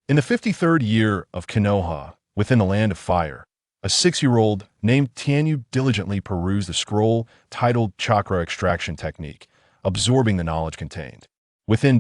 In the 53rd year of Konoha, within the Land of Fire, a 6-year-old named Tianyu diligently perused the scroll titled Chakra Extraction Technique, absorbing the knowledge contained. Within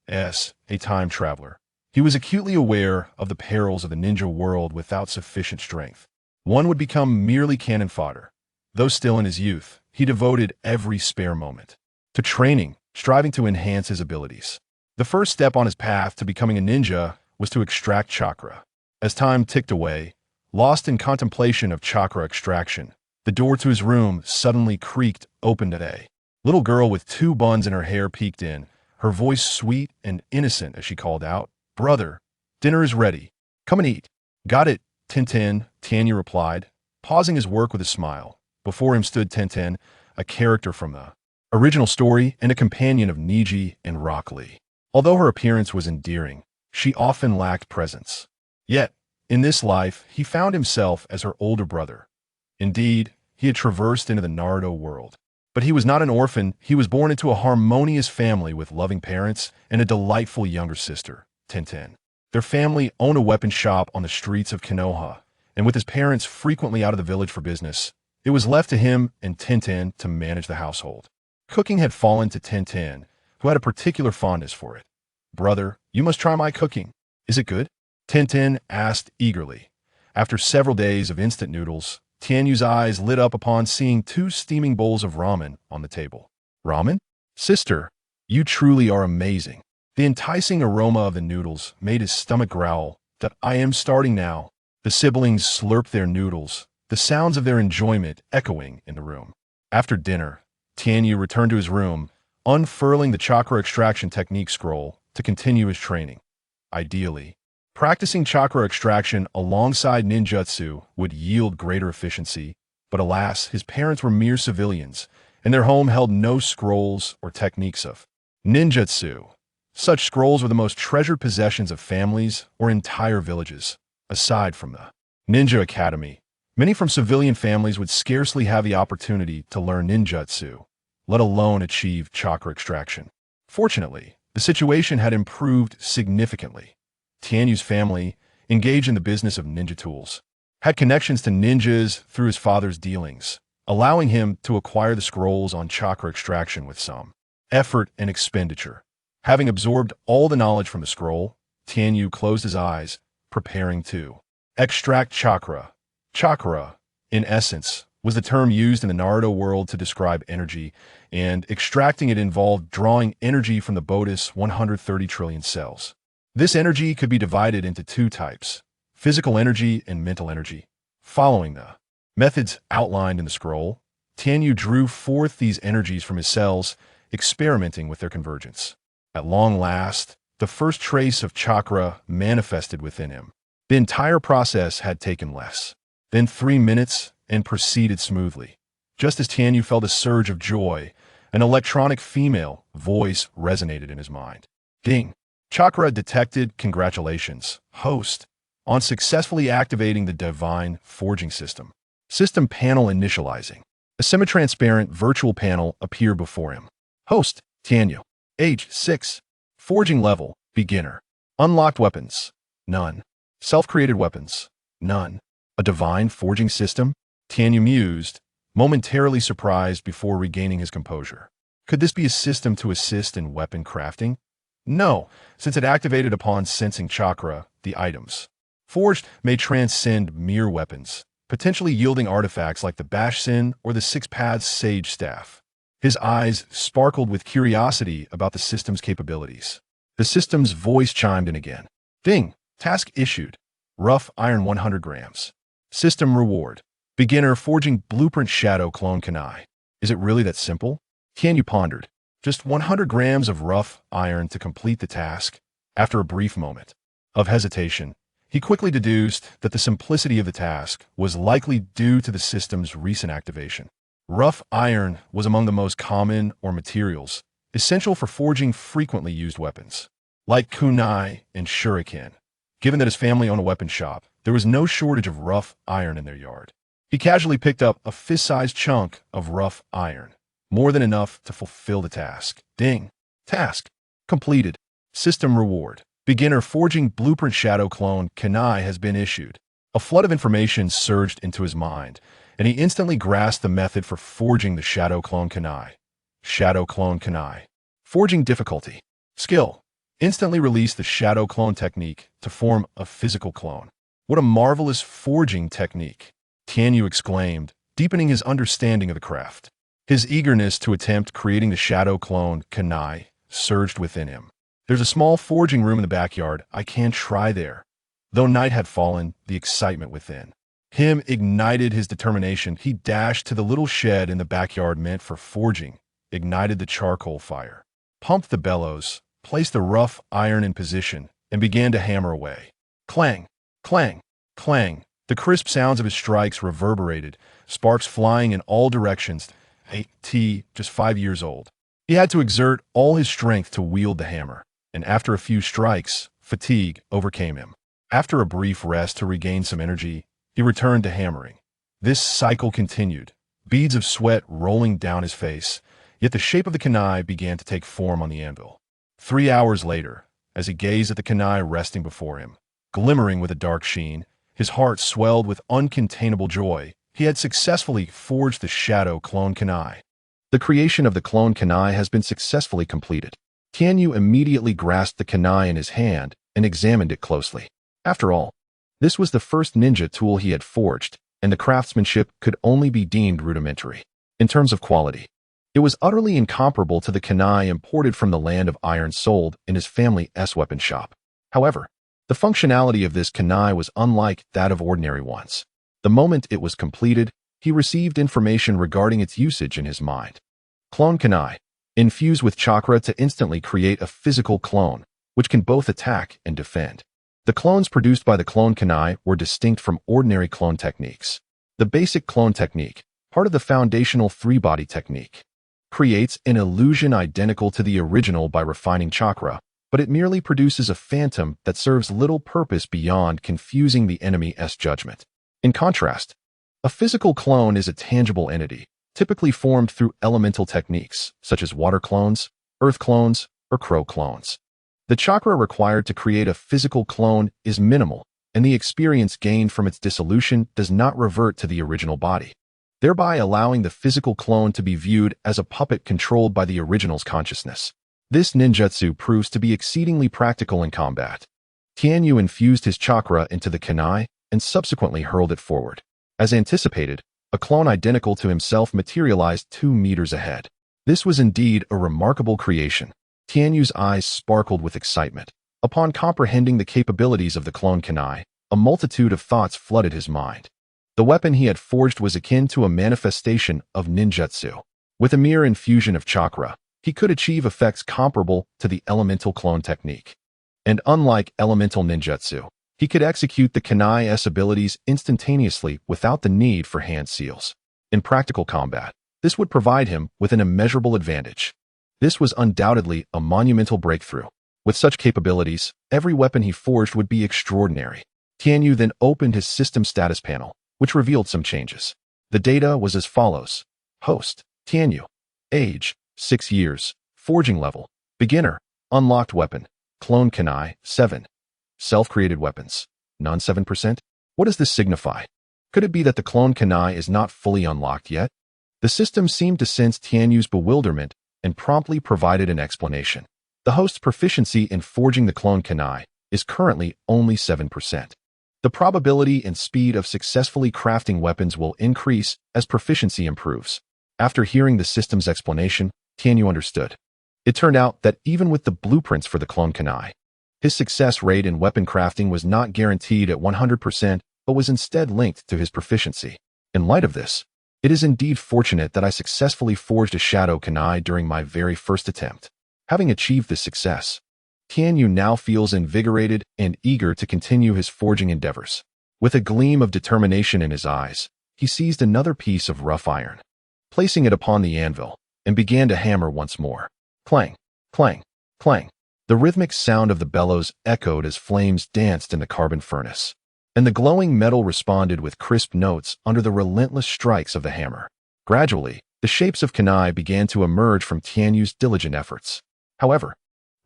S, a time traveler, he was acutely aware of the perils of the ninja world without sufficient strength. One would become merely cannon fodder. Though still in his youth, he devoted every spare moment to training, striving to enhance his abilities. The first step on his path to becoming a ninja was to extract chakra. As time ticked away, lost in contemplation of chakra extraction, the door to his room suddenly creaked open. A little girl with 2 buns in her hair peeked in, her voice sweet and innocent as she called out, "Brother, dinner is ready. Come and eat." "Got it, Tintin," Tianyu replied, pausing his work with a smile. Before him stood Tintin, a character from the original story and a companion of Niji and Rock Lee. Although her appearance was endearing, she often lacked presence. Yet, in this life, he found himself as her older brother. Indeed, he had traversed into the Naruto world. But he was not an orphan. He was born into a harmonious family with loving parents and a delightful younger sister, Tintin. Their family owned a weapon shop on the streets of Konoha, and with his parents frequently out of the village for business, it was left to him and Tintin to manage the household. Cooking had fallen to Tintin, who had a particular fondness for it. "Brother, you must try my cooking. Is it good?" Tintin asked eagerly. After several days of instant noodles, Tianyu's eyes lit up upon seeing 2 steaming bowls of ramen on the table. "Ramen? Sister, you truly are amazing." The enticing aroma of the noodles made his stomach growl. "That I am starting now." The siblings slurped their noodles, the sounds of their enjoyment echoing in the room. After dinner, Tianyu returned to his room, unfurling the chakra extraction technique scroll to continue his training. Ideally, practicing chakra extraction alongside ninjutsu would yield greater efficiency, but alas, his parents were mere civilians, and their home held no scrolls or techniques of ninjutsu. Such scrolls were the most treasured possessions of families or entire villages. Aside from the Ninja Academy, many from civilian families would scarcely have the opportunity to learn ninjutsu, let alone achieve chakra extraction. Fortunately, the situation had improved significantly. Tianyu's family, engaged in the business of ninja tools, had connections to ninjas through his father's dealings, allowing him to acquire the scrolls on chakra extraction with some effort and expenditure. Having absorbed all the knowledge from the scroll, Tianyu closed his eyes, preparing to extract chakra. Chakra, in essence, was the term used in the Naruto world to describe energy, and extracting it involved drawing energy from the body's 130 trillion cells. This energy could be divided into 2 types, physical energy and mental energy. Following the methods outlined in the scroll, Tianyu drew forth these energies from his cells, experimenting with their convergence. At long last, the first trace of chakra manifested within him. The entire process had taken less than 3 minutes and proceeded smoothly. Just as Tianyu felt a surge of joy, an electronic female voice resonated in his mind. "Ding! Chakra detected. Congratulations, host, on successfully activating the divine forging system." System panel initializing. A semi-transparent virtual panel appeared before him. "Host, Tianyu. Age 6. Forging level, beginner. Unlocked weapons, none. Self-created weapons, none." A divine forging system? Tianyu mused, momentarily surprised before regaining his composure. Could this be a system to assist in weapon crafting? No, since it activated upon sensing chakra, the items forged may transcend mere weapons, potentially yielding artifacts like the Bashin or the 6-paths Sage Staff. His eyes sparkled with curiosity about the system's capabilities. The system's voice chimed in again. "Ding! Task issued. Rough iron 100 grams. System reward. Beginner forging blueprint shadow clone kunai." Is it really that simple? Tianyu pondered. Just 100 grams of rough iron to complete the task. After a brief moment of hesitation, he quickly deduced that the simplicity of the task was likely due to the system's recent activation. Rough iron was among the most common or materials, essential for forging frequently used weapons, like kunai and shuriken. Given that his family owned a weapon shop, there was no shortage of rough iron in their yard. He casually picked up a fist-sized chunk of rough iron, more than enough to fulfill the task. Ding! Task completed. System reward. Beginner forging blueprint shadow clone Kanai has been issued. A flood of information surged into his mind, and he instantly grasped the method for forging the shadow clone Kanai. Shadow clone Kanai. Forging difficulty. Skill. Instantly release the shadow clone technique to form a physical clone. What a marvelous forging technique! Tianyu exclaimed, deepening his understanding of the craft. His eagerness to attempt creating the shadow clone Kanai surged within him. There's a small forging room in the backyard. I can try there. Though night had fallen, the excitement within him ignited his determination. He dashed to the little shed in the backyard meant for forging, ignited the charcoal fire, pumped the bellows, placed the rough iron in position, and began to hammer away. Clang, clang, clang. The crisp sounds of his strikes reverberated, sparks flying in all directions. T, just 5 years old. He had to exert all his strength to wield the hammer, and after a few strikes, fatigue overcame him. After a brief rest to regain some energy, he returned to hammering. This cycle continued, beads of sweat rolling down his face, yet the shape of the kunai began to take form on the anvil. 3 hours later, as he gazed at the kunai resting before him, glimmering with a dark sheen, his heart swelled with uncontainable joy. He had successfully forged the shadow clone kunai. The creation of the clone kunai has been successfully completed. Tianyu immediately grasped the kunai in his hand and examined it closely. After all, this was the first ninja tool he had forged, and the craftsmanship could only be deemed rudimentary. In terms of quality, it was utterly incomparable to the kunai imported from the land of iron sold in his family's weapon shop. However, the functionality of this kunai was unlike that of ordinary ones. The moment it was completed, he received information regarding its usage in his mind. Clone kunai, infused with chakra to instantly create a physical clone, which can both attack and defend. The clones produced by the clone kunai were distinct from ordinary clone techniques. The basic clone technique, part of the foundational three-body technique, creates an illusion identical to the original by refining chakra, but it merely produces a phantom that serves little purpose beyond confusing the enemy's judgment. In contrast, a physical clone is a tangible entity, typically formed through elemental techniques, such as water clones, earth clones, or crow clones. The chakra required to create a physical clone is minimal, and the experience gained from its dissolution does not revert to the original body, thereby allowing the physical clone to be viewed as a puppet controlled by the original's consciousness. This ninjutsu proves to be exceedingly practical in combat. Tianyu infused his chakra into the kunai and subsequently hurled it forward. As anticipated, a clone identical to himself materialized 2 meters ahead. This was indeed a remarkable creation. Tianyu's eyes sparkled with excitement. Upon comprehending the capabilities of the clone kunai, a multitude of thoughts flooded his mind. The weapon he had forged was akin to a manifestation of ninjutsu. With a mere infusion of chakra, he could achieve effects comparable to the elemental clone technique. And unlike elemental ninjutsu, he could execute the kunai's abilities instantaneously without the need for hand seals. In practical combat, this would provide him with an immeasurable advantage. This was undoubtedly a monumental breakthrough. With such capabilities, every weapon he forged would be extraordinary. Tianyu then opened his system status panel, which revealed some changes. The data was as follows. Host, Tianyu. Age, 6 years. Forging level, beginner. Unlocked weapon, clone kunai, 7. Self-created weapons, none 7%? What does this signify? Could it be that the clone kunai is not fully unlocked yet? The system seemed to sense Tianyu's bewilderment and promptly provided an explanation. The host's proficiency in forging the clone kunai is currently only 7%. The probability and speed of successfully crafting weapons will increase as proficiency improves. After hearing the system's explanation, Tianyu understood. It turned out that even with the blueprints for the clone kunai, his success rate in weapon crafting was not guaranteed at 100%, but was instead linked to his proficiency. In light of this, it is indeed fortunate that I successfully forged a shadow kunai during my very first attempt. Having achieved this success, Tianyu now feels invigorated and eager to continue his forging endeavors. With a gleam of determination in his eyes, he seized another piece of rough iron, placing it upon the anvil, and began to hammer once more. Clang, clang, clang. The rhythmic sound of the bellows echoed as flames danced in the carbon furnace, and the glowing metal responded with crisp notes under the relentless strikes of the hammer. Gradually, the shapes of kunai began to emerge from Tianyu's diligent efforts. However,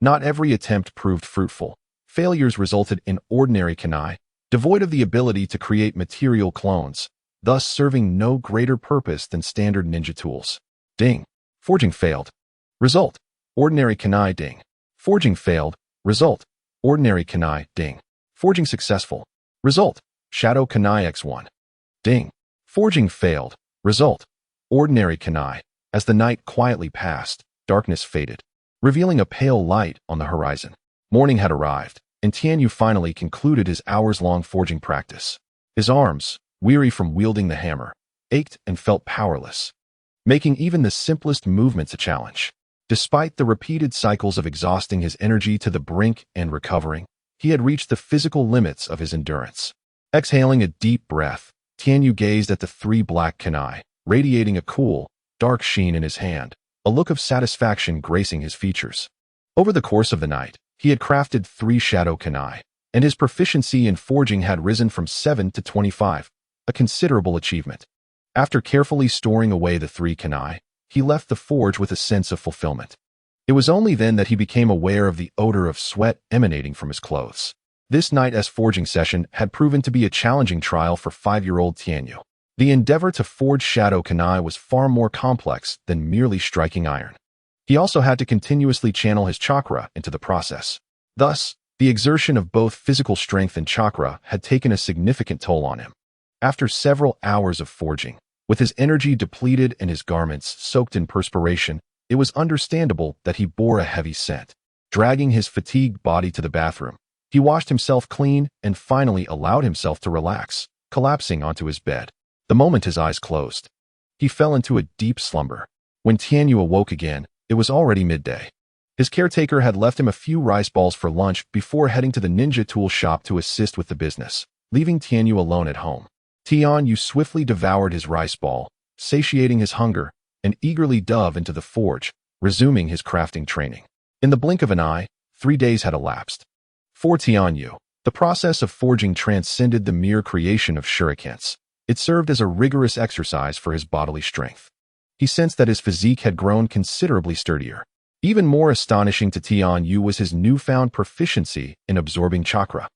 not every attempt proved fruitful. Failures resulted in ordinary kunai, devoid of the ability to create material clones, thus serving no greater purpose than standard ninja tools. Ding. Forging failed. Result. Ordinary kunai. Ding. Forging failed. Result. Ordinary kunai. Ding. Forging successful. Result. Shadow kunai x1. Ding. Forging failed. Result. Ordinary kunai. As the night quietly passed, darkness faded, revealing a pale light on the horizon. Morning had arrived, and Tianyu finally concluded his hours-long forging practice. His arms, weary from wielding the hammer, ached and felt powerless, making even the simplest movements a challenge. Despite the repeated cycles of exhausting his energy to the brink and recovering, he had reached the physical limits of his endurance. Exhaling a deep breath, Tianyu gazed at the three black kunai, radiating a cool, dark sheen in his hand, a look of satisfaction gracing his features. Over the course of the night, he had crafted 3 shadow kunai, and his proficiency in forging had risen from 7 to 25, a considerable achievement. After carefully storing away the 3 kunai, he left the forge with a sense of fulfillment. It was only then that he became aware of the odor of sweat emanating from his clothes. This night's forging session had proven to be a challenging trial for 5-year-old Tianyu. The endeavor to forge shadow kunai was far more complex than merely striking iron. He also had to continuously channel his chakra into the process. Thus, the exertion of both physical strength and chakra had taken a significant toll on him. After several hours of forging, with his energy depleted and his garments soaked in perspiration, it was understandable that he bore a heavy scent. Dragging his fatigued body to the bathroom, he washed himself clean and finally allowed himself to relax, collapsing onto his bed. The moment his eyes closed, he fell into a deep slumber. When Tianyu awoke again, it was already midday. His caretaker had left him a few rice balls for lunch before heading to the ninja tool shop to assist with the business, leaving Tianyu alone at home. Tianyu swiftly devoured his rice ball, satiating his hunger, and eagerly dove into the forge, resuming his crafting training. In the blink of an eye, 3 days had elapsed. For Tianyu, the process of forging transcended the mere creation of shurikens. It served as a rigorous exercise for his bodily strength. He sensed that his physique had grown considerably sturdier. Even more astonishing to Tianyu was his newfound proficiency in absorbing chakra,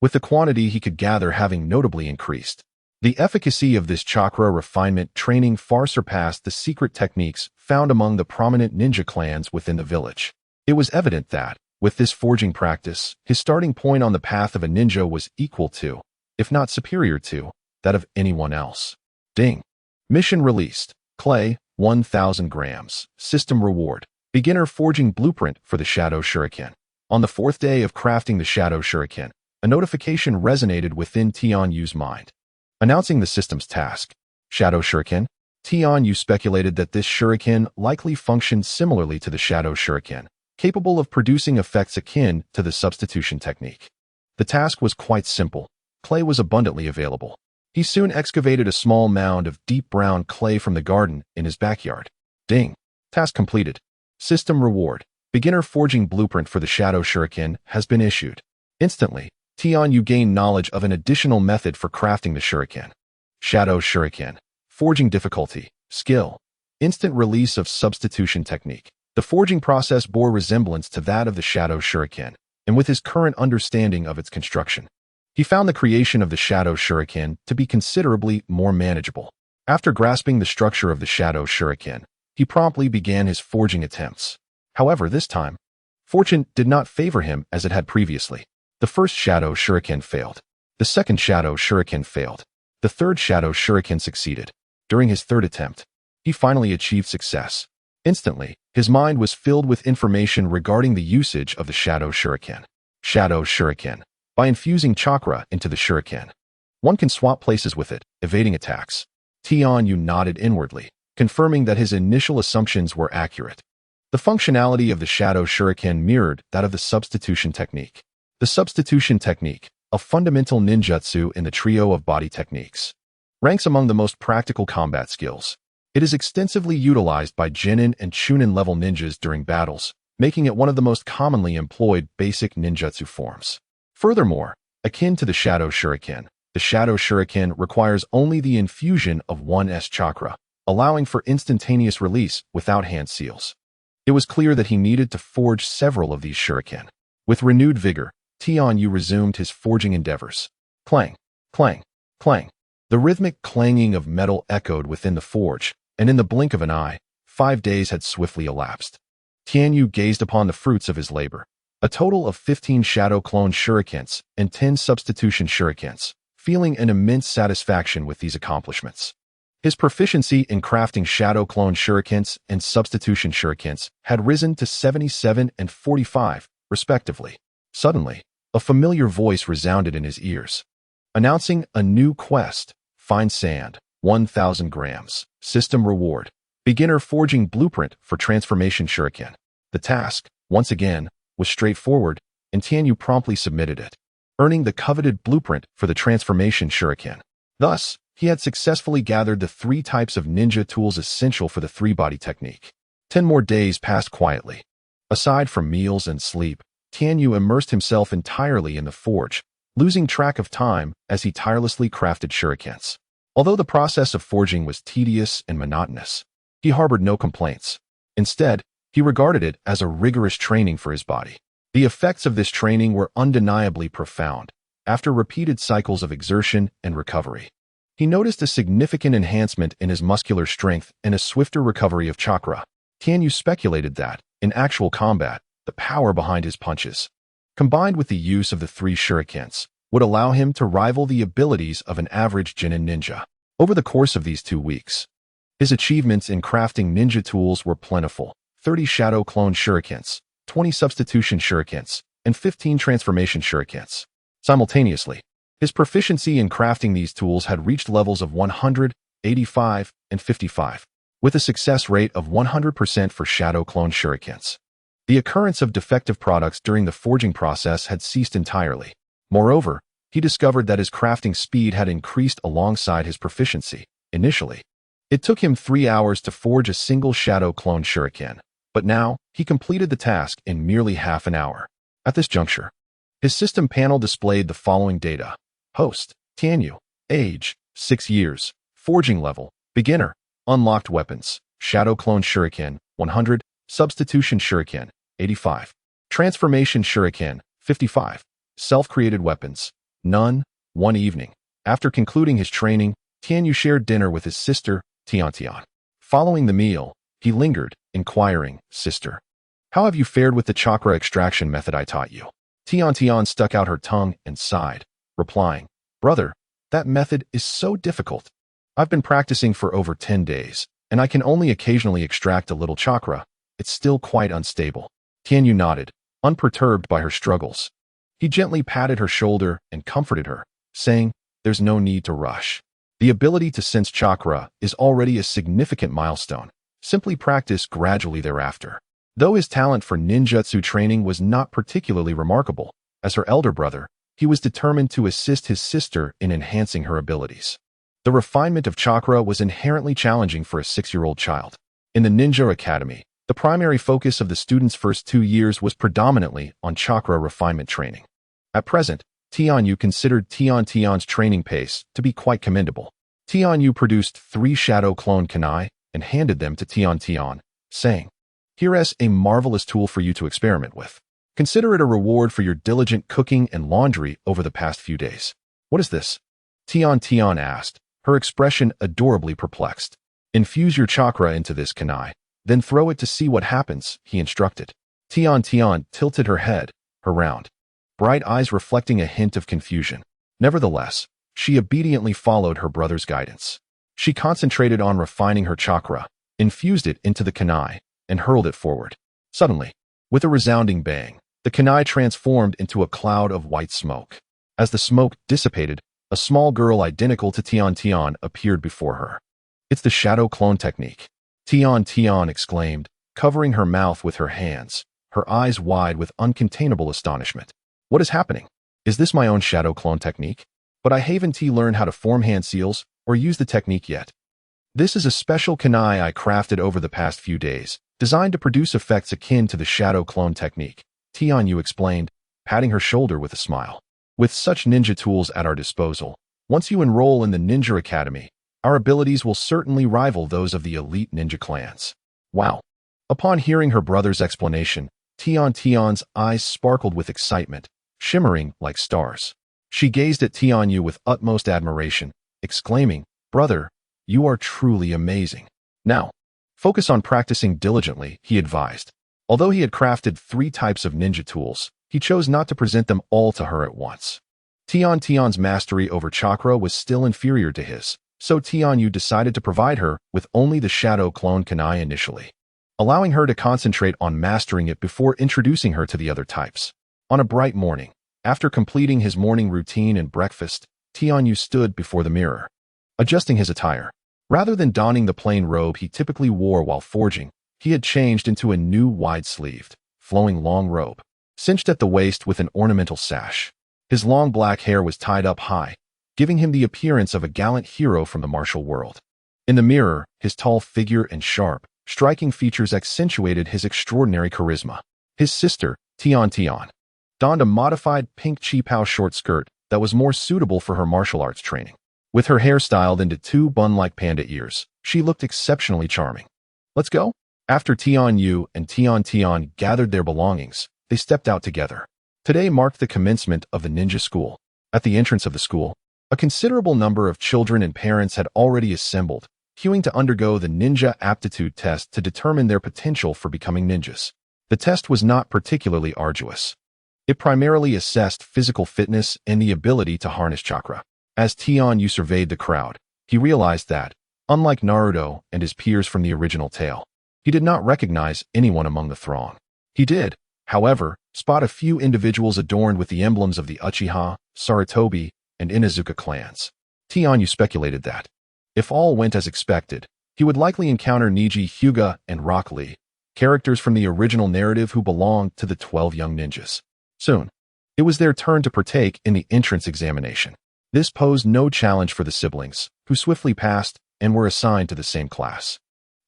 with the quantity he could gather having notably increased. The efficacy of this chakra refinement training far surpassed the secret techniques found among the prominent ninja clans within the village. It was evident that, with this forging practice, his starting point on the path of a ninja was equal to, if not superior to, that of anyone else. Ding. Mission released. Clay, 1,000 grams. System reward. Beginner forging blueprint for the Shadow Shuriken. On the 4th day of crafting the Shadow Shuriken, a notification resonated within Tianyu's mind, announcing the system's task. Shadow Shuriken. Tianyu speculated that this shuriken likely functioned similarly to the Shadow Shuriken, capable of producing effects akin to the substitution technique. The task was quite simple. Clay was abundantly available. He soon excavated a small mound of deep brown clay from the garden in his backyard. Ding. Task completed. System reward. Beginner forging blueprint for the Shadow Shuriken has been issued. Instantly, Tianyu gained knowledge of an additional method for crafting the shuriken. Shadow Shuriken. Forging difficulty. Skill. Instant release of substitution technique. The forging process bore resemblance to that of the Shadow Shuriken, and with his current understanding of its construction, he found the creation of the Shadow Shuriken to be considerably more manageable. After grasping the structure of the Shadow Shuriken, he promptly began his forging attempts. However, this time, fortune did not favor him as it had previously. The first Shadow Shuriken failed. The second Shadow Shuriken failed. The third Shadow Shuriken succeeded. During his third attempt, he finally achieved success. Instantly, his mind was filled with information regarding the usage of the Shadow Shuriken. Shadow Shuriken. By infusing chakra into the shuriken, one can swap places with it, evading attacks. Tianyu nodded inwardly, confirming that his initial assumptions were accurate. The functionality of the Shadow Shuriken mirrored that of the substitution technique. The substitution technique, a fundamental ninjutsu in the trio of body techniques, ranks among the most practical combat skills. It is extensively utilized by Genin and Chunin level ninjas during battles, making it one of the most commonly employed basic ninjutsu forms. Furthermore, akin to the Shadow Shuriken, the Shadow Shuriken requires only the infusion of one's chakra, allowing for instantaneous release without hand seals. It was clear that he needed to forge several of these shuriken. With renewed vigor, Tianyu resumed his forging endeavors. Clang, clang, clang. The rhythmic clanging of metal echoed within the forge, and in the blink of an eye, 5 days had swiftly elapsed. Tianyu gazed upon the fruits of his labor. A total of 15 shadow clone shurikens and 10 substitution shurikens, feeling an immense satisfaction with these accomplishments. His proficiency in crafting shadow clone shurikens and substitution shurikens had risen to 77 and 45, respectively. Suddenly, a familiar voice resounded in his ears, announcing a new quest: Find Sand, 1,000 grams, System Reward, Beginner Forging Blueprint for Transformation Shuriken. The task, once again, was straightforward, and Tianyu promptly submitted it, earning the coveted blueprint for the Transformation Shuriken. Thus, he had successfully gathered the 3 types of ninja tools essential for the 3-body technique. 10 more days passed quietly. Aside from meals and sleep, Tianyu immersed himself entirely in the forge, losing track of time as he tirelessly crafted shurikens. Although the process of forging was tedious and monotonous, he harbored no complaints. Instead, he regarded it as a rigorous training for his body. The effects of this training were undeniably profound. After repeated cycles of exertion and recovery, he noticed a significant enhancement in his muscular strength and a swifter recovery of chakra. Tianyu speculated that, in actual combat, the power behind his punches, combined with the use of the 3 shurikens, would allow him to rival the abilities of an average Genin ninja. Over the course of these 2 weeks, his achievements in crafting ninja tools were plentiful: 30 shadow clone shurikens, 20 substitution shurikens, and 15 transformation shurikens. Simultaneously, his proficiency in crafting these tools had reached levels of 100, 85, and 55, with a success rate of 100% for shadow clone shurikens. The occurrence of defective products during the forging process had ceased entirely. Moreover, he discovered that his crafting speed had increased alongside his proficiency. Initially, it took him 3 hours to forge a single shadow clone shuriken, but now he completed the task in merely half an hour. At this juncture, his system panel displayed the following data: Host, Tianyu. Age, 6 years. Forging level, Beginner. Unlocked weapons: Shadow Clone Shuriken, 100. Substitution Shuriken, 85. Transformation Shuriken, 55. Self-created weapons: None. One evening, after concluding his training, Tianyu shared dinner with his sister, Tian. Following the meal, he lingered, inquiring, "Sister, how have you fared with the chakra extraction method I taught you?" Tian stuck out her tongue and sighed, replying, "Brother, that method is so difficult. I've been practicing for over 10 days, and I can only occasionally extract a little chakra. It's still quite unstable." Tianyu nodded, unperturbed by her struggles. He gently patted her shoulder and comforted her, saying, "There's no need to rush. The ability to sense chakra is already a significant milestone. Simply practice gradually thereafter." Though his talent for ninjutsu training was not particularly remarkable, as her elder brother, he was determined to assist his sister in enhancing her abilities. The refinement of chakra was inherently challenging for a 6-year-old child. In the Ninja Academy, the primary focus of the student's first 2 years was predominantly on chakra refinement training. At present, Tianyu considered Tian's training pace to be quite commendable. Tianyu produced 3 shadow clone kunai and handed them to Tian, saying, "Here's a marvelous tool for you to experiment with. Consider it a reward for your diligent cooking and laundry over the past few days." "What is this?" Tian asked, her expression adorably perplexed. "Infuse your chakra into this kunai, then throw it to see what happens," he instructed. Tian tilted her head, her round, bright eyes reflecting a hint of confusion. Nevertheless, she obediently followed her brother's guidance. She concentrated on refining her chakra, infused it into the kunai, and hurled it forward. Suddenly, with a resounding bang, the kunai transformed into a cloud of white smoke. As the smoke dissipated, a small girl identical to Tian appeared before her. "It's the shadow clone technique," Tian exclaimed, covering her mouth with her hands, her eyes wide with uncontainable astonishment. "What is happening? Is this my own shadow clone technique? But I haven't learned how to form hand seals or use the technique yet. This is a special kunai I crafted over the past few days, designed to produce effects akin to the shadow clone technique," Tianyu explained, patting her shoulder with a smile. "With such ninja tools at our disposal, once you enroll in the Ninja Academy, our abilities will certainly rival those of the elite ninja clans." "Wow." Upon hearing her brother's explanation, Tian's eyes sparkled with excitement, shimmering like stars. She gazed at Tianyu with utmost admiration, exclaiming, "Brother, you are truly amazing." "Now, focus on practicing diligently," he advised. Although he had crafted 3 types of ninja tools, he chose not to present them all to her at once. Tian's mastery over chakra was still inferior to his, so Tianyu decided to provide her with only the shadow clone kunai initially, allowing her to concentrate on mastering it before introducing her to the other types. On a bright morning, after completing his morning routine and breakfast, Tianyu stood before the mirror, adjusting his attire. Rather than donning the plain robe he typically wore while forging, he had changed into a new wide-sleeved, flowing long robe, cinched at the waist with an ornamental sash. His long black hair was tied up high, giving him the appearance of a gallant hero from the martial world. In the mirror, his tall figure and sharp, striking features accentuated his extraordinary charisma. His sister, Tian, donned a modified pink chi-pao short skirt that was more suitable for her martial arts training. With her hair styled into 2 bun-like panda ears, she looked exceptionally charming. "Let's go?" After Tianyu and Tian gathered their belongings, they stepped out together. Today marked the commencement of the ninja school. At the entrance of the school, a considerable number of children and parents had already assembled, queuing to undergo the ninja aptitude test to determine their potential for becoming ninjas. The test was not particularly arduous. It primarily assessed physical fitness and the ability to harness chakra. As Tianyu surveyed the crowd, he realized that, unlike Naruto and his peers from the original tale, he did not recognize anyone among the throng. He did, however, spot a few individuals adorned with the emblems of the Uchiha, Sarutobi, and Inuzuka clans. Tianyu speculated that, if all went as expected, he would likely encounter Neji Hyuga and Rock Lee, characters from the original narrative who belonged to the 12 young ninjas. Soon, it was their turn to partake in the entrance examination. This posed no challenge for the siblings, who swiftly passed and were assigned to the same class.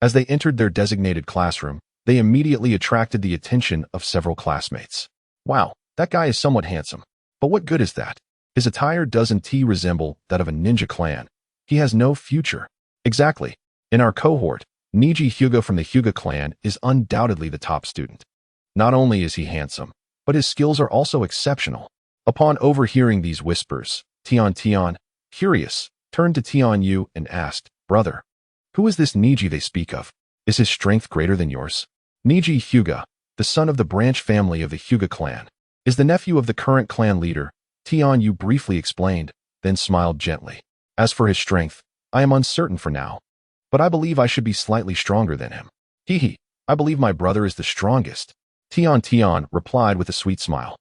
As they entered their designated classroom, they immediately attracted the attention of several classmates. "Wow, that guy is somewhat handsome. But what good is that? His attire doesn't resemble that of a ninja clan. He has no future." "Exactly. In our cohort, Neji Hyuga from the Hyuga clan is undoubtedly the top student. Not only is he handsome, but his skills are also exceptional." Upon overhearing these whispers, Tian, curious, turned to Tianyu and asked, "Brother, who is this Neji they speak of? Is his strength greater than yours?" "Neji Hyuga, the son of the branch family of the Hyuga clan, is the nephew of the current clan leader," Tianyu briefly explained, then smiled gently. "As for his strength, I am uncertain for now, but I believe I should be slightly stronger than him." I believe my brother is the strongest," Tian replied with a sweet smile.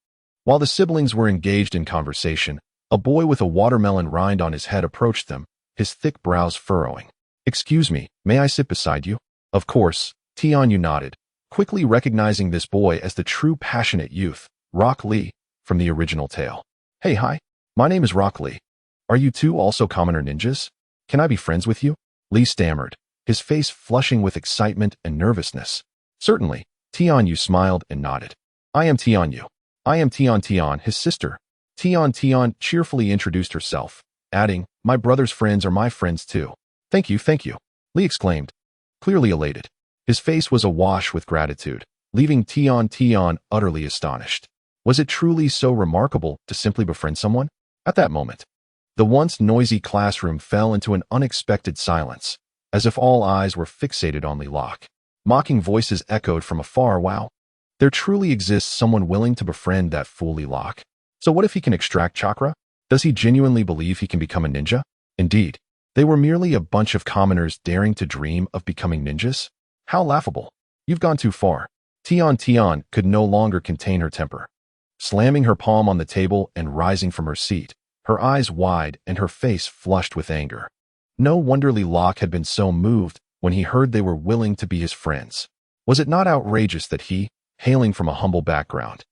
While the siblings were engaged in conversation, a boy with a watermelon rind on his head approached them, his thick brows furrowing. "Excuse me, may I sit beside you?" "Of course," Tianyu nodded, quickly recognizing this boy as the true passionate youth, Rock Lee, from the original tale. Hi, my name is Rock Lee. Are you two also commoner ninjas? Can I be friends with you?" Lee stammered, his face flushing with excitement and nervousness. "Certainly," Tianyu smiled and nodded. "I am Tianyu. I am Tian, his sister." Tian cheerfully introduced herself, adding, "My brother's friends are my friends too." Thank you, Lee exclaimed, clearly elated. His face was awash with gratitude, leaving Tian utterly astonished. Was it truly so remarkable to simply befriend someone? At that moment, the once noisy classroom fell into an unexpected silence, as if all eyes were fixated on Lee Locke. Mocking voices echoed from afar. "Wow, there truly exists someone willing to befriend that fool Lee Locke. So what if he can extract chakra? Does he genuinely believe he can become a ninja?" Indeed, they were merely a bunch of commoners daring to dream of becoming ninjas? How laughable. You've gone too far. Tian could no longer contain her temper. Slamming her palm on the table and rising from her seat, her eyes wide and her face flushed with anger. No wonder Lee Locke had been so moved when he heard they were willing to be his friends. Was it not outrageous that he, hailing from a humble background,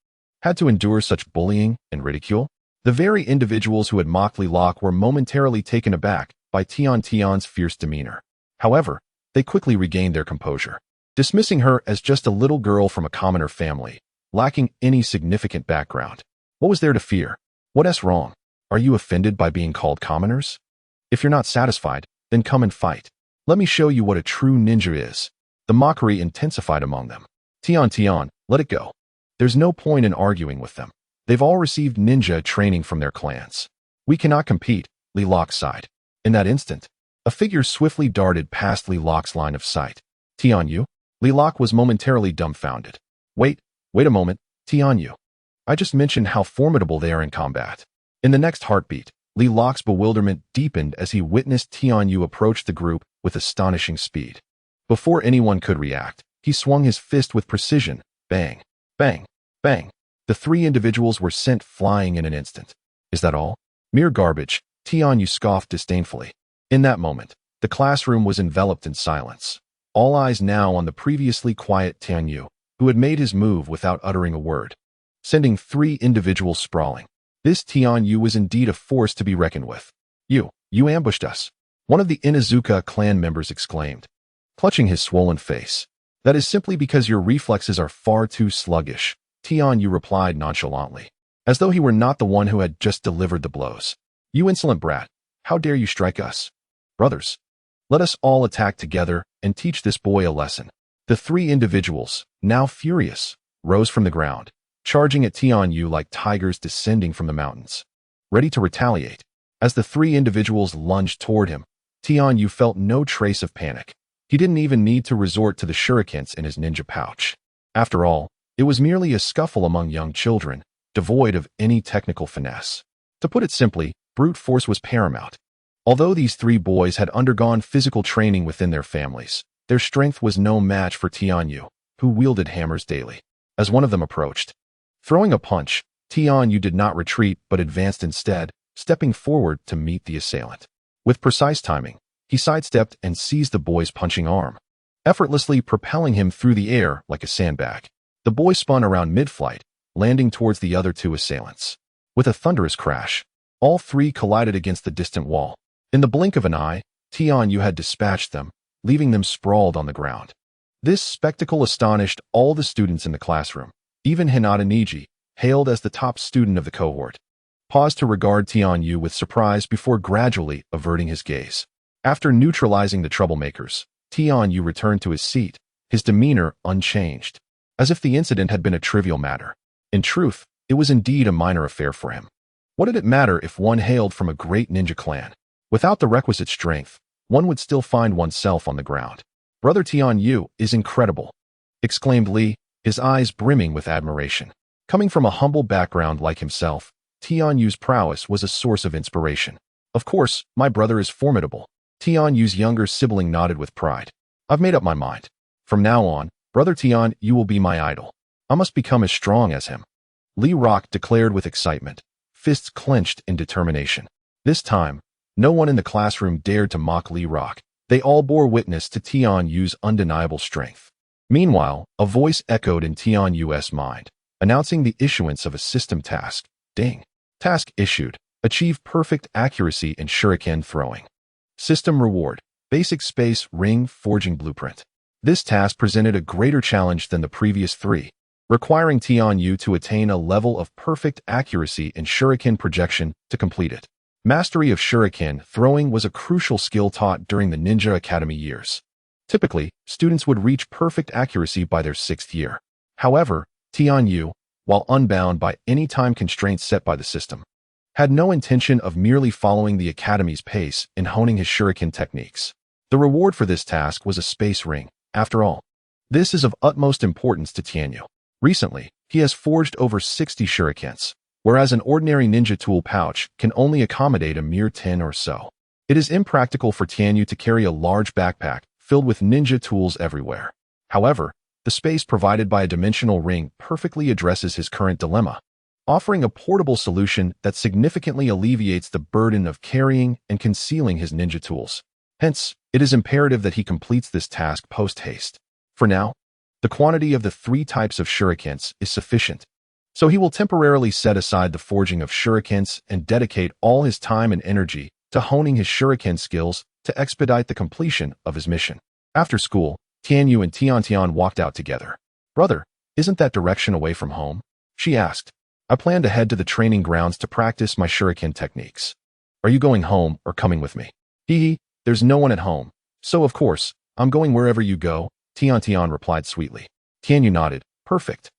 had to endure such bullying and ridicule? The very individuals who had mocked Lee Locke were momentarily taken aback by Tian's fierce demeanor. However, they quickly regained their composure, dismissing her as just a little girl from a commoner family, lacking any significant background. What was there to fear? What's wrong? Are you offended by being called commoners? If you're not satisfied, then come and fight. Let me show you what a true ninja is. The mockery intensified among them. Tian, let it go. There's no point in arguing with them. They've all received ninja training from their clans. We cannot compete, Li Lok sighed. In that instant, a figure swiftly darted past Li Lok's line of sight. Tianyu? Li Lok was momentarily dumbfounded. Wait a moment, Tianyu. I just mentioned how formidable they are in combat. In the next heartbeat, Li Lok's bewilderment deepened as he witnessed Tianyu approach the group with astonishing speed. Before anyone could react, he swung his fist with precision. Bang, bang, bang. The three individuals were sent flying in an instant. Is that all? Mere garbage, Tianyu scoffed disdainfully. In that moment, the classroom was enveloped in silence. All eyes now on the previously quiet Tianyu, who had made his move without uttering a word, sending three individuals sprawling. This Tianyu was indeed a force to be reckoned with. You ambushed us, one of the Inuzuka clan members exclaimed, clutching his swollen face. That is simply because your reflexes are far too sluggish, Tianyu replied nonchalantly, as though he were not the one who had just delivered the blows. You insolent brat, how dare you strike us? Brothers, let us all attack together and teach this boy a lesson. The three individuals, now furious, rose from the ground, charging at Tianyu like tigers descending from the mountains, ready to retaliate. As the three individuals lunged toward him, Tianyu felt no trace of panic. He didn't even need to resort to the shurikens in his ninja pouch. After all, it was merely a scuffle among young children, devoid of any technical finesse. To put it simply, brute force was paramount. Although these three boys had undergone physical training within their families, their strength was no match for Tianyu, who wielded hammers daily. As one of them approached, throwing a punch, Tianyu did not retreat but advanced instead, stepping forward to meet the assailant. With precise timing, he sidestepped and seized the boy's punching arm, effortlessly propelling him through the air like a sandbag. The boy spun around mid-flight, landing towards the other two assailants. With a thunderous crash, all three collided against the distant wall. In the blink of an eye, Tianyu had dispatched them, leaving them sprawled on the ground. This spectacle astonished all the students in the classroom. Even Hinata Niji, hailed as the top student of the cohort, paused to regard Tianyu with surprise before gradually averting his gaze. After neutralizing the troublemakers, Tianyu returned to his seat, his demeanor unchanged, as if the incident had been a trivial matter. In truth, it was indeed a minor affair for him. What did it matter if one hailed from a great ninja clan? Without the requisite strength, one would still find oneself on the ground. Brother Tianyu is incredible, exclaimed Li, his eyes brimming with admiration. Coming from a humble background like himself, Tianyu's prowess was a source of inspiration. Of course, my brother is formidable. Tianyu's younger sibling nodded with pride. I've made up my mind. From now on, Brother Tian, you will be my idol. I must become as strong as him. Li Rock declared with excitement, fists clenched in determination. This time, no one in the classroom dared to mock Li Rock. They all bore witness to Tianyu's undeniable strength. Meanwhile, a voice echoed in Tianyu's mind, announcing the issuance of a system task. Ding. Task issued. Achieve perfect accuracy in shuriken throwing. System reward. Basic space ring forging blueprint. This task presented a greater challenge than the previous three, requiring Tianyu to attain a level of perfect accuracy in shuriken projection to complete it. Mastery of shuriken throwing was a crucial skill taught during the Ninja Academy years. Typically, students would reach perfect accuracy by their 6th year. However, Tianyu, while unbound by any time constraints set by the system, had no intention of merely following the Academy's pace in honing his shuriken techniques. The reward for this task was a space ring, after all. This is of utmost importance to Tianyu. Recently, he has forged over 60 shurikens, whereas an ordinary ninja tool pouch can only accommodate a mere 10 or so. It is impractical for Tianyu to carry a large backpack filled with ninja tools everywhere. However, the space provided by a dimensional ring perfectly addresses his current dilemma, offering a portable solution that significantly alleviates the burden of carrying and concealing his ninja tools. Hence, it is imperative that he completes this task post-haste. For now, the quantity of the 3 types of shurikens is sufficient, so he will temporarily set aside the forging of shurikens and dedicate all his time and energy to honing his shuriken skills to expedite the completion of his mission. After school, Tianyu and Tiantian walked out together. Brother, isn't that direction away from home? She asked. I plan to head to the training grounds to practice my shuriken techniques. Are you going home or coming with me? Hee, there's no one at home, so of course, I'm going wherever you go, Tiantian replied sweetly. Tianyu nodded. Perfect.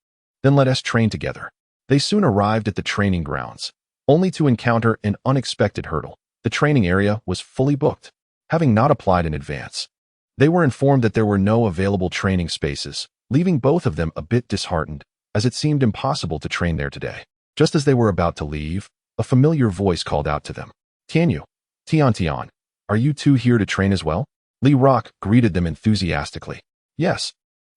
Then let us train together. They soon arrived at the training grounds, only to encounter an unexpected hurdle. The training area was fully booked. Having not applied in advance, they were informed that there were no available training spaces, leaving both of them a bit disheartened, as it seemed impossible to train there today. Just as they were about to leave, a familiar voice called out to them. Tianyu, Tian, are you two here to train as well? Lee Rock greeted them enthusiastically. Yes,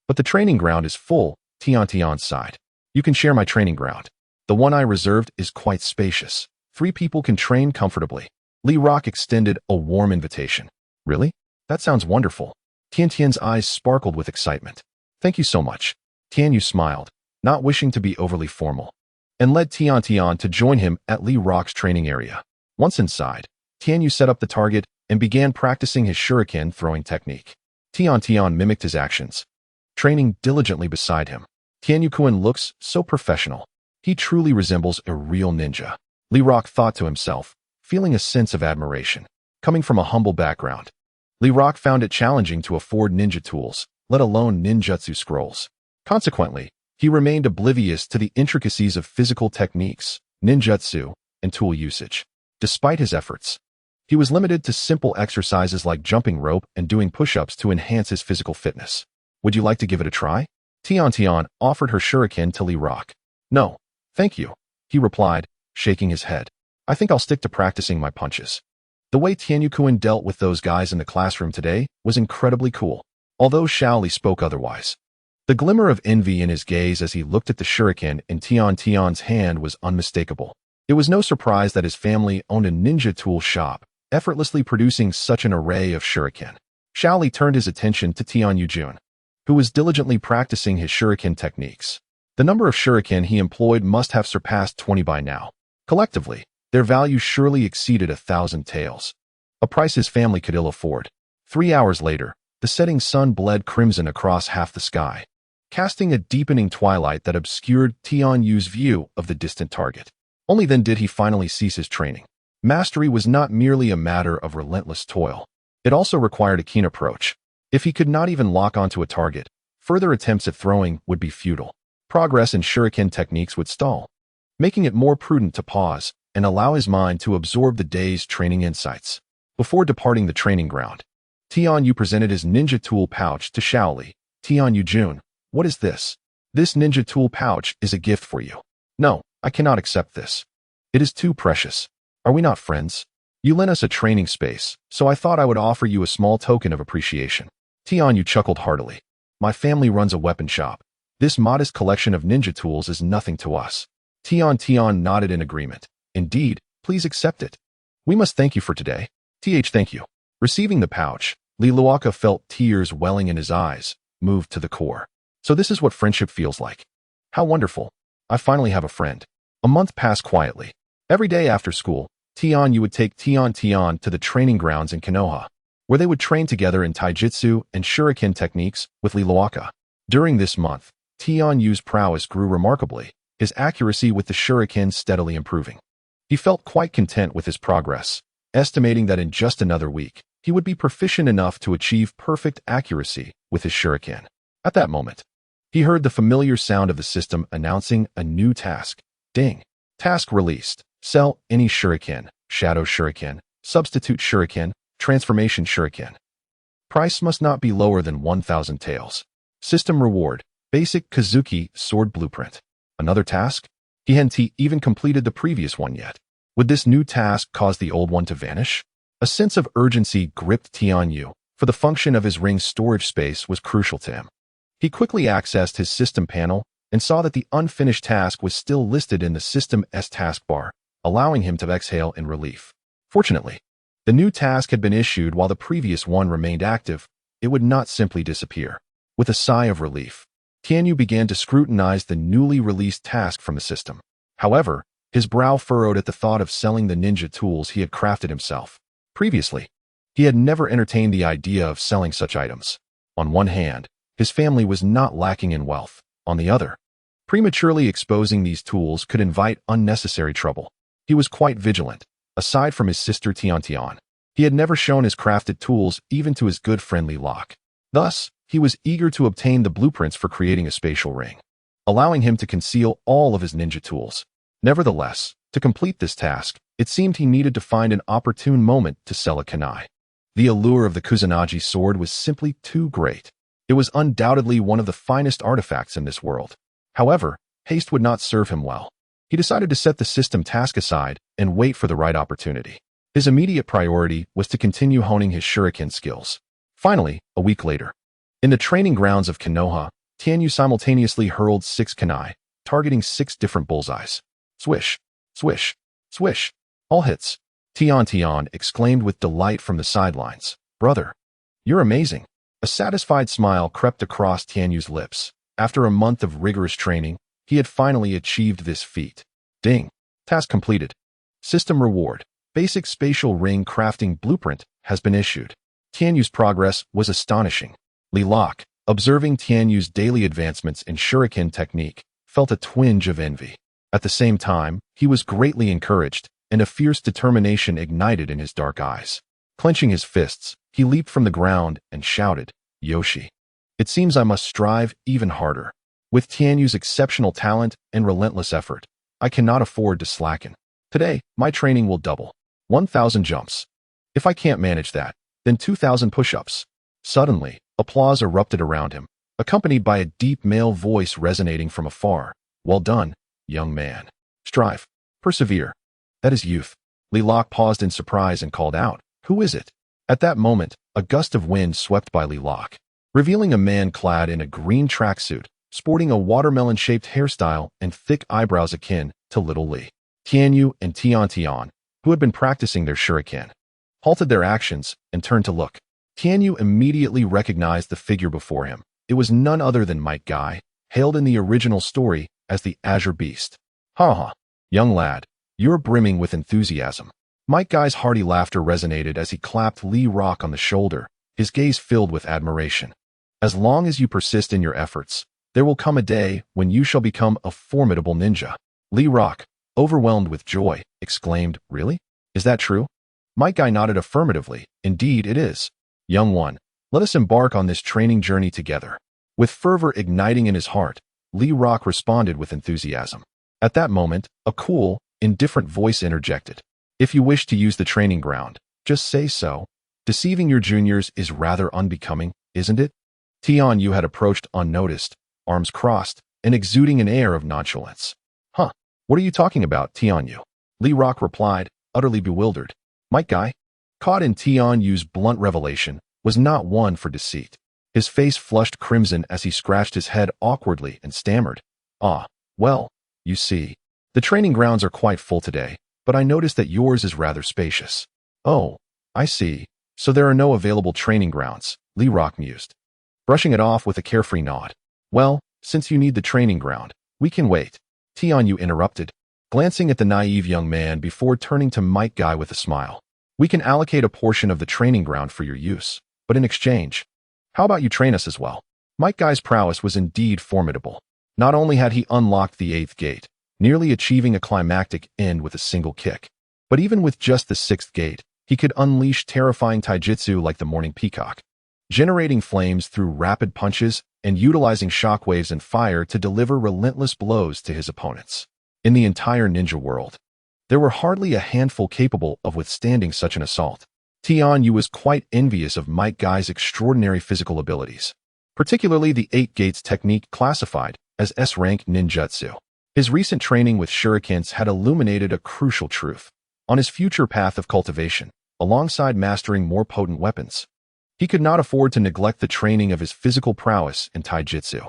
but the training ground is full, Tian sighed. You can share my training ground. The one I reserved is quite spacious. 3 people can train comfortably. Lee Rock extended a warm invitation. Really? That sounds wonderful. Tian's eyes sparkled with excitement. Thank you so much. Tianyu smiled, not wishing to be overly formal, and led Tian to join him at Lee Rock's training area. Once inside, Tianyu set up the target and began practicing his shuriken throwing technique. Tian mimicked his actions, training diligently beside him. Tianyu looks so professional. He truly resembles a real ninja. Lee Rock thought to himself, feeling a sense of admiration. Coming from a humble background, Lee Rock found it challenging to afford ninja tools, let alone ninjutsu scrolls. Consequently, he remained oblivious to the intricacies of physical techniques, ninjutsu, and tool usage. Despite his efforts, he was limited to simple exercises like jumping rope and doing push-ups to enhance his physical fitness. Would you like to give it a try? Tian offered her shuriken to Lee Rock. No, thank you, he replied, shaking his head. I think I'll stick to practicing my punches. The way Tianyu dealt with those guys in the classroom today was incredibly cool, although Shaoli spoke otherwise. The glimmer of envy in his gaze as he looked at the shuriken in Tian's hand was unmistakable. It was no surprise that his family owned a ninja tool shop, effortlessly producing such an array of shuriken. Shaoli turned his attention to Tianyu, who was diligently practicing his shuriken techniques. The number of shuriken he employed must have surpassed 20 by now. Collectively, their value surely exceeded 1,000 taels, a price his family could ill afford. 3 hours later, the setting sun bled crimson across half the sky, casting a deepening twilight that obscured Tianyu's view of the distant target. Only then did he finally cease his training. Mastery was not merely a matter of relentless toil. It also required a keen approach. If he could not even lock onto a target, further attempts at throwing would be futile. Progress in shuriken techniques would stall, making it more prudent to pause and allow his mind to absorb the day's training insights. Before departing the training ground, Tianyu presented his ninja tool pouch to Shaoli. Tianyu, what is this? This ninja tool pouch is a gift for you. No, I cannot accept this. It is too precious. Are we not friends? You lent us a training space, so I thought I would offer you a small token of appreciation. Tianyu chuckled heartily. My family runs a weapon shop. This modest collection of ninja tools is nothing to us. Tian nodded in agreement. Indeed, please accept it. We must thank you for today. Thank you. Receiving the pouch, Lee Luoka felt tears welling in his eyes, moved to the core. So this is what friendship feels like. How wonderful. I finally have a friend. A month passed quietly. Every day after school, Tianyu would take Tian to the training grounds in Konoha, where they would train together in taijutsu and shuriken techniques with Lee Luoka. During this month, Tianyu's prowess grew remarkably, his accuracy with the shuriken steadily improving. He felt quite content with his progress, estimating that in just another week, he would be proficient enough to achieve perfect accuracy with his shuriken. At that moment, he heard the familiar sound of the system announcing a new task. Ding. Task released. Sell any shuriken, shadow shuriken, substitute shuriken, transformation shuriken. Price must not be lower than 1,000 taels. System reward. Basic Kazuki sword blueprint. Another task? He hadn't even completed the previous one yet. Would this new task cause the old one to vanish? A sense of urgency gripped Tianyu, for the function of his ring's storage space was crucial to him. He quickly accessed his system panel and saw that the unfinished task was still listed in the system's taskbar, allowing him to exhale in relief. Fortunately, the new task had been issued while the previous one remained active. It would not simply disappear. With a sigh of relief, Tianyu began to scrutinize the newly released task from the system. However, his brow furrowed at the thought of selling the ninja tools he had crafted himself. Previously, he had never entertained the idea of selling such items. On one hand, his family was not lacking in wealth. On the other, prematurely exposing these tools could invite unnecessary trouble. He was quite vigilant. Aside from his sister Tian, he had never shown his crafted tools even to his good friend Lee Locke. Thus, he was eager to obtain the blueprints for creating a spatial ring. allowing him to conceal all of his ninja tools. Nevertheless, to complete this task, it seemed he needed to find an opportune moment to sell a kunai. The allure of the Kusanagi sword was simply too great. It was undoubtedly one of the finest artifacts in this world. However, haste would not serve him well. He decided to set the system task aside and wait for the right opportunity. His immediate priority was to continue honing his shuriken skills. Finally, a week later, in the training grounds of Konoha, Tianyu simultaneously hurled 6 kunai, targeting 6 different bullseyes. Swish, swish, swish. All hits. Tian exclaimed with delight from the sidelines. Brother, you're amazing. A satisfied smile crept across Tianyu's lips. After a month of rigorous training, he had finally achieved this feat. Ding. Task completed. System reward. Basic spatial ring crafting blueprint has been issued. Tianyu's progress was astonishing. Li Lok, observing Tianyu's daily advancements in shuriken technique, felt a twinge of envy. At the same time, he was greatly encouraged, and a fierce determination ignited in his dark eyes. Clenching his fists, he leaped from the ground and shouted, Yoshi. It seems I must strive even harder. With Tianyu's exceptional talent and relentless effort, I cannot afford to slacken. Today, my training will double. 1,000 jumps. If I can't manage that, then 2,000 push-ups. Suddenly, applause erupted around him, accompanied by a deep male voice resonating from afar. Well done, young man. Strive. Persevere. That is youth. Li Lok paused in surprise and called out, Who is it? At that moment, a gust of wind swept by Li Lok, revealing a man clad in a green tracksuit, sporting a watermelon-shaped hairstyle and thick eyebrows akin to Little Li. Tianyu and Tian, who had been practicing their shuriken, halted their actions and turned to look. Tianyu immediately recognized the figure before him. It was none other than Might Guy, hailed in the original story as the Azure Beast. Ha ha, young lad, you're brimming with enthusiasm. Might Guy's hearty laughter resonated as he clapped Li Lok on the shoulder, his gaze filled with admiration. As long as you persist in your efforts, there will come a day when you shall become a formidable ninja. Li Lok, overwhelmed with joy, exclaimed, Really? Is that true? Might Guy nodded affirmatively. Indeed it is. Young one, let us embark on this training journey together. With fervor igniting in his heart, Li Lok responded with enthusiasm. At that moment, a cool, indifferent voice interjected. If you wish to use the training ground, just say so. Deceiving your juniors is rather unbecoming, isn't it? Tianyu had approached unnoticed, arms crossed, and exuding an air of nonchalance. Huh, what are you talking about, Tianyu? Li Lok replied, utterly bewildered. Might Guy, caught in Tianyu's blunt revelation, was not one for deceit. His face flushed crimson as he scratched his head awkwardly and stammered. Well, you see, the training grounds are quite full today, but I noticed that yours is rather spacious. Oh, I see. So there are no available training grounds, Li Lok mused, brushing it off with a carefree nod. Well, since you need the training ground, we can wait. Tianyu interrupted, glancing at the naive young man before turning to Might Guy with a smile. We can allocate a portion of the training ground for your use, but in exchange, how about you train us as well? Might Guy's prowess was indeed formidable. Not only had he unlocked the 8th gate, nearly achieving a climactic end with a single kick, but even with just the 6th gate, he could unleash terrifying taijutsu like the Morning Peacock, generating flames through rapid punches and utilizing shockwaves and fire to deliver relentless blows to his opponents. In the entire ninja world, there were hardly a handful capable of withstanding such an assault. Tianyu was quite envious of Might Guy's extraordinary physical abilities, particularly the 8 gates technique classified as S-rank ninjutsu. His recent training with shurikens had illuminated a crucial truth. On his future path of cultivation, alongside mastering more potent weapons, he could not afford to neglect the training of his physical prowess in taijutsu.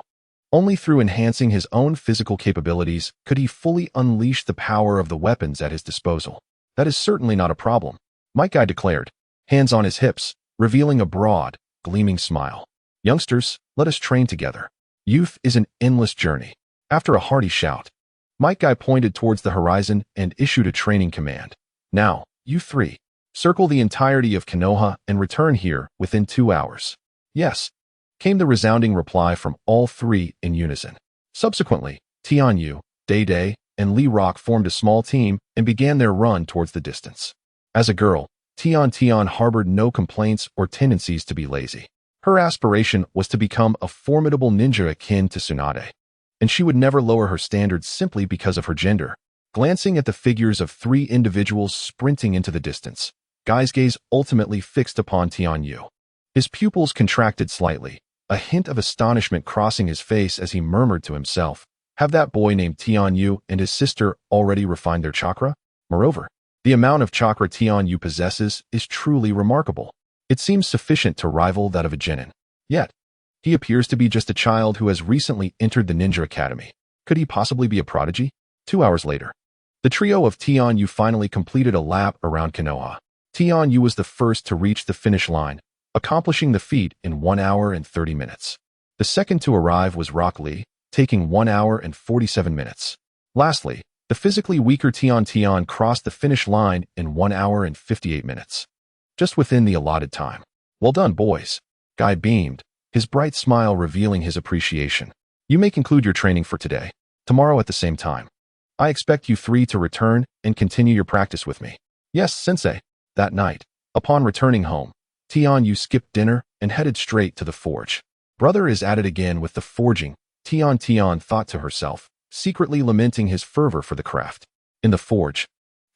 Only through enhancing his own physical capabilities could he fully unleash the power of the weapons at his disposal. That is certainly not a problem, Might Guy declared, hands on his hips, revealing a broad, gleaming smile. Youngsters, let us train together. Youth is an endless journey. After a hearty shout, Might Guy pointed towards the horizon and issued a training command. Now, you 3, circle the entirety of Konoha and return here within 2 hours. Yes, came the resounding reply from all 3 in unison. Subsequently, Tianyu, Day, and Li Lok formed a small team and began their run towards the distance. As a girl, Tian harbored no complaints or tendencies to be lazy. Her aspiration was to become a formidable ninja akin to Tsunade. and she would never lower her standards simply because of her gender. Glancing at the figures of 3 individuals sprinting into the distance, Guy's gaze ultimately fixed upon Tianyu. His pupils contracted slightly, a hint of astonishment crossing his face as he murmured to himself, have that boy named Tianyu and his sister already refined their chakra? Moreover, the amount of chakra Tianyu possesses is truly remarkable. It seems sufficient to rival that of a genin. Yet, he appears to be just a child who has recently entered the ninja academy. Could he possibly be a prodigy? 2 hours later, the trio of Tianyu finally completed a lap around Konoha. Tianyu was the first to reach the finish line, accomplishing the feat in 1 hour and 30 minutes. The second to arrive was Rock Lee, taking 1 hour and 47 minutes. Lastly, the physically weaker Tian crossed the finish line in 1 hour and 58 minutes. Just within the allotted time. Well done, boys. Guy beamed, his bright smile revealing his appreciation. You may conclude your training for today. Tomorrow at the same time. I expect you 3 to return and continue your practice with me. Yes, sensei. That night, upon returning home, Tianyu skipped dinner and headed straight to the forge. Brother is at it again with the forging, Tian thought to herself, secretly lamenting his fervor for the craft. In the forge,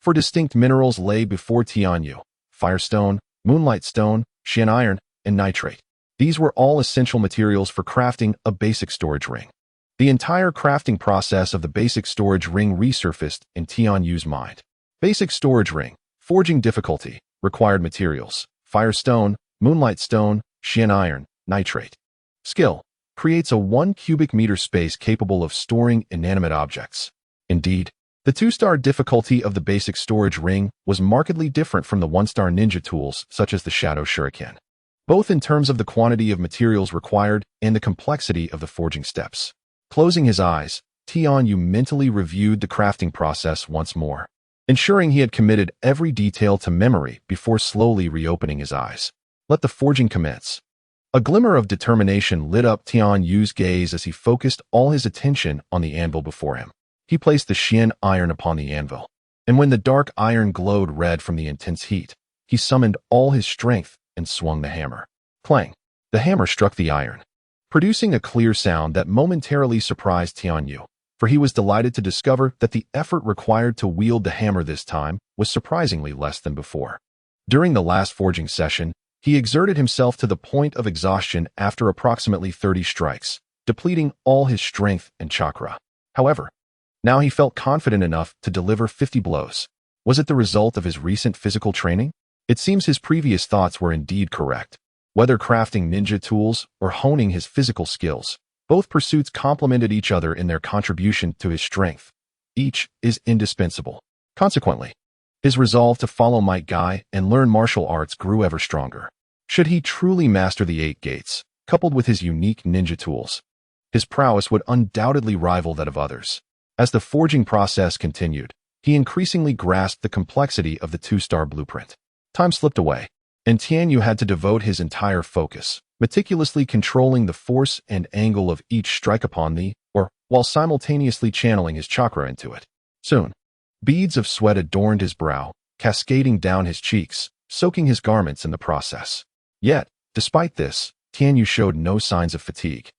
4 distinct minerals lay before Tianyu: firestone, moonlight stone, shin iron, and nitrate. These were all essential materials for crafting a basic storage ring. The entire crafting process of the basic storage ring resurfaced in Tianyu's mind. Basic storage ring, forging difficulty, required materials: firestone, moonlight stone, shin iron, nitrate. Skill, creates a 1 cubic meter space capable of storing inanimate objects. Indeed, the 2-star difficulty of the basic storage ring was markedly different from the 1-star ninja tools such as the Shadow Shuriken, both in terms of the quantity of materials required and the complexity of the forging steps. Closing his eyes, Tianyu mentally reviewed the crafting process once more, ensuring he had committed every detail to memory before slowly reopening his eyes. Let the forging commence. A glimmer of determination lit up Tianyu's gaze as he focused all his attention on the anvil before him. He placed the shin iron upon the anvil, and when the dark iron glowed red from the intense heat, he summoned all his strength and swung the hammer. Clang! The hammer struck the iron, producing a clear sound that momentarily surprised Tianyu, for he was delighted to discover that the effort required to wield the hammer this time was surprisingly less than before. During the last forging session, he exerted himself to the point of exhaustion after approximately 30 strikes, depleting all his strength and chakra. However, now he felt confident enough to deliver 50 blows. Was it the result of his recent physical training? It seems his previous thoughts were indeed correct. Whether crafting ninja tools or honing his physical skills, both pursuits complemented each other in their contribution to his strength. Each is indispensable. Consequently, his resolve to follow Might Guy and learn martial arts grew ever stronger. Should he truly master the 8 gates, coupled with his unique ninja tools, his prowess would undoubtedly rival that of others. As the forging process continued, he increasingly grasped the complexity of the 2-star blueprint. Time slipped away, and Tianyu had to devote his entire focus, meticulously controlling the force and angle of each strike upon the, while simultaneously channeling his chakra into it. Soon, beads of sweat adorned his brow, cascading down his cheeks, soaking his garments in the process. Yet, despite this, Tianyu showed no signs of fatigue.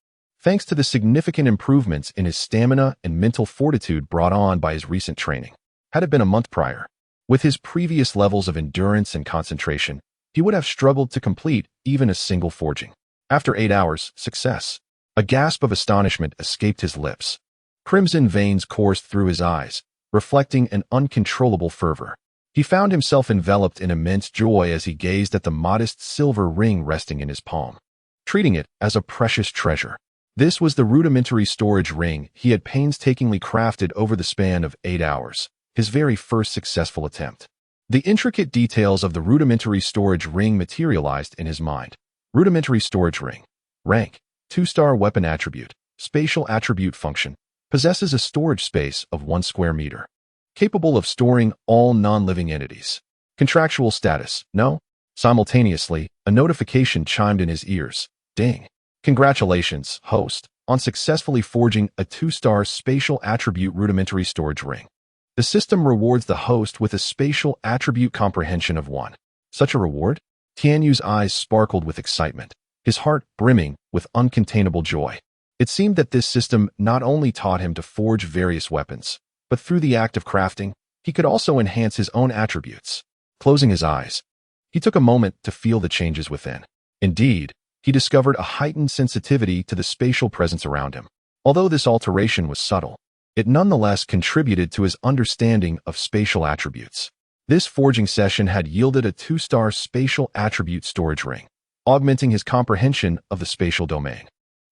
Thanks to the significant improvements in his stamina and mental fortitude brought on by his recent training. Had it been a month prior, with his previous levels of endurance and concentration, he would have struggled to complete even a single forging. After 8 hours, success. A gasp of astonishment escaped his lips. Crimson veins coursed through his eyes, reflecting an uncontrollable fervor. He found himself enveloped in immense joy as he gazed at the modest silver ring resting in his palm, treating it as a precious treasure. This was the rudimentary storage ring he had painstakingly crafted over the span of 8 hours, his very first successful attempt. The intricate details of the rudimentary storage ring materialized in his mind. Rudimentary storage ring. Rank: 2-star weapon attribute. Spatial attribute function. Possesses a storage space of 1 square meter. Capable of storing all non-living entities. Contractual status: no. Simultaneously, a notification chimed in his ears. Ding. Congratulations, host, on successfully forging a 2-star spatial attribute rudimentary storage ring. The system rewards the host with a spatial attribute comprehension of 1. Such a reward? Tianyu's eyes sparkled with excitement, his heart brimming with uncontainable joy. It seemed that this system not only taught him to forge various weapons, but through the act of crafting, he could also enhance his own attributes. Closing his eyes, he took a moment to feel the changes within. Indeed, he discovered a heightened sensitivity to the spatial presence around him. Although this alteration was subtle, it nonetheless contributed to his understanding of spatial attributes. This forging session had yielded a 2-star spatial attribute storage ring, augmenting his comprehension of the spatial domain.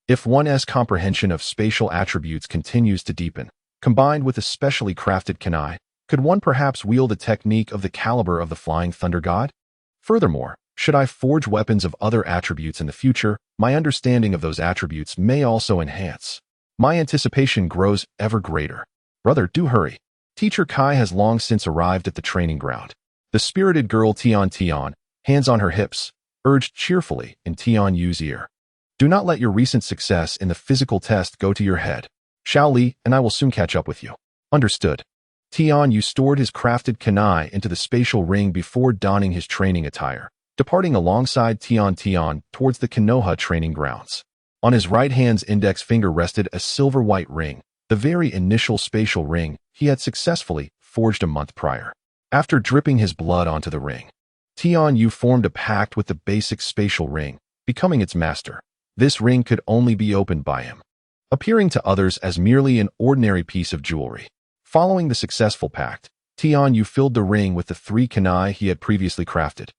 If one's comprehension of spatial attributes continues to deepen, combined with a specially crafted kunai, could one perhaps wield a technique of the caliber of the Flying Thunder God? Furthermore, should I forge weapons of other attributes in the future, my understanding of those attributes may also enhance. My anticipation grows ever greater. Brother, do hurry. Teacher Kai has long since arrived at the training ground. The spirited girl Tian, hands on her hips, urged cheerfully in Tian Yu's ear. Do not let your recent success in the physical test go to your head. Xiao Li and I will soon catch up with you. Understood. Tian Yu stored his crafted kunai into the spatial ring before donning his training attire, departing alongside Tian towards the Konoha training grounds. On his right hand's index finger rested a silver-white ring, the very initial spatial ring he had successfully forged a month prior. After dripping his blood onto the ring, Tian Yu formed a pact with the basic spatial ring, becoming its master. This ring could only be opened by him, appearing to others as merely an ordinary piece of jewelry. Following the successful pact, Tian Yu filled the ring with the 3 kunai he had previously crafted,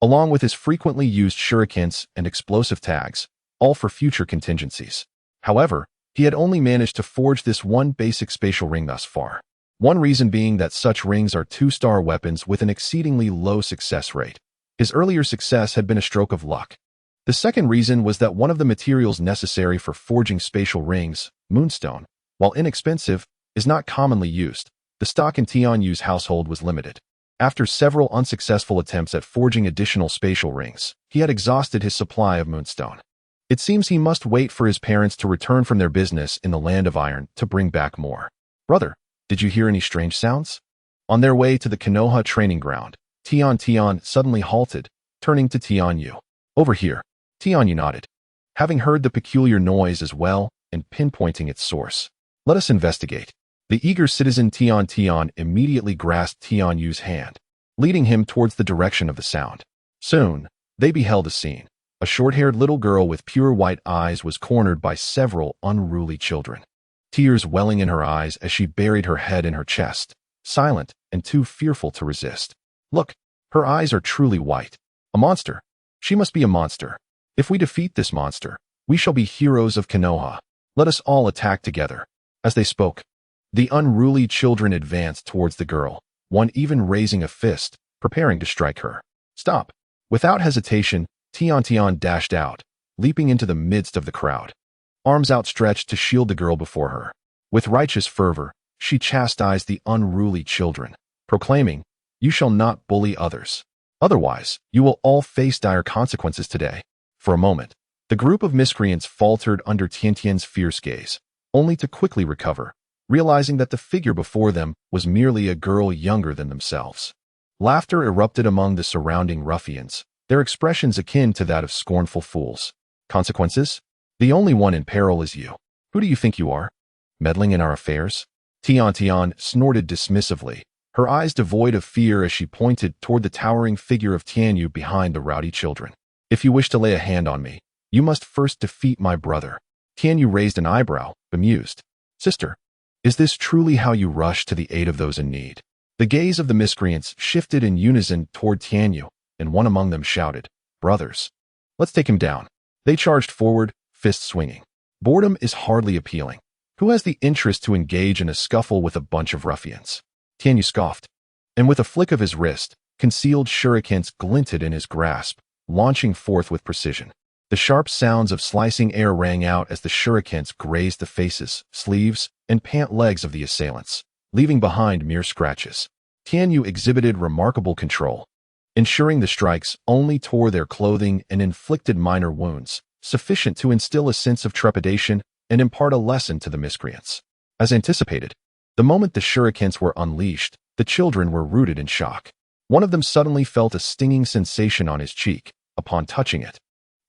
along with his frequently used shurikens and explosive tags, all for future contingencies. However, he had only managed to forge this one basic spatial ring thus far. One reason being that such rings are 2-star weapons with an exceedingly low success rate. His earlier success had been a stroke of luck. The second reason was that one of the materials necessary for forging spatial rings, moonstone, while inexpensive, is not commonly used. The stock in Tian Yu's household was limited. After several unsuccessful attempts at forging additional spatial rings, he had exhausted his supply of moonstone. It seems he must wait for his parents to return from their business in the Land of Iron to bring back more. Brother, did you hear any strange sounds? On their way to the Konoha training ground, Tian suddenly halted, turning to Tian Yu. Over here. Tian Yu nodded, having heard the peculiar noise as well and pinpointing its source. Let us investigate. The eager citizen Tian immediately grasped Tian Yu's hand, leading him towards the direction of the sound. Soon, they beheld a scene. A short-haired little girl with pure white eyes was cornered by several unruly children, tears welling in her eyes as she buried her head in her chest, silent and too fearful to resist. Look, her eyes are truly white. A monster. She must be a monster. If we defeat this monster, we shall be heroes of Konoha. Let us all attack together. As they spoke, the unruly children advanced towards the girl, one even raising a fist, preparing to strike her. Stop. Without hesitation, Tian dashed out, leaping into the midst of the crowd, arms outstretched to shield the girl before her. With righteous fervor, she chastised the unruly children, proclaiming, "You shall not bully others. Otherwise, you will all face dire consequences today." For a moment, the group of miscreants faltered under Tian's fierce gaze, only to quickly recover, realizing that the figure before them was merely a girl younger than themselves. Laughter erupted among the surrounding ruffians, their expressions akin to that of scornful fools. Consequences? The only one in peril is you. Who do you think you are? Meddling in our affairs? Tian snorted dismissively, her eyes devoid of fear as she pointed toward the towering figure of Tian Yu behind the rowdy children. If you wish to lay a hand on me, you must first defeat my brother. Tian Yu raised an eyebrow, bemused. Sister, is this truly how you rush to the aid of those in need? The gaze of the miscreants shifted in unison toward Tian Yu, and one among them shouted, "Brothers, let's take him down." They charged forward, fists swinging. Boredom is hardly appealing. Who has the interest to engage in a scuffle with a bunch of ruffians? Tian Yu scoffed, and with a flick of his wrist, concealed shurikens glinted in his grasp, launching forth with precision. The sharp sounds of slicing air rang out as the shurikens grazed the faces, sleeves, and pant legs of the assailants, leaving behind mere scratches. Tian Yu exhibited remarkable control, ensuring the strikes only tore their clothing and inflicted minor wounds, sufficient to instill a sense of trepidation and impart a lesson to the miscreants. As anticipated, the moment the shurikens were unleashed, the children were rooted in shock. One of them suddenly felt a stinging sensation on his cheek. Upon touching it,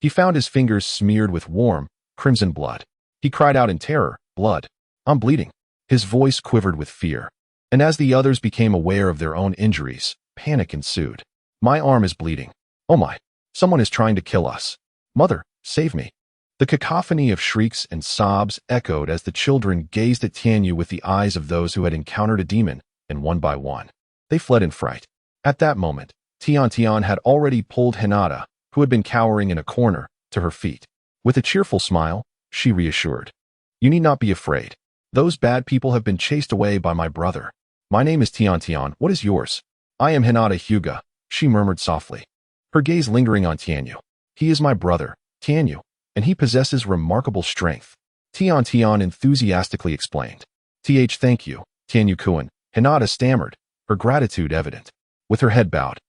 he found his fingers smeared with warm, crimson blood. He cried out in terror, "Blood! I'm bleeding!" His voice quivered with fear. And as the others became aware of their own injuries, panic ensued. "My arm is bleeding. Oh my! Someone is trying to kill us. Mother, save me!" The cacophony of shrieks and sobs echoed as the children gazed at Tianyu with the eyes of those who had encountered a demon, and one by one, they fled in fright. At that moment, Tian had already pulled Hinata, who had been cowering in a corner, to her feet. With a cheerful smile, she reassured, "You need not be afraid. Those bad people have been chased away by my brother. My name is Tian. What is yours?" "I am Hinata Hyuga," she murmured softly, her gaze lingering on Tianyu. "He is my brother, Tianyu, and he possesses remarkable strength," Tian enthusiastically explained. Thank you, Tianyu-kun," Hinata stammered, her gratitude evident. With her head bowed,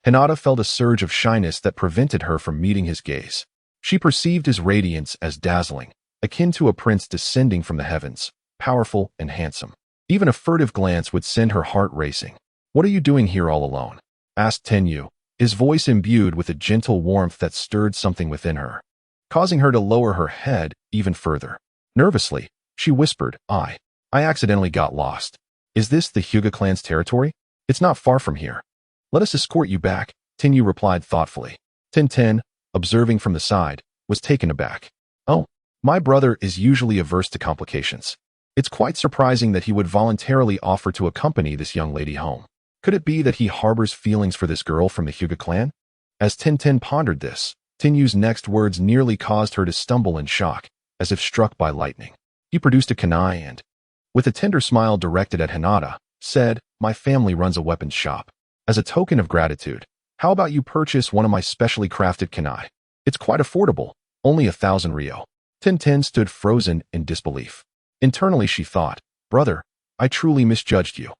Hinata felt a surge of shyness that prevented her from meeting his gaze. She perceived his radiance as dazzling, akin to a prince descending from the heavens, powerful and handsome. Even a furtive glance would send her heart racing. "What are you doing here all alone?" asked Tianyu, his voice imbued with a gentle warmth that stirred something within her, causing her to lower her head even further. Nervously, she whispered, I accidentally got lost. Is this the Hyuga clan's territory? It's not far from here. Let us escort you back, Tianyu replied thoughtfully. Ten, observing from the side, was taken aback. Oh, my brother is usually averse to complications. It's quite surprising that he would voluntarily offer to accompany this young lady home. Could it be that he harbors feelings for this girl from the Hyuga clan? As Ten pondered this, Tianyu's next words nearly caused her to stumble in shock, as if struck by lightning. He produced a kunai and, with a tender smile directed at Hinata, said, My family runs a weapons shop. As a token of gratitude, how about you purchase one of my specially crafted kunai? It's quite affordable, only 1,000 ryo. Ten stood frozen in disbelief. Internally she thought, Brother, I truly misjudged you.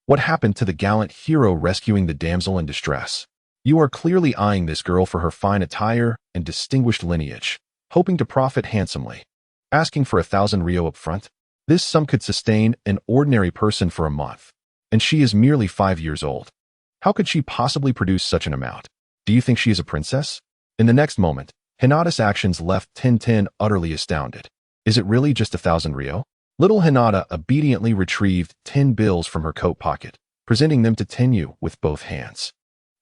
What happened to the gallant hero rescuing the damsel in distress? You are clearly eyeing this girl for her fine attire and distinguished lineage, hoping to profit handsomely. Asking for 1,000 ryo up front? This sum could sustain an ordinary person for a month, and she is merely 5 years old. How could she possibly produce such an amount? Do you think she is a princess? In the next moment, Hinata's actions left Ten utterly astounded. Is it really just 1,000 ryo? Little Hinata obediently retrieved 10 bills from her coat pocket, presenting them to Tenyu with both hands.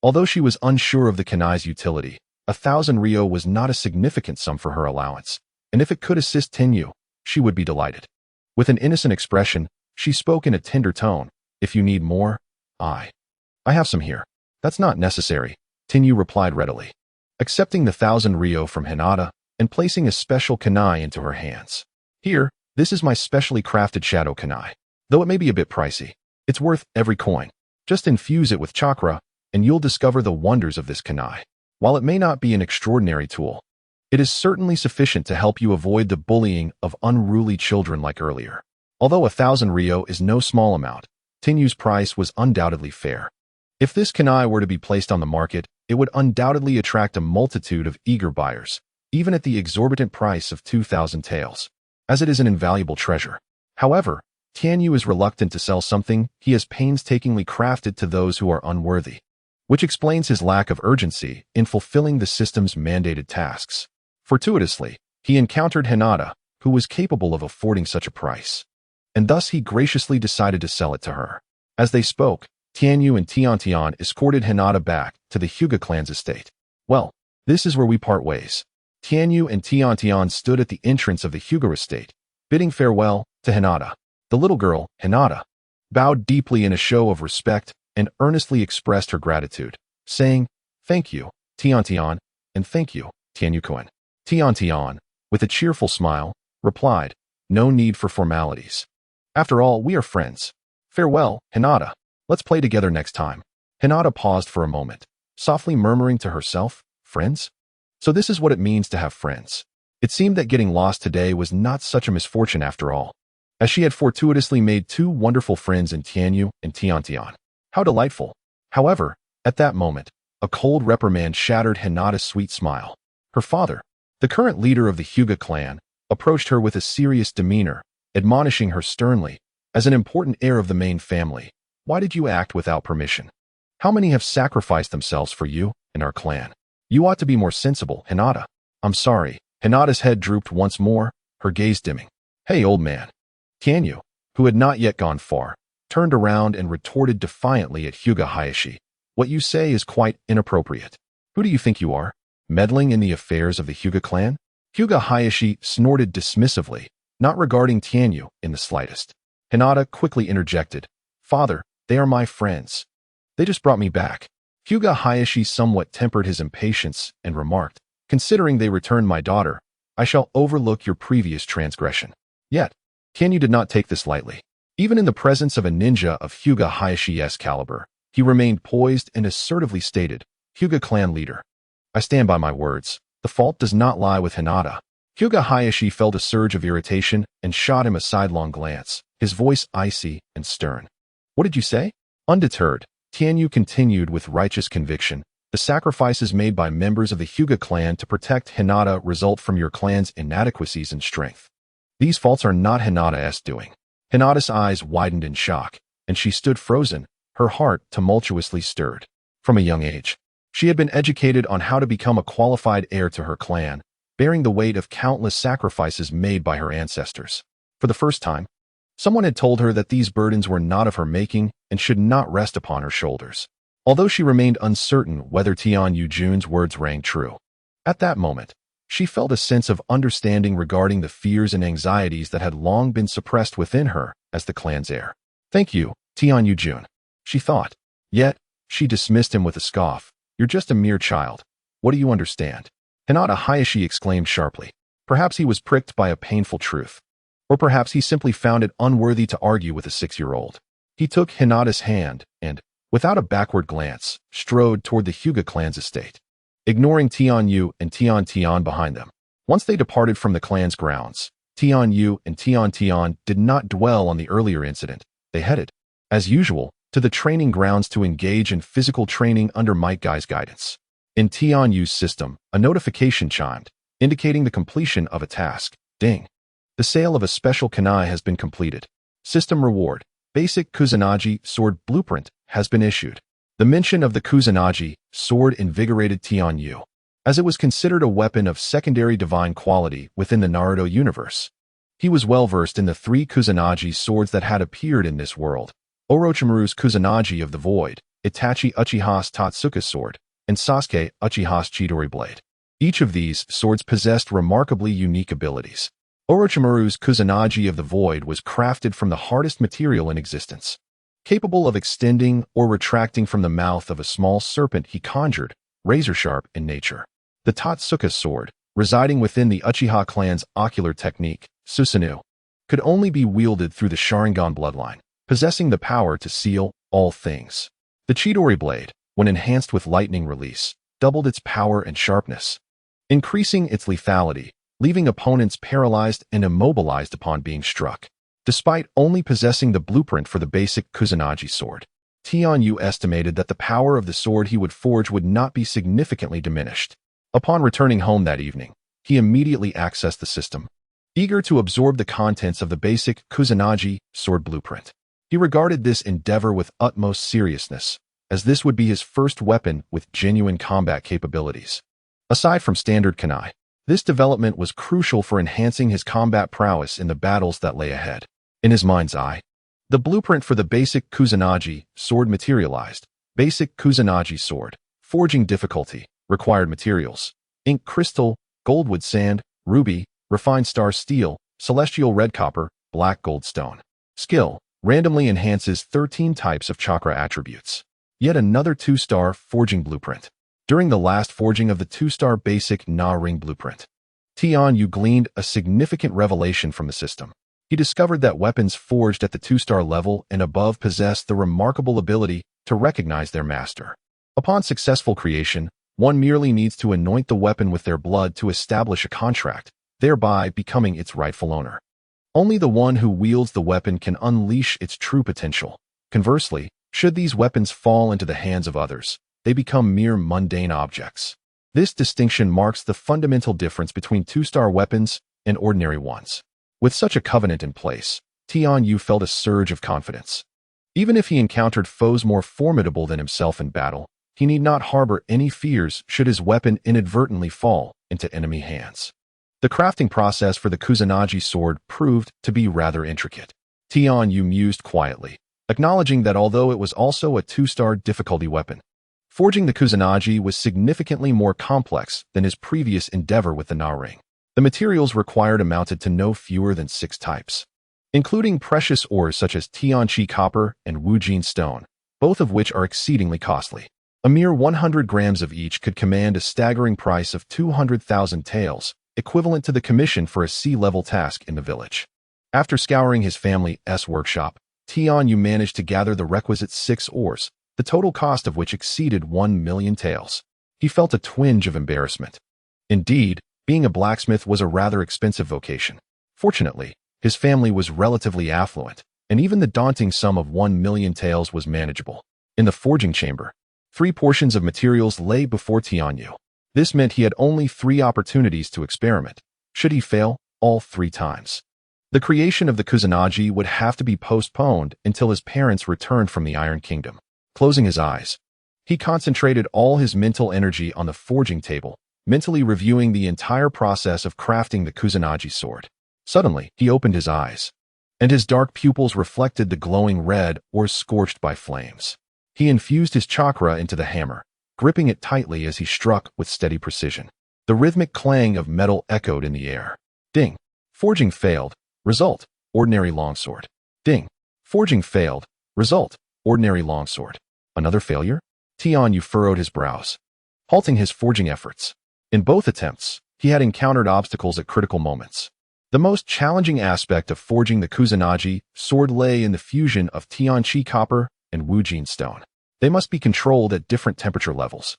Although she was unsure of the kunai's utility, 1,000 ryo was not a significant sum for her allowance, and if it could assist Tenyu, she would be delighted. With an innocent expression, she spoke in a tender tone, If you need more, I have some here. That's not necessary, Tenyu replied readily, accepting the 1,000 ryo from Hinata and placing a special kunai into her hands. Here, this is my specially crafted shadow kunai. Though it may be a bit pricey, it's worth every coin. Just infuse it with chakra, and you'll discover the wonders of this kunai. While it may not be an extraordinary tool, it is certainly sufficient to help you avoid the bullying of unruly children like earlier. Although 1,000 ryo is no small amount, Tenyu's price was undoubtedly fair. If this kunai were to be placed on the market, it would undoubtedly attract a multitude of eager buyers, even at the exorbitant price of 2,000 taels, as it is an invaluable treasure. However, Tianyu is reluctant to sell something he has painstakingly crafted to those who are unworthy, which explains his lack of urgency in fulfilling the system's mandated tasks. Fortuitously, he encountered Hinata, who was capable of affording such a price, and thus he graciously decided to sell it to her. As they spoke, Tianyu and Tian escorted Hinata back to the Hyuga clan's estate. Well, this is where we part ways. Tianyu and Tian stood at the entrance of the Hyuga estate, bidding farewell to Hinata. The little girl, Hinata, bowed deeply in a show of respect and earnestly expressed her gratitude, saying, Thank you, Tian, and thank you, Tianyu-kun. Tian, with a cheerful smile, replied, No need for formalities. After all, we are friends. Farewell, Hinata. Let's play together next time. Hinata paused for a moment, softly murmuring to herself, Friends? So this is what it means to have friends. It seemed that getting lost today was not such a misfortune after all, as she had fortuitously made 2 wonderful friends in Tianyu and Tian. How delightful. However, at that moment, a cold reprimand shattered Hinata's sweet smile. Her father, the current leader of the Hyuga clan, approached her with a serious demeanor, admonishing her sternly, as an important heir of the main family, Why did you act without permission? How many have sacrificed themselves for you and our clan? You ought to be more sensible, Hinata. I'm sorry. Hinata's head drooped once more, her gaze dimming. "Hey, old man." Tianyu, who had not yet gone far, turned around and retorted defiantly at Hyuga Hayashi. "What you say is quite inappropriate. Who do you think you are? Meddling in the affairs of the Hyuga clan?" Hyuga Hayashi snorted dismissively, not regarding Tianyu in the slightest. Hinata quickly interjected. "Father, they are my friends. They just brought me back." Hyuga Hayashi somewhat tempered his impatience and remarked, "Considering they returned my daughter, I shall overlook your previous transgression." Yet, Tianyu did not take this lightly. Even in the presence of a ninja of Hyuga Hayashi's caliber, he remained poised and assertively stated, "Hyuga clan leader, I stand by my words. The fault does not lie with Hinata." Hyuga Hayashi felt a surge of irritation and shot him a sidelong glance, his voice icy and stern. "What did you say?" Undeterred, Tianyu continued with righteous conviction, "The sacrifices made by members of the Hyuga clan to protect Hinata result from your clan's inadequacies and strength. These faults are not Hinata's doing." Hinata's eyes widened in shock, and she stood frozen, her heart tumultuously stirred. From a young age, she had been educated on how to become a qualified heir to her clan, bearing the weight of countless sacrifices made by her ancestors. For the first time, someone had told her that these burdens were not of her making and should not rest upon her shoulders. Although she remained uncertain whether Tianyu Jun's words rang true, at that moment, she felt a sense of understanding regarding the fears and anxieties that had long been suppressed within her as the clan's heir. "Thank you, Tianyu Jun," she thought. Yet, she dismissed him with a scoff. "You're just a mere child. What do you understand?" Hinata Hayashi exclaimed sharply. Perhaps he was pricked by a painful truth. Or perhaps he simply found it unworthy to argue with a 6-year-old. He took Hinata's hand and, without a backward glance, strode toward the Hyuga clan's estate, ignoring Tianyu and Tian behind them. Once they departed from the clan's grounds, Tianyu and Tian did not dwell on the earlier incident. They headed, as usual, to the training grounds to engage in physical training under Might Guy's guidance. In Tianyu's system, a notification chimed, indicating the completion of a task. Ding. The sale of a special kunai has been completed. System reward. Basic Kusanagi sword blueprint has been issued. The mention of the Kusanagi sword invigorated Tianyu, as it was considered a weapon of secondary divine quality within the Naruto universe. He was well versed in the 3 Kusanagi swords that had appeared in this world: Orochimaru's Kusanagi of the Void, Itachi Uchiha's Totsuka sword, and Sasuke Uchiha's Chidori blade. Each of these swords possessed remarkably unique abilities. Orochimaru's Kusanagi of the Void was crafted from the hardest material in existence. Capable of extending or retracting from the mouth of a small serpent he conjured, razor-sharp in nature. The Totsuka sword, residing within the Uchiha clan's ocular technique, Susanoo, could only be wielded through the Sharingan bloodline, possessing the power to seal all things. The Chidori blade, when enhanced with lightning release, doubled its power and sharpness, increasing its lethality, leaving opponents paralyzed and immobilized upon being struck. Despite only possessing the blueprint for the basic Kusanagi sword, Tianyu estimated that the power of the sword he would forge would not be significantly diminished. Upon returning home that evening, he immediately accessed the system, eager to absorb the contents of the basic Kusanagi sword blueprint. He regarded this endeavor with utmost seriousness, as this would be his first weapon with genuine combat capabilities. Aside from standard kunai, this development was crucial for enhancing his combat prowess in the battles that lay ahead. In his mind's eye, the blueprint for the basic Kusanagi sword materialized. Basic Kusanagi sword. Forging difficulty. Required materials: ink crystal, goldwood sand, ruby, refined star steel, celestial red copper, black gold stone. Skill: randomly enhances 13 types of chakra attributes. Yet another 2-star forging blueprint. During the last forging of the 2-star basic Na-ring blueprint, Tianyu gleaned a significant revelation from the system. He discovered that weapons forged at the 2-star level and above possessed the remarkable ability to recognize their master. Upon successful creation, one merely needs to anoint the weapon with their blood to establish a contract, thereby becoming its rightful owner. Only the one who wields the weapon can unleash its true potential. Conversely, should these weapons fall into the hands of others, they become mere mundane objects. This distinction marks the fundamental difference between 2-star weapons and ordinary ones. With such a covenant in place, Tianyu felt a surge of confidence. Even if he encountered foes more formidable than himself in battle, he need not harbor any fears should his weapon inadvertently fall into enemy hands. The crafting process for the Kusanagi sword proved to be rather intricate. Tianyu mused quietly, acknowledging that although it was also a 2-star difficulty weapon, forging the Kusanagi was significantly more complex than his previous endeavor with the Naring. The materials required amounted to no fewer than 6 types, including precious ores such as Tianqi copper and Wujin stone, both of which are exceedingly costly. A mere 100 grams of each could command a staggering price of 200,000 taels, equivalent to the commission for a sea-level task in the village. After scouring his family's workshop, Tianyu managed to gather the requisite 6 ores, the total cost of which exceeded 1 million taels. He felt a twinge of embarrassment. Indeed, being a blacksmith was a rather expensive vocation. Fortunately, his family was relatively affluent, and even the daunting sum of 1 million taels was manageable. In the forging chamber, 3 portions of materials lay before Tianyu. This meant he had only 3 opportunities to experiment. Should he fail, all 3 times, the creation of the Kusanagi would have to be postponed until his parents returned from the Iron Kingdom. Closing his eyes, he concentrated all his mental energy on the forging table, mentally reviewing the entire process of crafting the Kusanagi sword. Suddenly, he opened his eyes, and his dark pupils reflected the glowing red ores scorched by flames. He infused his chakra into the hammer, gripping it tightly as he struck with steady precision. The rhythmic clang of metal echoed in the air. Ding! Forging failed. Result: ordinary longsword. Ding! Forging failed. Result: ordinary longsword. Another failure? Tianyu furrowed his brows, halting his forging efforts. In both attempts, he had encountered obstacles at critical moments. The most challenging aspect of forging the Kusanagi sword lay in the fusion of Tianqi copper and Wujin stone. They must be controlled at different temperature levels.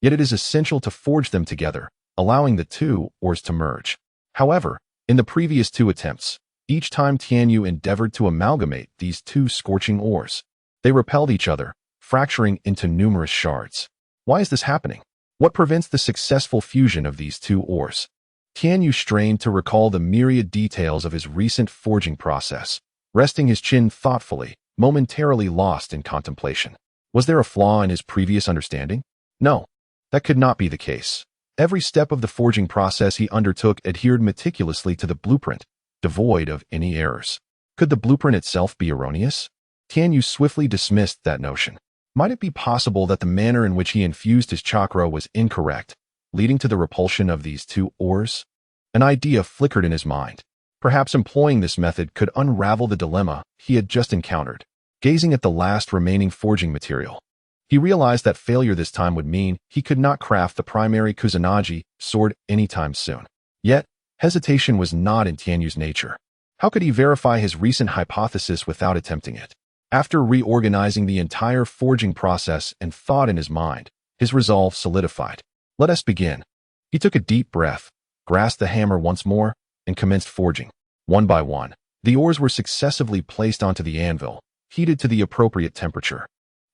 Yet it is essential to forge them together, allowing the 2 ores to merge. However, in the previous 2 attempts, each time Tianyu endeavored to amalgamate these 2 scorching ores, they repelled each other, fracturing into numerous shards. Why is this happening? What prevents the successful fusion of these 2 ores? Tianyu strained to recall the myriad details of his recent forging process, resting his chin thoughtfully, momentarily lost in contemplation. Was there a flaw in his previous understanding? No, that could not be the case. Every step of the forging process he undertook adhered meticulously to the blueprint, devoid of any errors. Could the blueprint itself be erroneous? Tianyu swiftly dismissed that notion. Might it be possible that the manner in which he infused his chakra was incorrect, leading to the repulsion of these 2 ores? An idea flickered in his mind. Perhaps employing this method could unravel the dilemma he had just encountered. Gazing at the last remaining forging material, he realized that failure this time would mean he could not craft the primary Kusanagi sword anytime soon. Yet, hesitation was not in Tianyu's nature. How could he verify his recent hypothesis without attempting it? After reorganizing the entire forging process and thought in his mind, his resolve solidified. Let us begin. He took a deep breath, grasped the hammer once more, and commenced forging. One by one, the ores were successively placed onto the anvil, heated to the appropriate temperature,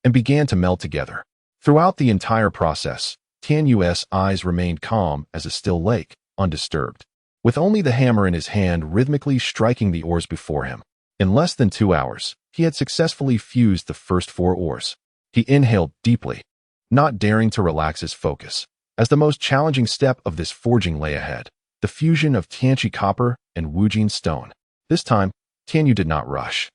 and began to melt together. Throughout the entire process, Tianyu's eyes remained calm as a still lake, undisturbed, with only the hammer in his hand rhythmically striking the ores before him. In less than 2 hours, he had successfully fused the first 4 ores. He inhaled deeply, not daring to relax his focus, as the most challenging step of this forging lay ahead, the fusion of Tianqi copper and Wujin stone. This time, Tianyu did not rush.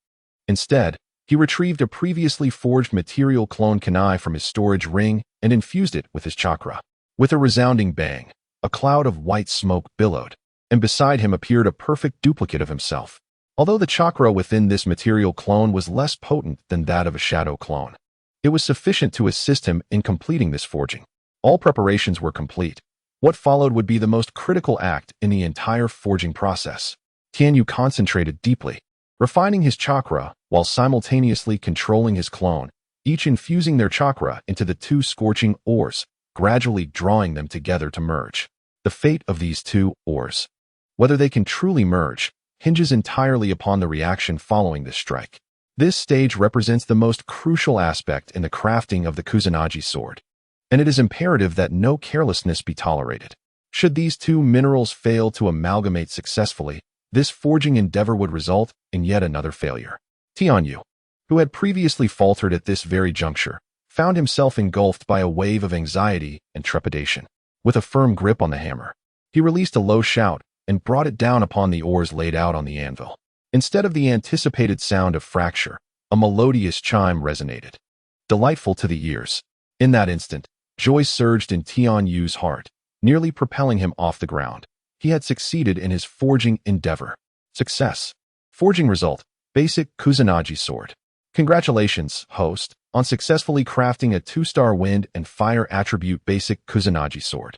Instead, he retrieved a previously forged material clone kunai from his storage ring and infused it with his chakra. With a resounding bang, a cloud of white smoke billowed, and beside him appeared a perfect duplicate of himself. Although the chakra within this material clone was less potent than that of a shadow clone, it was sufficient to assist him in completing this forging. All preparations were complete. What followed would be the most critical act in the entire forging process. Tianyu concentrated deeply, refining his chakra while simultaneously controlling his clone, each infusing their chakra into the 2 scorching ores, gradually drawing them together to merge. The fate of these 2 ores, whether they can truly merge, hinges entirely upon the reaction following this strike. This stage represents the most crucial aspect in the crafting of the Kusanagi sword, and it is imperative that no carelessness be tolerated. Should these 2 minerals fail to amalgamate successfully, this forging endeavor would result in yet another failure. Tianyu, who had previously faltered at this very juncture, found himself engulfed by a wave of anxiety and trepidation. With a firm grip on the hammer, he released a low shout, and brought it down upon the oars laid out on the anvil. Instead of the anticipated sound of fracture, a melodious chime resonated. Delightful to the ears. In that instant, joy surged in Tian Yu's heart, nearly propelling him off the ground. He had succeeded in his forging endeavor. Success. Forging result, basic Kusanagi sword. Congratulations, host, on successfully crafting a 2-star wind and fire attribute basic Kusanagi sword.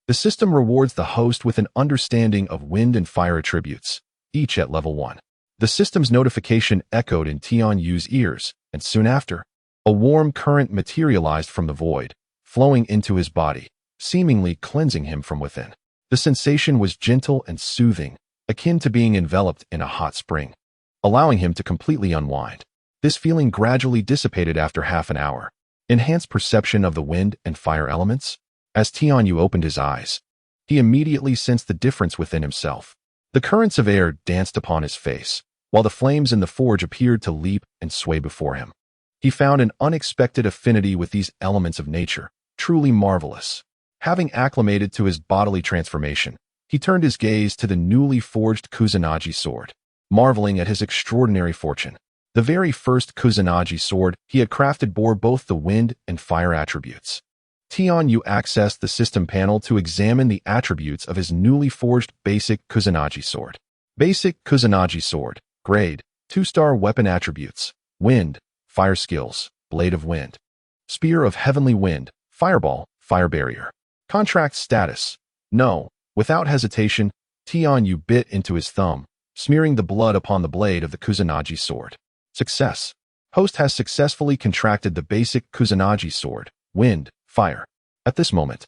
The system rewards the host with an understanding of wind and fire attributes, each at level 1. The system's notification echoed in Tian Yu's ears, and soon after, a warm current materialized from the void, flowing into his body, seemingly cleansing him from within. The sensation was gentle and soothing, akin to being enveloped in a hot spring, allowing him to completely unwind. This feeling gradually dissipated after half an hour. Enhanced perception of the wind and fire elements? As Tian Yu opened his eyes, he immediately sensed the difference within himself. The currents of air danced upon his face, while the flames in the forge appeared to leap and sway before him. He found an unexpected affinity with these elements of nature, truly marvelous. Having acclimated to his bodily transformation, he turned his gaze to the newly forged Kusanagi sword, marveling at his extraordinary fortune. The very first Kusanagi sword he had crafted bore both the wind and fire attributes. Tian Yu accessed the system panel to examine the attributes of his newly forged basic Kusanagi sword. Basic Kusanagi sword, grade, 2-star weapon attributes, wind, fire skills, blade of wind, spear of heavenly wind, fireball, fire barrier. Contract status, no. Without hesitation, Tian Yu bit into his thumb, smearing the blood upon the blade of the Kusanagi sword. Success. Host has successfully contracted the basic Kusanagi sword, wind, fire. At this moment,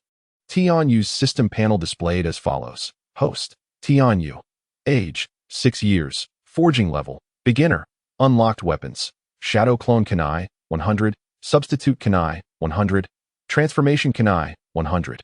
Tian Yu's system panel displayed as follows. Host, Tian Yu. Age, 6 years. Forging level, beginner. Unlocked weapons. Shadow Clone Kunai, 100. Substitute Kunai, 100. Transformation Kunai, 100.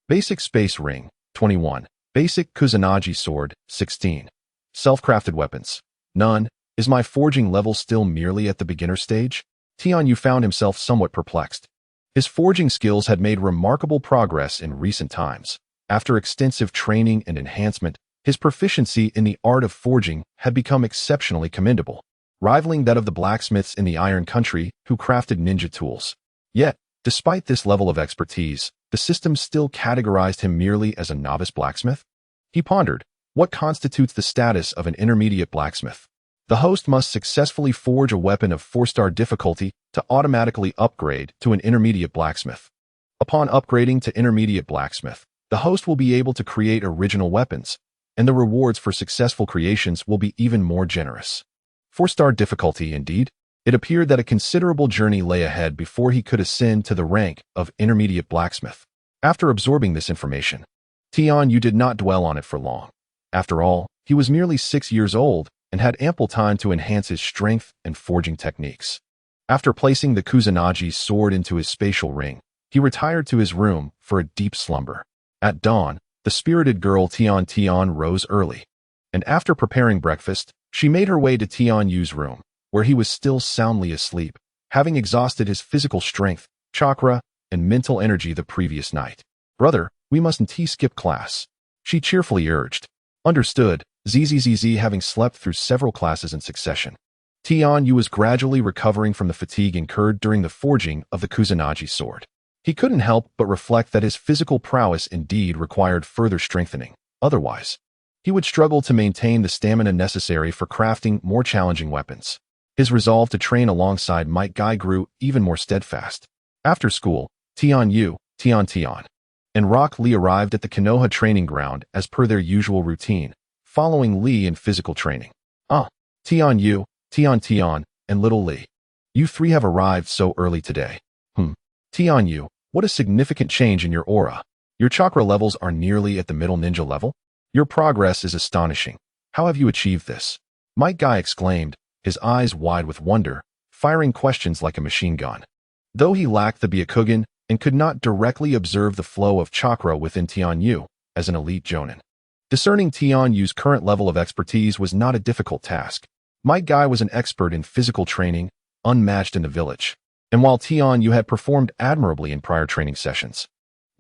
Basic Space Ring, 21. Basic Kusanagi sword, 16. Self-crafted weapons. None. Is my forging level still merely at the beginner stage? Tian Yu found himself somewhat perplexed. His forging skills had made remarkable progress in recent times. After extensive training and enhancement, his proficiency in the art of forging had become exceptionally commendable, rivaling that of the blacksmiths in the Iron Country who crafted ninja tools. Yet, despite this level of expertise, the system still categorized him merely as a novice blacksmith. He pondered, what constitutes the status of an intermediate blacksmith? The host must successfully forge a weapon of 4-star difficulty to automatically upgrade to an intermediate blacksmith. Upon upgrading to intermediate blacksmith, the host will be able to create original weapons, and the rewards for successful creations will be even more generous. 4-star difficulty, indeed. It appeared that a considerable journey lay ahead before he could ascend to the rank of intermediate blacksmith. After absorbing this information, Tian Yu did not dwell on it for long. After all, he was merely 6 years old and had ample time to enhance his strength and forging techniques. After placing the Kusanagi sword into his spatial ring, he retired to his room for a deep slumber. At dawn, the spirited girl Tian rose early, and after preparing breakfast, she made her way to Tian Yu's room, where he was still soundly asleep, having exhausted his physical strength, chakra, and mental energy the previous night. Brother, we mustn't skip class, she cheerfully urged. Understood, ZZZZ having slept through several classes in succession. Tian Yu was gradually recovering from the fatigue incurred during the forging of the Kusanagi sword. He couldn't help but reflect that his physical prowess indeed required further strengthening. Otherwise, he would struggle to maintain the stamina necessary for crafting more challenging weapons. His resolve to train alongside Might Guy grew even more steadfast. After school, Tian Yu, and Rock Lee arrived at the Konoha training ground as per their usual routine, following Lee in physical training. Tian Yu, and Little Lee. You three have arrived so early today. Tian Yu, what a significant change in your aura. Your chakra levels are nearly at the middle ninja level. Your progress is astonishing. How have you achieved this? Might Guy exclaimed, his eyes wide with wonder, firing questions like a machine gun. Though he lacked the Byakugan and could not directly observe the flow of chakra within Tian Yu as an elite jonin, discerning Tian Yu's current level of expertise was not a difficult task. Might Guy was an expert in physical training, unmatched in the village, and while Tian Yu had performed admirably in prior training sessions,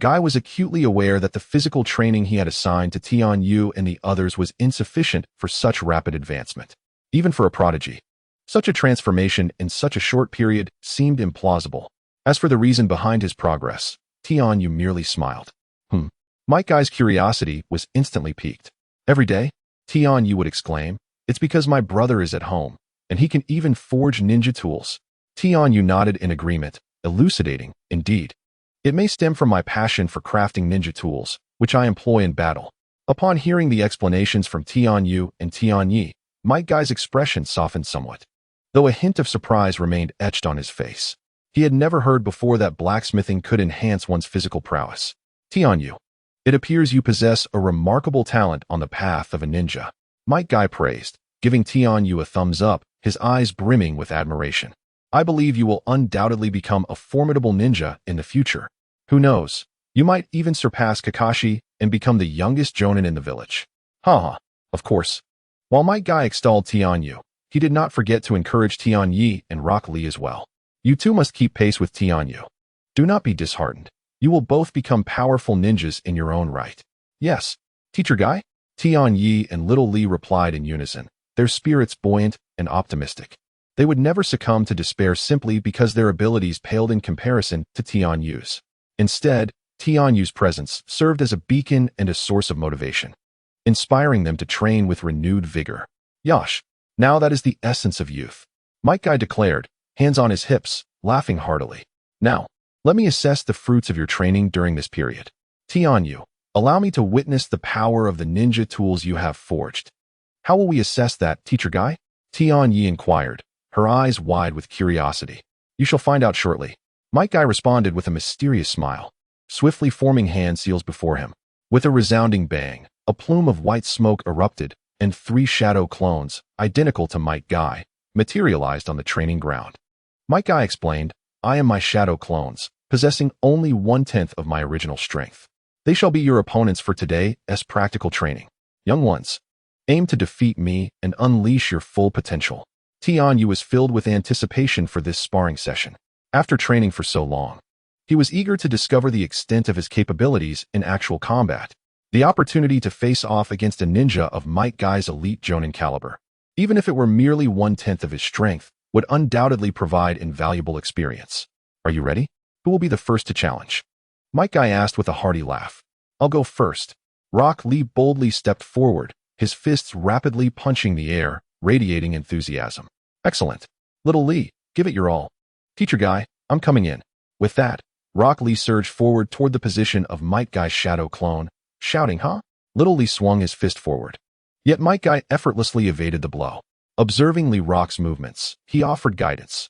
Guy was acutely aware that the physical training he had assigned to Tianyu and the others was insufficient for such rapid advancement. Even for a prodigy, such a transformation in such a short period seemed implausible. As for the reason behind his progress, Tianyu merely smiled. Might Guy's curiosity was instantly piqued. Every day, Tianyu would exclaim, "It's because my brother is at home, and he can even forge ninja tools." Tianyu nodded in agreement, elucidating, "Indeed. It may stem from my passion for crafting ninja tools, which I employ in battle." Upon hearing the explanations from Tianyu and Tianyi, Might Guy's expression softened somewhat, though a hint of surprise remained etched on his face. He had never heard before that blacksmithing could enhance one's physical prowess. "Tianyu, it appears you possess a remarkable talent on the path of a ninja," Might Guy praised, giving Tianyu a thumbs up, his eyes brimming with admiration. "I believe you will undoubtedly become a formidable ninja in the future. Who knows, you might even surpass Kakashi and become the youngest jonin in the village." Haha, of course. While Might Guy extolled Tianyu, he did not forget to encourage Tianyi and Rock Lee as well. "You two must keep pace with Tianyu. Do not be disheartened. You will both become powerful ninjas in your own right." "Yes, Teacher Guy?" Tianyi and Little Lee replied in unison, their spirits buoyant and optimistic. They would never succumb to despair simply because their abilities paled in comparison to Tianyu's. Instead, Tianyu's presence served as a beacon and a source of motivation, inspiring them to train with renewed vigor. "Yosh, now that is the essence of youth," Might Guy declared, hands on his hips, laughing heartily. "Now, let me assess the fruits of your training during this period. Tianyu, allow me to witness the power of the ninja tools you have forged." "How will we assess that, Teacher Guy?" Tianyi inquired, her eyes wide with curiosity. "You shall find out shortly," Might Guy responded with a mysterious smile, swiftly forming hand seals before him. With a resounding bang, a plume of white smoke erupted, and 3 shadow clones, identical to Might Guy, materialized on the training ground. Might Guy explained, "I am my shadow clones, possessing only 1/10 of my original strength. They shall be your opponents for today's practical training. Young ones, aim to defeat me and unleash your full potential." Tianyu was filled with anticipation for this sparring session. After training for so long, he was eager to discover the extent of his capabilities in actual combat. The opportunity to face off against a ninja of Might Guy's elite jonin caliber, even if it were merely 1/10 of his strength, would undoubtedly provide invaluable experience. "Are you ready? Who will be the first to challenge?" Might Guy asked with a hearty laugh. "I'll go first." Rock Lee boldly stepped forward, his fists rapidly punching the air, radiating enthusiasm. "Excellent. Little Lee, give it your all." "Teacher Guy, I'm coming in." With that, Rock Lee surged forward toward the position of Might Guy's shadow clone, shouting, "Huh?" Little Lee swung his fist forward. Yet Might Guy effortlessly evaded the blow. Observing Lee Rock's movements, he offered guidance.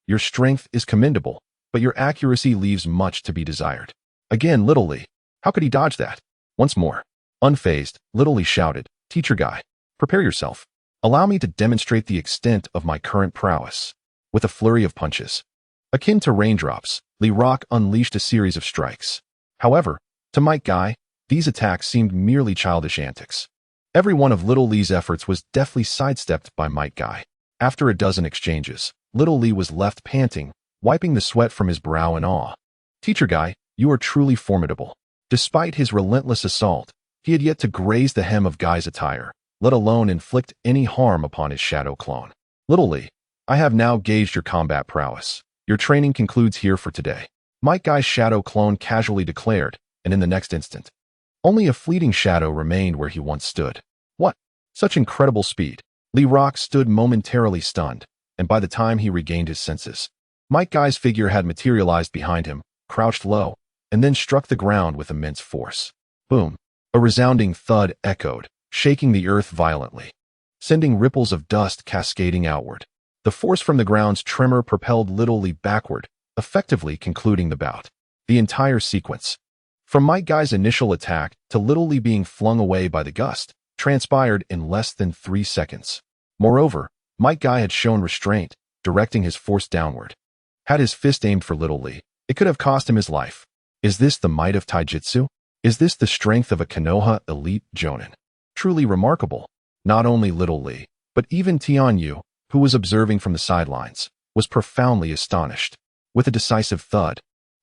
Your strength is commendable, but your accuracy leaves much to be desired." Again, Little Lee. How could he dodge that? Once more. Unfazed, Little Lee shouted, "Teacher Guy, prepare yourself. Allow me to demonstrate the extent of my current prowess." With a flurry of punches, akin to raindrops, Lee Rock unleashed a series of strikes. However, to Might Guy, these attacks seemed merely childish antics. Every one of Little Lee's efforts was deftly sidestepped by Might Guy. After a dozen exchanges, Little Lee was left panting, wiping the sweat from his brow in awe. "Teacher Guy, you are truly formidable." Despite his relentless assault, he had yet to graze the hem of Guy's attire, let alone inflict any harm upon his shadow clone. "Little Lee, I have now gauged your combat prowess. Your training concludes here for today," Might Guy's shadow clone casually declared, and in the next instant, only a fleeting shadow remained where he once stood. What? Such incredible speed! Lee Rock stood momentarily stunned, and by the time he regained his senses, Might Guy's figure had materialized behind him, crouched low, and then struck the ground with immense force. Boom! A resounding thud echoed, shaking the earth violently, sending ripples of dust cascading outward. The force from the ground's tremor propelled Little Lee backward, effectively concluding the bout. The entire sequence, from Might Guy's initial attack to Little Lee being flung away by the gust, transpired in less than 3 seconds. Moreover, Might Guy had shown restraint, directing his force downward. Had his fist aimed for Little Lee, it could have cost him his life. Is this the might of taijutsu? Is this the strength of a Konoha elite jonin? Truly remarkable. Not only Little Lee, but even Tianyu, who was observing from the sidelines, was profoundly astonished. With a decisive thud,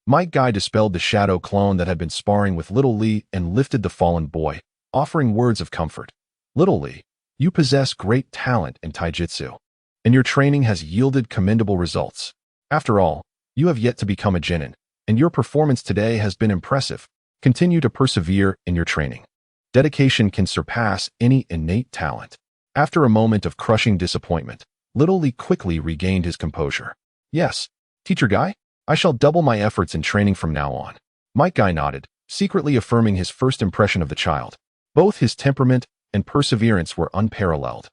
Might Guy dispelled the shadow clone that had been sparring with Little Lee and lifted the fallen boy, offering words of comfort. Little Lee, you possess great talent in taijutsu, and your training has yielded commendable results. After all, you have yet to become a genin, and your performance today has been impressive. Continue to persevere in your training. Dedication can surpass any innate talent. After a moment of crushing disappointment, Little Lee quickly regained his composure. Yes, Teacher Guy, I shall double my efforts in training from now on. Might Guy nodded, secretly affirming his first impression of the child. Both his temperament and perseverance were unparalleled,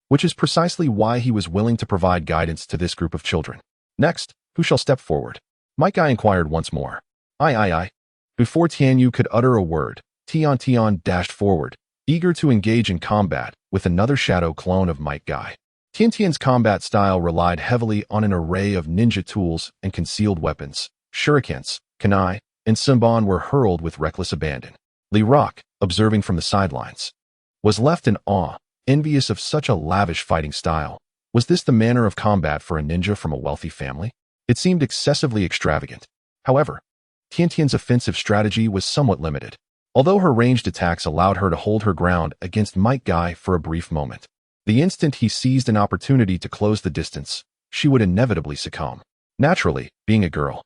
which is precisely why he was willing to provide guidance to this group of children. Next, who shall step forward? Might Guy inquired once more. I. Before Tianyu could utter a word, Tian dashed forward, eager to engage in combat with another shadow clone of Might Guy. Tian's combat style relied heavily on an array of ninja tools and concealed weapons. Shurikens, kunai, and senbon were hurled with reckless abandon. Lee Rock, observing from the sidelines, was left in awe, envious of such a lavish fighting style. Was this the manner of combat for a ninja from a wealthy family? It seemed excessively extravagant. However, Tian's offensive strategy was somewhat limited, although her ranged attacks allowed her to hold her ground against Might Guy for a brief moment. The instant he seized an opportunity to close the distance, she would inevitably succumb. Naturally, being a girl,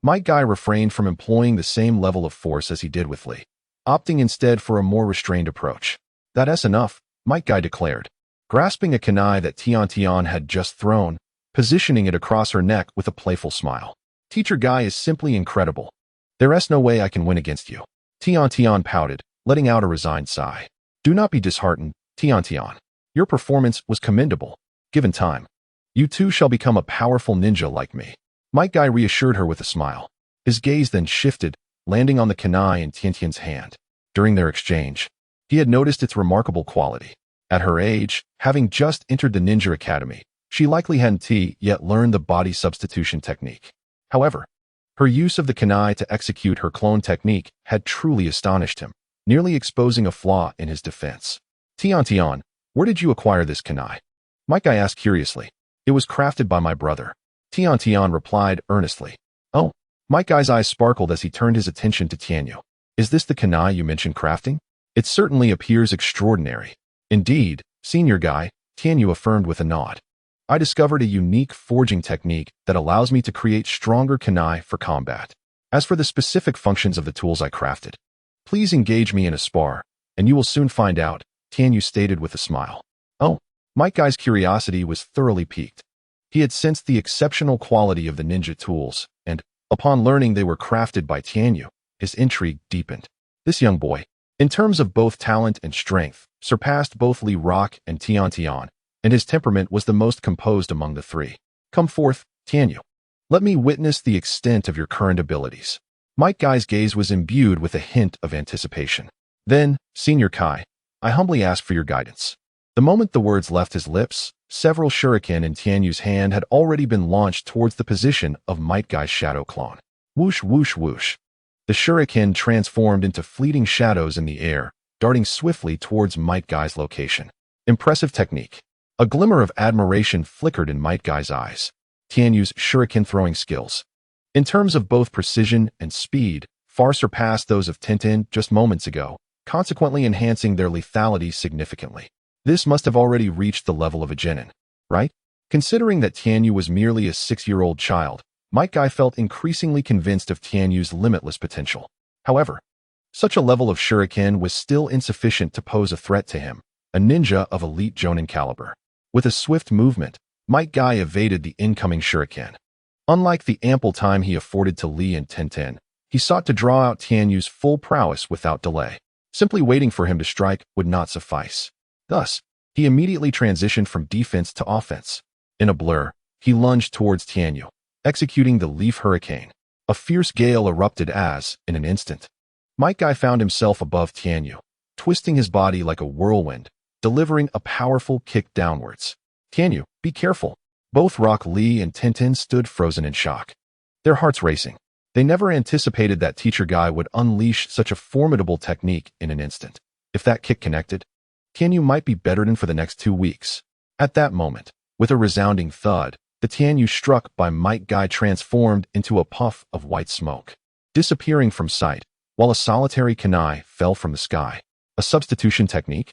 Might Guy refrained from employing the same level of force as he did with Lee, opting instead for a more restrained approach. That's enough, Might Guy declared, grasping a kunai that Tian had just thrown, positioning it across her neck with a playful smile. Teacher Guy is simply incredible. There's no way I can win against you. Tian pouted, letting out a resigned sigh. Do not be disheartened, Tian. Your performance was commendable. Given time, you too shall become a powerful ninja like me. Might Guy reassured her with a smile. His gaze then shifted, landing on the kunai in Tian's hand. During their exchange, he had noticed its remarkable quality. At her age, having just entered the ninja academy, she likely hadn't yet learned the body substitution technique. However, her use of the kunai to execute her clone technique had truly astonished him, nearly exposing a flaw in his defense. Tian, where did you acquire this kunai? Might Guy asked curiously. It was crafted by my brother. Tian replied earnestly. Oh, Might Guy's eyes sparkled as he turned his attention to Tianyu. Is this the kunai you mentioned crafting? It certainly appears extraordinary. Indeed, Senior Guy, Tianyu affirmed with a nod. I discovered a unique forging technique that allows me to create stronger kunai for combat. As for the specific functions of the tools I crafted, please engage me in a spar, and you will soon find out, Tianyu stated with a smile. Oh, Might Guy's curiosity was thoroughly piqued. He had sensed the exceptional quality of the ninja tools, and, upon learning they were crafted by Tianyu, his intrigue deepened. This young boy, in terms of both talent and strength, surpassed both Lee Rock and Tian, and his temperament was the most composed among the three. Come forth, Tianyu. Let me witness the extent of your current abilities. Might Guy's gaze was imbued with a hint of anticipation. Then, Senior Kai, I humbly ask for your guidance. The moment the words left his lips, several shuriken in Tianyu's hand had already been launched towards the position of Might Guy's shadow clone. Whoosh, whoosh, whoosh. The shuriken transformed into fleeting shadows in the air, darting swiftly towards Might Guy's location. Impressive technique. A glimmer of admiration flickered in Might Guy's eyes. Tianyu's shuriken throwing skills, in terms of both precision and speed, far surpassed those of Tintin just moments ago, consequently enhancing their lethality significantly. This must have already reached the level of a genin, right? Considering that Tianyu was merely a 6-year-old child, Might Guy felt increasingly convinced of Tianyu's limitless potential. However, such a level of shuriken was still insufficient to pose a threat to him, a ninja of elite jonin caliber. With a swift movement, Might Guy evaded the incoming shuriken. Unlike the ample time he afforded to Lee and Tintin, he sought to draw out Tianyu's full prowess without delay. Simply waiting for him to strike would not suffice. Thus, he immediately transitioned from defense to offense. In a blur, he lunged towards Tianyu, executing the Leaf Hurricane. A fierce gale erupted as, in an instant, Might Guy found himself above Tianyu, twisting his body like a whirlwind, delivering a powerful kick downwards. Tianyu, be careful. Both Rock Lee and Tintin stood frozen in shock, their hearts racing. They never anticipated that Teacher Guy would unleash such a formidable technique in an instant. If that kick connected, Tianyu might be bedridden for the next 2 weeks. At that moment, with a resounding thud, the Tianyu struck by Might Guy transformed into a puff of white smoke, disappearing from sight, while a solitary kunai fell from the sky. A substitution technique?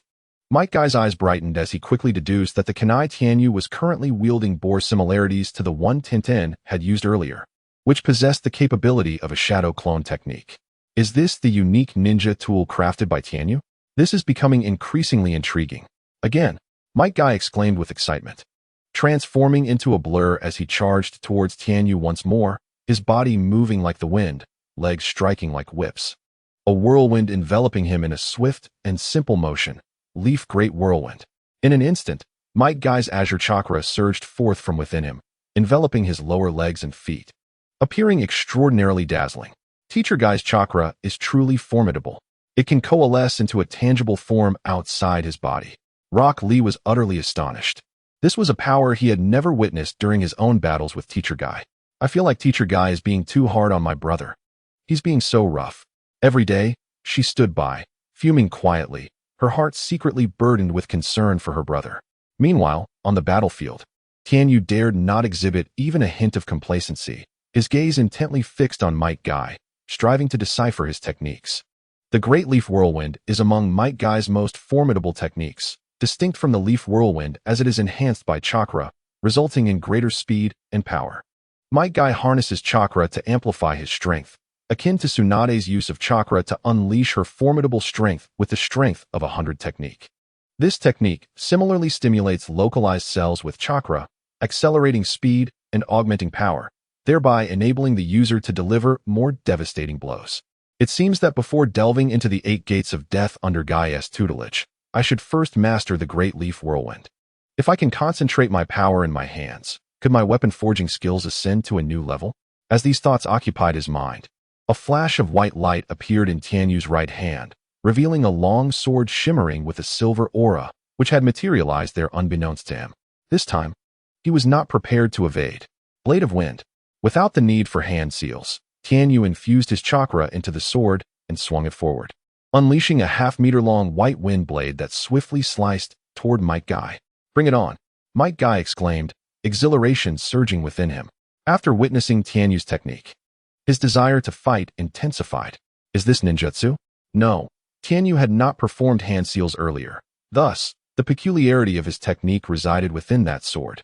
Might Guy's eyes brightened as he quickly deduced that the kunai Tianyu was currently wielding bore similarities to the one Tintin had used earlier, which possessed the capability of a shadow clone technique. Is this the unique ninja tool crafted by Tianyu? This is becoming increasingly intriguing. Again, Might Guy exclaimed with excitement, transforming into a blur as he charged towards Tianyu once more, his body moving like the wind, legs striking like whips. A whirlwind enveloping him in a swift and simple motion, leaf great whirlwind. In an instant, Might Guy's azure chakra surged forth from within him, enveloping his lower legs and feet, appearing extraordinarily dazzling. Teacher Guy's chakra is truly formidable. It can coalesce into a tangible form outside his body. Rock Lee was utterly astonished. This was a power he had never witnessed during his own battles with Teacher Guy. I feel like Teacher Guy is being too hard on my brother. He's being so rough. Every day, she stood by, fuming quietly, her heart secretly burdened with concern for her brother. Meanwhile, on the battlefield, Tianyu dared not exhibit even a hint of complacency, his gaze intently fixed on Might Guy, striving to decipher his techniques. The Great Leaf Whirlwind is among Might Guy's most formidable techniques, distinct from the Leaf Whirlwind as it is enhanced by chakra, resulting in greater speed and power. Might Guy harnesses chakra to amplify his strength, akin to Tsunade's use of chakra to unleash her formidable strength with the strength of 100 technique. This technique similarly stimulates localized cells with chakra, accelerating speed and augmenting power, thereby enabling the user to deliver more devastating blows. It seems that before delving into the 8 gates of death under Gaia's tutelage, I should first master the Great Leaf Whirlwind. If I can concentrate my power in my hands, could my weapon forging skills ascend to a new level? As these thoughts occupied his mind, a flash of white light appeared in Tianyu's right hand, revealing a long sword shimmering with a silver aura, which had materialized there unbeknownst to him. This time, he was not prepared to evade. Blade of Wind. Without the need for hand seals, Tianyu infused his chakra into the sword and swung it forward, unleashing a half-meter-long white wind blade that swiftly sliced toward Might Guy. Bring it on, Might Guy exclaimed, exhilaration surging within him. After witnessing Tianyu's technique, his desire to fight intensified. Is this ninjutsu? No, Tianyu had not performed hand seals earlier. Thus, the peculiarity of his technique resided within that sword.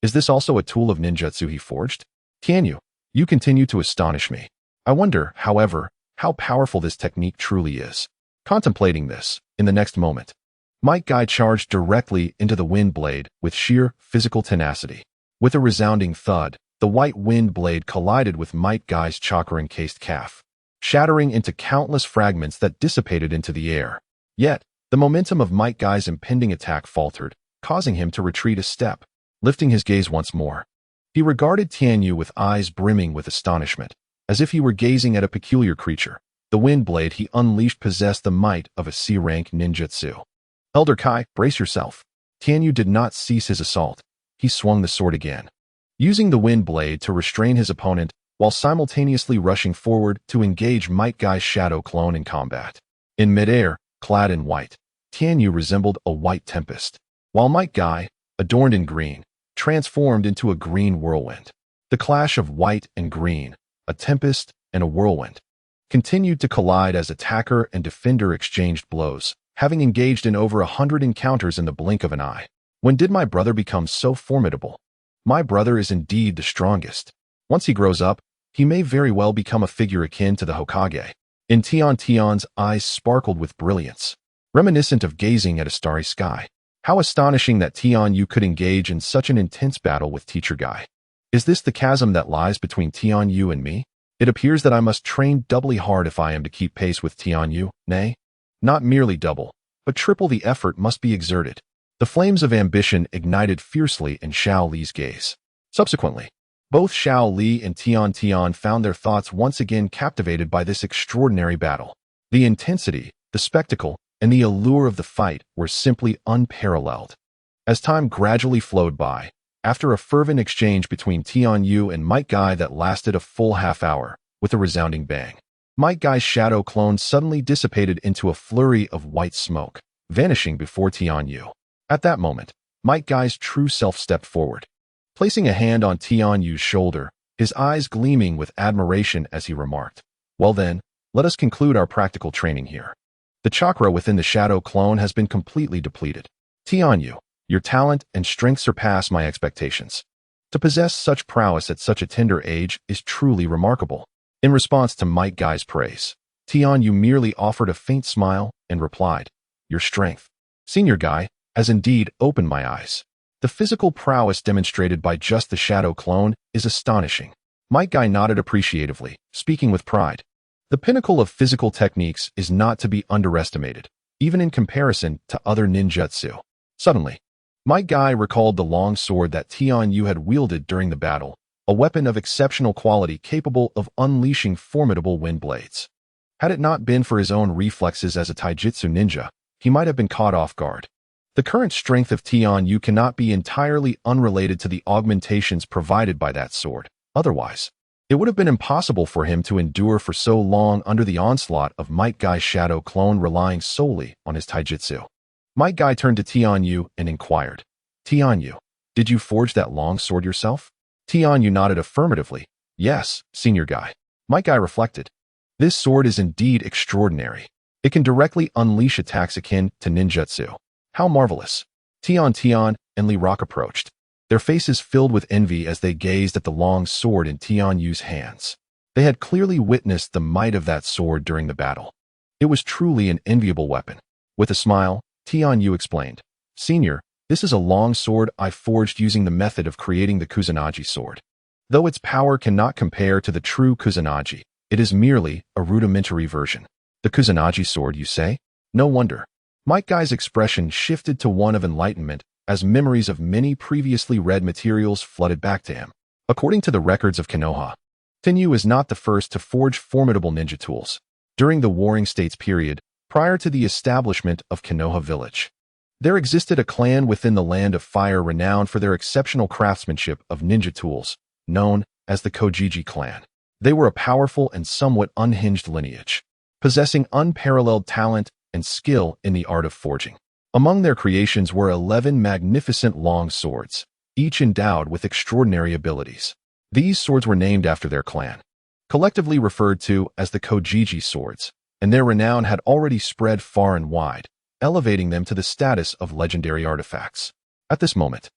Is this also a tool of ninjutsu he forged? Tianyu, you continue to astonish me. I wonder, however, how powerful this technique truly is. Contemplating this, in the next moment, Might Guy charged directly into the wind blade with sheer physical tenacity. With a resounding thud, the white wind blade collided with Might Guy's chakra-encased calf, shattering into countless fragments that dissipated into the air. Yet, the momentum of Might Guy's impending attack faltered, causing him to retreat a step. Lifting his gaze once more, he regarded Tianyu with eyes brimming with astonishment, as if he were gazing at a peculiar creature. The wind blade he unleashed possessed the might of a C-rank ninjutsu. Elder Kai, brace yourself. Tianyu did not cease his assault. He swung the sword again, using the wind blade to restrain his opponent while simultaneously rushing forward to engage Might Guy's shadow clone in combat. In midair, clad in white, Tianyu resembled a white tempest, while Might Guy, adorned in green, transformed into a green whirlwind. The clash of white and green, a tempest and a whirlwind, continued to collide as attacker and defender exchanged blows, having engaged in over 100 encounters in the blink of an eye. When did my brother become so formidable? My brother is indeed the strongest. Once he grows up, he may very well become a figure akin to the Hokage. In Tion's eyes sparkled with brilliance, reminiscent of gazing at a starry sky. How astonishing that Tianyu could engage in such an intense battle with Teacher Guy. Is this the chasm that lies between Tianyu and me? It appears that I must train doubly hard if I am to keep pace with Tianyu, nay, not merely double, but triple the effort must be exerted. The flames of ambition ignited fiercely in Xiao Li's gaze. Subsequently, both Xiao Li and Tian found their thoughts once again captivated by this extraordinary battle. The intensity, the spectacle, and the allure of the fight were simply unparalleled. As time gradually flowed by, after a fervent exchange between Tianyu and Might Guy that lasted a full half-hour, with a resounding bang, Might Guy's shadow clone suddenly dissipated into a flurry of white smoke, vanishing before Tianyu. At that moment, Might Guy's true self stepped forward, placing a hand on Tianyu's shoulder, his eyes gleaming with admiration as he remarked, "Well then, let us conclude our practical training here. The chakra within the shadow clone has been completely depleted. Tianyu, your talent and strength surpass my expectations. To possess such prowess at such a tender age is truly remarkable." In response to Might Guy's praise, Tianyu merely offered a faint smile and replied, "Your strength, Senior Guy, has indeed opened my eyes. The physical prowess demonstrated by just the shadow clone is astonishing." Might Guy nodded appreciatively, speaking with pride. The pinnacle of physical techniques is not to be underestimated, even in comparison to other ninjutsu. Suddenly, Might Guy recalled the long sword that Tianyu had wielded during the battle, a weapon of exceptional quality capable of unleashing formidable wind blades. Had it not been for his own reflexes as a taijutsu ninja, he might have been caught off guard. The current strength of Tianyu cannot be entirely unrelated to the augmentations provided by that sword. Otherwise, it would have been impossible for him to endure for so long under the onslaught of Might Guy's shadow clone relying solely on his taijutsu. Might Guy turned to Tianyu and inquired, "Tianyu, did you forge that long sword yourself?" Tianyu nodded affirmatively. "Yes, Senior Guy." Might Guy reflected, "This sword is indeed extraordinary. It can directly unleash attacks akin to ninjutsu. How marvelous." Tian and Lee Rock approached, their faces filled with envy as they gazed at the long sword in Tianyu's hands. They had clearly witnessed the might of that sword during the battle. It was truly an enviable weapon. With a smile, Tianyu explained, "Senior, this is a long sword I forged using the method of creating the Kusanagi sword. Though its power cannot compare to the true Kusanagi, it is merely a rudimentary version." "The Kusanagi sword, you say? No wonder." Might Guy's expression shifted to one of enlightenment as memories of many previously read materials flooded back to him. According to the records of Konoha, Tenyu is not the first to forge formidable ninja tools. During the Warring States period, prior to the establishment of Konoha Village, there existed a clan within the Land of Fire renowned for their exceptional craftsmanship of ninja tools, known as the Kojiji clan. They were a powerful and somewhat unhinged lineage, possessing unparalleled talent and skill in the art of forging. Among their creations were 11 magnificent long swords, each endowed with extraordinary abilities. These swords were named after their clan, collectively referred to as the Kojiji swords, and their renown had already spread far and wide, elevating them to the status of legendary artifacts. At this moment,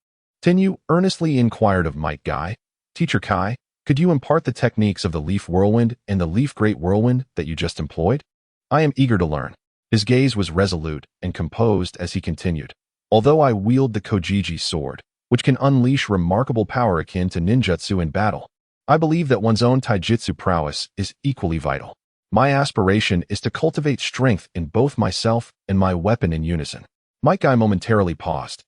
Tenyu earnestly inquired of Might Guy, "Teacher Kai, could you impart the techniques of the Leaf Whirlwind and the Leaf Great Whirlwind that you just employed? I am eager to learn." His gaze was resolute and composed as he continued, "Although I wield the Kojiji sword, which can unleash remarkable power akin to ninjutsu in battle, I believe that one's own taijutsu prowess is equally vital. My aspiration is to cultivate strength in both myself and my weapon in unison." Might Guy momentarily paused,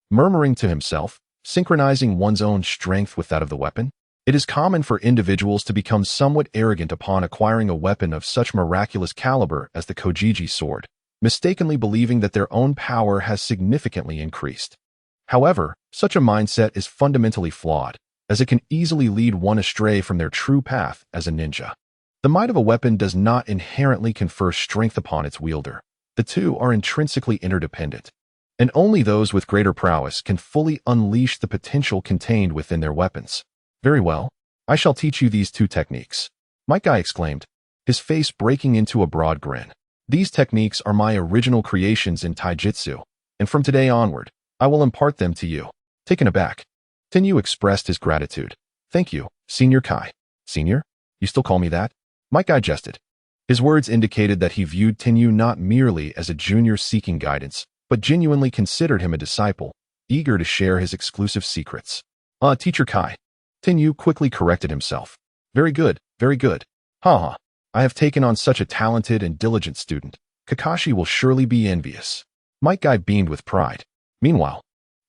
murmuring to himself, synchronizing one's own strength with that of the weapon. It is common for individuals to become somewhat arrogant upon acquiring a weapon of such miraculous caliber as the Kojiji sword, mistakenly believing that their own power has significantly increased. However, such a mindset is fundamentally flawed, as it can easily lead one astray from their true path as a ninja. The might of a weapon does not inherently confer strength upon its wielder. The two are intrinsically interdependent, and only those with greater prowess can fully unleash the potential contained within their weapons. "Very well, I shall teach you these two techniques," Might Guy exclaimed, his face breaking into a broad grin. "These techniques are my original creations in taijutsu, and from today onward, I will impart them to you." Taken aback, Tenyu expressed his gratitude. "Thank you, Senior Kai." "Senior? You still call me that?" Might Guy jested. His words indicated that he viewed Tenyu not merely as a junior seeking guidance, but genuinely considered him a disciple, eager to share his exclusive secrets. Teacher Kai." Tenyu quickly corrected himself. Very good, very good. Haha, I have taken on such a talented and diligent student. Kakashi will surely be envious." Might Guy beamed with pride. Meanwhile,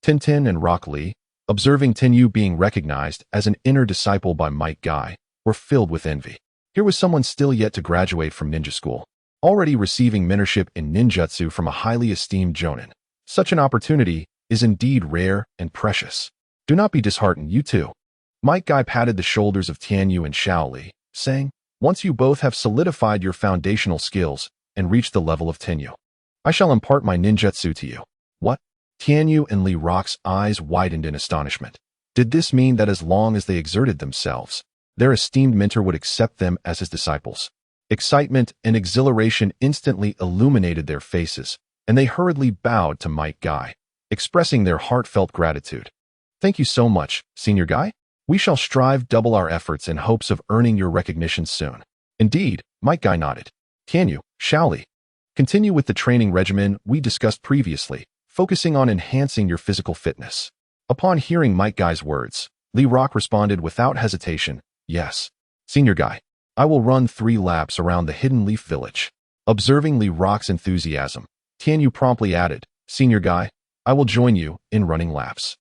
Tintin and Rock Lee, observing Tenyu being recognized as an inner disciple by Might Guy, were filled with envy. Here was someone still yet to graduate from ninja school, already receiving mentorship in ninjutsu from a highly esteemed jonin. Such an opportunity is indeed rare and precious. Do not be disheartened, you too. Might Guy patted the shoulders of Tianyu and Shaoli, saying, "Once you both have solidified your foundational skills and reached the level of Tenyu, I shall impart my ninjutsu to you." "What?" Tianyu and Lee Rock's eyes widened in astonishment. Did this mean that as long as they exerted themselves, their esteemed mentor would accept them as his disciples? Excitement and exhilaration instantly illuminated their faces, and they hurriedly bowed to Might Guy, expressing their heartfelt gratitude. Thank you so much, Senior Guy. We shall strive double our efforts in hopes of earning your recognition soon. Indeed, Might Guy nodded. Tianyu, shall we continue with the training regimen we discussed previously, focusing on enhancing your physical fitness? Upon hearing Might Guy's words, Lee Rock responded without hesitation, yes. Senior Guy, I will run 3 laps around the Hidden Leaf Village. Observing Lee Rock's enthusiasm, Tianyu promptly added, Senior Guy, I will join you in running laps.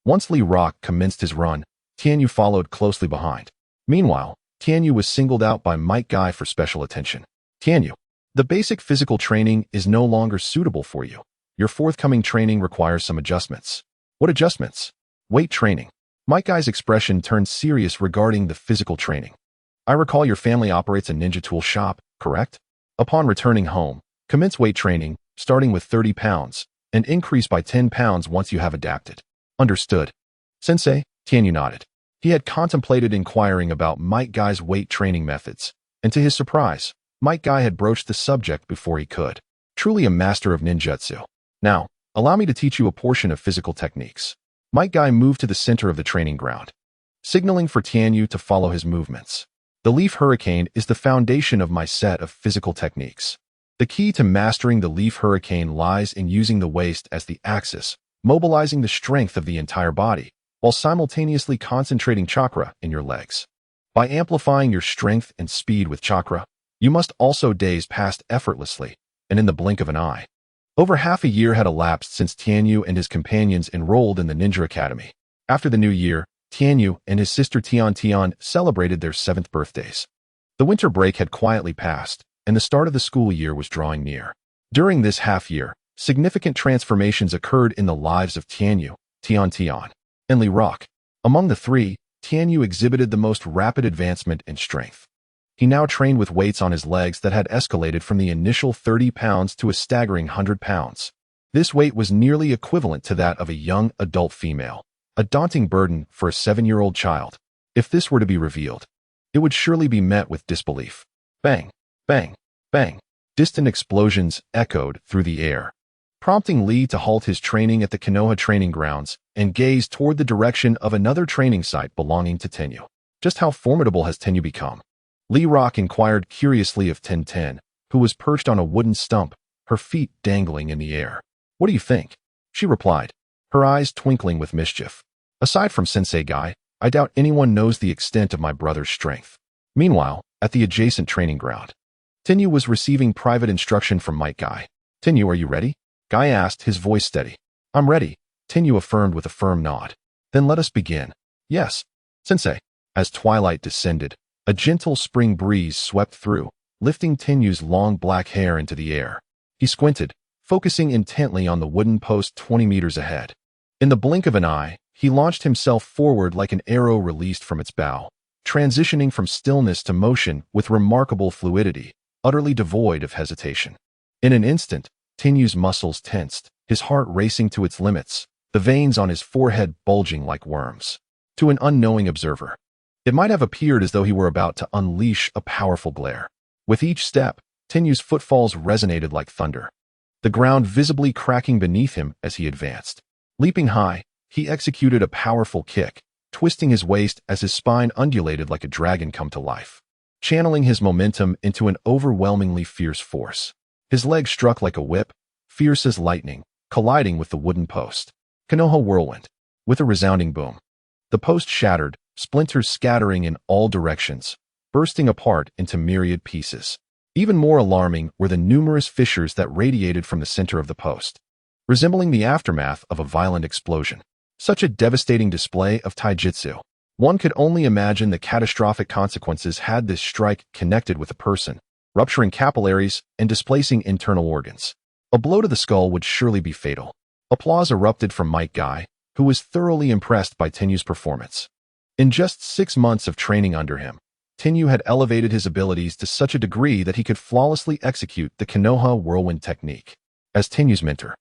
Once Lee Rock commenced his run, Tianyu followed closely behind. Meanwhile, Tianyu was singled out by Might Guy for special attention. Tianyu, the basic physical training is no longer suitable for you. Your forthcoming training requires some adjustments. What adjustments? Weight training. Might Guy's expression turned serious regarding the physical training. I recall your family operates a ninja tool shop, correct? Upon returning home, commence weight training, starting with 30 pounds, and increase by 10 pounds once you have adapted. Understood. Sensei, Tianyu nodded. He had contemplated inquiring about Might Guy's weight training methods, and to his surprise, Might Guy had broached the subject before he could. Truly a master of ninjutsu. Now, allow me to teach you a portion of physical techniques. Might Guy moved to the center of the training ground, signaling for Tianyu to follow his movements. The Leaf Hurricane is the foundation of my set of physical techniques. The key to mastering the Leaf Hurricane lies in using the waist as the axis, mobilizing the strength of the entire body, while simultaneously concentrating chakra in your legs. By amplifying your strength and speed with chakra, you must also days past effortlessly, and in the blink of an eye. Over half a year had elapsed since Tianyu and his companions enrolled in the Ninja Academy. After the new year, Tianyu and his sister Tian celebrated their 7th birthdays. The winter break had quietly passed, and the start of the school year was drawing near. During this half year, significant transformations occurred in the lives of Tianyu, Tian, and Lee Rock. Among the three, Tianyu exhibited the most rapid advancement in strength. He now trained with weights on his legs that had escalated from the initial 30 pounds to a staggering 100 pounds. This weight was nearly equivalent to that of a young adult female, a daunting burden for a 7-year-old child. If this were to be revealed, it would surely be met with disbelief. Bang, bang, bang. Distant explosions echoed through the air, prompting Lee to halt his training at the Konoha training grounds and gaze toward the direction of another training site belonging to Tenyu. Just how formidable has Tenyu become? Lee Rock inquired curiously of Ten, who was perched on a wooden stump, her feet dangling in the air. What do you think? She replied, her eyes twinkling with mischief. Aside from Sensei Guy, I doubt anyone knows the extent of my brother's strength. Meanwhile, at the adjacent training ground, Tenyu was receiving private instruction from Might Guy. Tenyu, are you ready? Guy asked, his voice steady. I'm ready, Tenyu affirmed with a firm nod. Then let us begin. Yes, Sensei. As twilight descended, a gentle spring breeze swept through, lifting Tenyu's long black hair into the air. He squinted, focusing intently on the wooden post 20 meters ahead. In the blink of an eye, he launched himself forward like an arrow released from its bow, transitioning from stillness to motion with remarkable fluidity, utterly devoid of hesitation. In an instant, Tenyu's muscles tensed, his heart racing to its limits, the veins on his forehead bulging like worms. To an unknowing observer, it might have appeared as though he were about to unleash a powerful glare. With each step, Tenyu's footfalls resonated like thunder, the ground visibly cracking beneath him as he advanced. Leaping high, he executed a powerful kick, twisting his waist as his spine undulated like a dragon come to life, channeling his momentum into an overwhelmingly fierce force. His leg struck like a whip, fierce as lightning, colliding with the wooden post. Konoha whirlwind. With a resounding boom, the post shattered, splinters scattering in all directions, bursting apart into myriad pieces. Even more alarming were the numerous fissures that radiated from the center of the post, resembling the aftermath of a violent explosion. Such a devastating display of taijutsu. One could only imagine the catastrophic consequences had this strike connected with a person, rupturing capillaries and displacing internal organs. A blow to the skull would surely be fatal. Applause erupted from Might Guy, who was thoroughly impressed by Tenyu's performance. In just 6 months of training under him, Tenyu had elevated his abilities to such a degree that he could flawlessly execute the Konoha whirlwind technique. As Tenyu's mentor,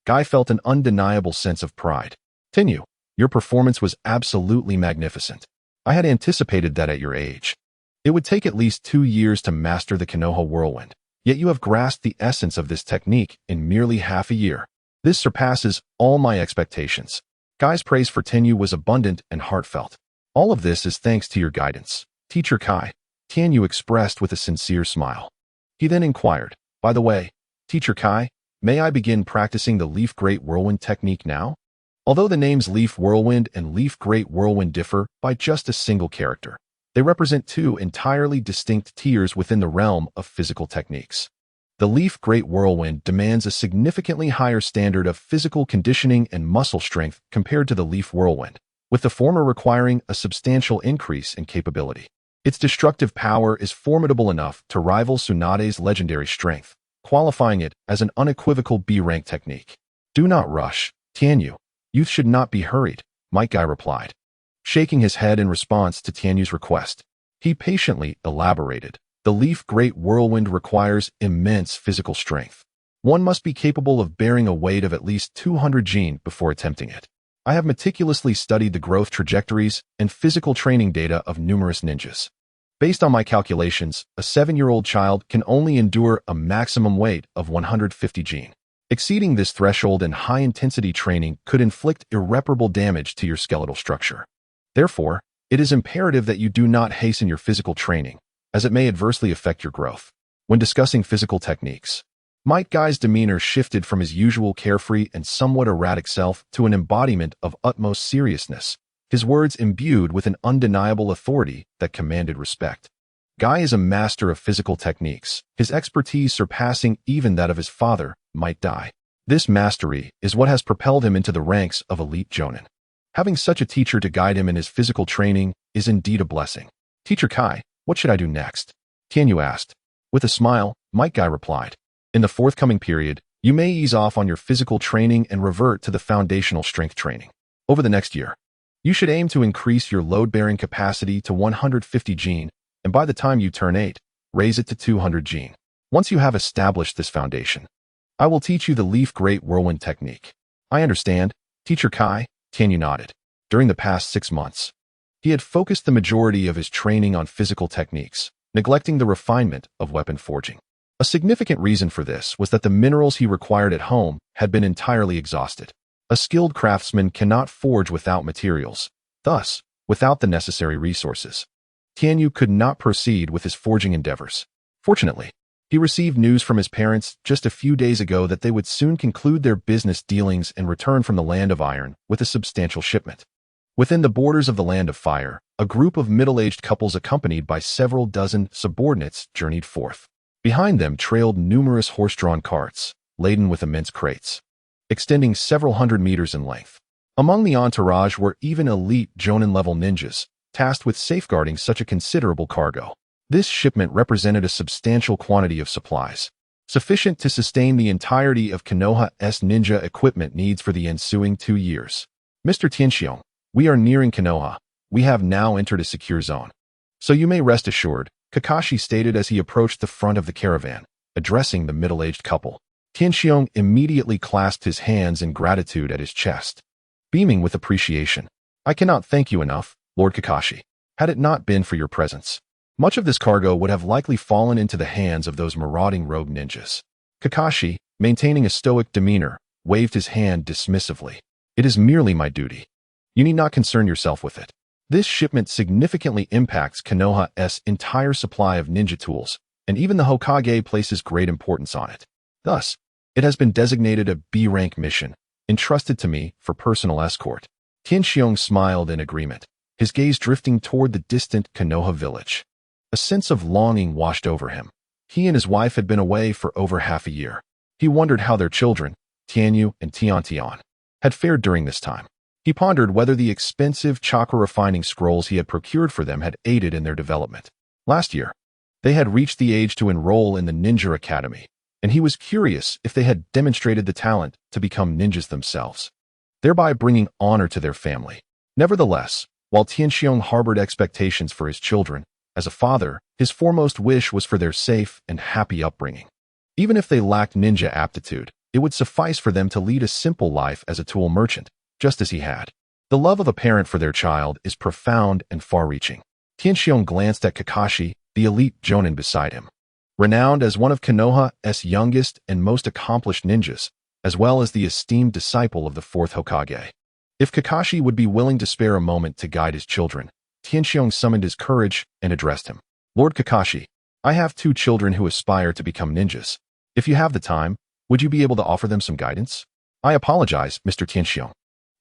Guy felt an undeniable sense of pride. Tenyu, Your performance was absolutely magnificent. I had anticipated that at your age. It would take at least 2 years to master the Konoha whirlwind, yet you have grasped the essence of this technique in merely half a year. This surpasses all my expectations. Guy's praise for Tenyu was abundant and heartfelt. All of this is thanks to your guidance, Teacher Kai, Tenyu expressed with a sincere smile. He then inquired, by the way, Teacher Kai, may I begin practicing the Leaf Great Whirlwind technique now? Although the names Leaf Whirlwind and Leaf Great Whirlwind differ by just a single character, they represent two entirely distinct tiers within the realm of physical techniques. The Leaf Great Whirlwind demands a significantly higher standard of physical conditioning and muscle strength compared to the Leaf Whirlwind, with the former requiring a substantial increase in capability. Its destructive power is formidable enough to rival Tsunade's legendary strength, qualifying it as an unequivocal B-rank technique. Do not rush, Tenyu. Youth should not be hurried, Might Guy replied, shaking his head in response to Tenyu's request. He patiently elaborated. The Leaf Great Whirlwind requires immense physical strength. One must be capable of bearing a weight of at least 200 jin before attempting it. I have meticulously studied the growth trajectories and physical training data of numerous ninjas. Based on my calculations, a 7-year-old child can only endure a maximum weight of 150 jin. Exceeding this threshold in high-intensity training could inflict irreparable damage to your skeletal structure. Therefore, it is imperative that you do not hasten your physical training, as it may adversely affect your growth. When discussing physical techniques, Might Guy's demeanor shifted from his usual carefree and somewhat erratic self to an embodiment of utmost seriousness, his words imbued with an undeniable authority that commanded respect. Guy is a master of physical techniques, his expertise surpassing even that of his father, Might Dai. This mastery is what has propelled him into the ranks of elite jonin. Having such a teacher to guide him in his physical training is indeed a blessing. Teacher Kai, what should I do next? Tenyu asked. With a smile, Might Guy replied. In the forthcoming period, you may ease off on your physical training and revert to the foundational strength training. Over the next year, you should aim to increase your load-bearing capacity to 150 jin, and by the time you turn 8, raise it to 200 jin. Once you have established this foundation, I will teach you the Leaf Great Whirlwind technique. I understand, Teacher Kai, Tenyu nodded. During the past 6 months, he had focused the majority of his training on physical techniques, neglecting the refinement of weapon forging. A significant reason for this was that the minerals he required at home had been entirely exhausted. A skilled craftsman cannot forge without materials, thus, without the necessary resources. Tenyu could not proceed with his forging endeavors. Fortunately, he received news from his parents just a few days ago that they would soon conclude their business dealings and return from the Land of Iron with a substantial shipment. Within the borders of the Land of Fire, a group of middle-aged couples accompanied by several dozen subordinates journeyed forth. Behind them trailed numerous horse-drawn carts, laden with immense crates, extending several hundred meters in length. Among the entourage were even elite Jonin-level ninjas, tasked with safeguarding such a considerable cargo. This shipment represented a substantial quantity of supplies, sufficient to sustain the entirety of Konoha's ninja equipment needs for the ensuing 2 years. Mr. Tianxiong, we are nearing Konoha. We have now entered a secure zone. So you may rest assured, Kakashi stated as he approached the front of the caravan, addressing the middle-aged couple. Tianxiong immediately clasped his hands in gratitude at his chest, beaming with appreciation. I cannot thank you enough, Lord Kakashi. Had it not been for your presence, much of this cargo would have likely fallen into the hands of those marauding rogue ninjas. Kakashi, maintaining a stoic demeanor, waved his hand dismissively. It is merely my duty. You need not concern yourself with it. This shipment significantly impacts Konoha's entire supply of ninja tools, and even the Hokage places great importance on it. Thus, it has been designated a B-rank mission, entrusted to me for personal escort. Tianxiong smiled in agreement, his gaze drifting toward the distant Konoha village. A sense of longing washed over him. He and his wife had been away for over half a year. He wondered how their children, Tianyu and Tiantian, had fared during this time. He pondered whether the expensive chakra-refining scrolls he had procured for them had aided in their development. Last year, they had reached the age to enroll in the Ninja Academy, and he was curious if they had demonstrated the talent to become ninjas themselves, thereby bringing honor to their family. Nevertheless, while Tianxiong harbored expectations for his children, as a father, his foremost wish was for their safe and happy upbringing. Even if they lacked ninja aptitude, it would suffice for them to lead a simple life as a tool merchant, just as he had. The love of a parent for their child is profound and far-reaching. Tianxiong glanced at Kakashi, the elite jonin beside him. Renowned as one of Konoha's youngest and most accomplished ninjas, as well as the esteemed disciple of the Fourth Hokage. If Kakashi would be willing to spare a moment to guide his children, Tianxiong summoned his courage and addressed him. Lord Kakashi, I have 2 children who aspire to become ninjas. If you have the time, would you be able to offer them some guidance? I apologize, Mr. Tianxiong.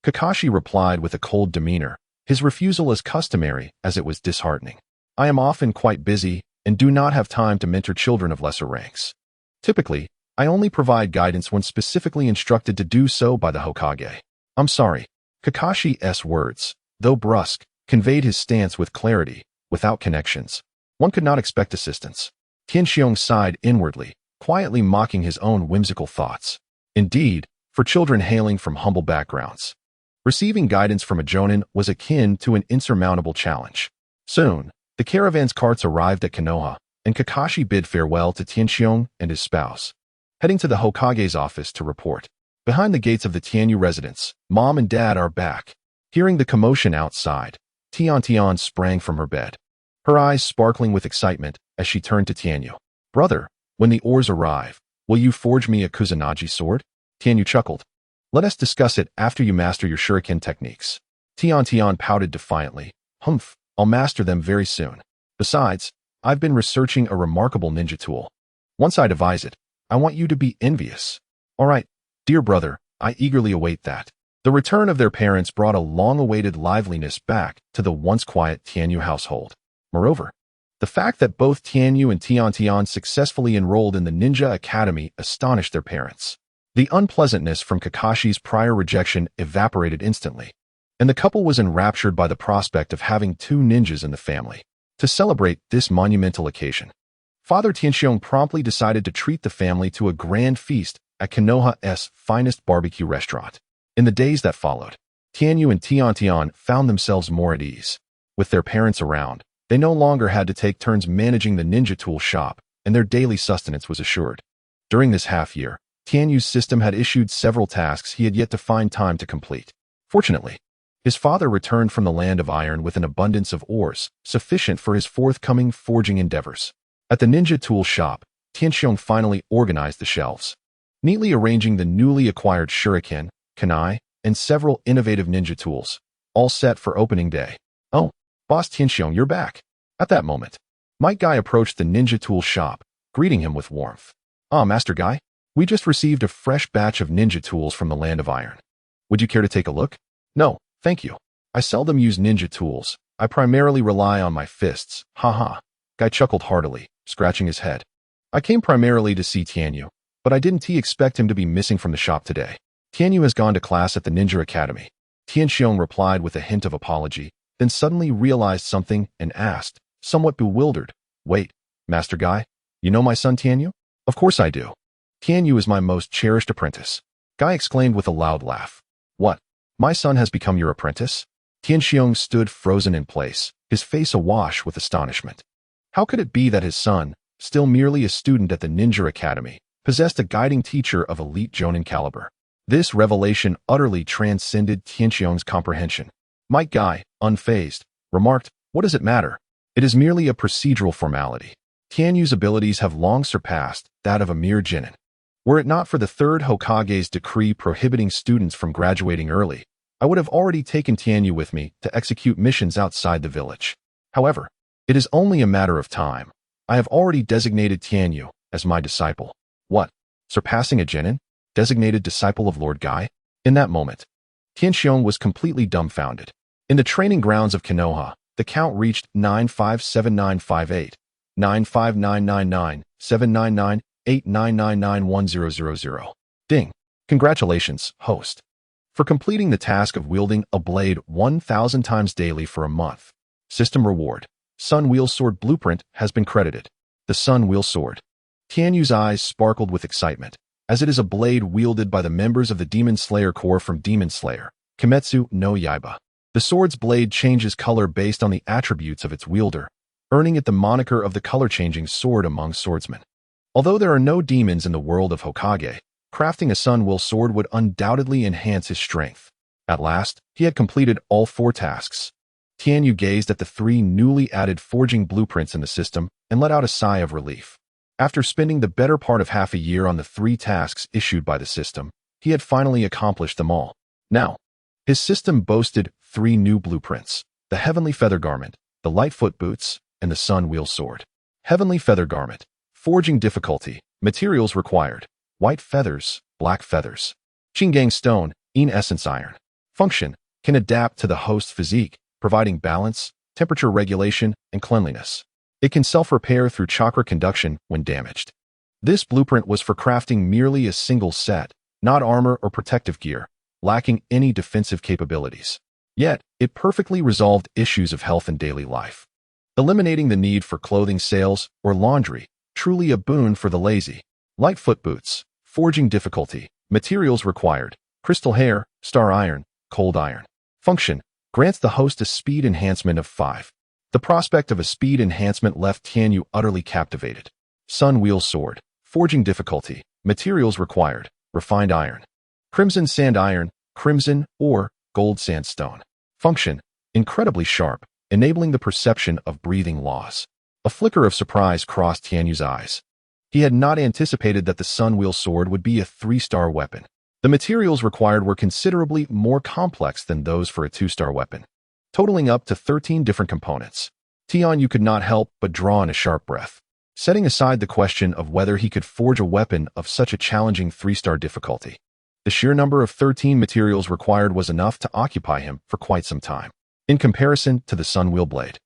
Kakashi replied with a cold demeanor, his refusal as customary as it was disheartening. I am often quite busy and do not have time to mentor children of lesser ranks. Typically, I only provide guidance when specifically instructed to do so by the Hokage. I'm sorry. Kakashi's words, though brusque, conveyed his stance with clarity, without connections. One could not expect assistance. Tianxiong sighed inwardly, quietly mocking his own whimsical thoughts. Indeed, for children hailing from humble backgrounds, receiving guidance from a jonin was akin to an insurmountable challenge. Soon, the caravan's carts arrived at Konoha, and Kakashi bid farewell to Tianxiong and his spouse. Heading to the Hokage's office to report. Behind the gates of the Tianyu residence, Mom and Dad are back. Hearing the commotion outside, Tian sprang from her bed, her eyes sparkling with excitement as she turned to Tianyu. Brother, when the ores arrive, will you forge me a Kusanagi sword? Tianyu chuckled. Let us discuss it after you master your shuriken techniques. Tian pouted defiantly. Humph, I'll master them very soon. Besides, I've been researching a remarkable ninja tool. Once I devise it, I want you to be envious. All right, dear brother, I eagerly await that. The return of their parents brought a long-awaited liveliness back to the once quiet Tianyu household. Moreover, the fact that both Tianyu and Tian successfully enrolled in the Ninja Academy astonished their parents. The unpleasantness from Kakashi's prior rejection evaporated instantly, and the couple was enraptured by the prospect of having 2 ninjas in the family. To celebrate this monumental occasion, Father Tianxiong promptly decided to treat the family to a grand feast at Konoha's finest barbecue restaurant. In the days that followed, Tianyu and Tian found themselves more at ease. With their parents around, they no longer had to take turns managing the ninja tool shop, and their daily sustenance was assured. During this half-year, Tianyu's system had issued several tasks he had yet to find time to complete. Fortunately, his father returned from the land of iron with an abundance of ores, sufficient for his forthcoming forging endeavors. At the ninja tool shop, Tianxiong finally organized the shelves, neatly arranging the newly acquired shuriken, kunai, and several innovative ninja tools, all set for opening day. Oh, Boss Tianxiong, you're back. At that moment, Might Guy approached the ninja tool shop, greeting him with warmth. Ah, Master Guy, we just received a fresh batch of ninja tools from the land of iron. Would you care to take a look? No, thank you. I seldom use ninja tools. I primarily rely on my fists. Haha. Guy chuckled heartily, scratching his head. I came primarily to see Tianyu, but I didn't expect him to be missing from the shop today. Tianyu has gone to class at the Ninja Academy. Tianxiong replied with a hint of apology, then suddenly realized something and asked, somewhat bewildered, Wait, Master Guy, you know my son Tianyu? Of course I do. Tianyu is my most cherished apprentice. Guy exclaimed with a loud laugh. What? My son has become your apprentice? Tianxiong stood frozen in place, his face awash with astonishment. How could it be that his son, still merely a student at the Ninja Academy, possessed a guiding teacher of elite jonin caliber? This revelation utterly transcended Tianxiong's comprehension. Might Guy, unfazed, remarked, What does it matter? It is merely a procedural formality. Tianyu's abilities have long surpassed that of a mere genin. Were it not for the third Hokage's decree prohibiting students from graduating early, I would have already taken Tianyu with me to execute missions outside the village. However, it is only a matter of time. I have already designated Tianyu as my disciple. What? Surpassing a genin? Designated disciple of Lord Guy? In that moment, Tianxiong was completely dumbfounded. In the training grounds of Konoha, the count reached 957958, 95999, 799, 89991000. Ding. Congratulations, host, for completing the task of wielding a blade 1,000 times daily for a month. System reward. Sun Wheel Sword Blueprint has been credited. The Sun Wheel Sword. Tianyu's eyes sparkled with excitement, as it is a blade wielded by the members of the Demon Slayer Corps from Demon Slayer, Kimetsu no Yaiba. The sword's blade changes color based on the attributes of its wielder, earning it the moniker of the color-changing sword among swordsmen. Although there are no demons in the world of Hokage, crafting a Sun Will sword would undoubtedly enhance his strength. At last, he had completed all 4 tasks. Tianyu gazed at the 3 newly added forging blueprints in the system and let out a sigh of relief. After spending the better part of half a year on the 3 tasks issued by the system, he had finally accomplished them all. Now, his system boasted 3 new blueprints: the Heavenly Feather Garment, the Lightfoot Boots, and the Sun Wheel Sword. Heavenly Feather Garment. Forging difficulty. Materials required: white feathers, black feathers. Qinggang Stone, In Essence Iron. Function: can adapt to the host's physique, providing balance, temperature regulation, and cleanliness. It can self-repair through chakra conduction when damaged. This blueprint was for crafting merely a single set, not armor or protective gear, lacking any defensive capabilities. Yet, it perfectly resolved issues of health and daily life, eliminating the need for clothing sales or laundry, truly a boon for the lazy. Lightfoot Boots. Forging difficulty. Materials required: crystal hair, star iron, cold iron. Function: grants the host a speed enhancement of 5. The prospect of a speed enhancement left Tianyu utterly captivated. Sun Wheel Sword. Forging difficulty. Materials required: refined iron, crimson sand iron, crimson or gold sandstone. Function: incredibly sharp, enabling the perception of breathing laws. A flicker of surprise crossed Tianyu's eyes. He had not anticipated that the Sun Wheel Sword would be a 3-star weapon. The materials required were considerably more complex than those for a 2-star weapon, totaling up to 13 different components. Tianyu could not help but draw in a sharp breath. Setting aside the question of whether he could forge a weapon of such a challenging 3-star difficulty, the sheer number of 13 materials required was enough to occupy him for quite some time. In comparison to the Sun Wheel Blade,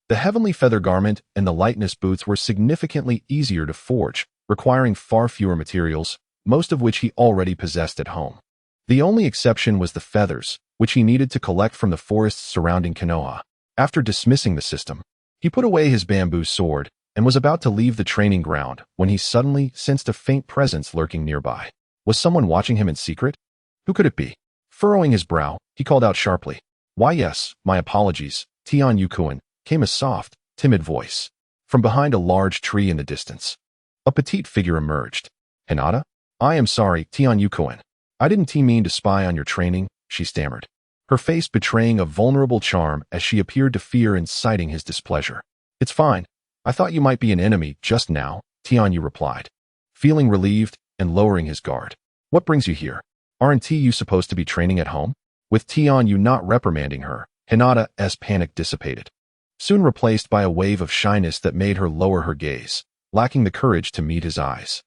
the Heavenly Feather Garment and the Lightness Boots were significantly easier to forge, requiring far fewer materials, most of which he already possessed at home. The only exception was the feathers, which he needed to collect from the forests surrounding Konoha. After dismissing the system, he put away his bamboo sword and was about to leave the training ground when he suddenly sensed a faint presence lurking nearby. Was someone watching him in secret? Who could it be? Furrowing his brow, he called out sharply, "Why yes, my apologies, Tianyu-kun," came a soft, timid voice. From behind a large tree in the distance, a petite figure emerged. "Hinata? I am sorry, Tianyu-kun. I didn't mean to spy on your training," she stammered, her face betraying a vulnerable charm as she appeared to fear inciting his displeasure. "It's fine. I thought you might be an enemy just now," Tianyu replied, feeling relieved and lowering his guard. "What brings you here? Aren't you supposed to be training at home?" With Tianyu not reprimanding her, Hinata's panic dissipated, soon replaced by a wave of shyness that made her lower her gaze, lacking the courage to meet his eyes.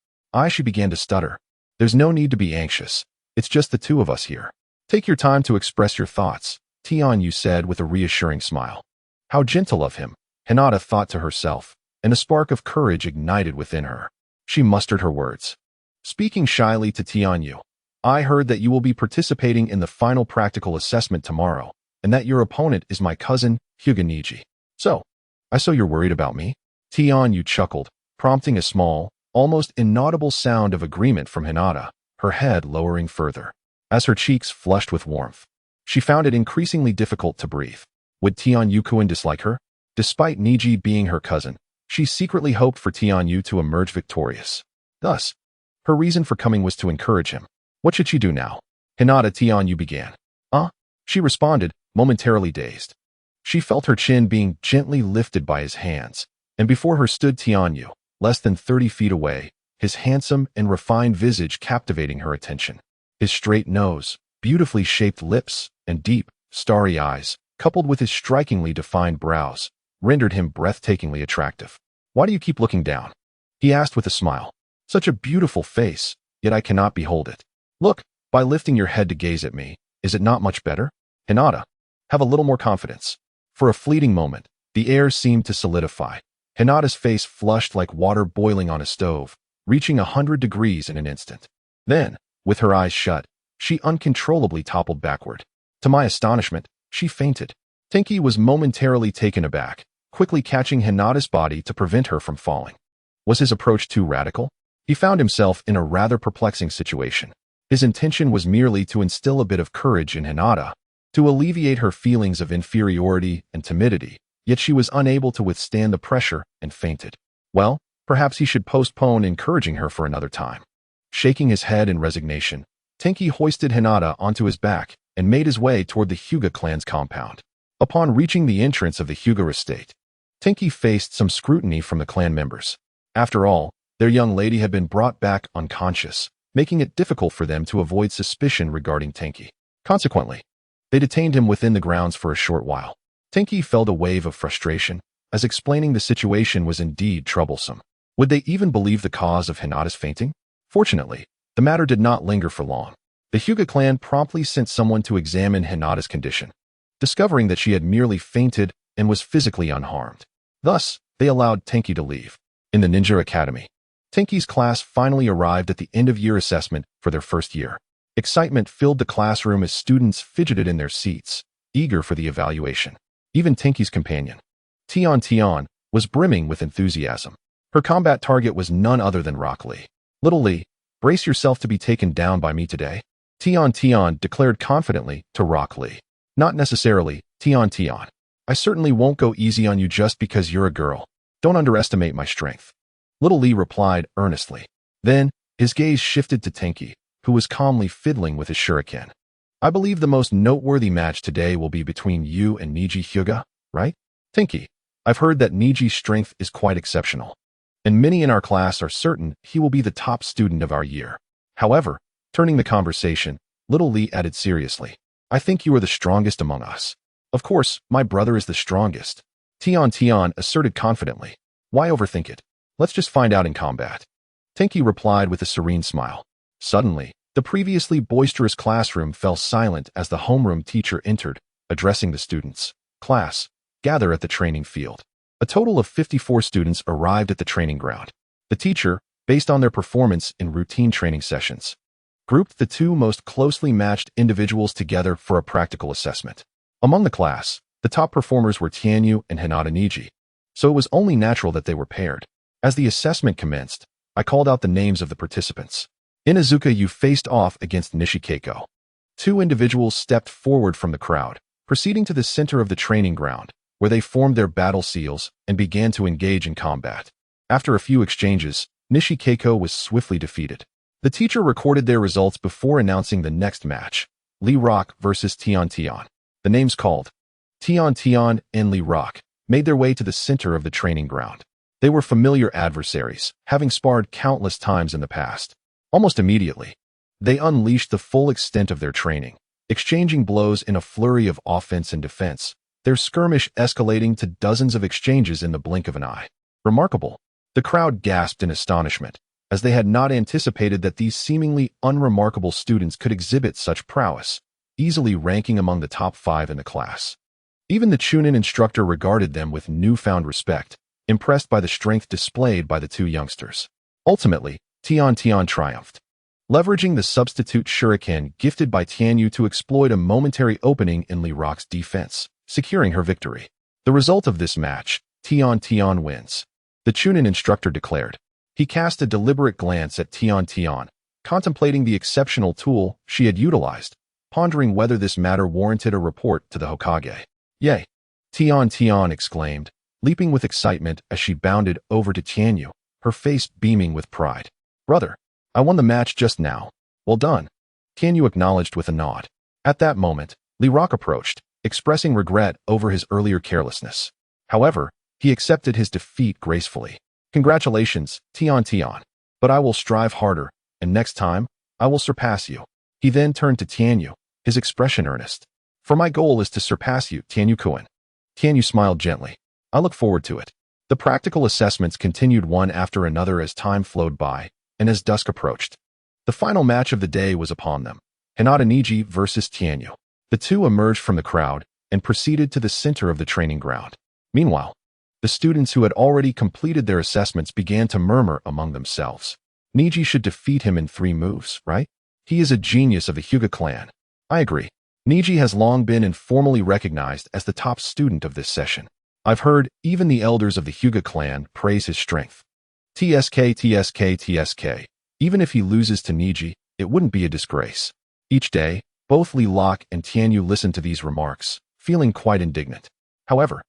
She began to stutter. "There's no need to be anxious. It's just the 2 of us here. Take your time to express your thoughts," Tianyu said with a reassuring smile. How gentle of him, Hinata thought to herself, and a spark of courage ignited within her. She mustered her words. Speaking shyly to Tianyu, "I heard that you will be participating in the final practical assessment tomorrow, and that your opponent is my cousin, Hyuga. So you're worried about me?" Tianyu chuckled, prompting a small, almost inaudible sound of agreement from Hinata, her head lowering further. As her cheeks flushed with warmth, she found it increasingly difficult to breathe. Would Tianyu-kun dislike her? Despite Niji being her cousin, she secretly hoped for Tianyu to emerge victorious. Thus, her reason for coming was to encourage him. What should she do now? Hinata, Tianyu began. She responded, momentarily dazed. She felt her chin being gently lifted by his hands, and before her stood Tianyu, less than 30 feet away, his handsome and refined visage captivating her attention. His straight nose, beautifully shaped lips, and deep, starry eyes, coupled with his strikingly defined brows, rendered him breathtakingly attractive. "Why do you keep looking down?" he asked with a smile. "Such a beautiful face, yet I cannot behold it. Look, by lifting your head to gaze at me, is it not much better? Hinata, have a little more confidence." For a fleeting moment, the air seemed to solidify. Hinata's face flushed like water boiling on a stove, reaching 100 degrees in an instant. Then, with her eyes shut, she uncontrollably toppled backward. To my astonishment, she fainted. Tenki was momentarily taken aback, quickly catching Hinata's body to prevent her from falling. Was his approach too radical? He found himself in a rather perplexing situation. His intention was merely to instill a bit of courage in Hinata, to alleviate her feelings of inferiority and timidity, yet she was unable to withstand the pressure and fainted. Well, perhaps he should postpone encouraging her for another time. Shaking his head in resignation, Tenki hoisted Hinata onto his back and made his way toward the Hyuga clan's compound. Upon reaching the entrance of the Hyuga estate, Tenki faced some scrutiny from the clan members. After all, their young lady had been brought back unconscious, making it difficult for them to avoid suspicion regarding Tenki. Consequently, they detained him within the grounds for a short while. Tenki felt a wave of frustration, as explaining the situation was indeed troublesome. Would they even believe the cause of Hinata's fainting? Fortunately, the matter did not linger for long. The Hyuga clan promptly sent someone to examine Hinata's condition, discovering that she had merely fainted and was physically unharmed. Thus, they allowed Tenki to leave. In the Ninja Academy, Tenki's class finally arrived at the end-of-year assessment for their first year. Excitement filled the classroom as students fidgeted in their seats, eager for the evaluation. Even Tenki's companion, Tian, was brimming with enthusiasm. Her combat target was none other than Rock Lee. "Little Lee, brace yourself to be taken down by me today," Tian declared confidently to Rock Lee. "Not necessarily, Tian. I certainly won't go easy on you just because you're a girl. Don't underestimate my strength," Little Lee replied earnestly. Then, his gaze shifted to Tenki, who was calmly fiddling with his shuriken. "I believe the most noteworthy match today will be between you and Niji Hyuga, right? Tenki, I've heard that Niji's strength is quite exceptional, and many in our class are certain he will be the top student of our year. However," turning the conversation, Little Lee added seriously, "I think you are the strongest among us." "Of course, my brother is the strongest," Tian asserted confidently. "Why overthink it? Let's just find out in combat," Tenki replied with a serene smile. Suddenly, the previously boisterous classroom fell silent as the homeroom teacher entered, addressing the students. "Class, gather at the training field." A total of 54 students arrived at the training ground. The teacher, based on their performance in routine training sessions, grouped the two most closely matched individuals together for a practical assessment. Among the class, the top performers were Tianyu and Hinata Niji, so it was only natural that they were paired. As the assessment commenced, I called out the names of the participants. Inuzuka, you faced off against Nishikeiko. Two individuals stepped forward from the crowd, proceeding to the center of the training ground, where they formed their battle seals and began to engage in combat. After a few exchanges, Nishikeiko was swiftly defeated. The teacher recorded their results before announcing the next match, Lee Rock versus Tian. The names called, Tian and Lee Rock, made their way to the center of the training ground. They were familiar adversaries, having sparred countless times in the past. Almost immediately, they unleashed the full extent of their training, exchanging blows in a flurry of offense and defense, their skirmish escalating to dozens of exchanges in the blink of an eye. Remarkable. The crowd gasped in astonishment, as they had not anticipated that these seemingly unremarkable students could exhibit such prowess, easily ranking among the top 5 in the class. Even the Chunin instructor regarded them with newfound respect, impressed by the strength displayed by the two youngsters. Ultimately, Tian triumphed, leveraging the substitute shuriken gifted by Tianyu to exploit a momentary opening in Lee Rock's defense, securing her victory. The result of this match, Tian wins, the Chunin instructor declared. He cast a deliberate glance at Tian, contemplating the exceptional tool she had utilized, pondering whether this matter warranted a report to the Hokage. "Yay!" Tian exclaimed, leaping with excitement as she bounded over to Tianyu, her face beaming with pride. "Brother, I won the match just now. Well done." Tianyu acknowledged with a nod. At that moment, Lee Rock approached, expressing regret over his earlier carelessness. However, he accepted his defeat gracefully. "Congratulations, Tian, but I will strive harder, and next time, I will surpass you." He then turned to Tianyu, his expression earnest. "For my goal is to surpass you, Tianyu-kun." Tianyu smiled gently. "I look forward to it." The practical assessments continued one after another as time flowed by, and as dusk approached. The final match of the day was upon them, Hinata Niji versus Tianyu. The two emerged from the crowd and proceeded to the center of the training ground. Meanwhile, the students who had already completed their assessments began to murmur among themselves. "Niji should defeat him in 3 moves, right? He is a genius of the Hyuga clan." "I agree. Niji has long been informally recognized as the top student of this session. I've heard even the elders of the Hyuga clan praise his strength. TSK. Even if he loses to Niji, it wouldn't be a disgrace." Each day, both Lee Rock and Tianyu listened to these remarks, feeling quite indignant. However,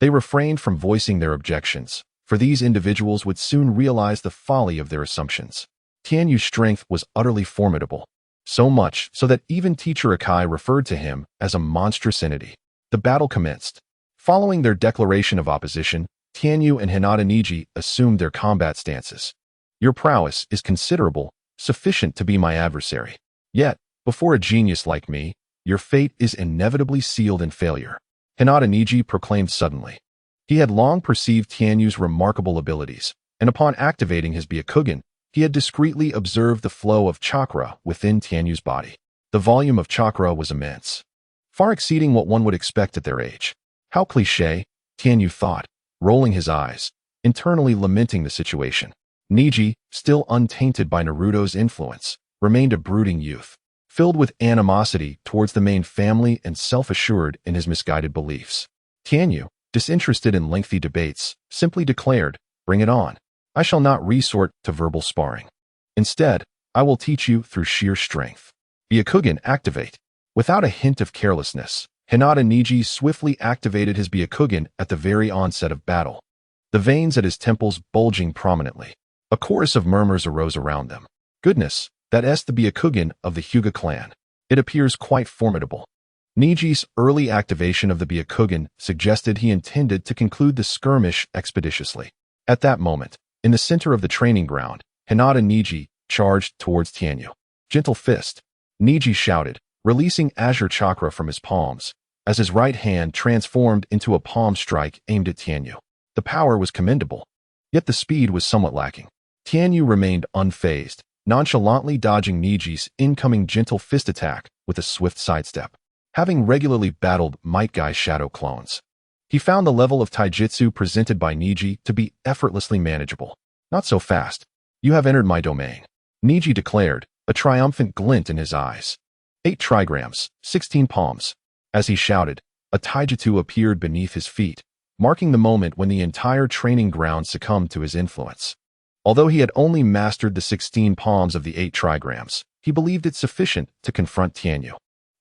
they refrained from voicing their objections, for these individuals would soon realize the folly of their assumptions. Tianyu's strength was utterly formidable, so much so that even teacher Akai referred to him as a monstrous entity. The battle commenced. Following their declaration of opposition, Tianyu and Hinata Niji assumed their combat stances. Your prowess is considerable, sufficient to be my adversary. Yet, before a genius like me, your fate is inevitably sealed in failure, Hinata Niji proclaimed suddenly. He had long perceived Tianyu's remarkable abilities, and upon activating his Byakugan, he had discreetly observed the flow of chakra within Tianyu's body. The volume of chakra was immense, far exceeding what one would expect at their age. How cliché, Tianyu thought, rolling his eyes, internally lamenting the situation. Niji, still untainted by Naruto's influence, remained a brooding youth, filled with animosity towards the main family and self-assured in his misguided beliefs. Tianyu, disinterested in lengthy debates, simply declared, "Bring it on. I shall not resort to verbal sparring. Instead, I will teach you through sheer strength." Byakugan activate. Without a hint of carelessness, Hinata Niji swiftly activated his Byakugan at the very onset of battle, the veins at his temples bulging prominently. A chorus of murmurs arose around them. Goodness, that's the Byakugan of the Hyuga clan. It appears quite formidable. Niji's early activation of the Byakugan suggested he intended to conclude the skirmish expeditiously. At that moment, in the center of the training ground, Hinata Niji charged towards Tianyu. Gentle fist, Niji shouted, releasing azure chakra from his palms, as his right hand transformed into a palm strike aimed at Tianyu. The power was commendable, yet the speed was somewhat lacking. Tianyu remained unfazed, nonchalantly dodging Niji's incoming gentle fist attack with a swift sidestep. Having regularly battled Might Guy shadow clones, he found the level of taijutsu presented by Niji to be effortlessly manageable. Not so fast. You have entered my domain, Niji declared, a triumphant glint in his eyes. 8 trigrams, 16 palms. As he shouted, a taijutsu appeared beneath his feet, marking the moment when the entire training ground succumbed to his influence. Although he had only mastered the 16 palms of the 8 trigrams, he believed it sufficient to confront Tianyu.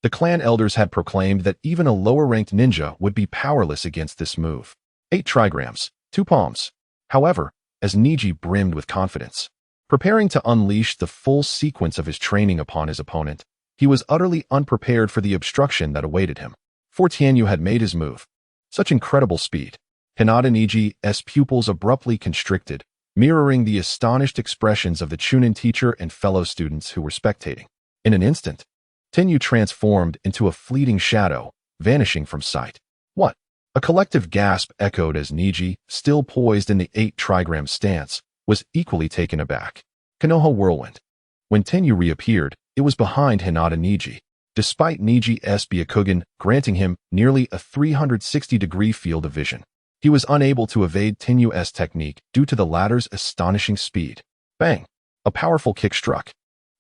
The clan elders had proclaimed that even a lower-ranked ninja would be powerless against this move. 8 trigrams, 2 palms. However, as Niji brimmed with confidence, preparing to unleash the full sequence of his training upon his opponent, he was utterly unprepared for the obstruction that awaited him. For Tianyu had made his move. Such incredible speed. Hinata Niji's pupils abruptly constricted, mirroring the astonished expressions of the Chunin teacher and fellow students who were spectating. In an instant, Tianyu transformed into a fleeting shadow, vanishing from sight. What? A collective gasp echoed as Niji, still poised in the 8 trigram stance, was equally taken aback. Konoha whirlwind. When Tianyu reappeared, it was behind Hinata Niji, despite Niji's Byakugan granting him nearly a 360-degree field of vision. He was unable to evade Tianyu's technique due to the latter's astonishing speed. Bang! A powerful kick struck,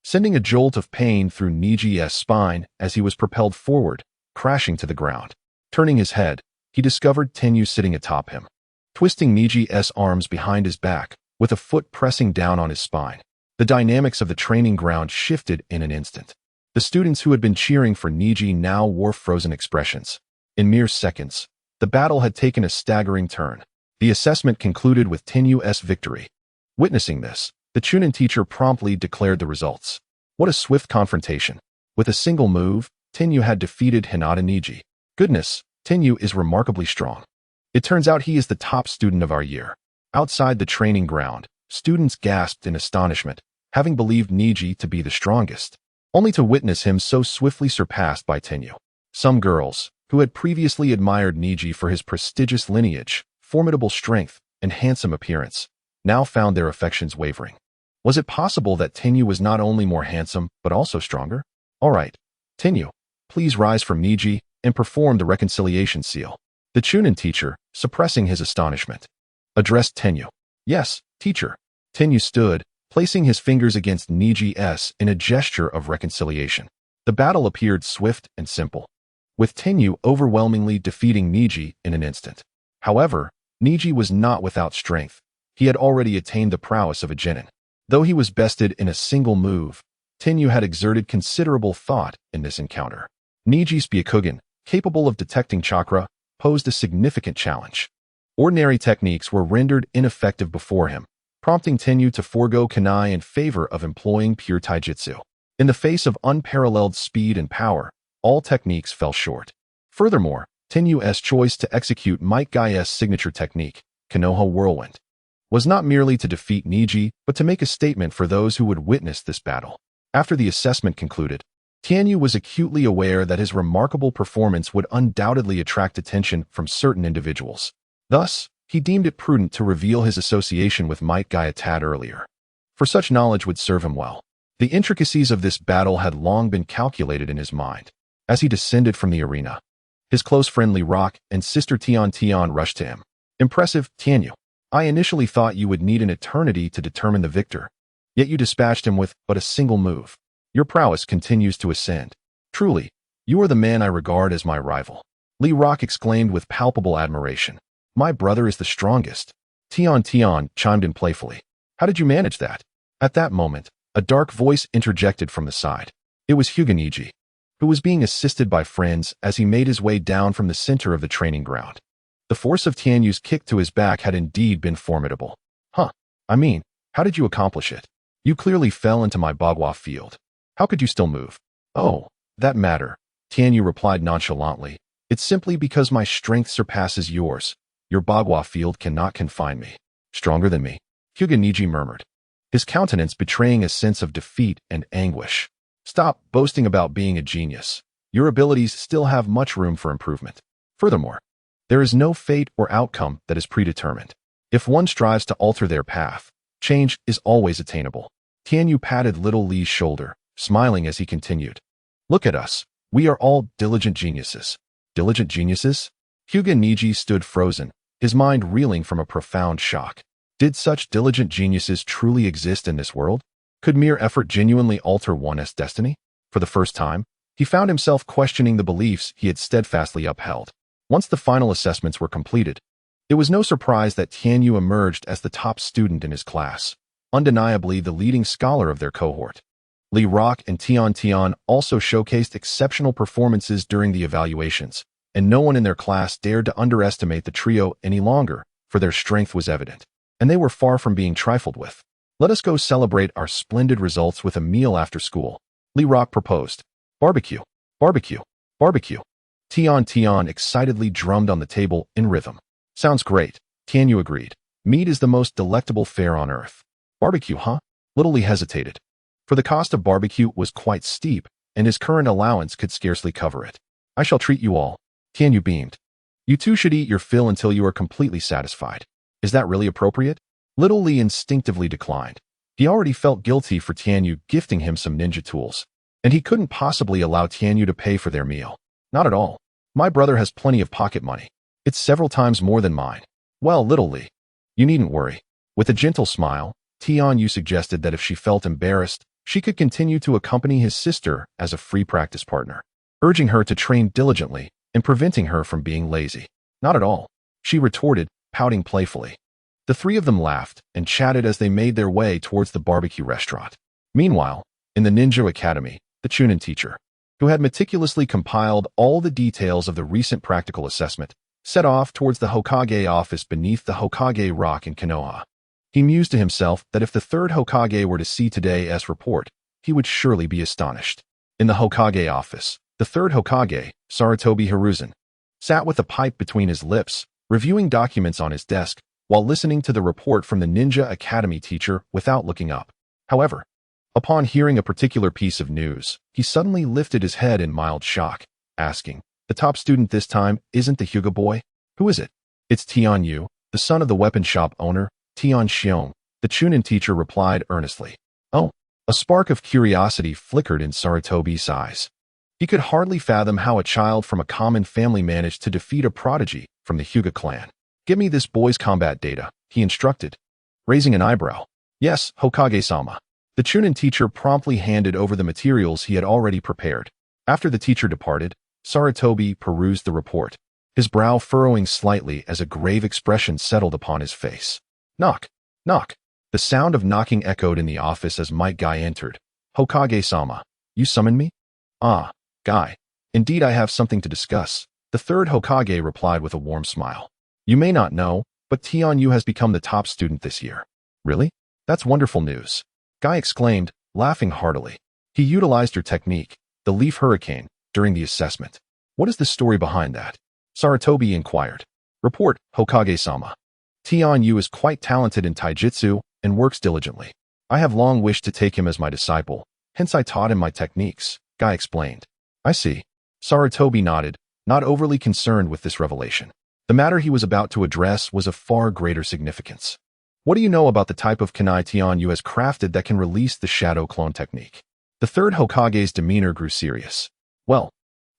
sending a jolt of pain through Niji's spine as he was propelled forward, crashing to the ground. Turning his head, he discovered Tianyu sitting atop him, twisting Niji's arms behind his back, with a foot pressing down on his spine. The dynamics of the training ground shifted in an instant. The students who had been cheering for Niji now wore frozen expressions. In mere seconds, the battle had taken a staggering turn. The assessment concluded with Tianyu's victory. Witnessing this, the Chunin teacher promptly declared the results. What a swift confrontation. With a single move, Tianyu had defeated Hinata Niji. Goodness, Tianyu is remarkably strong. It turns out he is the top student of our year. Outside the training ground, students gasped in astonishment, having believed Niji to be the strongest, only to witness him so swiftly surpassed by Tianyu. Some girls, who had previously admired Niji for his prestigious lineage, formidable strength, and handsome appearance, now found their affections wavering. Was it possible that Tianyu was not only more handsome, but also stronger? All right, Tianyu, please rise from Niji and perform the reconciliation seal. The Chunin teacher, suppressing his astonishment, addressed Tianyu. Yes, teacher. Tianyu stood, placing his fingers against Niji's in a gesture of reconciliation. The battle appeared swift and simple, with Tianyu overwhelmingly defeating Niji in an instant. However, Niji was not without strength. He had already attained the prowess of a genin. Though he was bested in a single move, Tianyu had exerted considerable thought in this encounter. Niji's Byakugan, capable of detecting chakra, posed a significant challenge. Ordinary techniques were rendered ineffective before him, prompting Tianyu to forego kunai in favor of employing pure taijutsu. In the face of unparalleled speed and power, all techniques fell short. Furthermore, Tenyu's choice to execute Might Guy's signature technique, Konoha Whirlwind, was not merely to defeat Niji, but to make a statement for those who would witness this battle. After the assessment concluded, Tianyu was acutely aware that his remarkable performance would undoubtedly attract attention from certain individuals. Thus, he deemed it prudent to reveal his association with Might Guy a tad earlier, for such knowledge would serve him well. The intricacies of this battle had long been calculated in his mind. As he descended from the arena, his close friend Lee Rock and sister Tian rushed to him. Impressive, Tianyu. I initially thought you would need an eternity to determine the victor, yet you dispatched him with but a single move. Your prowess continues to ascend. Truly, you are the man I regard as my rival. Lee Rock exclaimed with palpable admiration. My brother is the strongest. Tian chimed in playfully. How did you manage that? At that moment, a dark voice interjected from the side. It was Hyuga Niji, who was being assisted by friends as he made his way down from the center of the training ground. The force of Tianyu's kick to his back had indeed been formidable. I mean, how did you accomplish it? You clearly fell into my bagua field. How could you still move? Oh, that matter, Tianyu replied nonchalantly. It's simply because my strength surpasses yours. Your bagua field cannot confine me. Stronger than me, Hyuga Niji murmured, his countenance betraying a sense of defeat and anguish. Stop boasting about being a genius. Your abilities still have much room for improvement. Furthermore, there is no fate or outcome that is predetermined. If one strives to alter their path, change is always attainable. Tianyu patted little Lee's shoulder, smiling as he continued. Look at us. We are all diligent geniuses. Diligent geniuses? Hyuga Niji stood frozen, his mind reeling from a profound shock. Did such diligent geniuses truly exist in this world? Could mere effort genuinely alter one's destiny? For the first time, he found himself questioning the beliefs he had steadfastly upheld. Once the final assessments were completed, it was no surprise that Tianyu emerged as the top student in his class, undeniably the leading scholar of their cohort. Lee Rock and Tian also showcased exceptional performances during the evaluations, and no one in their class dared to underestimate the trio any longer, for their strength was evident, and they were far from being trifled with. Let us go celebrate our splendid results with a meal after school, Lee Rock proposed. Barbecue, barbecue, barbecue. Tian excitedly drummed on the table in rhythm. Sounds great, Tianyu agreed. Meat is the most delectable fare on earth. Barbecue, huh? Little Lee hesitated, for the cost of barbecue was quite steep, and his current allowance could scarcely cover it. I shall treat you all, Tianyu beamed. You two should eat your fill until you are completely satisfied. Is that really appropriate? Little Lee instinctively declined. He already felt guilty for Tianyu gifting him some ninja tools, and he couldn't possibly allow Tianyu to pay for their meal. Not at all. My brother has plenty of pocket money. It's several times more than mine. Well, Little Lee, you needn't worry. With a gentle smile, Tianyu suggested that if she felt embarrassed, she could continue to accompany his sister as a free practice partner, urging her to train diligently and preventing her from being lazy. Not at all, she retorted, pouting playfully. The three of them laughed and chatted as they made their way towards the barbecue restaurant. Meanwhile, in the Ninja Academy, the Chunin teacher, who had meticulously compiled all the details of the recent practical assessment, set off towards the Hokage office beneath the Hokage rock in Konoha. He mused to himself that if the third Hokage were to see today's report, he would surely be astonished. In the Hokage office, the third Hokage, Sarutobi Hiruzen, sat with a pipe between his lips, reviewing documents on his desk, while listening to the report from the Ninja Academy teacher without looking up. However, upon hearing a particular piece of news, he suddenly lifted his head in mild shock, asking, the top student this time isn't the Hyuga boy? Who is it? It's Tianyu, the son of the weapon shop owner, Tian Xiong, the Chunin teacher replied earnestly. Oh, a spark of curiosity flickered in Sarutobi's eyes. He could hardly fathom how a child from a common family managed to defeat a prodigy from the Hyuga clan. Give me this boy's combat data, he instructed, raising an eyebrow. Yes, Hokage-sama. The Chunin teacher promptly handed over the materials he had already prepared. After the teacher departed, Sarutobi perused the report, his brow furrowing slightly as a grave expression settled upon his face. Knock, knock. The sound of knocking echoed in the office as Might Guy entered. Hokage-sama, you summoned me? Ah, Guy. Indeed I have something to discuss. The third Hokage replied with a warm smile. You may not know, but Tianyu has become the top student this year. Really? That's wonderful news. Guy exclaimed, laughing heartily. He utilized your technique, the Leaf Hurricane, during the assessment. What is the story behind that? Sarutobi inquired. Report, Hokage-sama. Tian-Yu is quite talented in taijutsu and works diligently. I have long wished to take him as my disciple, hence I taught him my techniques, Guy explained. I see. Sarutobi nodded, not overly concerned with this revelation. The matter he was about to address was of far greater significance. What do you know about the type of kunai Tian-Yu has crafted that can release the shadow clone technique? The third Hokage's demeanor grew serious. Well,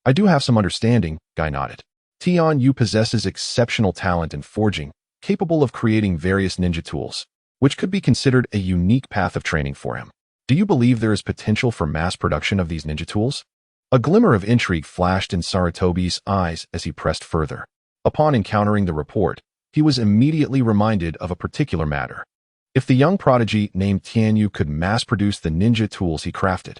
I do have some understanding, Guy nodded. Tian-Yu possesses exceptional talent in forging, capable of creating various ninja tools, which could be considered a unique path of training for him. Do you believe there is potential for mass production of these ninja tools? A glimmer of intrigue flashed in Sarutobi's eyes as he pressed further. Upon encountering the report, he was immediately reminded of a particular matter. If the young prodigy named Tian-Yu could mass-produce the ninja tools he crafted,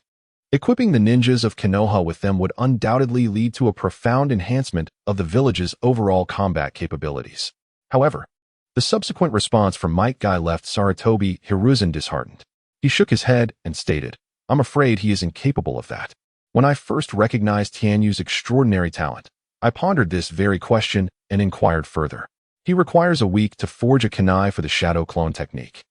equipping the ninjas of Konoha with them would undoubtedly lead to a profound enhancement of the village's overall combat capabilities. However, the subsequent response from Might Guy left Sarutobi Hiruzen disheartened. He shook his head and stated, I'm afraid he is incapable of that. When I first recognized Tian-Yu's extraordinary talent, I pondered this very question and inquired further. He requires a week to forge a kunai for the shadow clone technique,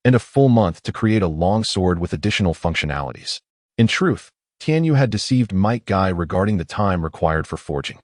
and a full month to create a long sword with additional functionalities. In truth, Tian-Yu had deceived Might Guy regarding the time required for forging.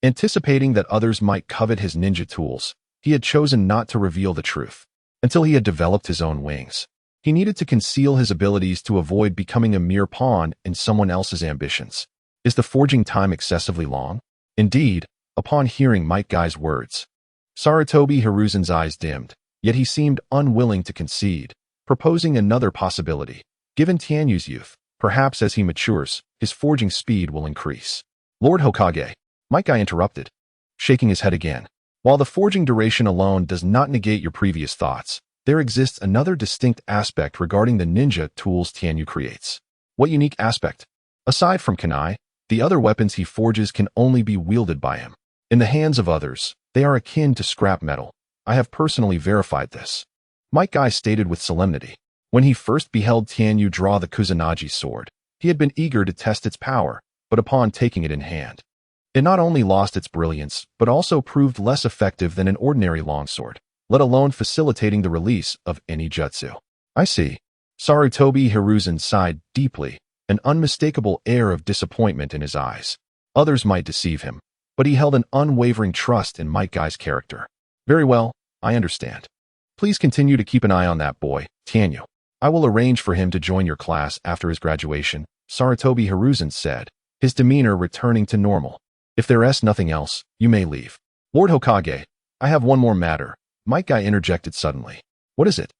Anticipating that others might covet his ninja tools, he had chosen not to reveal the truth until he had developed his own wings. He needed to conceal his abilities to avoid becoming a mere pawn in someone else's ambitions. Is the forging time excessively long? Indeed, upon hearing Might Guy's words, Sarutobi Hiruzen's eyes dimmed, yet he seemed unwilling to concede, proposing another possibility. Given Tian-Yu's youth, perhaps as he matures, his forging speed will increase. Lord Hokage, Might Guy interrupted, shaking his head again. While the forging duration alone does not negate your previous thoughts, there exists another distinct aspect regarding the ninja tools Tian-Yu creates. What unique aspect? Aside from kunai, the other weapons he forges can only be wielded by him. In the hands of others, they are akin to scrap metal. I have personally verified this. Might Guy stated with solemnity. When he first beheld Tian-Yu draw the Kusanagi sword, he had been eager to test its power, but upon taking it in hand, it not only lost its brilliance, but also proved less effective than an ordinary longsword, let alone facilitating the release of any jutsu. I see. Sarutobi Hiruzen sighed deeply, an unmistakable air of disappointment in his eyes. Others might deceive him, but he held an unwavering trust in Might Guy's character. Very well, I understand. Please continue to keep an eye on that boy, Tian-Yu. I will arrange for him to join your class after his graduation, Sarutobi Hiruzen said, his demeanor returning to normal. If there is nothing else, you may leave. Lord Hokage, I have one more matter, Might Guy interjected suddenly. What is it?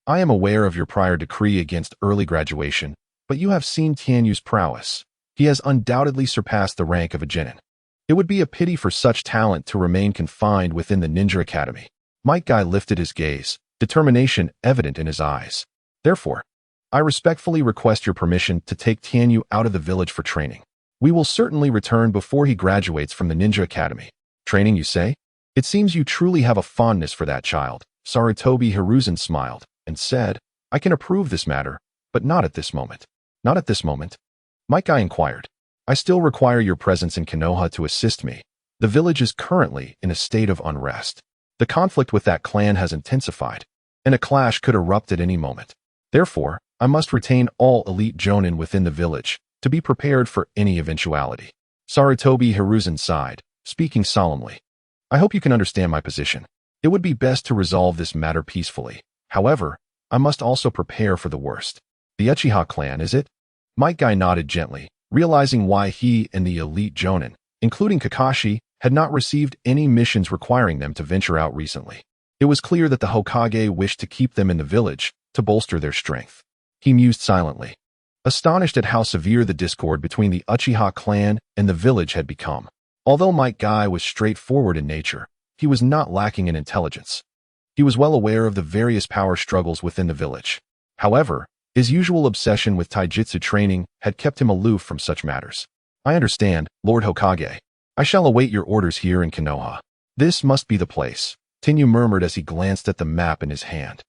I am aware of your prior decree against early graduation, but you have seen Tian-Yu's prowess. He has undoubtedly surpassed the rank of a genin. It would be a pity for such talent to remain confined within the Ninja Academy. Might Guy lifted his gaze, determination evident in his eyes. Therefore, I respectfully request your permission to take Tian-Yu out of the village for training. We will certainly return before he graduates from the Ninja Academy. Training, you say? It seems you truly have a fondness for that child. Sarutobi Hiruzen smiled and said, I can approve this matter, but not at this moment. Not at this moment? Might Guy inquired. I still require your presence in Konoha to assist me. The village is currently in a state of unrest. The conflict with that clan has intensified, and a clash could erupt at any moment. Therefore, I must retain all elite jonin within the village to be prepared for any eventuality. Sarutobi Hiruzen sighed, speaking solemnly. I hope you can understand my position. It would be best to resolve this matter peacefully. However, I must also prepare for the worst. The Uchiha clan, is it? Might Guy nodded gently, realizing why he and the elite jonin, including Kakashi, had not received any missions requiring them to venture out recently. It was clear that the Hokage wished to keep them in the village to bolster their strength. He mused silently, astonished at how severe the discord between the Uchiha clan and the village had become. Although Might Guy was straightforward in nature, he was not lacking in intelligence. He was well aware of the various power struggles within the village. However, his usual obsession with taijutsu training had kept him aloof from such matters. I understand, Lord Hokage. I shall await your orders here in Konoha. This must be the place, Tian-Yu murmured as he glanced at the map in his hand.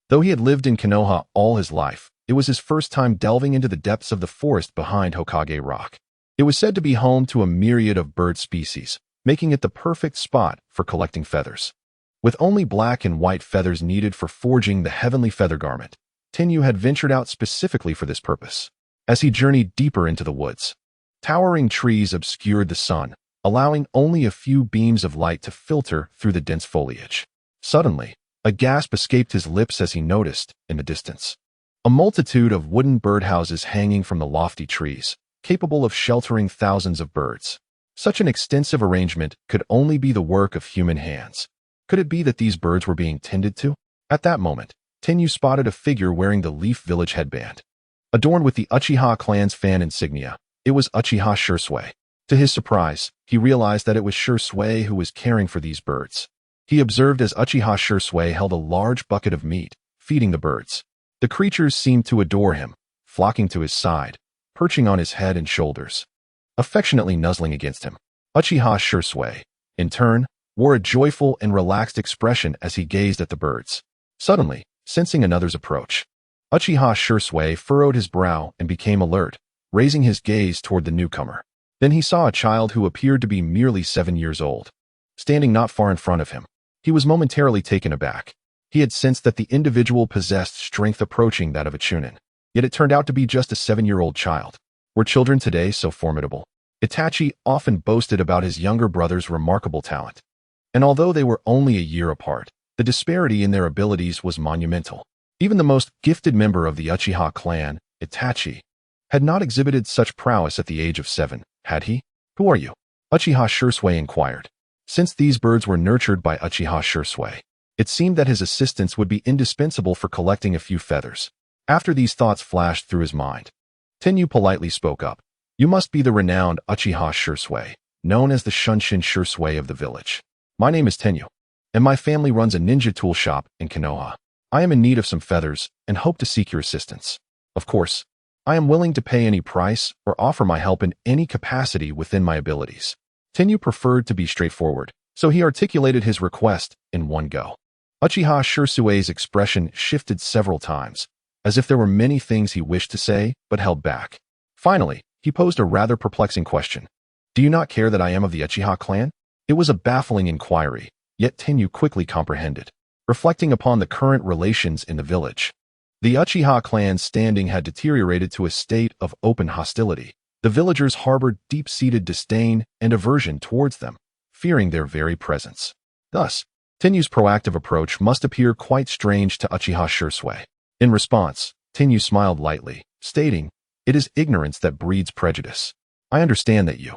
Though he had lived in Konoha all his life, It was his first time delving into the depths of the forest behind Hokage Rock. It was said to be home to a myriad of bird species, making it the perfect spot for collecting feathers. With only black and white feathers needed for forging the heavenly feather garment, Tenyu had ventured out specifically for this purpose. As he journeyed deeper into the woods, towering trees obscured the sun, allowing only a few beams of light to filter through the dense foliage. Suddenly, a gasp escaped his lips as he noticed, in the distance, a multitude of wooden birdhouses hanging from the lofty trees, capable of sheltering thousands of birds. Such an extensive arrangement could only be the work of human hands. Could it be that these birds were being tended to? At that moment, Tenyu spotted a figure wearing the Leaf Village headband. Adorned with the Uchiha clan's fan insignia, it was Uchiha Shisui. To his surprise, he realized that it was Shisui who was caring for these birds. He observed as Uchiha Shisui held a large bucket of meat, feeding the birds. The creatures seemed to adore him, flocking to his side, perching on his head and shoulders, affectionately nuzzling against him. Uchiha Shisui, in turn, wore a joyful and relaxed expression as he gazed at the birds. Suddenly, sensing another's approach, Uchiha Shisui furrowed his brow and became alert, raising his gaze toward the newcomer. Then he saw a child who appeared to be merely 7 years old, standing not far in front of him. He was momentarily taken aback. He had sensed that the individual possessed strength approaching that of a chunin, yet it turned out to be just a 7-year-old child. Were children today so formidable? Itachi often boasted about his younger brother's remarkable talent, and although they were only a year apart, the disparity in their abilities was monumental. Even the most gifted member of the Uchiha clan, Itachi, had not exhibited such prowess at the age of 7, had he? Who are you? Uchiha Shisui inquired. Since these birds were nurtured by Uchiha Shisui, it seemed that his assistance would be indispensable for collecting a few feathers. After these thoughts flashed through his mind, Tenyu politely spoke up. You must be the renowned Uchiha Shisui, known as the Shunshin Shisui of the village. My name is Tenyu, and my family runs a ninja tool shop in Konoha. I am in need of some feathers and hope to seek your assistance. Of course, I am willing to pay any price or offer my help in any capacity within my abilities. Tenyu preferred to be straightforward, so he articulated his request in one go. Uchiha Shisui's expression shifted several times, as if there were many things he wished to say but held back. Finally, he posed a rather perplexing question. Do you not care that I am of the Uchiha clan? It was a baffling inquiry, yet Tenyu quickly comprehended. Reflecting upon the current relations in the village, the Uchiha clan's standing had deteriorated to a state of open hostility. The villagers harbored deep-seated disdain and aversion towards them, fearing their very presence. Thus, Tenyu's proactive approach must appear quite strange to Uchiha Shisui. In response, Tenyu smiled lightly, stating, "It is ignorance that breeds prejudice. I understand that you,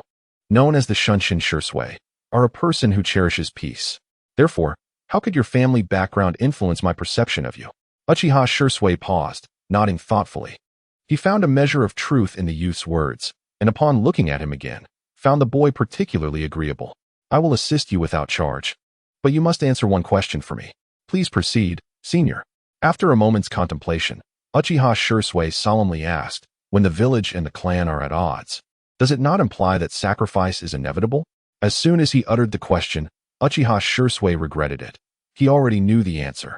known as the Shunshin Shisui, are a person who cherishes peace. Therefore, how could your family background influence my perception of you?" Uchiha Shisui paused, nodding thoughtfully. He found a measure of truth in the youth's words, and upon looking at him again, found the boy particularly agreeable. I will assist you without charge, but you must answer one question for me. Please proceed, senior. After a moment's contemplation, Uchiha Shisui solemnly asked, when the village and the clan are at odds, does it not imply that sacrifice is inevitable? As soon as he uttered the question, Uchiha Shisui regretted it. He already knew the answer.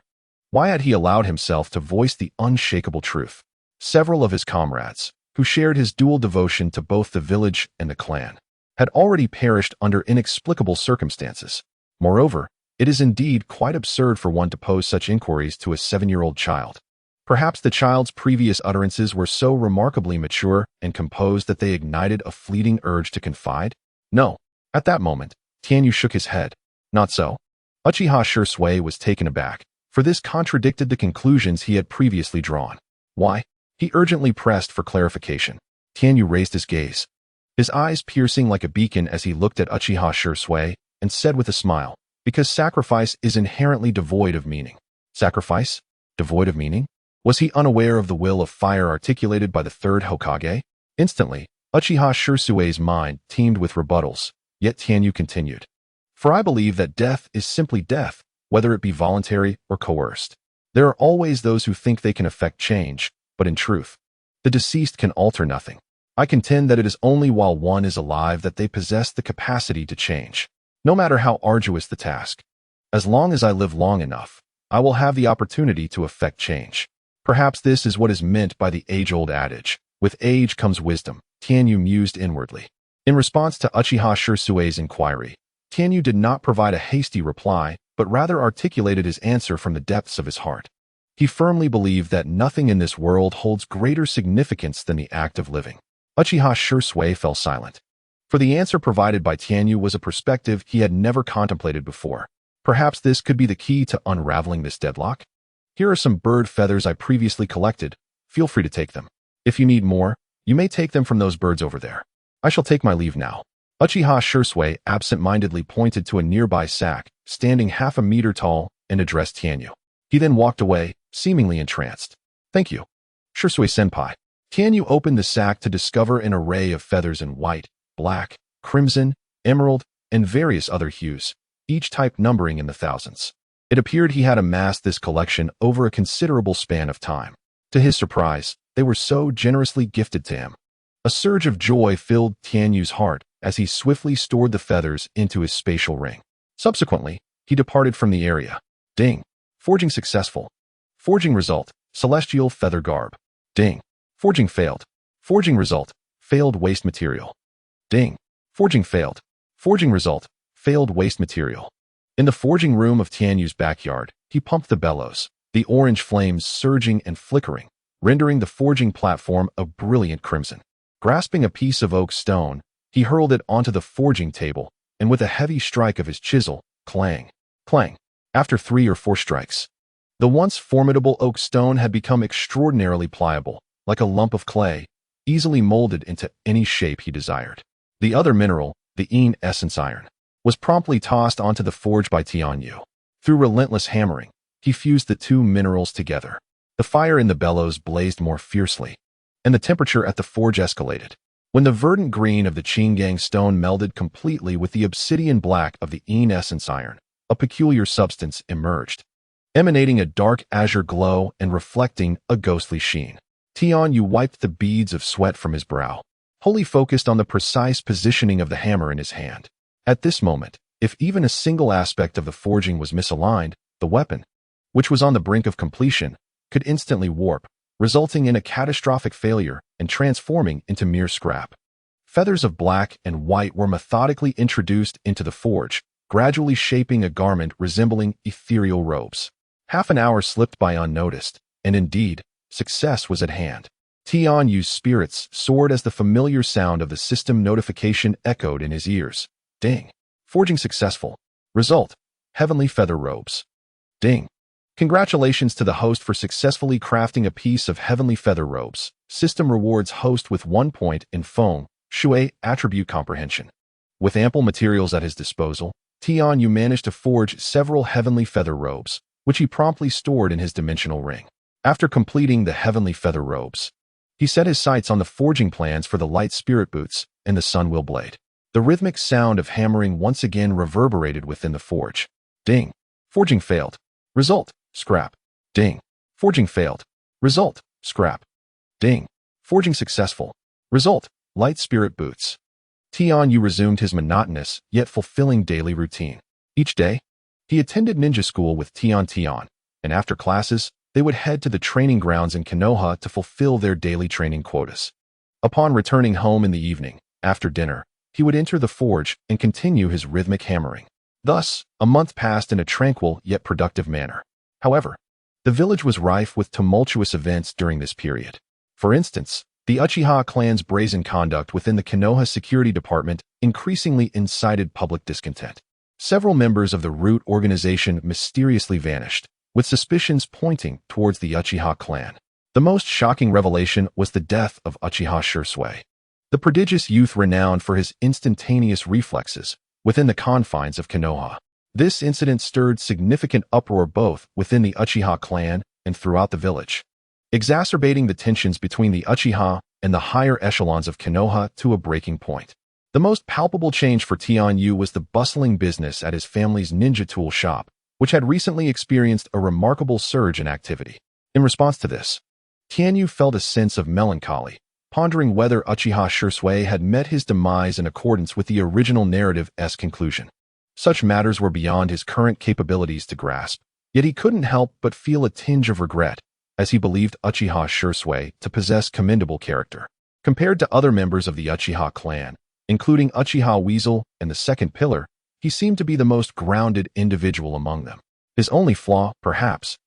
Why had he allowed himself to voice the unshakable truth? Several of his comrades, who shared his dual devotion to both the village and the clan, had already perished under inexplicable circumstances. Moreover, it is indeed quite absurd for one to pose such inquiries to a 7-year-old child. Perhaps the child's previous utterances were so remarkably mature and composed that they ignited a fleeting urge to confide? No. At that moment, Tenyu shook his head. Not so. Uchiha Shisui was taken aback, for this contradicted the conclusions he had previously drawn. Why? He urgently pressed for clarification. Tenyu raised his gaze, his eyes piercing like a beacon as he looked at Uchiha Shisui, and said with a smile, because sacrifice is inherently devoid of meaning. Sacrifice? Devoid of meaning? Was he unaware of the will of fire articulated by the third Hokage? Instantly, Uchiha Shisui's mind teemed with rebuttals, yet Tenyu continued. For I believe that death is simply death, whether it be voluntary or coerced. There are always those who think they can effect change, but in truth, the deceased can alter nothing. I contend that it is only while one is alive that they possess the capacity to change, no matter how arduous the task. As long as I live long enough, I will have the opportunity to effect change. Perhaps this is what is meant by the age-old adage, with age comes wisdom, Tianyu mused inwardly. In response to Uchiha Shirsue's inquiry, Tianyu did not provide a hasty reply, but rather articulated his answer from the depths of his heart. He firmly believed that nothing in this world holds greater significance than the act of living. Uchiha Shirsue fell silent. For the answer provided by Tianyu was a perspective he had never contemplated before. Perhaps this could be the key to unraveling this deadlock? Here are some bird feathers I previously collected. Feel free to take them. If you need more, you may take them from those birds over there. I shall take my leave now. Uchiha Shirsue absent-mindedly pointed to a nearby sack, standing half a meter tall, and addressed Tianyu. He then walked away, seemingly entranced. Thank you, Shirsue-senpai. Tianyu opened the sack to discover an array of feathers in white, black, crimson, emerald, and various other hues, each type numbering in the thousands. It appeared he had amassed this collection over a considerable span of time. To his surprise, they were so generously gifted to him. A surge of joy filled Tianyu's heart as he swiftly stored the feathers into his spatial ring. Subsequently, he departed from the area. Ding. Forging successful. Forging result, celestial feather garb. Ding. Forging failed. Forging result, failed waste material. Ding. Forging failed. Forging result, failed waste material. In the forging room of Tianyu's backyard, he pumped the bellows, the orange flames surging and flickering, rendering the forging platform a brilliant crimson. Grasping a piece of oak stone, he hurled it onto the forging table, and with a heavy strike of his chisel, clang, clang. After 3 or 4 strikes, the once formidable oak stone had become extraordinarily pliable, like a lump of clay, easily molded into any shape he desired. The other mineral, the essence iron, was promptly tossed onto the forge by Tianyu. Through relentless hammering, he fused the 2 minerals together. The fire in the bellows blazed more fiercely, and the temperature at the forge escalated. When the verdant green of the Qinggang stone melded completely with the obsidian black of the essence iron, a peculiar substance emerged, emanating a dark azure glow and reflecting a ghostly sheen. Tianyu wiped the beads of sweat from his brow, wholly focused on the precise positioning of the hammer in his hand. At this moment, if even a single aspect of the forging was misaligned, the weapon, which was on the brink of completion, could instantly warp, resulting in a catastrophic failure and transforming into mere scrap. Feathers of black and white were methodically introduced into the forge, gradually shaping a garment resembling ethereal robes. Half an hour slipped by unnoticed, and indeed, success was at hand. Tianyu's spirits soared as the familiar sound of the system notification echoed in his ears. Ding. Forging successful. Result. Heavenly feather robes. Ding. Congratulations to the host for successfully crafting a piece of heavenly feather robes. System rewards host with 1 point in Feng Shui attribute comprehension. With ample materials at his disposal, Tianyu managed to forge several heavenly feather robes, which he promptly stored in his dimensional ring. After completing the heavenly feather robes, he set his sights on the forging plans for the light spirit boots and the sunwheel blade. The rhythmic sound of hammering once again reverberated within the forge. Ding. Forging failed. Result. Scrap. Ding. Forging failed. Result. Scrap. Ding. Forging successful. Result. Light spirit boots. Tianyu resumed his monotonous, yet fulfilling daily routine. Each day, he attended ninja school with Tian, and after classes, they would head to the training grounds in Konoha to fulfill their daily training quotas. Upon returning home in the evening, after dinner, he would enter the forge and continue his rhythmic hammering. Thus, a month passed in a tranquil yet productive manner. However, the village was rife with tumultuous events during this period. For instance, the Uchiha clan's brazen conduct within the Konoha security department increasingly incited public discontent. Several members of the root organization mysteriously vanished, with suspicions pointing towards the Uchiha clan. The most shocking revelation was the death of Uchiha Shirsue, the prodigious youth renowned for his instantaneous reflexes within the confines of Konoha. This incident stirred significant uproar both within the Uchiha clan and throughout the village, exacerbating the tensions between the Uchiha and the higher echelons of Konoha to a breaking point. The most palpable change for Tianyu was the bustling business at his family's ninja tool shop, which had recently experienced a remarkable surge in activity. In response to this, Tianyu felt a sense of melancholy, pondering whether Uchiha Shirsue had met his demise in accordance with the original narrative's conclusion. Such matters were beyond his current capabilities to grasp, yet he couldn't help but feel a tinge of regret as he believed Uchiha Shursui to possess commendable character. Compared to other members of the Uchiha clan, including Uchiha Weasel and the Second Pillar, he seemed to be the most grounded individual among them. His only flaw, perhaps,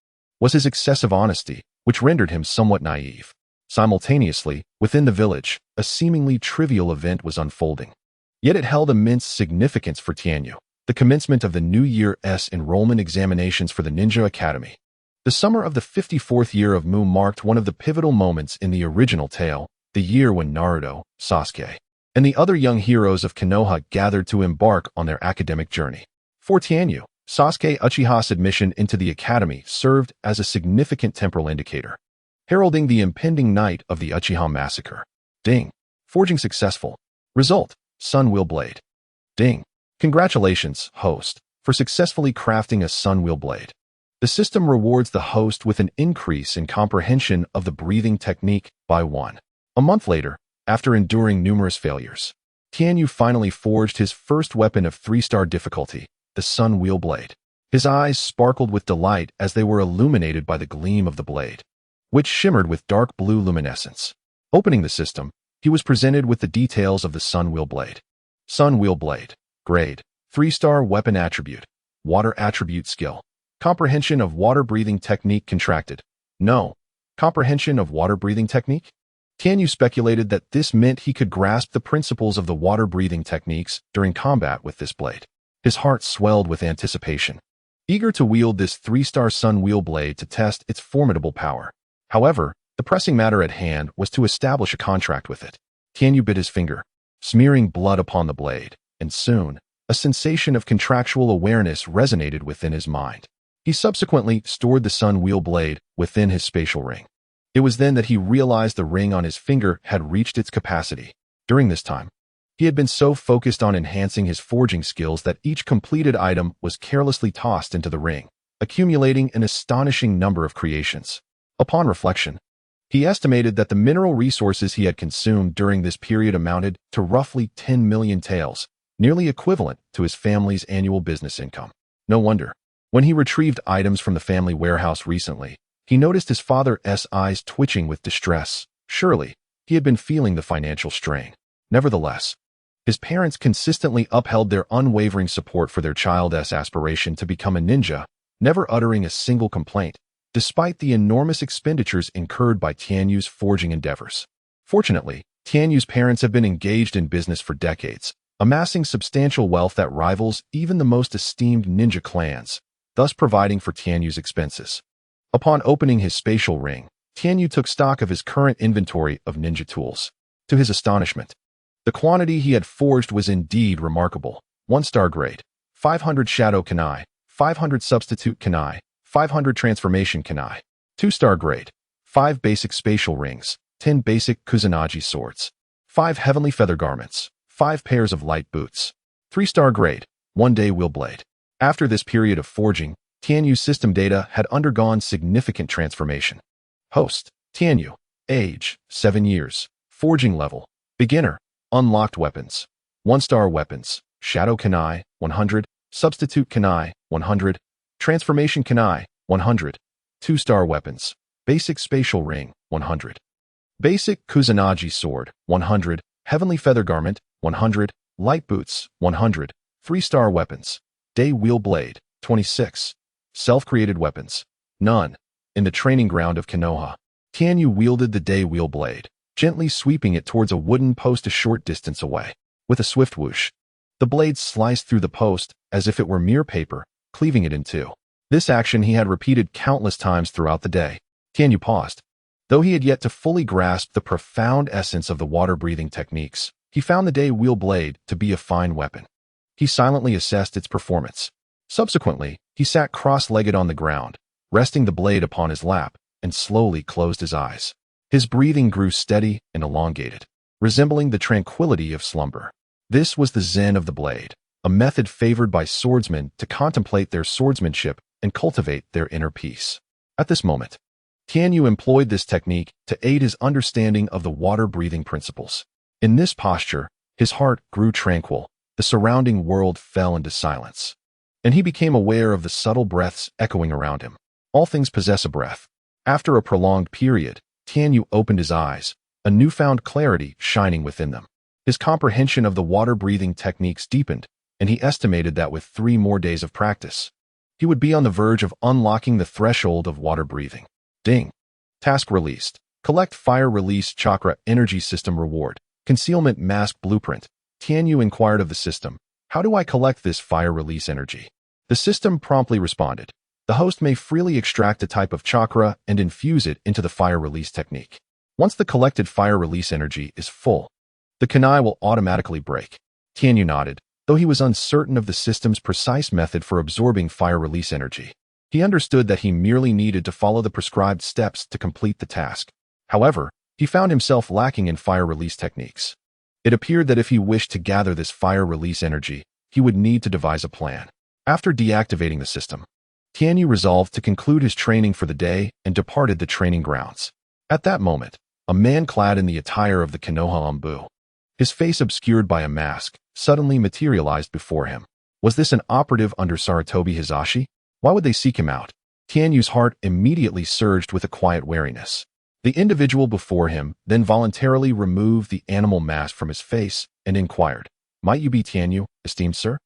was his excessive honesty, which rendered him somewhat naive. Simultaneously, within the village, a seemingly trivial event was unfolding. Yet it held immense significance for Tianyu, the commencement of the New Year's enrollment examinations for the Ninja Academy. The summer of the 54th year of Mu marked one of the pivotal moments in the original tale, the year when Naruto, Sasuke, and the other young heroes of Konoha gathered to embark on their academic journey. For Tianyu, Sasuke Uchiha's admission into the academy served as a significant temporal indicator, heralding the impending night of the Uchiha massacre. Ding. Forging successful. Result: Sun Wheel Blade. Ding. Congratulations, host, for successfully crafting a Sun Wheel Blade. The system rewards the host with an increase in comprehension of the breathing technique by 1. A month later, after enduring numerous failures, Tianyu finally forged his first weapon of 3-star difficulty, the Sun Wheel Blade. His eyes sparkled with delight as they were illuminated by the gleam of the blade, which shimmered with dark blue luminescence. Opening the system, he was presented with the details of the Sun Wheel Blade. Sun Wheel Blade. Grade: 3-star weapon attribute. Water attribute skill. Comprehension of water breathing technique contracted. No. Comprehension of water breathing technique? Tianyu speculated that this meant he could grasp the principles of the water breathing techniques during combat with this blade. His heart swelled with anticipation, eager to wield this 3-star Sun Wheel Blade to test its formidable power. However, the pressing matter at hand was to establish a contract with it. Tianyu bit his finger, smearing blood upon the blade, and soon, a sensation of contractual awareness resonated within his mind. He subsequently stored the Sun Wheel Blade within his spatial ring. It was then that he realized the ring on his finger had reached its capacity. During this time, he had been so focused on enhancing his forging skills that each completed item was carelessly tossed into the ring, accumulating an astonishing number of creations. Upon reflection, he estimated that the mineral resources he had consumed during this period amounted to roughly 10 million taels, nearly equivalent to his family's annual business income. No wonder, when he retrieved items from the family warehouse recently, he noticed his father's eyes twitching with distress. Surely, he had been feeling the financial strain. Nevertheless, his parents consistently upheld their unwavering support for their child's aspiration to become a ninja, never uttering a single complaint, despite the enormous expenditures incurred by Tianyu's forging endeavors. Fortunately, Tianyu's parents have been engaged in business for decades, amassing substantial wealth that rivals even the most esteemed ninja clans, thus providing for Tianyu's expenses. Upon opening his spatial ring, Tianyu took stock of his current inventory of ninja tools. To his astonishment, the quantity he had forged was indeed remarkable. 1-star grade, 500 shadow kunai, 500 substitute kunai, 500 transformation kunai. 2-star grade, 5 basic spatial rings, 10 basic kusanagi swords, 5 heavenly feather garments, 5 pairs of light boots. 3-star grade, 1-day wheel blade. After this period of forging, Tianyu's system data had undergone significant transformation. Host: Tianyu. Age: 7 years. Forging level: beginner. Unlocked weapons: 1-star weapons, shadow kunai, 100, substitute kunai, 100, transformation kunai, 100, 2-star weapons, basic spatial ring, 100, basic kusanagi sword, 100, heavenly feather garment, 100, light boots, 100, 3-star weapons, day wheel blade, 26, self-created weapons, none. In the training ground of Konoha, Tianyu wielded the day wheel blade, gently sweeping it towards a wooden post a short distance away. With a swift whoosh, the blade sliced through the post as if it were mere paper, cleaving it in two. This action he had repeated countless times throughout the day. Tianyu paused. Though he had yet to fully grasp the profound essence of the water-breathing techniques, he found the day wheel blade to be a fine weapon. He silently assessed its performance. Subsequently, he sat cross-legged on the ground, resting the blade upon his lap, and slowly closed his eyes. His breathing grew steady and elongated, resembling the tranquility of slumber. This was the zen of the blade, a method favored by swordsmen to contemplate their swordsmanship and cultivate their inner peace. At this moment, Tianyu employed this technique to aid his understanding of the water-breathing principles. In this posture, his heart grew tranquil, the surrounding world fell into silence, and he became aware of the subtle breaths echoing around him. All things possess a breath. After a prolonged period, Tianyu opened his eyes, a newfound clarity shining within them. His comprehension of the water-breathing techniques deepened, and he estimated that with 3 more days of practice, he would be on the verge of unlocking the threshold of water breathing. Ding. Task released. Collect Fire Release Chakra Energy System Reward. Concealment Mask Blueprint. Tianyu inquired of the system, "How do I collect this fire release energy?" The system promptly responded, "The host may freely extract a type of chakra and infuse it into the fire release technique. Once the collected fire release energy is full, the kunai will automatically break." Tianyu nodded, though he was uncertain of the system's precise method for absorbing fire release energy. He understood that he merely needed to follow the prescribed steps to complete the task. However, he found himself lacking in fire release techniques. It appeared that if he wished to gather this fire release energy, he would need to devise a plan. After deactivating the system, Tianyu resolved to conclude his training for the day and departed the training grounds. At that moment, a man clad in the attire of the Konoha Anbu, his face obscured by a mask, suddenly materialized before him. Was this an operative under Sarutobi Hisashi? Why would they seek him out? Tianyu's heart immediately surged with a quiet wariness. The individual before him then voluntarily removed the animal mask from his face and inquired, "Might you be Tianyu, esteemed sir?"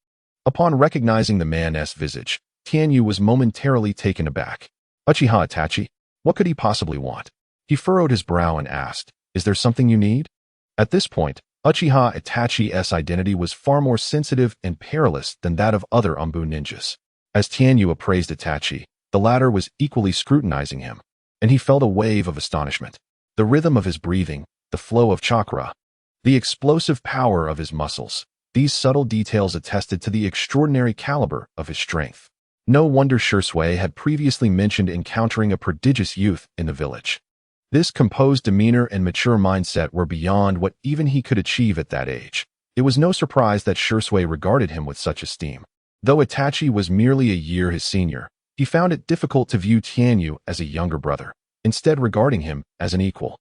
Upon recognizing the man's visage, Tianyu was momentarily taken aback. "Uchiha Itachi? What could he possibly want?" He furrowed his brow and asked, "Is there something you need?" At this point, Uchiha Itachi's identity was far more sensitive and perilous than that of other Anbu ninjas. As Tianyu appraised Itachi, the latter was equally scrutinizing him, and he felt a wave of astonishment. The rhythm of his breathing, the flow of chakra, the explosive power of his muscles, these subtle details attested to the extraordinary caliber of his strength. No wonder Shursui had previously mentioned encountering a prodigious youth in the village. This composed demeanor and mature mindset were beyond what even he could achieve at that age. It was no surprise that Shursui regarded him with such esteem. Though Itachi was merely a year his senior, he found it difficult to view Tianyu as a younger brother, instead regarding him as an equal.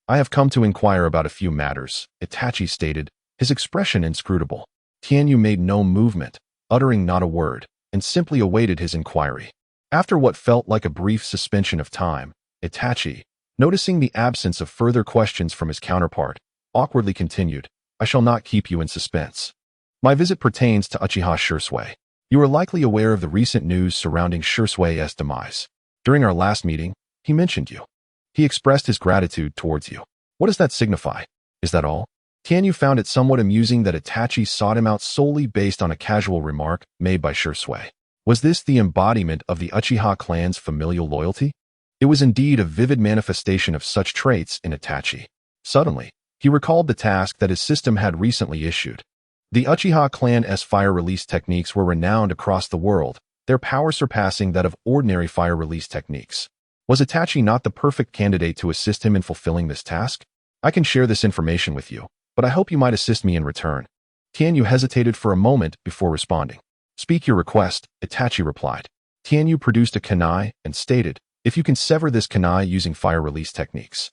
"I have come to inquire about a few matters," Itachi stated, his expression inscrutable. Tianyu made no movement, uttering not a word, and simply awaited his inquiry. After what felt like a brief suspension of time, Itachi, noticing the absence of further questions from his counterpart, awkwardly continued, "I shall not keep you in suspense. My visit pertains to Uchiha Shursui. You are likely aware of the recent news surrounding Shursui's demise. During our last meeting, he mentioned you. He expressed his gratitude towards you. What does that signify? Is that all?" Tianyu found it somewhat amusing that Itachi sought him out solely based on a casual remark made by Shursui. Was this the embodiment of the Uchiha clan's familial loyalty? It was indeed a vivid manifestation of such traits in Itachi. Suddenly, he recalled the task that his system had recently issued. The Uchiha clan's fire release techniques were renowned across the world, their power surpassing that of ordinary fire release techniques. Was Itachi not the perfect candidate to assist him in fulfilling this task? "I can share this information with you, but I hope you might assist me in return." Tianyu hesitated for a moment before responding. "Speak your request," Itachi replied. Tianyu produced a kunai and stated, "If you can sever this kunai using fire release techniques,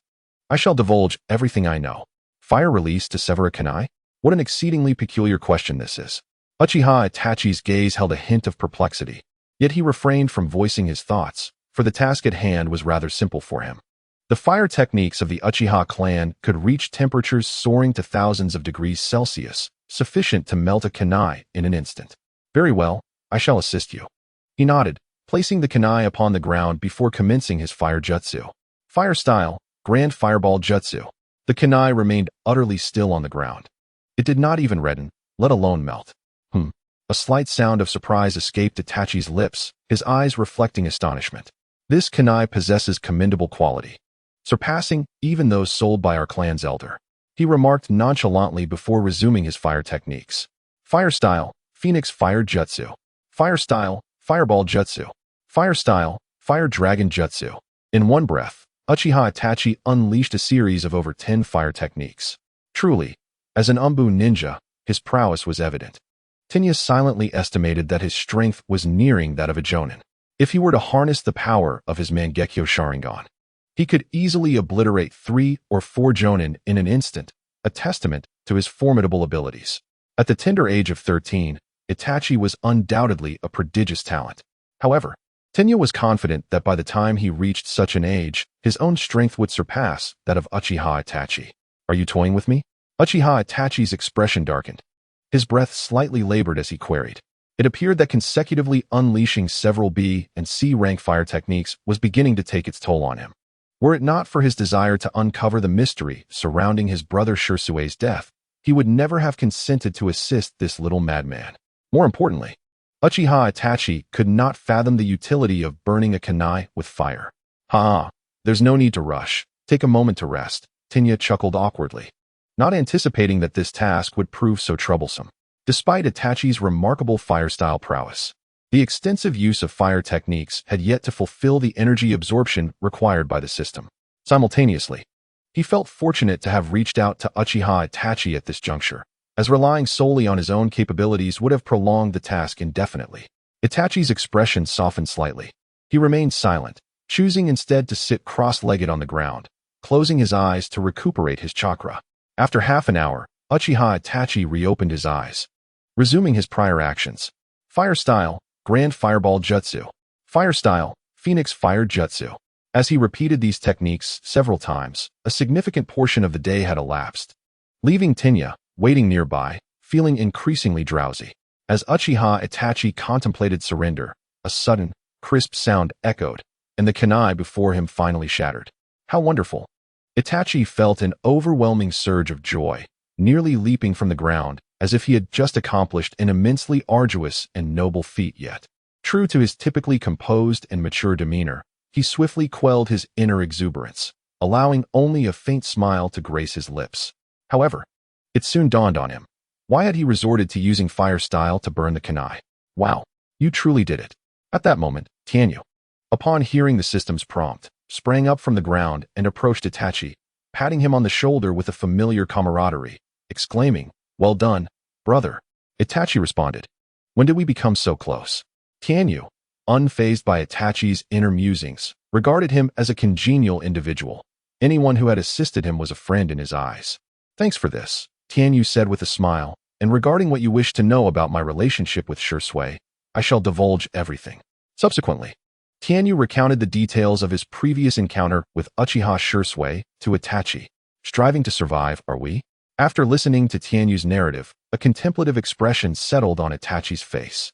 I shall divulge everything I know." Fire release to sever a kunai? What an exceedingly peculiar question this is. Uchiha Itachi's gaze held a hint of perplexity, yet he refrained from voicing his thoughts, for the task at hand was rather simple for him. The fire techniques of the Uchiha clan could reach temperatures soaring to thousands of degrees Celsius, sufficient to melt a kunai in an instant. "Very well, I shall assist you." He nodded, placing the kunai upon the ground before commencing his fire jutsu. Fire style, Grand Fireball Jutsu. The kunai remained utterly still on the ground. It did not even redden, let alone melt. A slight sound of surprise escaped Itachi's lips, his eyes reflecting astonishment. This kunai possesses commendable quality, surpassing even those sold by our clan's elder. He remarked nonchalantly before resuming his fire techniques. Fire style, Phoenix Fire Jutsu. Fire style, Fireball Jutsu. Fire style, Fire Dragon Jutsu. In one breath, Uchiha Itachi unleashed a series of over 10 fire techniques. Truly, as an Anbu ninja, his prowess was evident. Tinya silently estimated that his strength was nearing that of a jonin. If he were to harness the power of his Mangekyo Sharingan, he could easily obliterate 3 or 4 jonin in an instant, a testament to his formidable abilities. At the tender age of 13, Itachi was undoubtedly a prodigious talent. However, Tenya was confident that by the time he reached such an age, his own strength would surpass that of Uchiha Itachi. Are you toying with me? Uchiha Itachi's expression darkened. His breath slightly labored as he queried. It appeared that consecutively unleashing several B and C rank fire techniques was beginning to take its toll on him. Were it not for his desire to uncover the mystery surrounding his brother Shirsue's death, he would never have consented to assist this little madman. More importantly, Uchiha Itachi could not fathom the utility of burning a kunai with fire. There's no need to rush. Take a moment to rest, Tenya chuckled awkwardly, not anticipating that this task would prove so troublesome. Despite Itachi's remarkable fire-style prowess, the extensive use of fire techniques had yet to fulfill the energy absorption required by the system. Simultaneously, he felt fortunate to have reached out to Uchiha Itachi at this juncture, as relying solely on his own capabilities would have prolonged the task indefinitely. Itachi's expression softened slightly. He remained silent, choosing instead to sit cross-legged on the ground, closing his eyes to recuperate his chakra. After half an hour, Uchiha Itachi reopened his eyes, resuming his prior actions. Fire style, Grand Fireball Jutsu. Fire style, Phoenix Fire Jutsu. As he repeated these techniques several times, a significant portion of the day had elapsed, leaving Tenya waiting nearby, feeling increasingly drowsy. As Uchiha Itachi contemplated surrender, a sudden, crisp sound echoed, and the kunai before him finally shattered. How wonderful! Itachi felt an overwhelming surge of joy, nearly leaping from the ground, as if he had just accomplished an immensely arduous and noble feat yet. True to his typically composed and mature demeanor, he swiftly quelled his inner exuberance, allowing only a faint smile to grace his lips. However, it soon dawned on him. Why had he resorted to using fire style to burn the kunai? Wow, you truly did it. At that moment, Tianyu, upon hearing the system's prompt, sprang up from the ground and approached Itachi, patting him on the shoulder with a familiar camaraderie, exclaiming, "Well done, brother." Itachi responded, "When did we become so close?" Tianyu, unfazed by Itachi's inner musings, regarded him as a congenial individual. Anyone who had assisted him was a friend in his eyes. "Thanks for this," Tianyu said with a smile, "and regarding what you wish to know about my relationship with Shisui, I shall divulge everything." Subsequently, Tianyu recounted the details of his previous encounter with Uchiha Shisui to Itachi. Striving to survive, are we? After listening to Tianyu's narrative, a contemplative expression settled on Itachi's face.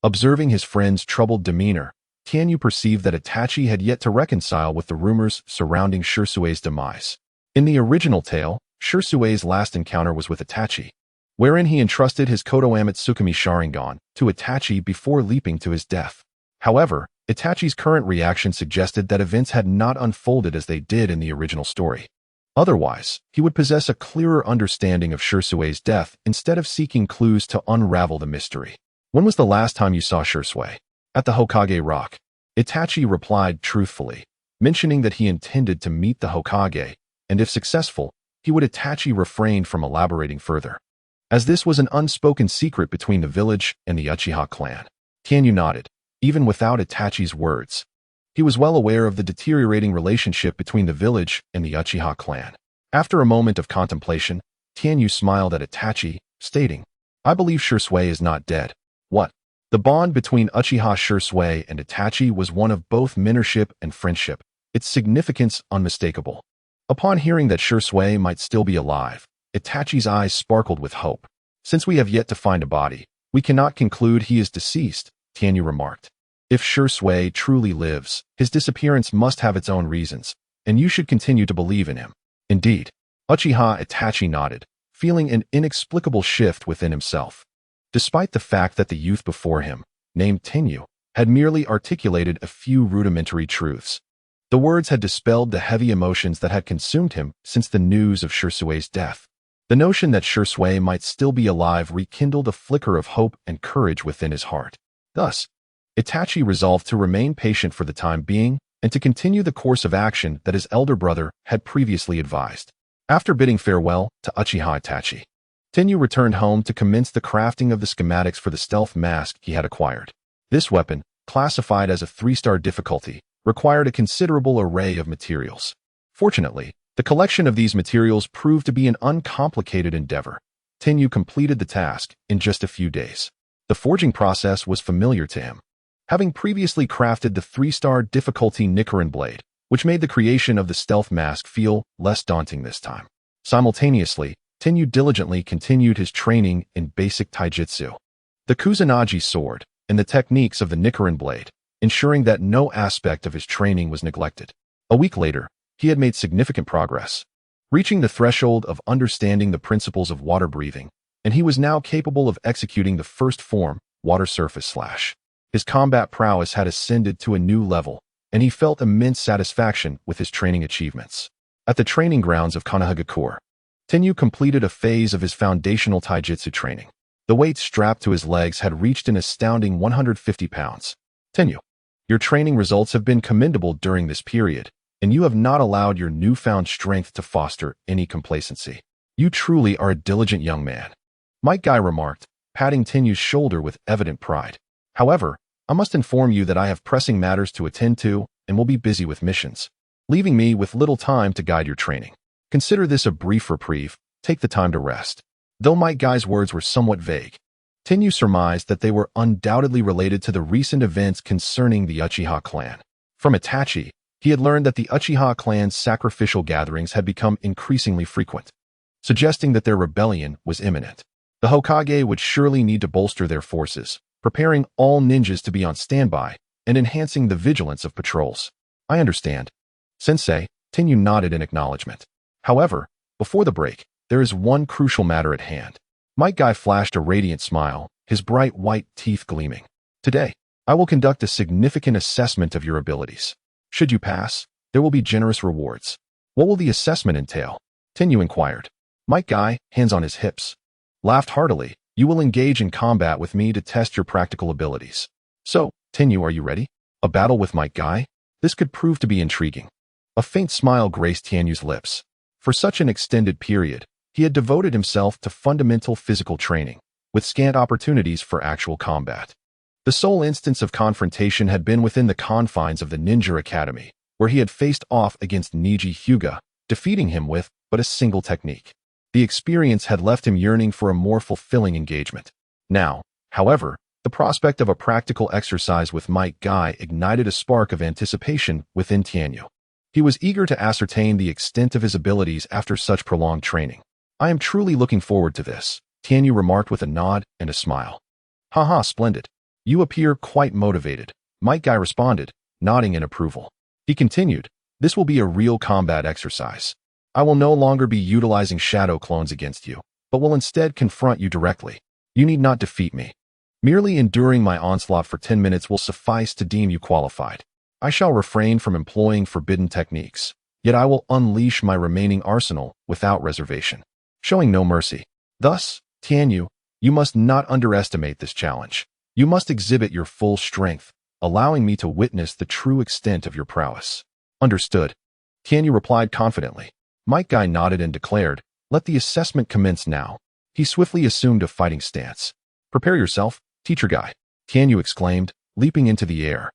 Observing his friend's troubled demeanor, Tianyu perceived that Itachi had yet to reconcile with the rumors surrounding Shisui's demise. In the original tale, Shisui's last encounter was with Itachi, wherein he entrusted his Koto Amatsukami Sharingan to Itachi before leaping to his death. However, Itachi's current reaction suggested that events had not unfolded as they did in the original story. Otherwise, he would possess a clearer understanding of Shisui's death instead of seeking clues to unravel the mystery. "When was the last time you saw Shisui?" "At the Hokage Rock." Itachi replied truthfully, mentioning that he intended to meet the Hokage, and if successful, he would. Itachi refrained from elaborating further, as this was an unspoken secret between the village and the Uchiha clan. Tianyu nodded, even without Itachi's words. He was well aware of the deteriorating relationship between the village and the Uchiha clan. After a moment of contemplation, Tianyu smiled at Itachi, stating, "I believe Shisui is not dead." What? The bond between Uchiha Shisui and Itachi was one of both mentorship and friendship, its significance unmistakable. Upon hearing that Shisui might still be alive, Itachi's eyes sparkled with hope. "Since we have yet to find a body, we cannot conclude he is deceased," Tianyu remarked. "If Shisui truly lives, his disappearance must have its own reasons, and you should continue to believe in him." "Indeed." Uchiha Itachi nodded, feeling an inexplicable shift within himself. Despite the fact that the youth before him, named Tenyu, had merely articulated a few rudimentary truths, the words had dispelled the heavy emotions that had consumed him since the news of Shisui's death. The notion that Shisui might still be alive rekindled a flicker of hope and courage within his heart. Thus, Itachi resolved to remain patient for the time being and to continue the course of action that his elder brother had previously advised. After bidding farewell to Uchiha Itachi, Tenyu returned home to commence the crafting of the schematics for the stealth mask he had acquired. This weapon, classified as a 3-star difficulty, required a considerable array of materials. Fortunately, the collection of these materials proved to be an uncomplicated endeavor. Tenyu completed the task in just a few days. The forging process was familiar to him. having previously crafted the 3-star difficulty Nichiren blade, which made the creation of the stealth mask feel less daunting this time. Simultaneously, Tenyu diligently continued his training in basic taijutsu, the Kusanagi sword, and the techniques of the Nichiren blade, ensuring that no aspect of his training was neglected. A week later, he had made significant progress, reaching the threshold of understanding the principles of water breathing, and he was now capable of executing the first form, water surface slash. His combat prowess had ascended to a new level, and he felt immense satisfaction with his training achievements. At the training grounds of Konohagakure, Tenyu completed a phase of his foundational taijutsu training. The weight strapped to his legs had reached an astounding 150 pounds. Tenyu, your training results have been commendable during this period, and you have not allowed your newfound strength to foster any complacency. You truly are a diligent young man, Might Guy remarked, patting Tenyu's shoulder with evident pride. However, I must inform you that I have pressing matters to attend to and will be busy with missions, leaving me with little time to guide your training. Consider this a brief reprieve. Take the time to rest. Though Might Guy's words were somewhat vague, Tenyu surmised that they were undoubtedly related to the recent events concerning the Uchiha clan. From Itachi, he had learned that the Uchiha clan's sacrificial gatherings had become increasingly frequent, suggesting that their rebellion was imminent. The Hokage would surely need to bolster their forces, preparing all ninjas to be on standby and enhancing the vigilance of patrols. I understand, Sensei. Tenyu nodded in acknowledgement. However, before the break, there is one crucial matter at hand. Might Guy flashed a radiant smile, his bright white teeth gleaming. Today, I will conduct a significant assessment of your abilities. Should you pass, there will be generous rewards. What will the assessment entail? Tenyu inquired. Might Guy, hands on his hips, laughed heartily. You will engage in combat with me to test your practical abilities. So, Tenyu, are you ready? A battle with Might Guy? This could prove to be intriguing. A faint smile graced Tianyu's lips. For such an extended period, he had devoted himself to fundamental physical training, with scant opportunities for actual combat. The sole instance of confrontation had been within the confines of the Ninja Academy, where he had faced off against Niji Hyuga, defeating him with but a single technique. The experience had left him yearning for a more fulfilling engagement. Now, however, the prospect of a practical exercise with Might Guy ignited a spark of anticipation within Tianyu. He was eager to ascertain the extent of his abilities after such prolonged training. I am truly looking forward to this, Tianyu remarked with a nod and a smile. Haha, splendid. You appear quite motivated, Might Guy responded, nodding in approval. He continued, this will be a real combat exercise. I will no longer be utilizing shadow clones against you, but will instead confront you directly. You need not defeat me. Merely enduring my onslaught for 10 minutes will suffice to deem you qualified. I shall refrain from employing forbidden techniques, yet I will unleash my remaining arsenal without reservation, showing no mercy. Thus, Tianyu, you must not underestimate this challenge. You must exhibit your full strength, allowing me to witness the true extent of your prowess. Understood, Tianyu replied confidently. Might Guy nodded and declared, let the assessment commence now. He swiftly assumed a fighting stance. Prepare yourself, teacher Guy, Tianyu exclaimed, leaping into the air.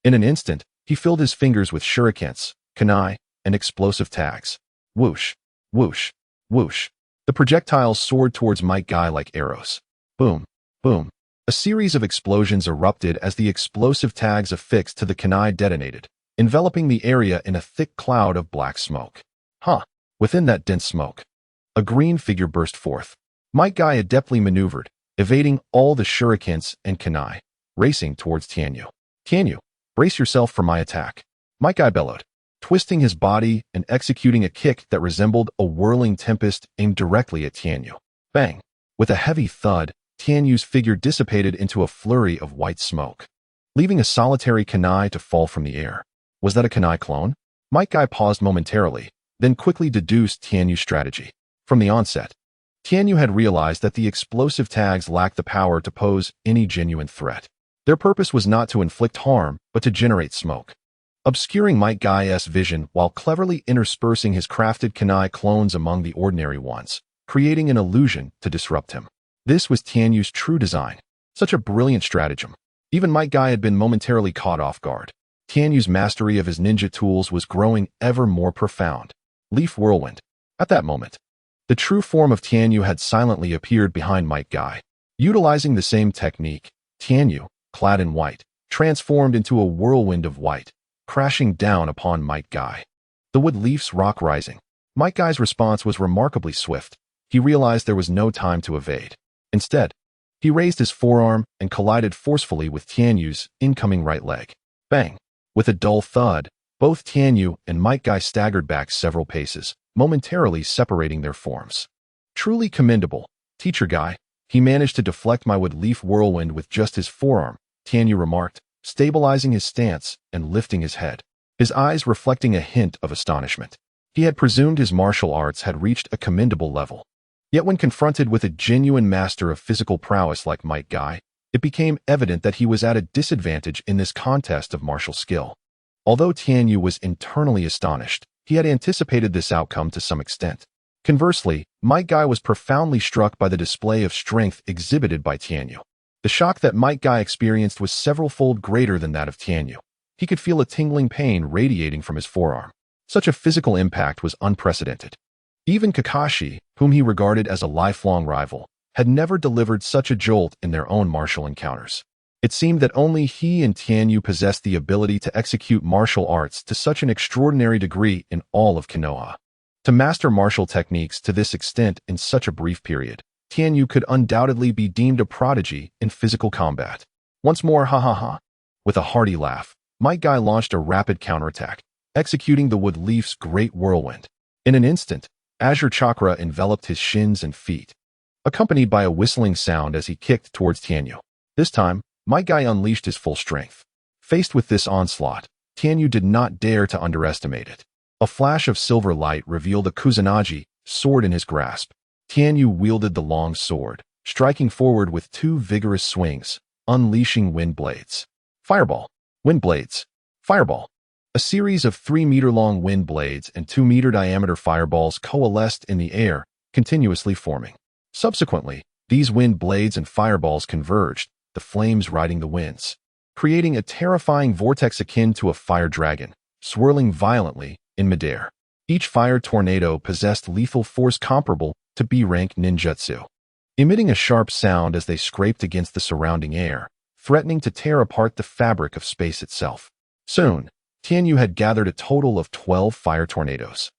In an instant, he filled his fingers with shurikens, kunai, and explosive tags. Whoosh, whoosh, whoosh. The projectiles soared towards Might Guy like arrows. Boom, boom. A series of explosions erupted as the explosive tags affixed to the kunai detonated, enveloping the area in a thick cloud of black smoke. Within that dense smoke, a green figure burst forth. Might Guy adeptly maneuvered, evading all the shurikens and kunai, racing towards Tianyu. Tianyu, brace yourself for my attack, Might Guy bellowed, twisting his body and executing a kick that resembled a whirling tempest aimed directly at Tianyu. Bang! With a heavy thud, Tianyu's figure dissipated into a flurry of white smoke, leaving a solitary kunai to fall from the air. Was that a kunai clone? Might Guy paused momentarily, then quickly deduced Tianyu's strategy. From the onset, Tianyu had realized that the explosive tags lacked the power to pose any genuine threat. Their purpose was not to inflict harm, but to generate smoke, obscuring Might Guy's vision while cleverly interspersing his crafted kunai clones among the ordinary ones, creating an illusion to disrupt him. This was Tianyu's true design. Such a brilliant stratagem. Even Might Guy had been momentarily caught off guard. Tianyu's mastery of his ninja tools was growing ever more profound. Leaf Whirlwind. At that moment, the true form of Tianyu had silently appeared behind Might Guy. Utilizing the same technique, Tianyu, clad in white, transformed into a whirlwind of white, crashing down upon Might Guy. The wood leaves rock rising. Might Guy's response was remarkably swift. He realized there was no time to evade. Instead, he raised his forearm and collided forcefully with Tianyu's incoming right leg. Bang! With a dull thud, both Tianyu and Might Guy staggered back several paces, momentarily separating their forms. Truly commendable, Teacher Guy. He managed to deflect my wood leaf whirlwind with just his forearm, Tianyu remarked, stabilizing his stance and lifting his head, his eyes reflecting a hint of astonishment. He had presumed his martial arts had reached a commendable level. Yet when confronted with a genuine master of physical prowess like Might Guy, it became evident that he was at a disadvantage in this contest of martial skill. Although Tianyu was internally astonished, he had anticipated this outcome to some extent. Conversely, Might Guy was profoundly struck by the display of strength exhibited by Tianyu. The shock that Might Guy experienced was several-fold greater than that of Tianyu. He could feel a tingling pain radiating from his forearm. Such a physical impact was unprecedented. Even Kakashi, whom he regarded as a lifelong rival, had never delivered such a jolt in their own martial encounters. It seemed that only he and Tianyu possessed the ability to execute martial arts to such an extraordinary degree in all of Konoha. To master martial techniques to this extent in such a brief period, Tianyu could undoubtedly be deemed a prodigy in physical combat. Once more, ha ha ha. With a hearty laugh, Might Guy launched a rapid counterattack, executing the wood leaf's great whirlwind. In an instant, azure chakra enveloped his shins and feet, accompanied by a whistling sound as he kicked towards Tianyu. This time, Might Guy unleashed his full strength. Faced with this onslaught, Tianyu did not dare to underestimate it. A flash of silver light revealed a Kusanagi sword in his grasp. Tianyu wielded the long sword, striking forward with two vigorous swings, unleashing wind blades. Fireball. Wind blades. Fireball. A series of 3-meter-long wind blades and 2-meter-diameter fireballs coalesced in the air, continuously forming. Subsequently, these wind blades and fireballs converged, the flames riding the winds, creating a terrifying vortex akin to a fire dragon, swirling violently in midair. Each fire tornado possessed lethal force comparable to B-rank ninjutsu, emitting a sharp sound as they scraped against the surrounding air, threatening to tear apart the fabric of space itself. Soon, Tianyu had gathered a total of 12 fire tornadoes.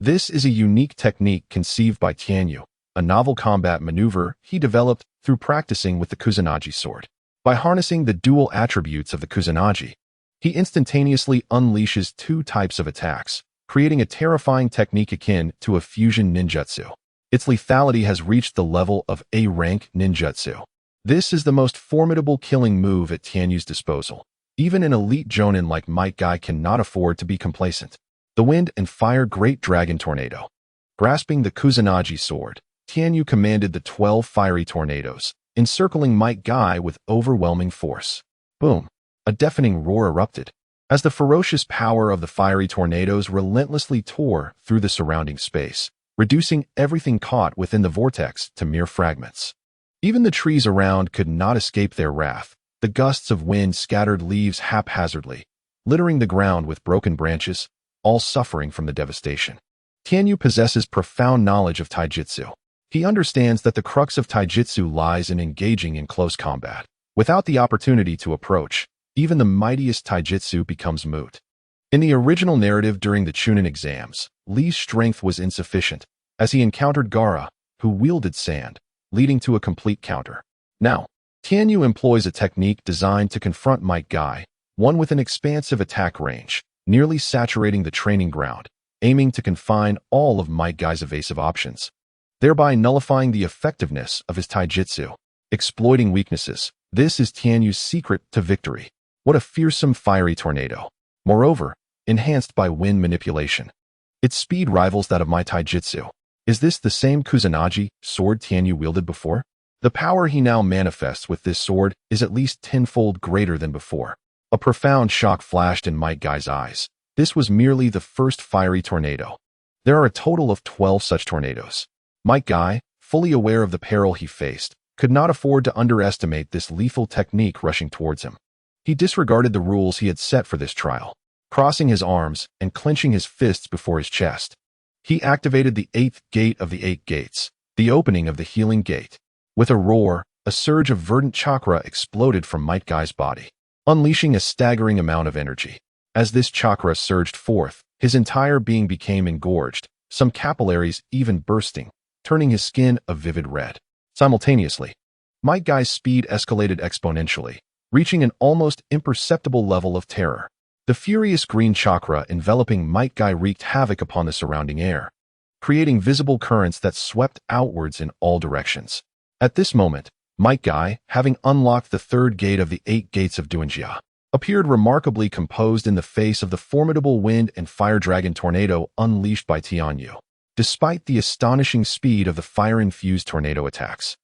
This is a unique technique conceived by Tianyu, a novel combat maneuver he developed through practicing with the Kusanagi sword. By harnessing the dual attributes of the Kusanagi, he instantaneously unleashes two types of attacks, creating a terrifying technique akin to a fusion ninjutsu. Its lethality has reached the level of A-rank ninjutsu. This is the most formidable killing move at Tianyu's disposal. Even an elite jonin like Might Guy cannot afford to be complacent. The wind and fire great dragon tornado. Grasping the Kusanagi sword, Tianyu commanded the 12 fiery tornadoes, encircling Might Guy with overwhelming force. Boom! A deafening roar erupted, as the ferocious power of the fiery tornadoes relentlessly tore through the surrounding space, reducing everything caught within the vortex to mere fragments. Even the trees around could not escape their wrath. The gusts of wind scattered leaves haphazardly, littering the ground with broken branches, all suffering from the devastation. Tianyu possesses profound knowledge of taijutsu. He understands that the crux of taijutsu lies in engaging in close combat. Without the opportunity to approach, even the mightiest taijutsu becomes moot. In the original narrative during the Chunin exams, Li's strength was insufficient, as he encountered Gaara, who wielded sand, leading to a complete counter. Now, Tianyu employs a technique designed to confront Might Guy, one with an expansive attack range, nearly saturating the training ground, aiming to confine all of Might Guy's evasive options, thereby nullifying the effectiveness of his taijutsu. Exploiting weaknesses, this is Tianyu's secret to victory. What a fearsome fiery tornado. Moreover, enhanced by wind manipulation. Its speed rivals that of my taijutsu. Is this the same Kusanagi sword Tianyu wielded before? The power he now manifests with this sword is at least tenfold greater than before. A profound shock flashed in Might Guy's eyes. This was merely the first fiery tornado. There are a total of 12 such tornadoes. Might Guy, fully aware of the peril he faced, could not afford to underestimate this lethal technique rushing towards him. He disregarded the rules he had set for this trial, crossing his arms and clenching his fists before his chest. He activated the 8th gate of the 8 gates, the opening of the healing gate. With a roar, a surge of verdant chakra exploded from Might Guy's body. unleashing a staggering amount of energy. As this chakra surged forth, his entire being became engorged, some capillaries even bursting, turning his skin a vivid red. Simultaneously, Might Guy's speed escalated exponentially, reaching an almost imperceptible level of terror. The furious green chakra enveloping Might Guy wreaked havoc upon the surrounding air, creating visible currents that swept outwards in all directions. At this moment, Might Guy, having unlocked the third gate of the 8 gates of Uchiha, appeared remarkably composed in the face of the formidable wind and fire dragon tornado unleashed by Tianyu. Despite the astonishing speed of the fire-infused tornado attacks,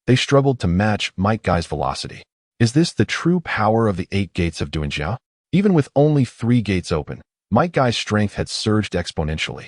they struggled to match Might Guy's velocity. Is this the true power of the 8 gates of Uchiha? Even with only 3 gates open, Might Guy's strength had surged exponentially,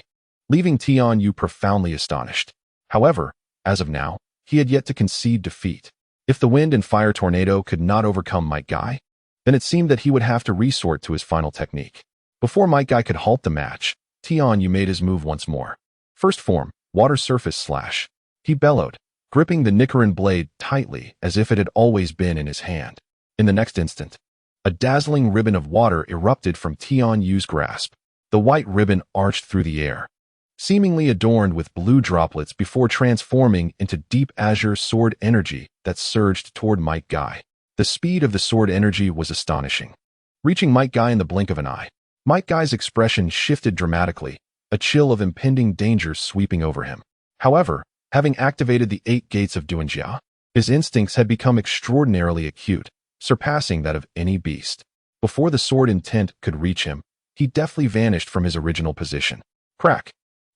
leaving Tianyu profoundly astonished. However, as of now, he had yet to concede defeat. If the wind and fire tornado could not overcome Might Guy, then it seemed that he would have to resort to his final technique. Before Might Guy could halt the match, Tianyu made his move once more. First form, water surface slash. He bellowed, gripping the Nichiren blade tightly as if it had always been in his hand. In the next instant, a dazzling ribbon of water erupted from Tianyu's grasp. The white ribbon arched through the air, seemingly adorned with blue droplets before transforming into deep azure sword energy that surged toward Might Guy. The speed of the sword energy was astonishing, reaching Might Guy in the blink of an eye. Might Guy's expression shifted dramatically, a chill of impending danger sweeping over him. However, having activated the 8 gates of Uchiha, his instincts had become extraordinarily acute, surpassing that of any beast. Before the sword intent could reach him, he deftly vanished from his original position. Crack!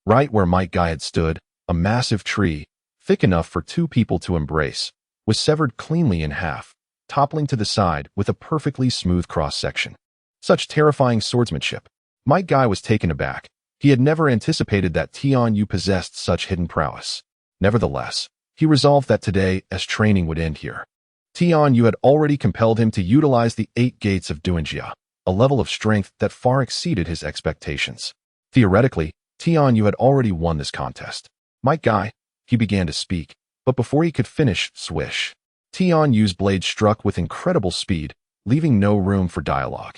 Right where Might Guy had stood, a massive tree, thick enough for 2 people to embrace, was severed cleanly in half, toppling to the side with a perfectly smooth cross-section. Such terrifying swordsmanship. Might Guy was taken aback. He had never anticipated that Tianyu possessed such hidden prowess. Nevertheless, he resolved that today, as training would end here. Tianyu had already compelled him to utilize the 8 gates of Uchiha, a level of strength that far exceeded his expectations. Theoretically, Tianyu had already won this contest. Might Guy, he began to speak, but before he could finish, swish. Tianyu's blade struck with incredible speed, leaving no room for dialogue.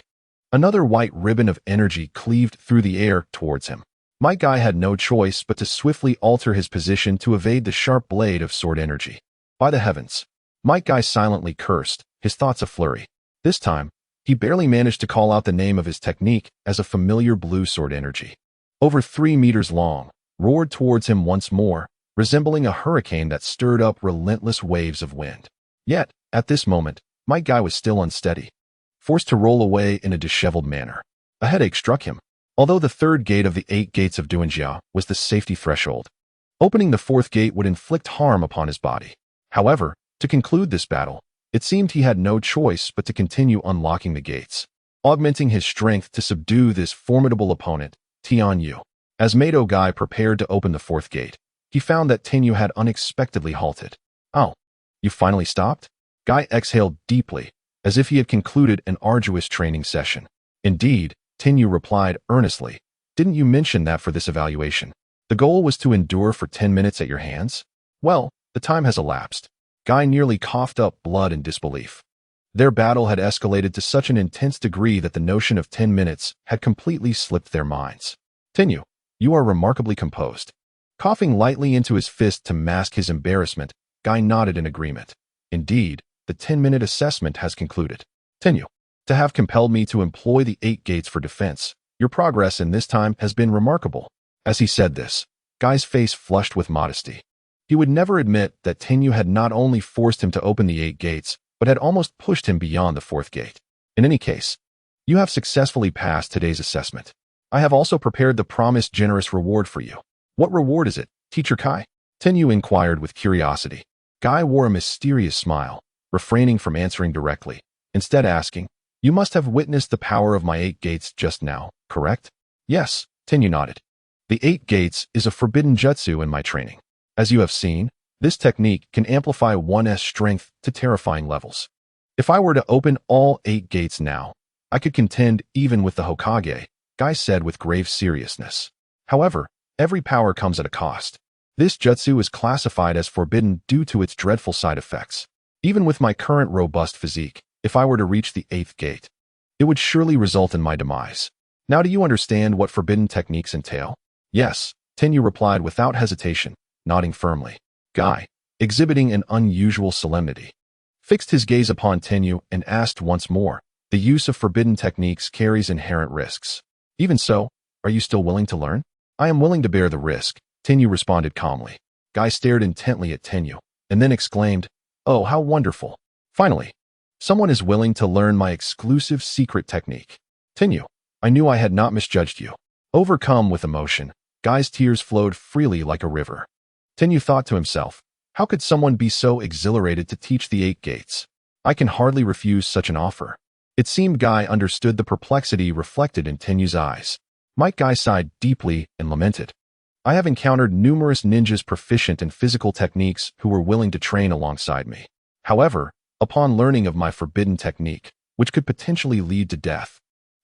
Another white ribbon of energy cleaved through the air towards him. Might Guy had no choice but to swiftly alter his position to evade the sharp blade of sword energy. By the heavens! Might Guy silently cursed, his thoughts a flurry. This time, he barely managed to call out the name of his technique as a familiar blue sword energy. Over 3 meters long, roared towards him once more, resembling a hurricane that stirred up relentless waves of wind. Yet, at this moment, Might Guy was still unsteady, forced to roll away in a disheveled manner. A headache struck him. Although the third gate of the 8 gates of Uchiha was the safety threshold, opening the 4th gate would inflict harm upon his body. However, to conclude this battle, it seemed he had no choice but to continue unlocking the gates, augmenting his strength to subdue this formidable opponent, Tianyu. As Mato Guy prepared to open the 4th gate, he found that Tianyu had unexpectedly halted. Oh, you finally stopped? Guy exhaled deeply, as if he had concluded an arduous training session. Indeed, Tianyu replied earnestly, didn't you mention that for this evaluation, the goal was to endure for 10 minutes at your hands? Well, the time has elapsed. Guy nearly coughed up blood in disbelief. Their battle had escalated to such an intense degree that the notion of 10 minutes had completely slipped their minds. Tianyu, you are remarkably composed. Coughing lightly into his fist to mask his embarrassment, Guy nodded in agreement. Indeed, the 10-minute assessment has concluded. Tianyu, to have compelled me to employ the 8 gates for defense, your progress in this time has been remarkable. As he said this, Guy's face flushed with modesty. He would never admit that Tianyu had not only forced him to open the 8 gates, but had almost pushed him beyond the 4th gate. In any case, you have successfully passed today's assessment. I have also prepared the promised generous reward for you. What reward is it, Teacher Kai? Tianyu inquired with curiosity. Guy wore a mysterious smile, refraining from answering directly, instead asking, you must have witnessed the power of my 8 gates just now, correct? Yes, Tianyu nodded. The 8 gates is a forbidden jutsu in my training. As you have seen, this technique can amplify one's strength to terrifying levels. If I were to open all 8 gates now, I could contend even with the Hokage, Guy said with grave seriousness. However, every power comes at a cost. This jutsu is classified as forbidden due to its dreadful side effects. Even with my current robust physique, If I were to reach the 8th gate, it would surely result in my demise. Now do you understand what forbidden techniques entail? Yes, Tenyu replied without hesitation, nodding firmly. Guy, exhibiting an unusual solemnity, fixed his gaze upon Tenyu and asked once more, the use of forbidden techniques carries inherent risks. Even so, are you still willing to learn? I am willing to bear the risk, Tenyu responded calmly. Guy stared intently at Tenyu, and then exclaimed, oh, how wonderful. Finally, someone is willing to learn my exclusive secret technique. Tenyu, I knew I had not misjudged you. Overcome with emotion, Guy's tears flowed freely like a river. Tenyu thought to himself, how could someone be so exhilarated to teach the 8 gates? I can hardly refuse such an offer. It seemed Guy understood the perplexity reflected in Tenyu's eyes. Might Guy sighed deeply and lamented. I have encountered numerous ninjas proficient in physical techniques who were willing to train alongside me. However, upon learning of my forbidden technique, which could potentially lead to death,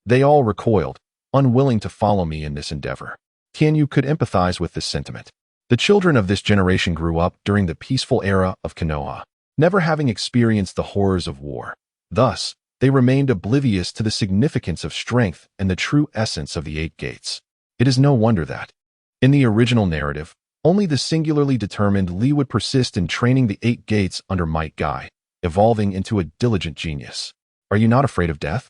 they all recoiled, unwilling to follow me in this endeavor. Tenyu could empathize with this sentiment. The children of this generation grew up during the peaceful era of Konoha, never having experienced the horrors of war. Thus, they remained oblivious to the significance of strength and the true essence of the 8 gates. It is no wonder that, in the original narrative, only the singularly determined Lee would persist in training the 8 gates under Might Guy, evolving into a diligent genius. Are you not afraid of death?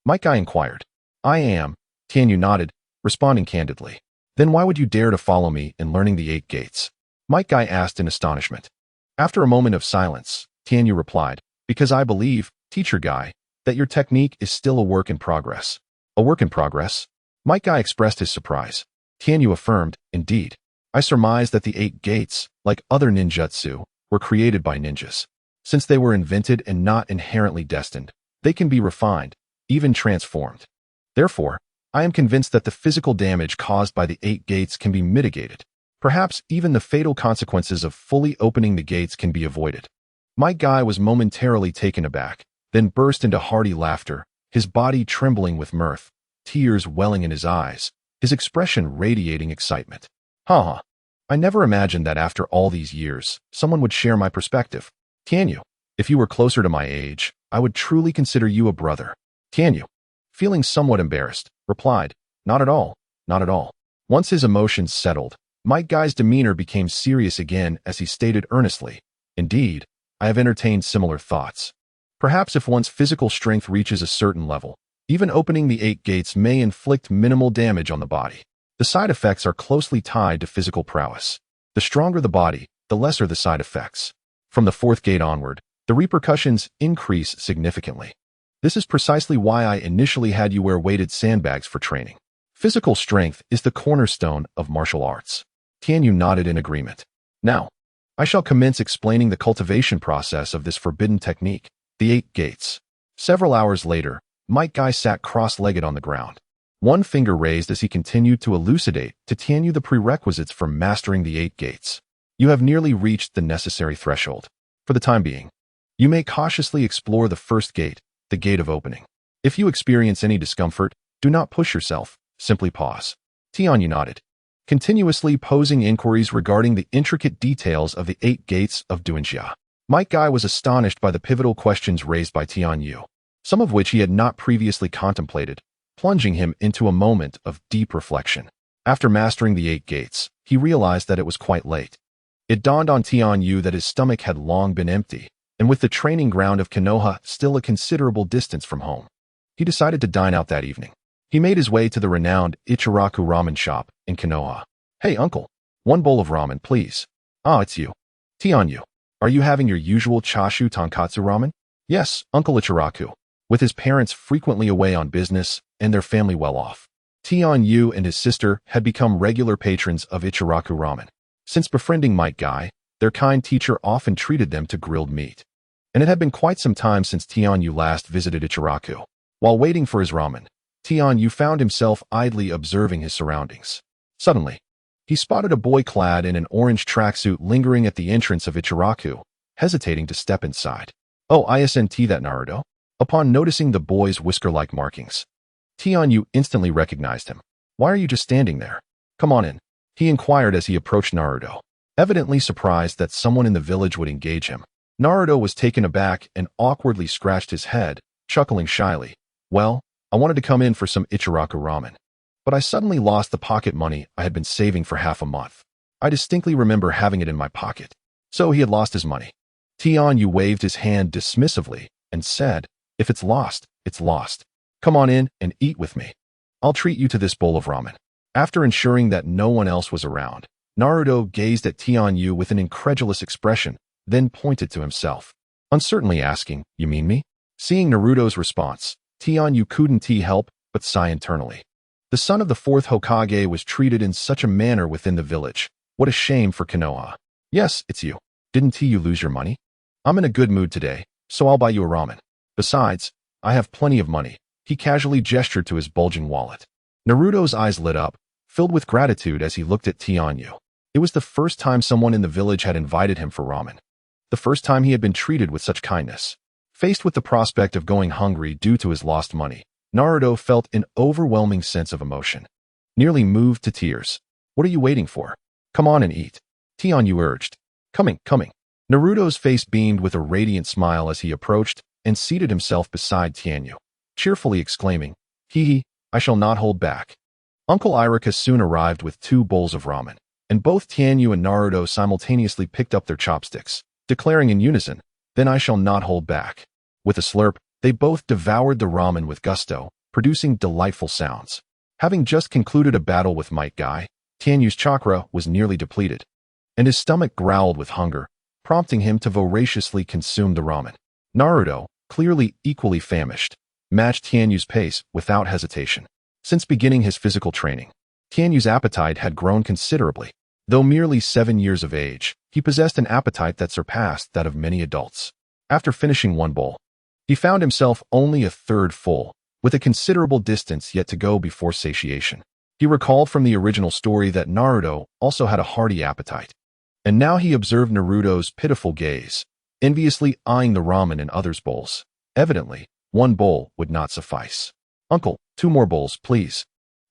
Might Guy inquired. I am, Tenyu nodded, responding candidly. Then why would you dare to follow me in learning the 8 gates? Might Guy asked in astonishment. After a moment of silence, Tenyu replied, because I believe, Teacher Guy, that your technique is still a work in progress. A work in progress? Might Guy expressed his surprise. Tenyu affirmed, indeed. I surmise that the 8 gates, like other ninjutsu, were created by ninjas. Since they were invented and not inherently destined, they can be refined, even transformed. Therefore, I am convinced that the physical damage caused by the 8 gates can be mitigated. Perhaps even the fatal consequences of fully opening the gates can be avoided. Might Guy was momentarily taken aback, then burst into hearty laughter, his body trembling with mirth, tears welling in his eyes, his expression radiating excitement. Ha! I never imagined that after all these years, someone would share my perspective. Tenyu, if you were closer to my age, I would truly consider you a brother. Tenyu, feeling somewhat embarrassed, replied, not at all, not at all. Once his emotions settled, Might Guy's demeanor became serious again as he stated earnestly, indeed, I have entertained similar thoughts. Perhaps if one's physical strength reaches a certain level, even opening the 8 gates may inflict minimal damage on the body. The side effects are closely tied to physical prowess. The stronger the body, the lesser the side effects. From the 4th gate onward, the repercussions increase significantly. This is precisely why I initially had you wear weighted sandbags for training. Physical strength is the cornerstone of martial arts. Tenyu nodded in agreement. Now, I shall commence explaining the cultivation process of this forbidden technique, the 8 gates. Several hours later, Might Guy sat cross-legged on the ground, one finger raised as he continued to elucidate to Tenyu the prerequisites for mastering the 8 gates. You have nearly reached the necessary threshold. For the time being, you may cautiously explore the 1st gate, the gate of opening. If you experience any discomfort, do not push yourself, simply pause. Tenyu nodded, continuously posing inquiries regarding the intricate details of the 8 gates of Uchiha. Might Guy was astonished by the pivotal questions raised by Tenyu, some of which he had not previously contemplated, plunging him into a moment of deep reflection. After mastering the 8 gates, he realized that it was quite late. It dawned on Tenyu that his stomach had long been empty, and with the training ground of Konoha still a considerable distance from home, he decided to dine out that evening. He made his way to the renowned Ichiraku ramen shop in Konoha. Hey, uncle, one bowl of ramen, please. Ah, it's you. Tenyu, are you having your usual chashu tonkatsu ramen? Yes, Uncle Ichiraku. With his parents frequently away on business and their family well off, Tenyu and his sister had become regular patrons of Ichiraku ramen. Since befriending Might Guy, their kind teacher often treated them to grilled meat. And it had been quite some time since Tenyu last visited Ichiraku. While waiting for his ramen, Tenyu found himself idly observing his surroundings. Suddenly, he spotted a boy clad in an orange tracksuit lingering at the entrance of Ichiraku, hesitating to step inside. Oh, isn't that Naruto? Upon noticing the boy's whisker-like markings, Tenyu instantly recognized him. Why are you just standing there? Come on in, he inquired as he approached Naruto, evidently surprised that someone in the village would engage him. Naruto was taken aback and awkwardly scratched his head, chuckling shyly. Well, I wanted to come in for some Ichiraku ramen. But I suddenly lost the pocket money I had been saving for half a month. I distinctly remember having it in my pocket. So he had lost his money. Tianyu waved his hand dismissively and said, if it's lost, it's lost. Come on in and eat with me. I'll treat you to this bowl of ramen. After ensuring that no one else was around, Naruto gazed at Tianyu with an incredulous expression, then pointed to himself, uncertainly asking, you mean me? Seeing Naruto's response, Tianyu couldn't help but sigh internally. The son of the fourth Hokage was treated in such a manner within the village. What a shame for Konoha. Yes, it's you. Didn't you lose your money? I'm in a good mood today, so I'll buy you a ramen. Besides, I have plenty of money. He casually gestured to his bulging wallet. Naruto's eyes lit up, filled with gratitude as he looked at Tianyu. It was the first time someone in the village had invited him for ramen. The first time he had been treated with such kindness. Faced with the prospect of going hungry due to his lost money, Naruto felt an overwhelming sense of emotion. Nearly moved to tears. What are you waiting for? Come on and eat. Tianyu urged. Coming. Naruto's face beamed with a radiant smile as he approached and seated himself beside Tianyu, cheerfully exclaiming, Hee, I shall not hold back. Uncle Iruka soon arrived with 2 bowls of ramen, and both Tianyu and Naruto simultaneously picked up their chopsticks, declaring in unison, then I shall not hold back. With a slurp, they both devoured the ramen with gusto, producing delightful sounds. Having just concluded a battle with Might Guy, Tianyu's chakra was nearly depleted, and his stomach growled with hunger, prompting him to voraciously consume the ramen. Naruto, clearly equally famished, matched Tianyu's pace without hesitation. Since beginning his physical training, Tianyu's appetite had grown considerably. Though merely 7 years of age, he possessed an appetite that surpassed that of many adults. After finishing 1 bowl, he found himself only a third full, with a considerable distance yet to go before satiation. He recalled from the original story that Naruto also had a hearty appetite. And now he observed Naruto's pitiful gaze, enviously eyeing the ramen in others' bowls. Evidently, 1 bowl would not suffice. Uncle, 2 more bowls, please.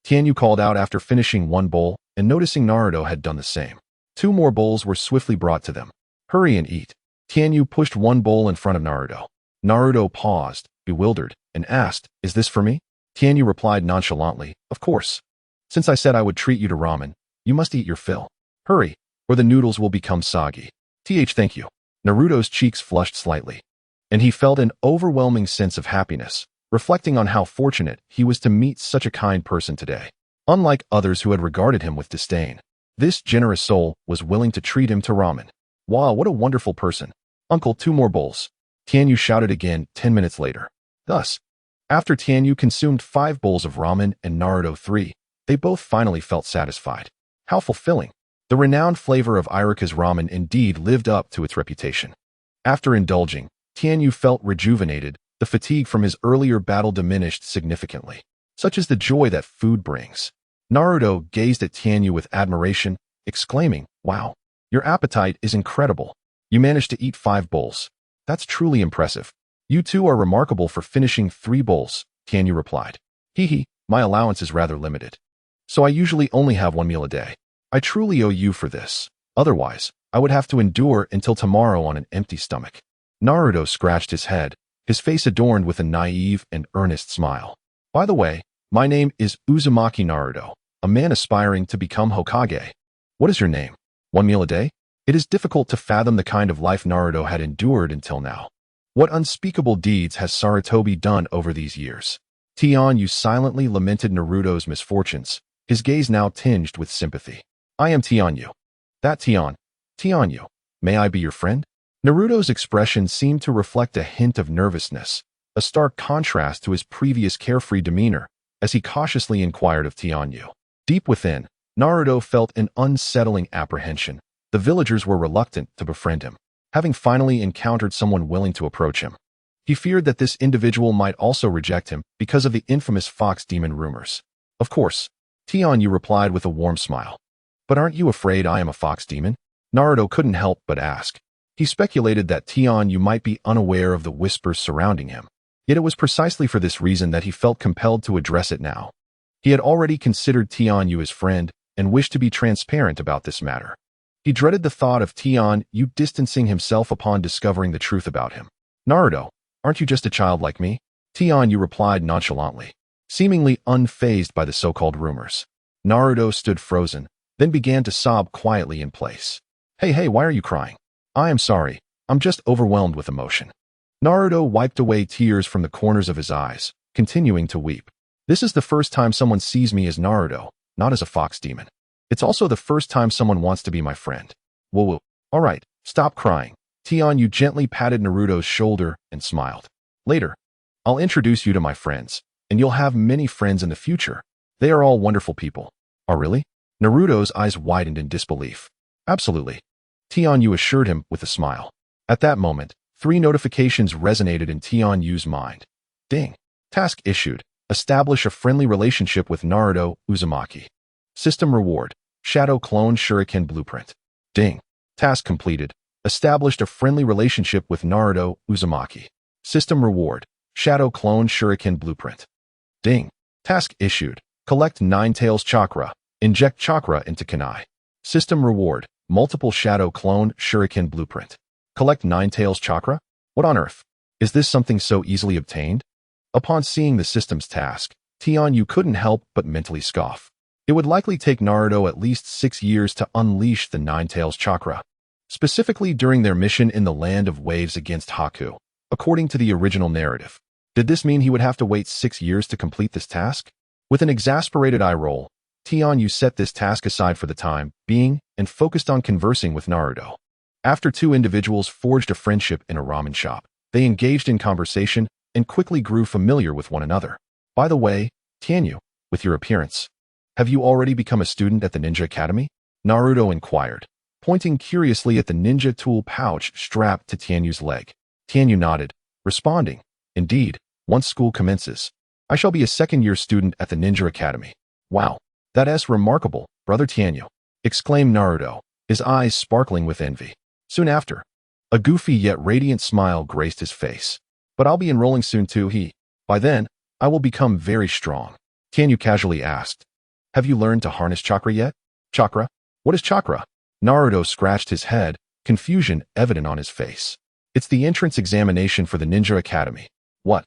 Tianyu called out after finishing 1 bowl and noticing Naruto had done the same. 2 more bowls were swiftly brought to them. Hurry and eat. Tianyu pushed 1 bowl in front of Naruto. Naruto paused, bewildered, and asked, is this for me? Tianyu replied nonchalantly, of course. Since I said I would treat you to ramen, you must eat your fill. Hurry, or the noodles will become soggy. Thank you. Naruto's cheeks flushed slightly, and he felt an overwhelming sense of happiness, reflecting on how fortunate he was to meet such a kind person today. Unlike others who had regarded him with disdain, this generous soul was willing to treat him to ramen. Wow, what a wonderful person. Uncle, 2 more bowls. Tianyu shouted again 10 minutes later. Thus, after Tianyu consumed 5 bowls of ramen and Naruto 3, they both finally felt satisfied. How fulfilling. The renowned flavor of Iruka's ramen indeed lived up to its reputation. After indulging, Tianyu felt rejuvenated. The fatigue from his earlier battle diminished significantly. Such is the joy that food brings. Naruto gazed at Tianyu with admiration, exclaiming, wow, your appetite is incredible. You managed to eat 5 bowls. That's truly impressive. You two are remarkable for finishing 3 bowls, Tianyu replied. My allowance is rather limited. So I usually only have 1 meal a day. I truly owe you for this. Otherwise, I would have to endure until tomorrow on an empty stomach. Naruto scratched his head, his face adorned with a naive and earnest smile. By the way, my name is Uzumaki Naruto, a man aspiring to become Hokage. What is your name? 1 meal a day? It is difficult to fathom the kind of life Naruto had endured until now. What unspeakable deeds has Sarutobi done over these years? Tianyu silently lamented Naruto's misfortunes, his gaze now tinged with sympathy. I am Tianyu. That Tianyu. May I be your friend? Naruto's expression seemed to reflect a hint of nervousness, a stark contrast to his previous carefree demeanor, as he cautiously inquired of Tianyu. Deep within, Naruto felt an unsettling apprehension. The villagers were reluctant to befriend him, having finally encountered someone willing to approach him. He feared that this individual might also reject him because of the infamous fox demon rumors. Of course, Tianyu replied with a warm smile. But aren't you afraid I am a fox demon? Naruto couldn't help but ask. He speculated that Tianyu might be unaware of the whispers surrounding him. Yet it was precisely for this reason that he felt compelled to address it now. He had already considered Tianyu his friend and wished to be transparent about this matter. He dreaded the thought of Tianyu distancing himself upon discovering the truth about him. Naruto, aren't you just a child like me? Tianyu replied nonchalantly, seemingly unfazed by the so-called rumors. Naruto stood frozen, then began to sob quietly in place. Hey, why are you crying? I am sorry, I'm just overwhelmed with emotion. Naruto wiped away tears from the corners of his eyes, continuing to weep. This is the first time someone sees me as Naruto, not as a fox demon. It's also the first time someone wants to be my friend. Whoa. Alright, stop crying. Tianyu gently patted Naruto's shoulder and smiled. Later, I'll introduce you to my friends, and you'll have many friends in the future. They are all wonderful people. Oh really? Naruto's eyes widened in disbelief. Absolutely. Tianyu assured him with a smile. At that moment, 3 notifications resonated in Tianyu's mind. Ding. Task issued. Establish a friendly relationship with Naruto Uzumaki. System reward. Shadow Clone Shuriken Blueprint. Ding. Task completed. Established a friendly relationship with Naruto Uzumaki. System reward. Shadow Clone Shuriken Blueprint. Ding. Task issued. Collect 9 Tails Chakra. Inject chakra into Kunai. System reward. Multiple Shadow Clone Shuriken Blueprint. Collect 9 Tails Chakra? What on earth? Is this something so easily obtained? Upon seeing the system's task, Tianyu couldn't help but mentally scoff. It would likely take Naruto at least 6 years to unleash the 9 Tails Chakra, specifically during their mission in the Land of Waves against Haku, according to the original narrative. Did this mean he would have to wait 6 years to complete this task? With an exasperated eye roll, Tianyu set this task aside for the time being and focused on conversing with Naruto. After 2 individuals forged a friendship in a ramen shop, they engaged in conversation and quickly grew familiar with one another. By the way, Tianyu, with your appearance, have you already become a student at the Ninja Academy? Naruto inquired, pointing curiously at the ninja tool pouch strapped to Tianyu's leg. Tianyu nodded, responding, Indeed, once school commences, I shall be a second-year student at the Ninja Academy. Wow, that is remarkable, brother Tianyu, exclaimed Naruto, his eyes sparkling with envy. Soon after, a goofy yet radiant smile graced his face. But I'll be enrolling soon too, By then, I will become very strong. Tianyu casually asked, Have you learned to harness chakra yet? Chakra? What is chakra? Naruto scratched his head, confusion evident on his face. It's the entrance examination for the Ninja Academy. What?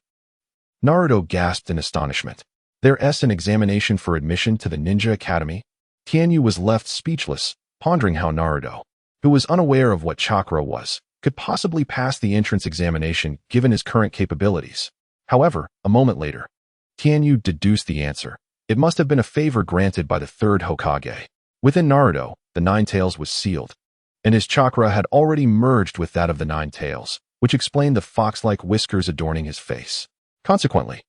Naruto gasped in astonishment. There's an examination for admission to the Ninja Academy? Tianyu was left speechless, pondering how Naruto, who was unaware of what chakra was, could possibly pass the entrance examination given his current capabilities. However, a moment later, Tianyu deduced the answer. It must have been a favor granted by the 3rd Hokage. Within Naruto, the 9 Tails was sealed, and his chakra had already merged with that of the 9 Tails, which explained the fox-like whiskers adorning his face. Consequently,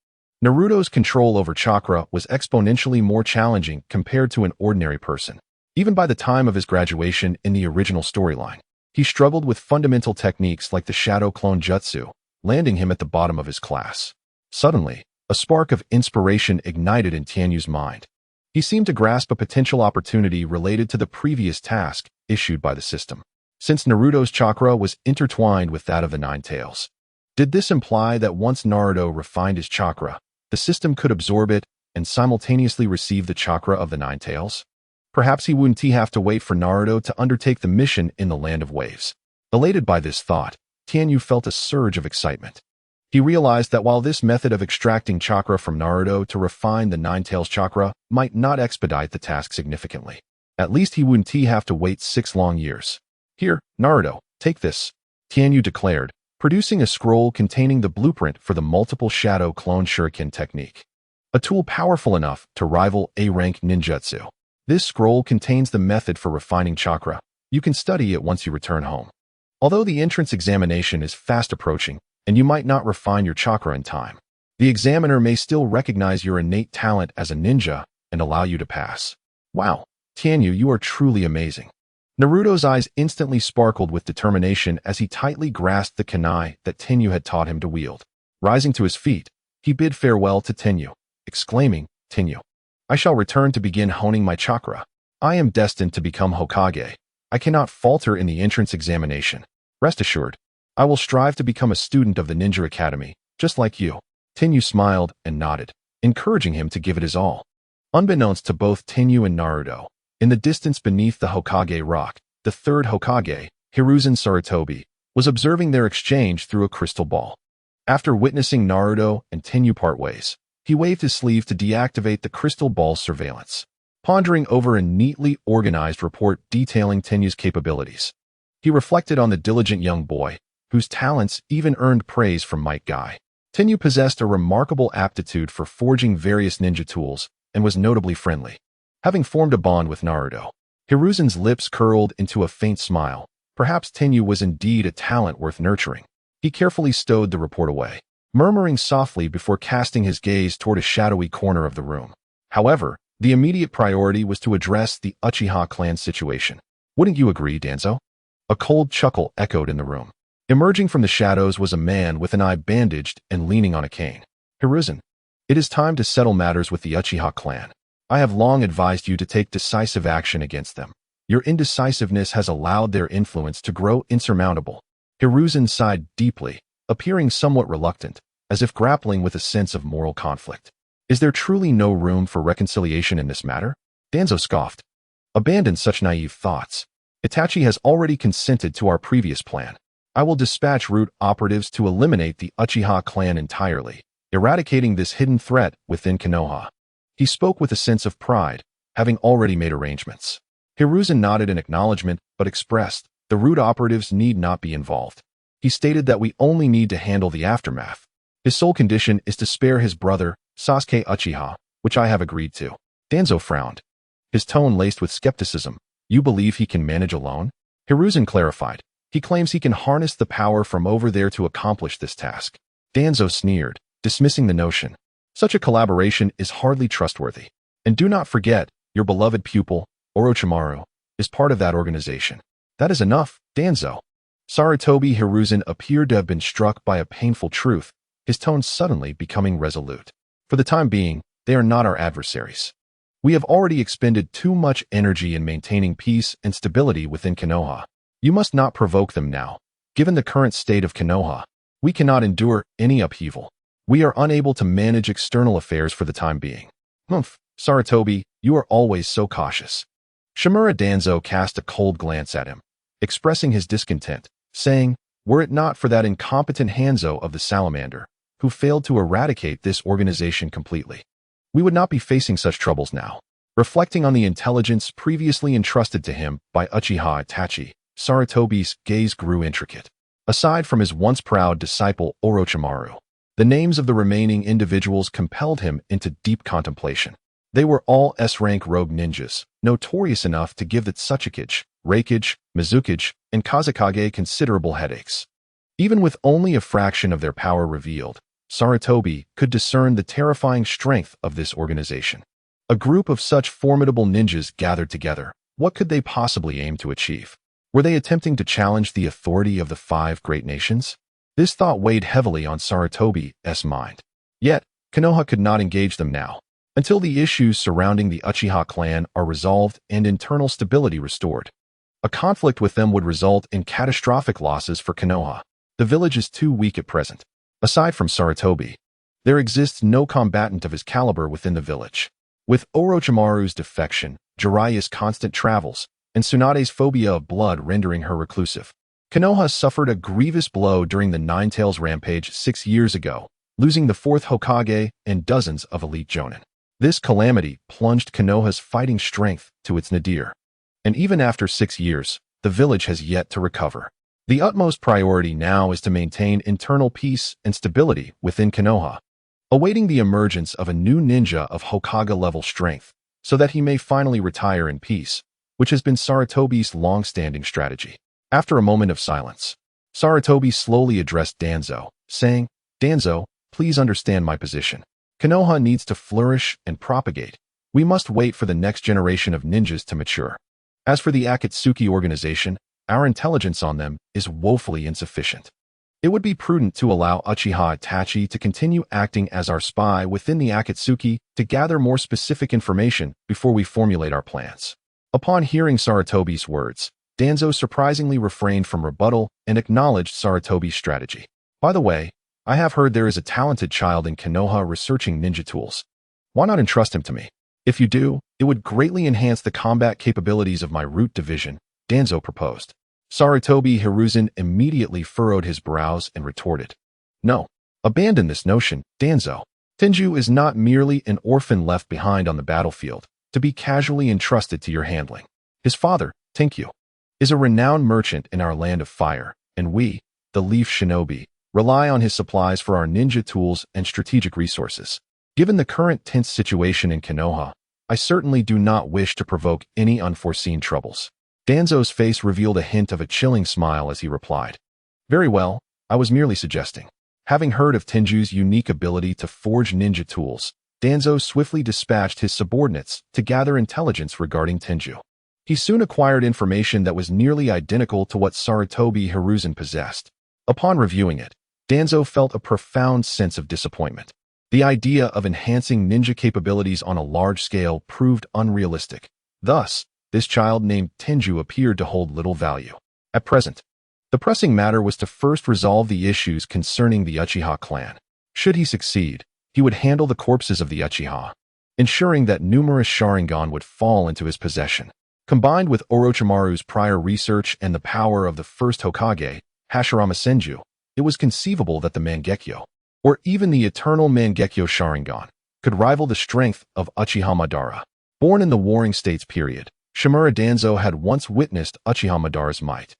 Naruto's control over chakra was exponentially more challenging compared to an ordinary person. Even by the time of his graduation in the original storyline, he struggled with fundamental techniques like the Shadow Clone Jutsu, landing him at the bottom of his class. Suddenly, a spark of inspiration ignited in Tianyu's mind. He seemed to grasp a potential opportunity related to the previous task issued by the system. Since Naruto's chakra was intertwined with that of the 9 Tails, did this imply that once Naruto refined his chakra, the system could absorb it and simultaneously receive the chakra of the 9 Tails? Perhaps he wouldn't have to wait for Naruto to undertake the mission in the Land of Waves. Elated by this thought, Tianyu felt a surge of excitement. He realized that while this method of extracting chakra from Naruto to refine the 9 Tails chakra might not expedite the task significantly, at least he wouldn't have to wait 6 long years. Here, Naruto, take this, Tianyu declared, producing a scroll containing the blueprint for the multiple shadow clone shuriken technique. A tool powerful enough to rival A-rank ninjutsu. This scroll contains the method for refining chakra. You can study it once you return home. Although the entrance examination is fast approaching, and you might not refine your chakra in time, the examiner may still recognize your innate talent as a ninja and allow you to pass. Wow, Tianyu, you are truly amazing. Naruto's eyes instantly sparkled with determination as he tightly grasped the kunai that Tenyu had taught him to wield. Rising to his feet, he bid farewell to Tenyu, exclaiming, Tenyu, I shall return to begin honing my chakra. I am destined to become Hokage. I cannot falter in the entrance examination. Rest assured, I will strive to become a student of the Ninja Academy, just like you. Tenyu smiled and nodded, encouraging him to give it his all. Unbeknownst to both Tenyu and Naruto, in the distance beneath the Hokage rock, the third Hokage, Hiruzen Sarutobi, was observing their exchange through a crystal ball. After witnessing Naruto and Tenyu part ways, he waved his sleeve to deactivate the crystal ball's surveillance, pondering over a neatly organized report detailing Tenyu's capabilities. He reflected on the diligent young boy, whose talents even earned praise from Might Guy. Tenyu possessed a remarkable aptitude for forging various ninja tools and was notably friendly. Having formed a bond with Naruto, Hiruzen's lips curled into a faint smile. Perhaps Tenyu was indeed a talent worth nurturing. He carefully stowed the report away, murmuring softly before casting his gaze toward a shadowy corner of the room. However, the immediate priority was to address the Uchiha clan situation. Wouldn't you agree, Danzo? A cold chuckle echoed in the room. Emerging from the shadows was a man with an eye bandaged and leaning on a cane. Hiruzen, it is time to settle matters with the Uchiha clan. I have long advised you to take decisive action against them. Your indecisiveness has allowed their influence to grow insurmountable. Hiruzen sighed deeply, appearing somewhat reluctant, as if grappling with a sense of moral conflict. Is there truly no room for reconciliation in this matter? Danzo scoffed. Abandon such naive thoughts. Itachi has already consented to our previous plan. I will dispatch root operatives to eliminate the Uchiha clan entirely, eradicating this hidden threat within Konoha. He spoke with a sense of pride, having already made arrangements. Hiruzen nodded in acknowledgement, but expressed, the root operatives need not be involved. He stated that we only need to handle the aftermath. His sole condition is to spare his brother, Sasuke Uchiha, which I have agreed to. Danzo frowned, his tone laced with skepticism. You believe he can manage alone? Hiruzen clarified. He claims he can harness the power from over there to accomplish this task. Danzo sneered, dismissing the notion. Such a collaboration is hardly trustworthy. And do not forget, your beloved pupil, Orochimaru, is part of that organization. That is enough, Danzo. Sarutobi Hiruzen appeared to have been struck by a painful truth, his tone suddenly becoming resolute. For the time being, they are not our adversaries. We have already expended too much energy in maintaining peace and stability within Konoha. You must not provoke them now. Given the current state of Konoha, we cannot endure any upheaval. We are unable to manage external affairs for the time being. Humph, Sarutobi, you are always so cautious. Shimura Danzo cast a cold glance at him, expressing his discontent, saying, were it not for that incompetent Hanzo of the Salamander, who failed to eradicate this organization completely, we would not be facing such troubles now. Reflecting on the intelligence previously entrusted to him by Uchiha Itachi, Sarutobi's gaze grew intricate. Aside from his once proud disciple Orochimaru, the names of the remaining individuals compelled him into deep contemplation. They were all S-rank rogue ninjas, notorious enough to give the Tsuchikage, Raikage, Mizukage, and Kazekage considerable headaches. Even with only a fraction of their power revealed, Sarutobi could discern the terrifying strength of this organization. A group of such formidable ninjas gathered together, what could they possibly aim to achieve? Were they attempting to challenge the authority of the 5 great nations? This thought weighed heavily on Sarutobi's mind. Yet, Konoha could not engage them now, until the issues surrounding the Uchiha clan are resolved and internal stability restored. A conflict with them would result in catastrophic losses for Konoha. The village is too weak at present. Aside from Sarutobi, there exists no combatant of his caliber within the village. With Orochimaru's defection, Jiraiya's constant travels, and Tsunade's phobia of blood rendering her reclusive, Konoha suffered a grievous blow during the Nine-Tails rampage 6 years ago, losing the 4th Hokage and dozens of elite jonin. This calamity plunged Konoha's fighting strength to its nadir. And even after 6 years, the village has yet to recover. The utmost priority now is to maintain internal peace and stability within Konoha, awaiting the emergence of a new ninja of Hokage-level strength, so that he may finally retire in peace, which has been Sarutobi's long-standing strategy. After a moment of silence, Sarutobi slowly addressed Danzo, saying, Danzo, please understand my position. Konoha needs to flourish and propagate. We must wait for the next generation of ninjas to mature. As for the Akatsuki organization, our intelligence on them is woefully insufficient. It would be prudent to allow Uchiha Itachi to continue acting as our spy within the Akatsuki to gather more specific information before we formulate our plans. Upon hearing Sarutobi's words, Danzo surprisingly refrained from rebuttal and acknowledged Sarutobi's strategy. By the way, I have heard there is a talented child in Konoha researching ninja tools. Why not entrust him to me? If you do, it would greatly enhance the combat capabilities of my root division Danzo proposed. Sarutobi Hiruzen immediately furrowed his brows and retorted. No, abandon this notion, Danzo. Tenju is not merely an orphan left behind on the battlefield, to be casually entrusted to your handling. His father, Tenkyu, is a renowned merchant in our land of fire, and we, the Leaf Shinobi, rely on his supplies for our ninja tools and strategic resources. Given the current tense situation in Konoha, I certainly do not wish to provoke any unforeseen troubles. Danzo's face revealed a hint of a chilling smile as he replied. Very well, I was merely suggesting. Having heard of Tenju's unique ability to forge ninja tools, Danzo swiftly dispatched his subordinates to gather intelligence regarding Tenju. He soon acquired information that was nearly identical to what Sarutobi Hiruzen possessed. Upon reviewing it, Danzo felt a profound sense of disappointment. The idea of enhancing ninja capabilities on a large scale proved unrealistic. Thus, this child named Tenju appeared to hold little value. At present, the pressing matter was to first resolve the issues concerning the Uchiha clan. Should he succeed, he would handle the corpses of the Uchiha, ensuring that numerous Sharingan would fall into his possession. Combined with Orochimaru's prior research and the power of the first Hokage, Hashirama Senju, it was conceivable that the Mangekyo, or even the eternal Mangekyo Sharingan, could rival the strength of Uchiha Madara. Born in the Warring States period, Shimura Danzo had once witnessed Uchiha Madara's might,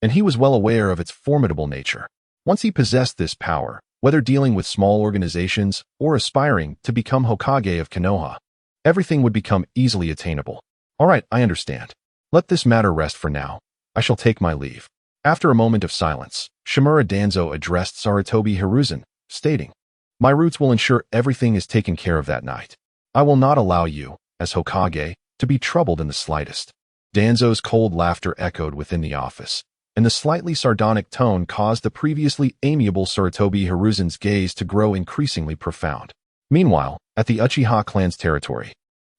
and he was well aware of its formidable nature. Once he possessed this power, whether dealing with small organizations or aspiring to become Hokage of Konoha, everything would become easily attainable. All right, I understand. Let this matter rest for now. I shall take my leave. After a moment of silence, Shimura Danzo addressed Sarutobi Hiruzen, stating, My roots will ensure everything is taken care of that night. I will not allow you, as Hokage, to be troubled in the slightest. Danzo's cold laughter echoed within the office, and the slightly sardonic tone caused the previously amiable Sarutobi Hiruzen's gaze to grow increasingly profound. Meanwhile, at the Uchiha clan's territory,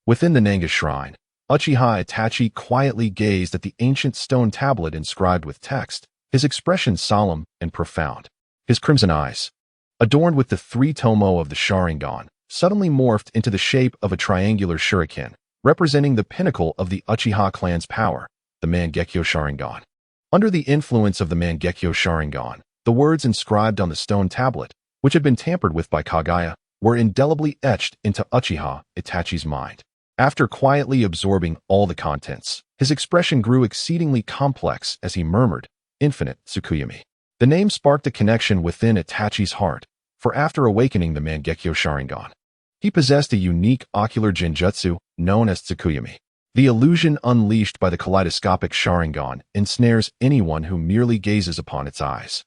within the Nanga shrine, Uchiha Itachi quietly gazed at the ancient stone tablet inscribed with text, his expression solemn and profound. His crimson eyes, adorned with the three tomo of the Sharingan, suddenly morphed into the shape of a triangular shuriken, representing the pinnacle of the Uchiha clan's power, the Mangekyo Sharingan. Under the influence of the Mangekyo Sharingan, the words inscribed on the stone tablet, which had been tampered with by Kaguya, were indelibly etched into Uchiha Itachi's mind. After quietly absorbing all the contents, his expression grew exceedingly complex as he murmured, Infinite Tsukuyami. The name sparked a connection within Itachi's heart, for after awakening the Mangekyo Sharingan, he possessed a unique ocular genjutsu known as Tsukuyami. The illusion unleashed by the kaleidoscopic Sharingan ensnares anyone who merely gazes upon its eyes.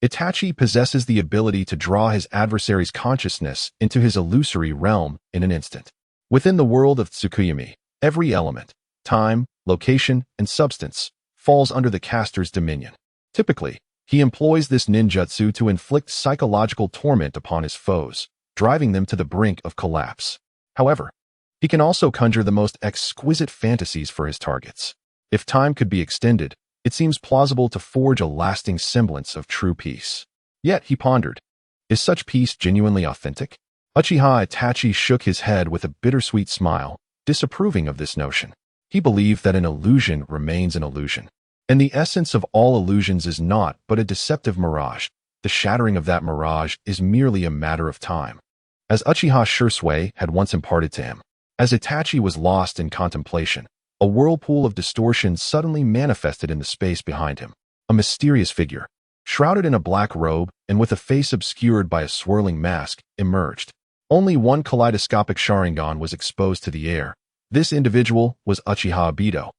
Itachi possesses the ability to draw his adversary's consciousness into his illusory realm in an instant. Within the world of Tsukuyami, every element, time, location, and substance falls under the caster's dominion. Typically, he employs this ninjutsu to inflict psychological torment upon his foes, driving them to the brink of collapse. However, he can also conjure the most exquisite fantasies for his targets. If time could be extended, it seems plausible to forge a lasting semblance of true peace. Yet, he pondered, is such peace genuinely authentic? Uchiha Itachi shook his head with a bittersweet smile, disapproving of this notion. He believed that an illusion remains an illusion, and the essence of all illusions is naught but a deceptive mirage. The shattering of that mirage is merely a matter of time, as Uchiha Shursui had once imparted to him. As Itachi was lost in contemplation, a whirlpool of distortion suddenly manifested in the space behind him. A mysterious figure, shrouded in a black robe and with a face obscured by a swirling mask, emerged. Only one kaleidoscopic Sharingan was exposed to the air. This individual was Uchiha Obito,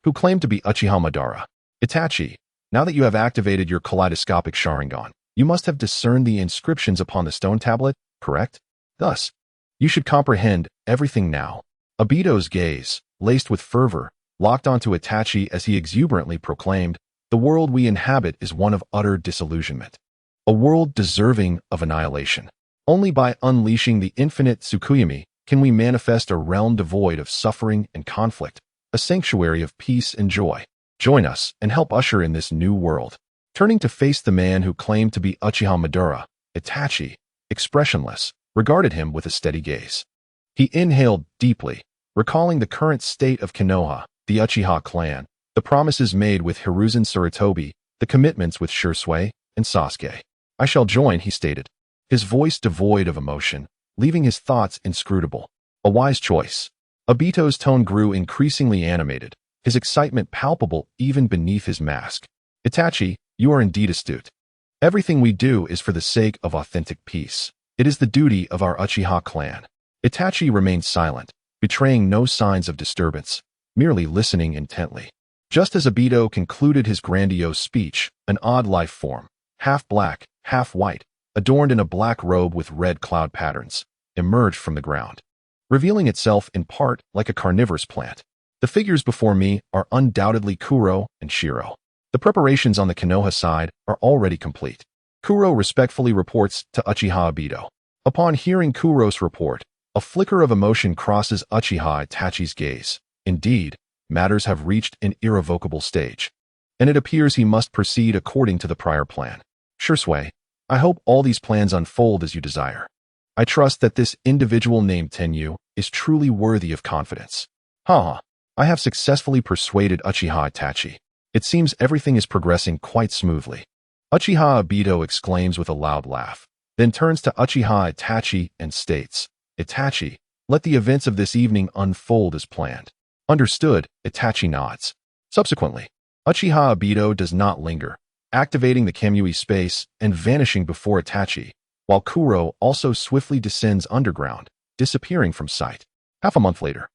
who claimed to be Uchiha Madara. Itachi, now that you have activated your kaleidoscopic Sharingan, you must have discerned the inscriptions upon the stone tablet, correct? Thus, you should comprehend everything now. Obito's gaze, laced with fervor, locked onto Itachi as he exuberantly proclaimed, the world we inhabit is one of utter disillusionment. A world deserving of annihilation. Only by unleashing the infinite Tsukuyami can we manifest a realm devoid of suffering and conflict, a sanctuary of peace and joy. Join us and help usher in this new world. Turning to face the man who claimed to be Uchiha Madara, Itachi, expressionless, regarded him with a steady gaze. He inhaled deeply, recalling the current state of Konoha, the Uchiha clan, The promises made with Hiruzen Sarutobi, the commitments with Shisui and Sasuke. I shall join, he stated, his voice devoid of emotion, leaving his thoughts inscrutable. A wise choice. Obito's tone grew increasingly animated, his excitement palpable even beneath his mask. Itachi, you are indeed astute. Everything we do is for the sake of authentic peace. It is the duty of our Uchiha clan. Itachi remained silent, betraying no signs of disturbance, merely listening intently. Just as Obito concluded his grandiose speech, an odd life form, half black, half white, adorned in a black robe with red cloud patterns, emerged from the ground, revealing itself in part like a carnivorous plant. The figures before me are undoubtedly Kuro and Shiro. The preparations on the Konoha side are already complete. Kuro respectfully reports to Uchiha Obito. Upon hearing Kuro's report, a flicker of emotion crosses Uchiha Itachi's gaze. Indeed, matters have reached an irrevocable stage, and it appears he must proceed according to the prior plan. Shisui, I hope all these plans unfold as you desire. I trust that this individual named Tenyu is truly worthy of confidence. I have successfully persuaded Uchiha Itachi. It seems everything is progressing quite smoothly. Uchiha Obito exclaims with a loud laugh, then turns to Uchiha Itachi and states, Itachi, let the events of this evening unfold as planned. Understood, Itachi nods. Subsequently, Uchiha Obito does not linger, activating the Kamui space and vanishing before Itachi, while Kuro also swiftly descends underground, disappearing from sight. Half a month later,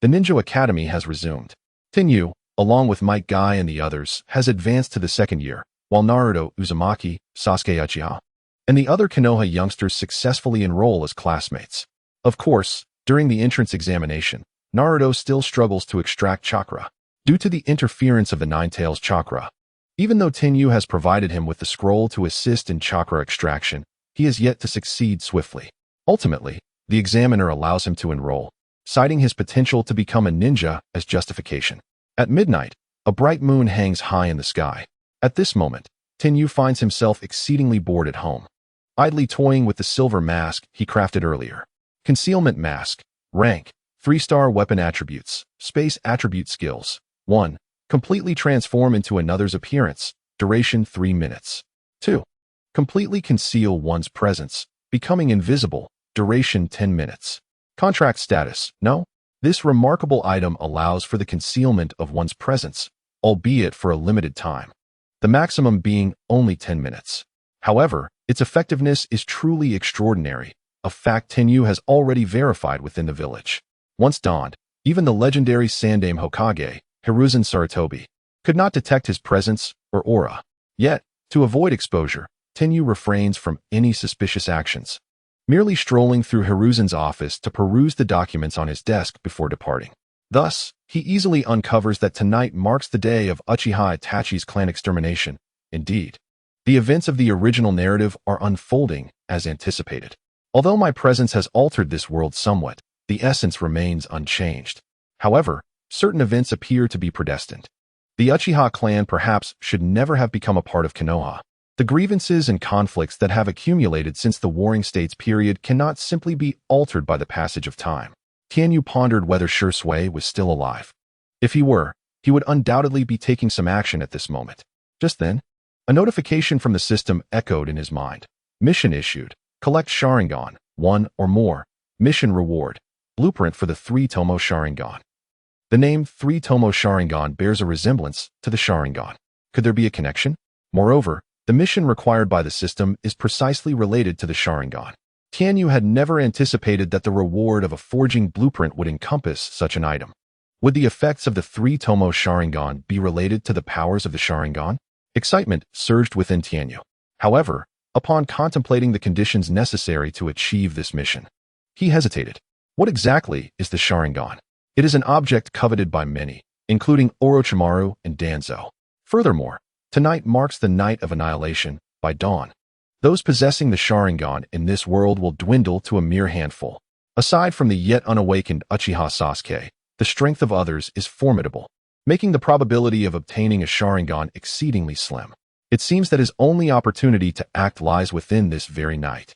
the Ninja Academy has resumed. Tenyu, along with Might Guy and the others, has advanced to the second year, while Naruto, Uzumaki, Sasuke Uchiha, and the other Konoha youngsters successfully enroll as classmates. Of course, during the entrance examination, Naruto still struggles to extract chakra, due to the interference of the Nine-Tails chakra. Even though Tenyu has provided him with the scroll to assist in chakra extraction, he has yet to succeed swiftly. Ultimately, the examiner allows him to enroll, citing his potential to become a ninja as justification. At midnight, a bright moon hangs high in the sky. At this moment, Tenyu finds himself exceedingly bored at home, idly toying with the silver mask he crafted earlier. Concealment mask, rank, 3-star weapon attributes, space attribute skills. 1. Completely transform into another's appearance, duration 3 minutes. 2. Completely conceal one's presence, becoming invisible, duration 10 minutes. Contract status, no. This remarkable item allows for the concealment of one's presence, albeit for a limited time, the maximum being only 10 minutes. However, its effectiveness is truly extraordinary, a fact Tenyu has already verified within the village. Once donned, even the legendary Sandaime Hokage, Hiruzen Sarutobi, could not detect his presence or aura. Yet, to avoid exposure, Tenyu refrains from any suspicious actions, merely strolling through Hiruzen's office to peruse the documents on his desk before departing. Thus, he easily uncovers that tonight marks the day of Uchiha Itachi's clan extermination. Indeed, the events of the original narrative are unfolding as anticipated. Although my presence has altered this world somewhat, the essence remains unchanged. However, certain events appear to be predestined. The Uchiha clan perhaps should never have become a part of Konoha. The grievances and conflicts that have accumulated since the Warring States period cannot simply be altered by the passage of time. Tenyu pondered whether Shisui was still alive. If he were, he would undoubtedly be taking some action at this moment. Just then, a notification from the system echoed in his mind. Mission issued. Collect Sharingan, 1 or more. Mission reward. Blueprint for the 3-Tomo Sharingan. The name 3-Tomo Sharingan bears a resemblance to the Sharingan. Could there be a connection? Moreover, the mission required by the system is precisely related to the Sharingan. Tenyu had never anticipated that the reward of a forging blueprint would encompass such an item. Would the effects of the 3-Tomo Sharingan be related to the powers of the Sharingan? Excitement surged within Tenyu. However, upon contemplating the conditions necessary to achieve this mission, he hesitated. What exactly is the Sharingan? It is an object coveted by many, including Orochimaru and Danzo. Furthermore, tonight marks the night of annihilation. By dawn, those possessing the Sharingan in this world will dwindle to a mere handful. Aside from the yet unawakened Uchiha Sasuke, the strength of others is formidable, making the probability of obtaining a Sharingan exceedingly slim. It seems that his only opportunity to act lies within this very night.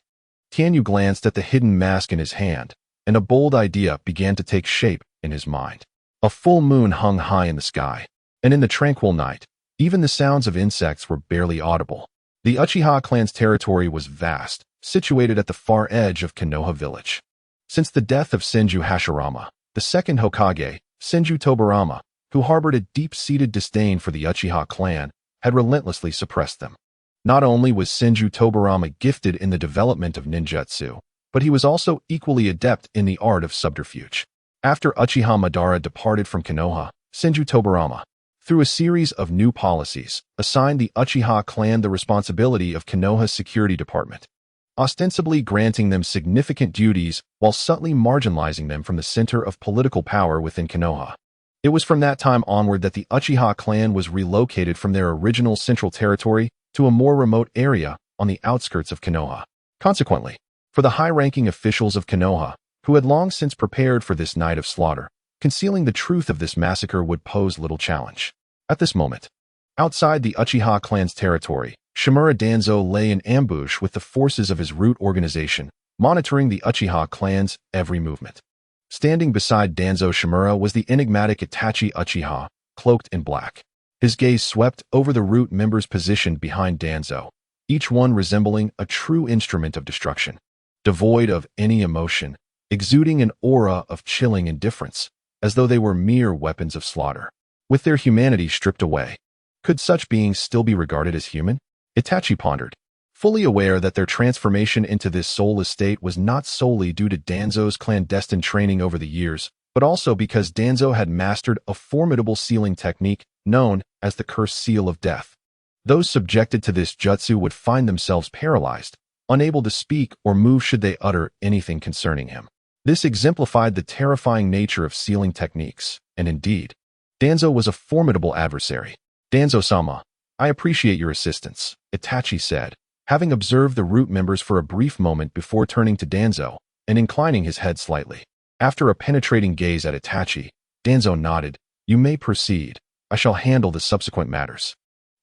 Tenyu glanced at the hidden mask in his hand, and a bold idea began to take shape in his mind. A full moon hung high in the sky, and in the tranquil night, even the sounds of insects were barely audible. The Uchiha clan's territory was vast, situated at the far edge of Konoha village. Since the death of Senju Hashirama, the second Hokage, Senju Tobarama, who harbored a deep-seated disdain for the Uchiha clan, had relentlessly suppressed them. Not only was Senju Tobarama gifted in the development of ninjutsu, but he was also equally adept in the art of subterfuge. After Uchiha Madara departed from Konoha, Senju Tobarama, through a series of new policies, assigned the Uchiha clan the responsibility of Konoha's security department, ostensibly granting them significant duties while subtly marginalizing them from the center of political power within Konoha. It was from that time onward that the Uchiha clan was relocated from their original central territory to a more remote area on the outskirts of Konoha. Consequently, for the high-ranking officials of Konoha, who had long since prepared for this night of slaughter, concealing the truth of this massacre would pose little challenge. At this moment, outside the Uchiha clan's territory, Shimura Danzo lay in ambush with the forces of his root organization, monitoring the Uchiha clan's every movement. Standing beside Danzo Shimura was the enigmatic Itachi Uchiha, cloaked in black. His gaze swept over the root members positioned behind Danzo, each one resembling a true instrument of destruction. Devoid of any emotion, exuding an aura of chilling indifference, as though they were mere weapons of slaughter. With their humanity stripped away, could such beings still be regarded as human? Itachi pondered, fully aware that their transformation into this soulless state was not solely due to Danzo's clandestine training over the years, but also because Danzo had mastered a formidable sealing technique known as the cursed seal of death. Those subjected to this jutsu would find themselves paralyzed, unable to speak or move should they utter anything concerning him. This exemplified the terrifying nature of sealing techniques, and indeed, Danzo was a formidable adversary. Danzo-sama, I appreciate your assistance, Itachi said, having observed the root members for a brief moment before turning to Danzo and inclining his head slightly. After a penetrating gaze at Itachi, Danzo nodded. You may proceed. I shall handle the subsequent matters.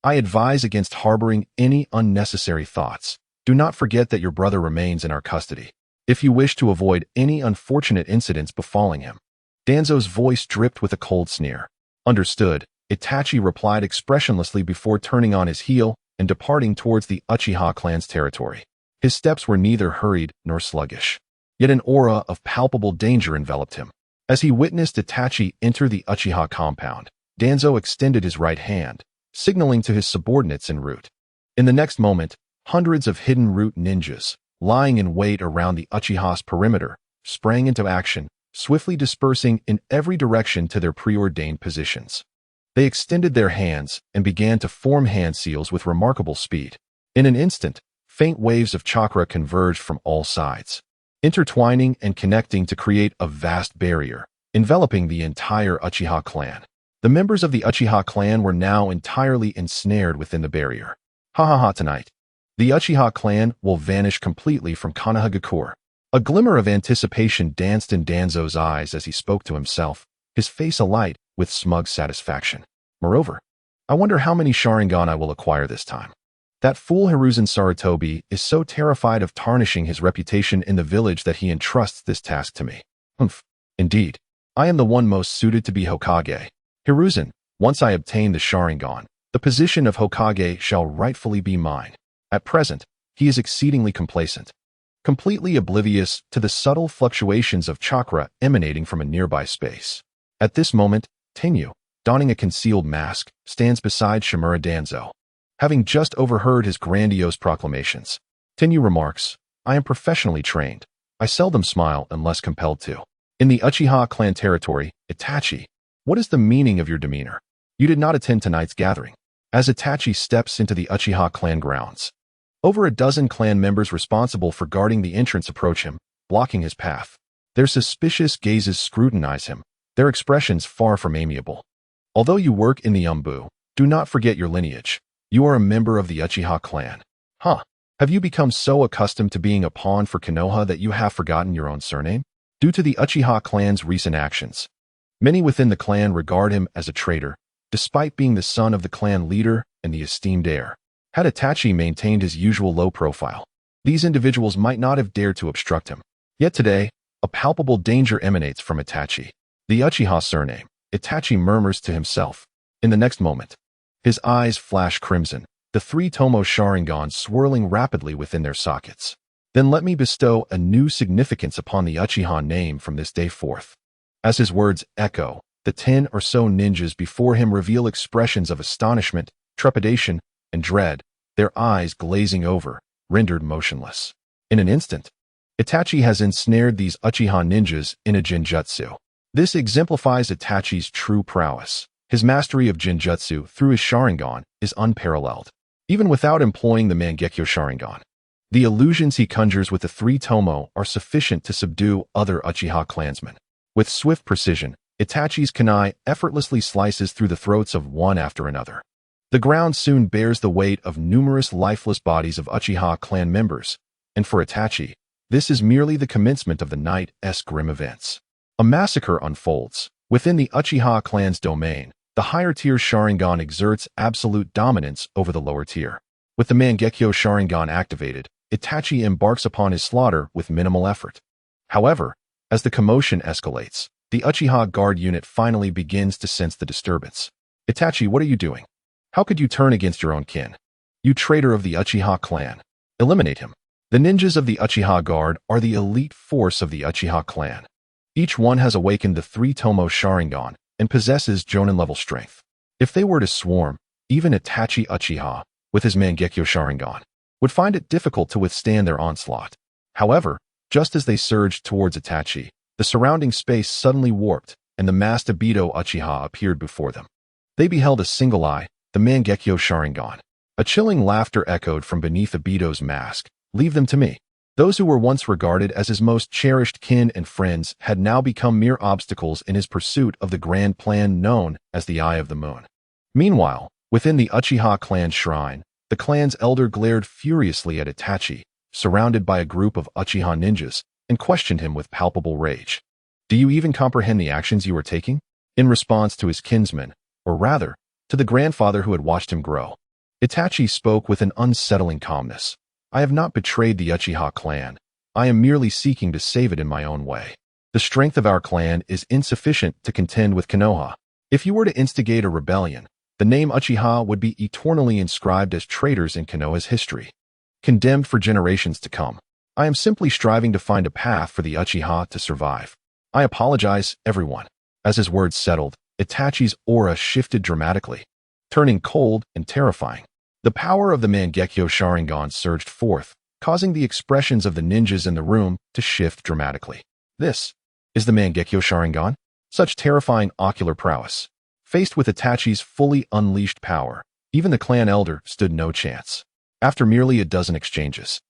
I advise against harboring any unnecessary thoughts. Do not forget that your brother remains in our custody, if you wish to avoid any unfortunate incidents befalling him. Danzo's voice dripped with a cold sneer. Understood, Itachi replied expressionlessly before turning on his heel and departing towards the Uchiha clan's territory. His steps were neither hurried nor sluggish. Yet an aura of palpable danger enveloped him. As he witnessed Itachi enter the Uchiha compound, Danzo extended his right hand, signaling to his subordinates en route. In the next moment, hundreds of hidden root ninjas, lying in wait around the Uchiha's perimeter, sprang into action, swiftly dispersing in every direction to their preordained positions. They extended their hands and began to form hand seals with remarkable speed. In an instant, faint waves of chakra converged from all sides, intertwining and connecting to create a vast barrier, enveloping the entire Uchiha clan. The members of the Uchiha clan were now entirely ensnared within the barrier. Tonight, the Uchiha clan will vanish completely from Konohagakure. A glimmer of anticipation danced in Danzo's eyes as he spoke to himself, his face alight with smug satisfaction. Moreover, I wonder how many Sharingan I will acquire this time. That fool Hiruzen Sarutobi is so terrified of tarnishing his reputation in the village that he entrusts this task to me. Indeed, I am the one most suited to be Hokage. Hiruzen, once I obtain the Sharingan, the position of Hokage shall rightfully be mine. At present, he is exceedingly complacent, completely oblivious to the subtle fluctuations of chakra emanating from a nearby space. At this moment, Tenyu, donning a concealed mask, stands beside Shimura Danzo. Having just overheard his grandiose proclamations, Tenyu remarks, I am professionally trained. I seldom smile unless compelled to. In the Uchiha clan territory, Itachi, what is the meaning of your demeanor? You did not attend tonight's gathering. As Itachi steps into the Uchiha clan grounds, over a dozen clan members responsible for guarding the entrance approach him, blocking his path. Their suspicious gazes scrutinize him, their expressions far from amiable. Although you work in the Umbu, do not forget your lineage. You are a member of the Uchiha clan. Have you become so accustomed to being a pawn for Konoha that you have forgotten your own surname? Due to the Uchiha clan's recent actions, many within the clan regard him as a traitor, despite being the son of the clan leader and the esteemed heir. Had Itachi maintained his usual low profile, these individuals might not have dared to obstruct him. Yet today, a palpable danger emanates from Itachi. The Uchiha surname, Itachi murmurs to himself. In the next moment, his eyes flash crimson, the three Tomo Sharingan swirling rapidly within their sockets. Then let me bestow a new significance upon the Uchiha name from this day forth. As his words echo, the 10 or so ninjas before him reveal expressions of astonishment, trepidation, and dread, their eyes glazing over, rendered motionless. In an instant, Itachi has ensnared these Uchiha ninjas in a Jinjutsu. This exemplifies Itachi's true prowess. His mastery of Jinjutsu through his Sharingan is unparalleled. Even without employing the Mangekyo Sharingan, the illusions he conjures with the three Tomo are sufficient to subdue other Uchiha clansmen. With swift precision, Itachi's kunai effortlessly slices through the throats of one after another. The ground soon bears the weight of numerous lifeless bodies of Uchiha clan members, and for Itachi, this is merely the commencement of the night's grim events. A massacre unfolds. Within the Uchiha clan's domain, the higher tier Sharingan exerts absolute dominance over the lower tier. With the Mangekyo Sharingan activated, Itachi embarks upon his slaughter with minimal effort. However, as the commotion escalates, the Uchiha guard unit finally begins to sense the disturbance. Itachi, what are you doing? How could you turn against your own kin? You traitor of the Uchiha clan. Eliminate him. The ninjas of the Uchiha guard are the elite force of the Uchiha clan. Each one has awakened the three Tomo Sharingan and possesses Jonin-level strength. If they were to swarm, even Itachi Uchiha, with his Mangekyo Sharingan, would find it difficult to withstand their onslaught. However, just as they surged towards Itachi, the surrounding space suddenly warped, and the masked Obito Uchiha appeared before them. They beheld a single eye, the Mangekyo Sharingan. A chilling laughter echoed from beneath Obito's mask. Leave them to me. Those who were once regarded as his most cherished kin and friends had now become mere obstacles in his pursuit of the grand plan known as the Eye of the Moon. Meanwhile, within the Uchiha clan shrine, the clan's elder glared furiously at Itachi, surrounded by a group of Uchiha ninjas, and questioned him with palpable rage. Do you even comprehend the actions you are taking? In response to his kinsman, or rather, to the grandfather who had watched him grow, Itachi spoke with an unsettling calmness. I have not betrayed the Uchiha clan. I am merely seeking to save it in my own way. The strength of our clan is insufficient to contend with Konoha. If you were to instigate a rebellion, the name Uchiha would be eternally inscribed as traitors in Konoha's history, condemned for generations to come. I am simply striving to find a path for the Uchiha to survive. I apologize, everyone. As his words settled, Itachi's aura shifted dramatically, turning cold and terrifying. The power of the Mangekyo Sharingan surged forth, causing the expressions of the ninjas in the room to shift dramatically. This is the Mangekyo Sharingan? Such terrifying ocular prowess. Faced with Itachi's fully unleashed power, even the clan elder stood no chance. After merely a dozen exchanges,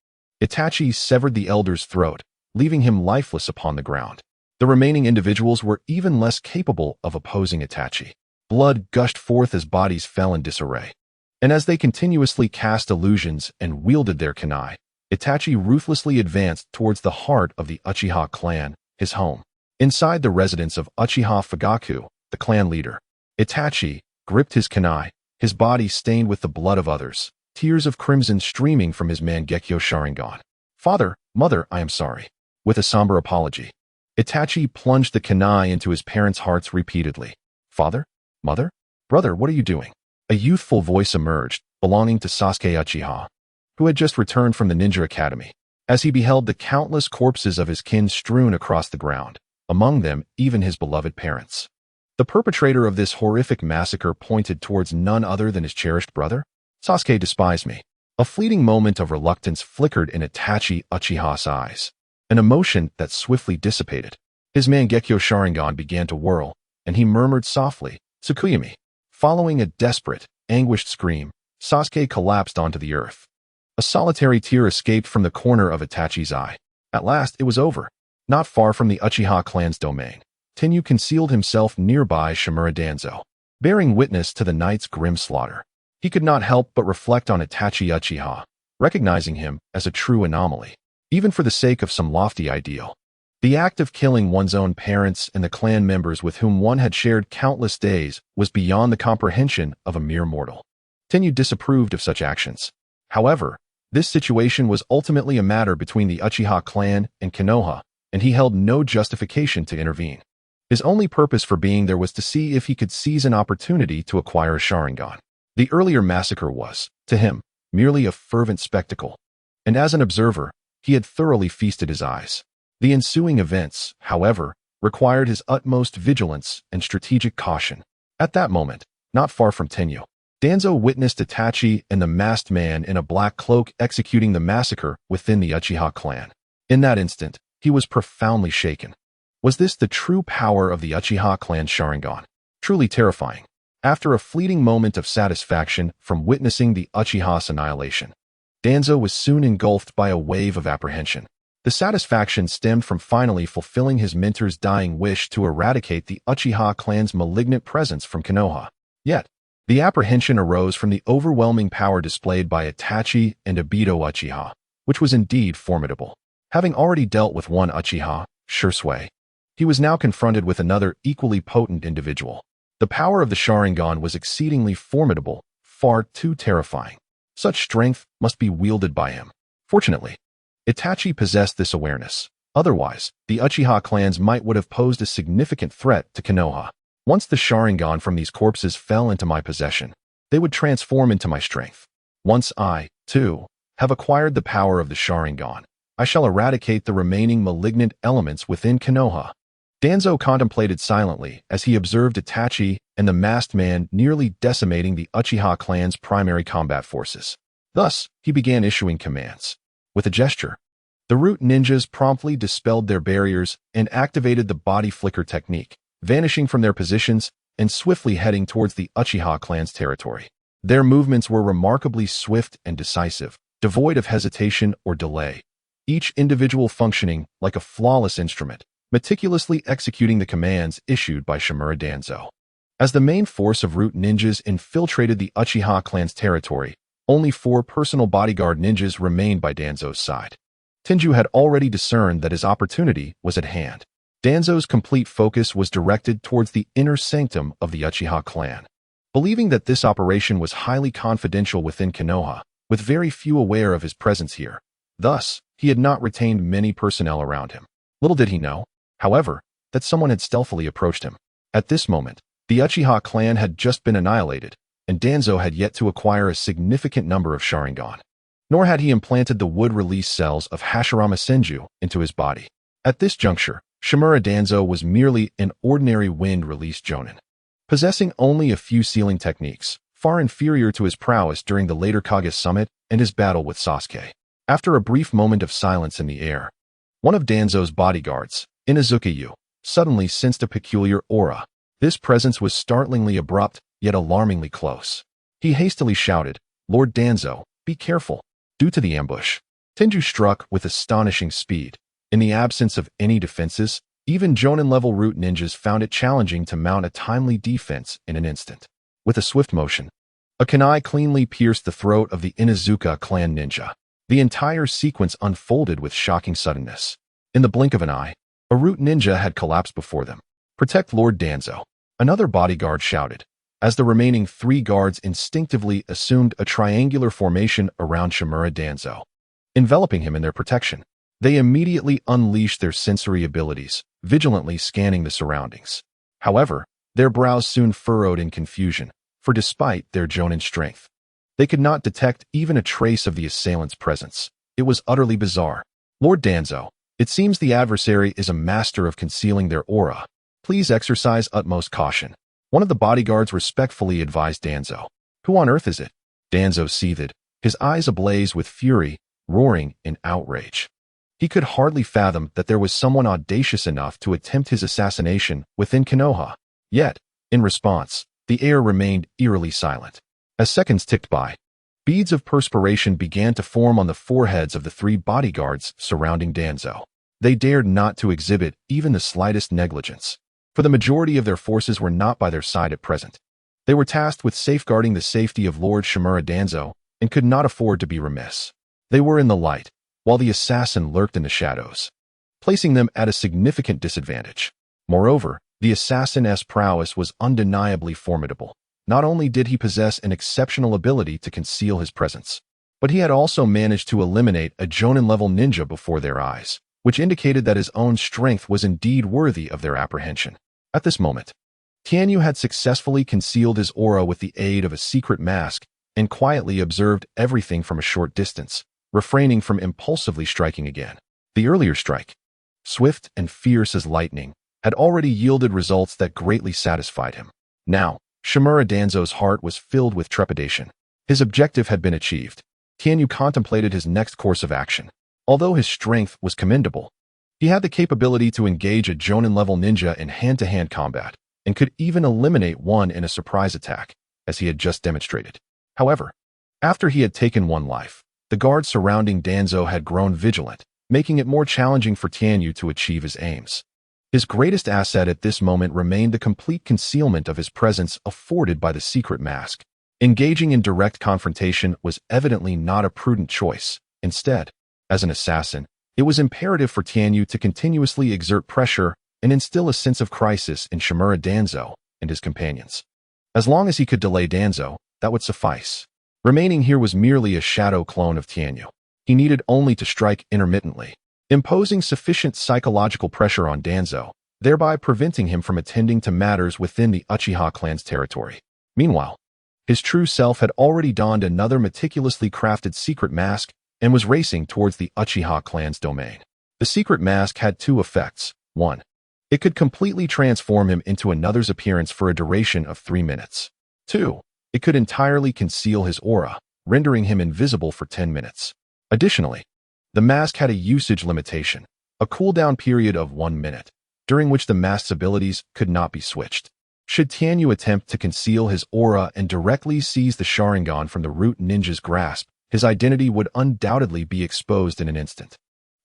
Itachi severed the elder's throat, leaving him lifeless upon the ground. The remaining individuals were even less capable of opposing Itachi. Blood gushed forth as bodies fell in disarray. And as they continuously cast illusions and wielded their kunai, Itachi ruthlessly advanced towards the heart of the Uchiha clan, his home. Inside the residence of Uchiha Fugaku, the clan leader, Itachi gripped his kunai, his body stained with the blood of others, tears of crimson streaming from his Mangekyo Sharingan. Father, mother, I am sorry. With a somber apology, Itachi plunged the kunai into his parents' hearts repeatedly. Father? Mother? Brother, what are you doing? A youthful voice emerged, belonging to Sasuke Uchiha, who had just returned from the ninja academy. As he beheld the countless corpses of his kin strewn across the ground, among them even his beloved parents. The perpetrator of this horrific massacre pointed towards none other than his cherished brother. Sasuke despised me. A fleeting moment of reluctance flickered in Itachi Uchiha's eyes, an emotion that swiftly dissipated. His Mangekyo Sharingan began to whirl, and he murmured softly, Tsukuyami. Following a desperate, anguished scream, Sasuke collapsed onto the earth. A solitary tear escaped from the corner of Itachi's eye. At last, it was over. Not far from the Uchiha clan's domain, Tenyu concealed himself nearby Shimura Danzo, bearing witness to the night's grim slaughter. He could not help but reflect on Itachi Uchiha, recognizing him as a true anomaly, even for the sake of some lofty ideal. The act of killing one's own parents and the clan members with whom one had shared countless days was beyond the comprehension of a mere mortal. Tenyu disapproved of such actions. However, this situation was ultimately a matter between the Uchiha clan and Konoha, and he held no justification to intervene. His only purpose for being there was to see if he could seize an opportunity to acquire a Sharingan. The earlier massacre was, to him, merely a fervent spectacle, and as an observer, he had thoroughly feasted his eyes. The ensuing events, however, required his utmost vigilance and strategic caution. At that moment, not far from Tenyu, Danzo witnessed Itachi and the masked man in a black cloak executing the massacre within the Uchiha clan. In that instant, he was profoundly shaken. Was this the true power of the Uchiha clan Sharingan? Truly terrifying. After a fleeting moment of satisfaction from witnessing the Uchiha's annihilation, Danzo was soon engulfed by a wave of apprehension. The satisfaction stemmed from finally fulfilling his mentor's dying wish to eradicate the Uchiha clan's malignant presence from Konoha. Yet, the apprehension arose from the overwhelming power displayed by Itachi and Obito Uchiha, which was indeed formidable. Having already dealt with one Uchiha, Shursui, he was now confronted with another equally potent individual. The power of the Sharingan was exceedingly formidable, far too terrifying. Such strength must be wielded by him. Fortunately, Itachi possessed this awareness. Otherwise, the Uchiha clans might would have posed a significant threat to Konoha. Once the Sharingan from these corpses fell into my possession, they would transform into my strength. Once I, too, have acquired the power of the Sharingan, I shall eradicate the remaining malignant elements within Konoha. Danzo contemplated silently as he observed Itachi and the masked man nearly decimating the Uchiha clan's primary combat forces. Thus, he began issuing commands. With a gesture, the root ninjas promptly dispelled their barriers and activated the body flicker technique, vanishing from their positions and swiftly heading towards the Uchiha clan's territory. Their movements were remarkably swift and decisive, devoid of hesitation or delay, each individual functioning like a flawless instrument, meticulously executing the commands issued by Shimura Danzo. As the main force of root ninjas infiltrated the Uchiha clan's territory, only 4 personal bodyguard ninjas remained by Danzo's side. Tenju had already discerned that his opportunity was at hand. Danzo's complete focus was directed towards the inner sanctum of the Uchiha clan. Believing that this operation was highly confidential within Konoha, with very few aware of his presence here, thus, he had not retained many personnel around him. Little did he know, however, that someone had stealthily approached him. At this moment, the Uchiha clan had just been annihilated, and Danzo had yet to acquire a significant number of Sharingan. Nor had he implanted the wood-release cells of Hashirama Senju into his body. At this juncture, Shimura Danzo was merely an ordinary wind-release jonin, possessing only a few sealing techniques, far inferior to his prowess during the later Kage summit and his battle with Sasuke. After a brief moment of silence in the air, one of Danzo's bodyguards, Inazuki-yu, suddenly sensed a peculiar aura. This presence was startlingly abrupt, yet alarmingly close. He hastily shouted, "Lord Danzo, be careful." Due to the ambush, Tenju struck with astonishing speed. In the absence of any defenses, even Jonin-level root ninjas found it challenging to mount a timely defense in an instant. With a swift motion, a kunai cleanly pierced the throat of the Inuzuka clan ninja. The entire sequence unfolded with shocking suddenness. In the blink of an eye, a root ninja had collapsed before them. "Protect Lord Danzo," another bodyguard shouted, as the remaining 3 guards instinctively assumed a triangular formation around Shimura Danzo. Enveloping him in their protection, they immediately unleashed their sensory abilities, vigilantly scanning the surroundings. However, their brows soon furrowed in confusion, for despite their Jonin strength, they could not detect even a trace of the assailant's presence. It was utterly bizarre. "Lord Danzo, it seems the adversary is a master of concealing their aura. Please exercise utmost caution," one of the bodyguards respectfully advised Danzo. "Who on earth is it?" Danzo seethed, his eyes ablaze with fury, roaring in outrage. He could hardly fathom that there was someone audacious enough to attempt his assassination within Konoha. Yet, in response, the air remained eerily silent. As seconds ticked by, beads of perspiration began to form on the foreheads of the 3 bodyguards surrounding Danzo. They dared not to exhibit even the slightest negligence, for the majority of their forces were not by their side at present. They were tasked with safeguarding the safety of Lord Shimura Danzo and could not afford to be remiss. They were in the light, while the assassin lurked in the shadows, placing them at a significant disadvantage. Moreover, the assassin's prowess was undeniably formidable. Not only did he possess an exceptional ability to conceal his presence, but he had also managed to eliminate a Jonin-level ninja before their eyes, which indicated that his own strength was indeed worthy of their apprehension. At this moment, Tianyu had successfully concealed his aura with the aid of a secret mask and quietly observed everything from a short distance, refraining from impulsively striking again. The earlier strike, swift and fierce as lightning, had already yielded results that greatly satisfied him. Now, Shimura Danzo's heart was filled with trepidation. His objective had been achieved. Tianyu contemplated his next course of action. Although his strength was commendable, he had the capability to engage a Jonin-level ninja in hand-to-hand combat, and could even eliminate one in a surprise attack, as he had just demonstrated. However, after he had taken one life, the guards surrounding Danzo had grown vigilant, making it more challenging for Tianyu to achieve his aims. His greatest asset at this moment remained the complete concealment of his presence afforded by the secret mask. Engaging in direct confrontation was evidently not a prudent choice. Instead, as an assassin, it was imperative for Tianyu to continuously exert pressure and instill a sense of crisis in Shimura Danzo and his companions. As long as he could delay Danzo, that would suffice. Remaining here was merely a shadow clone of Tianyu. He needed only to strike intermittently, imposing sufficient psychological pressure on Danzo, thereby preventing him from attending to matters within the Uchiha clan's territory. Meanwhile, his true self had already donned another meticulously crafted secret mask and was racing towards the Uchiha clan's domain. The secret mask had two effects. One, it could completely transform him into another's appearance for a duration of 3 minutes. Two, it could entirely conceal his aura, rendering him invisible for 10 minutes. Additionally, the mask had a usage limitation, a cooldown period of 1 minute, during which the mask's abilities could not be switched. Should Tianyu attempt to conceal his aura and directly seize the Sharingan from the root ninja's grasp, his identity would undoubtedly be exposed in an instant,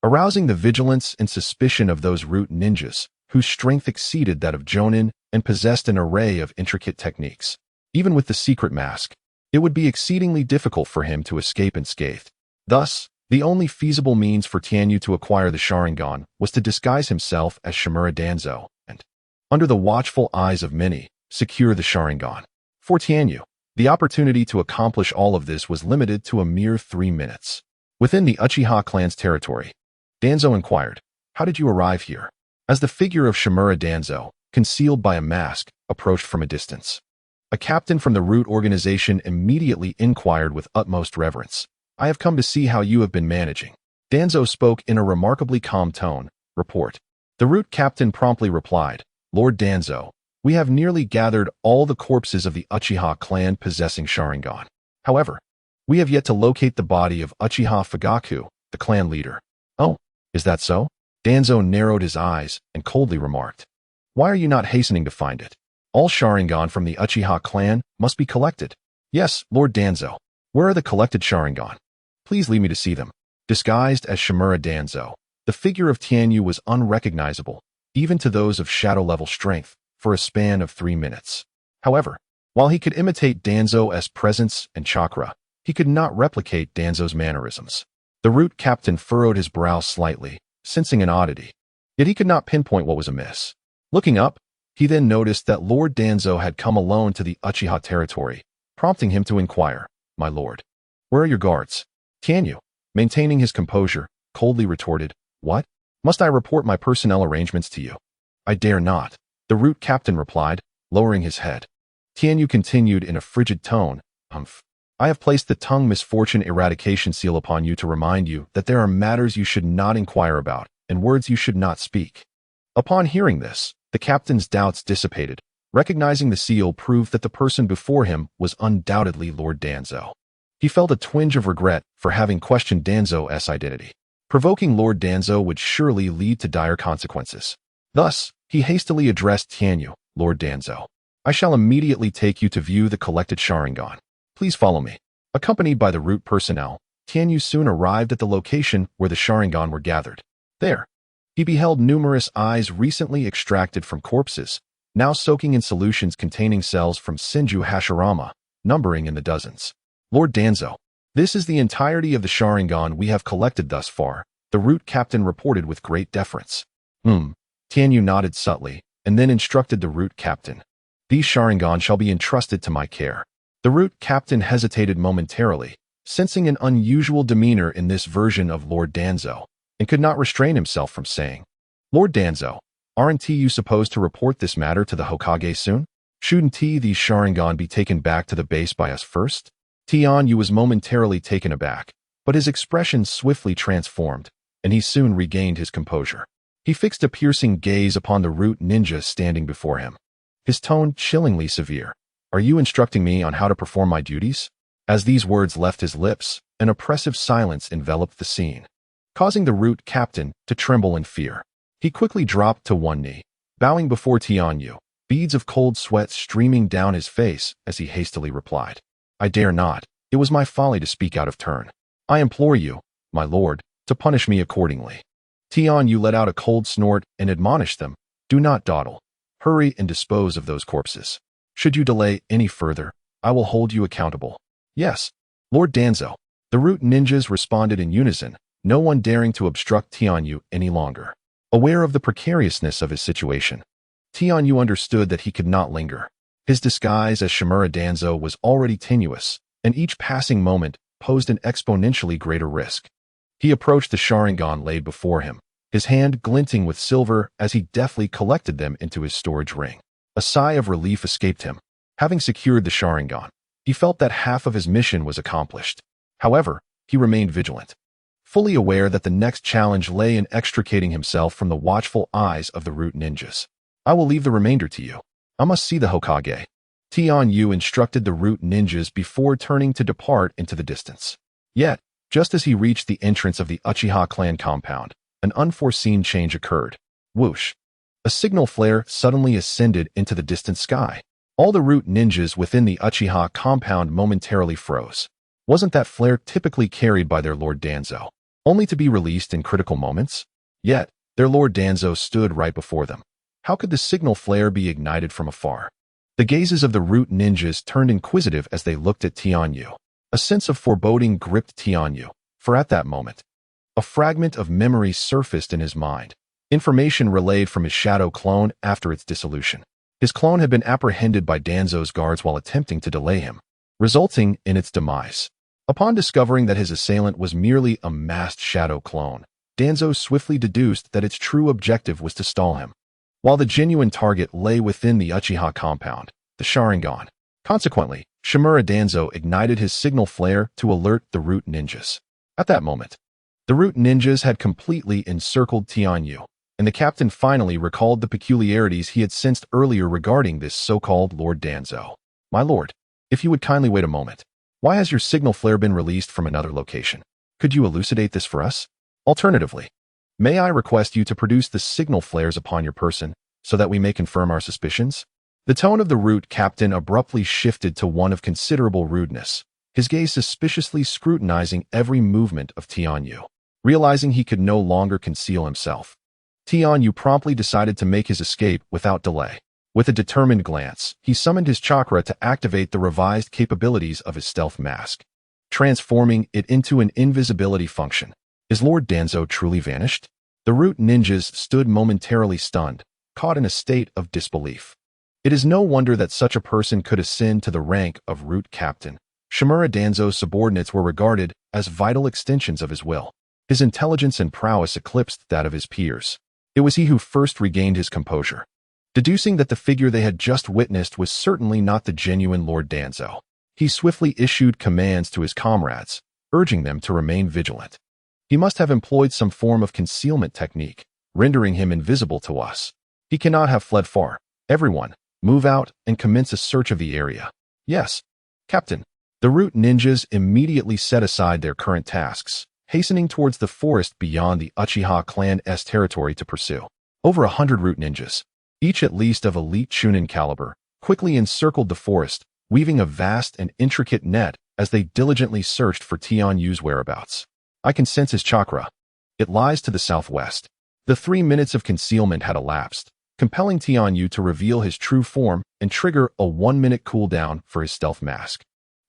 arousing the vigilance and suspicion of those root ninjas, whose strength exceeded that of Jonin and possessed an array of intricate techniques. Even with the secret mask, it would be exceedingly difficult for him to escape unscathed. Thus, the only feasible means for Tianyu to acquire the Sharingan was to disguise himself as Shimura Danzo and, under the watchful eyes of many, secure the Sharingan. For Tianyu, the opportunity to accomplish all of this was limited to a mere 3 minutes. Within the Uchiha clan's territory, Danzo inquired, "How did you arrive here?" As the figure of Shimura Danzo, concealed by a mask, approached from a distance, a captain from the root organization immediately inquired with utmost reverence, "I have come to see how you have been managing." Danzo spoke in a remarkably calm tone. "Report." The root captain promptly replied, "Lord Danzo, we have nearly gathered all the corpses of the Uchiha clan possessing Sharingan. However, we have yet to locate the body of Uchiha Fugaku, the clan leader." "Oh, is that so?" Danzo narrowed his eyes and coldly remarked, "Why are you not hastening to find it? All Sharingan from the Uchiha clan must be collected." "Yes, Lord Danzo. Where are the collected Sharingan? Please lead me to see them." Disguised as Shimura Danzo, the figure of Tianyu was unrecognizable, even to those of shadow-level strength, for a span of 3 minutes. However, while he could imitate Danzo's presence and chakra, he could not replicate Danzo's mannerisms. The root captain furrowed his brow slightly, sensing an oddity. Yet he could not pinpoint what was amiss. Looking up, he then noticed that Lord Danzo had come alone to the Uchiha territory, prompting him to inquire, "My lord, where are your guards?" Tianyu, maintaining his composure, coldly retorted, "What? Must I report my personnel arrangements to you?" "I dare not," the root captain replied, lowering his head. Tianyu continued in a frigid tone, "Humph. I have placed the tongue misfortune eradication seal upon you to remind you that there are matters you should not inquire about and words you should not speak." Upon hearing this, the captain's doubts dissipated. Recognizing the seal proved that the person before him was undoubtedly Lord Danzo. He felt a twinge of regret for having questioned Danzo's identity. Provoking Lord Danzo would surely lead to dire consequences. Thus, he hastily addressed Tianyu, "Lord Danzo, I shall immediately take you to view the collected Sharingan. Please follow me." Accompanied by the root personnel, Tianyu soon arrived at the location where the Sharingan were gathered. There, he beheld numerous eyes recently extracted from corpses, now soaking in solutions containing cells from Senju Hashirama, numbering in the dozens. "Lord Danzo, this is the entirety of the Sharingan we have collected thus far," the root captain reported with great deference. Tianyu nodded subtly, and then instructed the root captain, "These Sharingan shall be entrusted to my care." The root captain hesitated momentarily, sensing an unusual demeanor in this version of Lord Danzo, and could not restrain himself from saying, "Lord Danzo, Aren't you supposed to report this matter to the Hokage soon? Shouldn't these Sharingan be taken back to the base by us first? Tianyu was momentarily taken aback, but his expression swiftly transformed, and he soon regained his composure. He fixed a piercing gaze upon the root ninja standing before him. His tone chillingly severe. Are you instructing me on how to perform my duties? As these words left his lips, an oppressive silence enveloped the scene, causing the root captain to tremble in fear. He quickly dropped to one knee, bowing before Tianyu, beads of cold sweat streaming down his face as he hastily replied. I dare not. It was my folly to speak out of turn. I implore you, my lord, to punish me accordingly. Tianyu let out a cold snort and admonished them. Do not dawdle. Hurry and dispose of those corpses. Should you delay any further, I will hold you accountable. Yes, Lord Danzo. The root ninjas responded in unison, no one daring to obstruct Tianyu any longer. Aware of the precariousness of his situation, Tianyu understood that he could not linger. His disguise as Shimura Danzo was already tenuous, and each passing moment posed an exponentially greater risk. He approached the Sharingan laid before him, his hand glinting with silver as he deftly collected them into his storage ring. A sigh of relief escaped him. Having secured the Sharingan, he felt that half of his mission was accomplished. However, he remained vigilant, fully aware that the next challenge lay in extricating himself from the watchful eyes of the root ninjas. I will leave the remainder to you. I must see the Hokage. Tianyu instructed the root ninjas before turning to depart into the distance. Yet, just as he reached the entrance of the Uchiha clan compound, an unforeseen change occurred. Whoosh! A signal flare suddenly ascended into the distant sky. All the root ninjas within the Uchiha compound momentarily froze. Wasn't that flare typically carried by their Lord Danzo, only to be released in critical moments? Yet, their Lord Danzo stood right before them. How could the signal flare be ignited from afar? The gazes of the root ninjas turned inquisitive as they looked at Tianyu. A sense of foreboding gripped Tianyu, for at that moment, a fragment of memory surfaced in his mind. Information relayed from his shadow clone after its dissolution. His clone had been apprehended by Danzo's guards while attempting to delay him, resulting in its demise. Upon discovering that his assailant was merely a masked shadow clone, Danzo swiftly deduced that its true objective was to stall him, while the genuine target lay within the Uchiha compound, the Sharingan. Consequently, Shimura Danzo ignited his signal flare to alert the root ninjas. At that moment, the root ninjas had completely encircled Tianyu, and the captain finally recalled the peculiarities he had sensed earlier regarding this so-called Lord Danzo. My lord, if you would kindly wait a moment. Why has your signal flare been released from another location? Could you elucidate this for us? Alternatively, may I request you to produce the signal flares upon your person so that we may confirm our suspicions? The tone of the root captain abruptly shifted to one of considerable rudeness, his gaze suspiciously scrutinizing every movement of Tianyu. Realizing he could no longer conceal himself, Tianyu promptly decided to make his escape without delay. With a determined glance, he summoned his chakra to activate the revised capabilities of his stealth mask, transforming it into an invisibility function. Is Lord Danzo truly vanished? The root ninjas stood momentarily stunned, caught in a state of disbelief. It is no wonder that such a person could ascend to the rank of root captain. Shimura Danzo's subordinates were regarded as vital extensions of his will. His intelligence and prowess eclipsed that of his peers. It was he who first regained his composure. Deducing that the figure they had just witnessed was certainly not the genuine Lord Danzo, he swiftly issued commands to his comrades, urging them to remain vigilant. He must have employed some form of concealment technique, rendering him invisible to us. He cannot have fled far. Everyone, move out and commence a search of the area. Yes, Captain. The root ninjas immediately set aside their current tasks, hastening towards the forest beyond the Uchiha clan's territory to pursue. Over 100 root ninjas, each at least of elite Chunin caliber, quickly encircled the forest, weaving a vast and intricate net as they diligently searched for Tianyu's whereabouts. I can sense his chakra. It lies to the southwest. The 3 minutes of concealment had elapsed, compelling Tianyu to reveal his true form and trigger a 1-minute cooldown for his stealth mask.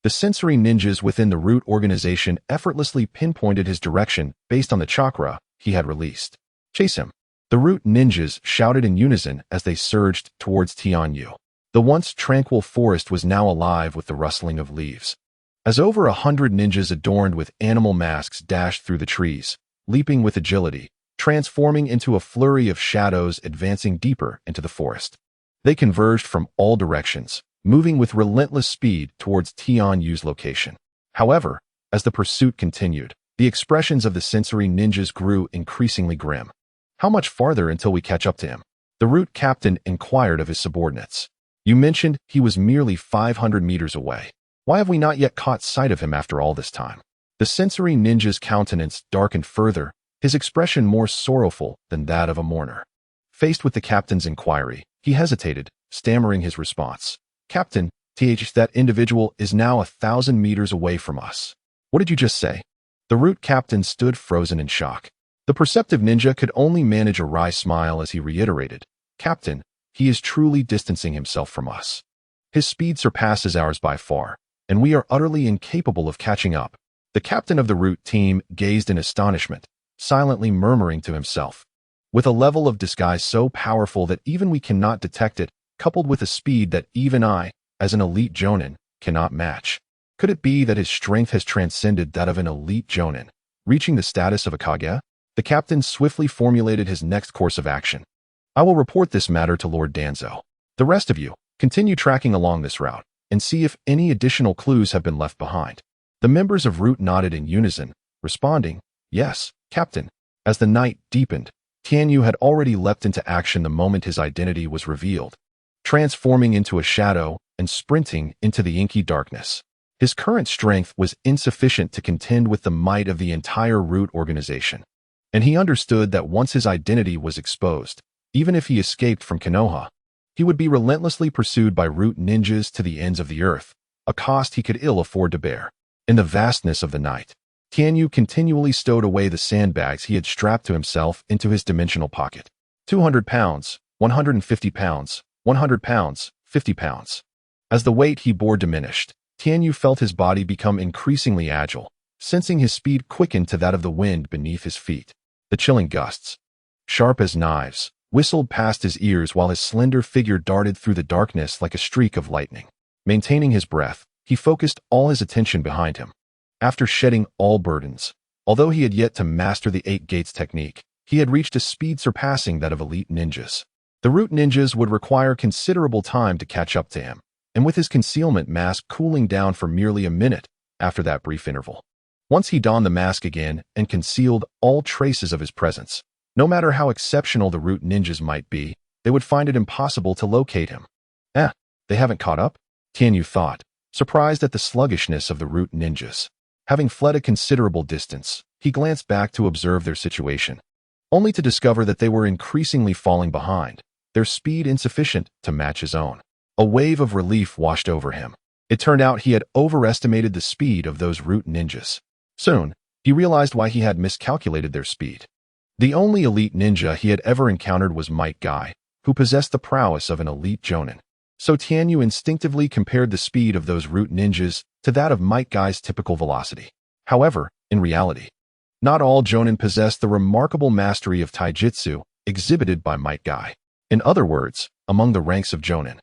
The sensory ninjas within the root organization effortlessly pinpointed his direction based on the chakra he had released. Chase him! The root ninjas shouted in unison as they surged towards Tianyu. The once tranquil forest was now alive with the rustling of leaves, as over 100 ninjas adorned with animal masks dashed through the trees, leaping with agility, transforming into a flurry of shadows advancing deeper into the forest. They converged from all directions, moving with relentless speed towards Tianyu's location. However, as the pursuit continued, the expressions of the sensory ninjas grew increasingly grim. How much farther until we catch up to him? The route captain inquired of his subordinates. You mentioned he was merely 500 meters away. Why have we not yet caught sight of him after all this time? The sensory ninja's countenance darkened further, his expression more sorrowful than that of a mourner. Faced with the captain's inquiry, he hesitated, stammering his response. Captain, that individual is now 1,000 meters away from us. What did you just say? The route captain stood frozen in shock. The perceptive ninja could only manage a wry smile as he reiterated, Captain, he is truly distancing himself from us. His speed surpasses ours by far, and we are utterly incapable of catching up. The captain of the route team gazed in astonishment, silently murmuring to himself. With a level of disguise so powerful that even we cannot detect it, coupled with a speed that even I, as an elite jonin, cannot match. Could it be that his strength has transcended that of an elite jonin, reaching the status of a Kage? The captain swiftly formulated his next course of action. I will report this matter to Lord Danzo. The rest of you, continue tracking along this route, and see if any additional clues have been left behind. The members of Route nodded in unison, responding, Yes, Captain. As the night deepened, Tianyu had already leapt into action the moment his identity was revealed, transforming into a shadow and sprinting into the inky darkness. His current strength was insufficient to contend with the might of the entire Route organization, and he understood that once his identity was exposed, even if he escaped from Konoha, he would be relentlessly pursued by Route ninjas to the ends of the earth, a cost he could ill afford to bear. In the vastness of the night, Tianyu continually stowed away the sandbags he had strapped to himself into his dimensional pocket. 200 pounds, 150 pounds, 100 pounds, 50 pounds. As the weight he bore diminished, Tianyu felt his body become increasingly agile, sensing his speed quicken to that of the wind beneath his feet. The chilling gusts, sharp as knives, whistled past his ears while his slender figure darted through the darkness like a streak of lightning. Maintaining his breath, he focused all his attention behind him. After shedding all burdens, although he had yet to master the 8 gates technique, he had reached a speed surpassing that of elite ninjas. The Route ninjas would require considerable time to catch up to him, and with his concealment mask cooling down for merely a minute after that brief interval. Once he donned the mask again and concealed all traces of his presence, no matter how exceptional the Route ninjas might be, they would find it impossible to locate him. They haven't caught up? Tianyu thought, surprised at the sluggishness of the Route ninjas. Having fled a considerable distance, he glanced back to observe their situation, only to discover that they were increasingly falling behind, their speed insufficient to match his own. A wave of relief washed over him. It turned out he had overestimated the speed of those Route ninjas. Soon, he realized why he had miscalculated their speed. The only elite ninja he had ever encountered was Might Guy, who possessed the prowess of an elite jonin. So Tianyu instinctively compared the speed of those Route ninjas to that of Might Guy's typical velocity. However, in reality, not all jonin possessed the remarkable mastery of taijutsu exhibited by Might Guy. In other words, among the ranks of jonin,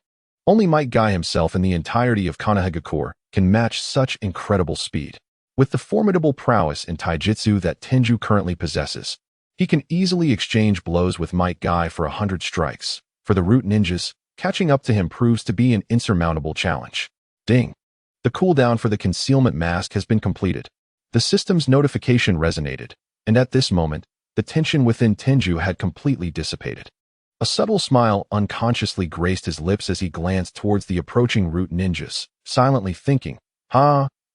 only Might Guy himself and the entirety of Konohagakure can match such incredible speed. With the formidable prowess in taijutsu that Tenju currently possesses, he can easily exchange blows with Might Guy for 100 strikes. For the Route ninjas, catching up to him proves to be an insurmountable challenge. Ding! The cooldown for the concealment mask has been completed. The system's notification resonated, and at this moment, the tension within Tenju had completely dissipated. A subtle smile unconsciously graced his lips as he glanced towards the approaching Route ninjas, silently thinking,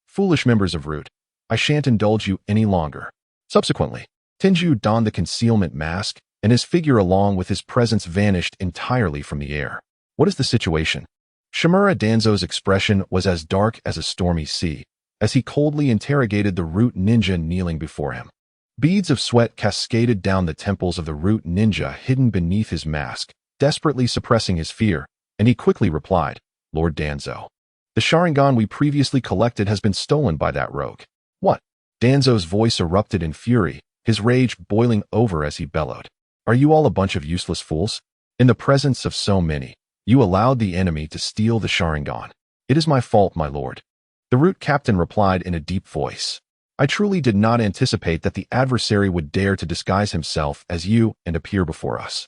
foolish members of Route, I shan't indulge you any longer. Subsequently, Tenju donned the concealment mask, and his figure along with his presence vanished entirely from the air. What is the situation? Shimura Danzo's expression was as dark as a stormy sea, as he coldly interrogated the Route ninja kneeling before him. Beads of sweat cascaded down the temples of the Route ninja hidden beneath his mask, desperately suppressing his fear, and he quickly replied, Lord Danzo, the Sharingan we previously collected has been stolen by that rogue. What? Danzo's voice erupted in fury, his rage boiling over as he bellowed. Are you all a bunch of useless fools? In the presence of so many, you allowed the enemy to steal the Sharingan. It is my fault, my lord. The Route captain replied in a deep voice. I truly did not anticipate that the adversary would dare to disguise himself as you and appear before us.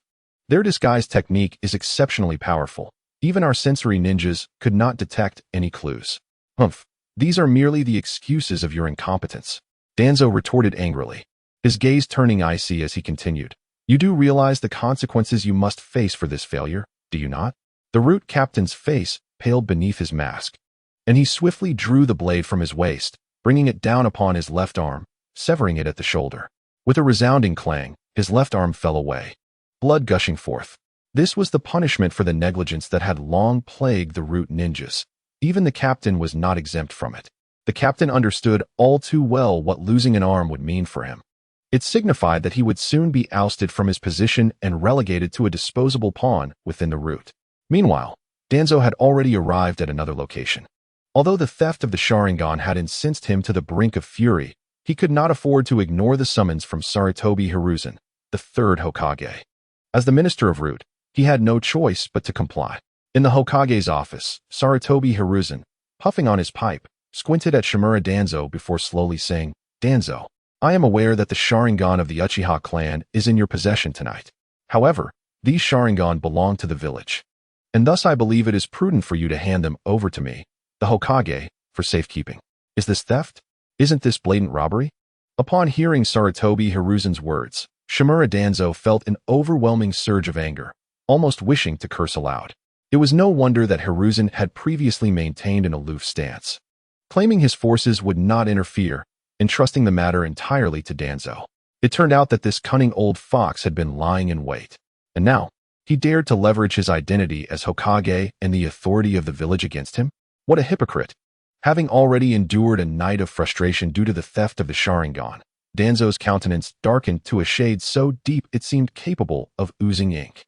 Their disguise technique is exceptionally powerful. Even our sensory ninjas could not detect any clues. Humph, these are merely the excuses of your incompetence, Danzo retorted angrily, his gaze turning icy as he continued. You do realize the consequences you must face for this failure, do you not? The root captain's face paled beneath his mask, and he swiftly drew the blade from his waist, bringing it down upon his left arm, severing it at the shoulder. With a resounding clang, his left arm fell away, blood gushing forth. This was the punishment for the negligence that had long plagued the root ninjas. Even the captain was not exempt from it. The captain understood all too well what losing an arm would mean for him. It signified that he would soon be ousted from his position and relegated to a disposable pawn within the root. Meanwhile, Danzo had already arrived at another location. Although the theft of the Sharingan had incensed him to the brink of fury, he could not afford to ignore the summons from Sarutobi Hiruzen, the third Hokage. As the Minister of Root, he had no choice but to comply. In the Hokage's office, Sarutobi Hiruzen, puffing on his pipe, squinted at Shimura Danzo before slowly saying, Danzo, I am aware that the Sharingan of the Uchiha clan is in your possession tonight. However, these Sharingan belong to the village, and thus I believe it is prudent for you to hand them over to me, the Hokage, for safekeeping. Is this theft? Isn't this blatant robbery? Upon hearing Sarutobi Hiruzen's words, Shimura Danzo felt an overwhelming surge of anger, almost wishing to curse aloud. It was no wonder that Hiruzen had previously maintained an aloof stance, claiming his forces would not interfere, entrusting the matter entirely to Danzo. It turned out that this cunning old fox had been lying in wait, and now he dared to leverage his identity as Hokage and the authority of the village against him? What a hypocrite! Having already endured a night of frustration due to the theft of the Sharingan, Danzo's countenance darkened to a shade so deep it seemed capable of oozing ink.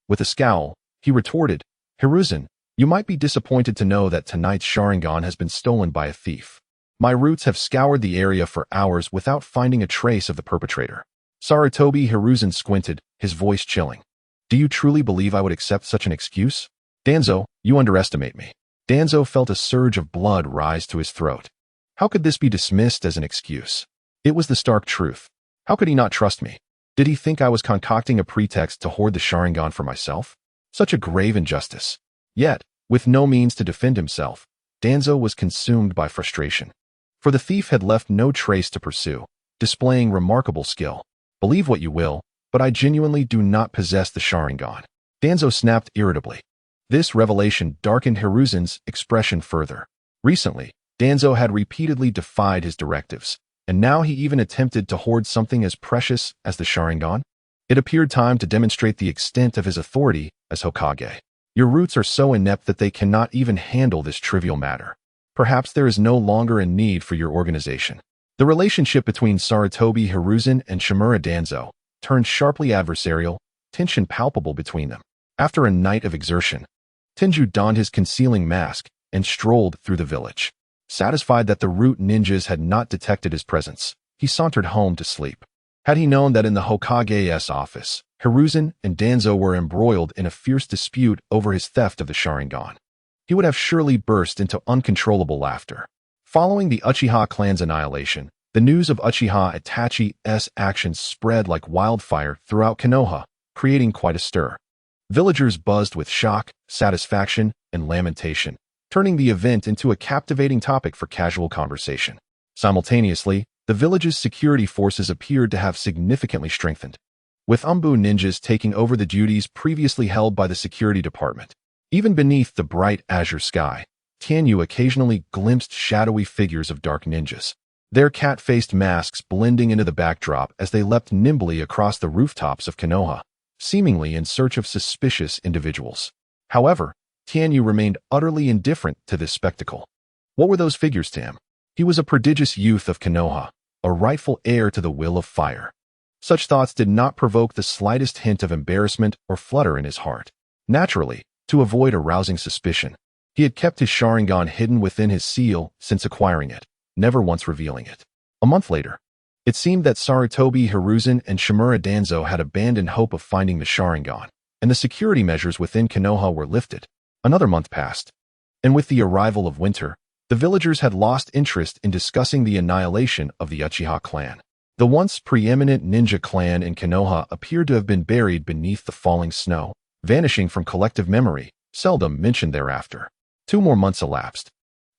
With a scowl, he retorted, Hiruzen, you might be disappointed to know that tonight's Sharingan has been stolen by a thief. My roots have scoured the area for hours without finding a trace of the perpetrator. Sarutobi Hiruzen squinted, his voice chilling. Do you truly believe I would accept such an excuse? Danzo, you underestimate me. Danzo felt a surge of blood rise to his throat. How could this be dismissed as an excuse? It was the stark truth. How could he not trust me? Did he think I was concocting a pretext to hoard the Sharingan for myself? Such a grave injustice. Yet, with no means to defend himself, Danzo was consumed by frustration. For the thief had left no trace to pursue, displaying remarkable skill. Believe what you will, but I genuinely do not possess the Sharingan. Danzo snapped irritably. This revelation darkened Hiruzen's expression further. Recently, Danzo had repeatedly defied his directives, and now he even attempted to hoard something as precious as the Sharingan. It appeared time to demonstrate the extent of his authority as Hokage. Your roots are so inept that they cannot even handle this trivial matter. Perhaps there is no longer a need for your organization. The relationship between Sarutobi Hiruzen and Shimura Danzo turned sharply adversarial, tension palpable between them. After a night of exertion, Tenju donned his concealing mask and strolled through the village. Satisfied that the root ninjas had not detected his presence, he sauntered home to sleep. Had he known that in the Hokage's office, Hiruzen and Danzo were embroiled in a fierce dispute over his theft of the Sharingan, he would have surely burst into uncontrollable laughter. Following the Uchiha clan's annihilation, the news of Uchiha Itachi's actions spread like wildfire throughout Konoha, creating quite a stir. Villagers buzzed with shock, satisfaction, and lamentation, turning the event into a captivating topic for casual conversation. Simultaneously, the village's security forces appeared to have significantly strengthened, with Umbu ninjas taking over the duties previously held by the security department. Even beneath the bright azure sky, Tianyu occasionally glimpsed shadowy figures of dark ninjas, their cat-faced masks blending into the backdrop as they leapt nimbly across the rooftops of Konoha, seemingly in search of suspicious individuals. However, Tianyu remained utterly indifferent to this spectacle. What were those figures to him? He was a prodigious youth of Konoha, a rightful heir to the will of fire. Such thoughts did not provoke the slightest hint of embarrassment or flutter in his heart. Naturally, to avoid arousing suspicion, he had kept his Sharingan hidden within his seal since acquiring it, never once revealing it. A month later, it seemed that Sarutobi Hiruzen and Shimura Danzo had abandoned hope of finding the Sharingan, and the security measures within Konoha were lifted. Another month passed, and with the arrival of winter, The villagers had lost interest in discussing the annihilation of the Uchiha clan. The once preeminent ninja clan in Konoha appeared to have been buried beneath the falling snow, vanishing from collective memory, seldom mentioned thereafter. 2 more months elapsed.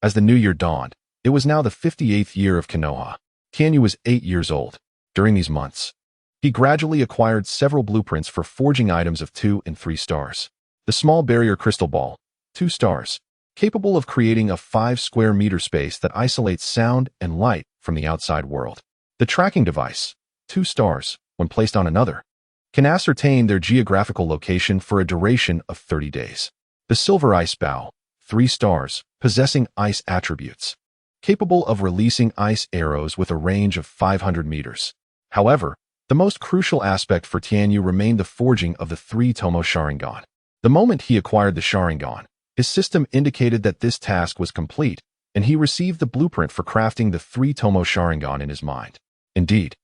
As the new year dawned, it was now the 58th year of Konoha. Tianyu was 8 years old. During these months, he gradually acquired several blueprints for forging items of 2 and 3 stars. The small barrier crystal ball, 2 stars, capable of creating a 5 square meter space that isolates sound and light from the outside world. The tracking device, 2 stars, when placed on another, can ascertain their geographical location for a duration of 30 days. The silver ice bow, 3 stars, possessing ice attributes, capable of releasing ice arrows with a range of 500 meters. However, the most crucial aspect for Tianyu remained the forging of the 3-tomo Sharingan. The moment he acquired the Sharingan, his system indicated that this task was complete, and he received the blueprint for crafting the 3-tomo Sharingan in his mind. Indeed,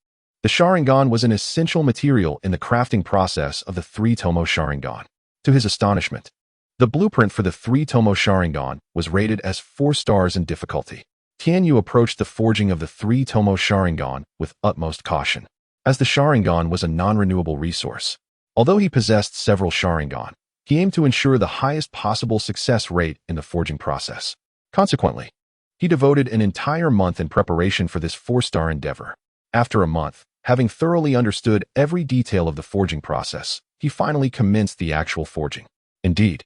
the Sharingan was an essential material in the crafting process of the 3-tomo Sharingan. To his astonishment, the blueprint for the 3-tomo Sharingan was rated as 4 stars in difficulty. Tianyu approached the forging of the 3-tomo Sharingan with utmost caution, as the Sharingan was a non-renewable resource. Although he possessed several Sharingan, he aimed to ensure the highest possible success rate in the forging process. Consequently, he devoted an entire month in preparation for this 4-star endeavor. After a month, having thoroughly understood every detail of the forging process, he finally commenced the actual forging. Indeed,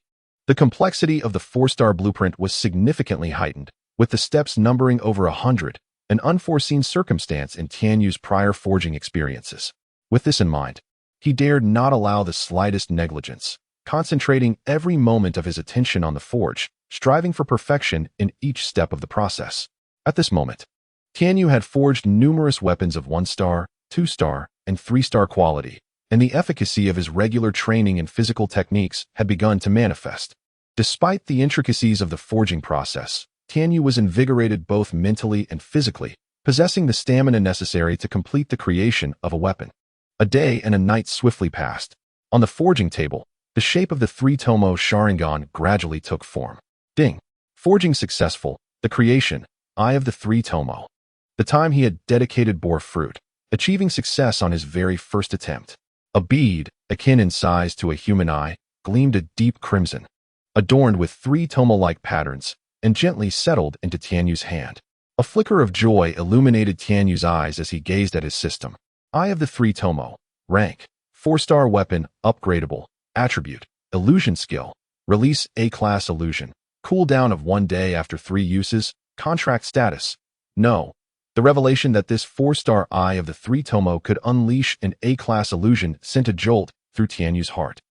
the complexity of the 4-star blueprint was significantly heightened, with the steps numbering over 100, an unforeseen circumstance in Tianyu's prior forging experiences. With this in mind, he dared not allow the slightest negligence, concentrating every moment of his attention on the forge, striving for perfection in each step of the process. At this moment, Tianyu had forged numerous weapons of 1-star, 2-star, and 3-star quality, and the efficacy of his regular training and physical techniques had begun to manifest. Despite the intricacies of the forging process, Tianyu was invigorated both mentally and physically, possessing the stamina necessary to complete the creation of a weapon. A day and a night swiftly passed. On the forging table, the shape of the 3-tomo Sharingan gradually took form. Ding! Forging successful, the creation, Eye of the 3-tomo. The time he had dedicated bore fruit, achieving success on his very first attempt. A bead, akin in size to a human eye, gleamed a deep crimson, adorned with 3-tomo-like patterns, and gently settled into Tianyu's hand. A flicker of joy illuminated Tianyu's eyes as he gazed at his system. Eye of the 3-tomo. Rank: 4-star weapon, upgradable. Attribute: illusion skill. Release: A-class illusion. Cooldown of 1 day after 3 uses. Contract status: no. The revelation that this 4-star Eye of the 3-tomo could unleash an A-class illusion sent a jolt through Tianyu's heart.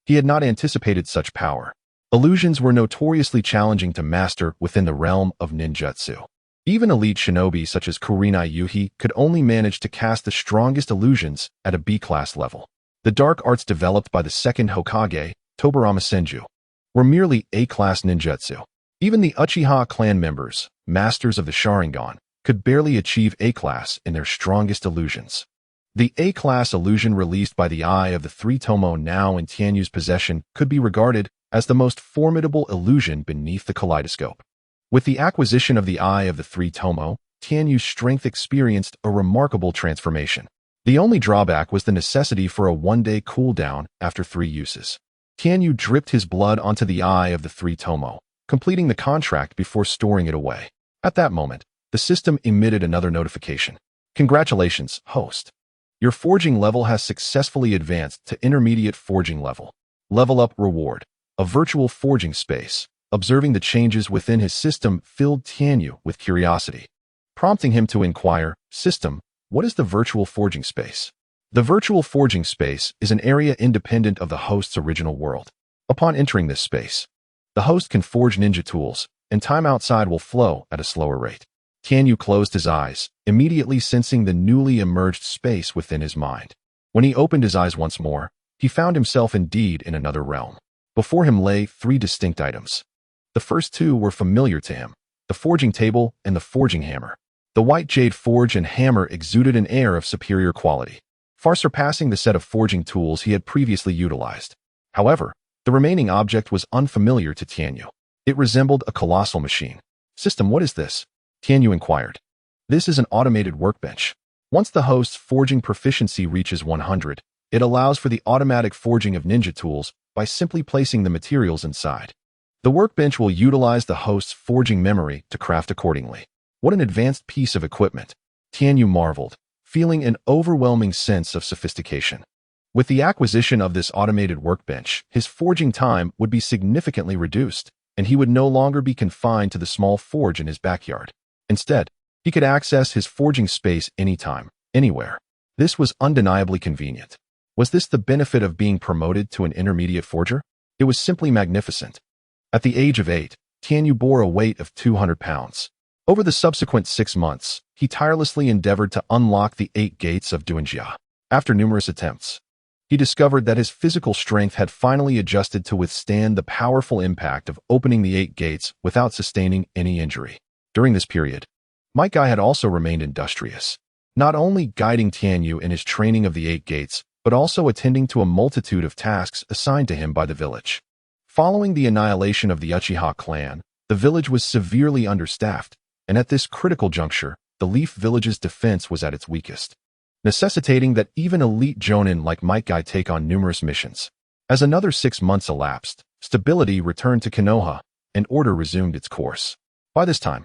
He had not anticipated such power. Illusions were notoriously challenging to master within the realm of ninjutsu. Even elite shinobi such as Kurenai Yuhi could only manage to cast the strongest illusions at a B-class level. The dark arts developed by the second Hokage, Tobarama Senju, were merely A-class ninjutsu. Even the Uchiha clan members, masters of the Sharingan, could barely achieve A-class in their strongest illusions. The A-class illusion released by the Eye of the 3-tomo now in Tianyu's possession could be regarded as the most formidable illusion beneath the kaleidoscope. With the acquisition of the Eye of the 3-tomo, Tianyu's strength experienced a remarkable transformation. The only drawback was the necessity for a 1-day cooldown after 3 uses. Tianyu dripped his blood onto the Eye of the 3-tomo, completing the contract before storing it away. At that moment, the system emitted another notification. Congratulations, host. Your forging level has successfully advanced to intermediate forging level. Level up reward: a virtual forging space. Observing the changes within his system filled Tianyu with curiosity, prompting him to inquire, "System, what is the virtual forging space?" The virtual forging space is an area independent of the host's original world. Upon entering this space, the host can forge ninja tools, and time outside will flow at a slower rate. Tianyu closed his eyes, immediately sensing the newly emerged space within his mind. When he opened his eyes once more, he found himself indeed in another realm. Before him lay 3 distinct items. The first 2 were familiar to him: the forging table and the forging hammer. The white jade forge and hammer exuded an air of superior quality, far surpassing the set of forging tools he had previously utilized. However, the remaining object was unfamiliar to Tianyu. It resembled a colossal machine, System, what is this? Tianyu inquired. This is an automated workbench. Once the host's forging proficiency reaches 100, it allows for the automatic forging of ninja tools by simply placing the materials inside. The workbench will utilize the host's forging memory to craft accordingly. What an advanced piece of equipment! Tianyu marveled, feeling an overwhelming sense of sophistication. With the acquisition of this automated workbench, his forging time would be significantly reduced, and he would no longer be confined to the small forge in his backyard. Instead, he could access his forging space anytime, anywhere. This was undeniably convenient. Was this the benefit of being promoted to an intermediate forger? It was simply magnificent. At the age of 8, Tianyu bore a weight of 200 pounds. Over the subsequent 6 months, he tirelessly endeavored to unlock the 8 gates of Uchiha. After numerous attempts, he discovered that his physical strength had finally adjusted to withstand the powerful impact of opening the 8 gates without sustaining any injury. During this period, Might Guy had also remained industrious, not only guiding Tianyu in his training of the 8 gates, but also attending to a multitude of tasks assigned to him by the village. Following the annihilation of the Uchiha clan, the village was severely understaffed, and at this critical juncture, the Leaf Village's defense was at its weakest, necessitating that even elite jonin like Might Guy take on numerous missions. As another 6 months elapsed, stability returned to Konoha, and order resumed its course. By this time,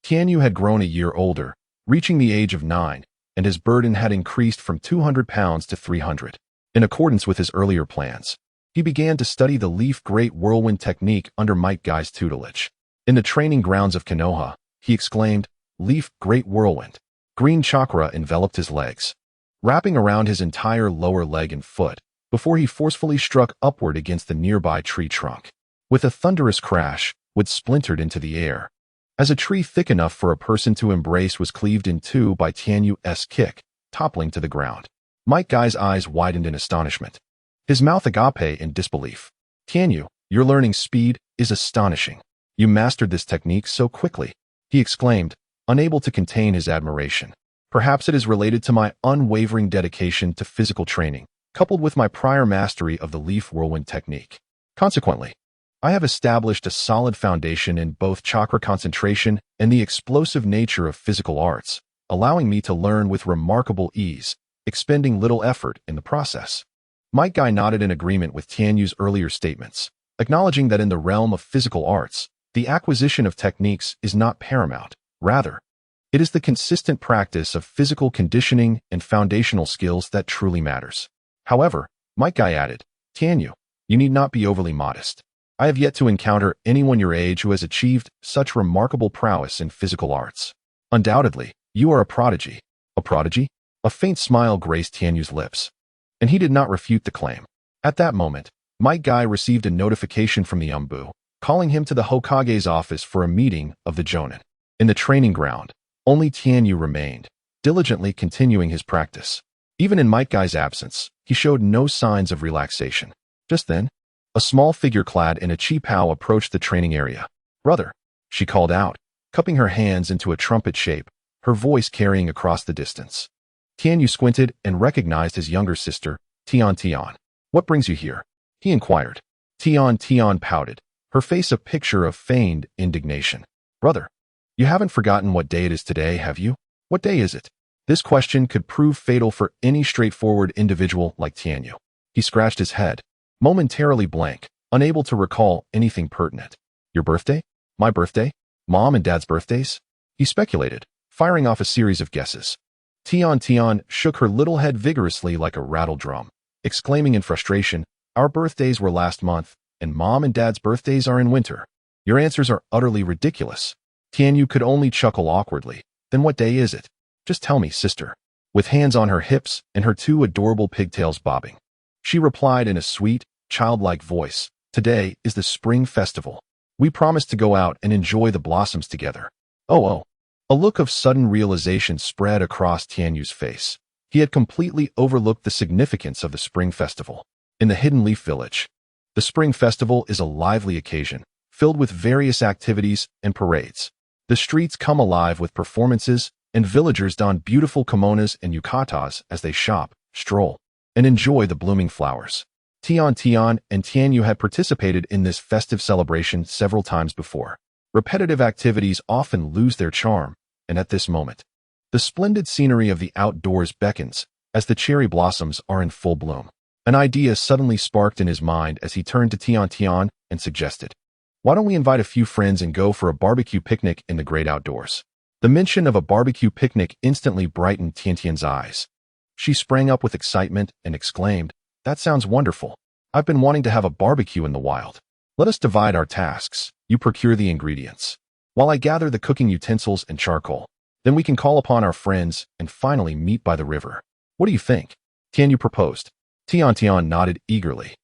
Tianyu had grown a year older, reaching the age of 9, and his burden had increased from 200 pounds to 300. In accordance with his earlier plans, he began to study the Leaf Great Whirlwind technique under Might Guy's tutelage. In the training grounds of Konoha, he exclaimed, "Leaf Great Whirlwind." Green chakra enveloped his legs, wrapping around his entire lower leg and foot, before he forcefully struck upward against the nearby tree trunk. With a thunderous crash, wood splintered into the air, as a tree thick enough for a person to embrace was cleaved in two by Tianyu's kick, toppling to the ground. Might Guy's eyes widened in astonishment, his mouth agape in disbelief. "Tianyu, your learning speed is astonishing. You mastered this technique so quickly," he exclaimed, unable to contain his admiration. "Perhaps it is related to my unwavering dedication to physical training, coupled with my prior mastery of the Leaf Whirlwind technique. Consequently, I have established a solid foundation in both chakra concentration and the explosive nature of physical arts, allowing me to learn with remarkable ease, expending little effort in the process." Might Guy nodded in agreement with Tianyu's earlier statements, acknowledging that in the realm of physical arts, the acquisition of techniques is not paramount. Rather, it is the consistent practice of physical conditioning and foundational skills that truly matters. However, Might Guy added, "Tianyu, you need not be overly modest. I have yet to encounter anyone your age who has achieved such remarkable prowess in physical arts. Undoubtedly, you are a prodigy." "A prodigy?" A faint smile graced Tianyu's lips, and he did not refute the claim. At that moment, Might Guy received a notification from the Umbu, calling him to the Hokage's office for a meeting of the Jonin. In the training ground, only Tianyu remained, diligently continuing his practice. Even in Might Guy's absence, he showed no signs of relaxation. Just then, a small figure clad in a qipao approached the training area. "Brother," she called out, cupping her hands into a trumpet shape, her voice carrying across the distance. Tianyu squinted and recognized his younger sister, Tian. "What brings you here?" he inquired. Tian pouted, her face a picture of feigned indignation. "Brother, you haven't forgotten what day it is today, have you? What day is it?" This question could prove fatal for any straightforward individual like Tianyu. He scratched his head, momentarily blank, unable to recall anything pertinent. "Your birthday? My birthday? Mom and Dad's birthdays?" he speculated, firing off a series of guesses. Tian shook her little head vigorously like a rattle drum, exclaiming in frustration, "Our birthdays were last month, and Mom and Dad's birthdays are in winter. Your answers are utterly ridiculous." Tianyu could only chuckle awkwardly. "Then what day is it? Just tell me, sister." With hands on her hips and her 2 adorable pigtails bobbing, she replied in a sweet, childlike voice, "Today is the Spring Festival. We promised to go out and enjoy the blossoms together." Oh. A look of sudden realization spread across Tianyu's face. He had completely overlooked the significance of the Spring Festival. In the Hidden Leaf Village, the Spring Festival is a lively occasion, filled with various activities and parades. The streets come alive with performances, and villagers don beautiful kimonos and yukatas as they shop, stroll, and enjoy the blooming flowers. Tian and Tianyu had participated in this festive celebration several times before. Repetitive activities often lose their charm, and at this moment, the splendid scenery of the outdoors beckons as the cherry blossoms are in full bloom. An idea suddenly sparked in his mind as he turned to Tian and suggested, "Why don't we invite a few friends and go for a barbecue picnic in the great outdoors?" The mention of a barbecue picnic instantly brightened Tian's eyes. She sprang up with excitement and exclaimed, "That sounds wonderful. I've been wanting to have a barbecue in the wild. Let us divide our tasks. You procure the ingredients, while I gather the cooking utensils and charcoal. Then we can call upon our friends and finally meet by the river. What do you think?" Tianyu proposed. Tian nodded eagerly.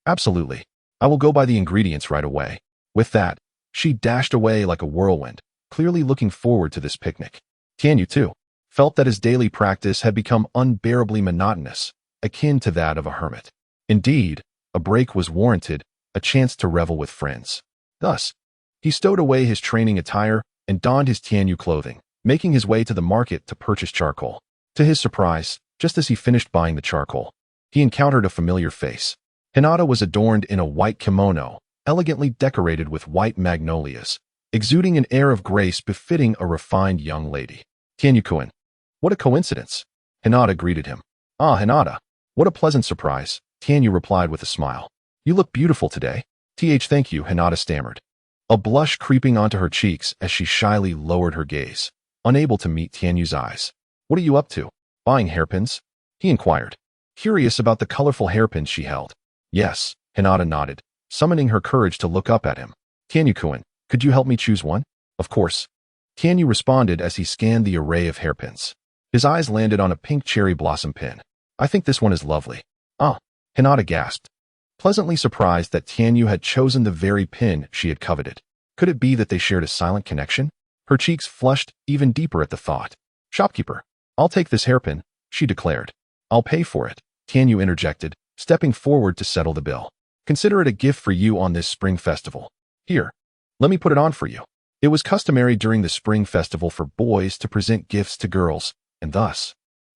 "Absolutely. I will go buy the ingredients right away." With that, she dashed away like a whirlwind, clearly looking forward to this picnic. Tianyu, too, felt that his daily practice had become unbearably monotonous, akin to that of a hermit. Indeed, a break was warranted, a chance to revel with friends. Thus, he stowed away his training attire and donned his Tianyu clothing, making his way to the market to purchase charcoal. To his surprise, just as he finished buying the charcoal, he encountered a familiar face. Hinata was adorned in a white kimono, elegantly decorated with white magnolias, exuding an air of grace befitting a refined young lady. "Tianyu-kun, what a coincidence!" Hinata greeted him. "Ah, Hinata, what a pleasant surprise," Tianyu replied with a smile. "You look beautiful today." Thank you," Hinata stammered, a blush creeping onto her cheeks as she shyly lowered her gaze, unable to meet Tianyu's eyes. "What are you up to? Buying hairpins?" he inquired, curious about the colorful hairpins she held. "Yes," Hinata nodded, summoning her courage to look up at him. "Tianyu-kun, could you help me choose one?" "Of course." Tianyu responded as he scanned the array of hairpins. His eyes landed on a pink cherry blossom pin. "I think this one is lovely." "Ah," Hinata gasped, pleasantly surprised that Tianyu had chosen the very pin she had coveted. Could it be that they shared a silent connection? Her cheeks flushed even deeper at the thought. "Shopkeeper, I'll take this hairpin," she declared. "I'll pay for it," Tianyu interjected, stepping forward to settle the bill. "Consider it a gift for you on this spring festival. Here, let me put it on for you." It was customary during the spring festival for boys to present gifts to girls, and thus,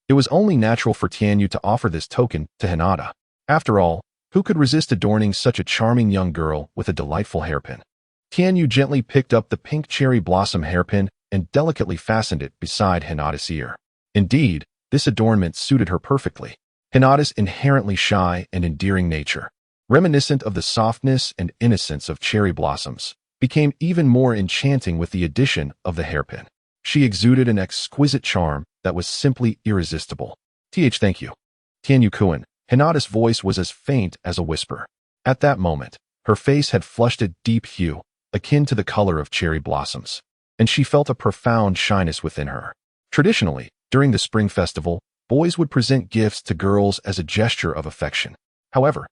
it was only natural for Tianyu to offer this token to Hinata. After all, who could resist adorning such a charming young girl with a delightful hairpin? Tianyu gently picked up the pink cherry blossom hairpin and delicately fastened it beside Hinata's ear. Indeed, this adornment suited her perfectly. Hinata's inherently shy and endearing nature, reminiscent of the softness and innocence of cherry blossoms, became even more enchanting with the addition of the hairpin. She exuded an exquisite charm that was simply irresistible. Thank you. Tianyu-kun, Hinata's voice was as faint as a whisper. At that moment, her face had flushed a deep hue, akin to the color of cherry blossoms, and she felt a profound shyness within her. Traditionally, during the spring festival, boys would present gifts to girls as a gesture of affection. However,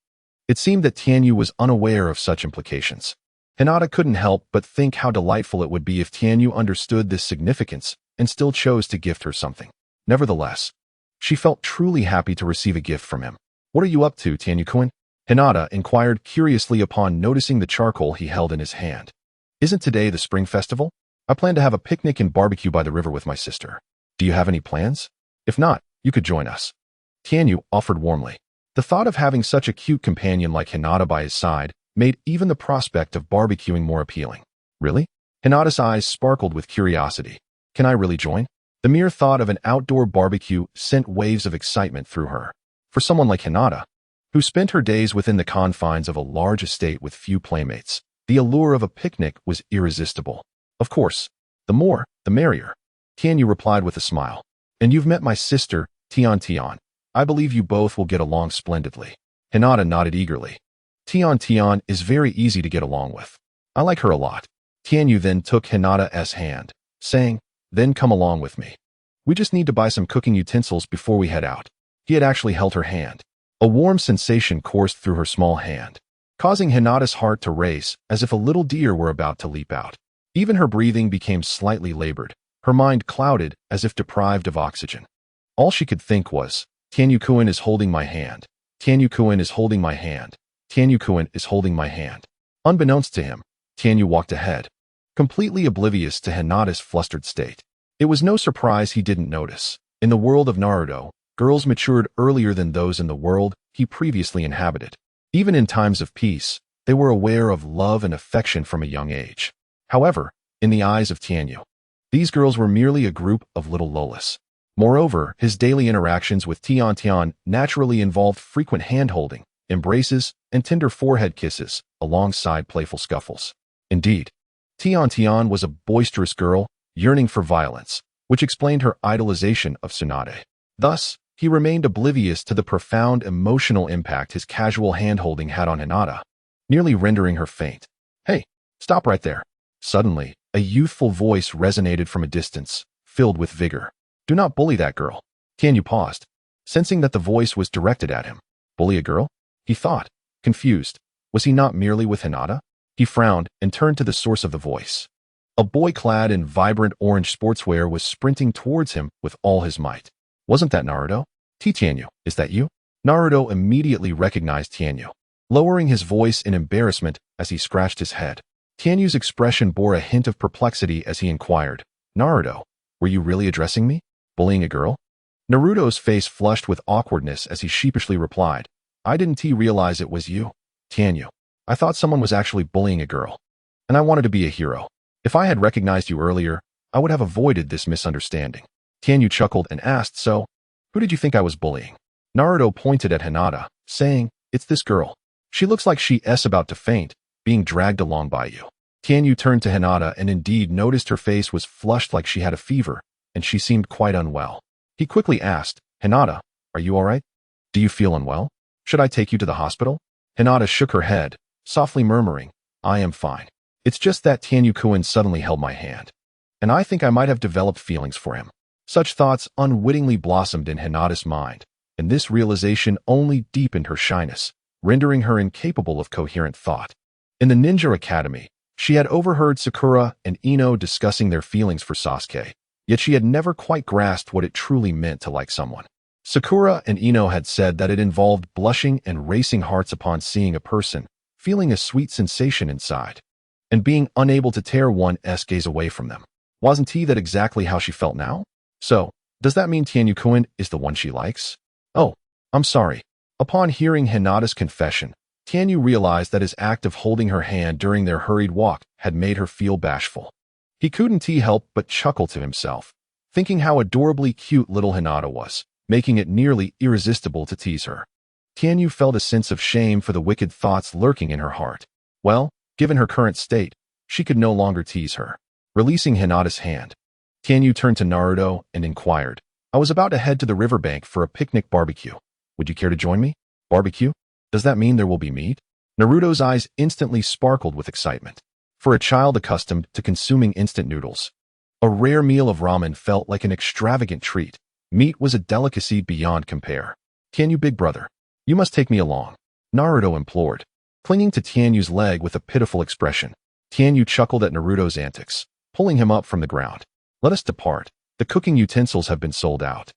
it seemed that Tianyu was unaware of such implications. Hinata couldn't help but think how delightful it would be if Tianyu understood this significance and still chose to gift her something. Nevertheless, she felt truly happy to receive a gift from him. "What are you up to, Tianyu-kun?" Hinata inquired curiously upon noticing the charcoal he held in his hand. "Isn't today the spring festival? I plan to have a picnic and barbecue by the river with my sister. Do you have any plans? If not, you could join us." Tianyu offered warmly. The thought of having such a cute companion like Hinata by his side made even the prospect of barbecuing more appealing. "Really?" Hinata's eyes sparkled with curiosity. "Can I really join?" The mere thought of an outdoor barbecue sent waves of excitement through her. For someone like Hinata, who spent her days within the confines of a large estate with few playmates, the allure of a picnic was irresistible. "Of course, the more, the merrier," Tianyu replied with a smile. "And you've met my sister, Tian. I believe you both will get along splendidly." Hinata nodded eagerly. Tian is very easy to get along with. I like her a lot." Tianyu then took Hinata's hand, saying, "Then come along with me. We just need to buy some cooking utensils before we head out." He had actually held her hand. A warm sensation coursed through her small hand, causing Hinata's heart to race as if a little deer were about to leap out. Even her breathing became slightly labored, her mind clouded as if deprived of oxygen. All she could think was, "Tianyu-kun is holding my hand. Tianyu-kun is holding my hand. Tianyu-kun is holding my hand." Unbeknownst to him, Tianyu walked ahead, completely oblivious to Hinata's flustered state. It was no surprise he didn't notice. In the world of Naruto, girls matured earlier than those in the world he previously inhabited. Even in times of peace, they were aware of love and affection from a young age. However, in the eyes of Tianyu. These girls were merely a group of little lolas. Moreover, his daily interactions with Tian naturally involved frequent hand-holding, embraces, and tender forehead kisses, alongside playful scuffles. Indeed, Tian was a boisterous girl, yearning for violence, which explained her idolization of Tsunade. Thus, he remained oblivious to the profound emotional impact his casual hand-holding had on Hinata, nearly rendering her faint. "Hey, stop right there." Suddenly, a youthful voice resonated from a distance, filled with vigor. "Do not bully that girl." Tianyu paused, sensing that the voice was directed at him. Bully a girl? He thought, confused. Was he not merely with Hinata? He frowned and turned to the source of the voice. A boy clad in vibrant orange sportswear was sprinting towards him with all his might. Wasn't that Naruto? "Tianyu, is that you?" Naruto immediately recognized Tianyu, lowering his voice in embarrassment as he scratched his head. Tianyu's expression bore a hint of perplexity as he inquired, "Naruto, were you really addressing me? Bullying a girl?" Naruto's face flushed with awkwardness as he sheepishly replied, "I didn't realize it was you, Tianyu. I thought someone was actually bullying a girl, and I wanted to be a hero. If I had recognized you earlier, I would have avoided this misunderstanding." Tianyu chuckled and asked, "So, who did you think I was bullying?" Naruto pointed at Hinata, saying, "It's this girl. She looks like she's about to faint, being dragged along by you." Tianyu turned to Hinata and indeed noticed her face was flushed like she had a fever, and she seemed quite unwell. He quickly asked, "Hinata, are you all right? Do you feel unwell? Should I take you to the hospital?" Hinata shook her head, softly murmuring, "I am fine. It's just that Tianyu-kun suddenly held my hand, and I think I might have developed feelings for him." Such thoughts unwittingly blossomed in Hinata's mind, and this realization only deepened her shyness, rendering her incapable of coherent thought. In the Ninja Academy, she had overheard Sakura and Ino discussing their feelings for Sasuke, yet she had never quite grasped what it truly meant to like someone. Sakura and Ino had said that it involved blushing and racing hearts upon seeing a person, feeling a sweet sensation inside, and being unable to tear one's gaze away from them. Wasn't that exactly how she felt now? So, does that mean Tianyu-kun is the one she likes? Oh, I'm sorry. Upon hearing Hinata's confession, Tianyu realized that his act of holding her hand during their hurried walk had made her feel bashful. He couldn't help but chuckle to himself, thinking how adorably cute little Hinata was, making it nearly irresistible to tease her. Tianyu felt a sense of shame for the wicked thoughts lurking in her heart. Well, given her current state, she could no longer tease her. Releasing Hinata's hand, Tianyu turned to Naruto and inquired, "I was about to head to the riverbank for a picnic barbecue. Would you care to join me?" "Barbecue? Does that mean there will be meat?" Naruto's eyes instantly sparkled with excitement. For a child accustomed to consuming instant noodles, a rare meal of ramen felt like an extravagant treat. Meat was a delicacy beyond compare. "Tianyu, big brother, you must take me along," Naruto implored, clinging to Tianyu's leg with a pitiful expression. Tianyu chuckled at Naruto's antics, pulling him up from the ground. "Let us depart. The cooking utensils have been sold out,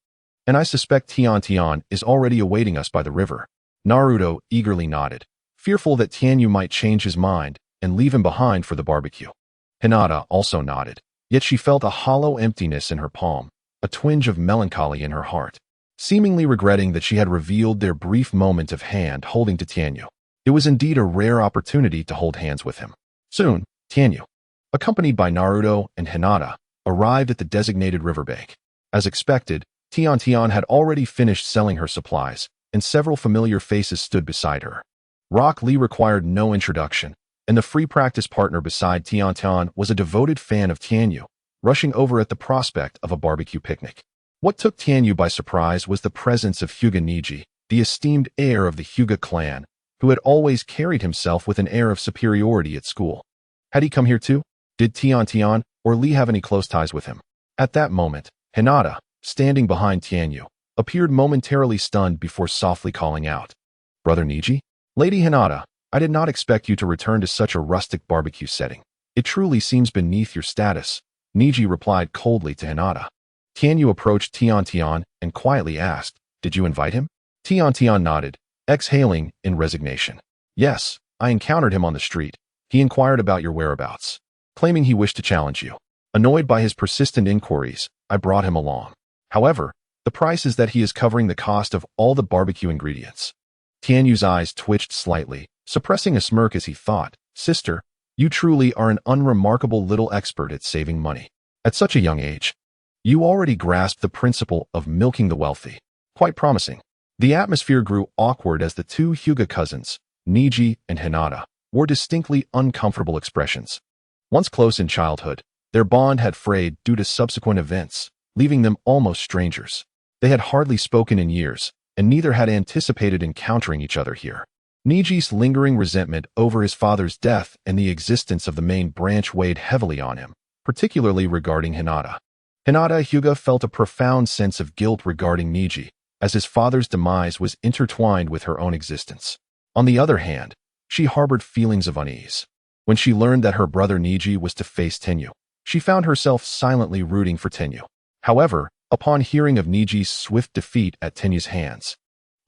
and I suspect Tian is already awaiting us by the river." Naruto eagerly nodded, fearful that Tianyu might change his mind and leave him behind for the barbecue. Hinata also nodded, yet she felt a hollow emptiness in her palm, a twinge of melancholy in her heart, seemingly regretting that she had revealed their brief moment of hand-holding to Tianyu. It was indeed a rare opportunity to hold hands with him. Soon, Tianyu, accompanied by Naruto and Hinata, arrived at the designated riverbank. As expected, Tian had already finished selling her supplies, and several familiar faces stood beside her. Rock Lee required no introduction, and the free practice partner beside Tian was a devoted fan of Tianyu, rushing over at the prospect of a barbecue picnic. What took Tianyu by surprise was the presence of Hyuga Niji, the esteemed heir of the Hyuga clan, who had always carried himself with an air of superiority at school. Had he come here too? Did Tian or Lee have any close ties with him? At that moment, Hinata, standing behind Tianyu, appeared momentarily stunned before softly calling out, "Brother Niji? Lady Hinata, I did not expect you to return to such a rustic barbecue setting. It truly seems beneath your status," Niji replied coldly to Hinata. Tianyu approached Tian and quietly asked, "Did you invite him?" Tian nodded, exhaling in resignation. "Yes, I encountered him on the street. He inquired about your whereabouts, claiming he wished to challenge you. Annoyed by his persistent inquiries, I brought him along. However, the price is that he is covering the cost of all the barbecue ingredients." Tianyu's eyes twitched slightly, suppressing a smirk as he thought, "Sister, You truly are an unremarkable little expert at saving money. At such a young age, you already grasped the principle of milking the wealthy. Quite promising. The atmosphere grew awkward as the two Hyuga cousins, Niji and Hinata, wore distinctly uncomfortable expressions. Once close in childhood, their bond had frayed due to subsequent events, leaving them almost strangers. They had hardly spoken in years, and neither had anticipated encountering each other here. Niji's lingering resentment over his father's death and the existence of the main branch weighed heavily on him, particularly regarding Hinata. Hinata Hyuga felt a profound sense of guilt regarding Niji, as his father's demise was intertwined with her own existence. On the other hand, she harbored feelings of unease. When she learned that her brother Niji was to face Tenyu, she found herself silently rooting for Tenyu. However, upon hearing of Niji's swift defeat at Tenyu's hands,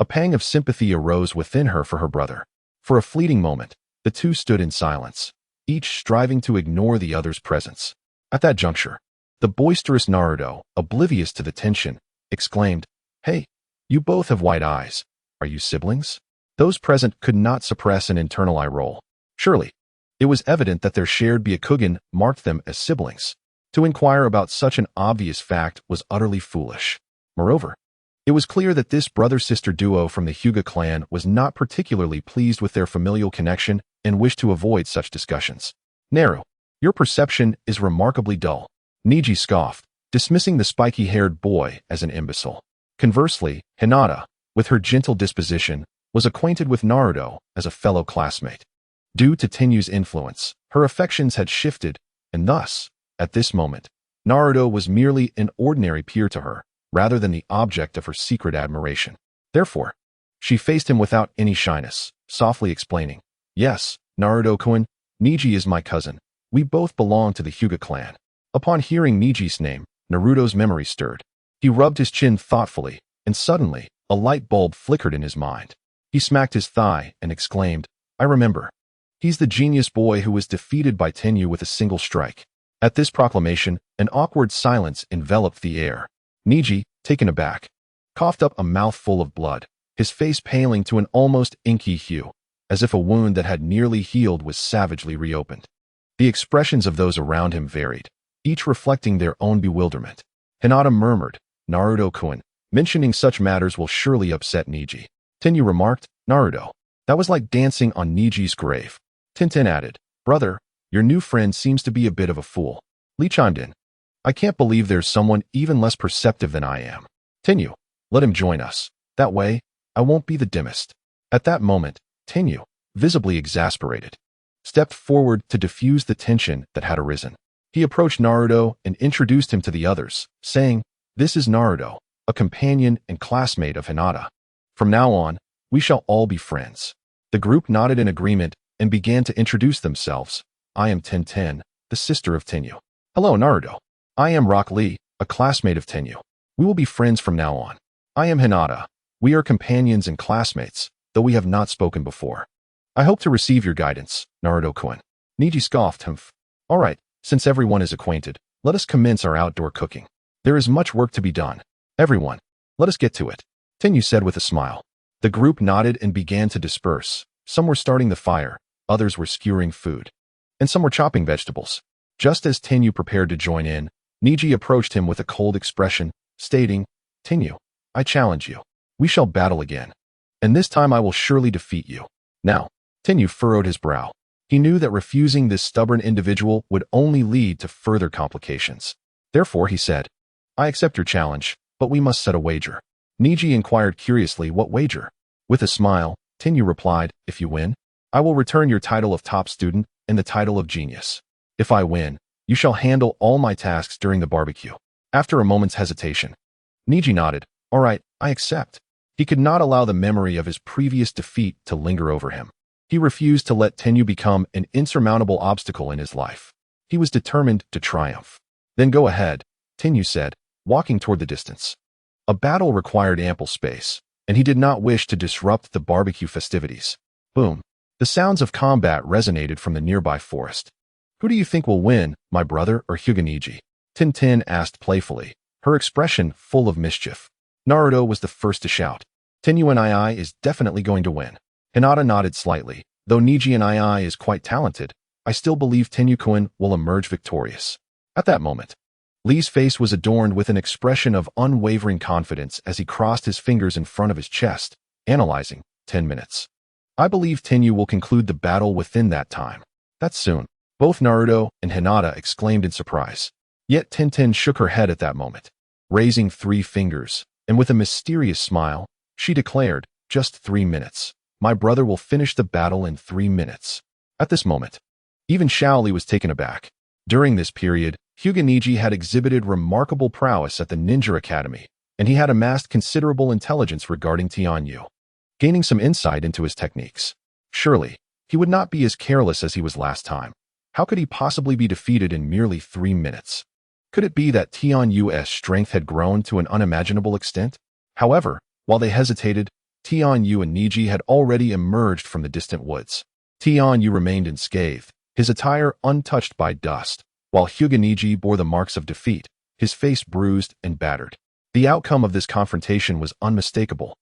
a pang of sympathy arose within her for her brother. For a fleeting moment, the two stood in silence, each striving to ignore the other's presence. At that juncture, the boisterous Naruto, oblivious to the tension, exclaimed, "Hey, you both have white eyes. Are you siblings?" Those present could not suppress an internal eye roll. Surely, it was evident that their shared Byakugan marked them as siblings. To inquire about such an obvious fact was utterly foolish. Moreover, it was clear that this brother-sister duo from the Hyuga clan was not particularly pleased with their familial connection and wished to avoid such discussions. "Naru, your perception is remarkably dull," Niji scoffed, dismissing the spiky-haired boy as an imbecile. Conversely, Hinata, with her gentle disposition, was acquainted with Naruto as a fellow classmate. Due to Tenyu's influence, her affections had shifted, and thus, at this moment, Naruto was merely an ordinary peer to her, rather than the object of her secret admiration. Therefore, she faced him without any shyness, softly explaining, "Yes, Naruto-kun, Niji is my cousin. We both belong to the Hyuga clan." Upon hearing Niji's name, Naruto's memory stirred. He rubbed his chin thoughtfully, and suddenly, a light bulb flickered in his mind. He smacked his thigh and exclaimed, "I remember. He's the genius boy who was defeated by Tenyu with a single strike." At this proclamation, an awkward silence enveloped the air. Niji, taken aback, coughed up a mouthful of blood, his face paling to an almost inky hue, as if a wound that had nearly healed was savagely reopened. The expressions of those around him varied, each reflecting their own bewilderment. Hinata murmured, "Naruto-kun, mentioning such matters will surely upset Niji." Tenyu remarked, "Naruto, that was like dancing on Niji's grave." Tintin added, "Brother, your new friend seems to be a bit of a fool." Lee chimed in, "I can't believe there's someone even less perceptive than I am. Tenyu, let him join us. That way, I won't be the dimmest." At that moment, Tenyu, visibly exasperated, stepped forward to diffuse the tension that had arisen. He approached Naruto and introduced him to the others, saying, "This is Naruto, a companion and classmate of Hinata. From now on, we shall all be friends." The group nodded in agreement and began to introduce themselves. "I am Tenten, the sister of Tenyu." "Hello, Naruto. I am Rock Lee, a classmate of Tenyu. We will be friends from now on." "I am Hinata. We are companions and classmates, though we have not spoken before." "I hope to receive your guidance, Naruto-kun." Niji scoffed. "All right, since everyone is acquainted, let us commence our outdoor cooking. There is much work to be done. Everyone, let us get to it," Tenyu said with a smile. The group nodded and began to disperse. Some were starting the fire, others were skewering food, and some were chopping vegetables. Just as Tenyu prepared to join in, Niji approached him with a cold expression, stating, "Tenyu, I challenge you. We shall battle again. And this time I will surely defeat you." Now, Tenyu furrowed his brow. He knew that refusing this stubborn individual would only lead to further complications. Therefore, he said, "I accept your challenge, but we must set a wager." Niji inquired curiously what wager. With a smile, Tenyu replied, "If you win, I will return your title of top student and the title of genius. If I win, you shall handle all my tasks during the barbecue." After a moment's hesitation, Niji nodded, "All right, I accept." He could not allow the memory of his previous defeat to linger over him. He refused to let Tenyu become an insurmountable obstacle in his life. He was determined to triumph. "Then go ahead," Tenyu said, walking toward the distance. A battle required ample space, and he did not wish to disrupt the barbecue festivities. Boom. The sounds of combat resonated from the nearby forest. "Who do you think will win, my brother or Hyuga Niji?" Tintin asked playfully, her expression full of mischief. Naruto was the first to shout, "Tenyu and II is definitely going to win." Hinata nodded slightly, though Niji and II is quite talented. I still believe Tenyu-kun will emerge victorious. At that moment, Lee's face was adorned with an expression of unwavering confidence as he crossed his fingers in front of his chest, analyzing. 10 minutes. I believe Tenyu will conclude the battle within that time. That's soon. Both Naruto and Hinata exclaimed in surprise. Yet Tenten shook her head at that moment, raising 3 fingers, and with a mysterious smile, she declared, just 3 minutes. My brother will finish the battle in 3 minutes. At this moment, even Shaoli was taken aback. During this period, Hyuga Neji had exhibited remarkable prowess at the Ninja Academy, and he had amassed considerable intelligence regarding Tianyu, gaining some insight into his techniques. Surely, he would not be as careless as he was last time. How could he possibly be defeated in merely 3 minutes? Could it be that Tianyu's strength had grown to an unimaginable extent? However, while they hesitated, Tianyu and Neji had already emerged from the distant woods. Tianyu remained unscathed, his attire untouched by dust, while Hyuga Neji bore the marks of defeat, his face bruised and battered. The outcome of this confrontation was unmistakable,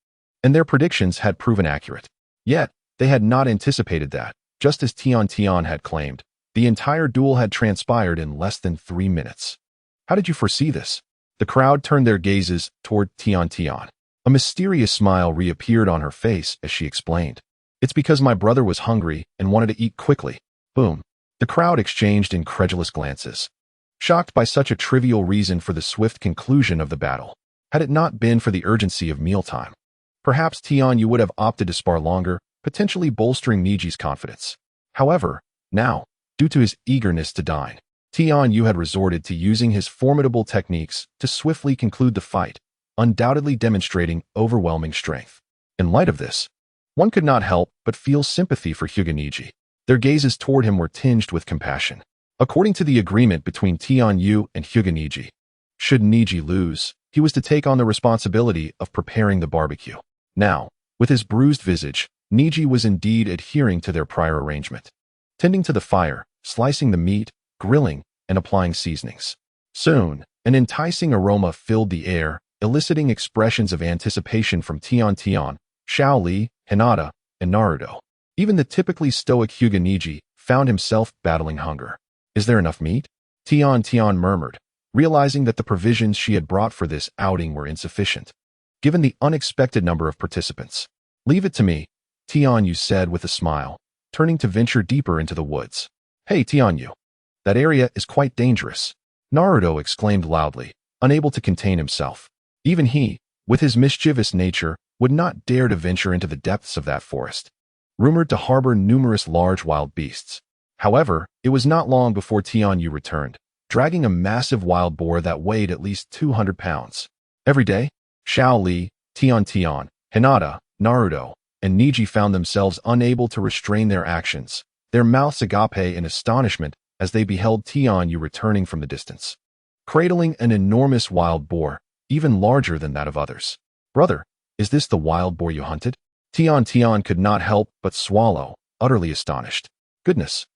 and their predictions had proven accurate. Yet, they had not anticipated that, just as Tian had claimed, the entire duel had transpired in less than 3 minutes. How did you foresee this? The crowd turned their gazes toward Tian. A mysterious smile reappeared on her face as she explained. It's because my brother was hungry and wanted to eat quickly. Boom. The crowd exchanged incredulous glances, shocked by such a trivial reason for the swift conclusion of the battle. Had it not been for the urgency of mealtime, perhaps Tianyu would have opted to spar longer, potentially bolstering Neji's confidence. However, now, due to his eagerness to dine, Tianyu had resorted to using his formidable techniques to swiftly conclude the fight, undoubtedly demonstrating overwhelming strength. In light of this, one could not help but feel sympathy for Hyuga Neji. Their gazes toward him were tinged with compassion. According to the agreement between Tianyu and Hyuga Neji, should Neji lose, he was to take on the responsibility of preparing the barbecue. Now, with his bruised visage, Neji was indeed adhering to their prior arrangement, tending to the fire, slicing the meat, grilling, and applying seasonings. Soon, an enticing aroma filled the air, eliciting expressions of anticipation from Tian, Shaoli, Hinata, and Naruto. Even the typically stoic Hyuga Neji found himself battling hunger. Is there enough meat? Tian murmured, realizing that the provisions she had brought for this outing were insufficient, given the unexpected number of participants. Leave it to me, Tianyu said with a smile, turning to venture deeper into the woods. Hey Tianyu, that area is quite dangerous, Naruto exclaimed loudly, unable to contain himself. Even he, with his mischievous nature, would not dare to venture into the depths of that forest, rumored to harbor numerous large wild beasts. However, it was not long before Tianyu returned, dragging a massive wild boar that weighed at least 200 pounds. Every day, Shaoli, Tian, Hinata, Naruto, and Neji found themselves unable to restrain their actions, their mouths agape in astonishment as they beheld Tianyu returning from the distance, cradling an enormous wild boar, even larger than that of others. Brother, is this the wild boar you hunted? Tian could not help but swallow, utterly astonished. Goodness.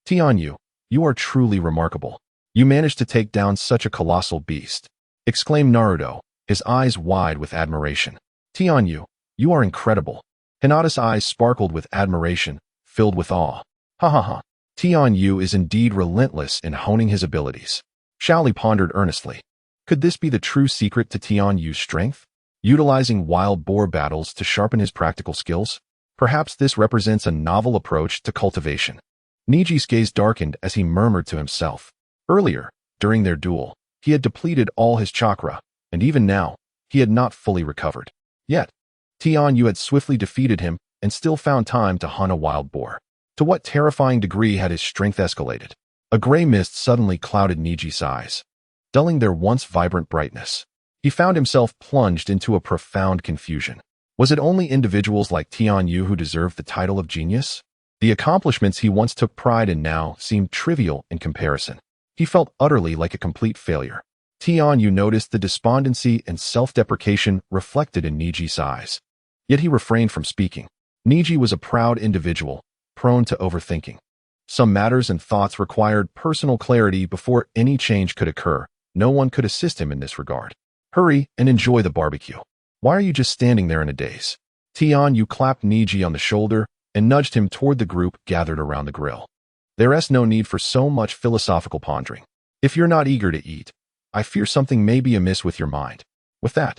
Tianyu, you are truly remarkable. You managed to take down such a colossal beast, exclaimed Naruto, his eyes wide with admiration. Tianyu, you are incredible. Hinata's eyes sparkled with admiration, filled with awe. Ha ha ha. Tianyu is indeed relentless in honing his abilities. Shaoli pondered earnestly. Could this be the true secret to Tianyu's strength? Utilizing wild boar battles to sharpen his practical skills? Perhaps this represents a novel approach to cultivation. Neji's gaze darkened as he murmured to himself. Earlier, during their duel, he had depleted all his chakra, and even now, he had not fully recovered. Yet, Tianyu had swiftly defeated him and still found time to hunt a wild boar. To what terrifying degree had his strength escalated? A gray mist suddenly clouded Neji's eyes, dulling their once vibrant brightness. He found himself plunged into a profound confusion. Was it only individuals like Tianyu who deserved the title of genius? The accomplishments he once took pride in now seemed trivial in comparison. He felt utterly like a complete failure. Tianyu noticed the despondency and self-deprecation reflected in Neji's eyes. Yet he refrained from speaking. Neji was a proud individual, prone to overthinking. Some matters and thoughts required personal clarity before any change could occur. No one could assist him in this regard. Hurry and enjoy the barbecue. Why are you just standing there in a daze? Tianyu clapped Neji on the shoulder and nudged him toward the group gathered around the grill. There's no need for so much philosophical pondering. If you're not eager to eat, I fear something may be amiss with your mind. With that,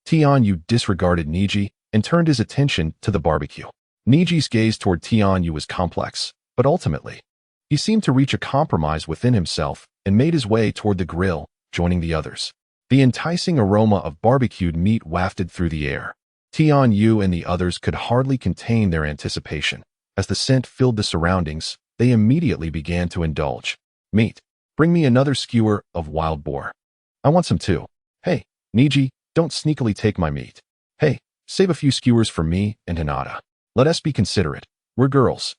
Tianyu disregarded Niji and turned his attention to the barbecue. Niji's gaze toward Tianyu was complex, but ultimately, he seemed to reach a compromise within himself and made his way toward the grill, joining the others. The enticing aroma of barbecued meat wafted through the air. Tianyu and the others could hardly contain their anticipation. As the scent filled the surroundings, they immediately began to indulge. Meat. Bring me another skewer of wild boar. I want some too. Hey, Niji, don't sneakily take my meat. Hey, save a few skewers for me and Hinata. Let us be considerate. We're girls.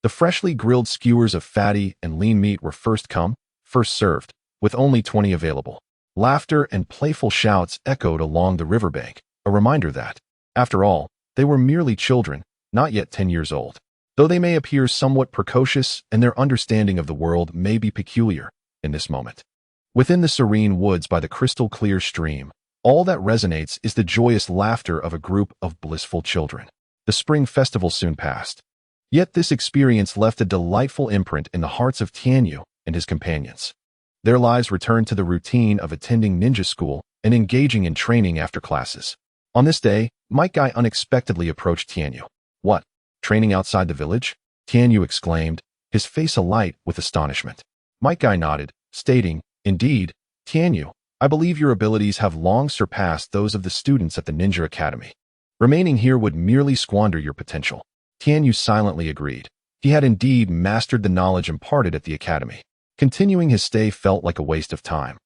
The freshly grilled skewers of fatty and lean meat were first come, first served, with only 20 available. Laughter and playful shouts echoed along the riverbank, a reminder that, after all, they were merely children, not yet 10 years old. Though they may appear somewhat precocious and their understanding of the world may be peculiar in this moment. Within the serene woods by the crystal-clear stream, all that resonates is the joyous laughter of a group of blissful children. The spring festival soon passed. Yet this experience left a delightful imprint in the hearts of Tianyu and his companions. Their lives returned to the routine of attending ninja school and engaging in training after classes. On this day, Might Guy unexpectedly approached Tianyu. What? Training outside the village? Tianyu exclaimed, his face alight with astonishment. Might Guy nodded, stating, Indeed, Tianyu, I believe your abilities have long surpassed those of the students at the Ninja Academy. Remaining here would merely squander your potential. Tianyu silently agreed. He had indeed mastered the knowledge imparted at the academy. Continuing his stay felt like a waste of time.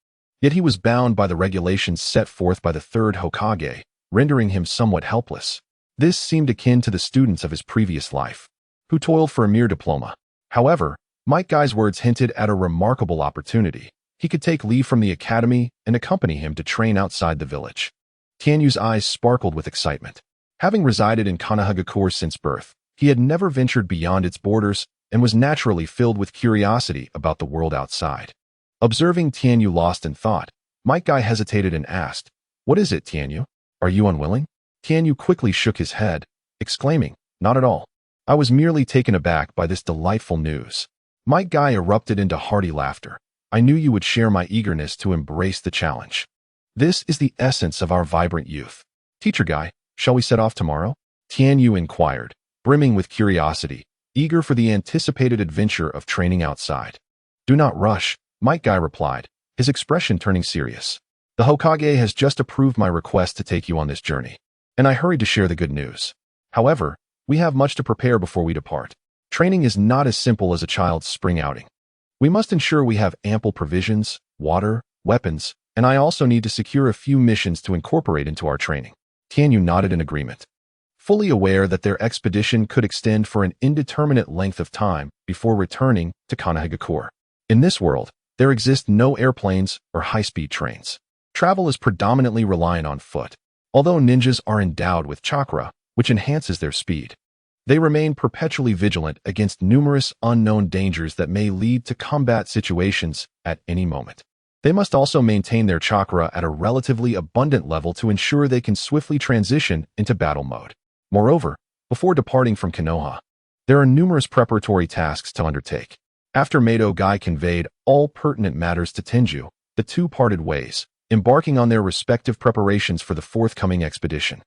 Yet he was bound by the regulations set forth by the third Hokage, rendering him somewhat helpless. This seemed akin to the students of his previous life, who toiled for a mere diploma. However, Might Guy's words hinted at a remarkable opportunity. He could take leave from the academy and accompany him to train outside the village. Tianyu's eyes sparkled with excitement. Having resided in Konohagakure since birth, he had never ventured beyond its borders and was naturally filled with curiosity about the world outside. Observing Tianyu lost in thought, Might Guy hesitated and asked, What is it, Tianyu? Are you unwilling? Tianyu quickly shook his head, exclaiming, Not at all. I was merely taken aback by this delightful news. Might Guy erupted into hearty laughter. I knew you would share my eagerness to embrace the challenge. This is the essence of our vibrant youth. Teacher Guy, shall we set off tomorrow? Tianyu inquired, brimming with curiosity, eager for the anticipated adventure of training outside. Do not rush, Might Guy replied, his expression turning serious. The Hokage has just approved my request to take you on this journey, and I hurried to share the good news. However, we have much to prepare before we depart. Training is not as simple as a child's spring outing. We must ensure we have ample provisions, water, weapons, and I also need to secure a few missions to incorporate into our training. Tianyu nodded in agreement, fully aware that their expedition could extend for an indeterminate length of time before returning to Konohagakure. In this world, there exist no airplanes or high-speed trains. Travel is predominantly reliant on foot. Although ninjas are endowed with chakra, which enhances their speed, they remain perpetually vigilant against numerous unknown dangers that may lead to combat situations at any moment. They must also maintain their chakra at a relatively abundant level to ensure they can swiftly transition into battle mode. Moreover, before departing from Konoha, there are numerous preparatory tasks to undertake. After Mado Guy conveyed all pertinent matters to Tenju, the two parted ways, embarking on their respective preparations for the forthcoming expedition.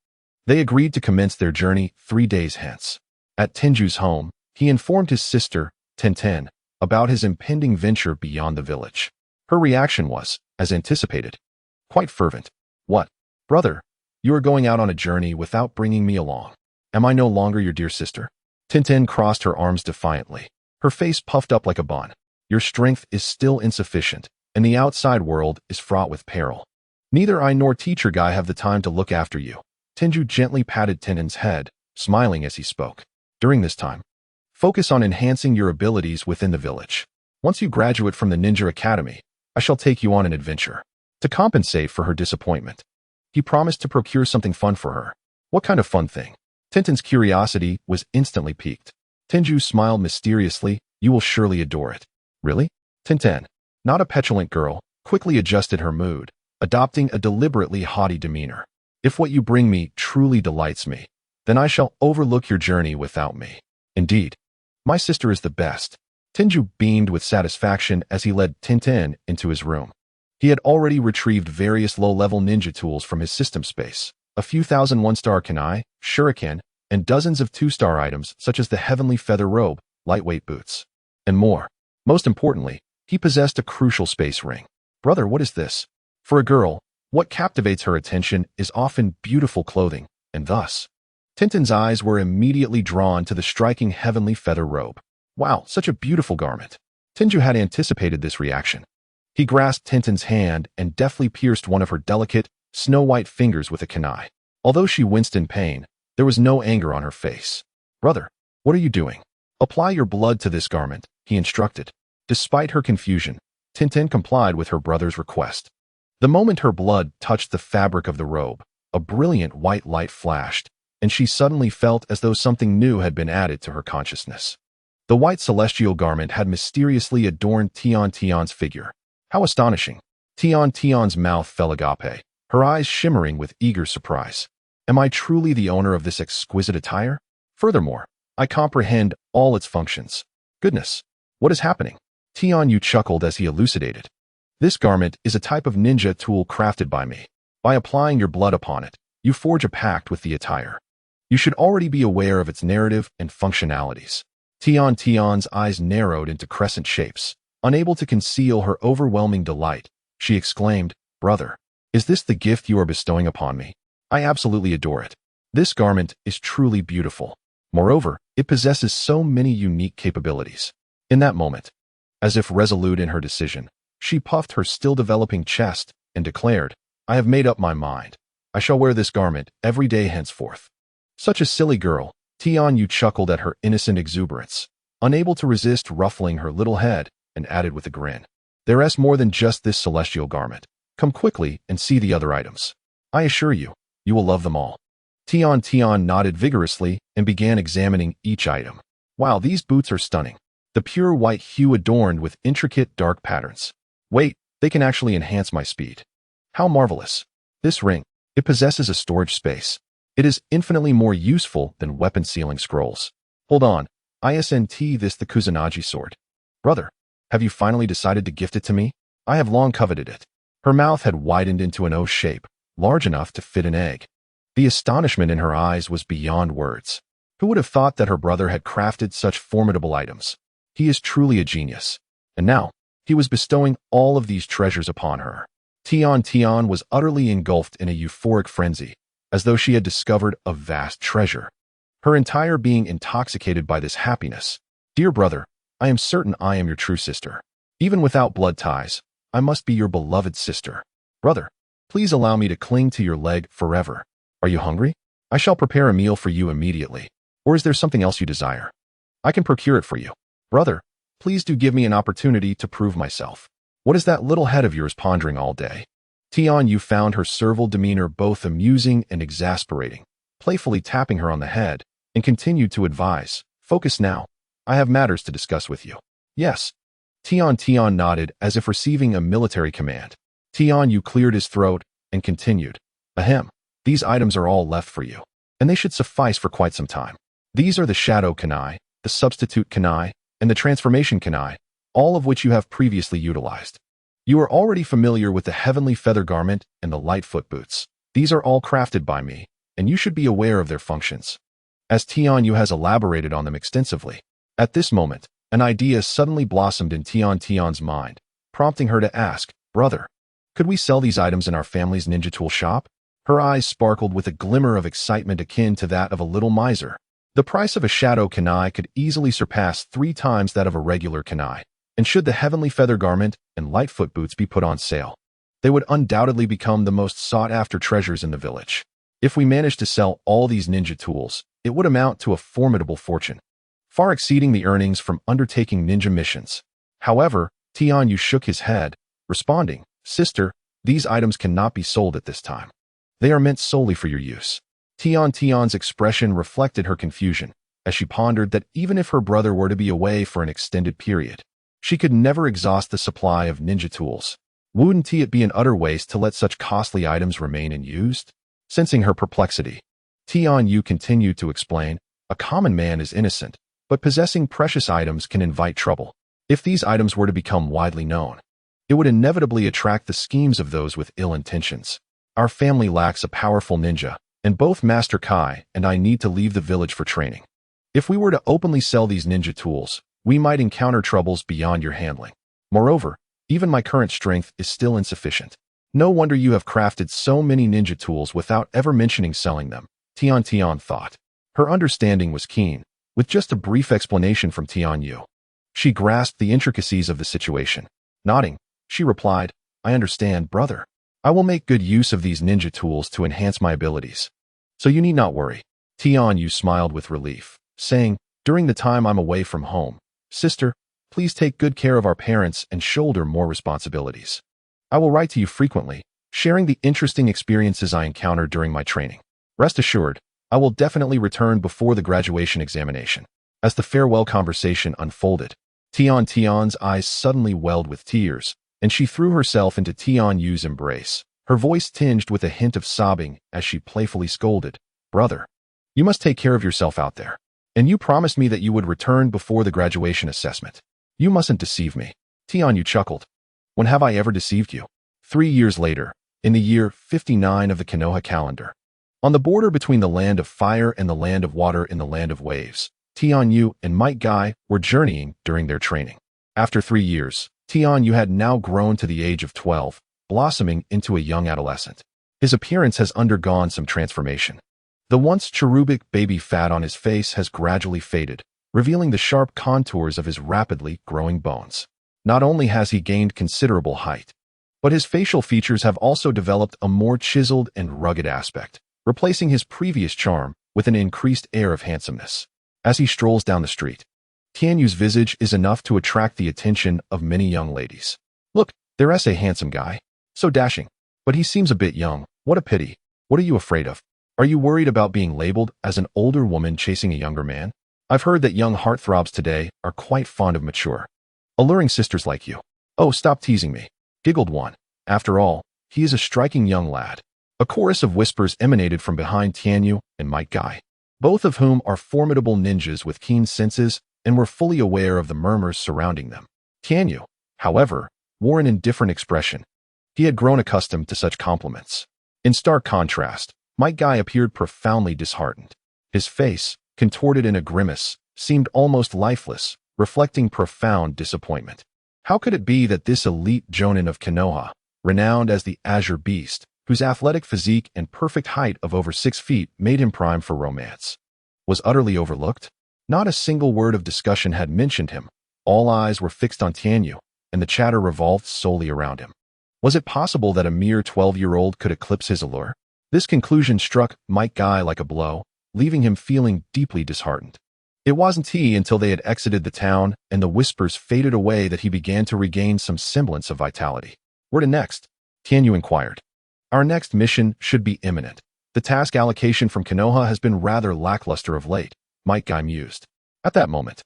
They agreed to commence their journey 3 days hence. At Tenju's home, he informed his sister, Tenten, about his impending venture beyond the village. Her reaction was, as anticipated, quite fervent. What, brother? You are going out on a journey without bringing me along. Am I no longer your dear sister? Tenten crossed her arms defiantly, her face puffed up like a bun. Your strength is still insufficient, and the outside world is fraught with peril. Neither I nor Teacher Guy have the time to look after you. Tenju gently patted Tenten's head, smiling as he spoke. During this time, focus on enhancing your abilities within the village. Once you graduate from the Ninja Academy, I shall take you on an adventure. To compensate for her disappointment, he promised to procure something fun for her. What kind of fun thing? Tenten's curiosity was instantly piqued. Tenju smiled mysteriously. You will surely adore it. Really? Tenten, not a petulant girl, quickly adjusted her mood, adopting a deliberately haughty demeanor. If what you bring me truly delights me, then I shall overlook your journey without me. Indeed, my sister is the best. Tenju beamed with satisfaction as he led Tintin into his room. He had already retrieved various low-level ninja tools from his system space, a few thousand one-star kunai, shuriken, and dozens of two-star items such as the heavenly feather robe, lightweight boots, and more. Most importantly, he possessed a crucial space ring. Brother, what is this? For a girl, what captivates her attention is often beautiful clothing, and thus, Tintin's eyes were immediately drawn to the striking heavenly feather robe. Wow, such a beautiful garment. Tenju had anticipated this reaction. He grasped Tintin's hand and deftly pierced one of her delicate, snow-white fingers with a kunai. Although she winced in pain, there was no anger on her face. Brother, what are you doing? Apply your blood to this garment, he instructed. Despite her confusion, Tintin complied with her brother's request. The moment her blood touched the fabric of the robe, a brilliant white light flashed, and she suddenly felt as though something new had been added to her consciousness. The white celestial garment had mysteriously adorned Tion's figure. How astonishing! Tion's mouth fell agape, her eyes shimmering with eager surprise. Am I truly the owner of this exquisite attire? Furthermore, I comprehend all its functions. Goodness, what is happening? Tion chuckled as he elucidated. This garment is a type of ninja tool crafted by me. By applying your blood upon it, you forge a pact with the attire. You should already be aware of its narrative and functionalities. Tion's eyes narrowed into crescent shapes. Unable to conceal her overwhelming delight, she exclaimed, Brother, is this the gift you are bestowing upon me? I absolutely adore it. This garment is truly beautiful. Moreover, it possesses so many unique capabilities. In that moment, as if resolute in her decision, she puffed her still-developing chest and declared, I have made up my mind. I shall wear this garment every day henceforth. Such a silly girl, Tion chuckled at her innocent exuberance, unable to resist ruffling her little head, and added with a grin. There is more than just this celestial garment. Come quickly and see the other items. I assure you, you will love them all. Tion nodded vigorously and began examining each item. Wow, these boots are stunning. The pure white hue adorned with intricate dark patterns. Wait, they can actually enhance my speed. How marvelous. This ring, it possesses a storage space. It is infinitely more useful than weapon sealing scrolls. Hold on, isn't this the Kusanagi sword? Brother, have you finally decided to gift it to me? I have long coveted it. Her mouth had widened into an O shape, large enough to fit an egg. The astonishment in her eyes was beyond words. Who would have thought that her brother had crafted such formidable items? He is truly a genius. And now, he was bestowing all of these treasures upon her. Tion was utterly engulfed in a euphoric frenzy, as though she had discovered a vast treasure. Her entire being intoxicated by this happiness. Dear brother, I am certain I am your true sister. Even without blood ties, I must be your beloved sister. Brother, please allow me to cling to your leg forever. Are you hungry? I shall prepare a meal for you immediately. Or is there something else you desire? I can procure it for you. Brother, please do give me an opportunity to prove myself. What is that little head of yours pondering all day? Tion found her servile demeanor both amusing and exasperating, playfully tapping her on the head, and continued to advise, Focus now. I have matters to discuss with you. Yes. Tion nodded as if receiving a military command. Tion cleared his throat and continued, Ahem. These items are all left for you, and they should suffice for quite some time. These are the shadow kunai, the substitute kunai, and the transformation kunai, all of which you have previously utilized. You are already familiar with the heavenly feather garment and the lightfoot boots. These are all crafted by me, and you should be aware of their functions. As Tion has elaborated on them extensively. At this moment, an idea suddenly blossomed in Tion's mind, prompting her to ask, Brother, could we sell these items in our family's ninja tool shop? Her eyes sparkled with a glimmer of excitement akin to that of a little miser. The price of a shadow kunai could easily surpass 3 times that of a regular kunai, and should the heavenly feather garment and lightfoot boots be put on sale, they would undoubtedly become the most sought-after treasures in the village. If we managed to sell all these ninja tools, it would amount to a formidable fortune, far exceeding the earnings from undertaking ninja missions. However, Tion shook his head, responding, Sister, these items cannot be sold at this time. They are meant solely for your use. Tion's expression reflected her confusion, as she pondered that even if her brother were to be away for an extended period, she could never exhaust the supply of ninja tools. Wouldn't it be an utter waste to let such costly items remain unused? Sensing her perplexity, Tion continued to explain, A common man is innocent, but possessing precious items can invite trouble. If these items were to become widely known, it would inevitably attract the schemes of those with ill intentions. Our family lacks a powerful ninja, and both Master Kai and I need to leave the village for training. If we were to openly sell these ninja tools, we might encounter troubles beyond your handling. Moreover, even my current strength is still insufficient. No wonder you have crafted so many ninja tools without ever mentioning selling them, Tian thought. Her understanding was keen, with just a brief explanation from Tian Yu. She grasped the intricacies of the situation. Nodding, she replied, I understand, brother. I will make good use of these ninja tools to enhance my abilities. So you need not worry. Tian Yu smiled with relief, saying, during the time I'm away from home, sister, please take good care of our parents and shoulder more responsibilities. I will write to you frequently, sharing the interesting experiences I encounter during my training. Rest assured, I will definitely return before the graduation examination. As the farewell conversation unfolded, Tian's eyes suddenly welled with tears, and she threw herself into Tian Yu's embrace, her voice tinged with a hint of sobbing as she playfully scolded, brother, you must take care of yourself out there. And you promised me that you would return before the graduation assessment. You mustn't deceive me. Tian Yu chuckled. When have I ever deceived you? 3 years later, in the year 59 of the Konoha calendar, on the border between the land of fire and the land of water in the land of waves, Tian Yu and Might Guy were journeying during their training. After 3 years, Tian Yu had now grown to the age of 12, blossoming into a young adolescent. His appearance has undergone some transformation. The once cherubic baby fat on his face has gradually faded, revealing the sharp contours of his rapidly growing bones. Not only has he gained considerable height, but his facial features have also developed a more chiseled and rugged aspect, replacing his previous charm with an increased air of handsomeness. As he strolls down the street, Tian Yu's visage is enough to attract the attention of many young ladies. Look, there's a handsome guy. So dashing. But he seems a bit young. What a pity. What are you afraid of? Are you worried about being labeled as an older woman chasing a younger man? I've heard that young heartthrobs today are quite fond of mature, alluring sisters like you. Oh, stop teasing me, giggled one. After all, he is a striking young lad. A chorus of whispers emanated from behind Tian Yu and Might Guy, both of whom are formidable ninjas with keen senses and were fully aware of the murmurs surrounding them. Tian Yu, however, wore an indifferent expression. He had grown accustomed to such compliments. In stark contrast, Might Guy appeared profoundly disheartened. His face, contorted in a grimace, seemed almost lifeless, reflecting profound disappointment. How could it be that this elite jonin of Konoha, renowned as the Azure Beast, whose athletic physique and perfect height of over 6 feet made him prime for romance, was utterly overlooked? Not a single word of discussion had mentioned him. All eyes were fixed on Tian Yu, and the chatter revolved solely around him. Was it possible that a mere 12-year-old could eclipse his allure? This conclusion struck Might Guy like a blow, leaving him feeling deeply disheartened. It wasn't he until they had exited the town and the whispers faded away that he began to regain some semblance of vitality. Where to next? Tian Yu inquired. Our next mission should be imminent. The task allocation from Konoha has been rather lackluster of late, Might Guy mused. At that moment,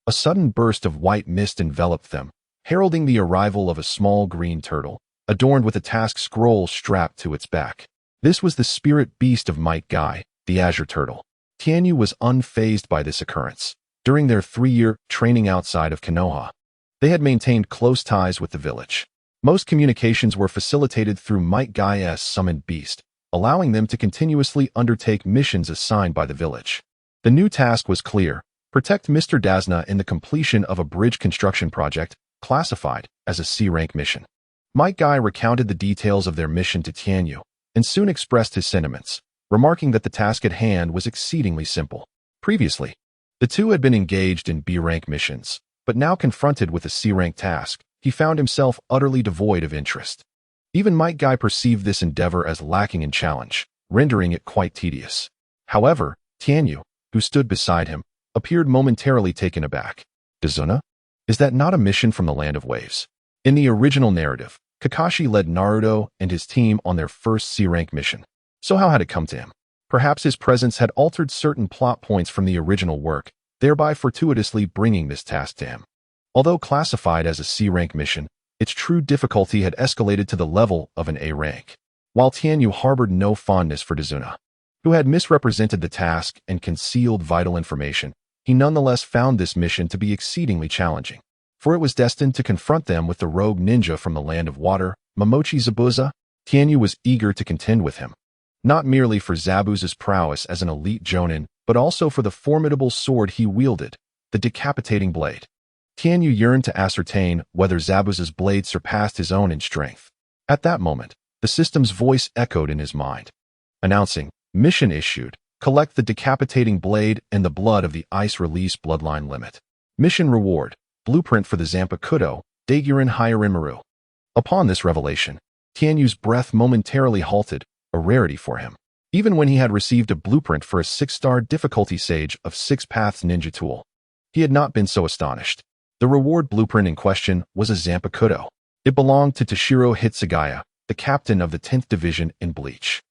a sudden burst of white mist enveloped them, heralding the arrival of a small green turtle, adorned with a task scroll strapped to its back. This was the spirit beast of Might Guy, the Azure Turtle. Tian Yu was unfazed by this occurrence. During their 3-year training outside of Konoha, they had maintained close ties with the village. Most communications were facilitated through Might Guy's summoned beast, allowing them to continuously undertake missions assigned by the village. The new task was clear: protect Mr. Dasna in the completion of a bridge construction project, classified as a C-rank mission. Might Guy recounted the details of their mission to Tian Yu, and soon expressed his sentiments, remarking that the task at hand was exceedingly simple. Previously, the two had been engaged in B-rank missions, but now confronted with a C-rank task, he found himself utterly devoid of interest. Even Might Guy perceived this endeavor as lacking in challenge, rendering it quite tedious. However, Tian Yu, who stood beside him, appeared momentarily taken aback. Dazuna? Is that not a mission from the Land of Waves? In the original narrative, Kakashi led Naruto and his team on their first C-rank mission. So how had it come to him? Perhaps his presence had altered certain plot points from the original work, thereby fortuitously bringing this task to him. Although classified as a C-rank mission, its true difficulty had escalated to the level of an A rank. While Tian Yu harbored no fondness for Dazuna, who had misrepresented the task and concealed vital information, he nonetheless found this mission to be exceedingly challenging. for it was destined to confront them with the rogue ninja from the land of water, Momochi Zabuza. Tianyu was eager to contend with him, not merely for Zabuza's prowess as an elite jonin, but also for the formidable sword he wielded, the decapitating blade. Tianyu yearned to ascertain whether Zabuza's blade surpassed his own in strength. At that moment, the system's voice echoed in his mind, announcing, "Mission issued. Collect the decapitating blade and the blood of the ice release bloodline limit. Mission reward, blueprint for the Zanpakuto, Daiguren Hyorimaru." Upon this revelation, Tianyu's breath momentarily halted, a rarity for him. Even when he had received a blueprint for a 6-star difficulty Sage of 6 Paths ninja tool, he had not been so astonished. The reward blueprint in question was a Zanpakuto. It belonged to Toshiro Hitsugaya, the captain of the 10th Division in Bleach.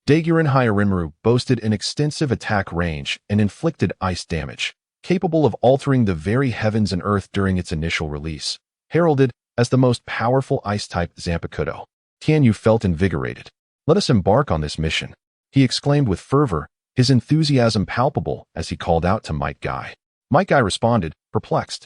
Daiguren Hyorimaru boasted an extensive attack range and inflicted ice damage, capable of altering the very heavens and earth during its initial release, heralded as the most powerful ice-type Zanpakuto. Tianyu felt invigorated. "Let us embark on this mission," he exclaimed with fervor, his enthusiasm palpable as he called out to Might Guy. Might Guy responded, perplexed.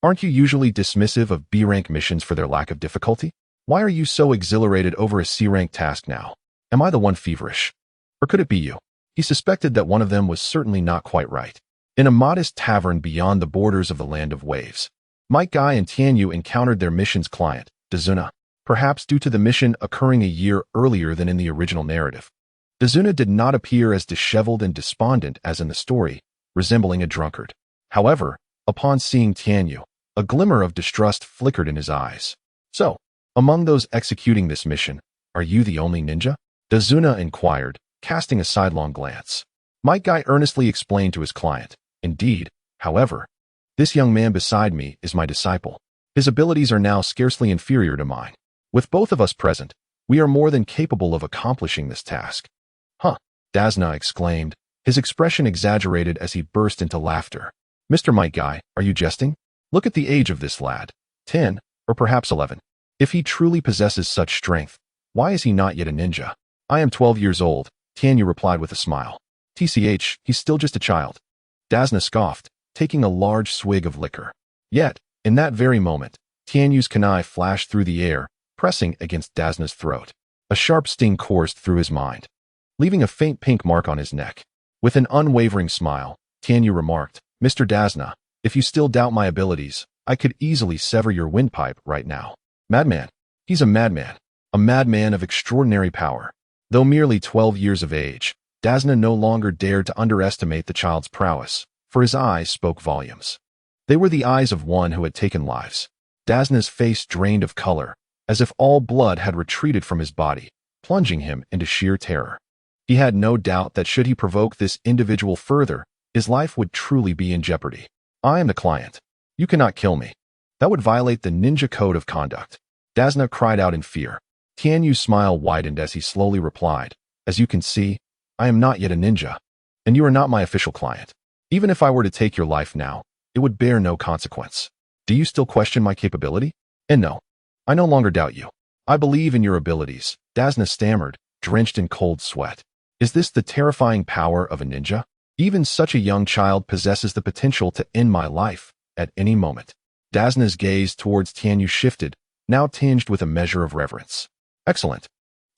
"Aren't you usually dismissive of B-rank missions for their lack of difficulty? Why are you so exhilarated over a C-rank task now? Am I the one feverish? Or could it be you?" He suspected that one of them was certainly not quite right. In a modest tavern beyond the borders of the Land of Waves, Might Guy and Tianyu encountered their mission's client, Dazuna. Perhaps due to the mission occurring a year earlier than in the original narrative, Dazuna did not appear as disheveled and despondent as in the story, resembling a drunkard. However, upon seeing Tianyu, a glimmer of distrust flickered in his eyes. "So, among those executing this mission, are you the only ninja?" Dazuna inquired, casting a sidelong glance. Might Guy earnestly explained to his client, "Indeed, however, this young man beside me is my disciple. His abilities are now scarcely inferior to mine. With both of us present, we are more than capable of accomplishing this task." "Huh," Dazna exclaimed, his expression exaggerated as he burst into laughter. "Mr. Might Guy, are you jesting? Look at the age of this lad. 10, or perhaps 11. If he truly possesses such strength, why is he not yet a ninja?" "I am 12 years old," Tianyu replied with a smile. "TCH, he's still just a child." Dazna scoffed, taking a large swig of liquor. Yet, in that very moment, Tianyu's kunai flashed through the air, pressing against Dazna's throat. A sharp sting coursed through his mind, leaving a faint pink mark on his neck. With an unwavering smile, Tianyu remarked, "Mr. Dazna, if you still doubt my abilities, I could easily sever your windpipe right now." "Madman. He's a madman of extraordinary power." Though merely 12 years of age, Dazna no longer dared to underestimate the child's prowess, for his eyes spoke volumes. They were the eyes of one who had taken lives. Dazna's face drained of color, as if all blood had retreated from his body, plunging him into sheer terror. He had no doubt that should he provoke this individual further, his life would truly be in jeopardy. "I am the client. You cannot kill me. That would violate the ninja code of conduct." Dazna cried out in fear. Tianyu's smile widened as he slowly replied, "As you can see, I am not yet a ninja, and you are not my official client. Even if I were to take your life now, it would bear no consequence. Do you still question my capability?" "And no, I no longer doubt you. I believe in your abilities," Dazna stammered, drenched in cold sweat. "Is this the terrifying power of a ninja? Even such a young child possesses the potential to end my life at any moment." Dazna's gaze towards Tianyu shifted, now tinged with a measure of reverence. "Excellent."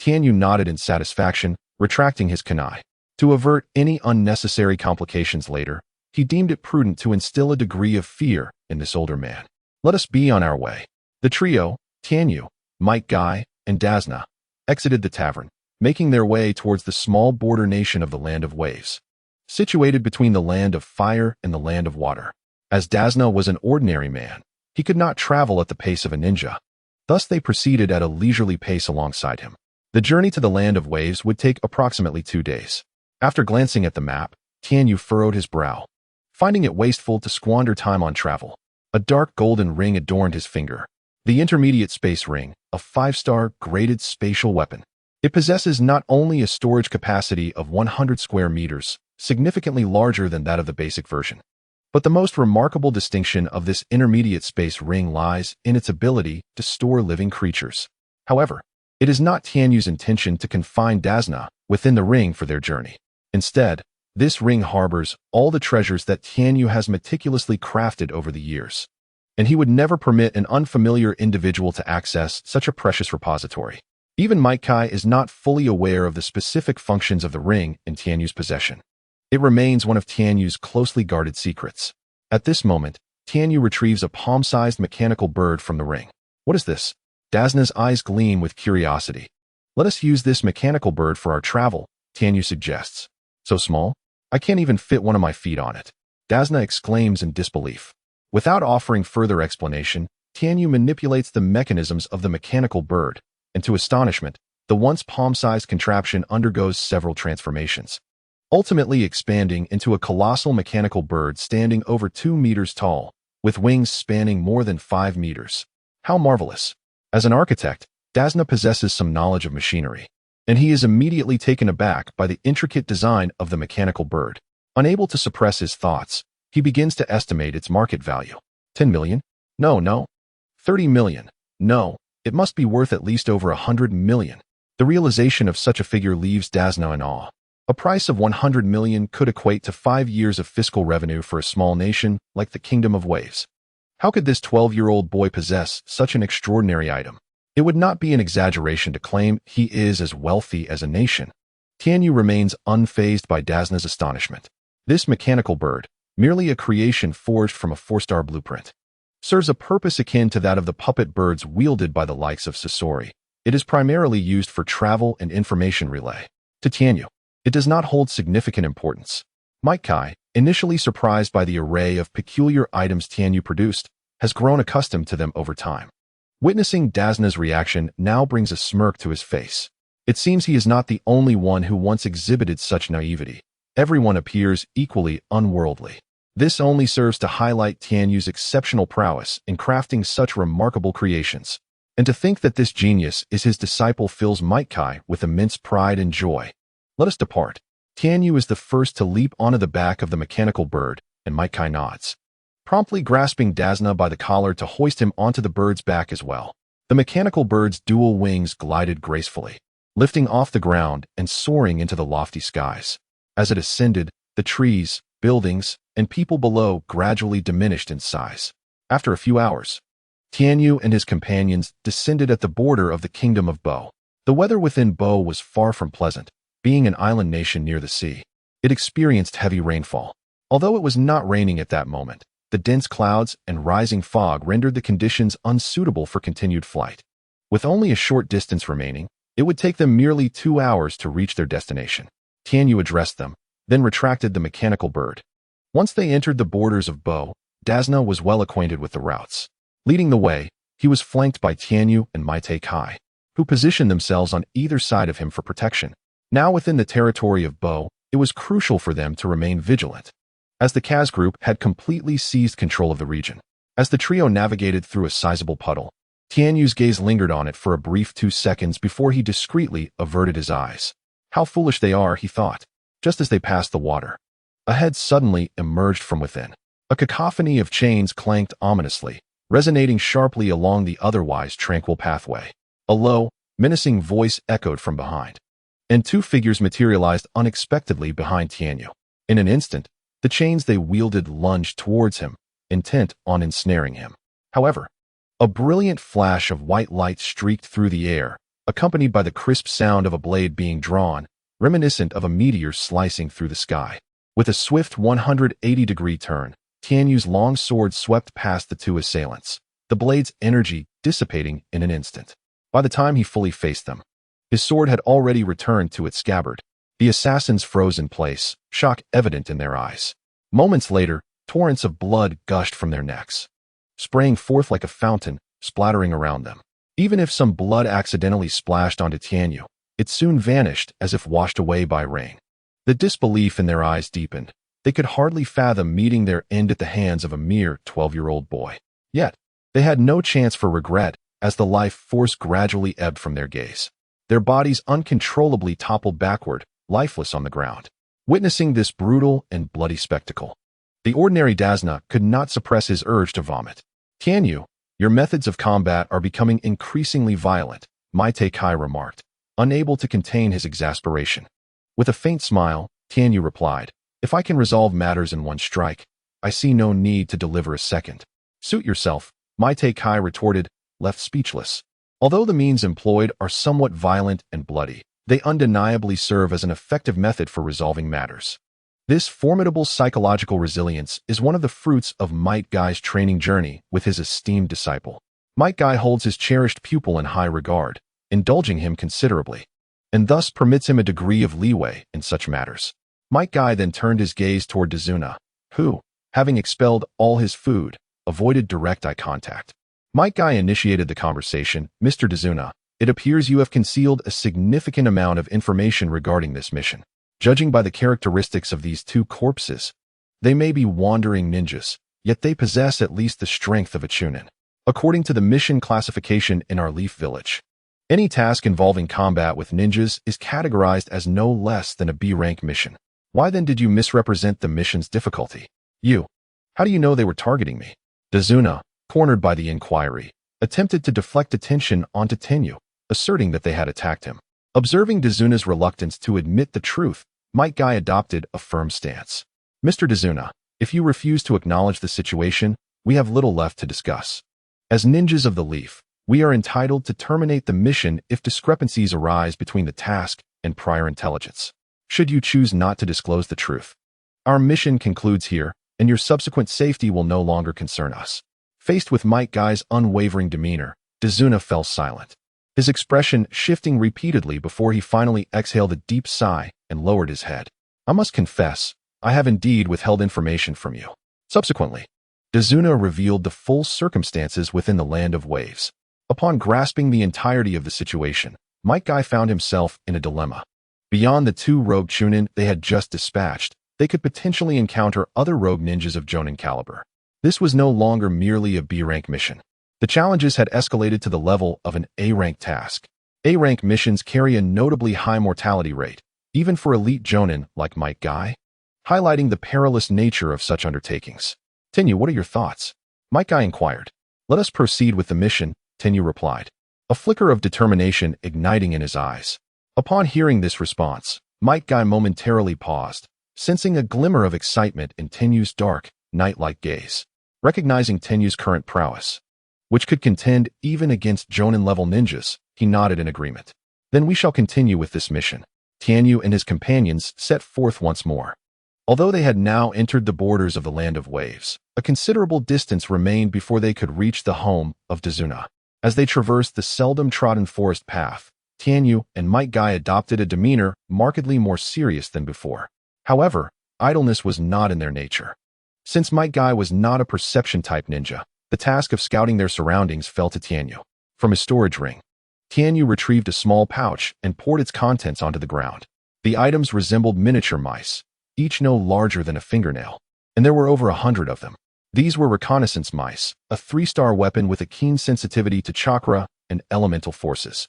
Tianyu nodded in satisfaction, retracting his kunai. To avert any unnecessary complications later, he deemed it prudent to instill a degree of fear in this older man. "Let us be on our way." The trio, Tianyu, Might Guy, and Dazna, exited the tavern, making their way towards the small border nation of the Land of Waves, situated between the Land of Fire and the Land of Water. As Dazna was an ordinary man, he could not travel at the pace of a ninja. Thus they proceeded at a leisurely pace alongside him. The journey to the Land of Waves would take approximately 2 days. After glancing at the map, Tianyu furrowed his brow, finding it wasteful to squander time on travel. A dark golden ring adorned his finger. The Intermediate Space Ring, a 5-star graded spatial weapon. It possesses not only a storage capacity of 100 square meters, significantly larger than that of the basic version, but the most remarkable distinction of this Intermediate Space Ring lies in its ability to store living creatures. However, it is not Tianyu's intention to confine Dazna within the ring for their journey. Instead, this ring harbors all the treasures that Tianyu has meticulously crafted over the years. and he would never permit an unfamiliar individual to access such a precious repository. Even Might Kai is not fully aware of the specific functions of the ring in Tianyu's possession. It remains one of Tianyu's closely guarded secrets. At this moment, Tianyu retrieves a palm-sized mechanical bird from the ring. What is this? Dazna's eyes gleam with curiosity. Let us use this mechanical bird for our travel, Tianyu suggests. So small? I can't even fit one of my feet on it. Dazna exclaims in disbelief. Without offering further explanation, Tianyu manipulates the mechanisms of the mechanical bird, and to astonishment, the once palm-sized contraption undergoes several transformations, ultimately expanding into a colossal mechanical bird standing over 2 meters tall, with wings spanning more than 5 meters. How marvelous! As an architect, Dazna possesses some knowledge of machinery, and he is immediately taken aback by the intricate design of the mechanical bird. Unable to suppress his thoughts, he begins to estimate its market value. 10 million? No. 30 million? No. It must be worth at least over 100 million. The realization of such a figure leaves Dazna in awe. A price of 100 million could equate to 5 years of fiscal revenue for a small nation like the Kingdom of Waves. How could this 12-year-old boy possess such an extraordinary item? It would not be an exaggeration to claim he is as wealthy as a nation. Tianyu remains unfazed by Dazna's astonishment. This mechanical bird, merely a creation forged from a 4-star blueprint, serves a purpose akin to that of the puppet birds wielded by the likes of Sasori. It is primarily used for travel and information relay. To Tianyu, it does not hold significant importance. Might Kai, initially surprised by the array of peculiar items Tianyu produced, has grown accustomed to them over time. Witnessing Dazna's reaction now brings a smirk to his face. It seems he is not the only one who once exhibited such naivety. Everyone appears equally unworldly. This only serves to highlight Tianyu's exceptional prowess in crafting such remarkable creations. And to think that this genius is his disciple fills Might Kai with immense pride and joy. Let us depart. Tianyu is the first to leap onto the back of the mechanical bird, and Might Kai nods, promptly grasping Dazna by the collar to hoist him onto the bird's back as well. The mechanical bird's dual wings glided gracefully, lifting off the ground and soaring into the lofty skies. As it ascended, the trees, buildings, and people below gradually diminished in size. After a few hours, Tianyu and his companions descended at the border of the Kingdom of Bo. The weather within Bo was far from pleasant. Being an island nation near the sea, it experienced heavy rainfall. Although it was not raining at that moment, the dense clouds and rising fog rendered the conditions unsuitable for continued flight. With only a short distance remaining, it would take them merely 2 hours to reach their destination. Tianyu addressed them, then retracted the mechanical bird. Once they entered the borders of Bo, Dazna was well acquainted with the routes. Leading the way, he was flanked by Tianyu and Might Kai, who positioned themselves on either side of him for protection. Now within the territory of Bo, it was crucial for them to remain vigilant, as the Kaz group had completely seized control of the region. As the trio navigated through a sizable puddle, Tianyu's gaze lingered on it for a brief 2 seconds before he discreetly averted his eyes. How foolish they are, he thought. Just as they passed the water, a head suddenly emerged from within. A cacophony of chains clanked ominously, resonating sharply along the otherwise tranquil pathway. A low, menacing voice echoed from behind, and 2 figures materialized unexpectedly behind Tianyu. In an instant, the chains they wielded lunged towards him, intent on ensnaring him. However, a brilliant flash of white light streaked through the air, accompanied by the crisp sound of a blade being drawn, reminiscent of a meteor slicing through the sky. With a swift 180-degree turn, Tianyu's long sword swept past the 2 assailants, the blade's energy dissipating in an instant. By the time he fully faced them, his sword had already returned to its scabbard. The assassins froze in place, shock evident in their eyes. Moments later, torrents of blood gushed from their necks, spraying forth like a fountain, splattering around them. Even if some blood accidentally splashed onto Tianyu, it soon vanished as if washed away by rain. The disbelief in their eyes deepened. They could hardly fathom meeting their end at the hands of a mere 12-year-old boy. Yet, they had no chance for regret as the life force gradually ebbed from their gaze. Their bodies uncontrollably toppled backward, lifeless on the ground. Witnessing this brutal and bloody spectacle, the ordinary Dazna could not suppress his urge to vomit. Tianyu, your methods of combat are becoming increasingly violent, Might Kai remarked, unable to contain his exasperation. With a faint smile, Tianyu replied, if I can resolve matters in one strike, I see no need to deliver a second. Suit yourself, Maite Kai retorted, left speechless. Although the means employed are somewhat violent and bloody, they undeniably serve as an effective method for resolving matters. This formidable psychological resilience is one of the fruits of Might Guy's training journey with his esteemed disciple. Might Guy holds his cherished pupil in high regard, indulging him considerably, and thus permits him a degree of leeway in such matters. Might Guy then turned his gaze toward Dazuna, who, having expelled all his food, avoided direct eye contact. Might Guy initiated the conversation. Mr. Dazuna, it appears you have concealed a significant amount of information regarding this mission. Judging by the characteristics of these two corpses, they may be wandering ninjas, yet they possess at least the strength of a chunin. According to the mission classification in our Leaf Village, any task involving combat with ninjas is categorized as no less than a B-rank mission. Why then did you misrepresent the mission's difficulty? How do you know they were targeting me? Dazuna, cornered by the inquiry, attempted to deflect attention onto Tenyu, asserting that they had attacked him. Observing Dazuna's reluctance to admit the truth, Might Guy adopted a firm stance. Mr. Dazuna, if you refuse to acknowledge the situation, we have little left to discuss. As ninjas of the Leaf, we are entitled to terminate the mission if discrepancies arise between the task and prior intelligence. Should you choose not to disclose the truth, our mission concludes here, and your subsequent safety will no longer concern us. Faced with Might Guy's unwavering demeanor, Dazuna fell silent, his expression shifting repeatedly before he finally exhaled a deep sigh and lowered his head. I must confess, I have indeed withheld information from you. Subsequently, Dazuna revealed the full circumstances within the Land of Waves. Upon grasping the entirety of the situation, Might Guy found himself in a dilemma. Beyond the two rogue chunin they had just dispatched, they could potentially encounter other rogue ninjas of Jonin caliber. This was no longer merely a B-rank mission. The challenges had escalated to the level of an A-rank task. A-rank missions carry a notably high mortality rate, even for elite Jonin like Might Guy, highlighting the perilous nature of such undertakings. Tenyu, what are your thoughts? Might Guy inquired. Let us proceed with the mission, Tenyu replied, a flicker of determination igniting in his eyes. Upon hearing this response, Might Guy momentarily paused, sensing a glimmer of excitement in Tenyu's dark, night-like gaze. Recognizing Tenyu's current prowess, which could contend even against Jonin-level ninjas, he nodded in agreement. Then we shall continue with this mission. Tenyu and his companions set forth once more. Although they had now entered the borders of the Land of Waves, a considerable distance remained before they could reach the home of Dazuna. As they traversed the seldom trodden forest path, Tenyu and Might Guy adopted a demeanor markedly more serious than before. However, idleness was not in their nature. Since Might Guy was not a perception-type ninja, the task of scouting their surroundings fell to Tenyu. From his storage ring, Tenyu retrieved a small pouch and poured its contents onto the ground. The items resembled miniature mice, each no larger than a fingernail, and there were over 100 of them. These were reconnaissance mice, a 3-star weapon with a keen sensitivity to chakra and elemental forces.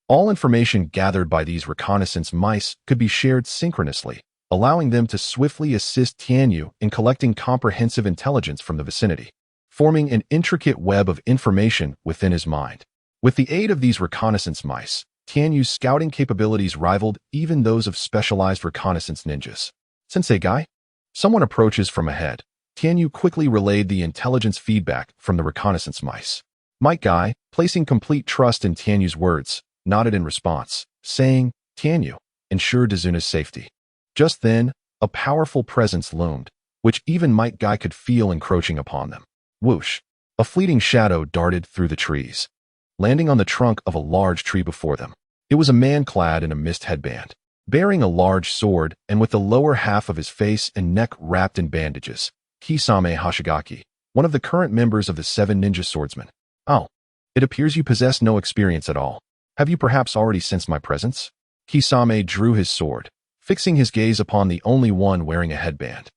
All information gathered by these reconnaissance mice could be shared synchronously, allowing them to swiftly assist Tenyu in collecting comprehensive intelligence from the vicinity, forming an intricate web of information within his mind. With the aid of these reconnaissance mice, Tenyu's scouting capabilities rivaled even those of specialized reconnaissance ninjas. Sensei Guy? Someone approaches from ahead. Tenyu quickly relayed the intelligence feedback from the reconnaissance mice. Might Guy, placing complete trust in Tenyu's words, nodded in response, saying, Tenyu, ensure Dazuna's safety. Just then, a powerful presence loomed, which even Might Guy could feel encroaching upon them. Whoosh! A fleeting shadow darted through the trees, landing on the trunk of a large tree before them. It was a man clad in a mist headband, bearing a large sword and with the lower half of his face and neck wrapped in bandages. Kisame Hashigaki, one of the current members of the 7 ninja swordsmen. Oh, it appears you possess no experience at all. Have you perhaps already sensed my presence? Kisame drew his sword, fixing his gaze upon the only one wearing a headband.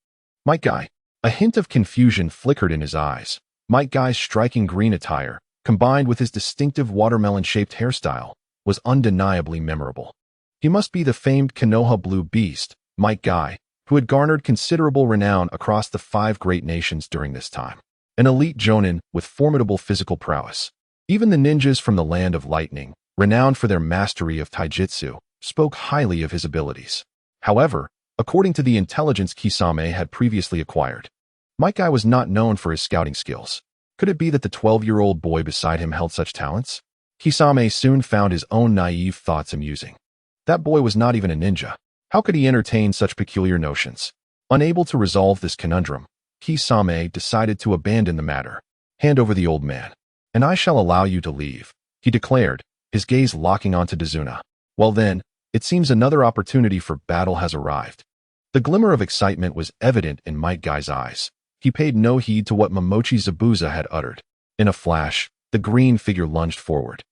Might Guy. A hint of confusion flickered in his eyes. Might Guy's striking green attire, combined with his distinctive watermelon-shaped hairstyle, was undeniably memorable. He must be the famed Konoha Blue Beast, Might Guy, who had garnered considerable renown across the 5 great nations during this time. An elite Jonin with formidable physical prowess. Even the ninjas from the Land of Lightning, renowned for their mastery of taijutsu, spoke highly of his abilities. However, according to the intelligence Kisame had previously acquired, Might Guy was not known for his scouting skills. Could it be that the 12-year-old boy beside him held such talents? Kisame soon found his own naive thoughts amusing. That boy was not even a ninja. How could he entertain such peculiar notions? Unable to resolve this conundrum, Kisame decided to abandon the matter. Hand over the old man, and I shall allow you to leave, he declared, his gaze locking onto Dazuna. Well then, it seems another opportunity for battle has arrived. The glimmer of excitement was evident in Might Guy's eyes. He paid no heed to what Momochi Zabuza had uttered. In a flash, the green figure lunged forward,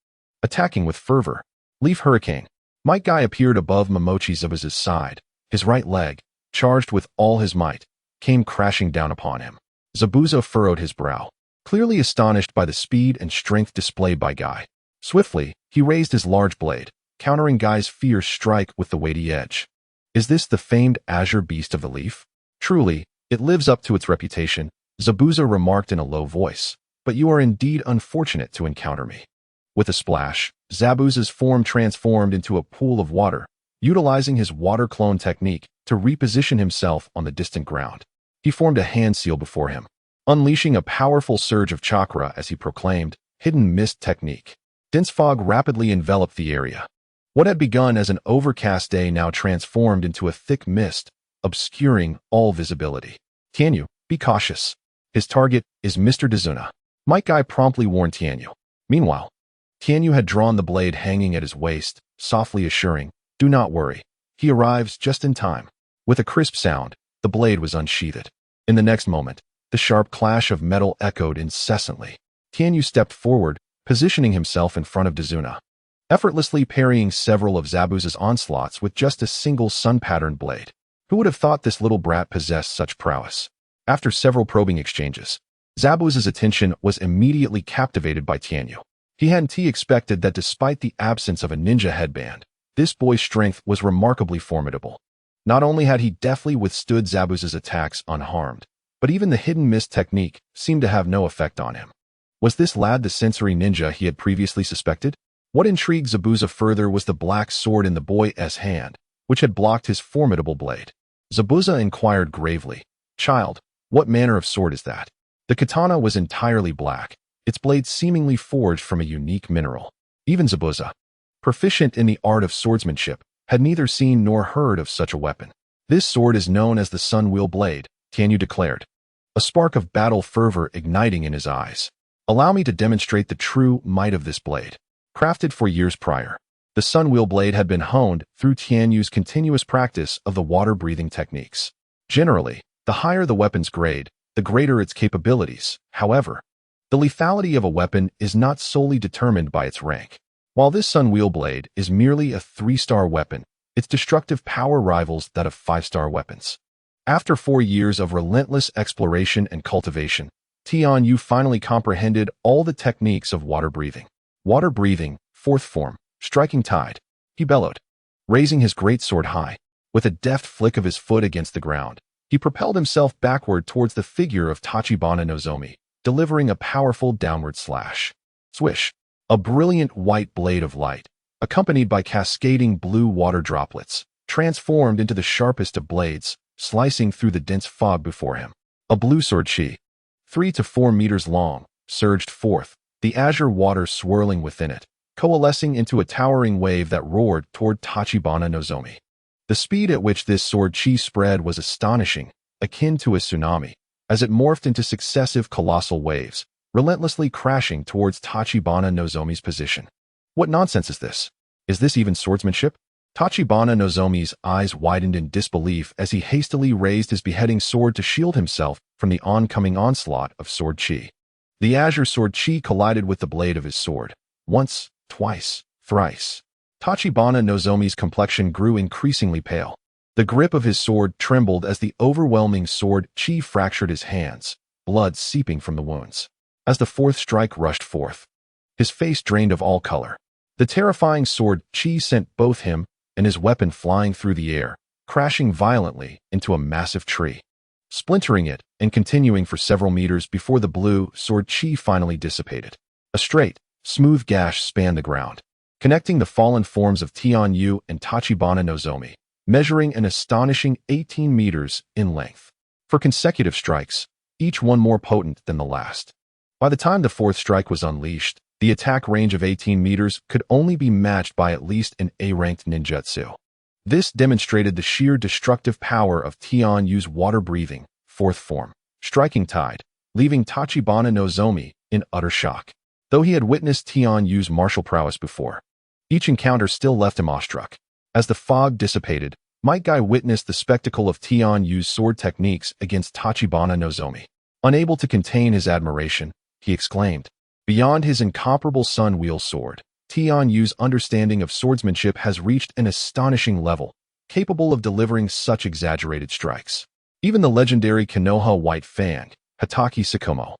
attacking with fervor. Leaf Hurricane. Might Guy appeared above Momochi Zabuza's side. His right leg, charged with all his might, came crashing down upon him. Zabuza furrowed his brow, clearly astonished by the speed and strength displayed by Guy. Swiftly, he raised his large blade, countering Guy's fierce strike with the weighty edge. Is this the famed azure beast of the leaf? Truly, it lives up to its reputation, Zabuza remarked in a low voice. But you are indeed unfortunate to encounter me. With a splash, Zabuza's form transformed into a pool of water, utilizing his water clone technique to reposition himself on the distant ground. He formed a hand seal before him, unleashing a powerful surge of chakra as he proclaimed, Hidden Mist Technique. Dense fog rapidly enveloped the area. What had begun as an overcast day now transformed into a thick mist, obscuring all visibility. Tianyu, be cautious. His target is Mr. Dazuna. Might Guy promptly warned Tianyu. Meanwhile, Tianyu had drawn the blade hanging at his waist, softly assuring, do not worry. He arrives just in time. With a crisp sound, the blade was unsheathed. In the next moment, the sharp clash of metal echoed incessantly. Tianyu stepped forward, positioning himself in front of Dazuna, effortlessly parrying several of Zabuza's onslaughts with just a single sun-patterned blade. Who would have thought this little brat possessed such prowess? After several probing exchanges, Zabuza's attention was immediately captivated by Tianyu. He hadn't expected that despite the absence of a ninja headband, this boy's strength was remarkably formidable. Not only had he deftly withstood Zabuza's attacks unharmed, but even the hidden mist technique seemed to have no effect on him. Was this lad the sensory ninja he had previously suspected? What intrigued Zabuza further was the black sword in the boy's hand, which had blocked his formidable blade. Zabuza inquired gravely, Child, what manner of sword is that? The katana was entirely black, its blade seemingly forged from a unique mineral. Even Zabuza, proficient in the art of swordsmanship, had neither seen nor heard of such a weapon. This sword is known as the Sun Wheel Blade, Tianyu declared, a spark of battle fervor igniting in his eyes. Allow me to demonstrate the true might of this blade. Crafted for years prior, the Sun Wheel Blade had been honed through Tianyu's continuous practice of the water-breathing techniques. Generally, the higher the weapon's grade, the greater its capabilities. However, the lethality of a weapon is not solely determined by its rank. While this Sun Wheel Blade is merely a 3-star weapon, its destructive power rivals that of 5-star weapons. After 4 years of relentless exploration and cultivation, Tianyu finally comprehended all the techniques of water breathing. Water breathing, fourth form, striking tide. He bellowed, raising his greatsword high. With a deft flick of his foot against the ground, he propelled himself backward towards the figure of Tachibana Nozomi, delivering a powerful downward slash. Swish! A brilliant white blade of light, accompanied by cascading blue water droplets, transformed into the sharpest of blades, slicing through the dense fog before him. A blue sword chi, 3 to 4 meters long, surged forth, the azure water swirling within it, coalescing into a towering wave that roared toward Tachibana Nozomi. The speed at which this sword chi spread was astonishing, akin to a tsunami, as it morphed into successive colossal waves, relentlessly crashing towards Tachibana Nozomi's position. What nonsense is this? Is this even swordsmanship? Tachibana Nozomi's eyes widened in disbelief as he hastily raised his beheading sword to shield himself from the oncoming onslaught of sword chi. The azure sword chi collided with the blade of his sword. Once, twice, thrice. Tachibana Nozomi's complexion grew increasingly pale. The grip of his sword trembled as the overwhelming sword chi fractured his hands, blood seeping from the wounds. As the fourth strike rushed forth, his face drained of all color. The terrifying sword chi sent both him and his weapon flying through the air, crashing violently into a massive tree, splintering it and continuing for several meters before the blue sword chi finally dissipated. A straight, smooth gash spanned the ground, connecting the fallen forms of Tianyu and Tachibana Nozomi, measuring an astonishing 18 meters in length. For consecutive strikes, each one more potent than the last. By the time the fourth strike was unleashed, the attack range of 18 meters could only be matched by at least an A-ranked ninjutsu. This demonstrated the sheer destructive power of Tianyu's water-breathing, fourth form, striking tide, leaving Tachibana Nozomi in utter shock. Though he had witnessed Tianyu's martial prowess before, each encounter still left him awestruck. As the fog dissipated, Might Guy witnessed the spectacle of Tianyu's sword techniques against Tachibana Nozomi. Unable to contain his admiration, he exclaimed, "Beyond his incomparable sun-wheel sword, Tianyu's understanding of swordsmanship has reached an astonishing level, capable of delivering such exaggerated strikes. Even the legendary Konoha White Fang, Hatake Sakomo,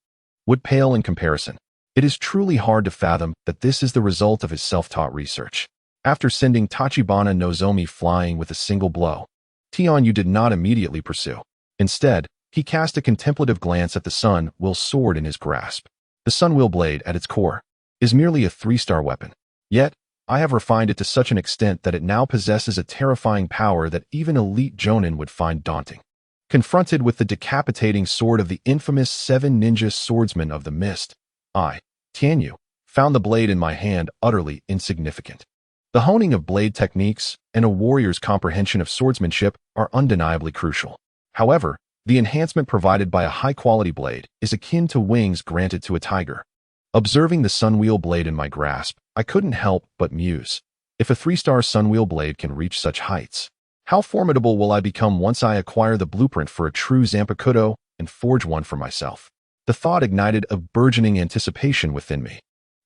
would pale in comparison. It is truly hard to fathom that this is the result of his self-taught research." After sending Tachibana Nozomi flying with a single blow, Tianyu did not immediately pursue. Instead, he cast a contemplative glance at the sun-wheel sword in his grasp. The sun-wheel blade, at its core, is merely a 3-star weapon. Yet, I have refined it to such an extent that it now possesses a terrifying power that even elite jonin would find daunting. Confronted with the decapitating sword of the infamous 7 ninja swordsmen of the mist, I, Tianyu, found the blade in my hand utterly insignificant. The honing of blade techniques and a warrior's comprehension of swordsmanship are undeniably crucial. However, the enhancement provided by a high-quality blade is akin to wings granted to a tiger. Observing the sunwheel blade in my grasp, I couldn't help but muse. If a 3-star sunwheel blade can reach such heights, how formidable will I become once I acquire the blueprint for a true Zanpakuto and forge one for myself? The thought ignited a burgeoning anticipation within me.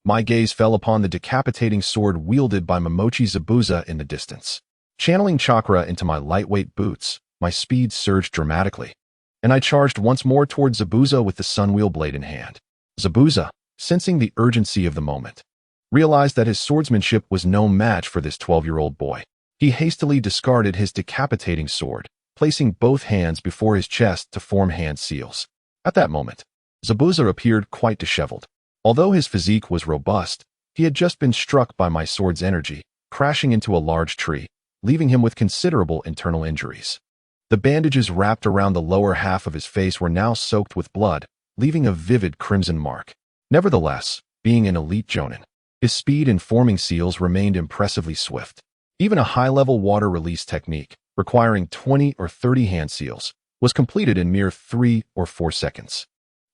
My gaze fell upon the decapitating sword wielded by Momochi Zabuza in the distance. Channeling chakra into my lightweight boots, my speed surged dramatically, and I charged once more toward Zabuza with the sunwheel blade in hand. Zabuza, sensing the urgency of the moment, realized that his swordsmanship was no match for this 12-year-old boy. He hastily discarded his decapitating sword, placing both hands before his chest to form hand seals. At that moment, Zabuza appeared quite disheveled. Although his physique was robust, he had just been struck by my sword's energy, crashing into a large tree, leaving him with considerable internal injuries. The bandages wrapped around the lower half of his face were now soaked with blood, leaving a vivid crimson mark. Nevertheless, being an elite jonin, his speed in forming seals remained impressively swift. Even a high-level water release technique, requiring 20 or 30 hand seals, was completed in mere 3 or 4 seconds.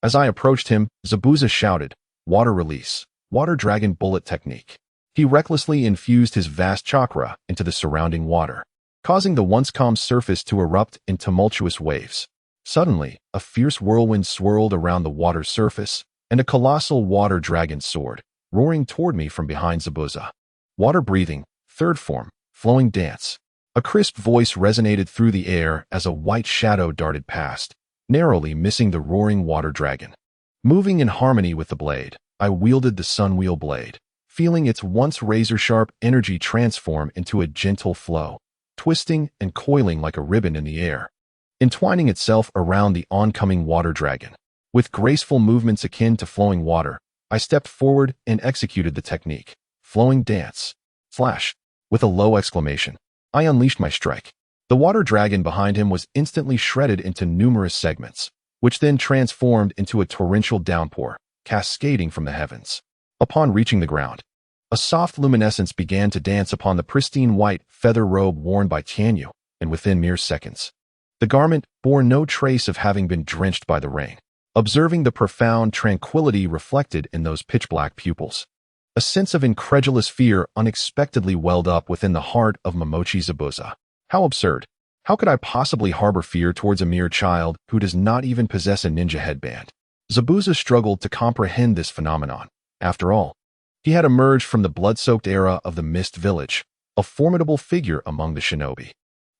As I approached him, Zabuza shouted, "Water release, water dragon bullet technique." He recklessly infused his vast chakra into the surrounding water, causing the once calm surface to erupt in tumultuous waves. Suddenly, a fierce whirlwind swirled around the water's surface, and a colossal water dragon soared, roaring toward me from behind Zabuza. Water-breathing, third form, flowing dance. A crisp voice resonated through the air as a white shadow darted past, narrowly missing the roaring water dragon. Moving in harmony with the blade, I wielded the sunwheel blade, feeling its once razor-sharp energy transform into a gentle flow, twisting and coiling like a ribbon in the air, entwining itself around the oncoming water dragon. With graceful movements akin to flowing water, I stepped forward and executed the technique. Flowing dance. Flash. With a low exclamation, I unleashed my strike. The water dragon behind him was instantly shredded into numerous segments, which then transformed into a torrential downpour, cascading from the heavens. Upon reaching the ground, a soft luminescence began to dance upon the pristine white feather robe worn by Tianyu, and within mere seconds, the garment bore no trace of having been drenched by the rain. Observing the profound tranquility reflected in those pitch-black pupils, a sense of incredulous fear unexpectedly welled up within the heart of Momochi Zabuza. How absurd! How could I possibly harbor fear towards a mere child who does not even possess a ninja headband? Zabuza struggled to comprehend this phenomenon. After all, he had emerged from the blood-soaked era of the Mist Village, a formidable figure among the shinobi.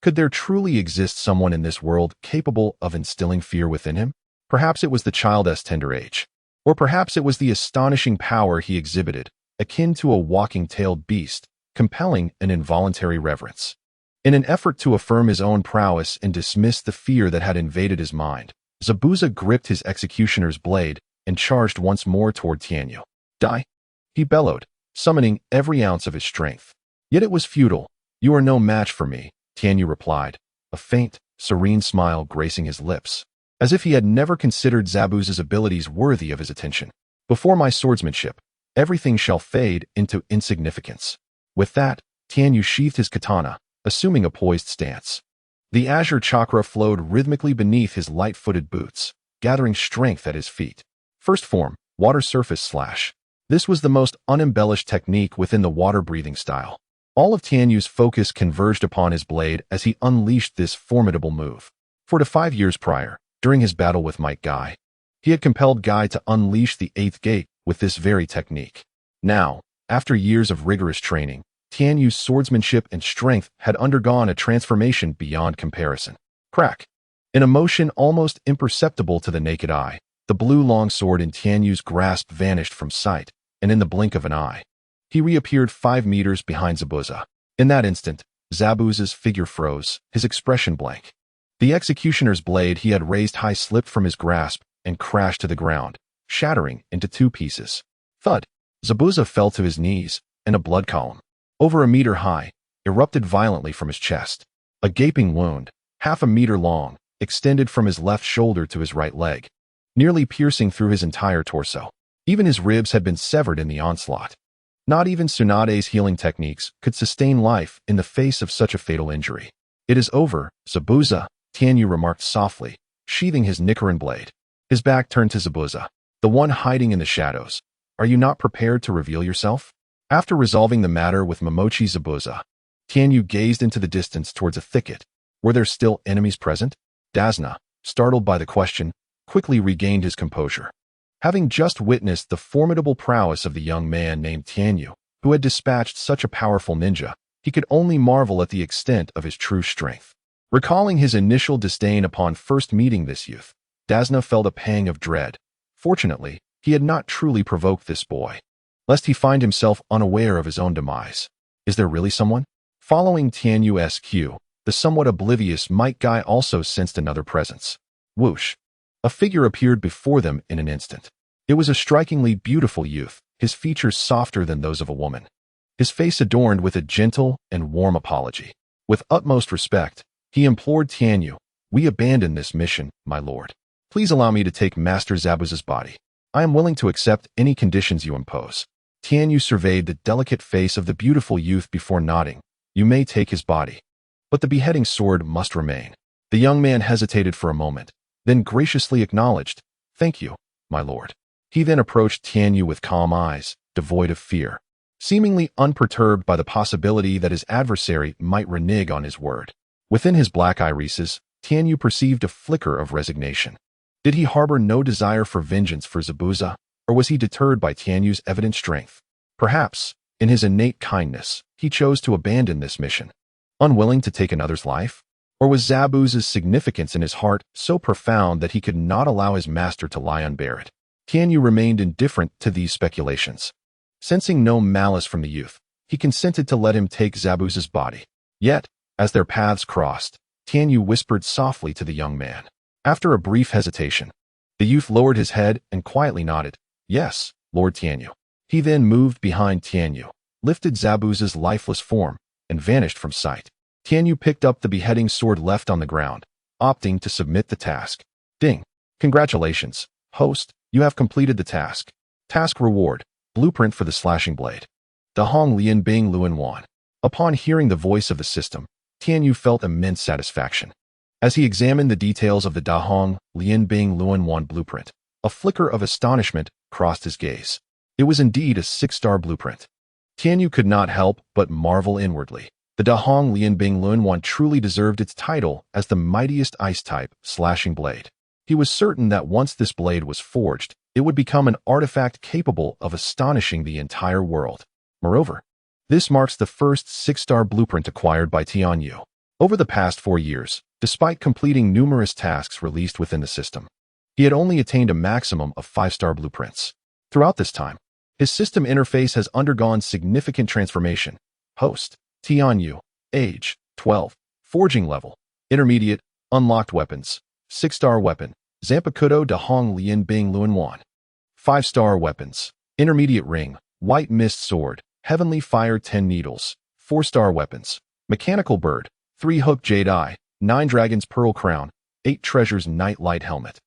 Could there truly exist someone in this world capable of instilling fear within him? Perhaps it was the child's tender age, or perhaps it was the astonishing power he exhibited, akin to a walking-tailed beast, compelling an involuntary reverence. In an effort to affirm his own prowess and dismiss the fear that had invaded his mind, Zabuza gripped his executioner's blade and charged once more toward Tianyu. "Die!" he bellowed, summoning every ounce of his strength. Yet it was futile. "You are no match for me," Tianyu replied, a faint, serene smile gracing his lips, as if he had never considered Zabuza's abilities worthy of his attention. Before my swordsmanship, everything shall fade into insignificance. With that, Tianyu sheathed his katana, assuming a poised stance. The azure chakra flowed rhythmically beneath his light-footed boots, gathering strength at his feet. First form, water surface slash. This was the most unembellished technique within the water-breathing style. All of Tianyu's focus converged upon his blade as he unleashed this formidable move. 4 to 5 years prior, during his battle with Might Guy, he had compelled Guy to unleash the Eighth Gate with this very technique. Now, after years of rigorous training, Tianyu's swordsmanship and strength had undergone a transformation beyond comparison. Crack! In a motion almost imperceptible to the naked eye, the blue longsword in Tianyu's grasp vanished from sight, and in the blink of an eye, he reappeared 5 meters behind Zabuza. In that instant, Zabuza's figure froze, his expression blank. The executioner's blade he had raised high slipped from his grasp and crashed to the ground, shattering into 2 pieces. Thud! Zabuza fell to his knees, and a blood column, over a meter high, erupted violently from his chest. A gaping wound, half a meter long, extended from his left shoulder to his right leg, nearly piercing through his entire torso. Even his ribs had been severed in the onslaught. Not even Tsunade's healing techniques could sustain life in the face of such a fatal injury. It is over, Zabuza, Tianyu remarked softly, sheathing his Nichiren blade. His back turned to Zabuza, the one hiding in the shadows. Are you not prepared to reveal yourself? After resolving the matter with Momochi Zabuza, Tianyu gazed into the distance towards a thicket. Were there still enemies present? Dazna, startled by the question, quickly regained his composure. Having just witnessed the formidable prowess of the young man named Tianyu, who had dispatched such a powerful ninja, he could only marvel at the extent of his true strength. Recalling his initial disdain upon first meeting this youth, Dazna felt a pang of dread. Fortunately, he had not truly provoked this boy, lest he find himself unaware of his own demise. Is there really someone? Following Tianyu's cue, the somewhat oblivious Might Guy also sensed another presence. Whoosh! A figure appeared before them in an instant. It was a strikingly beautiful youth, his features softer than those of a woman, his face adorned with a gentle and warm apology. With utmost respect, he implored Tianyu, "We abandon this mission, my lord. Please allow me to take Master Zabuza's body. I am willing to accept any conditions you impose." Tianyu surveyed the delicate face of the beautiful youth before nodding. "You may take his body, but the beheading sword must remain." The young man hesitated for a moment, then graciously acknowledged, "Thank you, my lord." He then approached Tianyu with calm eyes, devoid of fear, seemingly unperturbed by the possibility that his adversary might renege on his word. Within his black irises, Tianyu perceived a flicker of resignation. Did he harbor no desire for vengeance for Zabuza, or was he deterred by Tianyu's evident strength? Perhaps, in his innate kindness, he chose to abandon this mission, unwilling to take another's life? Or was Zabuza's significance in his heart so profound that he could not allow his master to lie unburied? Tianyu remained indifferent to these speculations. Sensing no malice from the youth, he consented to let him take Zabuza's body. Yet, as their paths crossed, Tianyu whispered softly to the young man. After a brief hesitation, the youth lowered his head and quietly nodded. "Yes, Lord Tianyu." He then moved behind Tianyu, lifted Zabuza's lifeless form, and vanished from sight. Tianyu picked up the beheading sword left on the ground, opting to submit the task. Ding! Congratulations, host, you have completed the task. Task reward, blueprint for the slashing blade. Dahong Lian Bing Luan Wan. Upon hearing the voice of the system, Tianyu felt immense satisfaction. As he examined the details of the Dahong Lian Bing Luan Wan blueprint, a flicker of astonishment crossed his gaze. It was indeed a 6-star blueprint. Tianyu could not help but marvel inwardly. The Dahong Lian Bing Luan Wan truly deserved its title as the mightiest ice-type slashing blade. He was certain that once this blade was forged, it would become an artifact capable of astonishing the entire world. Moreover, this marks the first 6-star blueprint acquired by Tianyu. Over the past 4 years, despite completing numerous tasks released within the system, he had only attained a maximum of 5-star blueprints. Throughout this time, his system interface has undergone significant transformation. Host, Tianyu, age, 12, forging level, intermediate, unlocked weapons, 6-star weapon, Zanpakuto Dahong Lian Bing Luan Wan. 5-star weapons, intermediate ring, white mist sword, heavenly fire 10 needles, 4-star weapons, mechanical bird, 3-hook jade eye, 9 dragons pearl crown, 8 treasures night light helmet.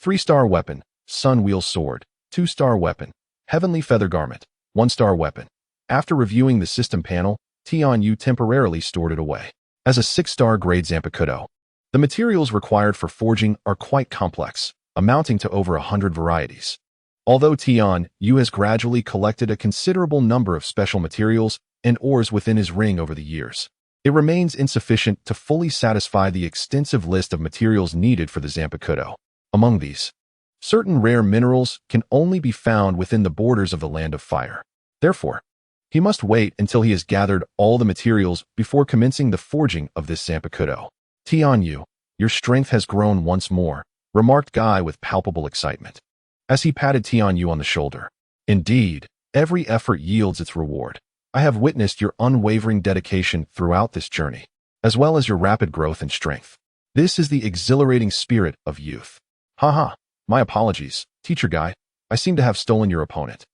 3-star weapon, sun wheel sword, 2-star weapon. Heavenly feather garment. 1-star weapon. After reviewing the system panel, Tianyu temporarily stored it away. As a 6-star grade Zanpakuto, the materials required for forging are quite complex, amounting to over 100 varieties. Although Tianyu has gradually collected a considerable number of special materials and ores within his ring over the years, it remains insufficient to fully satisfy the extensive list of materials needed for the Zanpakuto. Among these, certain rare minerals can only be found within the borders of the Land of Fire. Therefore, he must wait until he has gathered all the materials before commencing the forging of this Zanpakuto. Tianyu, your strength has grown once more, remarked Guy with palpable excitement, as he patted Tianyu on the shoulder. Indeed, every effort yields its reward. I have witnessed your unwavering dedication throughout this journey, as well as your rapid growth and strength. This is the exhilarating spirit of youth. Haha, my apologies, Teacher Guy. I seem to have stolen your opponent.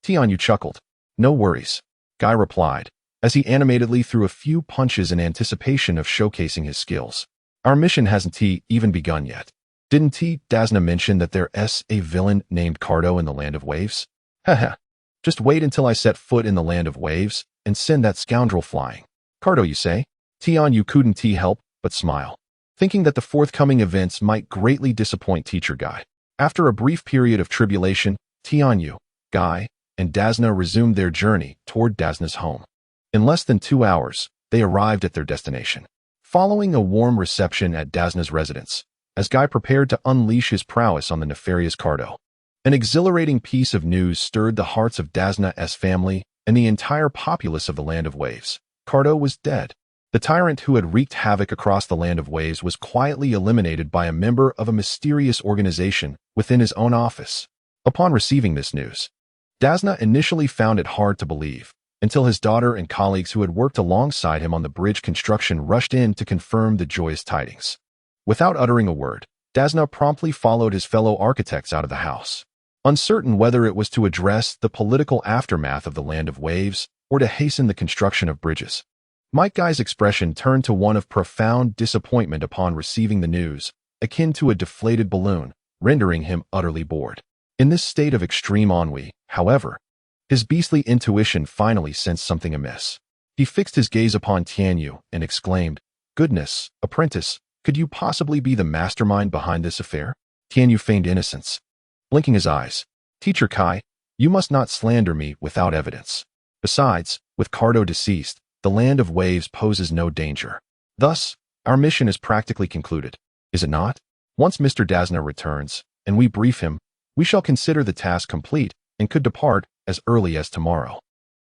Tianyu chuckled. No worries, Guy replied, as he animatedly threw a few punches in anticipation of showcasing his skills. Our mission hasn't even begun yet. Didn't Dasna mention that there's a villain named Cardo in the Land of Waves? Haha. Just wait until I set foot in the Land of Waves and send that scoundrel flying. Cardo, you say? Tianyu couldn't help but smile, thinking that the forthcoming events might greatly disappoint Teacher Guy. After a brief period of tribulation, Tianyu, Guy, and Dasna resumed their journey toward Dasna's home. In less than 2 hours, they arrived at their destination. Following a warm reception at Dasna's residence, as Guy prepared to unleash his prowess on the nefarious Cardo, an exhilarating piece of news stirred the hearts of Dasna's family and the entire populace of the Land of Waves. Cardo was dead. The tyrant who had wreaked havoc across the Land of Waves was quietly eliminated by a member of a mysterious organization within his own office. Upon receiving this news, Dasna initially found it hard to believe, until his daughter and colleagues who had worked alongside him on the bridge construction rushed in to confirm the joyous tidings. Without uttering a word, Dasna promptly followed his fellow architects out of the house, uncertain whether it was to address the political aftermath of the Land of Waves or to hasten the construction of bridges. Mike Guy's expression turned to one of profound disappointment upon receiving the news, akin to a deflated balloon, rendering him utterly bored. In this state of extreme ennui, however, his beastly intuition finally sensed something amiss. He fixed his gaze upon Tianyu and exclaimed, "Goodness, apprentice, could you possibly be the mastermind behind this affair?" Tianyu feigned innocence, blinking his eyes. "Teacher Kai, you must not slander me without evidence. Besides, with Cardo deceased, the Land of Waves poses no danger. Thus, our mission is practically concluded, is it not? Once Mr. Dasna returns, and we brief him, we shall consider the task complete and could depart as early as tomorrow."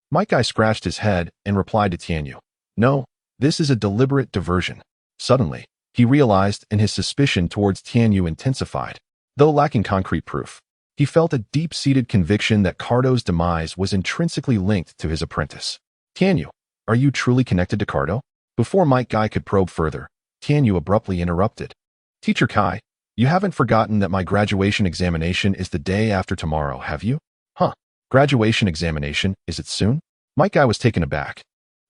Mike Guy scratched his head and replied to Tianyu, "No, this is a deliberate diversion." Suddenly, he realized and his suspicion towards Tianyu intensified. Though lacking concrete proof, he felt a deep-seated conviction that Cardo's demise was intrinsically linked to his apprentice. "Tianyu, are you truly connected to Cardo?" Before Mike Guy could probe further, Tianyu abruptly interrupted. "Teacher Kai, you haven't forgotten that my graduation examination is the day after tomorrow, have you?" "Huh, graduation examination, is it soon?" Mike Guy was taken aback,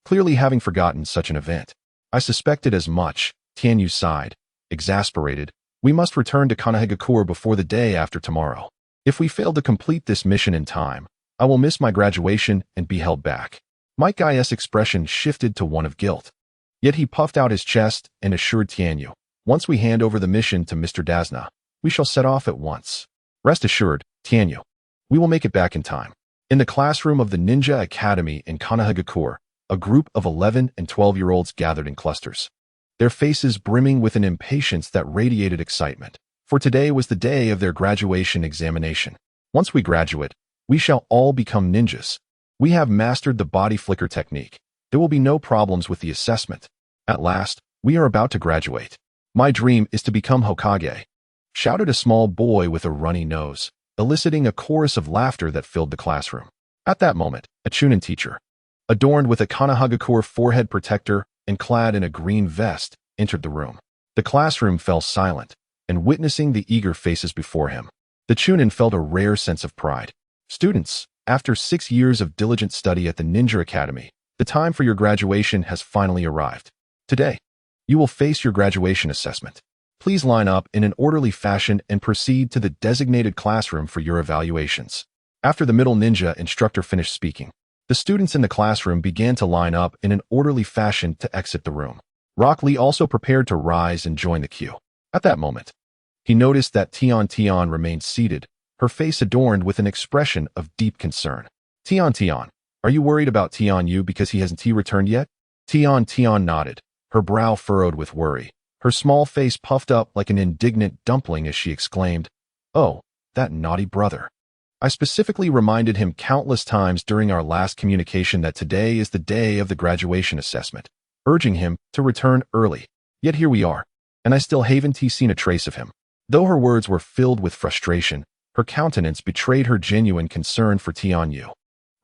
clearly having forgotten such an event. "I suspected as much," Tianyu sighed, exasperated. "We must return to Kanahigakure before the day after tomorrow. If we fail to complete this mission in time, I will miss my graduation and be held back." Mike Guy's expression shifted to one of guilt. Yet he puffed out his chest and assured Tianyu, "Once we hand over the mission to Mr. Dasna, we shall set off at once. Rest assured, Tianyu, we will make it back in time." In the classroom of the Ninja Academy in Kanahigakure, a group of 11 and 12-year-olds gathered in clusters, their faces brimming with an impatience that radiated excitement, for today was the day of their graduation examination. "Once we graduate, we shall all become ninjas. We have mastered the body flicker technique. There will be no problems with the assessment. At last, we are about to graduate. My dream is to become Hokage," shouted a small boy with a runny nose, eliciting a chorus of laughter that filled the classroom. At that moment, a Chunin teacher, adorned with a Kanahigakure forehead protector and clad in a green vest, entered the room. The classroom fell silent, and witnessing the eager faces before him, the Chunin felt a rare sense of pride. "Students, after 6 years of diligent study at the Ninja Academy, the time for your graduation has finally arrived. Today, you will face your graduation assessment. Please line up in an orderly fashion and proceed to the designated classroom for your evaluations. After the middle ninja instructor finished speaking, the students in the classroom began to line up in an orderly fashion to exit the room. Rock Lee also prepared to rise and join the queue. At that moment, he noticed that Tian remained seated, her face adorned with an expression of deep concern. Tian, are you worried about Tian Yu because he hasn't returned yet? Tian nodded, her brow furrowed with worry, her small face puffed up like an indignant dumpling as she exclaimed, "Oh, that naughty brother. I specifically reminded him countless times during our last communication that today is the day of the graduation assessment, urging him to return early. Yet here we are, and I still haven't seen a trace of him." Though her words were filled with frustration, her countenance betrayed her genuine concern for Tian Yu.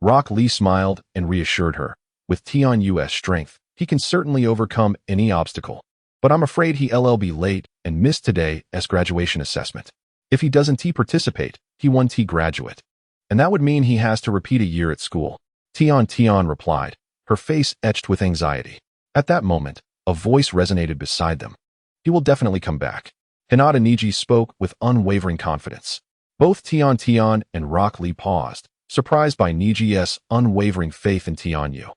Rock Lee smiled and reassured her, with Tian Yu's strength, he can certainly overcome any obstacle. But I'm afraid he'll be late and miss today's graduation assessment. If he doesn't participate, he won't graduate. And that would mean he has to repeat a year at school. Tian replied, her face etched with anxiety. At that moment, a voice resonated beside them. He will definitely come back. Hinata Niji spoke with unwavering confidence. Both Tian and Rock Lee paused, surprised by Niji's unwavering faith in Tian Yu.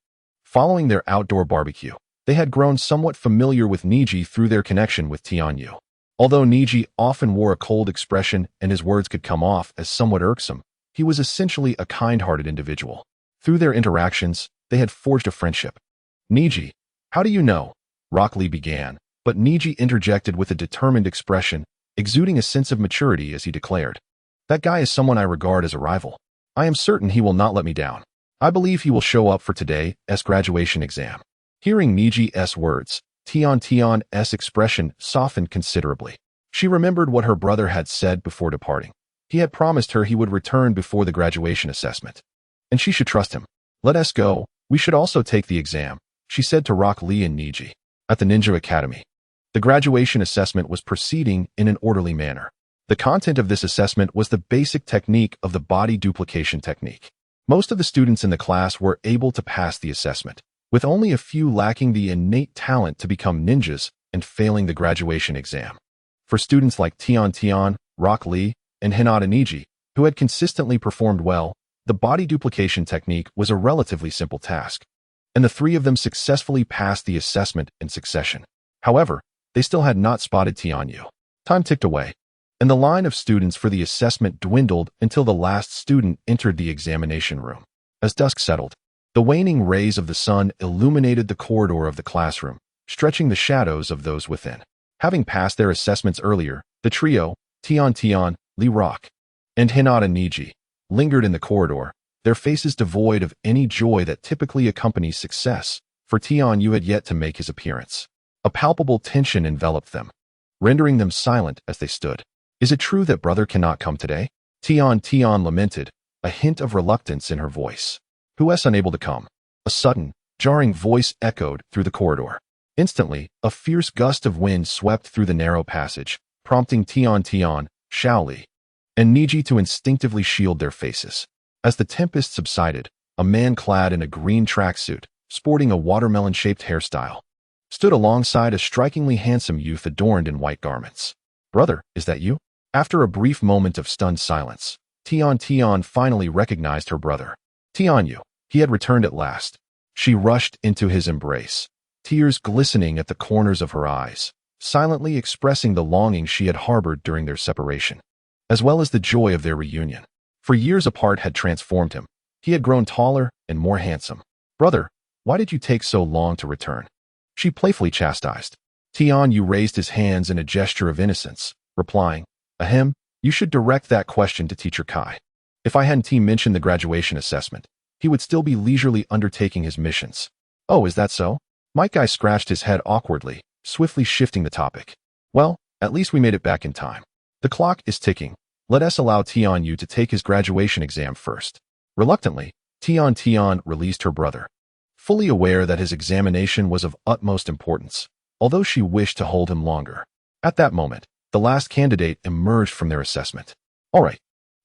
Following their outdoor barbecue, they had grown somewhat familiar with Niji through their connection with Tian Yu. Although Niji often wore a cold expression and his words could come off as somewhat irksome, he was essentially a kind-hearted individual. Through their interactions, they had forged a friendship. "Niji, how do you know?" Rock Lee began, but Niji interjected with a determined expression, exuding a sense of maturity as he declared, "That guy is someone I regard as a rival. I am certain he will not let me down. I believe he will show up for today's graduation exam." Hearing Niji's words, Tian's expression softened considerably. She remembered what her brother had said before departing. He had promised her he would return before the graduation assessment. And she should trust him. "Let us go. We should also take the exam," she said to Rock Lee and Niji. At the Ninja Academy, the graduation assessment was proceeding in an orderly manner. The content of this assessment was the basic technique of the body duplication technique. Most of the students in the class were able to pass the assessment, with only a few lacking the innate talent to become ninjas and failing the graduation exam. For students like Tian, Rock Lee, and Hinata Niji, who had consistently performed well, the body duplication technique was a relatively simple task, and the three of them successfully passed the assessment in succession. However, they still had not spotted Tian Yu. Time ticked away, and the line of students for the assessment dwindled until the last student entered the examination room. As dusk settled, the waning rays of the sun illuminated the corridor of the classroom, stretching the shadows of those within. Having passed their assessments earlier, the trio, Tian, Lee Rock, and Hinata Niji, lingered in the corridor, their faces devoid of any joy that typically accompanies success, for Tian Yu had yet to make his appearance. A palpable tension enveloped them, rendering them silent as they stood. "Is it true that brother cannot come today?" Tian lamented, a hint of reluctance in her voice. "Who is unable to come?" A sudden, jarring voice echoed through the corridor. Instantly, a fierce gust of wind swept through the narrow passage, prompting Tian, Shaoli, and Niji to instinctively shield their faces. As the tempest subsided, a man clad in a green tracksuit, sporting a watermelon-shaped hairstyle, stood alongside a strikingly handsome youth adorned in white garments. "Brother, is that you?" After a brief moment of stunned silence, Tian finally recognized her brother. Tian Yu, he had returned at last. She rushed into his embrace, tears glistening at the corners of her eyes, silently expressing the longing she had harbored during their separation, as well as the joy of their reunion. For years apart had transformed him. He had grown taller and more handsome. "Brother, why did you take so long to return?" she playfully chastised. Tian Yu raised his hands in a gesture of innocence, replying, "Ahem, you should direct that question to Teacher Kai. If I hadn't mentioned the graduation assessment, he would still be leisurely undertaking his missions." "Oh, is that so?" Mike Guy scratched his head awkwardly, swiftly shifting the topic. "Well, at least we made it back in time. The clock is ticking. Let us allow Tian Yu to take his graduation exam first." Reluctantly, Tian released her brother, fully aware that his examination was of utmost importance, although she wished to hold him longer. At that moment, the last candidate emerged from their assessment. "All right,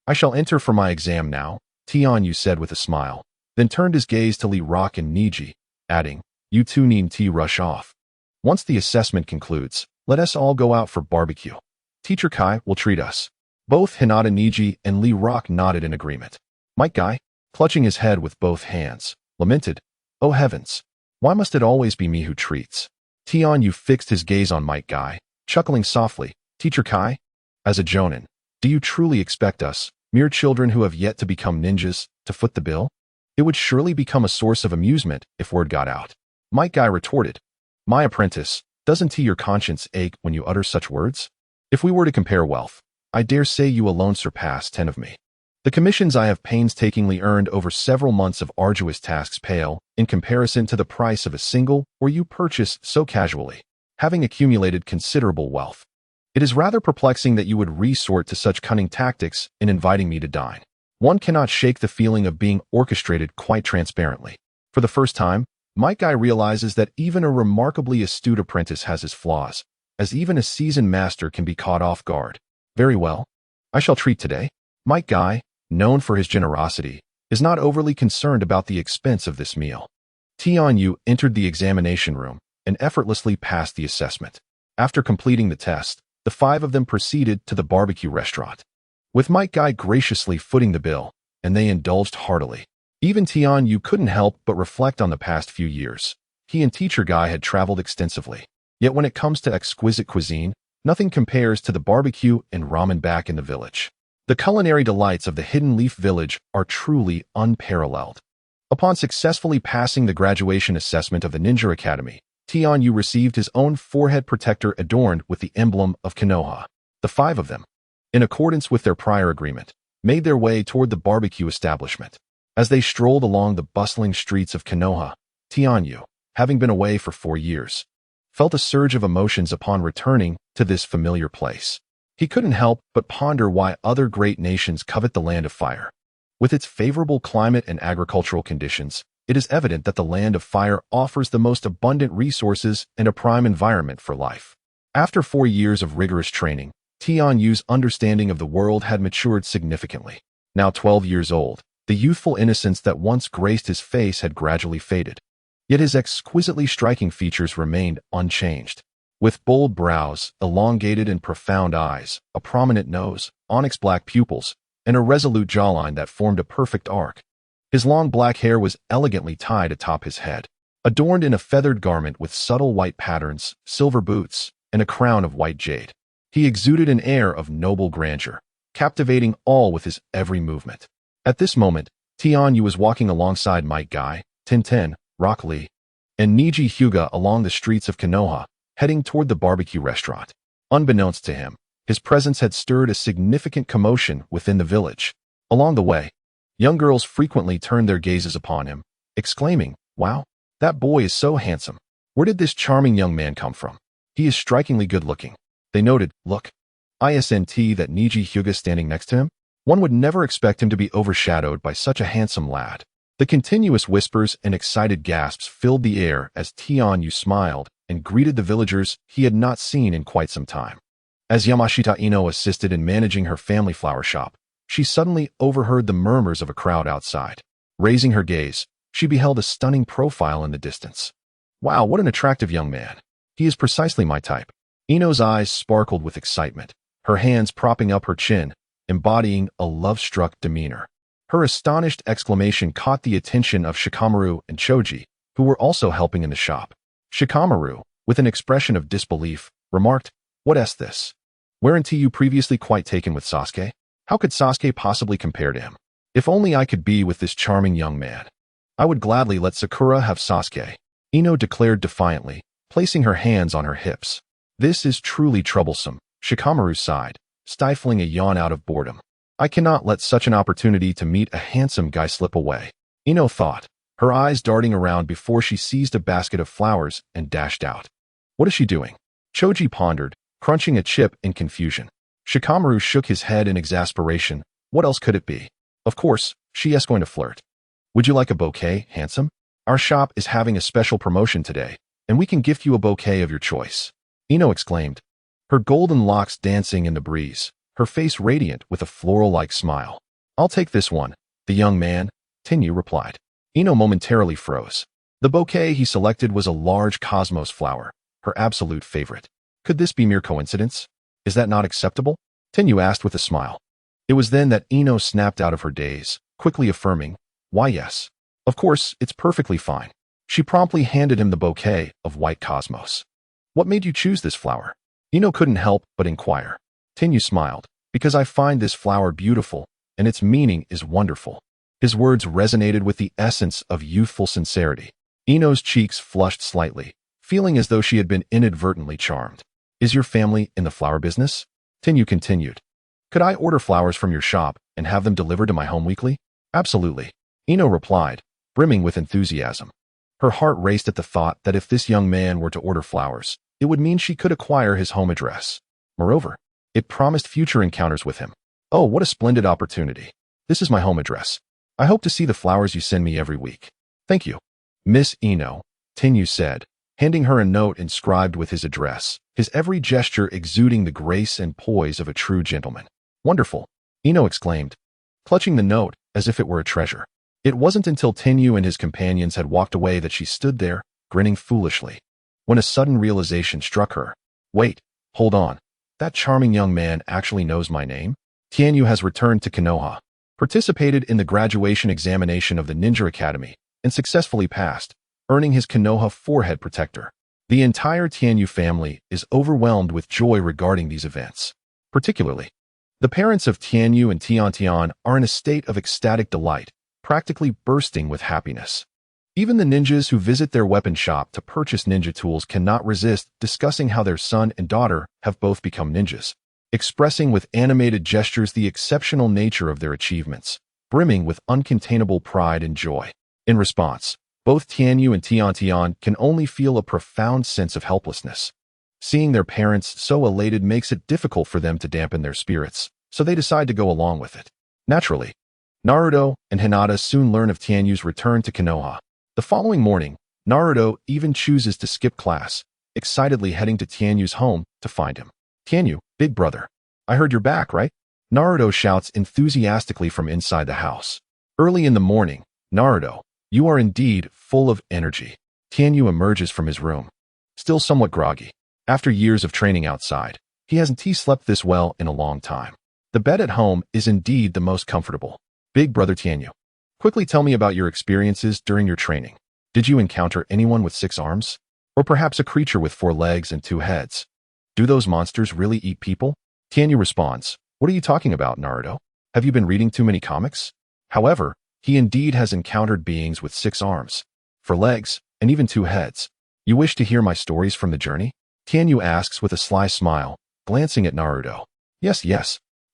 I shall enter for my exam now," Tian Yu said with a smile, then turned his gaze to Lee Rock and Niji, adding, "You two need to rush off. Once the assessment concludes, Let us all go out for barbecue. Teacher Kai will treat us. Both Hinata Niji and Lee Rock nodded in agreement. Might Guy, clutching his head with both hands, lamented, "Oh heavens, why must it always be me who treats?" Tian Yu fixed his gaze on Might Guy, chuckling softly. Teacher Kai, as a jonin, do you truly expect us, mere children who have yet to become ninjas, to foot the bill? It would surely become a source of amusement if word got out. Might Guy retorted, "My apprentice, doesn't your conscience ache when you utter such words? If we were to compare wealth, I dare say you alone surpass 10 of me. The commissions I have painstakingly earned over several months of arduous tasks pale in comparison to the price of a single or you purchase so casually, having accumulated considerable wealth. It is rather perplexing that you would resort to such cunning tactics in inviting me to dine. One cannot shake the feeling of being orchestrated quite transparently." For the first time, Might Guy realizes that even a remarkably astute apprentice has his flaws, as even a seasoned master can be caught off guard. "Very well. I shall treat today." Might Guy, known for his generosity, is not overly concerned about the expense of this meal. Tian Yu entered the examination room and effortlessly passed the assessment. After completing the test, the 5 of them proceeded to the barbecue restaurant, with Might Guy graciously footing the bill, and they indulged heartily. Even Tian Yu couldn't help but reflect on the past few years. He and Teacher Guy had traveled extensively, yet when it comes to exquisite cuisine, nothing compares to the barbecue and ramen back in the village. The culinary delights of the Hidden Leaf Village are truly unparalleled. Upon successfully passing the graduation assessment of the Ninja Academy, Tian Yu received his own forehead protector adorned with the emblem of Konoha. The 5 of them, in accordance with their prior agreement, made their way toward the barbecue establishment. As they strolled along the bustling streets of Konoha, Tian Yu, having been away for 4 years, felt a surge of emotions upon returning to this familiar place. He couldn't help but ponder why other great nations covet the Land of Fire. With its favorable climate and agricultural conditions, it is evident that the Land of Fire offers the most abundant resources and a prime environment for life. After 4 years of rigorous training, Tian Yu's understanding of the world had matured significantly. Now 12 years old, the youthful innocence that once graced his face had gradually faded. Yet his exquisitely striking features remained unchanged. With bold brows, elongated and profound eyes, a prominent nose, onyx black pupils, and a resolute jawline that formed a perfect arc. His long black hair was elegantly tied atop his head, adorned in a feathered garment with subtle white patterns, silver boots, and a crown of white jade. He exuded an air of noble grandeur, captivating all with his every movement. At this moment, Tian Yu was walking alongside Might Guy, Tintin, Rock Lee, and Niji Hyuga along the streets of Konoha, heading toward the barbecue restaurant. Unbeknownst to him, his presence had stirred a significant commotion within the village. Along the way, young girls frequently turned their gazes upon him, exclaiming, "Wow, that boy is so handsome. Where did this charming young man come from? He is strikingly good-looking." They noted, "Look, isn't that Niji Hyuga standing next to him? One would never expect him to be overshadowed by such a handsome lad." The continuous whispers and excited gasps filled the air as Tian Yu smiled and greeted the villagers he had not seen in quite some time. As Yamashita Ino assisted in managing her family flower shop, she suddenly overheard the murmurs of a crowd outside. Raising her gaze, she beheld a stunning profile in the distance. "Wow, what an attractive young man. He is precisely my type." Ino's eyes sparkled with excitement, her hands propping up her chin, embodying a love-struck demeanor. Her astonished exclamation caught the attention of Shikamaru and Choji, who were also helping in the shop. Shikamaru, with an expression of disbelief, remarked, "What this? Weren't you previously quite taken with Sasuke? How could Sasuke possibly compare to him? If only I could be with this charming young man. I would gladly let Sakura have Sasuke," Ino declared defiantly, placing her hands on her hips. "This is truly troublesome," Shikamaru sighed, stifling a yawn out of boredom. "I cannot let such an opportunity to meet a handsome guy slip away," Ino thought, her eyes darting around before she seized a basket of flowers and dashed out. "What is she doing?" Choji pondered, crunching a chip in confusion. Shikamaru shook his head in exasperation. What else could it be? Of course, she is going to flirt. "Would you like a bouquet, handsome? Our shop is having a special promotion today, and we can gift you a bouquet of your choice," Ino exclaimed, her golden locks dancing in the breeze, her face radiant with a floral-like smile. "I'll take this one," the young man, Tenyu, replied. Ino momentarily froze. The bouquet he selected was a large cosmos flower, her absolute favorite. Could this be mere coincidence? Is that not acceptable? Tenyu asked with a smile. It was then that Ino snapped out of her daze, quickly affirming, why yes. Of course, it's perfectly fine. She promptly handed him the bouquet of white cosmos. What made you choose this flower? Ino couldn't help but inquire. Tenyu smiled, because I find this flower beautiful, and its meaning is wonderful. His words resonated with the essence of youthful sincerity. Ino's cheeks flushed slightly, feeling as though she had been inadvertently charmed. Is your family in the flower business? Tenyu continued. Could I order flowers from your shop and have them delivered to my home weekly? Absolutely. Ino replied, brimming with enthusiasm. Her heart raced at the thought that if this young man were to order flowers, it would mean she could acquire his home address. Moreover, it promised future encounters with him. Oh, what a splendid opportunity. This is my home address. I hope to see the flowers you send me every week. Thank you. Miss Ino, Tenyu said, handing her a note inscribed with his address, his every gesture exuding the grace and poise of a true gentleman. Wonderful, Ino exclaimed, clutching the note as if it were a treasure. It wasn't until Tenyu and his companions had walked away that she stood there, grinning foolishly, when a sudden realization struck her. Wait, hold on. That charming young man actually knows my name? Tenyu has returned to Konoha, participated in the graduation examination of the Ninja Academy, and successfully passed, earning his Konoha forehead protector. The entire Tenyu family is overwhelmed with joy regarding these events. Particularly, the parents of Tenyu and Tian are in a state of ecstatic delight, practically bursting with happiness. Even the ninjas who visit their weapon shop to purchase ninja tools cannot resist discussing how their son and daughter have both become ninjas, expressing with animated gestures the exceptional nature of their achievements, brimming with uncontainable pride and joy. In response, both Tenyu and Tian can only feel a profound sense of helplessness. Seeing their parents so elated makes it difficult for them to dampen their spirits, so they decide to go along with it. Naturally, Naruto and Hinata soon learn of Tenyu's return to Konoha. The following morning, Naruto even chooses to skip class, excitedly heading to Tenyu's home to find him. Tenyu, big brother. I heard you're back, right? Naruto shouts enthusiastically from inside the house. Early in the morning, Naruto, you are indeed full of energy. Tenyu emerges from his room, still somewhat groggy. After years of training outside, he hasn't slept this well in a long time. The bed at home is indeed the most comfortable. Big brother Tenyu, quickly tell me about your experiences during your training. Did you encounter anyone with 6 arms? Or perhaps a creature with 4 legs and 2 heads? Do those monsters really eat people? Tenyu responds, what are you talking about, Naruto? Have you been reading too many comics? However, he indeed has encountered beings with 6 arms, 4 legs, and even 2 heads. You wish to hear my stories from the journey? Tenyu asks with a sly smile, glancing at Naruto. Yes.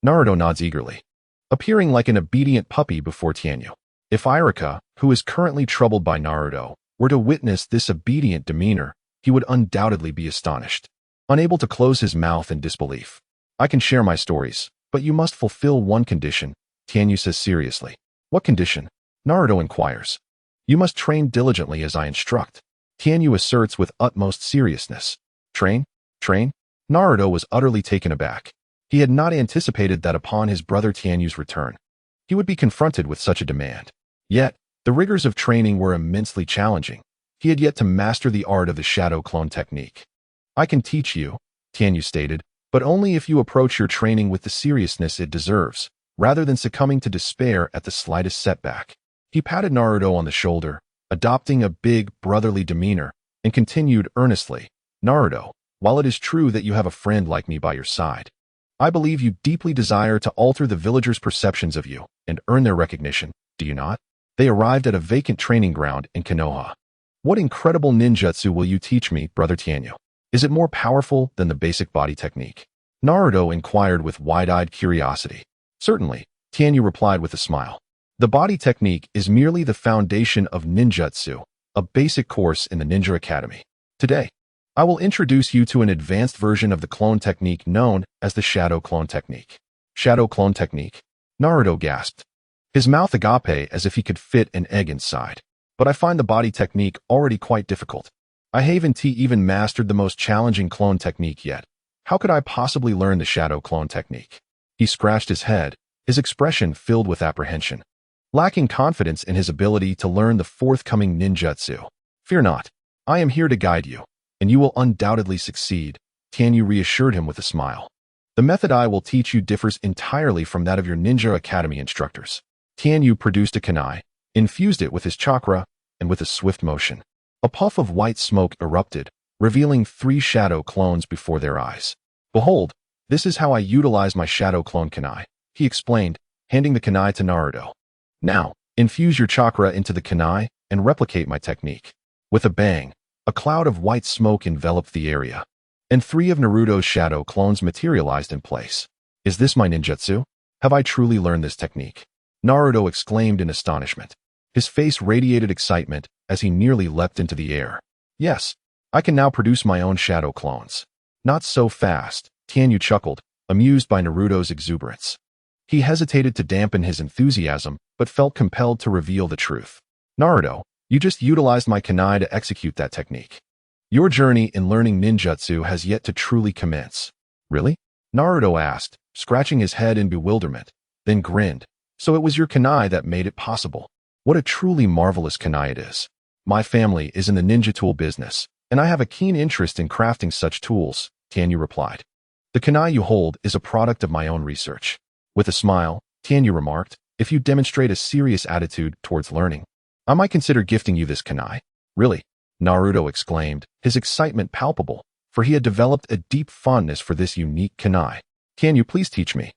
Naruto nods eagerly, appearing like an obedient puppy before Tenyu. If Iruka, who is currently troubled by Naruto, were to witness this obedient demeanor, he would undoubtedly be astonished, unable to close his mouth in disbelief. I can share my stories, but you must fulfill one condition, Tenyu says seriously. What condition? Naruto inquires. You must train diligently as I instruct. Tenyu asserts with utmost seriousness. Train? Naruto was utterly taken aback. He had not anticipated that upon his brother Tenyu's return, he would be confronted with such a demand. Yet, the rigors of training were immensely challenging. He had yet to master the art of the shadow clone technique. I can teach you, Tenyu stated, but only if you approach your training with the seriousness it deserves, rather than succumbing to despair at the slightest setback. He patted Naruto on the shoulder, adopting a big, brotherly demeanor, and continued earnestly, Naruto, while it is true that you have a friend like me by your side, I believe you deeply desire to alter the villagers' perceptions of you and earn their recognition, do you not? They arrived at a vacant training ground in Konoha. What incredible ninjutsu will you teach me, brother Tenyu? Is it more powerful than the basic body technique? Naruto inquired with wide-eyed curiosity. Certainly, Tenyu replied with a smile. The body technique is merely the foundation of ninjutsu, a basic course in the Ninja Academy. Today, I will introduce you to an advanced version of the clone technique known as the shadow clone technique. Shadow clone technique? Naruto gasped, his mouth agape as if he could fit an egg inside. But I find the body technique already quite difficult. I haven't even mastered the most challenging clone technique yet. How could I possibly learn the shadow clone technique? He scratched his head, his expression filled with apprehension, lacking confidence in his ability to learn the forthcoming ninjutsu. Fear not, I am here to guide you, and you will undoubtedly succeed, Tianyu reassured him with a smile. The method I will teach you differs entirely from that of your Ninja Academy instructors. Tianyu produced a kunai, infused it with his chakra, and with a swift motion, a puff of white smoke erupted, revealing 3 shadow clones before their eyes. Behold, this is how I utilize my shadow clone kunai, he explained, handing the kunai to Naruto. Now, infuse your chakra into the kunai and replicate my technique. With a bang, a cloud of white smoke enveloped the area, and 3 of Naruto's shadow clones materialized in place. Is this my ninjutsu? Have I truly learned this technique? Naruto exclaimed in astonishment. His face radiated excitement as he nearly leapt into the air. Yes, I can now produce my own shadow clones. Not so fast, Tianyu chuckled, amused by Naruto's exuberance. He hesitated to dampen his enthusiasm, but felt compelled to reveal the truth. Naruto, you just utilized my kunai to execute that technique. Your journey in learning ninjutsu has yet to truly commence. Really? Naruto asked, scratching his head in bewilderment, then grinned. So it was your kunai that made it possible. What a truly marvelous kunai it is. My family is in the ninja tool business, and I have a keen interest in crafting such tools, Tianyu replied. The kunai you hold is a product of my own research. With a smile, Tianyu remarked, if you demonstrate a serious attitude towards learning, I might consider gifting you this kunai. Really? Naruto exclaimed, his excitement palpable, for he had developed a deep fondness for this unique kunai. Tianyu, please teach me.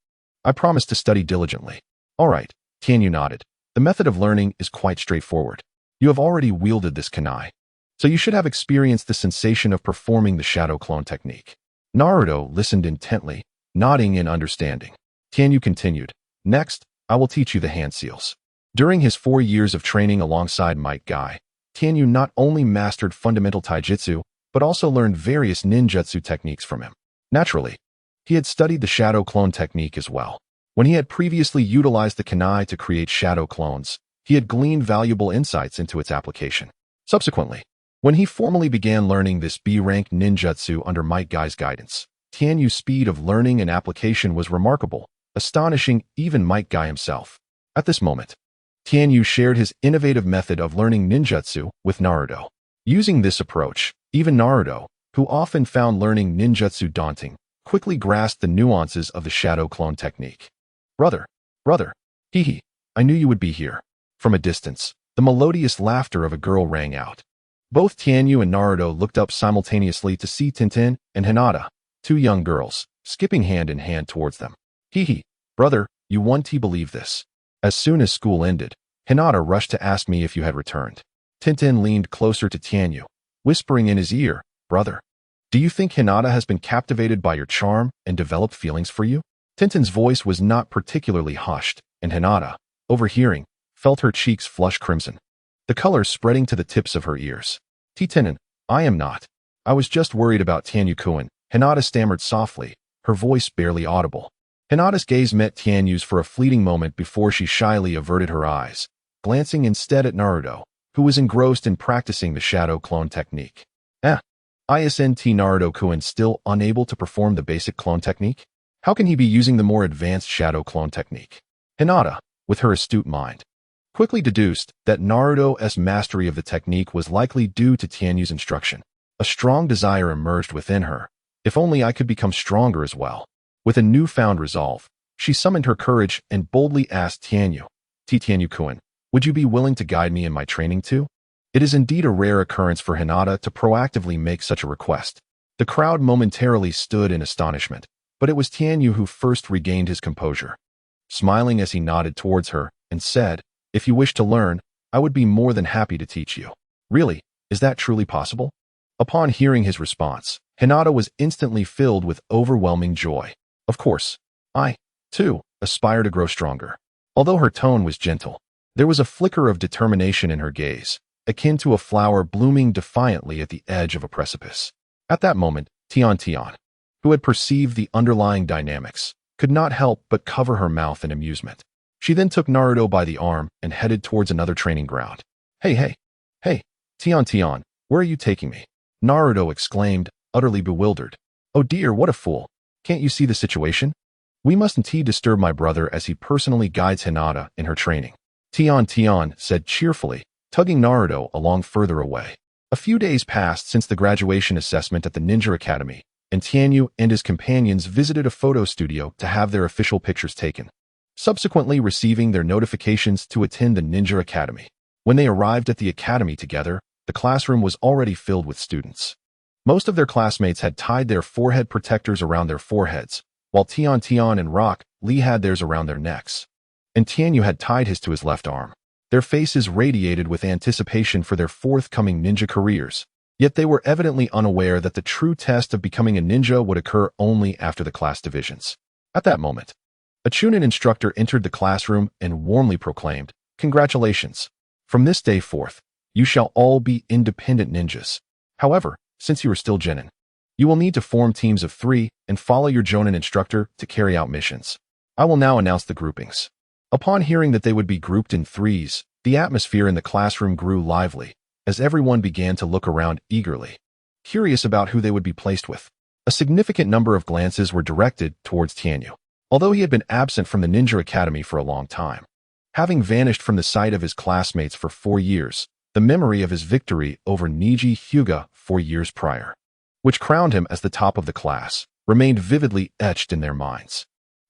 I promise to study diligently. All right, Tianyu nodded. The method of learning is quite straightforward. You have already wielded this kunai, so you should have experienced the sensation of performing the shadow clone technique. Naruto listened intently, nodding in understanding. Tianyu continued, next, I will teach you the hand seals. During his 4 years of training alongside Might Guy, Tianyu not only mastered fundamental taijutsu, but also learned various ninjutsu techniques from him. Naturally, he had studied the shadow clone technique as well. When he had previously utilized the kunai to create shadow clones, he had gleaned valuable insights into its application. Subsequently, when he formally began learning this B-rank ninjutsu under Might Guy's guidance, Tianyu's speed of learning and application was remarkable, astonishing even Might Guy himself. At this moment, Tianyu shared his innovative method of learning ninjutsu with Naruto. Using this approach, even Naruto, who often found learning ninjutsu daunting, quickly grasped the nuances of the shadow clone technique. Brother, hee hee, I knew you would be here. From a distance, the melodious laughter of a girl rang out. Both Tianyu and Naruto looked up simultaneously to see Tintin and Hinata, 2 young girls, skipping hand in hand towards them. Hee hee, brother, you won't believe this. As soon as school ended, Hinata rushed to ask me if you had returned. Tintin leaned closer to Tianyu, whispering in his ear, brother, do you think Hinata has been captivated by your charm and developed feelings for you? Tintin's voice was not particularly hushed, and Hinata, overhearing, felt her cheeks flush crimson, the color spreading to the tips of her ears. Tintin, I am not. I was just worried about Tianyu-kun, Hinata stammered softly, her voice barely audible. Hinata's gaze met Tianyu's for a fleeting moment before she shyly averted her eyes, glancing instead at Naruto, who was engrossed in practicing the shadow clone technique. Isn't Naruto-kun still unable to perform the basic clone technique? How can he be using the more advanced shadow clone technique? Hinata, with her astute mind, quickly deduced that Naruto's mastery of the technique was likely due to Tianyu's instruction. A strong desire emerged within her. If only I could become stronger as well. With a newfound resolve, she summoned her courage and boldly asked Tianyu, Tianyu-kun, would you be willing to guide me in my training too? It is indeed a rare occurrence for Hinata to proactively make such a request. The crowd momentarily stood in astonishment, but it was Tianyu who first regained his composure. Smiling as he nodded towards her and said, if you wish to learn, I would be more than happy to teach you. Really, is that truly possible? Upon hearing his response, Hinata was instantly filled with overwhelming joy. Of course, I, too, aspire to grow stronger. Although her tone was gentle, there was a flicker of determination in her gaze, akin to a flower blooming defiantly at the edge of a precipice. At that moment, Tian, who had perceived the underlying dynamics, could not help but cover her mouth in amusement. She then took Naruto by the arm and headed towards another training ground. Hey, Tian, where are you taking me? Naruto exclaimed, utterly bewildered. Oh dear, what a fool. Can't you see the situation? We mustn't disturb my brother as he personally guides Hinata in her training. Tian said cheerfully, tugging Naruto along further away. A few days passed since the graduation assessment at the Ninja Academy, and Tianyu and his companions visited a photo studio to have their official pictures taken, subsequently receiving their notifications to attend the Ninja Academy. When they arrived at the academy together, the classroom was already filled with students. Most of their classmates had tied their forehead protectors around their foreheads, while Tian and Rock Lee had theirs around their necks, and Tianyu had tied his to his left arm. Their faces radiated with anticipation for their forthcoming ninja careers, yet they were evidently unaware that the true test of becoming a ninja would occur only after the class divisions. At that moment, a Chunin instructor entered the classroom and warmly proclaimed, "Congratulations! From this day forth, you shall all be independent ninjas. However, since you are still genin, you will need to form teams of 3 and follow your jonin instructor to carry out missions. I will now announce the groupings." Upon hearing that they would be grouped in 3s, the atmosphere in the classroom grew lively, as everyone began to look around eagerly, curious about who they would be placed with. A significant number of glances were directed towards Tianyu, although he had been absent from the Ninja Academy for a long time. Having vanished from the sight of his classmates for 4 years, the memory of his victory over Niji Hyuga 4 years prior, which crowned him as the top of the class, remained vividly etched in their minds.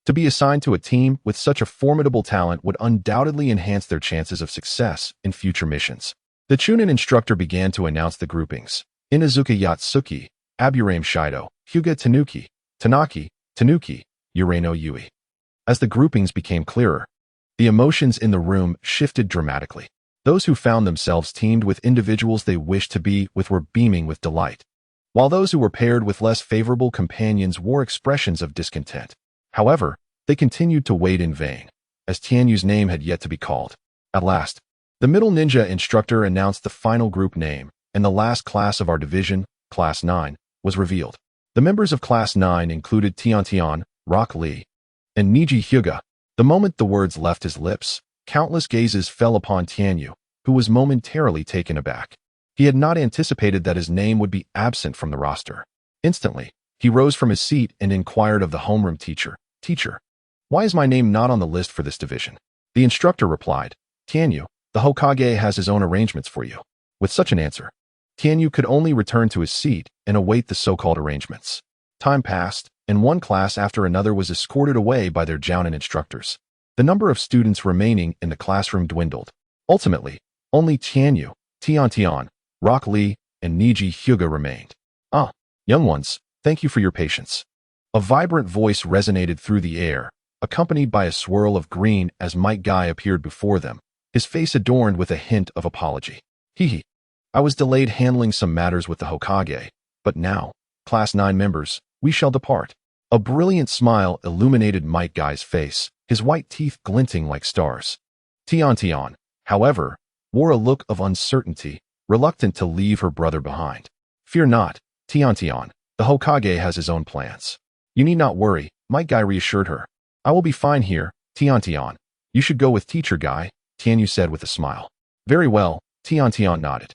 To be assigned to a team with such a formidable talent would undoubtedly enhance their chances of success in future missions. The Chunin instructor began to announce the groupings: Inazuka Yatsuki, Aburame Shido, Hyuga Tanuki, Tanaki, Tanuki, Urano Yui. As the groupings became clearer, the emotions in the room shifted dramatically. Those who found themselves teamed with individuals they wished to be with were beaming with delight, while those who were paired with less favorable companions wore expressions of discontent. However, they continued to wait in vain, as Tianyu's name had yet to be called. At last, the middle ninja instructor announced the final group name, and the last class of our division, Class 9, was revealed. The members of Class 9 included Tian, Rock Lee, and Niji Hyuga. The moment the words left his lips, countless gazes fell upon Tianyu, who was momentarily taken aback. He had not anticipated that his name would be absent from the roster. Instantly, he rose from his seat and inquired of the homeroom teacher, "Teacher, why is my name not on the list for this division?" The instructor replied, "Tianyu, the Hokage has his own arrangements for you." With such an answer, Tianyu could only return to his seat and await the so-called arrangements. Time passed, and one class after another was escorted away by their jounin instructors. The number of students remaining in the classroom dwindled. Ultimately, only Tianyu, Tian, Rock Lee, and Niji Hyuga remained. "Ah, young ones, thank you for your patience." A vibrant voice resonated through the air, accompanied by a swirl of green as Might Guy appeared before them, his face adorned with a hint of apology. "Hee. I was delayed handling some matters with the Hokage, but now, Class 9 members, we shall depart." A brilliant smile illuminated Might Guy's face, his white teeth glinting like stars. Tian, however, wore a look of uncertainty, reluctant to leave her brother behind. "Fear not, Tian, the Hokage has his own plans. You need not worry," Might Guy reassured her. "I will be fine here, Tian. You should go with Teacher Guy," Tianyu said with a smile. "Very well," Tian nodded.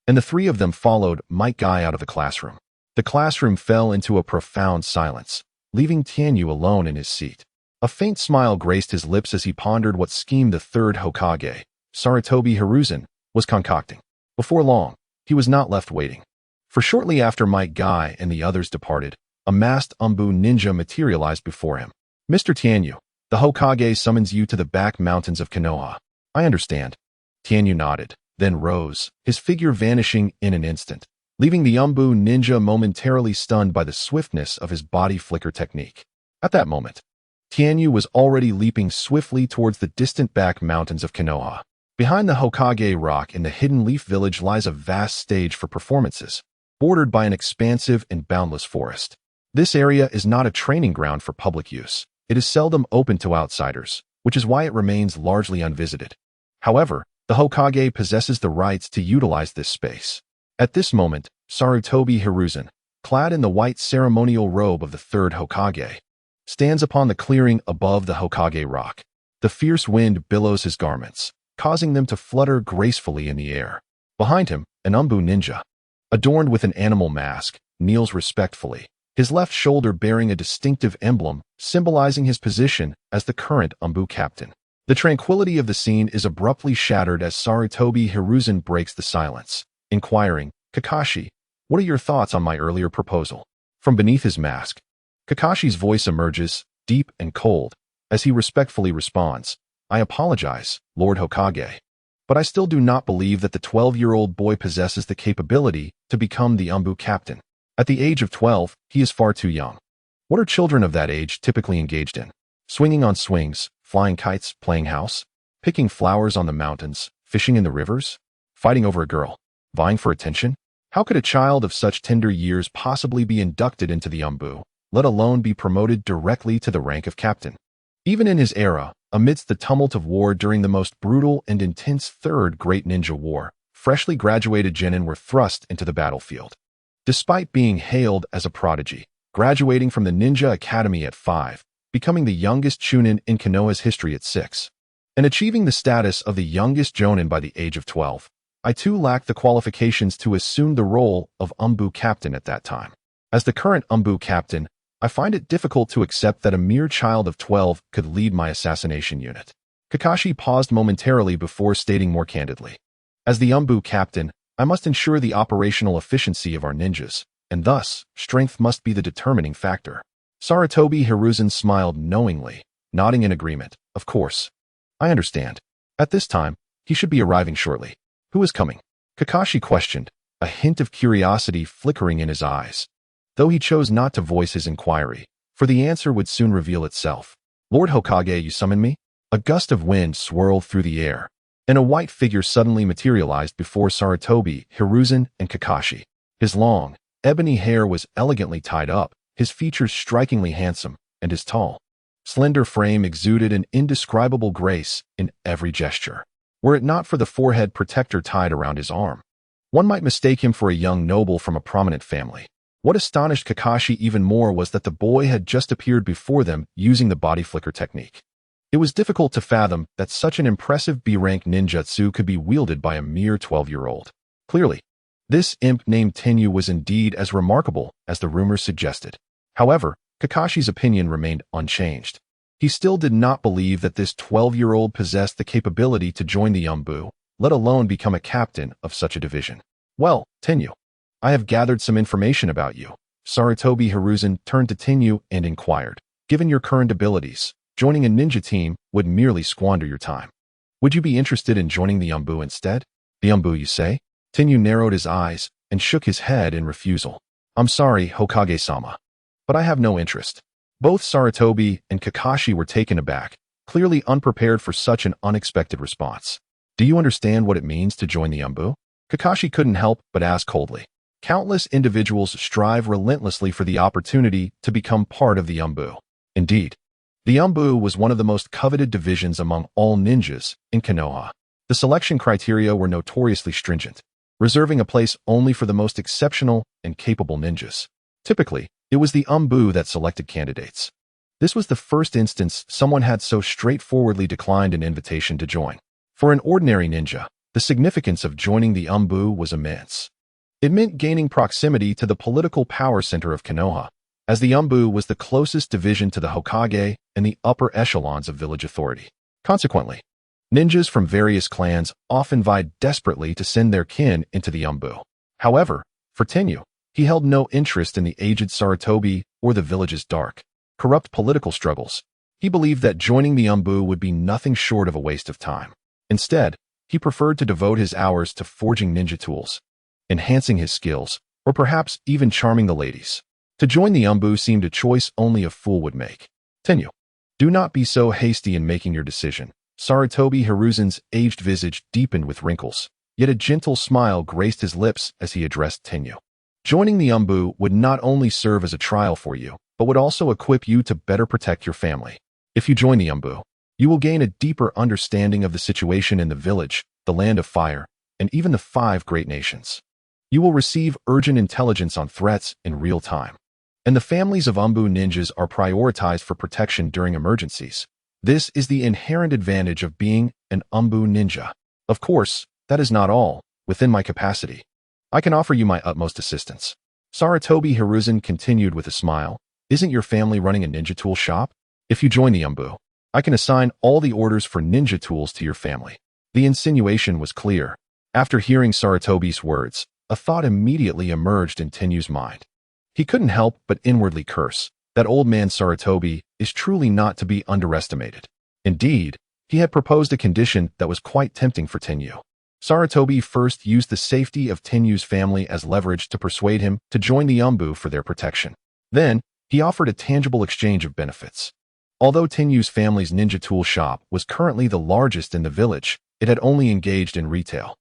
And the 3 of them followed Might Guy out of the classroom. The classroom fell into a profound silence, leaving Tianyu alone in his seat. A faint smile graced his lips as he pondered what scheme the 3rd Hokage, Sarutobi Hiruzen, was concocting. Before long, he was not left waiting. For shortly after Might Guy and the others departed, a masked Umbu ninja materialized before him. "Mr. Tianyu, the Hokage summons you to the back mountains of Konoha." "I understand." Tianyu nodded, then rose, his figure vanishing in an instant, leaving the Umbu ninja momentarily stunned by the swiftness of his body flicker technique. At that moment, Tianyu was already leaping swiftly towards the distant back mountains of Konoha. Behind the Hokage Rock in the Hidden Leaf Village lies a vast stage for performances, bordered by an expansive and boundless forest. This area is not a training ground for public use. It is seldom open to outsiders, which is why it remains largely unvisited. However, the Hokage possesses the rights to utilize this space. At this moment, Sarutobi Hiruzen, clad in the white ceremonial robe of the 3rd Hokage, stands upon the clearing above the Hokage Rock. The fierce wind billows his garments, causing them to flutter gracefully in the air. Behind him, an Umbu ninja, adorned with an animal mask, kneels respectfully, his left shoulder bearing a distinctive emblem symbolizing his position as the current Umbu captain. The tranquility of the scene is abruptly shattered as Sarutobi Hiruzen breaks the silence, inquiring, "Kakashi, what are your thoughts on my earlier proposal?" From beneath his mask, Kakashi's voice emerges, deep and cold, as he respectfully responds, "I apologize, Lord Hokage. But I still do not believe that the 12-year-old boy possesses the capability to become the Umbu captain. At the age of 12, he is far too young. What are children of that age typically engaged in? Swinging on swings, flying kites, playing house, picking flowers on the mountains, fishing in the rivers, fighting over a girl, vying for attention? How could a child of such tender years possibly be inducted into the Umbu, let alone be promoted directly to the rank of captain?" Even in his era, amidst the tumult of war during the most brutal and intense Third Great Ninja War, freshly graduated genin were thrust into the battlefield. Despite being hailed as a prodigy, graduating from the Ninja Academy at 5, becoming the youngest Chunin in Konoha's history at 6, and achieving the status of the youngest Jonin by the age of 12, I too lacked the qualifications to assume the role of Umbu captain at that time. As the current Umbu captain, I find it difficult to accept that a mere child of 12 could lead my assassination unit. Kakashi paused momentarily before stating more candidly, "As the Umbu captain, I must ensure the operational efficiency of our ninjas, and thus, strength must be the determining factor." Sarutobi Hiruzen smiled knowingly, nodding in agreement. "Of course. I understand. At this time, he should be arriving shortly. Who is coming?" Kakashi questioned, a hint of curiosity flickering in his eyes, though he chose not to voice his inquiry, for the answer would soon reveal itself. "Lord Hokage, you summon me?" A gust of wind swirled through the air, and a white figure suddenly materialized before Sarutobi, Hiruzen, and Kakashi. His long, ebony hair was elegantly tied up, his features strikingly handsome, and his tall, slender frame exuded an indescribable grace in every gesture. Were it not for the forehead protector tied around his arm, one might mistake him for a young noble from a prominent family. What astonished Kakashi even more was that the boy had just appeared before them using the body flicker technique. It was difficult to fathom that such an impressive B-rank ninjutsu could be wielded by a mere 12-year-old. Clearly, this imp named Tenyu was indeed as remarkable as the rumors suggested. However, Kakashi's opinion remained unchanged. He still did not believe that this 12-year-old possessed the capability to join the Umbu, let alone become a captain of such a division. "Well, Tenyu, I have gathered some information about you." Sarutobi Hiruzen turned to Tenyu and inquired, "Given your current abilities, joining a ninja team would merely squander your time. Would you be interested in joining the Umbu instead?" "The Umbu, you say?" Tenyu narrowed his eyes and shook his head in refusal. "I'm sorry, Hokage-sama, but I have no interest." Both Sarutobi and Kakashi were taken aback, clearly unprepared for such an unexpected response. "Do you understand what it means to join the Umbu?" Kakashi couldn't help but ask coldly. Countless individuals strive relentlessly for the opportunity to become part of the Umbu. Indeed, the Umbu was one of the most coveted divisions among all ninjas in Konoha. The selection criteria were notoriously stringent, reserving a place only for the most exceptional and capable ninjas. Typically, it was the Umbu that selected candidates. This was the first instance someone had so straightforwardly declined an invitation to join. For an ordinary ninja, the significance of joining the Umbu was immense. It meant gaining proximity to the political power center of Konoha, as the Umbu was the closest division to the Hokage and the upper echelons of village authority. Consequently, ninjas from various clans often vied desperately to send their kin into the Umbu. However, for Tenyu, he held no interest in the aged Sarutobi or the village's dark, corrupt political struggles. He believed that joining the Umbu would be nothing short of a waste of time. Instead, he preferred to devote his hours to forging ninja tools, enhancing his skills, or perhaps even charming the ladies. To join the Umbu seemed a choice only a fool would make. "Tenyu, do not be so hasty in making your decision." Sarutobi Hiruzen's aged visage deepened with wrinkles, yet a gentle smile graced his lips as he addressed Tenyu. "Joining the Umbu would not only serve as a trial for you, but would also equip you to better protect your family. If you join the Umbu, you will gain a deeper understanding of the situation in the village, the land of fire, and even the 5 great nations. You will receive urgent intelligence on threats in real time, and the families of Umbu ninjas are prioritized for protection during emergencies. This is the inherent advantage of being an Umbu ninja. Of course, that is not all. Within my capacity, I can offer you my utmost assistance." Sarutobi Hiruzen continued with a smile. "Isn't your family running a ninja tool shop? If you join the Umbu, I can assign all the orders for ninja tools to your family." The insinuation was clear. After hearing Sarutobi's words, a thought immediately emerged in Tenyu's mind. He couldn't help but inwardly curse. That old man Sarutobi is truly not to be underestimated. Indeed, he had proposed a condition that was quite tempting for Tenyu. Sarutobi first used the safety of Tenyu's family as leverage to persuade him to join the Umbu for their protection. Then, he offered a tangible exchange of benefits. Although Tenyu's family's ninja tool shop was currently the largest in the village, it had only engaged in retail.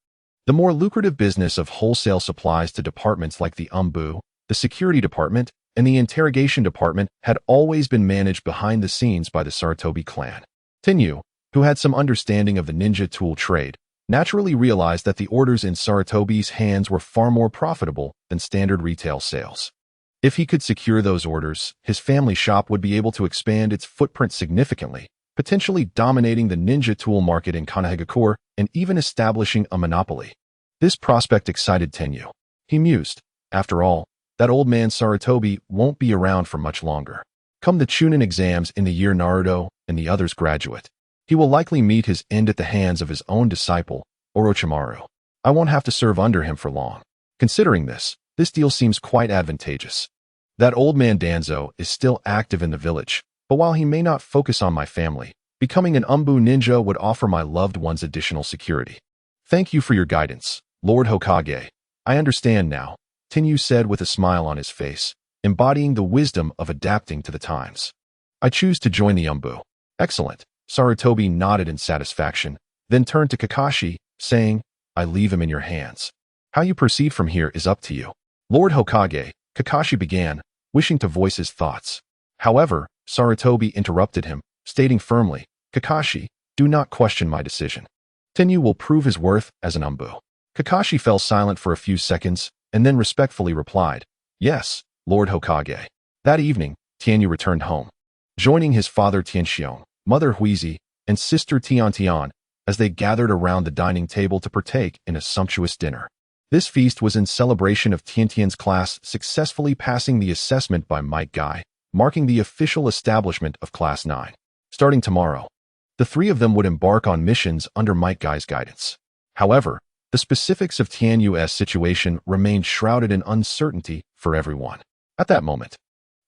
The more lucrative business of wholesale supplies to departments like the Umbu, the security department, and the interrogation department had always been managed behind the scenes by the Sarutobi clan. Tenyu, who had some understanding of the ninja tool trade, naturally realized that the orders in Sarutobi's hands were far more profitable than standard retail sales. If he could secure those orders, his family shop would be able to expand its footprint significantly, potentially dominating the ninja tool market in Kanahigakure and even establishing a monopoly. This prospect excited Tenyu. He mused, after all, that old man Sarutobi won't be around for much longer. Come the Chunin exams in the year Naruto and the others graduate, he will likely meet his end at the hands of his own disciple, Orochimaru. I won't have to serve under him for long. Considering this deal seems quite advantageous. That old man Danzo is still active in the village, but while he may not focus on my family, becoming an Umbu ninja would offer my loved ones additional security. Thank you for your guidance, Lord Hokage. I understand now, Tenyu said with a smile on his face, embodying the wisdom of adapting to the times. I choose to join the Umbu. Excellent. Sarutobi nodded in satisfaction, then turned to Kakashi, saying, I leave him in your hands. How you proceed from here is up to you. Lord Hokage, Kakashi began, wishing to voice his thoughts. However, Sarutobi interrupted him, stating firmly, Kakashi, do not question my decision. Tenyu will prove his worth as an Umbu. Kakashi fell silent for a few seconds, and then respectfully replied, Yes, Lord Hokage. That evening, Tenyu returned home, joining his father Tianxiong, mother Huizi, and sister Tiantian, as they gathered around the dining table to partake in a sumptuous dinner. This feast was in celebration of Tiantian's class successfully passing the assessment by Might Guy, marking the official establishment of Class 9. Starting tomorrow, the three of them would embark on missions under Might Guy's guidance. However, the specifics of Tianyu's situation remained shrouded in uncertainty for everyone. At that moment,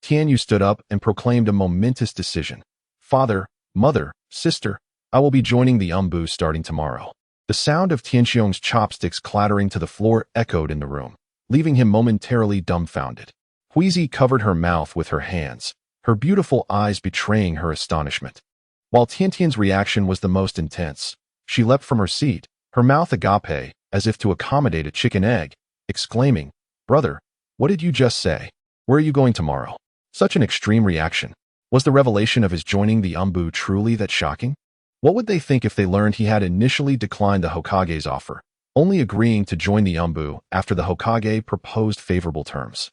Tianyu stood up and proclaimed a momentous decision. Father, mother, sister, I will be joining the Umbu starting tomorrow. The sound of Tianxiong's chopsticks clattering to the floor echoed in the room, leaving him momentarily dumbfounded. Huizi covered her mouth with her hands, her beautiful eyes betraying her astonishment. While Tiantian's reaction was the most intense, she leapt from her seat, her mouth agape, as if to accommodate a chicken egg, exclaiming, Brother, what did you just say? Where are you going tomorrow? Such an extreme reaction. Was the revelation of his joining the Umbu truly that shocking? What would they think if they learned he had initially declined the Hokage's offer, only agreeing to join the Umbu after the Hokage proposed favorable terms?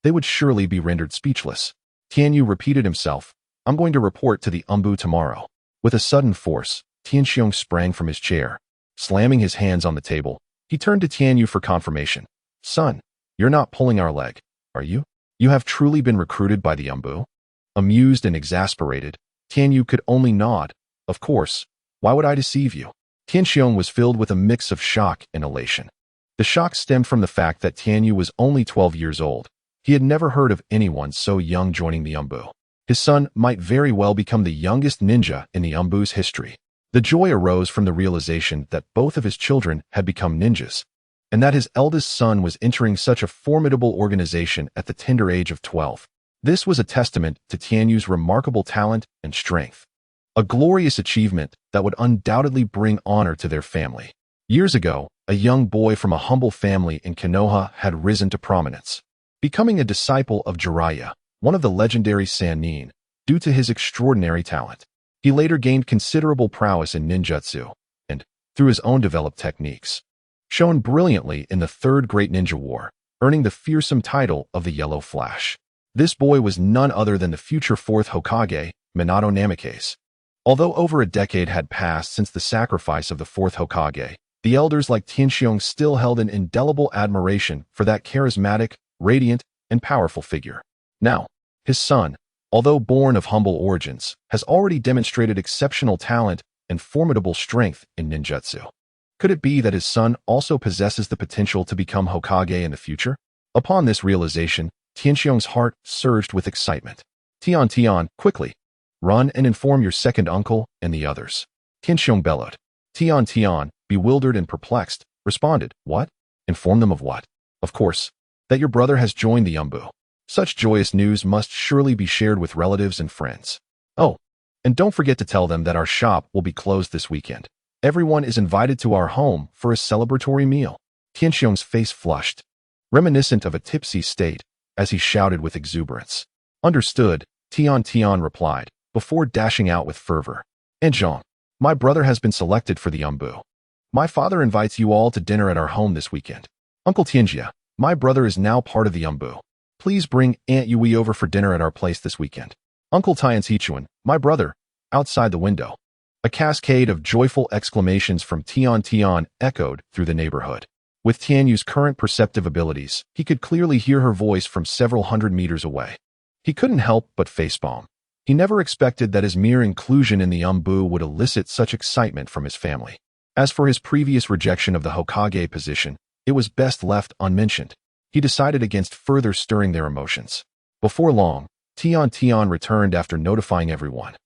They would surely be rendered speechless. Tianyu repeated himself, I'm going to report to the Umbu tomorrow. With a sudden force, Tianxiong sprang from his chair. Slamming his hands on the table, he turned to Tianyu for confirmation. Son, you're not pulling our leg, are you? You have truly been recruited by the Umbu? Amused and exasperated, Tianyu could only nod. Of course, why would I deceive you? Tianxiong was filled with a mix of shock and elation. The shock stemmed from the fact that Tianyu was only 12 years old. He had never heard of anyone so young joining the Umbu. His son might very well become the youngest ninja in the Umbu's history. The joy arose from the realization that both of his children had become ninjas, and that his eldest son was entering such a formidable organization at the tender age of 12. This was a testament to Tianyu's remarkable talent and strength. A glorious achievement that would undoubtedly bring honor to their family. Years ago, a young boy from a humble family in Konoha had risen to prominence, becoming a disciple of Jiraiya, one of the legendary Sannin, due to his extraordinary talent. He later gained considerable prowess in ninjutsu, and, through his own developed techniques, shone brilliantly in the Third Great Ninja War, earning the fearsome title of the Yellow Flash. This boy was none other than the future Fourth Hokage, Minato Namikaze. Although over a decade had passed since the sacrifice of the Fourth Hokage, the elders like Tianxiong still held an indelible admiration for that charismatic, radiant, and powerful figure. Now, his son, although born of humble origins, has already demonstrated exceptional talent and formidable strength in ninjutsu. Could it be that his son also possesses the potential to become Hokage in the future? Upon this realization, Tianxiong's heart surged with excitement. Tian, quickly! Run and inform your second uncle and the others. Tianxiong bellowed. Tian, bewildered and perplexed, responded, What? Inform them of what? Of course, that your brother has joined the Umbu. Such joyous news must surely be shared with relatives and friends. Oh, and don't forget to tell them that our shop will be closed this weekend. Everyone is invited to our home for a celebratory meal. Tianxiong's face flushed, reminiscent of a tipsy state, as he shouted with exuberance. Understood, Tian replied, before dashing out with fervor. Zhang, my brother has been selected for the Umbu. My father invites you all to dinner at our home this weekend. Uncle Tianjia, my brother is now part of the Umbu. Please bring Aunt Yui over for dinner at our place this weekend. Uncle Tianxichuan, my brother, outside the window. A cascade of joyful exclamations from Tian echoed through the neighborhood. With Tianyu's current perceptive abilities, he could clearly hear her voice from several hundred meters away. He couldn't help but facepalm. He never expected that his mere inclusion in the Umbu would elicit such excitement from his family. As for his previous rejection of the Hokage position, it was best left unmentioned. He decided against further stirring their emotions. Before long, Tian returned after notifying everyone.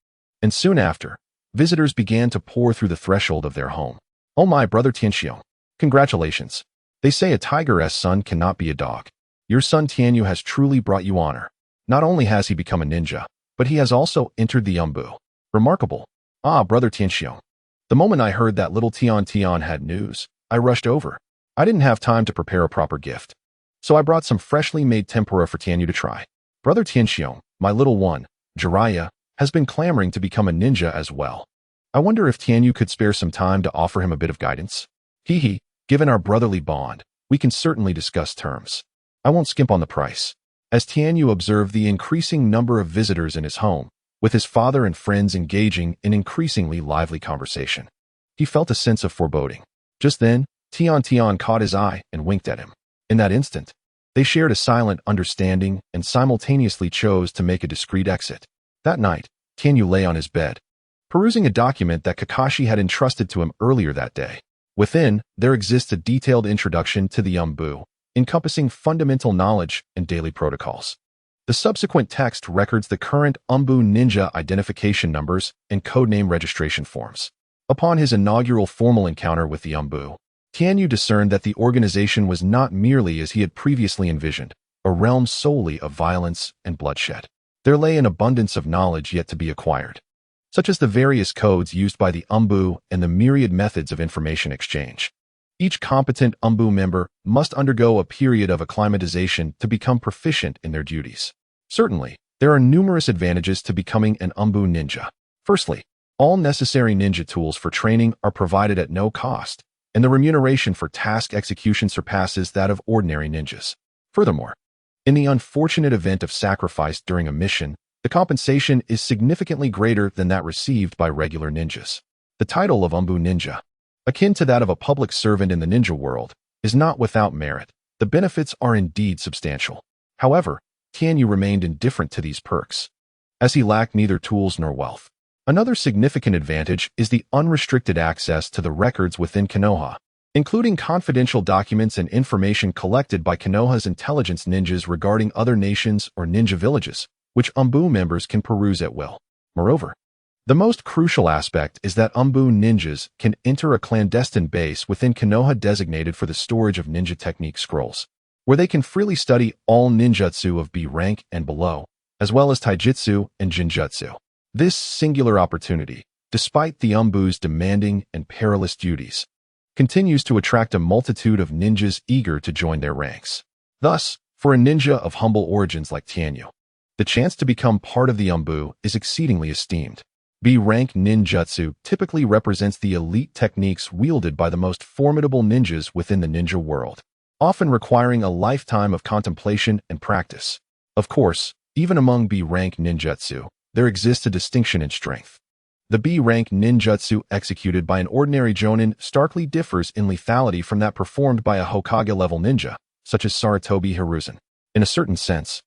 And soon after, visitors began to pour through the threshold of their home. Oh my brother Tianxiong, congratulations. They say a tiger's son cannot be a dog. Your son Tianyu has truly brought you honor. Not only has he become a ninja, but he has also entered the Umbu. Remarkable. Ah, brother Tianxiong. The moment I heard that little Tian had news, I rushed over. I didn't have time to prepare a proper gift. So I brought some freshly made tempura for Tianyu to try. Brother Tianxiong, my little one, Jiraiya, has been clamoring to become a ninja as well. I wonder if Tianyu could spare some time to offer him a bit of guidance. Given our brotherly bond, we can certainly discuss terms. I won't skimp on the price. As Tianyu observed the increasing number of visitors in his home, with his father and friends engaging in increasingly lively conversation, he felt a sense of foreboding. Just then, Tian caught his eye and winked at him. In that instant, they shared a silent understanding and simultaneously chose to make a discreet exit. That night, Tianyu lay on his bed, perusing a document that Kakashi had entrusted to him earlier that day. Within, there exists a detailed introduction to the Umbu, encompassing fundamental knowledge and daily protocols. The subsequent text records the current Umbu ninja identification numbers and codename registration forms. Upon his inaugural formal encounter with the Umbu, Tianyu discerned that the organization was not merely as he had previously envisioned, a realm solely of violence and bloodshed. There lay an abundance of knowledge yet to be acquired, such as the various codes used by the Umbu and the myriad methods of information exchange. Each competent Umbu member must undergo a period of acclimatization to become proficient in their duties. Certainly, there are numerous advantages to becoming an Umbu ninja. Firstly, all necessary ninja tools for training are provided at no cost, and the remuneration for task execution surpasses that of ordinary ninjas. Furthermore, in the unfortunate event of sacrifice during a mission, the compensation is significantly greater than that received by regular ninjas. The title of Umbu Ninja, akin to that of a public servant in the ninja world, is not without merit. The benefits are indeed substantial. However, Tianyu remained indifferent to these perks, as he lacked neither tools nor wealth. Another significant advantage is the unrestricted access to the records within Konoha, including confidential documents and information collected by Konoha's intelligence ninjas regarding other nations or ninja villages, which Umbu members can peruse at will. Moreover, the most crucial aspect is that Umbu ninjas can enter a clandestine base within Konoha designated for the storage of ninja technique scrolls, where they can freely study all ninjutsu of B rank and below, as well as taijutsu and jinjutsu. This singular opportunity, despite the Umbu's demanding and perilous duties, continues to attract a multitude of ninjas eager to join their ranks. Thus, for a ninja of humble origins like Tianyu, the chance to become part of the Umbu is exceedingly esteemed. B-rank ninjutsu typically represents the elite techniques wielded by the most formidable ninjas within the ninja world, often requiring a lifetime of contemplation and practice. Of course, even among B-rank ninjutsu, there exists a distinction in strength. The B-rank ninjutsu executed by an ordinary jonin starkly differs in lethality from that performed by a Hokage-level ninja, such as Sarutobi Hiruzen. In a certain sense,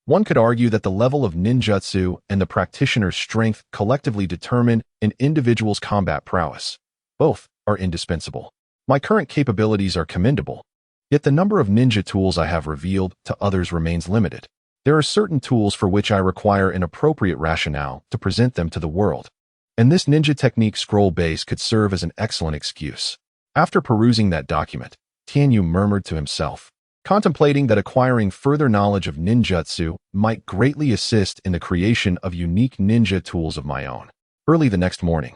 one could argue that the level of ninjutsu and the practitioner's strength collectively determine an individual's combat prowess. Both are indispensable. My current capabilities are commendable, yet the number of ninja tools I have revealed to others remains limited. There are certain tools for which I require an appropriate rationale to present them to the world, and this ninja technique scroll base could serve as an excellent excuse. After perusing that document, Tianyu murmured to himself, contemplating that acquiring further knowledge of ninjutsu might greatly assist in the creation of unique ninja tools of my own. Early the next morning,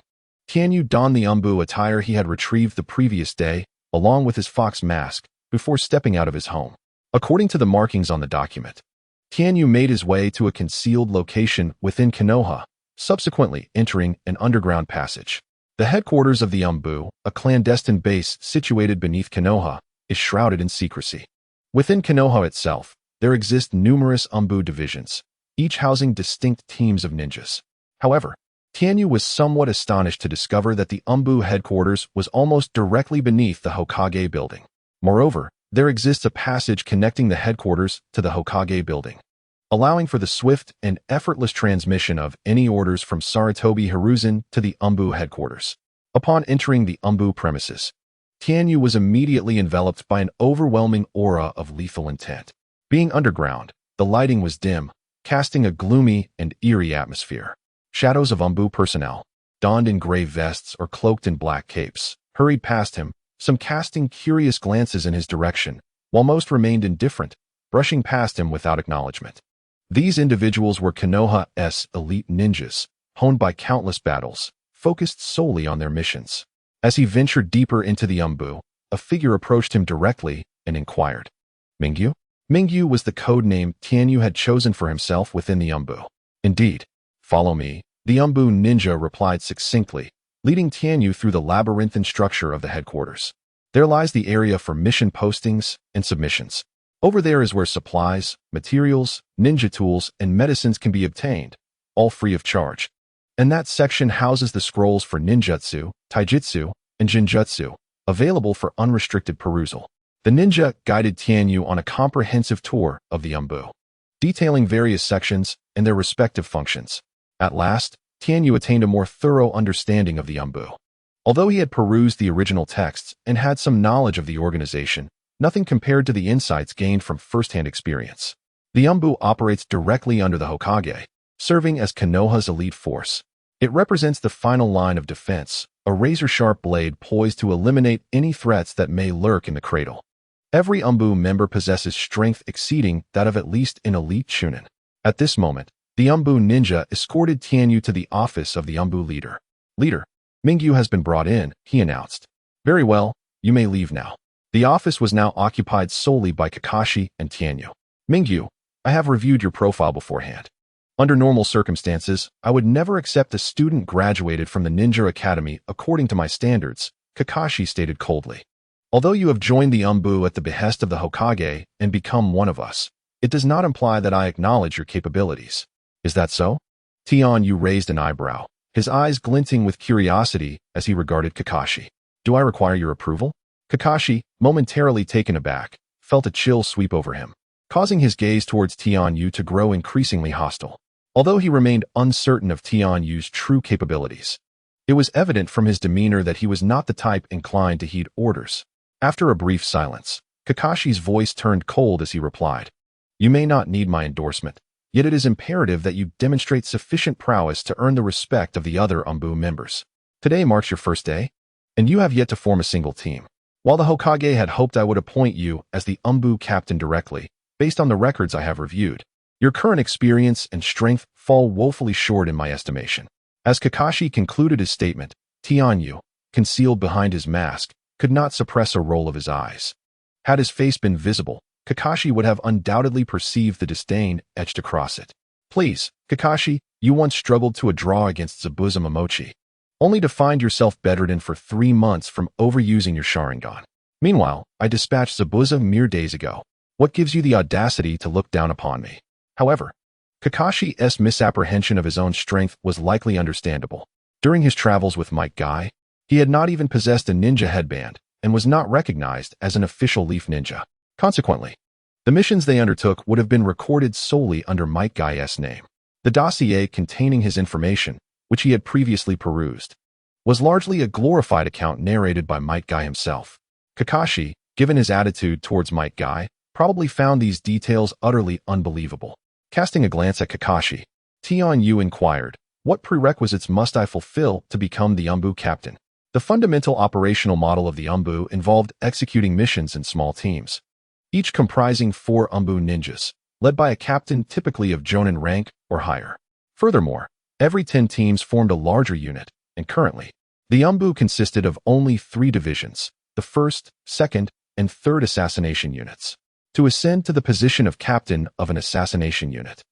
Tianyu donned the umbu attire he had retrieved the previous day, along with his fox mask, before stepping out of his home. According to the markings on the document, Tianyu made his way to a concealed location within Konoha, subsequently entering an underground passage. The headquarters of the umbu, a clandestine base situated beneath Konoha, is shrouded in secrecy. Within Konoha itself, there exist numerous umbu divisions, each housing distinct teams of ninjas. However, Tianyu was somewhat astonished to discover that the umbu headquarters was almost directly beneath the Hokage building. Moreover, there exists a passage connecting the headquarters to the Hokage building, allowing for the swift and effortless transmission of any orders from Sarutobi Hiruzen to the umbu headquarters. Upon entering the umbu premises, Tianyu was immediately enveloped by an overwhelming aura of lethal intent. Being underground, the lighting was dim, casting a gloomy and eerie atmosphere. Shadows of umbu personnel, donned in gray vests or cloaked in black capes, hurried past him, some casting curious glances in his direction, while most remained indifferent, brushing past him without acknowledgement. These individuals were Konoha's elite ninjas, honed by countless battles, focused solely on their missions. As he ventured deeper into the umbu, a figure approached him directly and inquired, "Mingyu?" Mingyu was the code name Tianyu had chosen for himself within the umbu. "Indeed. Follow me," the umbu ninja replied succinctly, leading Tianyu through the labyrinthine structure of the headquarters. There lies the area for mission postings and submissions. Over there is where supplies, materials, ninja tools, and medicines can be obtained, all free of charge. And that section houses the scrolls for ninjutsu, taijutsu, and jinjutsu, available for unrestricted perusal. The ninja guided Tianyu on a comprehensive tour of the umbu, detailing various sections and their respective functions. At last, Tianyu attained a more thorough understanding of the umbu. Although he had perused the original texts and had some knowledge of the organization, nothing compared to the insights gained from first-hand experience. The umbu operates directly under the Hokage, serving as Konoha's elite force. It represents the final line of defense, a razor-sharp blade poised to eliminate any threats that may lurk in the cradle. Every umbu member possesses strength exceeding that of at least an elite chunin. At this moment, the umbu ninja escorted Tianyu to the office of the umbu leader. "Leader, Mingyu has been brought in," he announced. "Very well, you may leave now." The office was now occupied solely by Kakashi and Tianyu. "Mingyu, I have reviewed your profile beforehand. Under normal circumstances, I would never accept a student graduated from the Ninja Academy according to my standards," Kakashi stated coldly. "Although you have joined the umbu at the behest of the Hokage and become one of us, it does not imply that I acknowledge your capabilities. Is that so?" Tianyu raised an eyebrow, his eyes glinting with curiosity as he regarded Kakashi. "Do I require your approval?" Kakashi, momentarily taken aback, felt a chill sweep over him, causing his gaze towards Tianyu to grow increasingly hostile. Although he remained uncertain of Tianyu's true capabilities, it was evident from his demeanor that he was not the type inclined to heed orders. After a brief silence, Kakashi's voice turned cold as he replied, "You may not need my endorsement, yet it is imperative that you demonstrate sufficient prowess to earn the respect of the other umbu members. Today marks your first day, and you have yet to form a single team. While the Hokage had hoped I would appoint you as the umbu captain directly, based on the records I have reviewed, your current experience and strength fall woefully short in my estimation." As Kakashi concluded his statement, Tianyu, concealed behind his mask, could not suppress a roll of his eyes. Had his face been visible, Kakashi would have undoubtedly perceived the disdain etched across it. "Please, Kakashi, you once struggled to a draw against Zabuza Momochi, only to find yourself bedridden for 3 months from overusing your Sharingan. Meanwhile, I dispatched Zabuza mere days ago. What gives you the audacity to look down upon me?" However, Kakashi's misapprehension of his own strength was likely understandable. During his travels with Might Guy, he had not even possessed a ninja headband and was not recognized as an official Leaf Ninja. Consequently, the missions they undertook would have been recorded solely under Might Guy's name. The dossier containing his information, which he had previously perused, was largely a glorified account narrated by Might Guy himself. Kakashi, given his attitude towards Might Guy, probably found these details utterly unbelievable. Casting a glance at Kakashi, Tian-Yu inquired, "What prerequisites must I fulfill to become the Umbu captain?" The fundamental operational model of the Umbu involved executing missions in small teams, each comprising 4 Umbu ninjas, led by a captain typically of Jonin rank or higher. Furthermore, every 10 teams formed a larger unit, and currently, the Umbu consisted of only 3 divisions, the 1st, 2nd, and 3rd assassination units. To ascend to the position of captain of an assassination unit,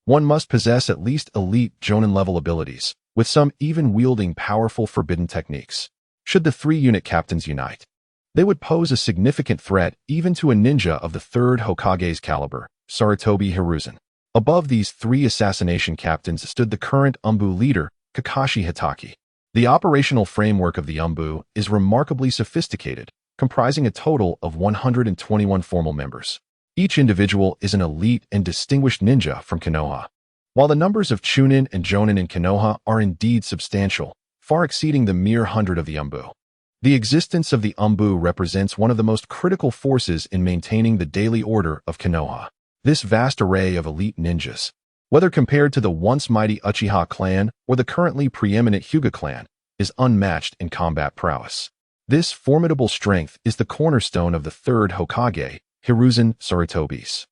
one must possess at least elite Jonin-level abilities, with some even wielding powerful forbidden techniques. Should the 3 unit captains unite, they would pose a significant threat even to a ninja of the 3rd Hokage's caliber, Sarutobi Hiruzen. Above these 3 assassination captains stood the current Umbu leader, Kakashi Hitaki. The operational framework of the Umbu is remarkably sophisticated, comprising a total of 121 formal members. Each individual is an elite and distinguished ninja from Konoha. While the numbers of Chunin and Jonin in Konoha are indeed substantial, far exceeding the mere 100 of the Umbu, the existence of the Umbu represents one of the most critical forces in maintaining the daily order of Konoha. This vast array of elite ninjas, whether compared to the once mighty Uchiha clan or the currently preeminent Hyuga clan, is unmatched in combat prowess. This formidable strength is the cornerstone of the 3rd Hokage, Hiruzen Sarutobi's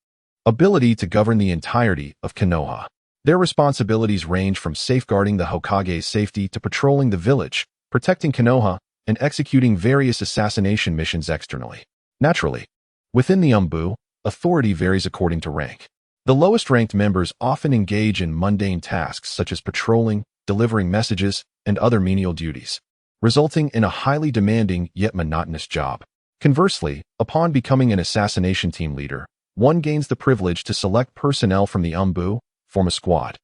ability to govern the entirety of Konoha. Their responsibilities range from safeguarding the Hokage's safety to patrolling the village, protecting Konoha, and executing various assassination missions externally. Naturally, within the Umbu, authority varies according to rank. The lowest-ranked members often engage in mundane tasks such as patrolling, delivering messages, and other menial duties, resulting in a highly demanding yet monotonous job. Conversely, upon becoming an assassination team leader, one gains the privilege to select personnel from the Umbu, form a squad,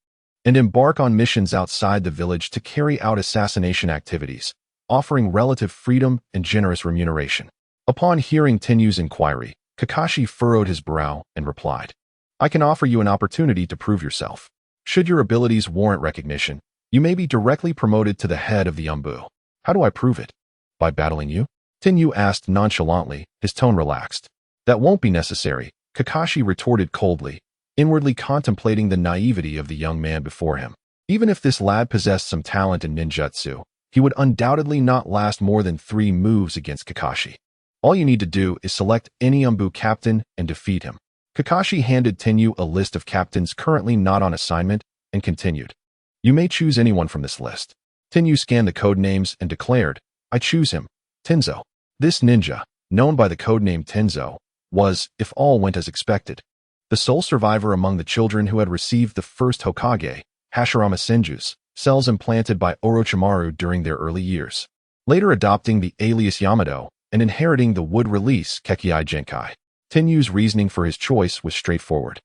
and embark on missions outside the village to carry out assassination activities, offering relative freedom and generous remuneration. Upon hearing Tenyu's inquiry, Kakashi furrowed his brow and replied, "I can offer you an opportunity to prove yourself. Should your abilities warrant recognition, you may be directly promoted to the head of the Umbu." "How do I prove it?" "By battling you?" Tenyu asked nonchalantly, his tone relaxed. "That won't be necessary," Kakashi retorted coldly, inwardly contemplating the naivety of the young man before him. Even if this lad possessed some talent in ninjutsu, he would undoubtedly not last more than 3 moves against Kakashi. All you need to do is select any Umbu captain and defeat him. Kakashi handed Tenyu a list of captains currently not on assignment and continued, "You may choose anyone from this list." Tenyu scanned the code names and declared, "I choose him, Tenzo." This ninja, known by the codename Tenzo, was, if all went as expected, the sole survivor among the children who had received the first Hokage, Hashirama Senju's, cells implanted by Orochimaru during their early years, later adopting the alias Yamato and inheriting the wood release Kekkei Genkai. Tenyu's reasoning for his choice was straightforward.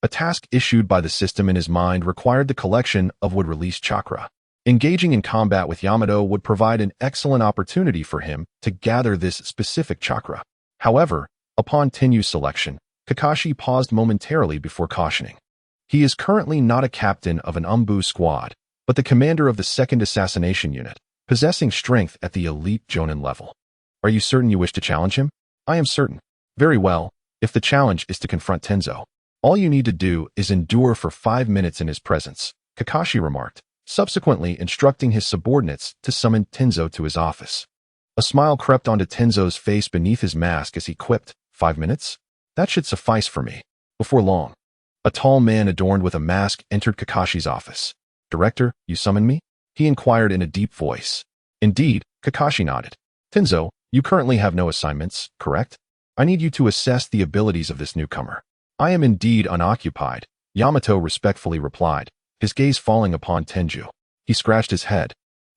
A task issued by the system in his mind required the collection of wood release chakra. Engaging in combat with Yamato would provide an excellent opportunity for him to gather this specific chakra. However, upon Tenyu's selection, Kakashi paused momentarily before cautioning. He is currently not a captain of an Umbu squad, but the commander of the 2nd assassination unit, possessing strength at the elite Jonin level. "Are you certain you wish to challenge him?" "I am certain." "Very well. If the challenge is to confront Tenzo, all you need to do is endure for 5 minutes in his presence," Kakashi remarked, subsequently instructing his subordinates to summon Tenzo to his office. A smile crept onto Tenzo's face beneath his mask as he quipped, "5 minutes? That should suffice for me." Before long, a tall man adorned with a mask entered Kakashi's office. "Director, you summoned me?" he inquired in a deep voice. "Indeed," Kakashi nodded. "Tenzo, you currently have no assignments, correct? I need you to assess the abilities of this newcomer." "I am indeed unoccupied," Yamato respectfully replied, his gaze falling upon Tenju. He scratched his head,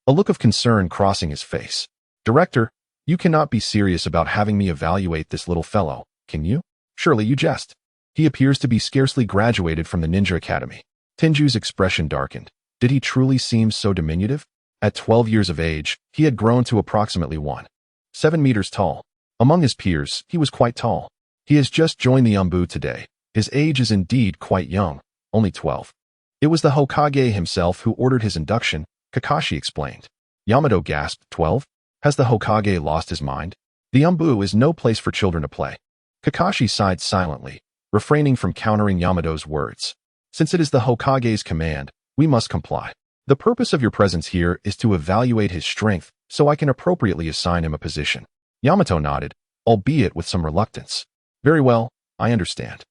a look of concern crossing his face. "Director, you cannot be serious about having me evaluate this little fellow, can you? Surely you jest. He appears to be scarcely graduated from the Ninja Academy." Tenju's expression darkened. Did he truly seem so diminutive? At 12 years of age, he had grown to approximately 1.7 meters tall. Among his peers, he was quite tall. He has just joined the Umbu today. His age is indeed quite young, only 12. It was the Hokage himself who ordered his induction, Kakashi explained. Yamato gasped, 12? Has the Hokage lost his mind? The Umbu is no place for children to play. Kakashi sighed silently, refraining from countering Yamato's words. Since it is the Hokage's command, we must comply. The purpose of your presence here is to evaluate his strength so I can appropriately assign him a position. Yamato nodded, albeit with some reluctance. Very well, I understand.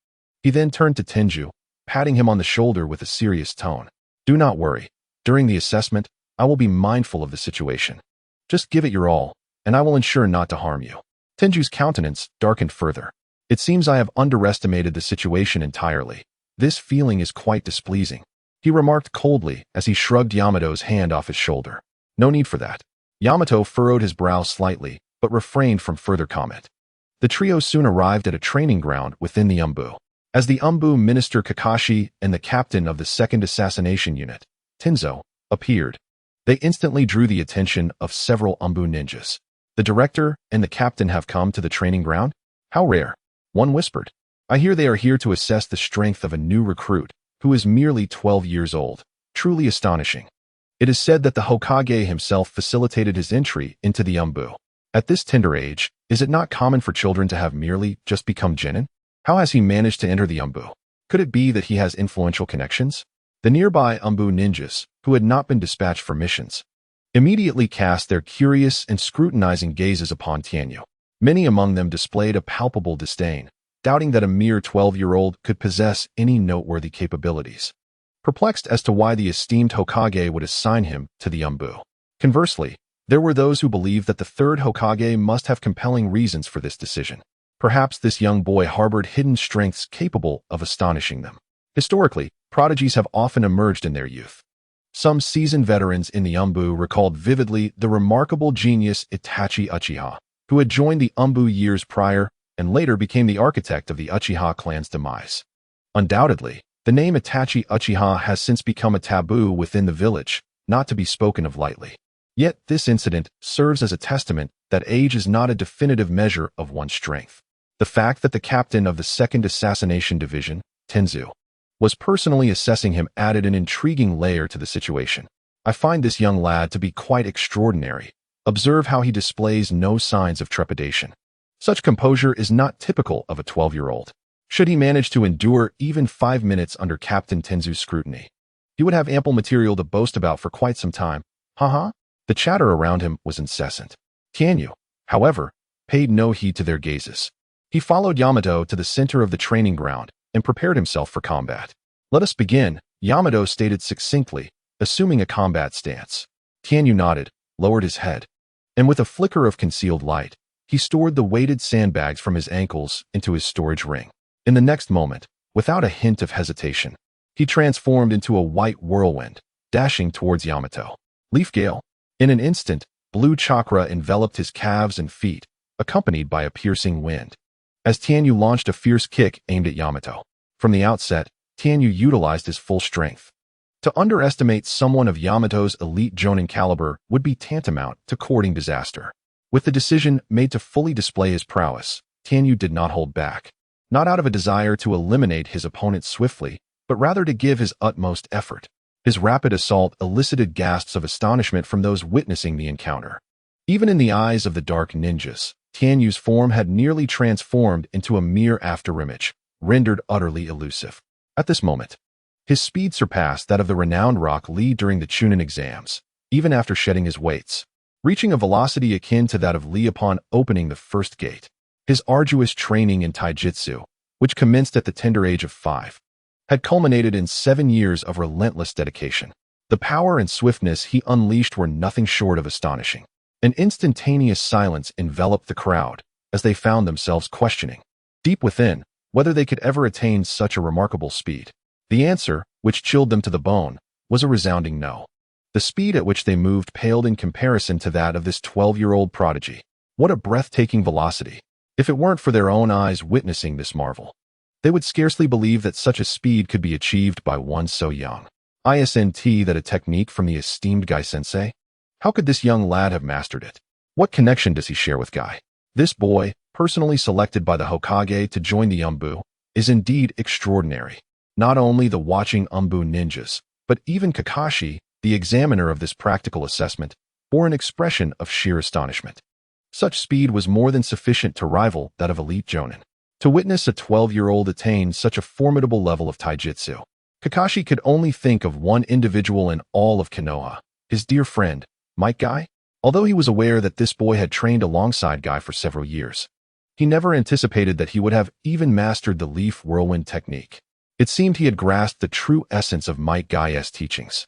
He then turned to Tenju, patting him on the shoulder with a serious tone. Do not worry. During the assessment, I will be mindful of the situation. Just give it your all, and I will ensure not to harm you. Tenju's countenance darkened further. It seems I have underestimated the situation entirely. This feeling is quite displeasing, he remarked coldly as he shrugged Yamato's hand off his shoulder. No need for that. Yamato furrowed his brow slightly, but refrained from further comment. The trio soon arrived at a training ground within the Umbu. As the Umbu Minister Kakashi and the captain of the Second Assassination Unit, Tenzo, appeared, they instantly drew the attention of several Umbu ninjas. The director and the captain have come to the training ground? How rare. One whispered. I hear they are here to assess the strength of a new recruit, who is merely 12 years old. Truly astonishing. It is said that the Hokage himself facilitated his entry into the Umbu. At this tender age, is it not common for children to have merely just become genin? How has he managed to enter the Umbu? Could it be that he has influential connections? The nearby Umbu ninjas, who had not been dispatched for missions, immediately cast their curious and scrutinizing gazes upon Tianyu. Many among them displayed a palpable disdain, doubting that a mere 12-year-old could possess any noteworthy capabilities, perplexed as to why the esteemed Hokage would assign him to the Umbu. Conversely, there were those who believed that the third Hokage must have compelling reasons for this decision. Perhaps this young boy harbored hidden strengths capable of astonishing them. Historically, prodigies have often emerged in their youth. Some seasoned veterans in the Umbu recalled vividly the remarkable genius Itachi Uchiha, who had joined the Umbu years prior and later became the architect of the Uchiha clan's demise. Undoubtedly, the name Itachi Uchiha has since become a taboo within the village, not to be spoken of lightly. Yet this incident serves as a testament that age is not a definitive measure of one's strength. The fact that the captain of the Second Assassination Division, Tenzu, was personally assessing him added an intriguing layer to the situation. I find this young lad to be quite extraordinary. Observe how he displays no signs of trepidation. Such composure is not typical of a 12-year-old. Should he manage to endure even 5 minutes under Captain Tenzu's scrutiny, he would have ample material to boast about for quite some time. Haha. The chatter around him was incessant. Tianyu, however, paid no heed to their gazes. He followed Yamato to the center of the training ground and prepared himself for combat. Let us begin, Yamato stated succinctly, assuming a combat stance. Tianyu nodded, lowered his head, and with a flicker of concealed light, he stored the weighted sandbags from his ankles into his storage ring. In the next moment, without a hint of hesitation, he transformed into a white whirlwind, dashing towards Yamato. Leaf Gale. In an instant, blue chakra enveloped his calves and feet, accompanied by a piercing wind. As Tianyu launched a fierce kick aimed at Yamato. From the outset, Tianyu utilized his full strength. To underestimate someone of Yamato's elite Jonin caliber would be tantamount to courting disaster. With the decision made to fully display his prowess, Tianyu did not hold back. Not out of a desire to eliminate his opponent swiftly, but rather to give his utmost effort. His rapid assault elicited gasps of astonishment from those witnessing the encounter. Even in the eyes of the dark ninjas, Tianyu's form had nearly transformed into a mere afterimage, rendered utterly elusive. At this moment, his speed surpassed that of the renowned Rock Lee during the Chunin exams, even after shedding his weights, reaching a velocity akin to that of Lee upon opening the first gate. His arduous training in taijutsu, which commenced at the tender age of 5, had culminated in 7 years of relentless dedication. The power and swiftness he unleashed were nothing short of astonishing. An instantaneous silence enveloped the crowd as they found themselves questioning, deep within, whether they could ever attain such a remarkable speed. The answer, which chilled them to the bone, was a resounding no. The speed at which they moved paled in comparison to that of this 12-year-old prodigy. What a breathtaking velocity! If it weren't for their own eyes witnessing this marvel, they would scarcely believe that such a speed could be achieved by one so young. Isn't that a technique from the esteemed Gai-sensei? How could this young lad have mastered it? What connection does he share with Gai? This boy, personally selected by the Hokage to join the Umbu, is indeed extraordinary. Not only the watching Umbu ninjas, but even Kakashi, the examiner of this practical assessment, bore an expression of sheer astonishment. Such speed was more than sufficient to rival that of elite Jonin. To witness a 12-year-old attain such a formidable level of taijutsu, Kakashi could only think of one individual in all of Konoha, his dear friend, Might Guy. Although he was aware that this boy had trained alongside Guy for several years, he never anticipated that he would have even mastered the leaf whirlwind technique. It seemed he had grasped the true essence of Might Guy's teachings.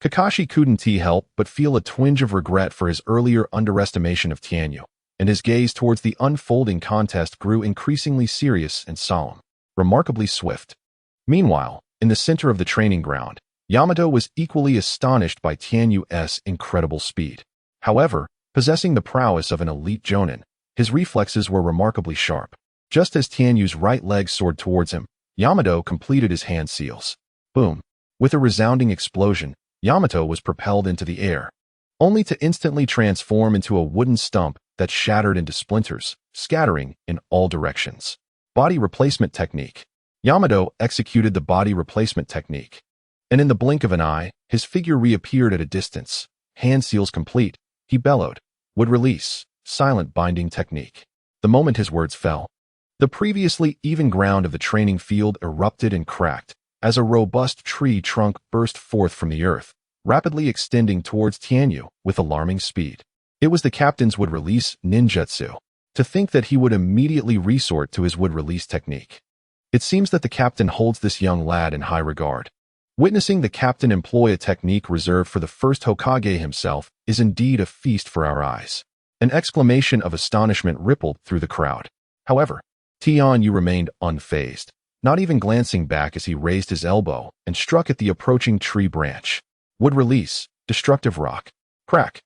Kakashi couldn't help but feel a twinge of regret for his earlier underestimation of Tianyu, and his gaze towards the unfolding contest grew increasingly serious and solemn, remarkably swift. Meanwhile, in the center of the training ground, Yamato was equally astonished by Tianyu's incredible speed. However, possessing the prowess of an elite jonin, his reflexes were remarkably sharp. Just as Tianyu's right leg soared towards him, Yamato completed his hand seals. Boom! With a resounding explosion, Yamato was propelled into the air, only to instantly transform into a wooden stump that shattered into splinters, scattering in all directions. Body replacement technique. Yamato executed the body replacement technique, and in the blink of an eye, his figure reappeared at a distance. Hand seals complete, he bellowed. Would release, silent binding technique. The moment his words fell, the previously even ground of the training field erupted and cracked, as a robust tree trunk burst forth from the earth, rapidly extending towards Tianyu with alarming speed. It was the captain's would-release ninjutsu. To think that he would immediately resort to his would-release technique. It seems that the captain holds this young lad in high regard. Witnessing the captain employ a technique reserved for the first Hokage himself is indeed a feast for our eyes. An exclamation of astonishment rippled through the crowd. However, Tianyu remained unfazed, not even glancing back as he raised his elbow and struck at the approaching tree branch. Would release, destructive rock. Crack.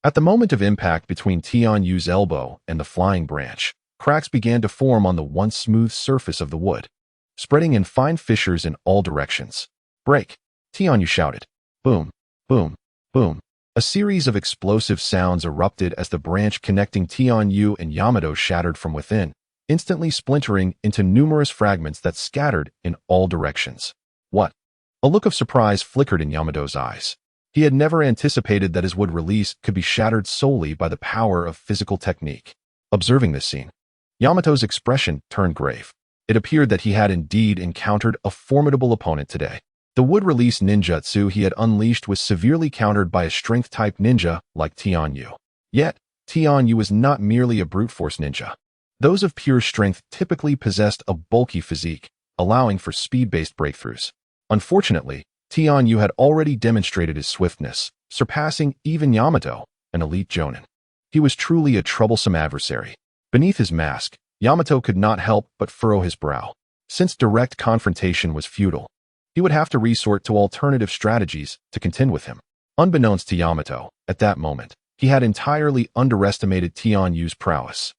At the moment of impact between Tianyu's elbow and the flying branch, cracks began to form on the once smooth surface of the wood, spreading in fine fissures in all directions. Break! Tianyu shouted. Boom, boom, boom. A series of explosive sounds erupted as the branch connecting Tianyu and Yamato shattered from within, instantly splintering into numerous fragments that scattered in all directions. What? A look of surprise flickered in Yamato's eyes. He had never anticipated that his wood release could be shattered solely by the power of physical technique. Observing this scene, Yamato's expression turned grave. It appeared that he had indeed encountered a formidable opponent today. The wood release ninjutsu he had unleashed was severely countered by a strength-type ninja like Tianyu. Yet, Tianyu was not merely a brute force ninja. Those of pure strength typically possessed a bulky physique, allowing for speed-based breakthroughs. Unfortunately, Tianyu had already demonstrated his swiftness, surpassing even Yamato, an elite jonin. He was truly a troublesome adversary. Beneath his mask, Yamato could not help but furrow his brow. Since direct confrontation was futile, he would have to resort to alternative strategies to contend with him. Unbeknownst to Yamato, at that moment, he had entirely underestimated Tianyu's prowess,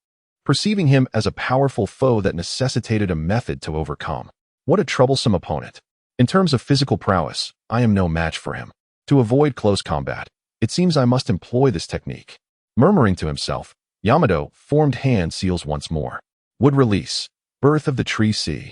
perceiving him as a powerful foe that necessitated a method to overcome. What a troublesome opponent. In terms of physical prowess, I am no match for him. To avoid close combat, it seems I must employ this technique. Murmuring to himself, Yamato formed hand seals once more. Would release, birth of the tree sea.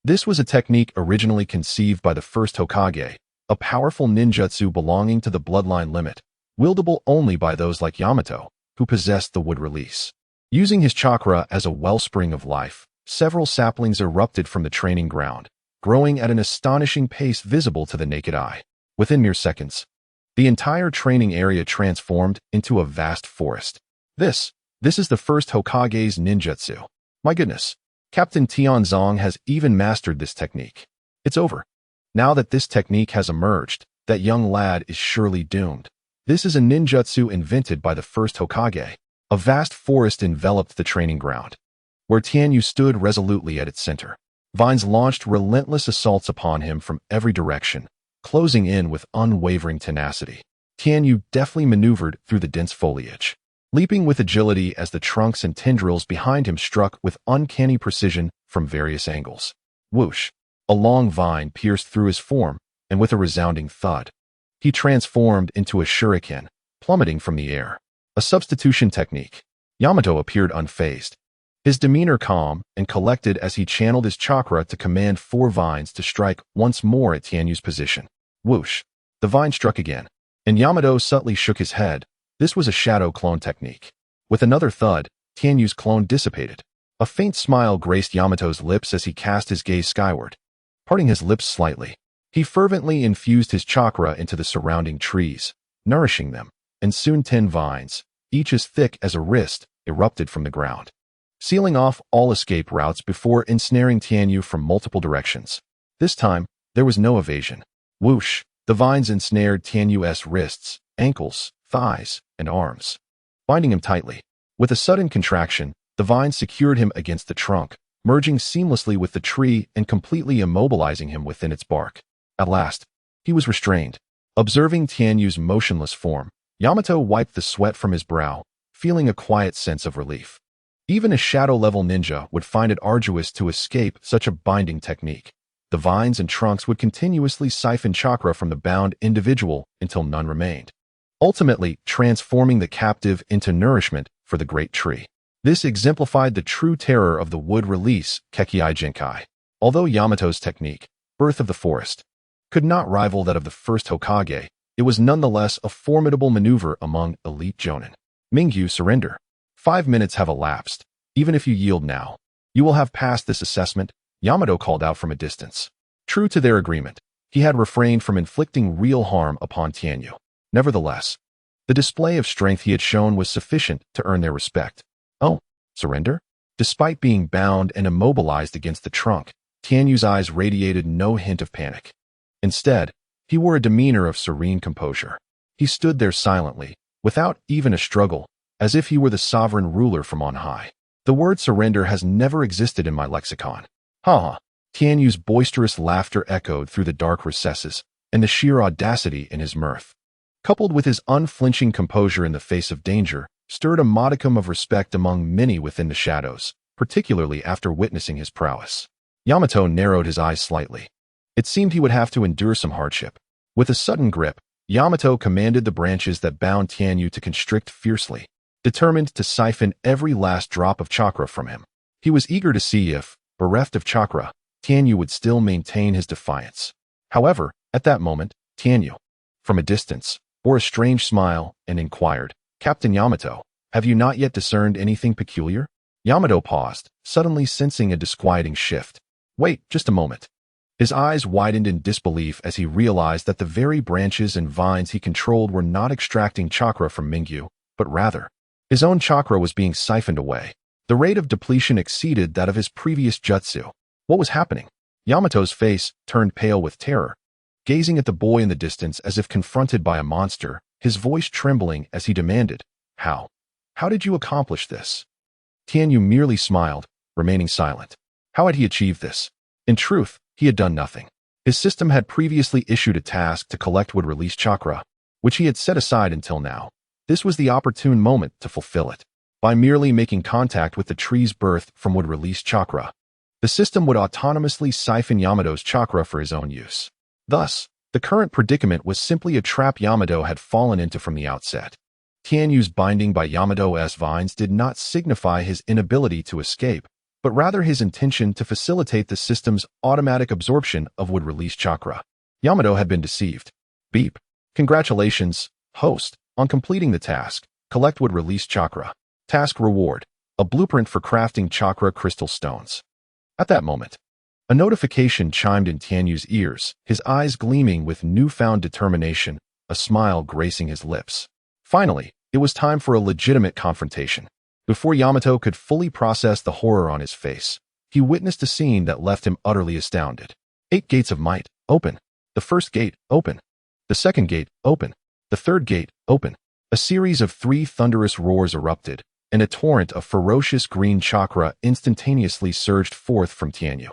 This was a technique originally conceived by the first Hokage, a powerful ninjutsu belonging to the bloodline limit, wieldable only by those like Yamato, who possessed the wood release. Using his chakra as a wellspring of life, several saplings erupted from the training ground, growing at an astonishing pace visible to the naked eye. Within mere seconds, the entire training area transformed into a vast forest. This is the first Hokage's ninjutsu. My goodness, Captain Tianzong has even mastered this technique. It's over. Now that this technique has emerged, that young lad is surely doomed. This is a ninjutsu invented by the first Hokage. A vast forest enveloped the training ground, where Tianyu stood resolutely at its center. Vines launched relentless assaults upon him from every direction, closing in with unwavering tenacity. Tianyu deftly maneuvered through the dense foliage, leaping with agility as the trunks and tendrils behind him struck with uncanny precision from various angles. Whoosh! A long vine pierced through his form, and with a resounding thud, he transformed into a shuriken, plummeting from the air. A substitution technique. Yamato appeared unfazed, his demeanor calm and collected as he channeled his chakra to command 4 vines to strike once more at Tianyu's position. Whoosh! The vine struck again, and Yamato subtly shook his head. This was a shadow clone technique. With another thud, Tianyu's clone dissipated. A faint smile graced Yamato's lips as he cast his gaze skyward. Parting his lips slightly, He fervently infused his chakra into the surrounding trees, nourishing them, and soon 10 vines, each as thick as a wrist, erupted from the ground, sealing off all escape routes before ensnaring Tianyu from multiple directions. This time, there was no evasion. Whoosh! The vines ensnared Tianyu's wrists, ankles, thighs, and arms, binding him tightly. With a sudden contraction, the vines secured him against the trunk, merging seamlessly with the tree and completely immobilizing him within its bark. At last, he was restrained. Observing Tianyu's motionless form, Yamato wiped the sweat from his brow, feeling a quiet sense of relief. Even a shadow-level ninja would find it arduous to escape such a binding technique. The vines and trunks would continuously siphon chakra from the bound individual until none remained, ultimately transforming the captive into nourishment for the great tree. This exemplified the true terror of the wood release Kekkei Jinkai. Although Yamato's technique, Birth of the Forest, could not rival that of the first Hokage, it was nonetheless a formidable maneuver among elite jonin. Mingyu, surrender. 5 minutes have elapsed. Even if you yield now, you will have passed this assessment, Yamato called out from a distance. True to their agreement, he had refrained from inflicting real harm upon Tianyu. Nevertheless, the display of strength he had shown was sufficient to earn their respect. Oh, surrender? Despite being bound and immobilized against the trunk, Tianyu's eyes radiated no hint of panic. Instead, he wore a demeanor of serene composure. He stood there silently, without even a struggle, as if he were the sovereign ruler from on high. The word surrender has never existed in my lexicon. Ha ha! Tianyu's boisterous laughter echoed through the dark recesses, and the sheer audacity in his mirth, coupled with his unflinching composure in the face of danger, stirred a modicum of respect among many within the shadows, particularly after witnessing his prowess. Yamato narrowed his eyes slightly. It seemed he would have to endure some hardship. With a sudden grip, Yamato commanded the branches that bound Tianyu to constrict fiercely, determined to siphon every last drop of chakra from him. He was eager to see if, bereft of chakra, Tianyu would still maintain his defiance. However, at that moment, Tianyu, from a distance, bore a strange smile and inquired, "Captain Yamato, have you not yet discerned anything peculiar?" Yamato paused, suddenly sensing a disquieting shift. "Wait, just a moment." His eyes widened in disbelief as he realized that the very branches and vines he controlled were not extracting chakra from Mingyu, but rather, his own chakra was being siphoned away. The rate of depletion exceeded that of his previous jutsu. What was happening? Yamato's face turned pale with terror. Gazing at the boy in the distance as if confronted by a monster, his voice trembling as he demanded, How did you accomplish this?" Tianyu merely smiled, remaining silent. How had he achieved this? In truth, he had done nothing. His system had previously issued a task to collect wood-release chakra, which he had set aside until now. This was the opportune moment to fulfill it. By merely making contact with the tree's birth from wood-release chakra, the system would autonomously siphon Yamato's chakra for his own use. Thus, the current predicament was simply a trap Yamato had fallen into from the outset. Tianyu's binding by Yamato's vines did not signify his inability to escape, but rather his intention to facilitate the system's automatic absorption of wood-release chakra. Yamato had been deceived. Beep. Congratulations, host, on completing the task. Collect wood-release chakra. Task reward. A blueprint for crafting chakra crystal stones. At that moment, a notification chimed in Tianyu's ears, his eyes gleaming with newfound determination, a smile gracing his lips. Finally, it was time for a legitimate confrontation. Before Yamato could fully process the horror on his face, he witnessed a scene that left him utterly astounded. 8 gates of might, open. The first gate, open. The second gate, open. The third gate, open. A series of 3 thunderous roars erupted, and a torrent of ferocious green chakra instantaneously surged forth from Tianyu,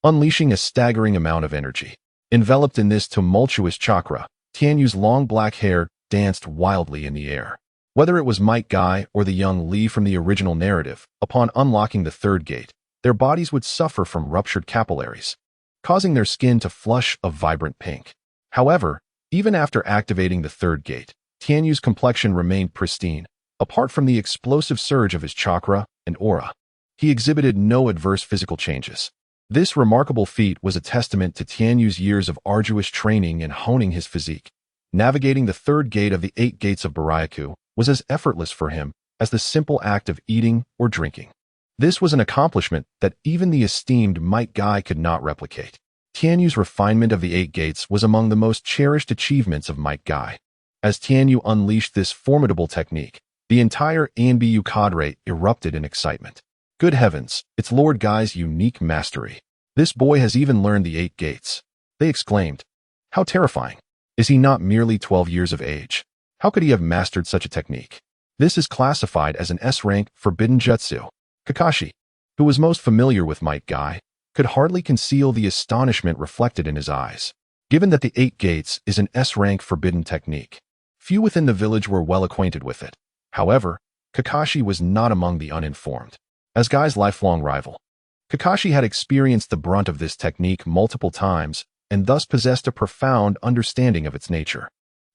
unleashing a staggering amount of energy. Enveloped in this tumultuous chakra, Tianyu's long black hair danced wildly in the air. Whether it was Might Guy or the young Lee from the original narrative, upon unlocking the third gate, their bodies would suffer from ruptured capillaries, causing their skin to flush a vibrant pink. However, even after activating the third gate, Tianyu's complexion remained pristine. Apart from the explosive surge of his chakra and aura, he exhibited no adverse physical changes. This remarkable feat was a testament to Tianyu's years of arduous training and honing his physique. Navigating the third gate of the 8 gates of Baryaku was as effortless for him as the simple act of eating or drinking. This was an accomplishment that even the esteemed Might Guy could not replicate. Tianyu's refinement of the Eight Gates was among the most cherished achievements of Might Guy. As Tianyu unleashed this formidable technique, the entire ANBU cadre erupted in excitement. Good heavens, it's Lord Guy's unique mastery. This boy has even learned the Eight Gates. They exclaimed. How terrifying. Is he not merely 12 years of age? How could he have mastered such a technique? This is classified as an S-rank forbidden jutsu. Kakashi, who was most familiar with Might Guy, could hardly conceal the astonishment reflected in his eyes. Given that the Eight Gates is an S-rank forbidden technique, few within the village were well acquainted with it. However, Kakashi was not among the uninformed. As Guy's lifelong rival, Kakashi had experienced the brunt of this technique multiple times and thus possessed a profound understanding of its nature.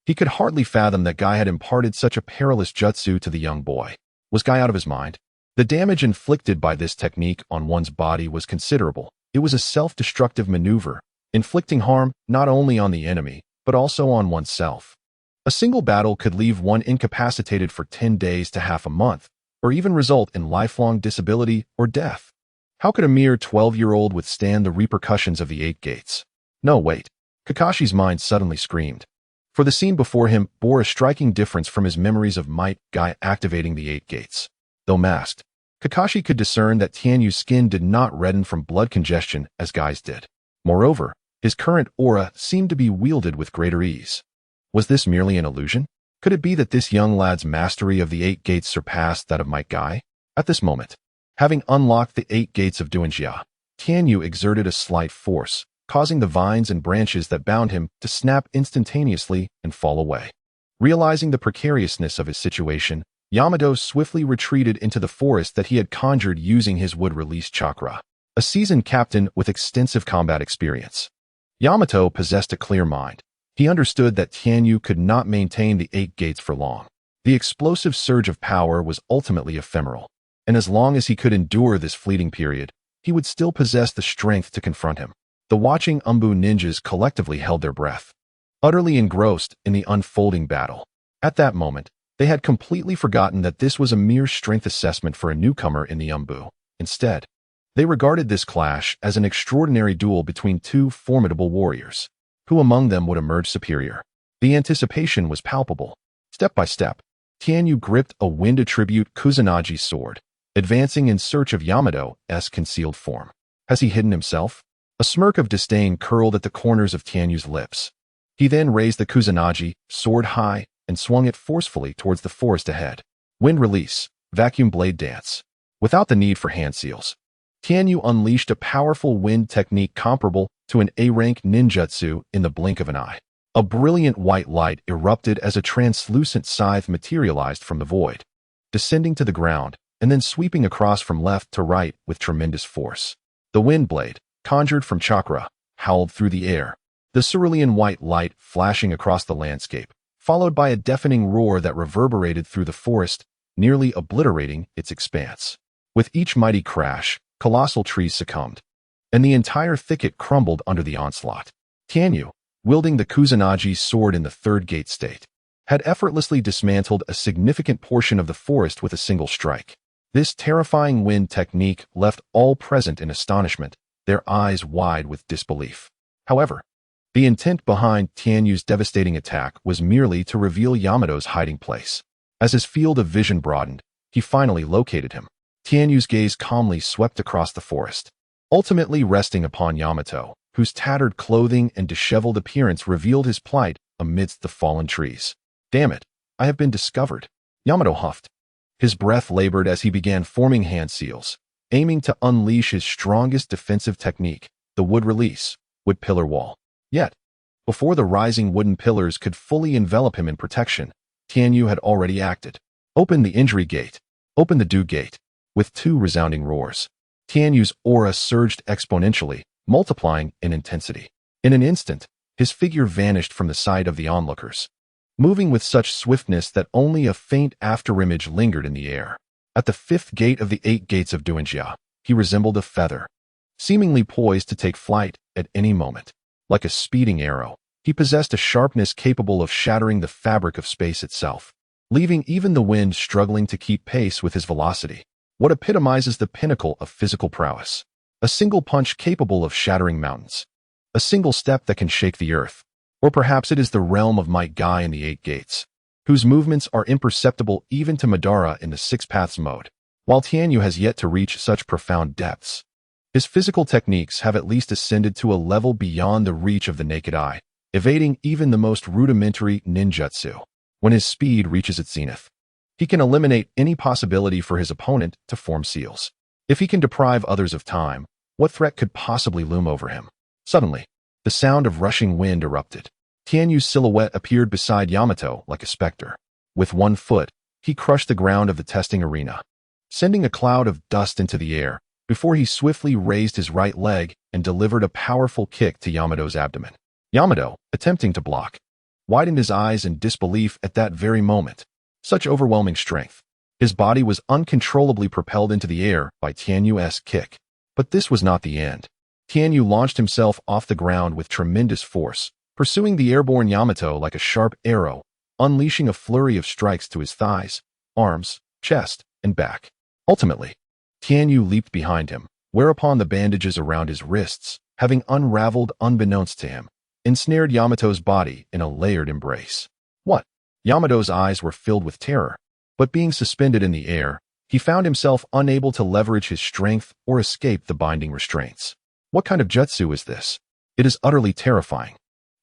He could hardly fathom that Guy had imparted such a perilous jutsu to the young boy. Was Guy out of his mind? The damage inflicted by this technique on one's body was considerable. It was a self-destructive maneuver, inflicting harm not only on the enemy, but also on oneself. A single battle could leave one incapacitated for 10 days to half a month, or even result in lifelong disability or death. How could a mere 12-year-old withstand the repercussions of the Eight Gates? No, wait. Kakashi's mind suddenly screamed. For the scene before him bore a striking difference from his memories of Might Guy activating the Eight Gates. Though masked, Kakashi could discern that Tianyu's skin did not redden from blood congestion as Guy's did. Moreover, his current aura seemed to be wielded with greater ease. Was this merely an illusion? Could it be that this young lad's mastery of the Eight Gates surpassed that of Might Guy? At this moment, having unlocked the Eight Gates of Uchiha, Tianyu exerted a slight force, causing the vines and branches that bound him to snap instantaneously and fall away. Realizing the precariousness of his situation, Yamato swiftly retreated into the forest that he had conjured using his wood-release chakra. A seasoned captain with extensive combat experience, Yamato possessed a clear mind. He understood that Tianyu could not maintain the Eight Gates for long. The explosive surge of power was ultimately ephemeral, and as long as he could endure this fleeting period, he would still possess the strength to confront him. The watching Umbu ninjas collectively held their breath, utterly engrossed in the unfolding battle. At that moment, they had completely forgotten that this was a mere strength assessment for a newcomer in the Umbu. Instead, they regarded this clash as an extraordinary duel between two formidable warriors. Who among them would emerge superior? The anticipation was palpable. Step by step, Tianyu gripped a wind attribute Kusanagi sword, advancing in search of Yamato's concealed form. Has he hidden himself? A smirk of disdain curled at the corners of Tianyu's lips. He then raised the Kusanagi sword high and swung it forcefully towards the forest ahead. Wind release, vacuum blade dance. Without the need for hand seals, Tianyu unleashed a powerful wind technique comparable to an A-rank ninjutsu in the blink of an eye. A brilliant white light erupted as a translucent scythe materialized from the void, descending to the ground and then sweeping across from left to right with tremendous force. The wind blade, conjured from chakra, howled through the air, the cerulean white light flashing across the landscape, followed by a deafening roar that reverberated through the forest, nearly obliterating its expanse. With each mighty crash, colossal trees succumbed, and the entire thicket crumbled under the onslaught. Tianyu, wielding the Kusanagi sword in the third gate state, had effortlessly dismantled a significant portion of the forest with a single strike. This terrifying wind technique left all present in astonishment, their eyes wide with disbelief. However, the intent behind Tianyu's devastating attack was merely to reveal Yamato's hiding place. As his field of vision broadened, he finally located him. Tianyu's gaze calmly swept across the forest, ultimately resting upon Yamato, whose tattered clothing and disheveled appearance revealed his plight amidst the fallen trees. Damn it, I have been discovered, Yamato huffed. His breath labored as he began forming hand seals, aiming to unleash his strongest defensive technique, the wood release, wood pillar wall. Yet, before the rising wooden pillars could fully envelop him in protection, Tianyu had already acted. Open the injury gate. Open the dew gate. With two resounding roars, Tianyu's aura surged exponentially, multiplying in intensity. In an instant, his figure vanished from the sight of the onlookers, moving with such swiftness that only a faint afterimage lingered in the air. At the fifth gate of the Eight Gates of Uchiha, he resembled a feather, seemingly poised to take flight at any moment. Like a speeding arrow, he possessed a sharpness capable of shattering the fabric of space itself, leaving even the wind struggling to keep pace with his velocity. What epitomizes the pinnacle of physical prowess? A single punch capable of shattering mountains. A single step that can shake the earth. Or perhaps it is the realm of Might Guy in the Eight Gates, whose movements are imperceptible even to Madara in the Six Paths mode, while Tianyu has yet to reach such profound depths. His physical techniques have at least ascended to a level beyond the reach of the naked eye, evading even the most rudimentary ninjutsu. When his speed reaches its zenith, he can eliminate any possibility for his opponent to form seals. If he can deprive others of time, what threat could possibly loom over him? Suddenly, the sound of rushing wind erupted. Tianyu's silhouette appeared beside Yamato like a specter. With one foot, he crushed the ground of the testing arena, sending a cloud of dust into the air before he swiftly raised his right leg and delivered a powerful kick to Yamato's abdomen. Yamato, attempting to block, widened his eyes in disbelief at that very moment. Such overwhelming strength. His body was uncontrollably propelled into the air by Tianyu's kick. But this was not the end. Tianyu launched himself off the ground with tremendous force, pursuing the airborne Yamato like a sharp arrow, unleashing a flurry of strikes to his thighs, arms, chest, and back. Ultimately, Tianyu leaped behind him, whereupon the bandages around his wrists, having unraveled unbeknownst to him, ensnared Yamato's body in a layered embrace. What? Yamato's eyes were filled with terror, but being suspended in the air, he found himself unable to leverage his strength or escape the binding restraints. What kind of jutsu is this? It is utterly terrifying.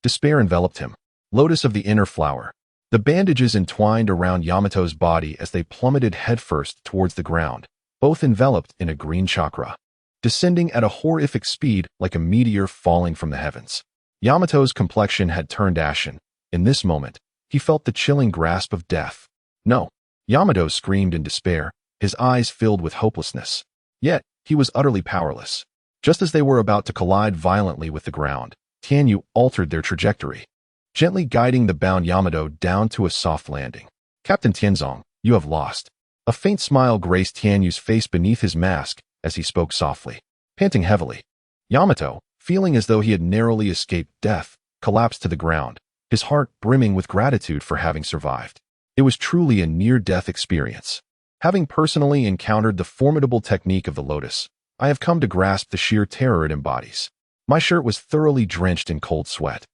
Despair enveloped him. Lotus of the inner flower. The bandages entwined around Yamato's body as they plummeted headfirst towards the ground, both enveloped in a green chakra, descending at a horrific speed like a meteor falling from the heavens. Yamato's complexion had turned ashen. In this moment, he felt the chilling grasp of death. No! Yamato screamed in despair, his eyes filled with hopelessness. Yet, he was utterly powerless. Just as they were about to collide violently with the ground, Tianyu altered their trajectory, gently guiding the bound Yamato down to a soft landing. Captain Tianzong, you have lost. A faint smile graced Tianyu's face beneath his mask as he spoke softly. Panting heavily, Yamato, feeling as though he had narrowly escaped death, collapsed to the ground, his heart brimming with gratitude for having survived. It was truly a near-death experience. Having personally encountered the formidable technique of the lotus, I have come to grasp the sheer terror it embodies. My shirt was thoroughly drenched in cold sweat,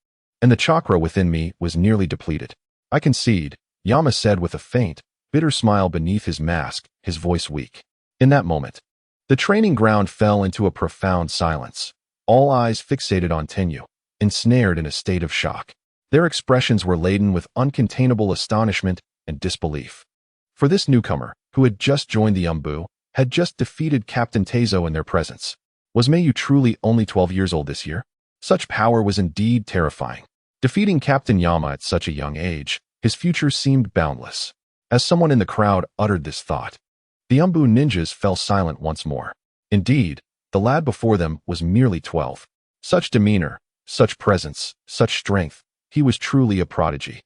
and the chakra within me was nearly depleted. I concede, Yama said with a faint, bitter smile beneath his mask, his voice weak. In that moment, the training ground fell into a profound silence, all eyes fixated on Tenyu, ensnared in a state of shock. Their expressions were laden with uncontainable astonishment and disbelief. For this newcomer, who had just joined the Umbu, had just defeated Captain Teizo in their presence. Was Meiyu truly only 12 years old this year? Such power was indeed terrifying. Defeating Captain Yama at such a young age, his future seemed boundless. As someone in the crowd uttered this thought, the Umbu ninjas fell silent once more. Indeed, the lad before them was merely 12. Such demeanor, such presence, such strength, he was truly a prodigy,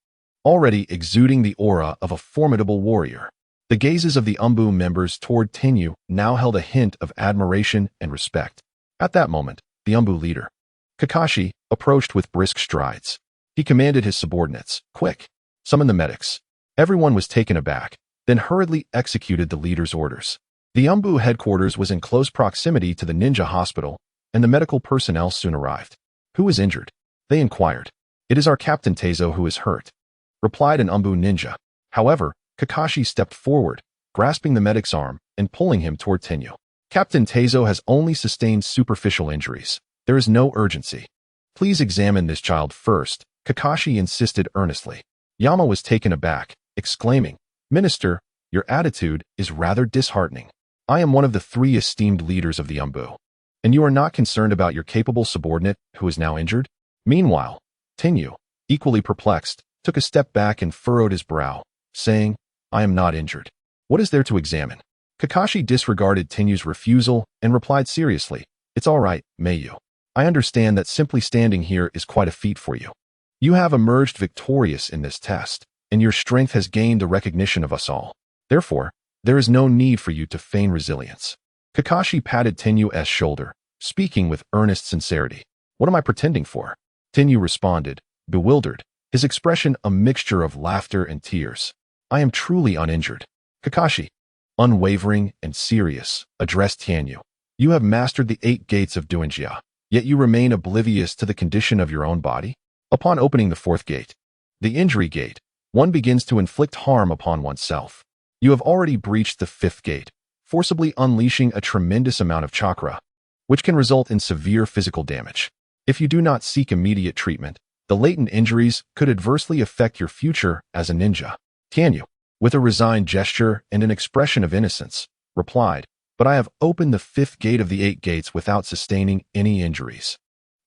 already exuding the aura of a formidable warrior. The gazes of the Umbu members toward Tenyu now held a hint of admiration and respect. At that moment, the Umbu leader, Kakashi, approached with brisk strides. He commanded his subordinates, "Quick, summon the medics." Everyone was taken aback, then hurriedly executed the leader's orders. The Umbu headquarters was in close proximity to the ninja hospital, and the medical personnel soon arrived. "Who is injured?" they inquired. "It is our Captain Teizo who is hurt," replied an Umbu ninja. However, Kakashi stepped forward, grasping the medic's arm and pulling him toward Tenyu. "Captain Teizo has only sustained superficial injuries. There is no urgency. Please examine this child first," Kakashi insisted earnestly. Yama was taken aback, exclaiming, "Minister, your attitude is rather disheartening. I am one of the 3 esteemed leaders of the Umbu, and you are not concerned about your capable subordinate who is now injured?" Meanwhile, Tenyu, equally perplexed, took a step back and furrowed his brow, saying, "I am not injured. What is there to examine?" Kakashi disregarded Tenyu's refusal and replied seriously, "It's all right, Meiyu. I understand that simply standing here is quite a feat for you. You have emerged victorious in this test, and your strength has gained the recognition of us all. Therefore, there is no need for you to feign resilience." Kakashi patted Tenyu's shoulder, speaking with earnest sincerity. "What am I pretending for?" Tenyu responded, bewildered, his expression a mixture of laughter and tears. "I am truly uninjured." Kakashi, unwavering and serious, addressed Tianyu. "You have mastered the 8 gates of Duinjia. yet you remain oblivious to the condition of your own body? Upon opening the fourth gate, the injury gate, one begins to inflict harm upon oneself. You have already breached the fifth gate, forcibly unleashing a tremendous amount of chakra, which can result in severe physical damage. If you do not seek immediate treatment, the latent injuries could adversely affect your future as a ninja. Tianyu, with a resigned gesture and an expression of innocence, replied, "But I have opened the fifth gate of the 8 gates without sustaining any injuries,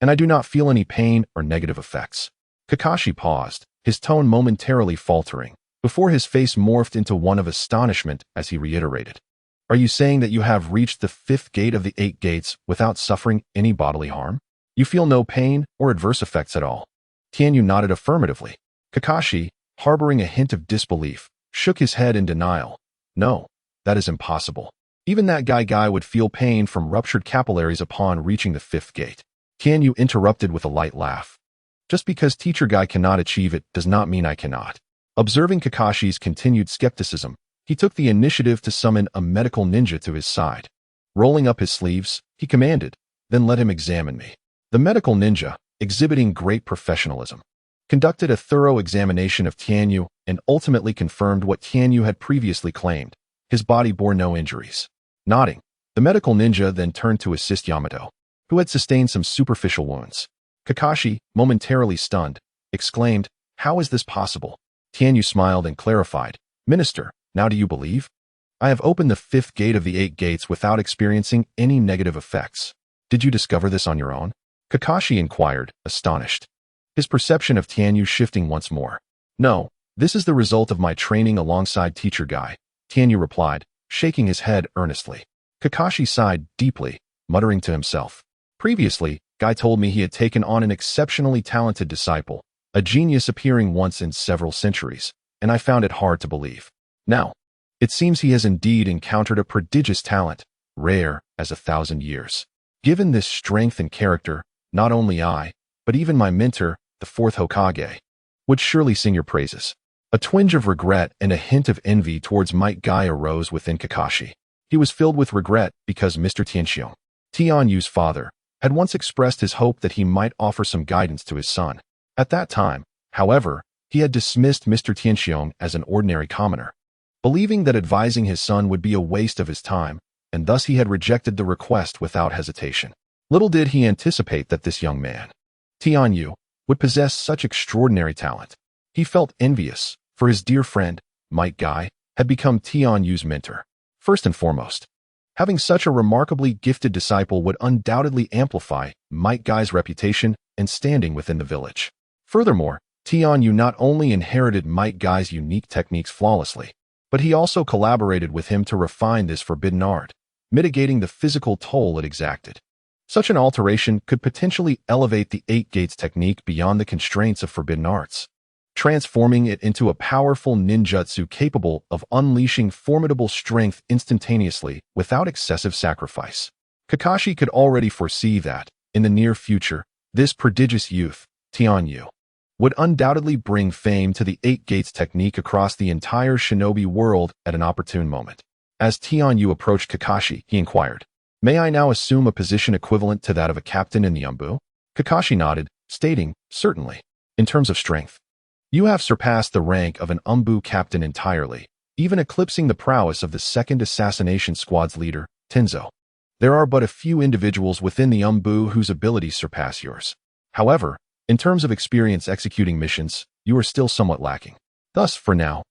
and I do not feel any pain or negative effects." Kakashi paused, his tone momentarily faltering, before his face morphed into one of astonishment as he reiterated, "Are you saying that you have reached the fifth gate of the 8 gates without suffering any bodily harm? You feel no pain or adverse effects at all?" Tianyu nodded affirmatively. Kakashi, harboring a hint of disbelief, shook his head in denial. "No, that is impossible. Even that guy would feel pain from ruptured capillaries upon reaching the fifth gate." Tianyu interrupted with a light laugh. "Just because teacher guy cannot achieve it does not mean I cannot." Observing Kakashi's continued skepticism, he took the initiative to summon a medical ninja to his side. Rolling up his sleeves, he commanded, "Then let him examine me." The medical ninja, exhibiting great professionalism, conducted a thorough examination of Tianyu and ultimately confirmed what Tianyu had previously claimed. His body bore no injuries. Nodding, the medical ninja then turned to assist Yamato, who had sustained some superficial wounds. Kakashi, momentarily stunned, exclaimed, "How is this possible?" Tianyu smiled and clarified, "Minister, now do you believe? I have opened the fifth gate of the 8 gates without experiencing any negative effects. Did you discover this on your own?" Kakashi inquired, astonished, his perception of Tianyu shifting once more. "No, this is the result of my training alongside teacher Guy," Tianyu replied, shaking his head earnestly. Kakashi sighed deeply, muttering to himself. Previously, Guy told me he had taken on an exceptionally talented disciple, a genius appearing once in several centuries, and I found it hard to believe. Now, it seems he has indeed encountered a prodigious talent, rare as 1,000 years. Given this strength and character, not only I, but even my mentor, the Fourth Hokage, would surely sing your praises." A twinge of regret and a hint of envy towards Might Guy arose within Kakashi. He was filled with regret because Mr. Tianxiong, Tianyu's father, had once expressed his hope that he might offer some guidance to his son. At that time, however, he had dismissed Mr. Tianxiong as an ordinary commoner, believing that advising his son would be a waste of his time, and thus he had rejected the request without hesitation. Little did he anticipate that this young man, Tianyu, would possess such extraordinary talent. He felt envious, for his dear friend, Might Guy, had become Tianyu's mentor. First and foremost, having such a remarkably gifted disciple would undoubtedly amplify Might Guy's reputation and standing within the village. Furthermore, Tianyu not only inherited Might Guy's unique techniques flawlessly, but he also collaborated with him to refine this forbidden art, mitigating the physical toll it exacted. Such an alteration could potentially elevate the 8 gates technique beyond the constraints of forbidden arts, transforming it into a powerful ninjutsu capable of unleashing formidable strength instantaneously without excessive sacrifice. Kakashi could already foresee that, in the near future, this prodigious youth, Tianyu, would undoubtedly bring fame to the 8 gates technique across the entire shinobi world at an opportune moment. As Tianyu approached Kakashi, he inquired, "May I now assume a position equivalent to that of a captain in the Umbu?" Kakashi nodded, stating, "Certainly. In terms of strength, you have surpassed the rank of an Umbu captain entirely, even eclipsing the prowess of the second assassination squad's leader, Tenzo. There are but a few individuals within the Umbu whose abilities surpass yours. However, in terms of experience executing missions, you are still somewhat lacking. Thus, for now,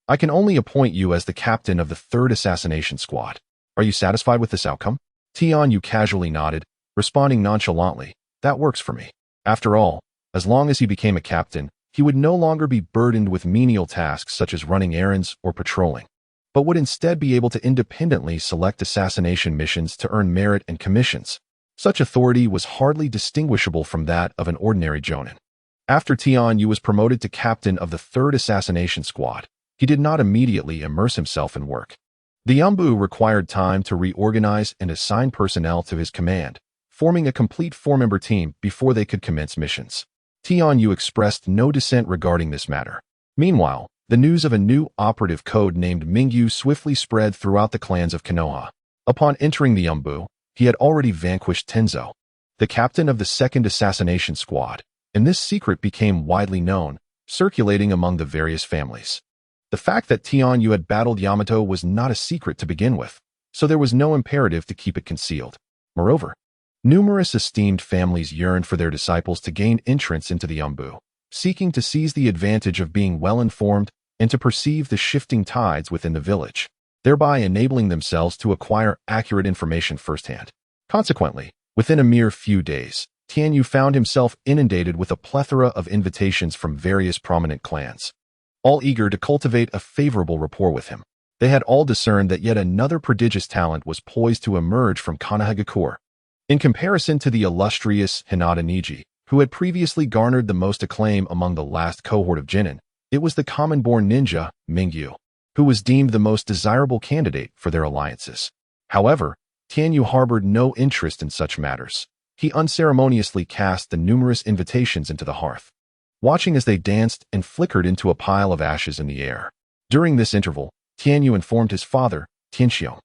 I can only appoint you as the captain of the third assassination squad. Are you satisfied with this outcome?" Tianyu casually nodded, responding nonchalantly, "That works for me." After all, as long as he became a captain, he would no longer be burdened with menial tasks such as running errands or patrolling, but would instead be able to independently select assassination missions to earn merit and commissions. Such authority was hardly distinguishable from that of an ordinary jonin. After Tianyu was promoted to captain of the third assassination squad, he did not immediately immerse himself in work. The Umbu required time to reorganize and assign personnel to his command, forming a complete 4-member team before they could commence missions. Tianyu expressed no dissent regarding this matter. Meanwhile, the news of a new operative code named Mingyu swiftly spread throughout the clans of Konoha. Upon entering the Umbu, he had already vanquished Tenzo, the captain of the second assassination squad, and this secret became widely known, circulating among the various families. The fact that Tianyu had battled Yamato was not a secret to begin with, so there was no imperative to keep it concealed. Moreover, numerous esteemed families yearned for their disciples to gain entrance into the Umbu, seeking to seize the advantage of being well-informed and to perceive the shifting tides within the village, thereby enabling themselves to acquire accurate information firsthand. Consequently, within a mere few days, Tianyu found himself inundated with a plethora of invitations from various prominent clans, all eager to cultivate a favorable rapport with him. They had all discerned that yet another prodigious talent was poised to emerge from Konohagakure. In comparison to the illustrious Hinata Niji, who had previously garnered the most acclaim among the last cohort of Jinin, it was the common-born ninja, Mingyu, who was deemed the most desirable candidate for their alliances. However, Tianyu harbored no interest in such matters. He unceremoniously cast the numerous invitations into the hearth, watching as they danced and flickered into a pile of ashes in the air. During this interval, Tianyu informed his father, Tianxiong,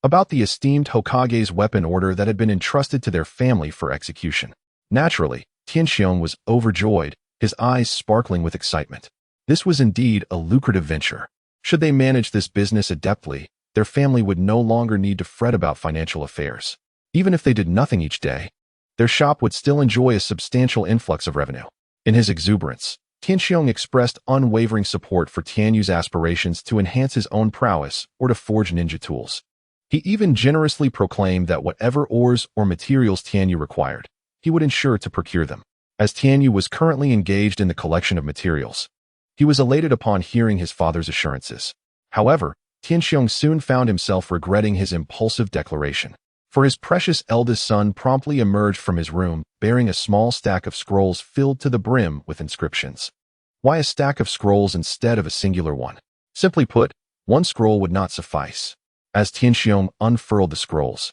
about the esteemed Hokage's weapon order that had been entrusted to their family for execution. Naturally, Tianxiong was overjoyed, his eyes sparkling with excitement. This was indeed a lucrative venture. Should they manage this business adeptly, their family would no longer need to fret about financial affairs. Even if they did nothing each day, their shop would still enjoy a substantial influx of revenue. In his exuberance, Tianxiong expressed unwavering support for Tianyu's aspirations to enhance his own prowess or to forge ninja tools. He even generously proclaimed that whatever ores or materials Tianyu required, he would ensure to procure them. As Tianyu was currently engaged in the collection of materials, he was elated upon hearing his father's assurances. However, Tianxiong soon found himself regretting his impulsive declaration, for his precious eldest son promptly emerged from his room bearing a small stack of scrolls filled to the brim with inscriptions. Why a stack of scrolls instead of a singular one? Simply put, one scroll would not suffice. As Tianxiong unfurled the scrolls,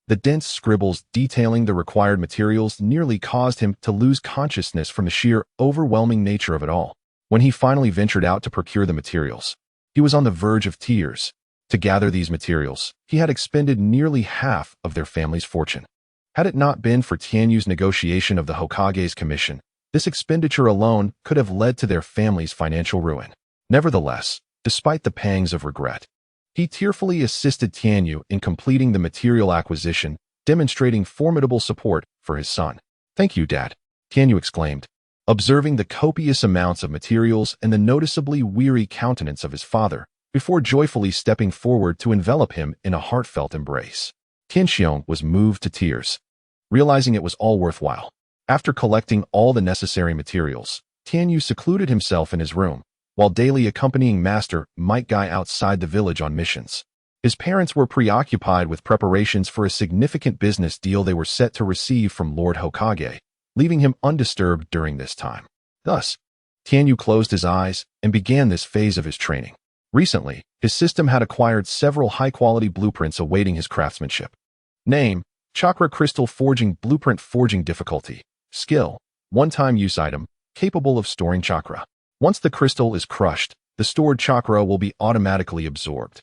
the dense scribbles detailing the required materials nearly caused him to lose consciousness from the sheer, overwhelming nature of it all. When he finally ventured out to procure the materials, he was on the verge of tears. To gather these materials, he had expended nearly half of their family's fortune. Had it not been for Tianyu's negotiation of the Hokage's commission, this expenditure alone could have led to their family's financial ruin. Nevertheless, despite the pangs of regret, he tearfully assisted Tianyu in completing the material acquisition, demonstrating formidable support for his son. "Thank you, Dad," Tianyu exclaimed, observing the copious amounts of materials and the noticeably weary countenance of his father, before joyfully stepping forward to envelop him in a heartfelt embrace. Tianxiong was moved to tears, realizing it was all worthwhile. After collecting all the necessary materials, Tianyu secluded himself in his room, while daily accompanying Master Might Guy outside the village on missions. His parents were preoccupied with preparations for a significant business deal they were set to receive from Lord Hokage, leaving him undisturbed during this time. Thus, Tianyu closed his eyes and began this phase of his training. Recently, his system had acquired several high-quality blueprints awaiting his craftsmanship. Name: Chakra Crystal Forging Blueprint. Forging difficulty: Skill: one-time use item, capable of storing chakra. Once the crystal is crushed, the stored chakra will be automatically absorbed.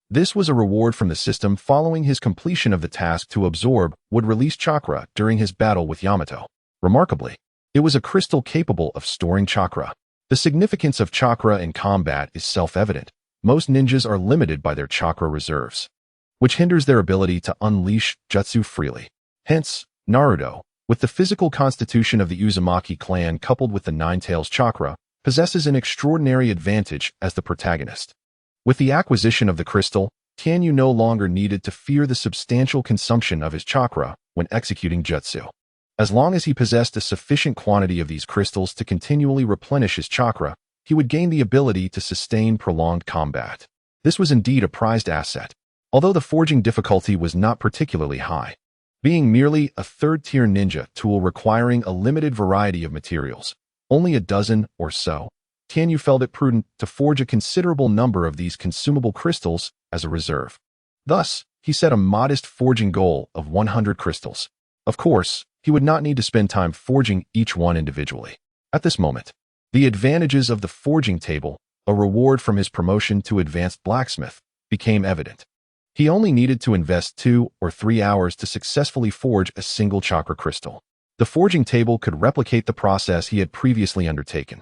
This was a reward from the system following his completion of the task to absorb would release chakra during his battle with Yamato. Remarkably, it was a crystal capable of storing chakra. The significance of chakra in combat is self-evident. Most ninjas are limited by their chakra reserves, which hinders their ability to unleash jutsu freely. Hence, Naruto, with the physical constitution of the Uzumaki clan coupled with the Nine-Tails chakra, possesses an extraordinary advantage as the protagonist. With the acquisition of the crystal, Tianyu no longer needed to fear the substantial consumption of his chakra when executing jutsu. As long as he possessed a sufficient quantity of these crystals to continually replenish his chakra, he would gain the ability to sustain prolonged combat. This was indeed a prized asset, although the forging difficulty was not particularly high. Being merely a third-tier ninja tool requiring a limited variety of materials, only a dozen or so, Tianyu felt it prudent to forge a considerable number of these consumable crystals as a reserve. Thus, he set a modest forging goal of 100 crystals. Of course, he would not need to spend time forging each one individually. At this moment, the advantages of the forging table, a reward from his promotion to advanced blacksmith, became evident. He only needed to invest 2 or 3 hours to successfully forge a single chakra crystal. The forging table could replicate the process he had previously undertaken.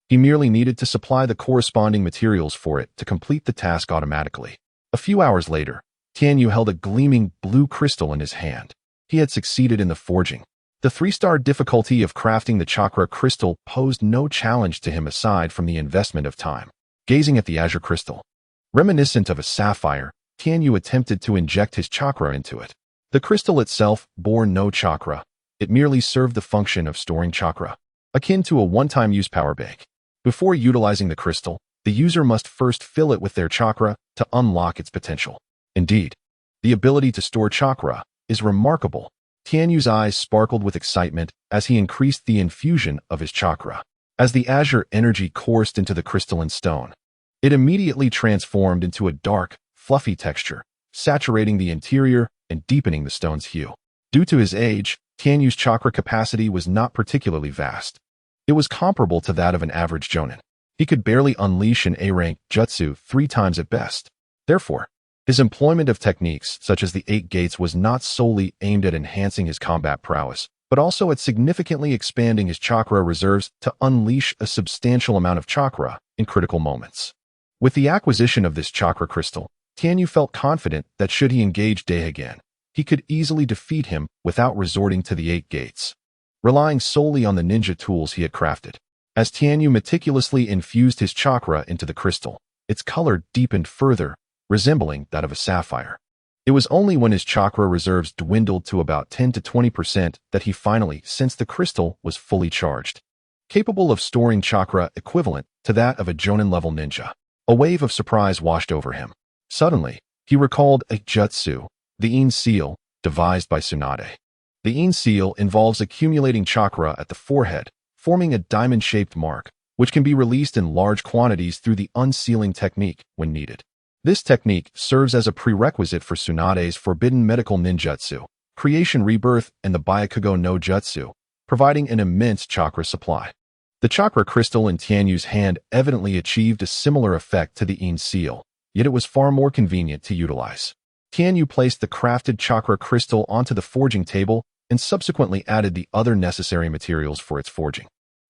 He merely needed to supply the corresponding materials for it to complete the task automatically. A few hours later, Tianyu held a gleaming blue crystal in his hand. He had succeeded in the forging. The 3-star difficulty of crafting the chakra crystal posed no challenge to him aside from the investment of time. Gazing at the azure crystal, reminiscent of a sapphire, Tianyu attempted to inject his chakra into it. The crystal itself bore no chakra. It merely served the function of storing chakra, akin to a one-time use power bank. Before utilizing the crystal, the user must first fill it with their chakra to unlock its potential. Indeed, the ability to store chakra is remarkable. Tianyu's eyes sparkled with excitement as he increased the infusion of his chakra. As the azure energy coursed into the crystalline stone, it immediately transformed into a dark, fluffy texture, saturating the interior and deepening the stone's hue. Due to his age, Tianyu's chakra capacity was not particularly vast. It was comparable to that of an average jonin. He could barely unleash an A-rank jutsu 3 times at best. Therefore, his employment of techniques such as the 8 gates was not solely aimed at enhancing his combat prowess, but also at significantly expanding his chakra reserves to unleash a substantial amount of chakra in critical moments. With the acquisition of this chakra crystal, Tianyu felt confident that should he engage Daehagan, he could easily defeat him without resorting to the 8 gates, relying solely on the ninja tools he had crafted. As Tianyu meticulously infused his chakra into the crystal, its color deepened further, resembling that of a sapphire. It was only when his chakra reserves dwindled to about 10 to 20% that he finally sensed the crystal was fully charged, capable of storing chakra equivalent to that of a jonin-level ninja. A wave of surprise washed over him. Suddenly, he recalled a jutsu, the In Seal, devised by Tsunade. The In Seal involves accumulating chakra at the forehead, forming a diamond-shaped mark, which can be released in large quantities through the unsealing technique when needed. This technique serves as a prerequisite for Tsunade's forbidden medical ninjutsu, Creation Rebirth, and the Byakugo no Jutsu, providing an immense chakra supply. The chakra crystal in Tianyu's hand evidently achieved a similar effect to the In Seal, yet it was far more convenient to utilize. Tianyu placed the crafted chakra crystal onto the forging table and subsequently added the other necessary materials for its forging.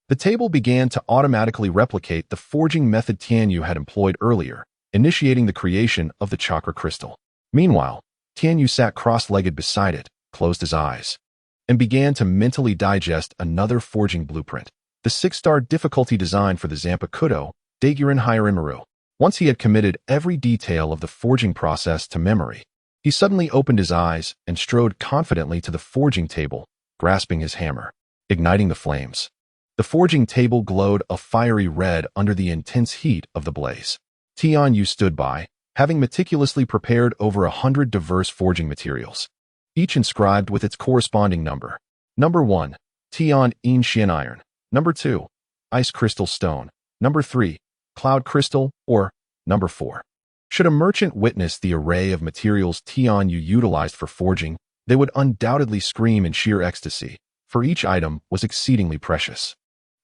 The table began to automatically replicate the forging method Tianyu had employed earlier, initiating the creation of the chakra crystal. Meanwhile, Tianyu sat cross-legged beside it, closed his eyes, and began to mentally digest another forging blueprint, the 6-star difficulty design for the Zanpakuto, Daiguren Hyorimuru. Once he had committed every detail of the forging process to memory, he suddenly opened his eyes and strode confidently to the forging table, grasping his hammer, igniting the flames. The forging table glowed a fiery red under the intense heat of the blaze. Tianyu stood by, having meticulously prepared over 100 diverse forging materials, each inscribed with its corresponding number. Number 1, Tian In Xian Iron. Number 2, Ice Crystal Stone. Number 3, Cloud Crystal, or Number 4. Should a merchant witness the array of materials Tianyu utilized for forging, they would undoubtedly scream in sheer ecstasy, for each item was exceedingly precious,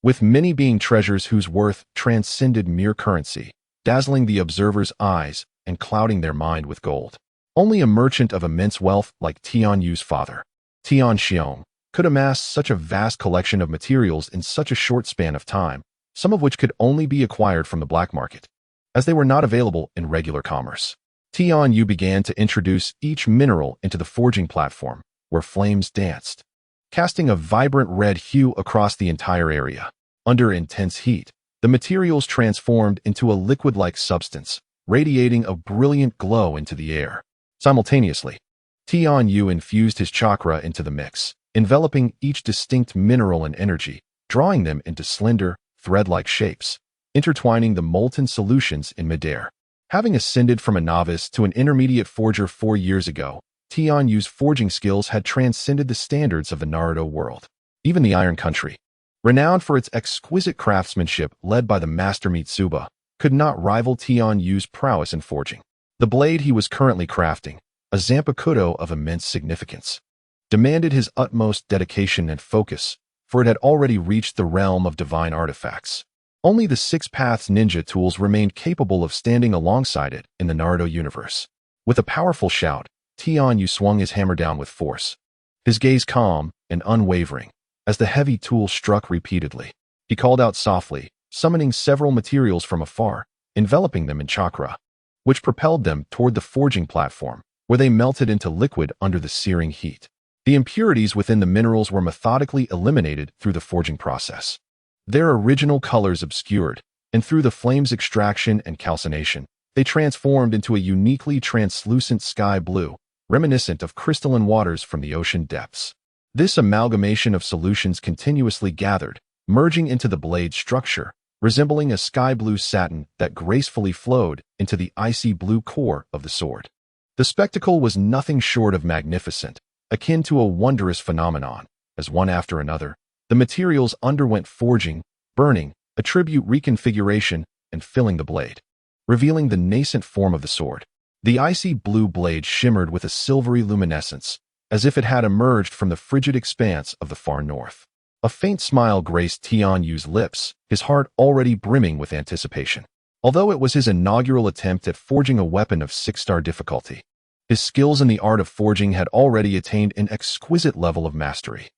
with many being treasures whose worth transcended mere currency, dazzling the observer's eyes and clouding their mind with gold. Only a merchant of immense wealth like Tianyu's father, Tian Xiong, could amass such a vast collection of materials in such a short span of time, some of which could only be acquired from the black market, as they were not available in regular commerce. Tianyu began to introduce each mineral into the forging platform, where flames danced, casting a vibrant red hue across the entire area. Under intense heat, the materials transformed into a liquid-like substance, radiating a brilliant glow into the air. Simultaneously, Tianyu infused his chakra into the mix, enveloping each distinct mineral in energy, drawing them into slender, thread-like shapes, intertwining the molten solutions in midair. Having ascended from a novice to an intermediate forger 4 years ago, Tianyu's forging skills had transcended the standards of the Naruto world. Even the Iron Country, renowned for its exquisite craftsmanship led by the master Mitsuba, could not rival Tianyu's prowess in forging. The blade he was currently crafting, a Zanpakuto of immense significance, demanded his utmost dedication and focus, for it had already reached the realm of divine artifacts. Only the 6 Paths ninja tools remained capable of standing alongside it in the Naruto universe. With a powerful shout, Tianyu swung his hammer down with force. His gaze calm and unwavering, as the heavy tool struck repeatedly. He called out softly, summoning several materials from afar, enveloping them in chakra, which propelled them toward the forging platform, where they melted into liquid under the searing heat. The impurities within the minerals were methodically eliminated through the forging process. Their original colors obscured, and through the flame's extraction and calcination, they transformed into a uniquely translucent sky blue, reminiscent of crystalline waters from the ocean depths. This amalgamation of solutions continuously gathered, merging into the blade's structure, resembling a sky blue satin that gracefully flowed into the icy blue core of the sword. The spectacle was nothing short of magnificent, akin to a wondrous phenomenon, as one after another, the materials underwent forging, burning, attribute reconfiguration, and filling the blade, revealing the nascent form of the sword. The icy blue blade shimmered with a silvery luminescence, as if it had emerged from the frigid expanse of the far north. A faint smile graced Tianyu's lips, his heart already brimming with anticipation. Although it was his inaugural attempt at forging a weapon of 6-star difficulty, his skills in the art of forging had already attained an exquisite level of mastery.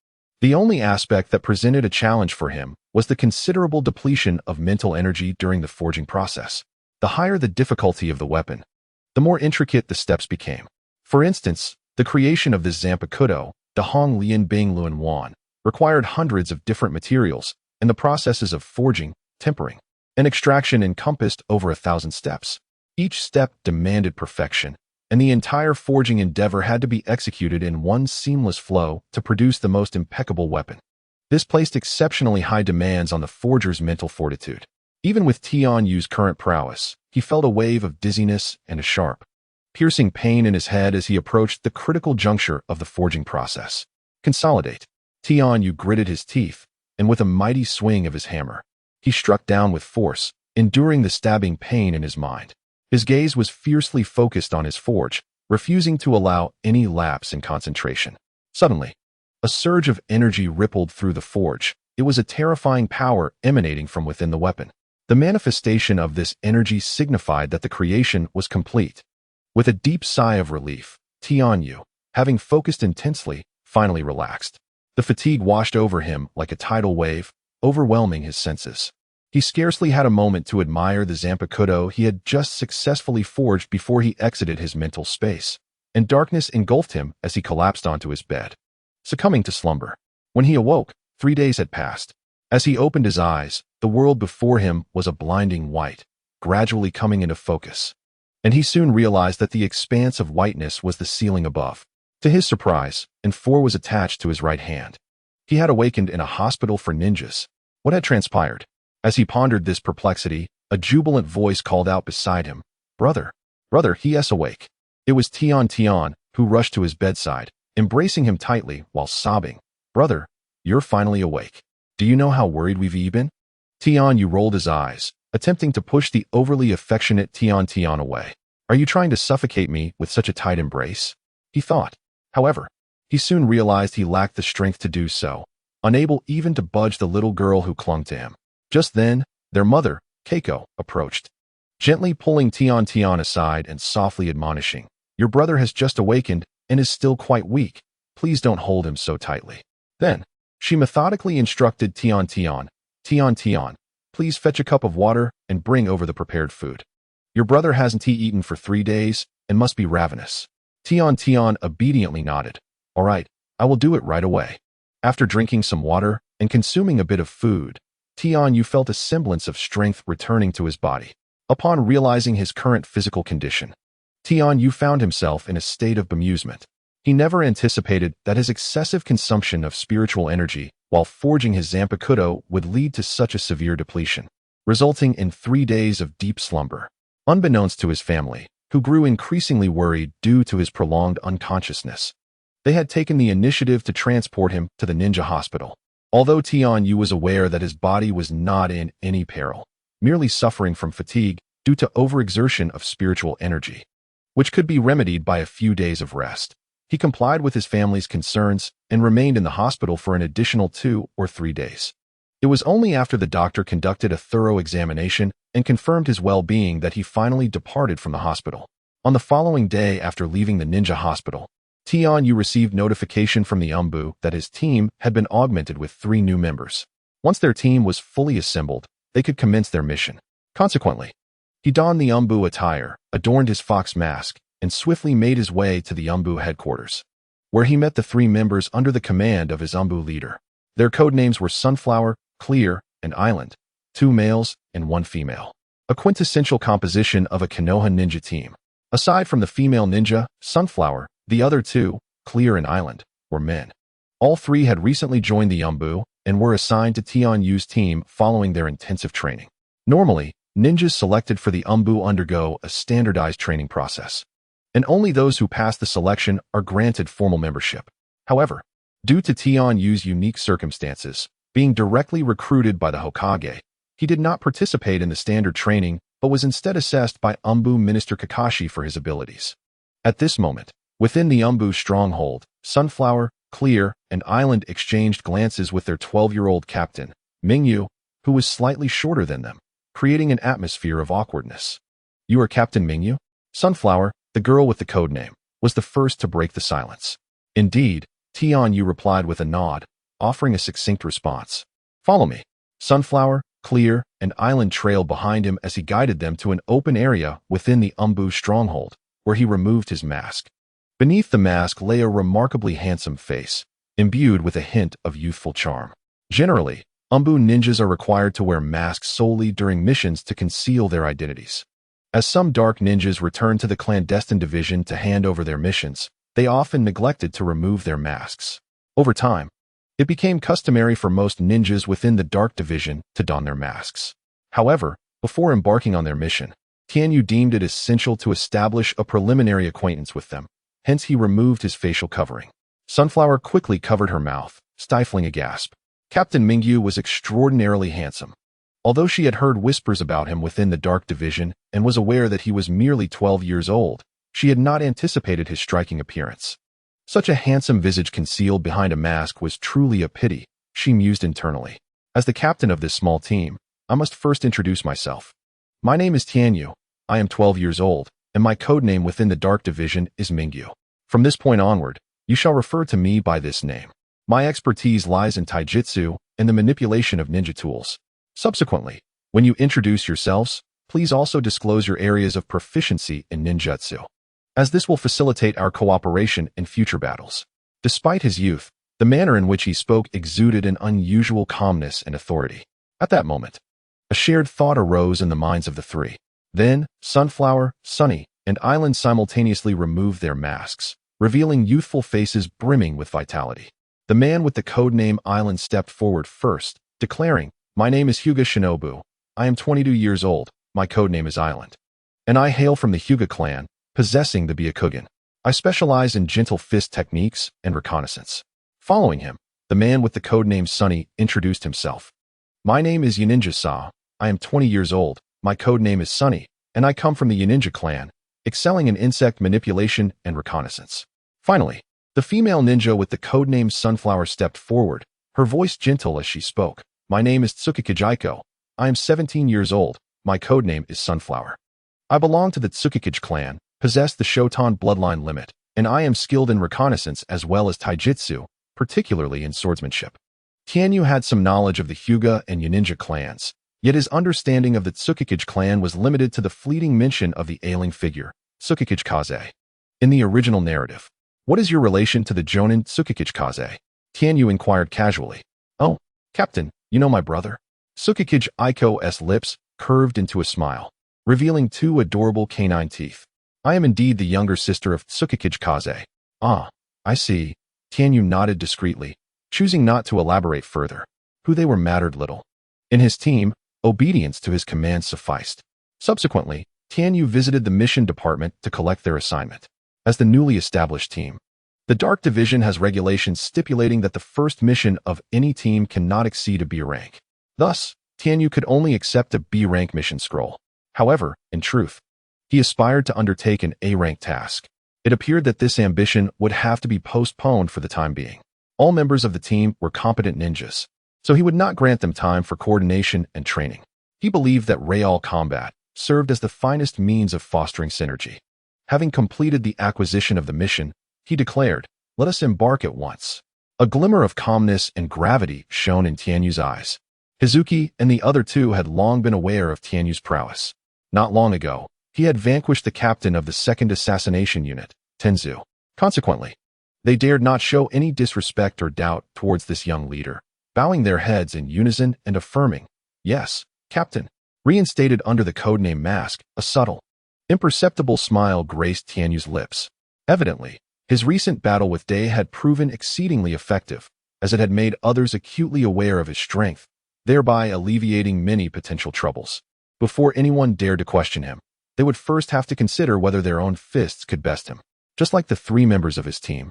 The only aspect that presented a challenge for him was the considerable depletion of mental energy during the forging process. The higher the difficulty of the weapon, the more intricate the steps became. For instance, the creation of this Zanpakuto, the Hong Lian Bing Luan Wan, required hundreds of different materials, and the processes of forging, tempering, and extraction encompassed over 1,000 steps. Each step demanded perfection, and the entire forging endeavor had to be executed in one seamless flow to produce the most impeccable weapon. This placed exceptionally high demands on the forger's mental fortitude. Even with Tianyu's current prowess, he felt a wave of dizziness and a sharp, piercing pain in his head as he approached the critical juncture of the forging process. Consolidate. Tianyu gritted his teeth, and with a mighty swing of his hammer, he struck down with force, enduring the stabbing pain in his mind. His gaze was fiercely focused on his forge, refusing to allow any lapse in concentration. Suddenly, a surge of energy rippled through the forge. It was a terrifying power emanating from within the weapon. The manifestation of this energy signified that the creation was complete. With a deep sigh of relief, Tianyu, having focused intensely, finally relaxed. The fatigue washed over him like a tidal wave, overwhelming his senses. He scarcely had a moment to admire the Zanpakuto he had just successfully forged before he exited his mental space, and darkness engulfed him as he collapsed onto his bed, succumbing to slumber. When he awoke, 3 days had passed. As he opened his eyes, the world before him was a blinding white, gradually coming into focus, and he soon realized that the expanse of whiteness was the ceiling above. To his surprise, N4 was attached to his right hand. He had awakened in a hospital for ninjas. What had transpired? As he pondered this perplexity, a jubilant voice called out beside him, "Brother! Brother, he is awake." It was Tian, who rushed to his bedside, embracing him tightly while sobbing, "Brother, you're finally awake. Do you know how worried we've been?" Tianyu rolled his eyes, attempting to push the overly affectionate Tian away. "Are you trying to suffocate me with such a tight embrace?" he thought. However, he soon realized he lacked the strength to do so, unable even to budge the little girl who clung to him. Just then, their mother, Keiko, approached, gently pulling Tian aside and softly admonishing, "Your brother has just awakened and is still quite weak. Please don't hold him so tightly." Then, she methodically instructed Tian, "Please fetch a cup of water and bring over the prepared food. Your brother hasn't eaten for 3 days and must be ravenous." Tian obediently nodded. "All right, I will do it right away." After drinking some water and consuming a bit of food, Tianyu felt a semblance of strength returning to his body. Upon realizing his current physical condition, Tianyu found himself in a state of bemusement. He never anticipated that his excessive consumption of spiritual energy while forging his Zanpakuto would lead to such a severe depletion, resulting in 3 days of deep slumber. Unbeknownst to his family, who grew increasingly worried due to his prolonged unconsciousness, they had taken the initiative to transport him to the ninja hospital. Although Tianyu was aware that his body was not in any peril, merely suffering from fatigue due to overexertion of spiritual energy, which could be remedied by a few days of rest, he complied with his family's concerns and remained in the hospital for an additional 2 or 3 days. It was only after the doctor conducted a thorough examination and confirmed his well-being that he finally departed from the hospital. On the following day after leaving the ninja hospital, Tianyu received notification from the Umbu that his team had been augmented with 3 new members. Once their team was fully assembled, they could commence their mission. Consequently, he donned the Umbu attire, adorned his fox mask, and swiftly made his way to the Umbu headquarters, where he met the 3 members under the command of his Umbu leader. Their codenames were Sunflower, Clear, and Island, 2 males and 1 female. A quintessential composition of a Konoha ninja team. Aside from the female ninja, Sunflower, the other 2, Clear and Island, were men. All 3 had recently joined the Umbu and were assigned to Tianyu's team following their intensive training. Normally, ninjas selected for the Umbu undergo a standardized training process, and only those who pass the selection are granted formal membership. However, due to Tianyu's unique circumstances, being directly recruited by the Hokage, he did not participate in the standard training but was instead assessed by Umbu Minister Kakashi for his abilities. At this moment, within the Umbu stronghold, Sunflower, Clear, and Island exchanged glances with their 12-year-old captain, Mingyu, who was slightly shorter than them, creating an atmosphere of awkwardness. "You are Captain Mingyu?" Sunflower, the girl with the codename, was the first to break the silence. Indeed, Tianyu replied with a nod, offering a succinct response. "Follow me." Sunflower, Clear, and Island trailed behind him as he guided them to an open area within the Umbu stronghold, where he removed his mask. Beneath the mask lay a remarkably handsome face, imbued with a hint of youthful charm. Generally, Umbu ninjas are required to wear masks solely during missions to conceal their identities. As some dark ninjas returned to the clandestine division to hand over their missions, they often neglected to remove their masks. Over time, it became customary for most ninjas within the dark division to don their masks. However, before embarking on their mission, Tianyu deemed it essential to establish a preliminary acquaintance with them. Hence, he removed his facial covering. Sunflower quickly covered her mouth, stifling a gasp. Captain Mingyu was extraordinarily handsome. Although she had heard whispers about him within the Dark Division and was aware that he was merely 12 years old, she had not anticipated his striking appearance. Such a handsome visage concealed behind a mask was truly a pity, she mused internally. As the captain of this small team, I must first introduce myself. My name is Tianyu. I am 12 years old, and my codename within the Dark Division is Mingyu. From this point onward, you shall refer to me by this name. My expertise lies in taijutsu and the manipulation of ninja tools. Subsequently, when you introduce yourselves, please also disclose your areas of proficiency in ninjutsu, as this will facilitate our cooperation in future battles. Despite his youth, the manner in which he spoke exuded an unusual calmness and authority. At that moment, a shared thought arose in the minds of the 3. Then, Sunflower, Sunny, and Island simultaneously removed their masks, revealing youthful faces brimming with vitality. The man with the codename Island stepped forward first, declaring, "My name is Hyuga Shinobu. I am 22 years old. My codename is Island. And I hail from the Hyuga clan, possessing the Byakugan. I specialize in gentle fist techniques and reconnaissance." Following him, the man with the codename Sunny introduced himself. "My name is Yuninja-sa. I am 20 years old. My codename is Sunny, and I come from the Yuninja clan, excelling in insect manipulation and reconnaissance." Finally, the female ninja with the codename Sunflower stepped forward, her voice gentle as she spoke. "My name is Tsukikage. I am 17 years old. My codename is Sunflower. I belong to the Tsukikage clan, possess the Shotan bloodline limit, and I am skilled in reconnaissance as well as taijutsu, particularly in swordsmanship." Tianyu had some knowledge of the Hyuga and Yuninja clans, yet his understanding of the Tsukikage clan was limited to the fleeting mention of the ailing figure, Tsukikage Kaze. In the original narrative, "What is your relation to the Jonin Tsukikage Kaze?" Tianyu inquired casually. "Oh, Captain, you know my brother?" Tsukikage Aiko's lips curved into a smile, revealing 2 adorable canine teeth. "I am indeed the younger sister of Tsukikage Kaze." "Ah, I see." Tianyu nodded discreetly, choosing not to elaborate further. Who they were mattered little. In his team, obedience to his commands sufficed. Subsequently, Tianyu visited the mission department to collect their assignment. As the newly established team, the Dark Division has regulations stipulating that the first mission of any team cannot exceed a B rank. Thus, Tianyu could only accept a B rank mission scroll. However, in truth, he aspired to undertake an A rank task. It appeared that this ambition would have to be postponed for the time being. All members of the team were competent ninjas, so he would not grant them time for coordination and training. He believed that real combat served as the finest means of fostering synergy. Having completed the acquisition of the mission, he declared, "Let us embark at once." A glimmer of calmness and gravity shone in Tianyu's eyes. Hizuki and the other two had long been aware of Tianyu's prowess. Not long ago, he had vanquished the captain of the second assassination unit, Tenzu. Consequently, they dared not show any disrespect or doubt towards this young leader, bowing their heads in unison and affirming, "Yes, Captain." Reinstated under the codename Mask, a subtle, imperceptible smile graced Tianyu's lips. Evidently, his recent battle with Day had proven exceedingly effective, as it had made others acutely aware of his strength, thereby alleviating many potential troubles. Before anyone dared to question him, they would first have to consider whether their own fists could best him. Just like the three members of his team,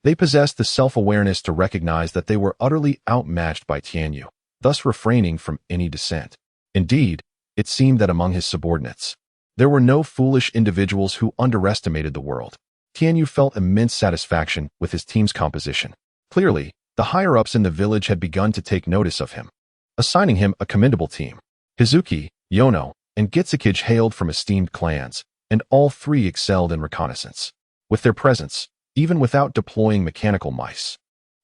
they possessed the self-awareness to recognize that they were utterly outmatched by Tianyu, thus refraining from any dissent. Indeed, it seemed that among his subordinates, there were no foolish individuals who underestimated the world. Tianyu felt immense satisfaction with his team's composition. Clearly, the higher-ups in the village had begun to take notice of him, assigning him a commendable team. Hizuki, Yono, and Gitsukage hailed from esteemed clans, and all three excelled in reconnaissance. With their presence, even without deploying mechanical mice,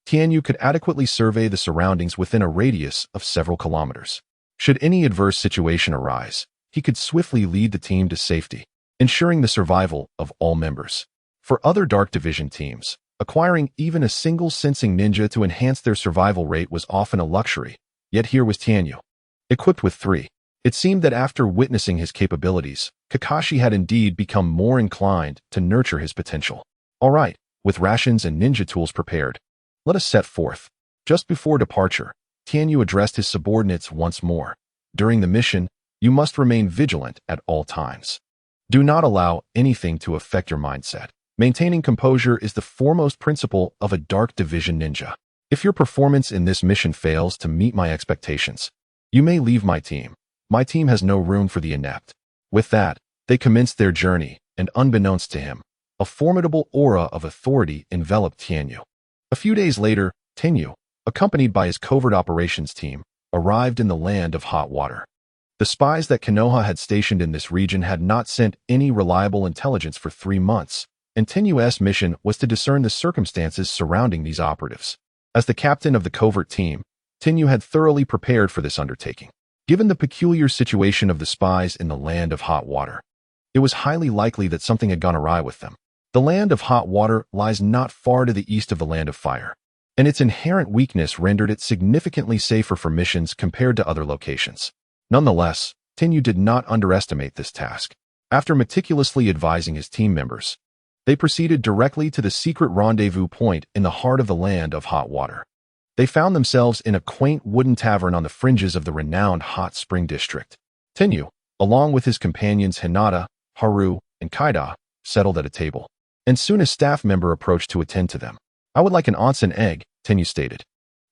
Tianyu could adequately survey the surroundings within a radius of several kilometers. Should any adverse situation arise, he could swiftly lead the team to safety, ensuring the survival of all members. For other Dark Division teams, acquiring even a single sensing ninja to enhance their survival rate was often a luxury, yet here was Tianyu, equipped with three. It seemed that after witnessing his capabilities, Kakashi had indeed become more inclined to nurture his potential. All right, with rations and ninja tools prepared, let us set forth. Just before departure, Tianyu addressed his subordinates once more. During the mission, you must remain vigilant at all times. Do not allow anything to affect your mindset. Maintaining composure is the foremost principle of a Dark Division ninja. If your performance in this mission fails to meet my expectations, you may leave my team. My team has no room for the inept. With that, they commenced their journey, and unbeknownst to him, a formidable aura of authority enveloped Tianyu. A few days later, Tenyu, accompanied by his covert operations team, arrived in the land of hot water. The spies that Konoha had stationed in this region had not sent any reliable intelligence for 3 months, and Tenyu's mission was to discern the circumstances surrounding these operatives. As the captain of the covert team, Tenyu had thoroughly prepared for this undertaking. Given the peculiar situation of the spies in the land of hot water, it was highly likely that something had gone awry with them. The land of hot water lies not far to the east of the land of fire, and its inherent weakness rendered it significantly safer for missions compared to other locations. Nonetheless, Tenyu did not underestimate this task. After meticulously advising his team members, they proceeded directly to the secret rendezvous point in the heart of the land of hot water. They found themselves in a quaint wooden tavern on the fringes of the renowned hot spring district. Tenyu, along with his companions Hinata, Haru, and Kaida, settled at a table, and soon a staff member approached to attend to them. "I would like an onsen egg," Tenyu stated,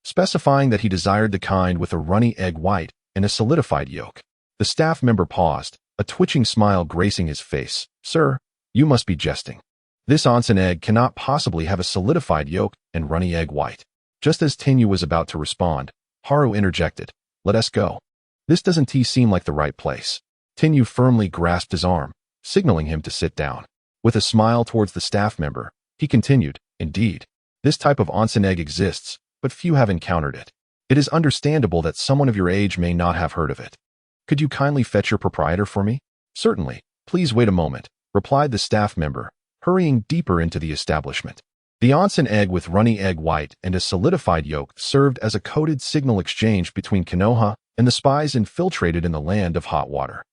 specifying that he desired the kind with a runny egg white and a solidified yolk. The staff member paused, a twitching smile gracing his face. "Sir, you must be jesting. This onsen egg cannot possibly have a solidified yolk and runny egg white." Just as Tenyu was about to respond, Haru interjected, "Let us go. This doesn't seem like the right place." Tenyu firmly grasped his arm, signaling him to sit down. With a smile towards the staff member, he continued, "Indeed, this type of onsen egg exists, but few have encountered it. It is understandable that someone of your age may not have heard of it. Could you kindly fetch your proprietor for me?" "Certainly. Please wait a moment," replied the staff member, hurrying deeper into the establishment. The onsen egg with runny egg white and a solidified yolk served as a coded signal exchange between Konoha and the spies infiltrated in the land of hot water.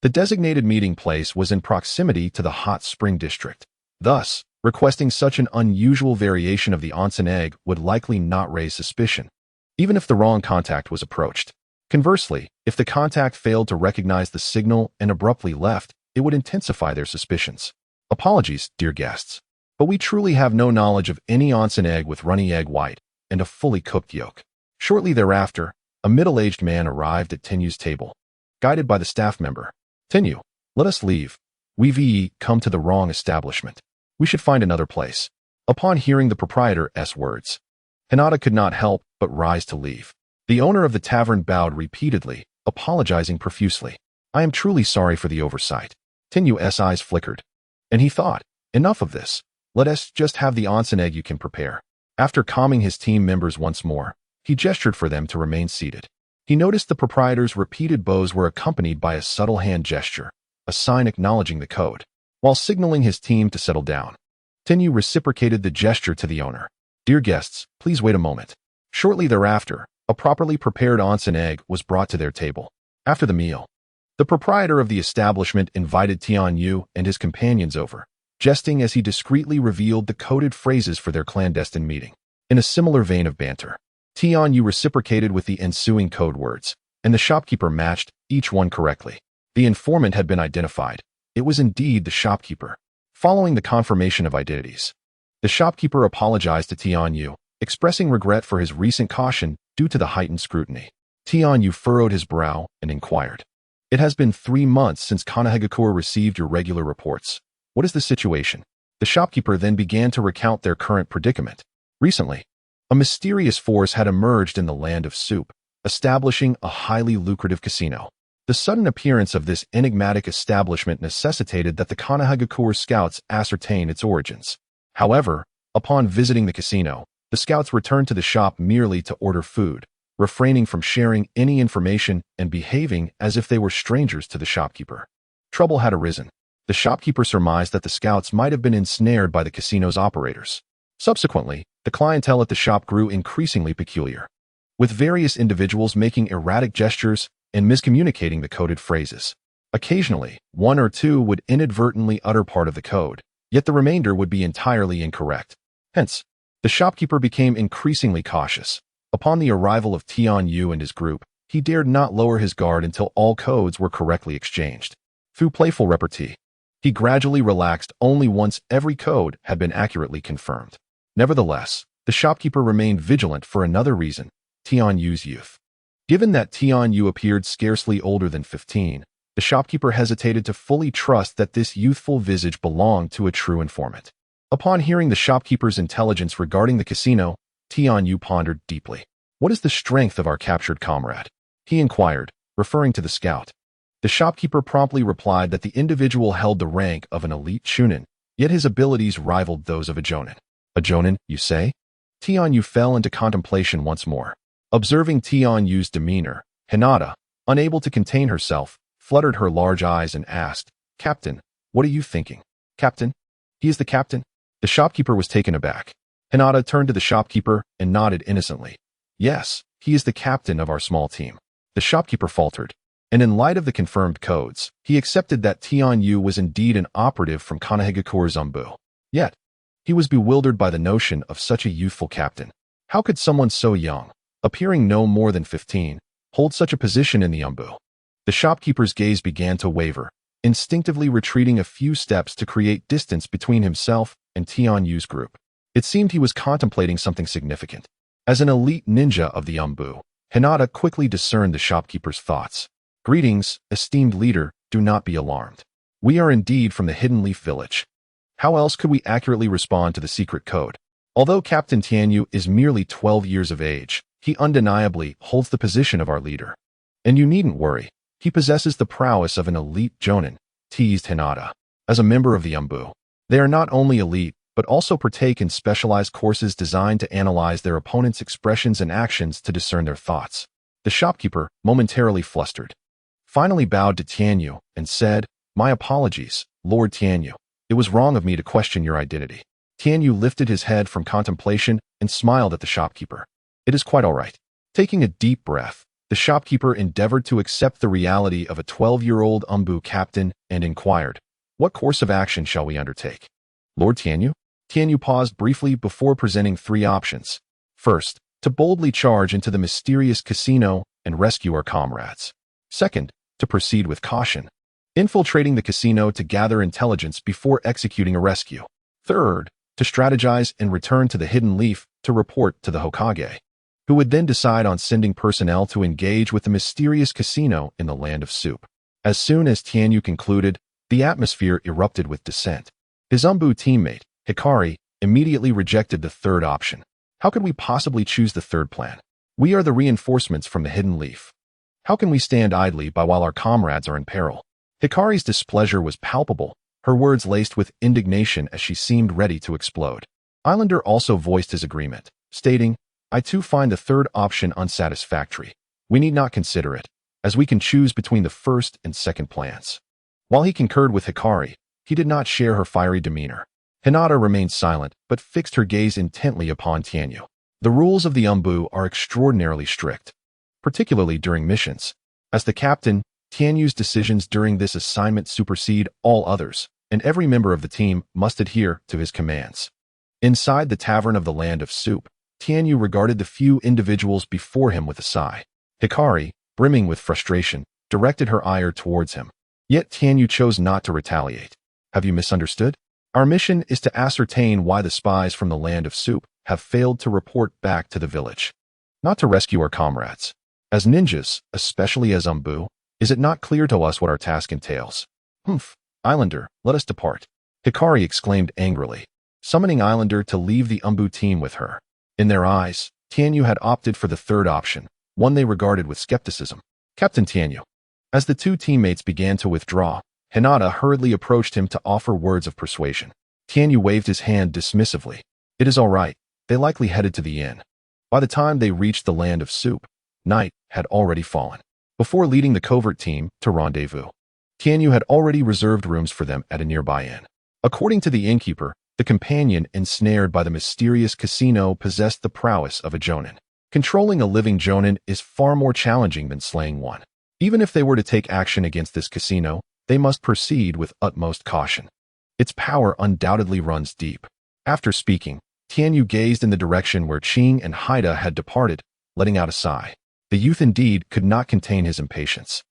The designated meeting place was in proximity to the hot spring district. Thus, requesting such an unusual variation of the onsen egg would likely not raise suspicion, even if the wrong contact was approached. Conversely, if the contact failed to recognize the signal and abruptly left, it would intensify their suspicions. "Apologies, dear guests, but we truly have no knowledge of any onsen egg with runny egg white and a fully cooked yolk." Shortly thereafter, a middle-aged man arrived at Tenyu's table, guided by the staff member. "Tenyu, let us leave. We've come to the wrong establishment. We should find another place." Upon hearing the proprietor's words, Hinata could not help but rise to leave. The owner of the tavern bowed repeatedly, apologizing profusely. "I am truly sorry for the oversight." Tenyu's eyes flickered. And he thought, enough of this. Let us just have the onsen egg you can prepare. After calming his team members once more, he gestured for them to remain seated. He noticed the proprietor's repeated bows were accompanied by a subtle hand gesture, a sign acknowledging the code. While signaling his team to settle down, Tenyu reciprocated the gesture to the owner. Dear guests, please wait a moment. Shortly thereafter, a properly prepared onsen egg was brought to their table. After the meal, the proprietor of the establishment invited Tianyu and his companions over, jesting as he discreetly revealed the coded phrases for their clandestine meeting. In a similar vein of banter, Tianyu reciprocated with the ensuing code words, and the shopkeeper matched each one correctly. The informant had been identified. It was indeed the shopkeeper. Following the confirmation of identities, the shopkeeper apologized to Tianyu, expressing regret for his recent caution due to the heightened scrutiny. Tianyu furrowed his brow and inquired, "It has been 3 months since Konohagakure received your regular reports. What is the situation?" The shopkeeper then began to recount their current predicament. Recently, a mysterious force had emerged in the land of soup, establishing a highly lucrative casino. The sudden appearance of this enigmatic establishment necessitated that the Konohagakure scouts ascertain its origins. However, upon visiting the casino, the scouts returned to the shop merely to order food, refraining from sharing any information and behaving as if they were strangers to the shopkeeper. Trouble had arisen. The shopkeeper surmised that the scouts might have been ensnared by the casino's operators. Subsequently, the clientele at the shop grew increasingly peculiar, with various individuals making erratic gestures and miscommunicating the coded phrases. Occasionally, one or two would inadvertently utter part of the code, yet the remainder would be entirely incorrect. Hence, the shopkeeper became increasingly cautious. Upon the arrival of Tianyu and his group, he dared not lower his guard until all codes were correctly exchanged. Through playful repartee, he gradually relaxed only once every code had been accurately confirmed. Nevertheless, the shopkeeper remained vigilant for another reason: Tianyu's youth. Given that Tianyu appeared scarcely older than 15, the shopkeeper hesitated to fully trust that this youthful visage belonged to a true informant. Upon hearing the shopkeeper's intelligence regarding the casino, Tianyu pondered deeply. "What is the strength of our captured comrade?" he inquired, referring to the scout. The shopkeeper promptly replied that the individual held the rank of an elite chunin, yet his abilities rivaled those of a jonin. "A jonin, you say?" Tianyu fell into contemplation once more. Observing Tianyu's demeanor, Hinata, unable to contain herself, fluttered her large eyes and asked, "Captain, what are you thinking?" "Captain? He is the captain?" The shopkeeper was taken aback. Hinata turned to the shopkeeper and nodded innocently. "Yes, he is the captain of our small team." The shopkeeper faltered, and in light of the confirmed codes, he accepted that Tianyu was indeed an operative from Konohagakure Zumbu. Yet, he was bewildered by the notion of such a youthful captain. How could someone so young, appearing no more than 15, hold such a position in the Umbu? The shopkeeper's gaze began to waver, instinctively retreating a few steps to create distance between himself and Tianyu's group. It seemed he was contemplating something significant. As an elite ninja of the Umbu, Hinata quickly discerned the shopkeeper's thoughts. "Greetings, esteemed leader, do not be alarmed. We are indeed from the Hidden Leaf Village." How else could we accurately respond to the secret code? Although Captain Tianyu is merely 12 years of age, he undeniably holds the position of our leader. "And you needn't worry, he possesses the prowess of an elite jonin," teased Hinata. As a member of the Umbu, they are not only elite, but also partake in specialized courses designed to analyze their opponent's expressions and actions to discern their thoughts. The shopkeeper, momentarily flustered, finally bowed to Tianyu and said, "My apologies, Lord Tianyu. It was wrong of me to question your identity." Tianyu lifted his head from contemplation and smiled at the shopkeeper. "It is quite all right." Taking a deep breath, the shopkeeper endeavored to accept the reality of a 12-year-old Umbu captain and inquired, "What course of action shall we undertake?" "Lord Tianyu?" Tianyu paused briefly before presenting 3 options. First, to boldly charge into the mysterious casino and rescue our comrades. Second, to proceed with caution, infiltrating the casino to gather intelligence before executing a rescue. Third, to strategize and return to the Hidden Leaf to report to the Hokage, who would then decide on sending personnel to engage with the mysterious casino in the Land of Soup. As soon as Tianyu concluded, the atmosphere erupted with dissent. His Umbu teammate, Hikari, immediately rejected the third option. "How could we possibly choose the third plan? We are the reinforcements from the Hidden Leaf. How can we stand idly by while our comrades are in peril?" Hikari's displeasure was palpable, her words laced with indignation as she seemed ready to explode. Islander also voiced his agreement, stating, "I too find the third option unsatisfactory. We need not consider it, as we can choose between the first and second plans." While he concurred with Hikari, he did not share her fiery demeanor. Hinata remained silent, but fixed her gaze intently upon Tianyu. The rules of the Umbu are extraordinarily strict, particularly during missions. As the captain, Tianyu's decisions during this assignment supersede all others, and every member of the team must adhere to his commands. Inside the tavern of the Land of Soup, Tianyu regarded the few individuals before him with a sigh. Hikari, brimming with frustration, directed her ire towards him. Yet Tianyu chose not to retaliate. "Have you misunderstood? Our mission is to ascertain why the spies from the Land of Soup have failed to report back to the village, not to rescue our comrades. As ninjas, especially as Umbu, is it not clear to us what our task entails?" "Humph, Islander, let us depart," Hikari exclaimed angrily, summoning Islander to leave the Umbu team with her. In their eyes, Tianyu had opted for the third option, one they regarded with skepticism. "Captain Tianyu." As the two teammates began to withdraw, Hinata hurriedly approached him to offer words of persuasion. Tianyu waved his hand dismissively. "It is all right. They likely headed to the inn." By the time they reached the Land of Soup, night had already fallen. Before leading the covert team to rendezvous, Tianyu had already reserved rooms for them at a nearby inn. According to the innkeeper, the companion ensnared by the mysterious casino possessed the prowess of a jonin. Controlling a living jonin is far more challenging than slaying one. Even if they were to take action against this casino, they must proceed with utmost caution. Its power undoubtedly runs deep. After speaking, Tianyu gazed in the direction where Qing and Haida had departed, letting out a sigh. The youth indeed could not contain his impatience.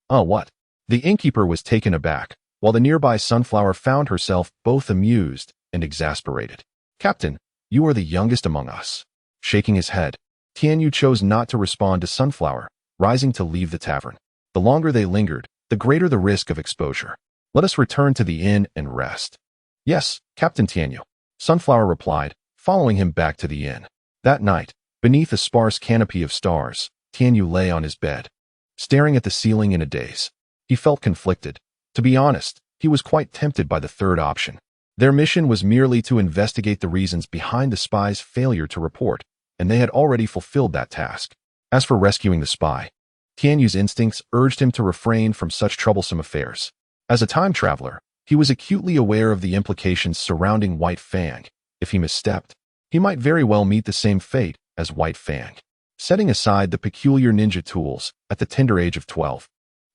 "Oh, what?" The innkeeper was taken aback, while the nearby Sunflower found herself both amused and exasperated. "Captain, you are the youngest among us." Shaking his head, Tianyu chose not to respond to Sunflower, rising to leave the tavern. The longer they lingered, the greater the risk of exposure. "Let us return to the inn and rest." "Yes, Captain Tianyu," Sunflower replied, following him back to the inn. That night, beneath a sparse canopy of stars, Tianyu lay on his bed, staring at the ceiling in a daze. He felt conflicted. To be honest, he was quite tempted by the third option. Their mission was merely to investigate the reasons behind the spy's failure to report, and they had already fulfilled that task. As for rescuing the spy, Tianyu's instincts urged him to refrain from such troublesome affairs. As a time traveler, he was acutely aware of the implications surrounding White Fang. If he misstepped, he might very well meet the same fate as White Fang. Setting aside the peculiar ninja tools, at the tender age of 12,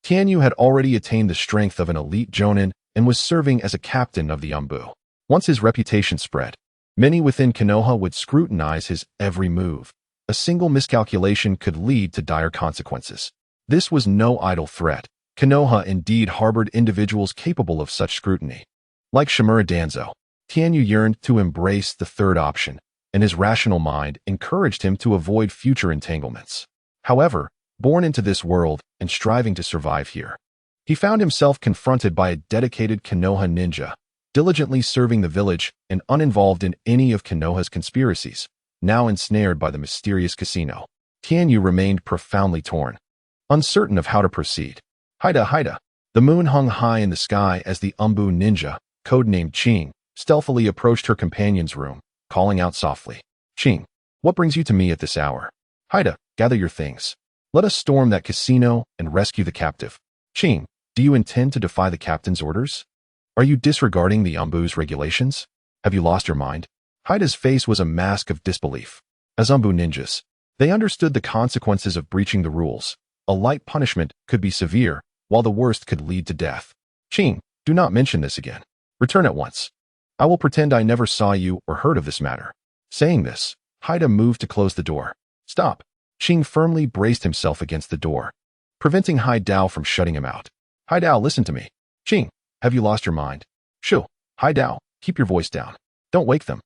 Tianyu had already attained the strength of an elite jonin and was serving as a captain of the Umbu. Once his reputation spread, many within Konoha would scrutinize his every move. A single miscalculation could lead to dire consequences. This was no idle threat. Konoha indeed harbored individuals capable of such scrutiny. Like Shimura Danzo, Tianyu yearned to embrace the third option, and his rational mind encouraged him to avoid future entanglements. However, born into this world and striving to survive here, he found himself confronted by a dedicated Konoha ninja, diligently serving the village and uninvolved in any of Konoha's conspiracies. Now ensnared by the mysterious casino, Tianyu remained profoundly torn, uncertain of how to proceed. Haida. The moon hung high in the sky as the Umbu ninja, codenamed Qing, stealthily approached her companion's room, calling out softly. "Qing, what brings you to me at this hour?" "Haida, gather your things. Let us storm that casino and rescue the captive." "Qing, do you intend to defy the captain's orders? Are you disregarding the Umbu's regulations? Have you lost your mind?" Haida's face was a mask of disbelief. As Umbu ninjas, they understood the consequences of breaching the rules. A light punishment could be severe, while the worst could lead to death. "Qing, do not mention this again. Return at once. I will pretend I never saw you or heard of this matter." Saying this, Haida moved to close the door. "Stop." Qing firmly braced himself against the door, preventing Haidao from shutting him out. "Haidao, listen to me." "Qing, have you lost your mind?" "Shoo, Haidao, keep your voice down. Don't wake them."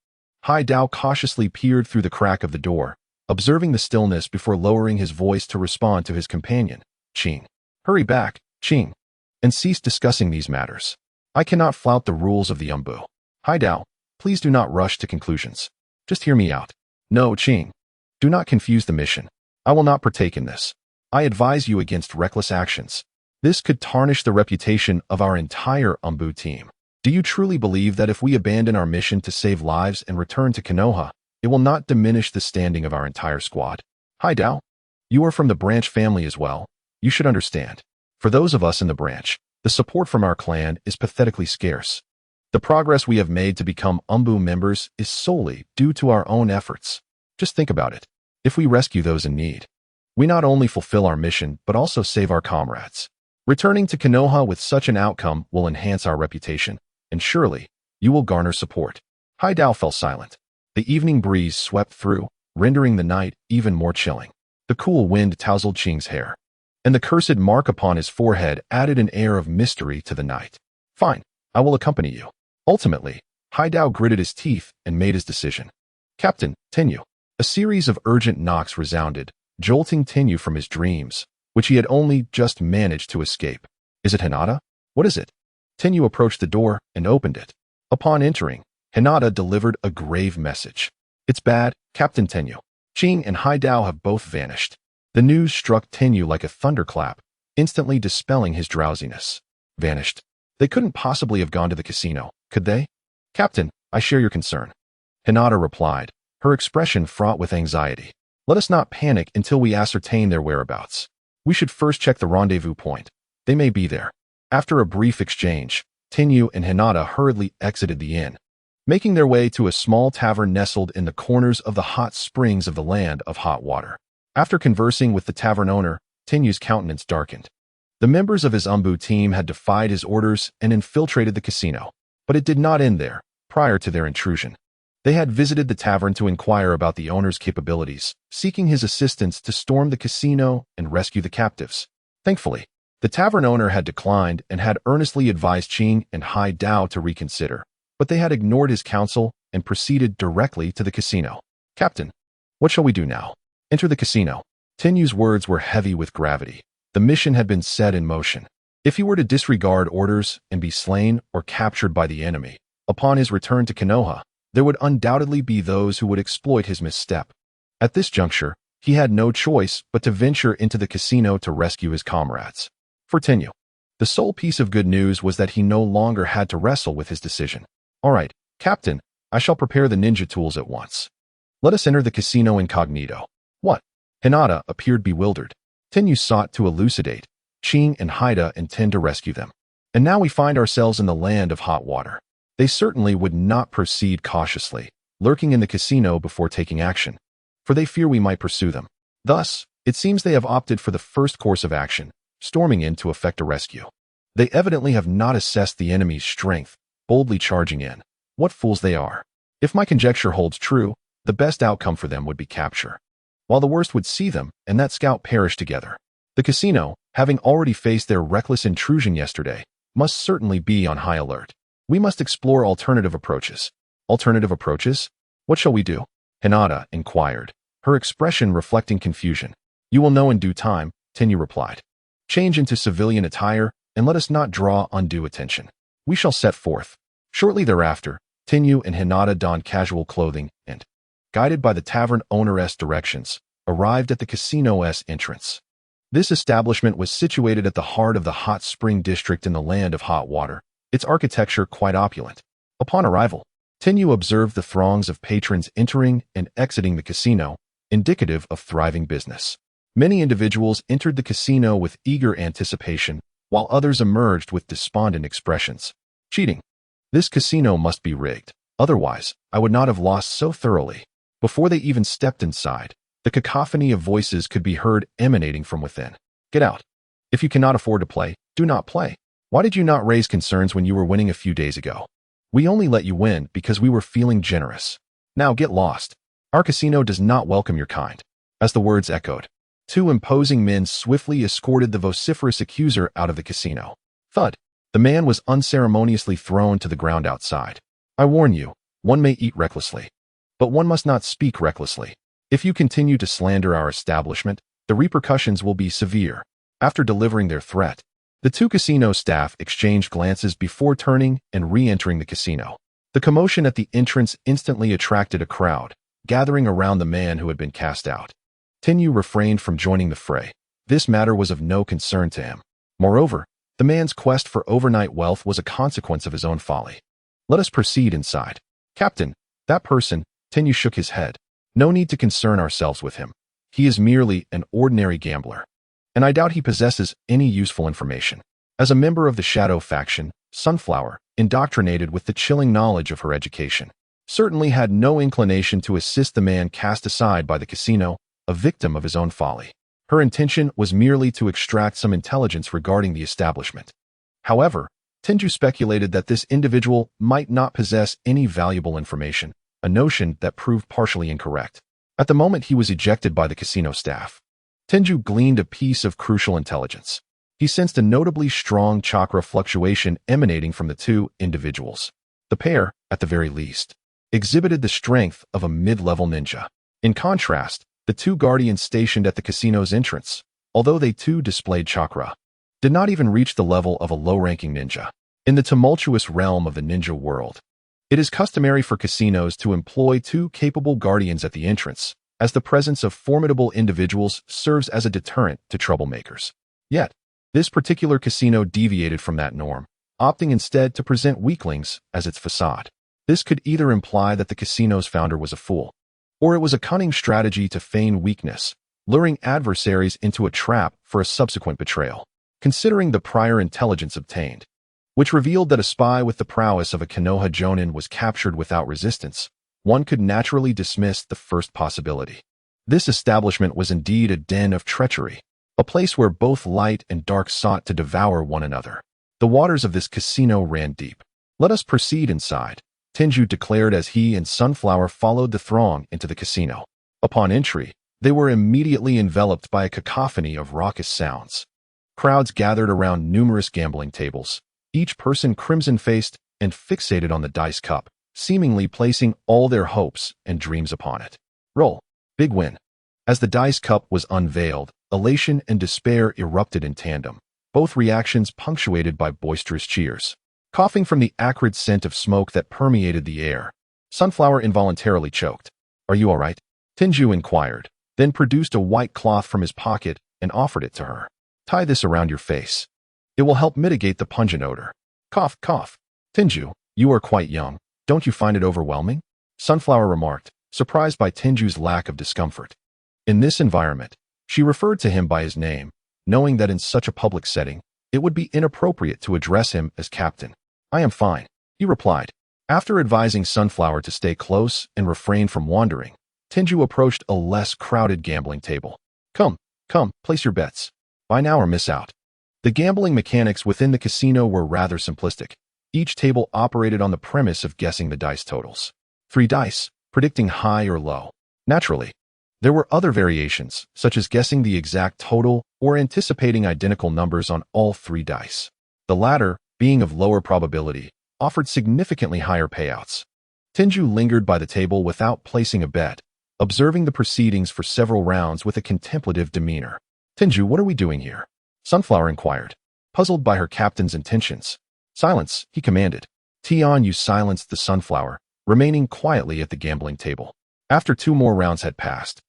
Haidao cautiously peered through the crack of the door, observing the stillness before lowering his voice to respond to his companion. "Qing, hurry back, Qing, and cease discussing these matters. I cannot flout the rules of the Umbu. Haidao, please do not rush to conclusions. Just hear me out." "No, Qing. Do not confuse the mission. I will not partake in this. I advise you against reckless actions. This could tarnish the reputation of our entire Umbu team." Do you truly believe that if we abandon our mission to save lives and return to Konoha, it will not diminish the standing of our entire squad? Hi, Dao. You are from the branch family as well. You should understand. For those of us in the branch, the support from our clan is pathetically scarce. The progress we have made to become Umbu members is solely due to our own efforts. Just think about it. If we rescue those in need, we not only fulfill our mission, but also save our comrades. Returning to Konoha with such an outcome will enhance our reputation, and surely, you will garner support. Haidao fell silent. The evening breeze swept through, rendering the night even more chilling. The cool wind tousled Qing's hair, and the cursed mark upon his forehead added an air of mystery to the night. Fine, I will accompany you. Ultimately, Haidao gritted his teeth and made his decision. Captain, Tenyu. A series of urgent knocks resounded, jolting Tenyu from his dreams, which he had only just managed to escape. Is it Hinata? What is it? Tenyu approached the door and opened it. Upon entering, Hinata delivered a grave message. It's bad, Captain Tenyu. Qing and Haidao have both vanished. The news struck Tenyu like a thunderclap, instantly dispelling his drowsiness. Vanished. They couldn't possibly have gone to the casino, could they? Captain, I share your concern. Hinata replied, her expression fraught with anxiety. Let us not panic until we ascertain their whereabouts. We should first check the rendezvous point. They may be there. After a brief exchange, Tenyu and Hinata hurriedly exited the inn, making their way to a small tavern nestled in the corners of the hot springs of the land of hot water. After conversing with the tavern owner, Tenyu's countenance darkened. The members of his Umbu team had defied his orders and infiltrated the casino, but it did not end there. Prior to their intrusion, they had visited the tavern to inquire about the owner's capabilities, seeking his assistance to storm the casino and rescue the captives. Thankfully, the tavern owner had declined and had earnestly advised Qing and Haidao to reconsider, but they had ignored his counsel and proceeded directly to the casino. Captain, what shall we do now? Enter the casino. Tenyu's words were heavy with gravity. The mission had been set in motion. If he were to disregard orders and be slain or captured by the enemy, upon his return to Konoha, there would undoubtedly be those who would exploit his misstep. At this juncture, he had no choice but to venture into the casino to rescue his comrades. For Tenyu, the sole piece of good news was that he no longer had to wrestle with his decision. All right, Captain, I shall prepare the ninja tools at once. Let us enter the casino incognito. What? Hinata appeared bewildered. Tenyu sought to elucidate. Qing and Haida intend to rescue them. And now we find ourselves in the land of hot water. They certainly would not proceed cautiously, lurking in the casino before taking action, for they fear we might pursue them. Thus, it seems they have opted for the first course of action, storming in to effect a rescue. They evidently have not assessed the enemy's strength, boldly charging in. What fools they are. If my conjecture holds true, the best outcome for them would be capture, while the worst would see them and that scout perish together. The casino, having already faced their reckless intrusion yesterday, must certainly be on high alert. We must explore alternative approaches. Alternative approaches? What shall we do? Hinata inquired, her expression reflecting confusion. You will know in due time, Tenyu replied. Change into civilian attire and let us not draw undue attention. We shall set forth. Shortly thereafter, Tenyu and Hinata donned casual clothing and, guided by the tavern owner's directions, arrived at the casino's entrance. This establishment was situated at the heart of the hot spring district in the land of hot water, its architecture quite opulent. Upon arrival, Tenyu observed the throngs of patrons entering and exiting the casino, indicative of thriving business. Many individuals entered the casino with eager anticipation, while others emerged with despondent expressions. Cheating. This casino must be rigged, otherwise I would not have lost so thoroughly. Before they even stepped inside, the cacophony of voices could be heard emanating from within. Get out. If you cannot afford to play, do not play. Why did you not raise concerns when you were winning a few days ago? We only let you win because we were feeling generous. Now get lost. Our casino does not welcome your kind. As the words echoed, two imposing men swiftly escorted the vociferous accuser out of the casino. Thud. The man was unceremoniously thrown to the ground outside. I warn you, one may eat recklessly, but one must not speak recklessly. If you continue to slander our establishment, the repercussions will be severe. After delivering their threat, the two casino staff exchanged glances before turning and re-entering the casino. The commotion at the entrance instantly attracted a crowd, gathering around the man who had been cast out. Tenyu refrained from joining the fray. This matter was of no concern to him. Moreover, The man's quest for overnight wealth was a consequence of his own folly. Let us proceed inside. Captain, that person, Tenyu shook his head. No need to concern ourselves with him. He is merely an ordinary gambler. And I doubt he possesses any useful information. As a member of the Shadow faction, Sunflower, indoctrinated with the chilling knowledge of her education, certainly had no inclination to assist the man cast aside by the casino, a victim of his own folly. Her intention was merely to extract some intelligence regarding the establishment. However, Tenju speculated that this individual might not possess any valuable information, a notion that proved partially incorrect. At the moment he was ejected by the casino staff, Tenju gleaned a piece of crucial intelligence. He sensed a notably strong chakra fluctuation emanating from the two individuals. The pair, at the very least, exhibited the strength of a mid-level ninja. In contrast, the two guardians stationed at the casino's entrance, although they too displayed chakra, did not even reach the level of a low-ranking ninja. In the tumultuous realm of the ninja world, it is customary for casinos to employ two capable guardians at the entrance, as the presence of formidable individuals serves as a deterrent to troublemakers. Yet, this particular casino deviated from that norm, opting instead to present weaklings as its facade. This could either imply that the casino's founder was a fool, or it was a cunning strategy to feign weakness, luring adversaries into a trap for a subsequent betrayal. Considering the prior intelligence obtained, which revealed that a spy with the prowess of a Konoha Jonin was captured without resistance, one could naturally dismiss the first possibility. This establishment was indeed a den of treachery, a place where both light and dark sought to devour one another. The waters of this casino ran deep. Let us proceed inside, Tenju declared as he and Sunflower followed the throng into the casino. Upon entry, they were immediately enveloped by a cacophony of raucous sounds. Crowds gathered around numerous gambling tables, each person crimson-faced and fixated on the dice cup, seemingly placing all their hopes and dreams upon it. Roll. Big win. As the dice cup was unveiled, elation and despair erupted in tandem, both reactions punctuated by boisterous cheers. Coughing from the acrid scent of smoke that permeated the air, Sunflower involuntarily choked. Are you all right? Tenju inquired, then produced a white cloth from his pocket and offered it to her. Tie this around your face. It will help mitigate the pungent odor. Cough, cough. Tenju, you are quite young. Don't you find it overwhelming? Sunflower remarked, surprised by Tenju's lack of discomfort. In this environment, she referred to him by his name, knowing that in such a public setting, it would be inappropriate to address him as captain. I am fine, he replied. After advising Sunflower to stay close and refrain from wandering, Tenju approached a less crowded gambling table. Come, place your bets. Buy now or miss out. The gambling mechanics within the casino were rather simplistic. Each table operated on the premise of guessing the dice totals. 3 dice, predicting high or low. Naturally, there were other variations, such as guessing the exact total or anticipating identical numbers on all 3 dice. The latter, being of lower probability, offered significantly higher payouts. Tenju lingered by the table without placing a bet, observing the proceedings for several rounds with a contemplative demeanor. Tenju, what are we doing here? Sunflower inquired, puzzled by her captain's intentions. Silence, he commanded. Tianyu silenced the Sunflower, remaining quietly at the gambling table. After 2 more rounds had passed,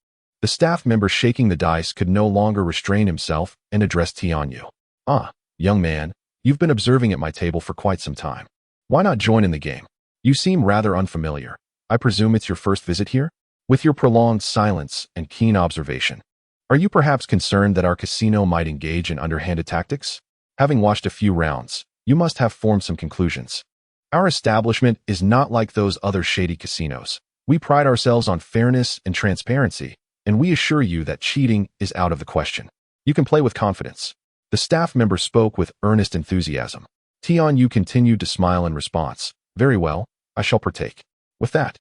the staff member shaking the dice could no longer restrain himself and addressed Tianyu. Ah, young man, you've been observing at my table for quite some time. Why not join in the game? You seem rather unfamiliar. I presume it's your first visit here? With your prolonged silence and keen observation, are you perhaps concerned that our casino might engage in underhanded tactics? Having watched a few rounds, you must have formed some conclusions. Our establishment is not like those other shady casinos. We pride ourselves on fairness and transparency, and we assure you that cheating is out of the question. You can play with confidence. The staff member spoke with earnest enthusiasm. Tianyu continued to smile in response. Very well, I shall partake. With that,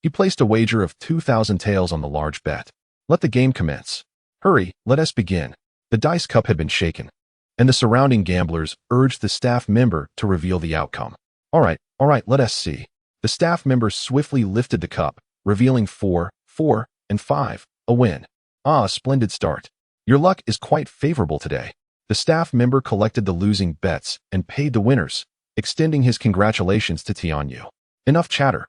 he placed a wager of 2,000 taels on the large bet. Let the game commence. Hurry, let us begin. The dice cup had been shaken, and the surrounding gamblers urged the staff member to reveal the outcome. All right, let us see. The staff member swiftly lifted the cup, revealing 4, 4, and 5, a win. Ah, a splendid start. Your luck is quite favorable today. The staff member collected the losing bets and paid the winners, extending his congratulations to Tianyu. Enough chatter.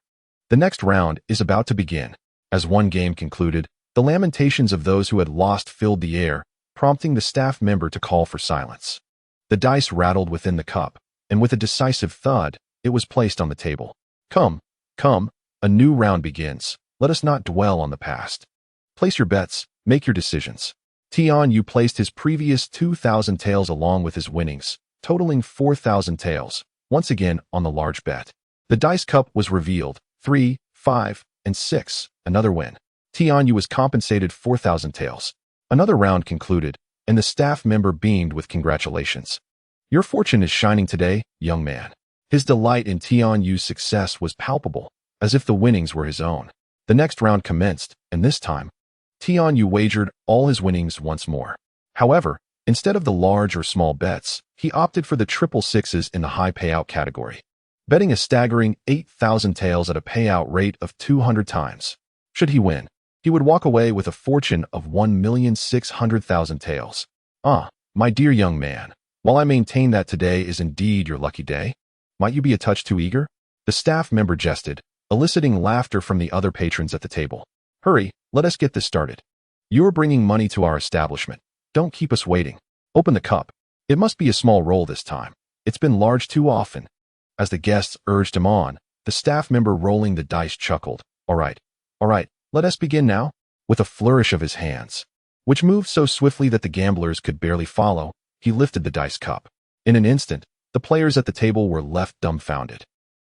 The next round is about to begin. As one game concluded, the lamentations of those who had lost filled the air, prompting the staff member to call for silence. The dice rattled within the cup, and with a decisive thud, it was placed on the table. Come, a new round begins. Let us not dwell on the past. Place your bets, make your decisions. Tianyu placed his previous 2,000 taels along with his winnings, totaling 4,000 taels, once again on the large bet. The dice cup was revealed, 3, 5, and 6, another win. Tianyu was compensated 4,000 taels. Another round concluded, and the staff member beamed with congratulations. Your fortune is shining today, young man. His delight in Tianyu's success was palpable, as if the winnings were his own. The next round commenced, and this time, Tianyu wagered all his winnings once more. However, instead of the large or small bets, he opted for the triple sixes in the high payout category, betting a staggering 8,000 taels at a payout rate of 200 times. Should he win, he would walk away with a fortune of 1,600,000 taels. Ah, my dear young man, while I maintain that today is indeed your lucky day, might you be a touch too eager? The staff member jested, eliciting laughter from the other patrons at the table. Hurry, let us get this started. You're bringing money to our establishment. Don't keep us waiting. Open the cup. It must be a small roll this time. It's been large too often. As the guests urged him on, the staff member rolling the dice chuckled. All right, let us begin now. With a flourish of his hands, which moved so swiftly that the gamblers could barely follow, he lifted the dice cup. In an instant, the players at the table were left dumbfounded,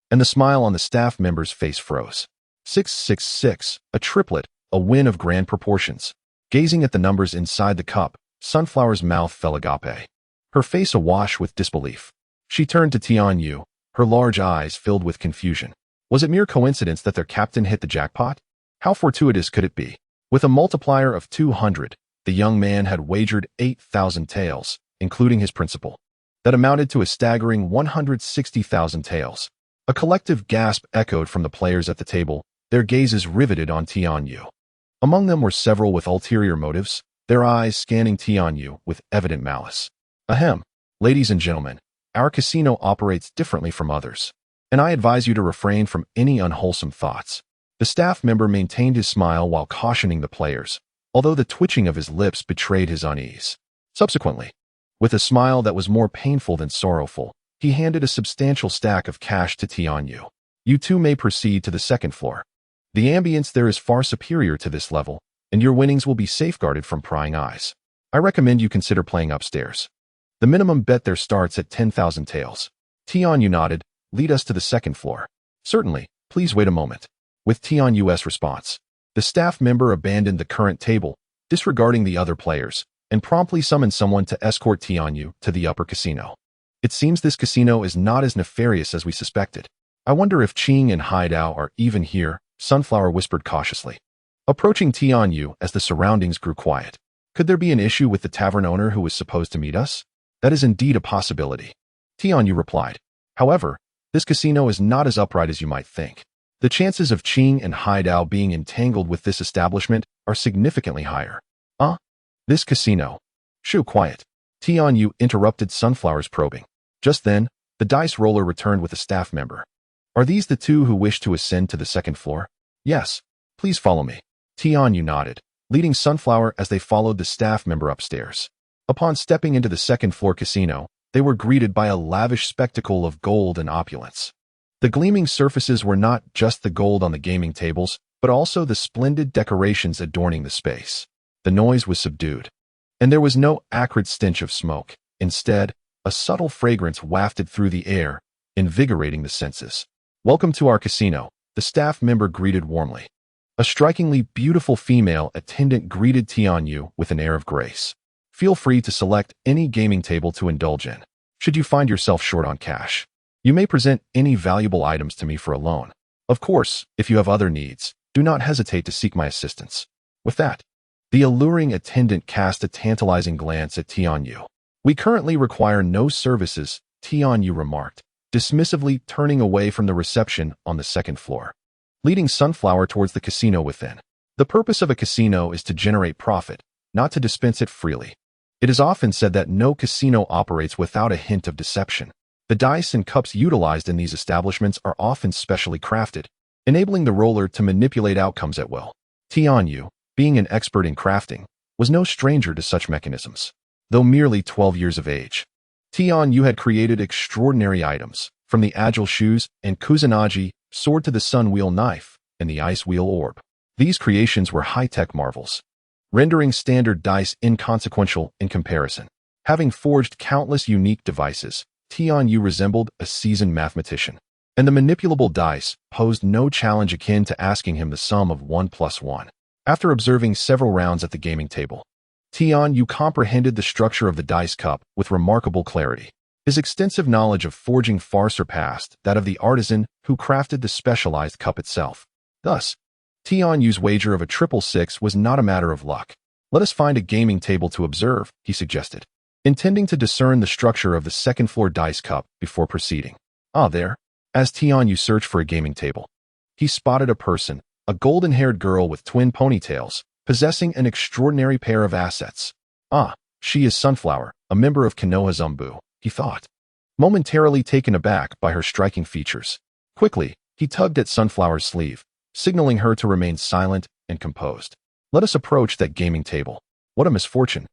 and the smile on the staff member's face froze. 666, a triplet, a win of grand proportions. Gazing at the numbers inside the cup, Sunflower's mouth fell agape, her face awash with disbelief. She turned to Tianyu, her large eyes filled with confusion. Was it mere coincidence that their captain hit the jackpot? How fortuitous could it be? With a multiplier of 200, the young man had wagered 8,000 taels, including his principal. That amounted to a staggering 160,000 taels. A collective gasp echoed from the players at the table, their gazes riveted on Tianyu. Among them were several with ulterior motives, their eyes scanning Tianyu with evident malice. Ahem, ladies and gentlemen, our casino operates differently from others, and I advise you to refrain from any unwholesome thoughts. The staff member maintained his smile while cautioning the players, although the twitching of his lips betrayed his unease. Subsequently, with a smile that was more painful than sorrowful, he handed a substantial stack of cash to Tianyu. You two may proceed to the second floor. The ambience there is far superior to this level, and your winnings will be safeguarded from prying eyes. I recommend you consider playing upstairs. The minimum bet there starts at 10,000 taels. Tianyu nodded. Lead us to the second floor. Certainly, please wait a moment. With Tianyu's response, the staff member abandoned the current table, disregarding the other players, and promptly summoned someone to escort Tianyu to the upper casino. It seems this casino is not as nefarious as we suspected. I wonder if Qing and Haidao are even here, Sunflower whispered cautiously, approaching Tianyu as the surroundings grew quiet. Could there be an issue with the tavern owner who was supposed to meet us? That is indeed a possibility. Tianyu replied. However, this casino is not as upright as you might think. The chances of Qing and Haidao being entangled with this establishment are significantly higher. This casino. Shoo, quiet. Tianyu interrupted Sunflower's probing. Just then, the dice roller returned with a staff member. Are these the two who wish to ascend to the second floor? Yes. Please follow me. Tianyu nodded, leading Sunflower as they followed the staff member upstairs. Upon stepping into the second floor casino, they were greeted by a lavish spectacle of gold and opulence. The gleaming surfaces were not just the gold on the gaming tables, but also the splendid decorations adorning the space. The noise was subdued, and there was no acrid stench of smoke. Instead, a subtle fragrance wafted through the air, invigorating the senses. Welcome to our casino, the staff member greeted warmly. A strikingly beautiful female attendant greeted Tianyu with an air of grace. Feel free to select any gaming table to indulge in. Should you find yourself short on cash, you may present any valuable items to me for a loan. Of course, if you have other needs, do not hesitate to seek my assistance. With that, the alluring attendant cast a tantalizing glance at Tianyu. We currently require no services, Tianyu remarked, dismissively turning away from the reception on the second floor, leading Sunflower towards the casino within. The purpose of a casino is to generate profit, not to dispense it freely. It is often said that no casino operates without a hint of deception. The dice and cups utilized in these establishments are often specially crafted, enabling the roller to manipulate outcomes at will. Tianyu, being an expert in crafting, was no stranger to such mechanisms. Though merely 12 years of age, Tion Yu had created extraordinary items, from the agile shoes and Kusanagi sword to the sun wheel knife and the ice wheel orb. These creations were high-tech marvels, rendering standard dice inconsequential in comparison. Having forged countless unique devices, Tion Yu resembled a seasoned mathematician, and the manipulable dice posed no challenge akin to asking him the sum of 1 plus 1. After observing several rounds at the gaming table, Tion Yu comprehended the structure of the dice cup with remarkable clarity. His extensive knowledge of forging far surpassed that of the artisan who crafted the specialized cup itself. Thus, Tion Yu's wager of a 666 was not a matter of luck. "Let us find a gaming table to observe," he suggested, intending to discern the structure of the second-floor dice cup before proceeding. There. As Tion Yu searched for a gaming table, he spotted a person, a golden-haired girl with twin ponytails, possessing an extraordinary pair of assets. She is Sunflower, a member of Konoha Zumbu, he thought, momentarily taken aback by her striking features. Quickly, he tugged at Sunflower's sleeve, signaling her to remain silent and composed. "Let us approach that gaming table. What a misfortune.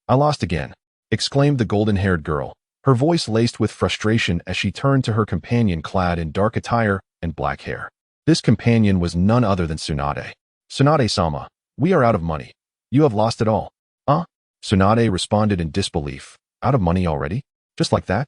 I lost again," exclaimed the golden-haired girl, her voice laced with frustration as she turned to her companion clad in dark attire and black hair. This companion was none other than Tsunade. "Tsunade-sama, we are out of money. You have lost it all." Tsunade responded in disbelief. "Out of money already? Just like that?"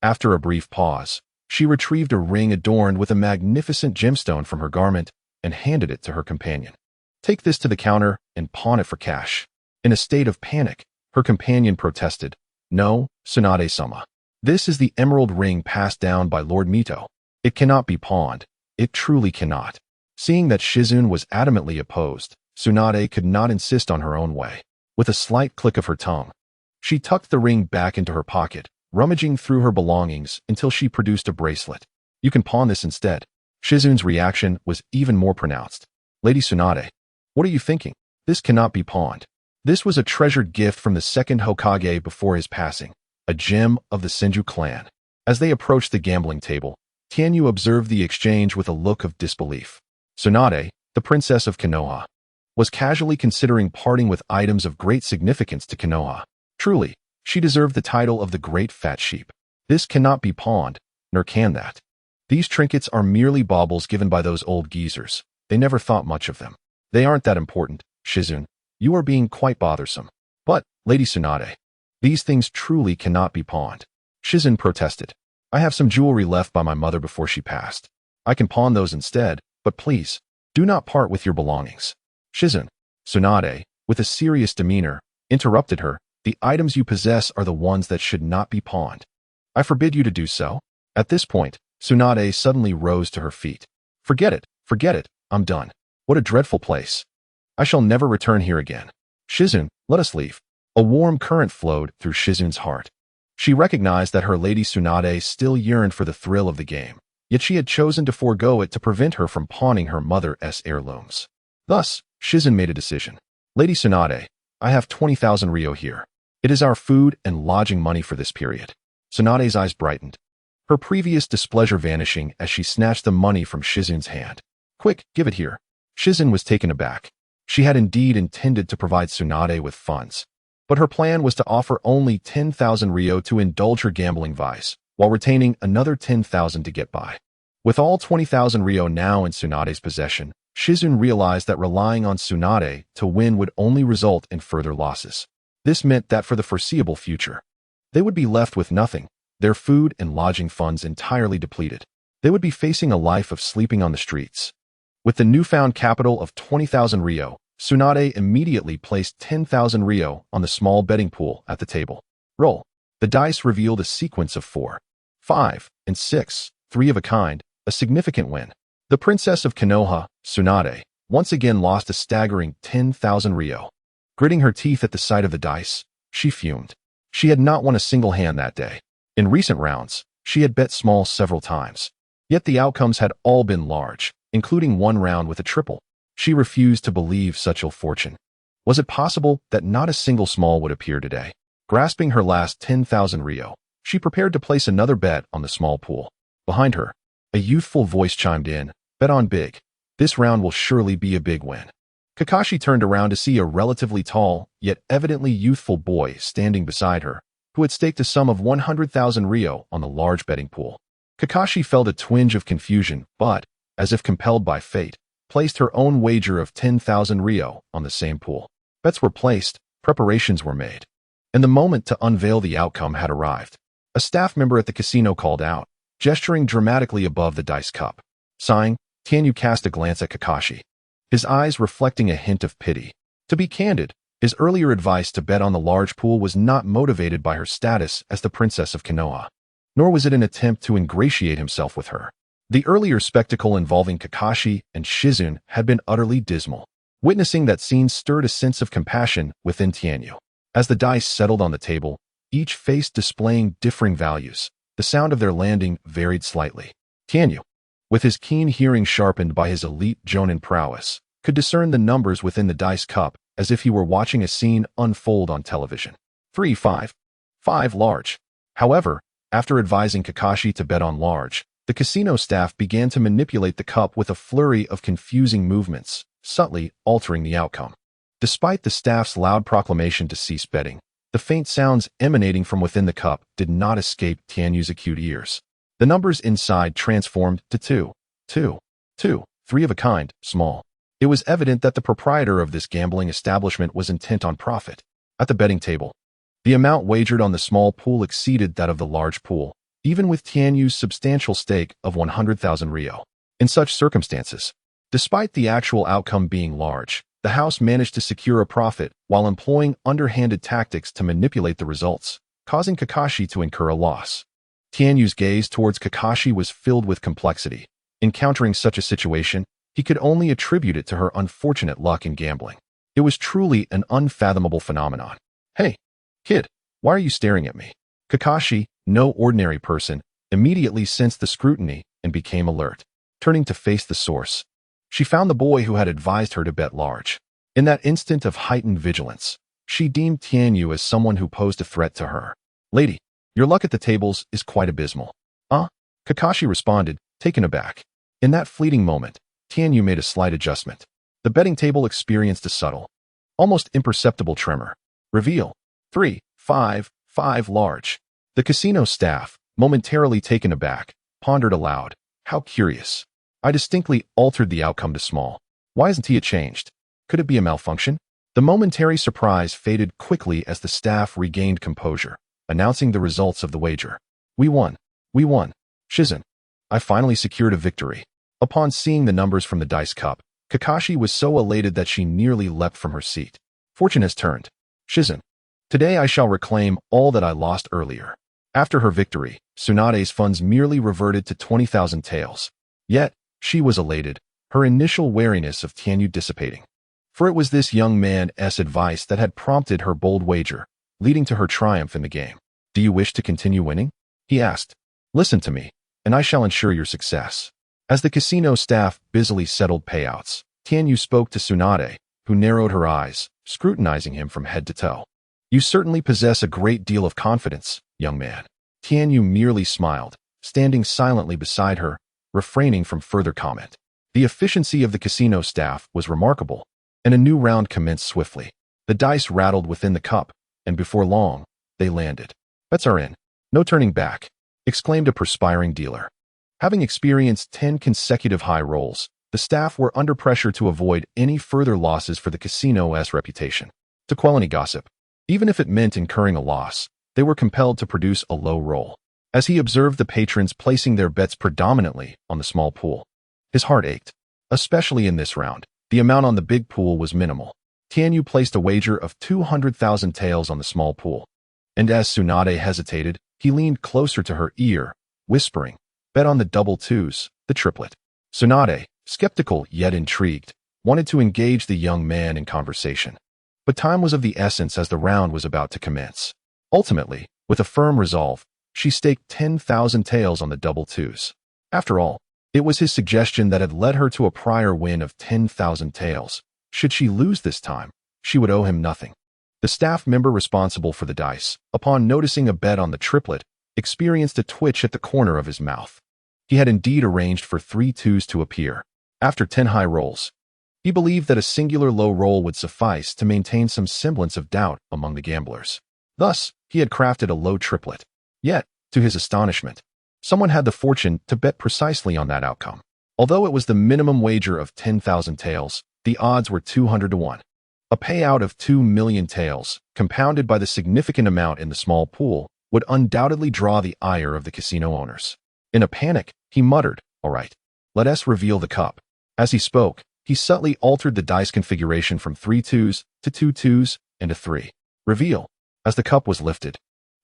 After a brief pause, she retrieved a ring adorned with a magnificent gemstone from her garment and handed it to her companion. "Take this to the counter and pawn it for cash." In a state of panic, her companion protested. "No, Tsunade-sama. This is the emerald ring passed down by Lord Mito. It cannot be pawned. It truly cannot." Seeing that Shizune was adamantly opposed, Tsunade could not insist on her own way. With a slight click of her tongue, she tucked the ring back into her pocket, rummaging through her belongings until she produced a bracelet. "You can pawn this instead." Shizune's reaction was even more pronounced. "Lady Tsunade, what are you thinking? This cannot be pawned." This was a treasured gift from the second Hokage before his passing, a gem of the Senju clan. As they approached the gambling table, Tianyu observed the exchange with a look of disbelief. Tsunade, the princess of Konoha, was casually considering parting with items of great significance to Konoha. Truly, she deserved the title of the Great Fat Sheep. "This cannot be pawned, nor can that. These trinkets are merely baubles given by those old geezers. They never thought much of them. They aren't that important, Shizune. You are being quite bothersome." "But, Lady Tsunade, these things truly cannot be pawned," Shizune protested. "I have some jewelry left by my mother before she passed. I can pawn those instead, but please, do not part with your belongings." Shizune, Tsunade, with a serious demeanor, interrupted her. "The items you possess are the ones that should not be pawned. I forbid you to do so." At this point, Tsunade suddenly rose to her feet. Forget it, I'm done. What a dreadful place. I shall never return here again. Shizune, let us leave." A warm current flowed through Shizune's heart. She recognized that her Lady Tsunade still yearned for the thrill of the game, yet she had chosen to forego it to prevent her from pawning her mother's heirlooms. Thus, Shizune made a decision. "Lady Tsunade, I have 20,000 ryo here. It is our food and lodging money for this period." Tsunade's eyes brightened, her previous displeasure vanishing as she snatched the money from Shizune's hand. "Quick, give it here." Shizune was taken aback. She had indeed intended to provide Tsunade with funds, but her plan was to offer only 10,000 ryo to indulge her gambling vice, while retaining another 10,000 to get by. With all 20,000 ryo now in Tsunade's possession, Shizune realized that relying on Tsunade to win would only result in further losses. This meant that for the foreseeable future, they would be left with nothing, their food and lodging funds entirely depleted. They would be facing a life of sleeping on the streets. With the newfound capital of 20,000 ryo, Tsunade immediately placed 10,000 ryo on the small betting pool at the table. Roll. The dice revealed a sequence of 4, 5, and 6, 3 of a kind, a significant win. The princess of Konoha, Tsunade, once again lost a staggering 10,000 ryo. Gritting her teeth at the sight of the dice, she fumed. She had not won a single hand that day. In recent rounds, she had bet small several times. Yet the outcomes had all been large, including one round with a triple. She refused to believe such ill fortune. Was it possible that not a single small would appear today? Grasping her last 10,000 ryo, she prepared to place another bet on the small pool. Behind her, a youthful voice chimed in, "Bet on big. This round will surely be a big win." Kakashi turned around to see a relatively tall, yet evidently youthful boy standing beside her, who had staked a sum of 100,000 ryo on the large betting pool. Kakashi felt a twinge of confusion, but, as if compelled by fate, placed her own wager of 10,000 ryo on the same pool. Bets were placed, preparations were made, and the moment to unveil the outcome had arrived. A staff member at the casino called out, gesturing dramatically above the dice cup. Sighing, Tianyu cast a glance at Kakashi, his eyes reflecting a hint of pity. To be candid, his earlier advice to bet on the large pool was not motivated by her status as the princess of Konoha, nor was it an attempt to ingratiate himself with her. The earlier spectacle involving Kakashi and Shizune had been utterly dismal. Witnessing that scene stirred a sense of compassion within Tianyu. As the dice settled on the table, each face displaying differing values, the sound of their landing varied slightly. Tianyu, with his keen hearing sharpened by his elite jonin prowess, could discern the numbers within the dice cup as if he were watching a scene unfold on television. 3, 5. 5 large. However, after advising Kakashi to bet on large, the casino staff began to manipulate the cup with a flurry of confusing movements, subtly altering the outcome. Despite the staff's loud proclamation to cease betting, the faint sounds emanating from within the cup did not escape Tianyu's acute ears. The numbers inside transformed to 2, 2, 2, 3 of a kind, small. It was evident that the proprietor of this gambling establishment was intent on profit. At the betting table, the amount wagered on the small pool exceeded that of the large pool, even with Tianyu's substantial stake of 100,000 ryo. In such circumstances, despite the actual outcome being large, the house managed to secure a profit while employing underhanded tactics to manipulate the results, causing Kakashi to incur a loss. Tianyu's gaze towards Kakashi was filled with complexity. Encountering such a situation, he could only attribute it to her unfortunate luck in gambling. It was truly an unfathomable phenomenon. "Hey, kid, why are you staring at me?" Kakashi, no ordinary person, immediately sensed the scrutiny and became alert. Turning to face the source, she found the boy who had advised her to bet large. In that instant of heightened vigilance, she deemed Tianyu as someone who posed a threat to her. "Lady, your luck at the tables is quite abysmal." Kakashi responded, taken aback. In that fleeting moment, Tianyu made a slight adjustment. The betting table experienced a subtle, almost imperceptible tremor. Reveal: 3, 5, 5 large. The casino staff, momentarily taken aback, pondered aloud. How curious. I distinctly altered the outcome to small. Why isn't he changed? Could it be a malfunction? The momentary surprise faded quickly as the staff regained composure, announcing the results of the wager. We won. We won. Shizune. I finally secured a victory. Upon seeing the numbers from the dice cup, Kakashi was so elated that she nearly leapt from her seat. Fortune has turned. Shizune. Today I shall reclaim all that I lost earlier. After her victory, Tsunade's funds merely reverted to 20,000 taels. Yet, she was elated, her initial wariness of Tianyu dissipating. For it was this young man's advice that had prompted her bold wager, leading to her triumph in the game. "Do you wish to continue winning?" he asked. "Listen to me, and I shall ensure your success." As the casino staff busily settled payouts, Tianyu spoke to Tsunade, who narrowed her eyes, scrutinizing him from head to toe. "You certainly possess a great deal of confidence, young man." Tianyu merely smiled, standing silently beside her, refraining from further comment. The efficiency of the casino staff was remarkable, and a new round commenced swiftly. The dice rattled within the cup, and before long, they landed. "Bets are in. No turning back," exclaimed a perspiring dealer. Having experienced 10 consecutive high rolls, the staff were under pressure to avoid any further losses for the casino's reputation. To quell any gossip, even if it meant incurring a loss, they were compelled to produce a low roll. As he observed the patrons placing their bets predominantly on the small pool, his heart ached. Especially in this round, the amount on the big pool was minimal. Tianyu placed a wager of 200,000 taels on the small pool, and as Tsunade hesitated, he leaned closer to her ear, whispering, "Bet on the double twos, the triplet." Tsunade, skeptical yet intrigued, wanted to engage the young man in conversation. But time was of the essence as the round was about to commence. Ultimately, with a firm resolve, she staked 10,000 taels on the double twos. After all, it was his suggestion that had led her to a prior win of 10,000 taels. Should she lose this time, she would owe him nothing. The staff member responsible for the dice, upon noticing a bet on the triplet, experienced a twitch at the corner of his mouth. He had indeed arranged for 3 twos to appear. After 10 high rolls, he believed that a singular low roll would suffice to maintain some semblance of doubt among the gamblers. Thus, he had crafted a low triplet. Yet, to his astonishment, someone had the fortune to bet precisely on that outcome. Although it was the minimum wager of 10,000 taels, the odds were 200 to 1. A payout of 2 million taels, compounded by the significant amount in the small pool, would undoubtedly draw the ire of the casino owners. In a panic, he muttered, "All right, let us reveal the cup." As he spoke, he subtly altered the dice configuration from 3 twos to 2 twos and a 3. Reveal. As the cup was lifted,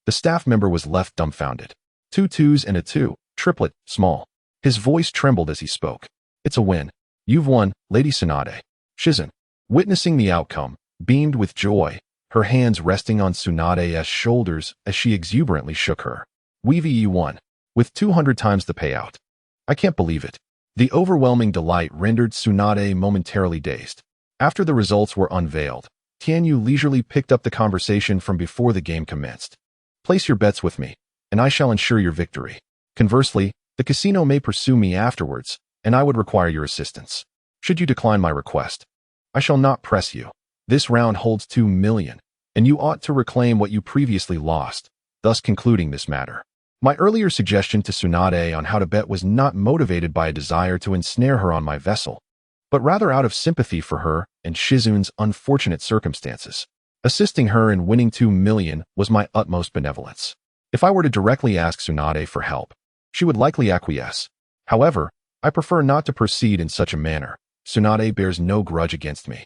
the staff member was left dumbfounded. 2 twos and a 2, triplet, small. His voice trembled as he spoke. "It's a win. You've won, Lady Tsunade." Shizen, witnessing the outcome, beamed with joy, her hands resting on Tsunade's shoulders as she exuberantly shook her. "Weavy, you won, with 200 times the payout." "I can't believe it." The overwhelming delight rendered Tsunade momentarily dazed. After the results were unveiled, Tianyu leisurely picked up the conversation from before the game commenced. "Place your bets with me, and I shall ensure your victory. Conversely, the casino may pursue me afterwards, and I would require your assistance. Should you decline my request, I shall not press you. This round holds 2 million, and you ought to reclaim what you previously lost, thus concluding this matter." My earlier suggestion to Tsunade on how to bet was not motivated by a desire to ensnare her on my vessel, but rather out of sympathy for her and Shizun's unfortunate circumstances. Assisting her in winning 2 million was my utmost benevolence. If I were to directly ask Tsunade for help, she would likely acquiesce. However, I prefer not to proceed in such a manner. Tsunade bears no grudge against me,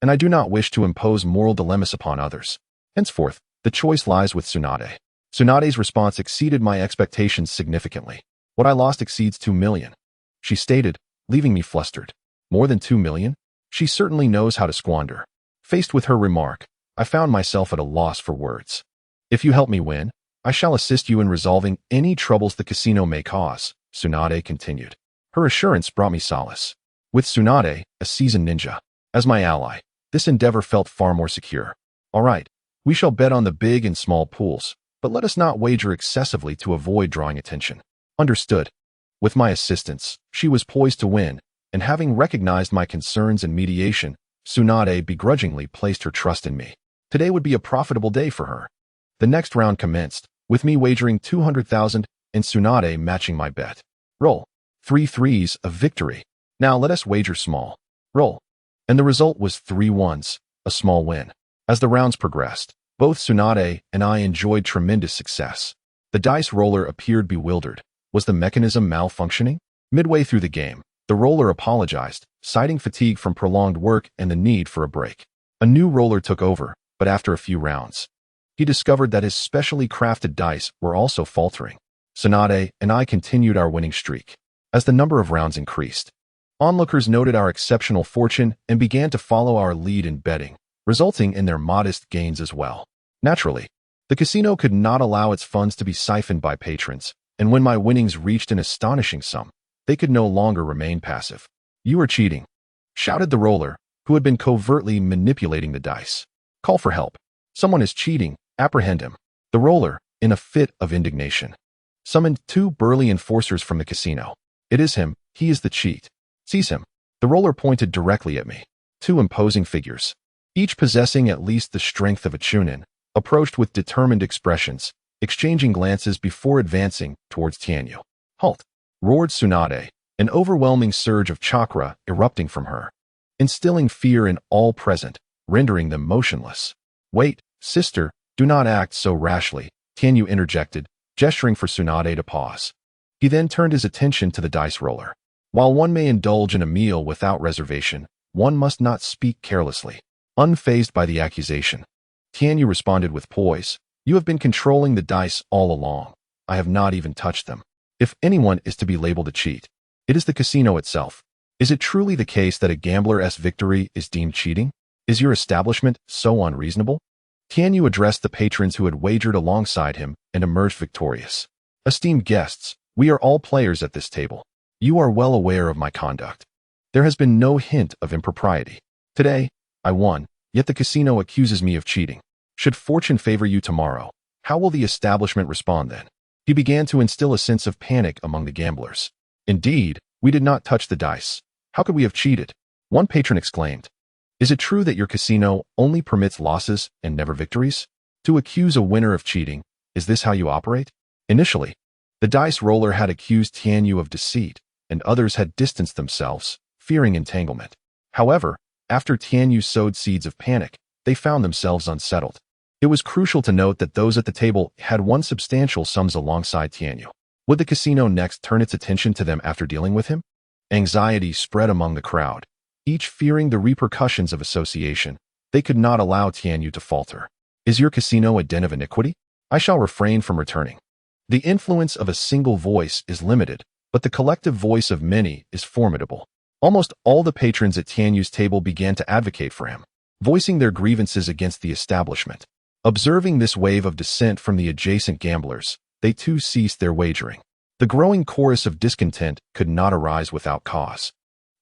and I do not wish to impose moral dilemmas upon others. Henceforth, the choice lies with Tsunade. Tsunade's response exceeded my expectations significantly. "What I lost exceeds 2 million," she stated, leaving me flustered. "More than 2 million? She certainly knows how to squander." Faced with her remark, I found myself at a loss for words. "If you help me win, I shall assist you in resolving any troubles the casino may cause," Tsunade continued. Her assurance brought me solace. With Tsunade, a seasoned ninja, as my ally, this endeavor felt far more secure. "All right, we shall bet on the big and small pools, but let us not wager excessively to avoid drawing attention." "Understood." With my assistance, she was poised to win, and having recognized my concerns and mediation, Tsunade begrudgingly placed her trust in me. Today would be a profitable day for her. The next round commenced, with me wagering 200,000 and Tsunade matching my bet. Roll. 3 threes of victory. Now let us wager small. Roll. And the result was 3 ones, a small win. As the rounds progressed, both Tsunade and I enjoyed tremendous success. The dice roller appeared bewildered. Was the mechanism malfunctioning? Midway through the game, the roller apologized, citing fatigue from prolonged work and the need for a break. A new roller took over, but after a few rounds, he discovered that his specially crafted dice were also faltering. Tsunade and I continued our winning streak. As the number of rounds increased, onlookers noted our exceptional fortune and began to follow our lead in betting, resulting in their modest gains as well. Naturally, the casino could not allow its funds to be siphoned by patrons, and when my winnings reached an astonishing sum, they could no longer remain passive. "You are cheating," shouted the roller, who had been covertly manipulating the dice. "Call for help. Someone is cheating. Apprehend him." The roller, in a fit of indignation, summoned 2 burly enforcers from the casino. "It is him. He is the cheat. Seize him." The roller pointed directly at me. 2 imposing figures, each possessing at least the strength of a chunin, approached with determined expressions, exchanging glances before advancing towards Tianyu. "Halt!" roared Tsunade, an overwhelming surge of chakra erupting from her, instilling fear in all present, rendering them motionless. "Wait, sister, do not act so rashly," Tianyu interjected, gesturing for Tsunade to pause. He then turned his attention to the dice roller. "While one may indulge in a meal without reservation, one must not speak carelessly." Unfazed by the accusation, Tianyu responded with poise. "You have been controlling the dice all along. I have not even touched them. If anyone is to be labeled a cheat, it is the casino itself. Is it truly the case that a gambler's victory is deemed cheating? Is your establishment so unreasonable?" Tianyu addressed the patrons who had wagered alongside him and emerged victorious. "Esteemed guests, we are all players at this table. You are well aware of my conduct. There has been no hint of impropriety. Today, I won, yet the casino accuses me of cheating. Should fortune favor you tomorrow, how will the establishment respond then?" He began to instill a sense of panic among the gamblers. "Indeed, we did not touch the dice. How could we have cheated?" One patron exclaimed. "Is it true that your casino only permits losses and never victories?" To accuse a winner of cheating, is this how you operate? Initially, the dice roller had accused Tianyu of deceit, and others had distanced themselves, fearing entanglement. However, after Tianyu sowed seeds of panic, they found themselves unsettled. It was crucial to note that those at the table had won substantial sums alongside Tianyu. Would the casino next turn its attention to them after dealing with him? Anxiety spread among the crowd, each fearing the repercussions of association. They could not allow Tianyu to falter. Is your casino a den of iniquity? I shall refrain from returning. The influence of a single voice is limited, but the collective voice of many is formidable. Almost all the patrons at Tianyu's table began to advocate for him, voicing their grievances against the establishment. Observing this wave of dissent from the adjacent gamblers, they too ceased their wagering. The growing chorus of discontent could not arise without cause.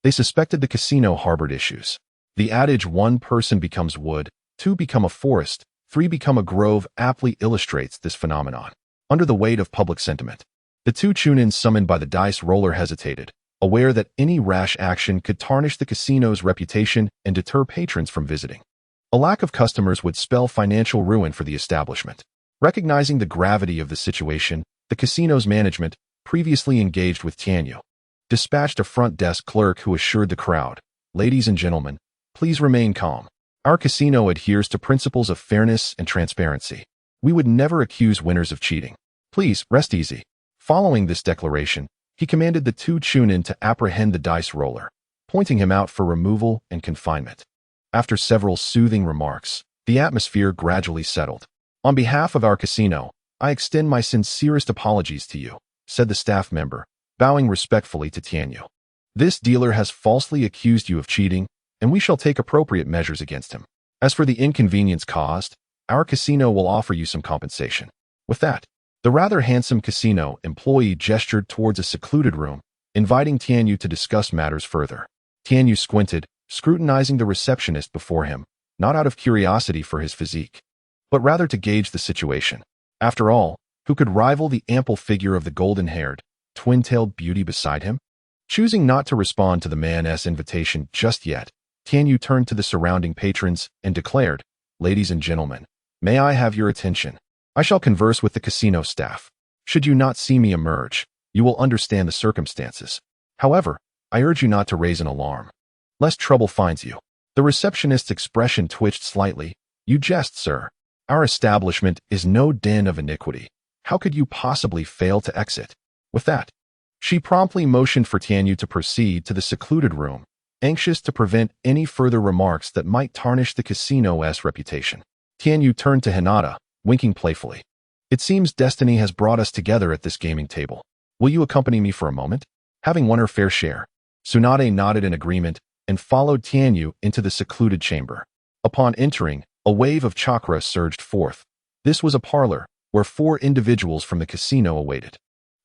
They suspected the casino harbored issues. The adage one person becomes wood, two become a forest, three become a grove aptly illustrates this phenomenon. Under the weight of public sentiment, the two Chunins summoned by the dice roller hesitated, aware that any rash action could tarnish the casino's reputation and deter patrons from visiting. A lack of customers would spell financial ruin for the establishment. Recognizing the gravity of the situation, the casino's management, previously engaged with Tianyu, dispatched a front desk clerk who assured the crowd, "Ladies and gentlemen, please remain calm. Our casino adheres to principles of fairness and transparency. We would never accuse winners of cheating. Please rest easy." Following this declaration, he commanded the two Chunin to apprehend the dice roller, pointing him out for removal and confinement. After several soothing remarks, the atmosphere gradually settled. "On behalf of our casino, I extend my sincerest apologies to you," said the staff member, bowing respectfully to Tianyu. "This dealer has falsely accused you of cheating, and we shall take appropriate measures against him. As for the inconvenience caused, our casino will offer you some compensation." With that, the rather handsome casino employee gestured towards a secluded room, inviting Tianyu to discuss matters further. Tianyu squinted, scrutinizing the receptionist before him, not out of curiosity for his physique, but rather to gauge the situation. After all, who could rival the ample figure of the golden-haired, twin-tailed beauty beside him? Choosing not to respond to the man's invitation just yet, Tianyu turned to the surrounding patrons and declared, "Ladies and gentlemen, may I have your attention? I shall converse with the casino staff. Should you not see me emerge, you will understand the circumstances. However, I urge you not to raise an alarm, lest trouble finds you." The receptionist's expression twitched slightly. "You jest, sir. Our establishment is no den of iniquity. How could you possibly fail to exit?" With that, she promptly motioned for Tianyu to proceed to the secluded room, anxious to prevent any further remarks that might tarnish the casino's reputation. Tianyu turned to Hinata, winking playfully. "It seems destiny has brought us together at this gaming table. Will you accompany me for a moment?" Having won her fair share, Tsunade nodded in agreement and followed Tianyu into the secluded chamber. Upon entering, a wave of chakra surged forth. This was a parlor where 4 individuals from the casino awaited.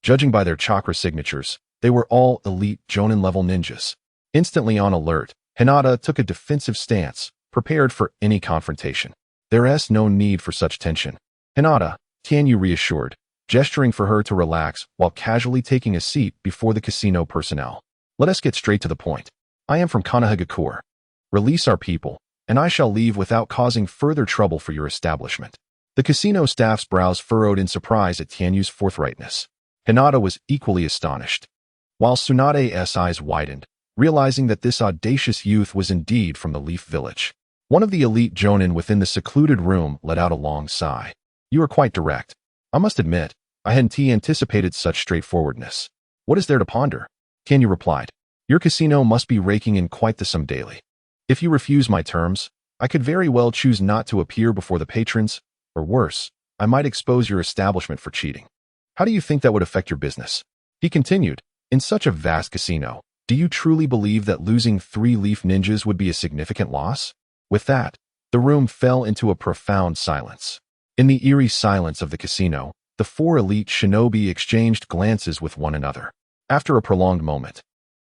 Judging by their chakra signatures, they were all elite Jonin-level ninjas. Instantly on alert, Hinata took a defensive stance, prepared for any confrontation. There's no need for such tension. "Hinata," Tianyu reassured, gesturing for her to relax while casually taking a seat before the casino personnel. "Let us get straight to the point. I am from Konohagakure. Release our people, and I shall leave without causing further trouble for your establishment." The casino staff's brows furrowed in surprise at Tianyu's forthrightness. Hinata was equally astonished, while Tsunade's eyes widened, realizing that this audacious youth was indeed from the Leaf Village. One of the elite Jonin within the secluded room let out a long sigh. "You are quite direct. I must admit, I hadn't anticipated such straightforwardness. What is there to ponder?" Tianyu replied. "Your casino must be raking in quite the sum daily. If you refuse my terms, I could very well choose not to appear before the patrons, or worse, I might expose your establishment for cheating. How do you think that would affect your business?" He continued, "In such a vast casino, do you truly believe that losing 3 leaf ninjas would be a significant loss?" With that, the room fell into a profound silence. In the eerie silence of the casino, the 4 elite shinobi exchanged glances with one another. After a prolonged moment,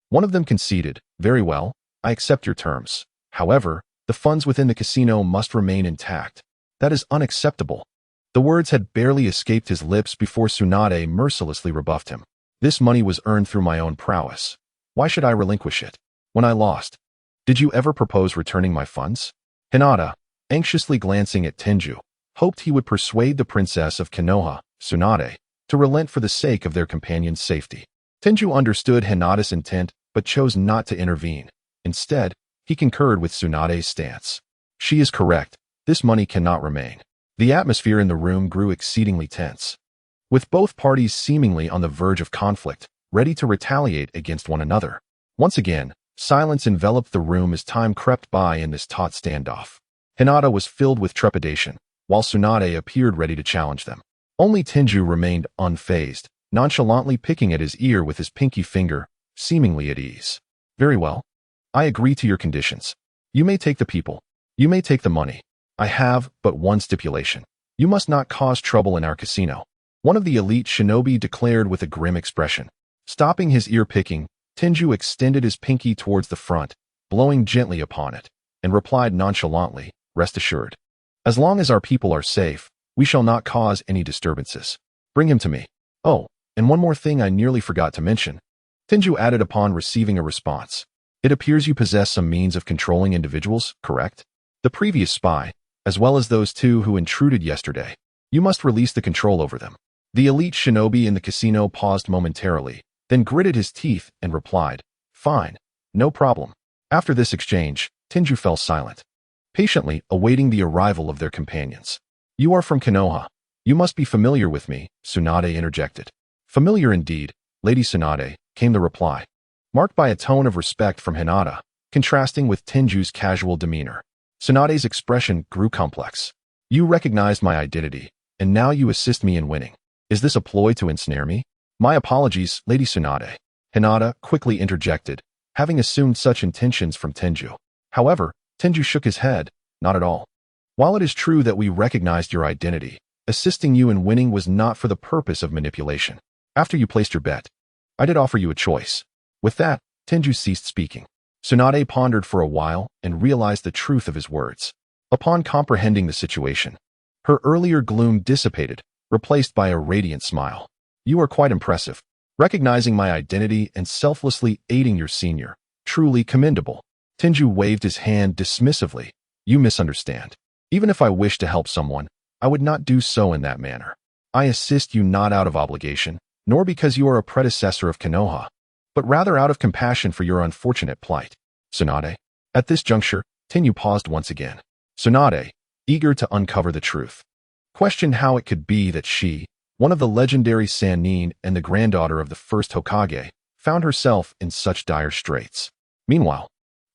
one of them conceded, "Very well, I accept your terms. However, the funds within the casino must remain intact." "That is unacceptable." The words had barely escaped his lips before Tsunade mercilessly rebuffed him. "This money was earned through my own prowess. Why should I relinquish it? When I lost, did you ever propose returning my funds?" Hinata, anxiously glancing at Tenju, hoped he would persuade the princess of Konoha, Tsunade, to relent for the sake of their companion's safety. Tenju understood Hinata's intent but chose not to intervene. Instead, he concurred with Tsunade's stance. She is correct. This money cannot remain. The atmosphere in the room grew exceedingly tense, with both parties seemingly on the verge of conflict, ready to retaliate against one another. Once again, silence enveloped the room as time crept by in this taut standoff. Hinata was filled with trepidation, while Tsunade appeared ready to challenge them. Only Tenju remained unfazed, nonchalantly picking at his ear with his pinky finger, seemingly at ease. Very well. I agree to your conditions. You may take the people. You may take the money. I have but one stipulation. You must not cause trouble in our casino. One of the elite shinobi declared with a grim expression. Stopping his ear picking, Tenju extended his pinky towards the front, blowing gently upon it, and replied nonchalantly, rest assured. As long as our people are safe, we shall not cause any disturbances. Bring him to me. Oh, and one more thing I nearly forgot to mention. Tenju added upon receiving a response. It appears you possess some means of controlling individuals, correct? The previous spy, as well as those two who intruded yesterday. You must release the control over them. The elite shinobi in the casino paused momentarily, then gritted his teeth and replied, fine, no problem. After this exchange, Tenju fell silent, patiently awaiting the arrival of their companions. You are from Konoha. You must be familiar with me, Tsunade interjected. Familiar indeed, Lady Tsunade, came the reply, marked by a tone of respect from Hinata, contrasting with Tenju's casual demeanor. Tsunade's expression grew complex. You recognized my identity, and now you assist me in winning. Is this a ploy to ensnare me? My apologies, Lady Tsunade. Hinata quickly interjected, having assumed such intentions from Tenju. However, Tenju shook his head, not at all. While it is true that we recognized your identity, assisting you in winning was not for the purpose of manipulation. After you placed your bet, I did offer you a choice. With that, Tenju ceased speaking. Tsunade pondered for a while and realized the truth of his words. Upon comprehending the situation, her earlier gloom dissipated, replaced by a radiant smile. You are quite impressive. Recognizing my identity and selflessly aiding your senior. Truly commendable. Tenju waved his hand dismissively. You misunderstand. Even if I wished to help someone, I would not do so in that manner. I assist you not out of obligation, nor because you are a predecessor of Konoha, but rather out of compassion for your unfortunate plight. Tsunade. At this juncture, Tenyu paused once again. Tsunade, eager to uncover the truth, questioned how it could be that she, one of the legendary Sannin and the granddaughter of the first Hokage, found herself in such dire straits. Meanwhile,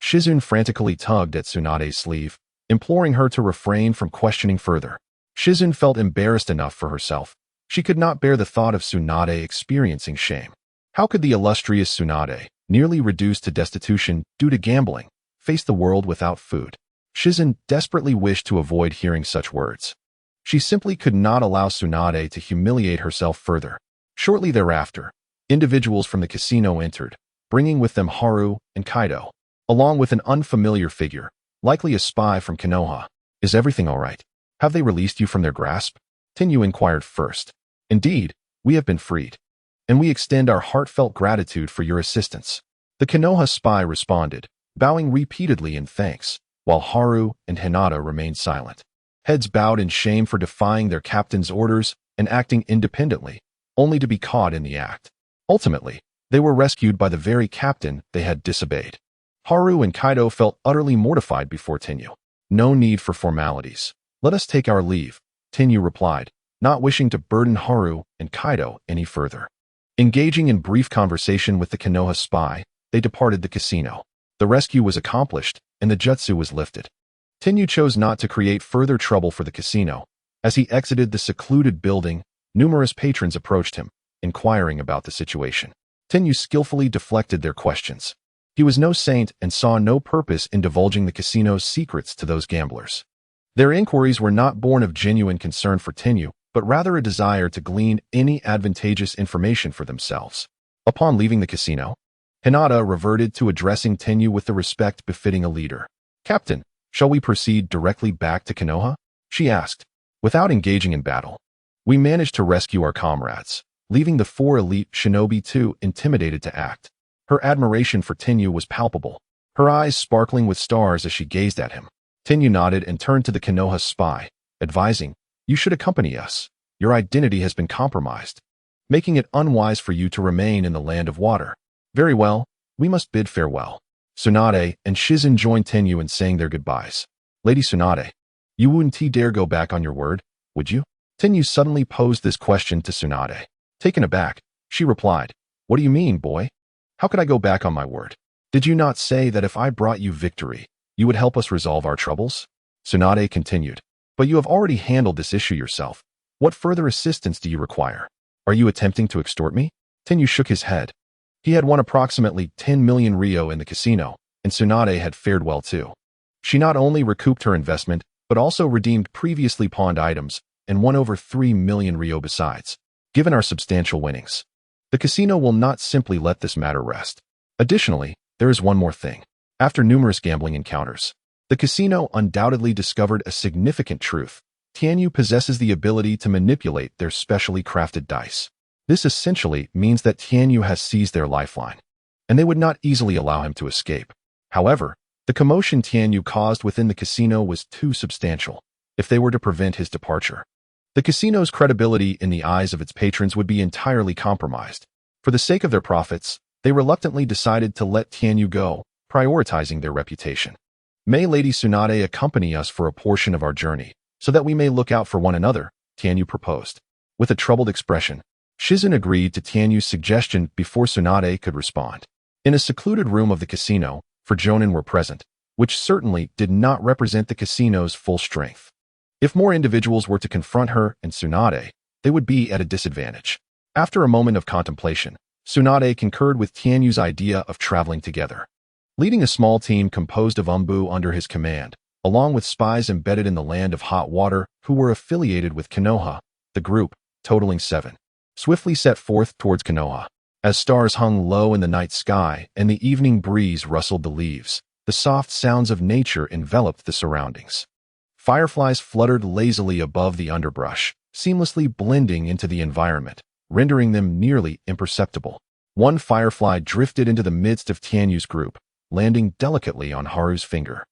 Shizune frantically tugged at Tsunade's sleeve, imploring her to refrain from questioning further. Shizune felt embarrassed enough for herself. She could not bear the thought of Tsunade experiencing shame. How could the illustrious Tsunade, nearly reduced to destitution due to gambling, face the world without food? Shizune desperately wished to avoid hearing such words. She simply could not allow Tsunade to humiliate herself further. Shortly thereafter, individuals from the casino entered, bringing with them Haru and Kaido, along with an unfamiliar figure, likely a spy from Konoha. Is everything all right? Have they released you from their grasp? Tenyu inquired first. Indeed, we have been freed, and we extend our heartfelt gratitude for your assistance. The Konoha spy responded, bowing repeatedly in thanks, while Haru and Hinata remained silent, heads bowed in shame for defying their captain's orders and acting independently, only to be caught in the act. Ultimately, they were rescued by the very captain they had disobeyed. Haru and Kaido felt utterly mortified before Tenyu. No need for formalities. Let us take our leave, Tenyu replied, not wishing to burden Haru and Kaido any further. Engaging in brief conversation with the Konoha spy, they departed the casino. The rescue was accomplished, and the jutsu was lifted. Tenyu chose not to create further trouble for the casino. As he exited the secluded building, numerous patrons approached him, inquiring about the situation. Tenyu skillfully deflected their questions. He was no saint and saw no purpose in divulging the casino's secrets to those gamblers. Their inquiries were not born of genuine concern for Tenyu, but rather a desire to glean any advantageous information for themselves. Upon leaving the casino, Hinata reverted to addressing Tenyu with the respect befitting a leader. Captain, shall we proceed directly back to Konoha? She asked. Without engaging in battle, we managed to rescue our comrades, leaving the 4 elite shinobi too intimidated to act. Her admiration for Tenyu was palpable, her eyes sparkling with stars as she gazed at him. Tenyu nodded and turned to the Konoha spy, advising, You should accompany us. Your identity has been compromised, making it unwise for you to remain in the land of water. Very well, we must bid farewell. Tsunade and Shizen joined Tenyu in saying their goodbyes. Lady Tsunade, you wouldn't dare go back on your word, would you? Tenyu suddenly posed this question to Tsunade. Taken aback, she replied, What do you mean, boy? How could I go back on my word? Did you not say that if I brought you victory, you would help us resolve our troubles? Tsunade continued, But you have already handled this issue yourself. What further assistance do you require? Are you attempting to extort me? Tenyu shook his head. He had won approximately 10 million ryo in the casino, and Tsunade had fared well too. She not only recouped her investment, but also redeemed previously pawned items and won over 3 million ryo besides. Given our substantial winnings, the casino will not simply let this matter rest. Additionally, there is one more thing. After numerous gambling encounters, the casino undoubtedly discovered a significant truth. Tenyu possesses the ability to manipulate their specially crafted dice. This essentially means that Tenyu has seized their lifeline, and they would not easily allow him to escape. However, the commotion Tenyu caused within the casino was too substantial if they were to prevent his departure. The casino's credibility in the eyes of its patrons would be entirely compromised. For the sake of their profits, they reluctantly decided to let Tenyu go, prioritizing their reputation. May Lady Tsunade accompany us for a portion of our journey, so that we may look out for one another, Tenyu proposed. With a troubled expression, Shizen agreed to Tenyu's suggestion before Tsunade could respond. In a secluded room of the casino, 4 jonin were present, which certainly did not represent the casino's full strength. If more individuals were to confront her and Tsunade, they would be at a disadvantage. After a moment of contemplation, Tsunade concurred with Tenyu's idea of traveling together. Leading a small team composed of Umbu under his command, along with spies embedded in the land of hot water who were affiliated with Konoha, the group, totaling 7, swiftly set forth towards Konoha. As stars hung low in the night sky and the evening breeze rustled the leaves, the soft sounds of nature enveloped the surroundings. Fireflies fluttered lazily above the underbrush, seamlessly blending into the environment, rendering them nearly imperceptible. One firefly drifted into the midst of Tenyu's group, landing delicately on Haru's finger.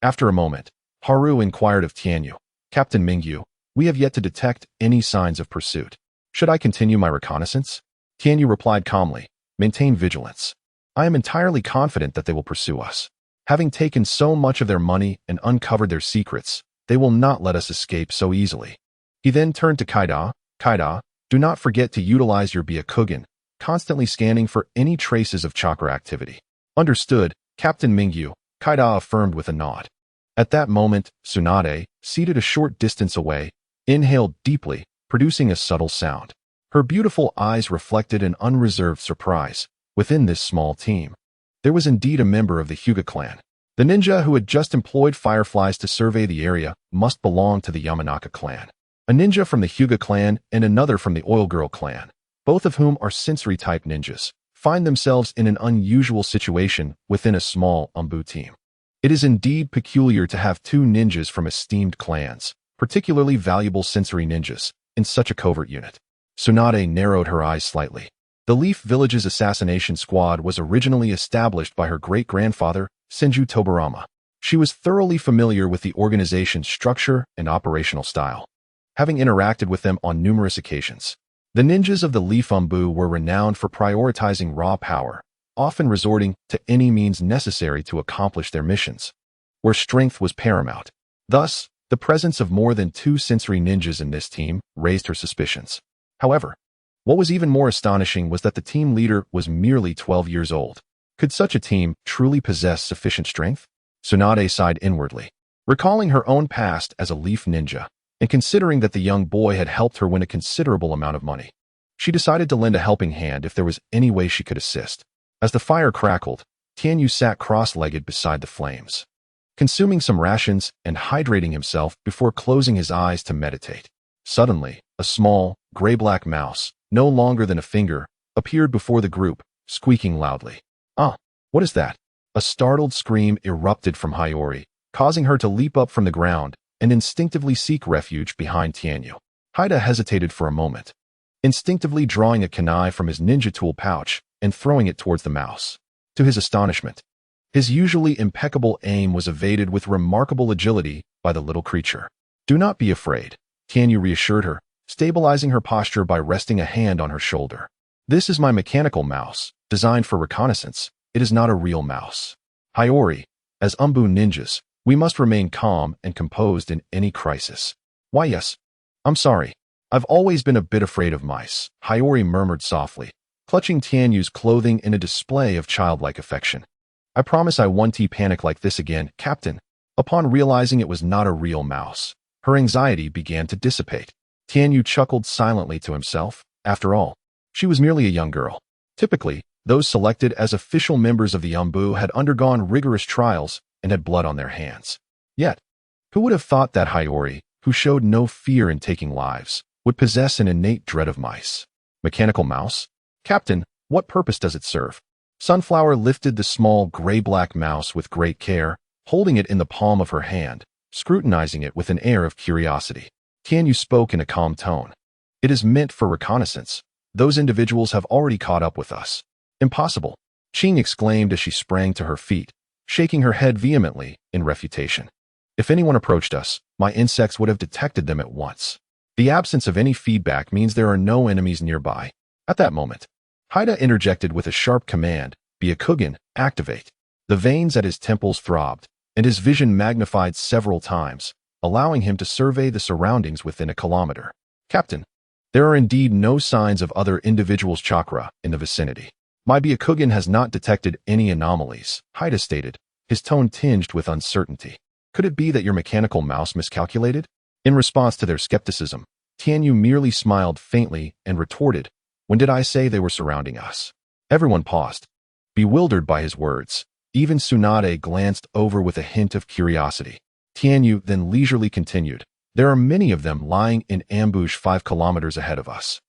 After a moment, Haru inquired of Tenyu, Captain Mingyu, we have yet to detect any signs of pursuit. Should I continue my reconnaissance? Tenyu replied calmly, maintain vigilance. I am entirely confident that they will pursue us. Having taken so much of their money and uncovered their secrets, they will not let us escape so easily. He then turned to Kaida. Kaida, do not forget to utilize your Byakugan, constantly scanning for any traces of chakra activity. Understood, Captain Mingyu, Kaida affirmed with a nod. At that moment, Tsunade, seated a short distance away, inhaled deeply, producing a subtle sound. Her beautiful eyes reflected an unreserved surprise. Within this small team, there was indeed a member of the Hyuga clan. The ninja who had just employed fireflies to survey the area must belong to the Yamanaka clan. A ninja from the Hyuga clan and another from the Oil Girl clan, both of whom are sensory-type ninjas, find themselves in an unusual situation within a small Umbu team. It is indeed peculiar to have 2 ninjas from esteemed clans, particularly valuable sensory ninjas, in such a covert unit. Tsunade narrowed her eyes slightly. The Leaf Village's assassination squad was originally established by her great-grandfather, Senju Tobarama. She was thoroughly familiar with the organization's structure and operational style, having interacted with them on numerous occasions. The ninjas of the Leaf Umbu were renowned for prioritizing raw power, often resorting to any means necessary to accomplish their missions, where strength was paramount. Thus, the presence of more than 2 sensory ninjas in this team raised her suspicions. However, what was even more astonishing was that the team leader was merely 12 years old. Could such a team truly possess sufficient strength? Tsunade sighed inwardly. Recalling her own past as a Leaf Ninja, and considering that the young boy had helped her win a considerable amount of money, she decided to lend a helping hand if there was any way she could assist. As the fire crackled, Tenyu sat cross-legged beside the flames, consuming some rations and hydrating himself before closing his eyes to meditate. Suddenly, a small, gray-black mouse, no longer than a finger, appeared before the group, squeaking loudly. Ah, what is that? A startled scream erupted from Hiyori, causing her to leap up from the ground and instinctively seek refuge behind Tenyu. Haida hesitated for a moment, instinctively drawing a kunai from his ninja tool pouch and throwing it towards the mouse. To his astonishment, his usually impeccable aim was evaded with remarkable agility by the little creature. Do not be afraid. Tianyu reassured her, stabilizing her posture by resting a hand on her shoulder. This is my mechanical mouse, designed for reconnaissance. It is not a real mouse. Hiyori, as Umbu ninjas, we must remain calm and composed in any crisis. Why yes. I'm sorry. I've always been a bit afraid of mice, Hiyori murmured softly, clutching Tianyu's clothing in a display of childlike affection. I promise I won't panic like this again, Captain. Upon realizing it was not a real mouse, her anxiety began to dissipate. Tianyu chuckled silently to himself. After all, she was merely a young girl. Typically, those selected as official members of the Umbu had undergone rigorous trials and had blood on their hands. Yet, who would have thought that Hiyori, who showed no fear in taking lives, would possess an innate dread of mice? Mechanical mouse? Captain, what purpose does it serve? Sunflower lifted the small gray-black mouse with great care, holding it in the palm of her hand, scrutinizing it with an air of curiosity. Tianyu spoke in a calm tone. It is meant for reconnaissance. Those individuals have already caught up with us. Impossible, Qing exclaimed as she sprang to her feet, shaking her head vehemently in refutation. If anyone approached us, my insects would have detected them at once. The absence of any feedback means there are no enemies nearby. At that moment, Haida interjected with a sharp command, Byakugan, activate. The veins at his temples throbbed, and his vision magnified several times, allowing him to survey the surroundings within a kilometer. Captain, there are indeed no signs of other individuals' chakra in the vicinity. My Byakugan has not detected any anomalies, Haida stated, his tone tinged with uncertainty. Could it be that your mechanical mouse miscalculated? In response to their skepticism, Tianyu merely smiled faintly and retorted, when did I say they were surrounding us? Everyone paused, bewildered by his words. Even Tsunade glanced over with a hint of curiosity. Tianyu then leisurely continued, there are many of them lying in ambush 5 kilometers ahead of us.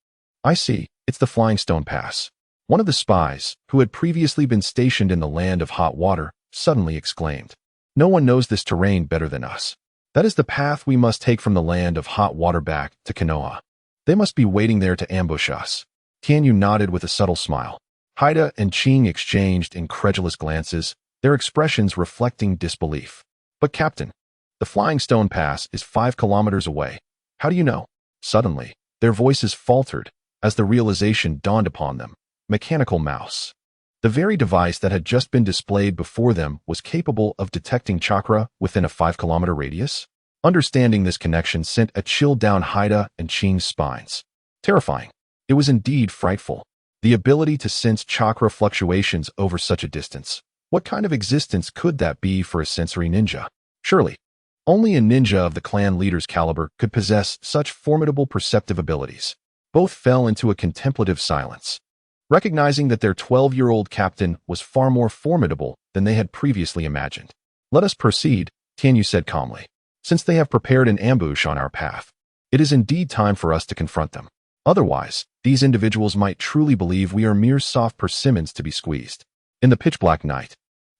I see, it's the Flying Stone Pass. One of the spies, who had previously been stationed in the land of hot water, suddenly exclaimed. No one knows this terrain better than us. That is the path we must take from the land of hot water back to Konoha. They must be waiting there to ambush us. Tianyu nodded with a subtle smile. Haida and Qing exchanged incredulous glances, their expressions reflecting disbelief. But Captain, the Flying Stone Pass is 5 kilometers away. How do you know? Suddenly, their voices faltered as the realization dawned upon them. Mechanical mouse. The very device that had just been displayed before them was capable of detecting chakra within a 5-kilometer radius? Understanding this connection sent a chill down Haida and Qing's spines. Terrifying. It was indeed frightful. The ability to sense chakra fluctuations over such a distance. What kind of existence could that be for a sensory ninja? Surely, only a ninja of the clan leader's caliber could possess such formidable perceptive abilities. Both fell into a contemplative silence, recognizing that their 12-year-old captain was far more formidable than they had previously imagined. Let us proceed, Tianyu said calmly. Since they have prepared an ambush on our path, it is indeed time for us to confront them. Otherwise, these individuals might truly believe we are mere soft persimmons to be squeezed. In the pitch-black night,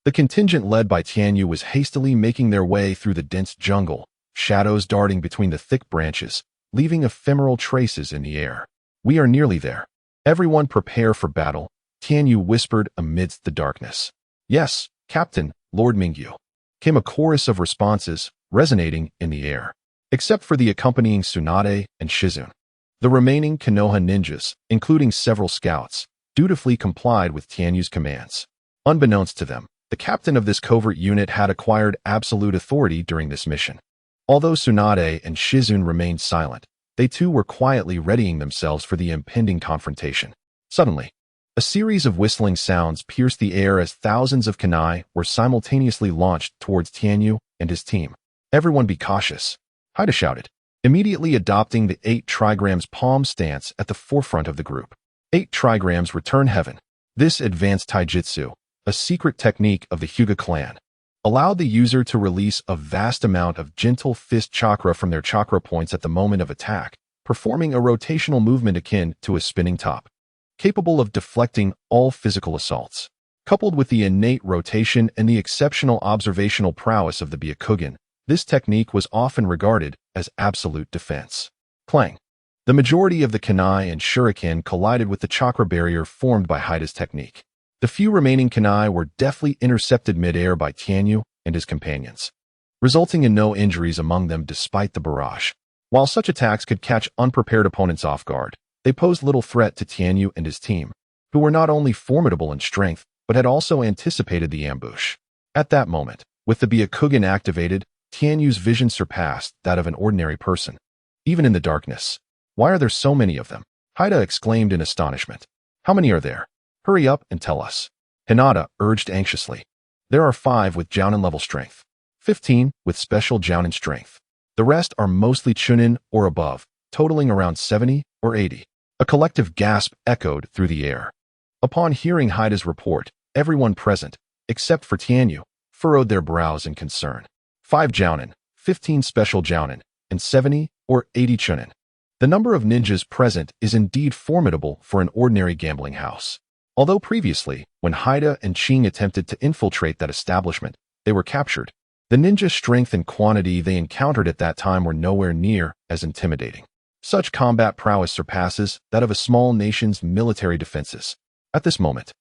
the contingent led by Tianyu was hastily making their way through the dense jungle, shadows darting between the thick branches, leaving ephemeral traces in the air. We are nearly there. Everyone prepare for battle, Tianyu whispered amidst the darkness. Yes, Captain, Lord Mingyu, came a chorus of responses, resonating in the air. Except for the accompanying Tsunade and Shizune. The remaining Konoha ninjas, including several scouts, dutifully complied with Tianyu's commands. Unbeknownst to them, the captain of this covert unit had acquired absolute authority during this mission. Although Tsunade and Shizune remained silent, they too were quietly readying themselves for the impending confrontation. Suddenly, a series of whistling sounds pierced the air as thousands of kunai were simultaneously launched towards Tianyu and his team. Everyone be cautious, Haida shouted, immediately adopting the 8 trigrams palm stance at the forefront of the group. 8 trigrams return heaven. This advanced taijutsu, a secret technique of the Hyuga clan, allowed the user to release a vast amount of gentle fist chakra from their chakra points at the moment of attack, performing a rotational movement akin to a spinning top, capable of deflecting all physical assaults. Coupled with the innate rotation and the exceptional observational prowess of the Byakugan, this technique was often regarded as absolute defense. Clang. The majority of the kunai and shuriken collided with the chakra barrier formed by Haida's technique. The few remaining kunai were deftly intercepted mid-air by Tianyu and his companions, resulting in no injuries among them despite the barrage. While such attacks could catch unprepared opponents off guard, they posed little threat to Tianyu and his team, who were not only formidable in strength, but had also anticipated the ambush. At that moment, with the Byakugan activated, Tianyu's vision surpassed that of an ordinary person. Even in the darkness. Why are there so many of them? Haida exclaimed in astonishment. How many are there? Hurry up and tell us. Hinata urged anxiously. There are 5 with Jounin level strength. 15 with special Jounin strength. The rest are mostly Chunin or above, totaling around 70 or 80. A collective gasp echoed through the air. Upon hearing Haida's report, everyone present, except for Tianyu, furrowed their brows in concern. 5 Jounin, 15 special Jounin, and 70 or 80 Chunin. The number of ninjas present is indeed formidable for an ordinary gambling house. Although previously, when Haida and Qing attempted to infiltrate that establishment, they were captured. The ninja strength and quantity they encountered at that time were nowhere near as intimidating. Such combat prowess surpasses that of a small nation's military defenses. At this moment,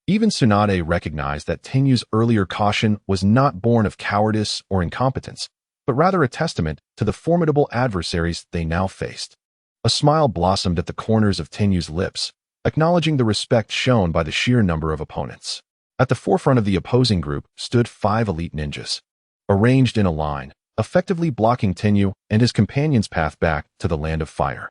even Tsunade recognized that Tenyu's earlier caution was not born of cowardice or incompetence, but rather a testament to the formidable adversaries they now faced. A smile blossomed at the corners of Tenyu's lips, acknowledging the respect shown by the sheer number of opponents. At the forefront of the opposing group stood 5 elite ninjas, arranged in a line, effectively blocking Tenyu and his companions' path back to the land of fire.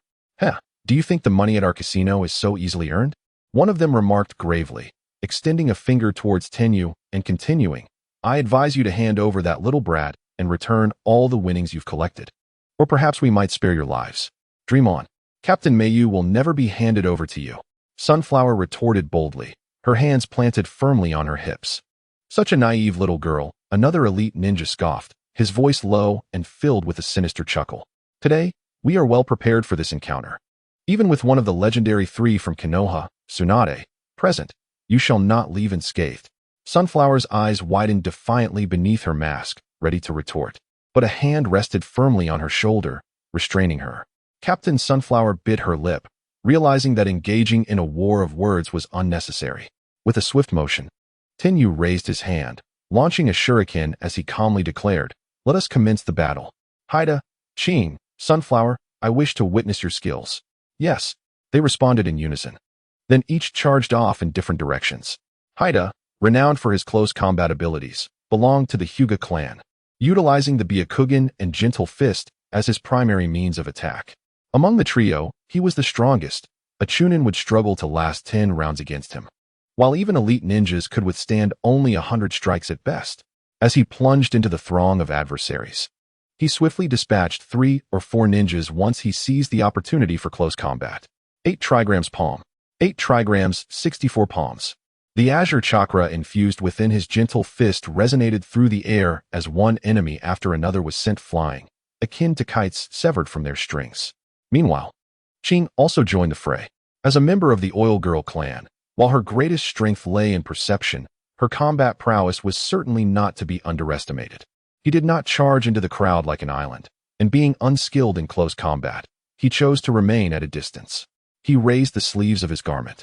Do you think the money at our casino is so easily earned? One of them remarked gravely, extending a finger towards Tenyu and continuing, I advise you to hand over that little brat and return all the winnings you've collected. Or perhaps we might spare your lives. Dream on. Captain Mayu will never be handed over to you. Sunflower retorted boldly, her hands planted firmly on her hips. Such a naive little girl, another elite ninja scoffed, his voice low and filled with a sinister chuckle. Today, we are well prepared for this encounter. Even with one of the legendary 3 from Konoha, Tsunade, present, you shall not leave unscathed. Sunflower's eyes widened defiantly beneath her mask, ready to retort. But a hand rested firmly on her shoulder, restraining her. Captain Sunflower bit her lip, realizing that engaging in a war of words was unnecessary. With a swift motion, Tenyu raised his hand, launching a shuriken as he calmly declared, let us commence the battle. Haida, Qing, Sunflower, I wish to witness your skills. Yes, they responded in unison. Then each charged off in different directions. Haida, renowned for his close combat abilities, belonged to the Hyuga clan, utilizing the Byakugan and Gentle Fist as his primary means of attack. Among the trio, he was the strongest. A Chunin would struggle to last 10 rounds against him, while even elite ninjas could withstand only 100 strikes at best. As he plunged into the throng of adversaries, he swiftly dispatched 3 or 4 ninjas once he seized the opportunity for close combat. 8 trigrams palm. 8 trigrams, 64 palms. The azure chakra infused within his gentle fist resonated through the air as one enemy after another was sent flying, akin to kites severed from their strings. Meanwhile, Qing also joined the fray. As a member of the Oil Girl clan, while her greatest strength lay in perception, her combat prowess was certainly not to be underestimated. He did not charge into the crowd like an island, and being unskilled in close combat, he chose to remain at a distance. He raised the sleeves of his garment,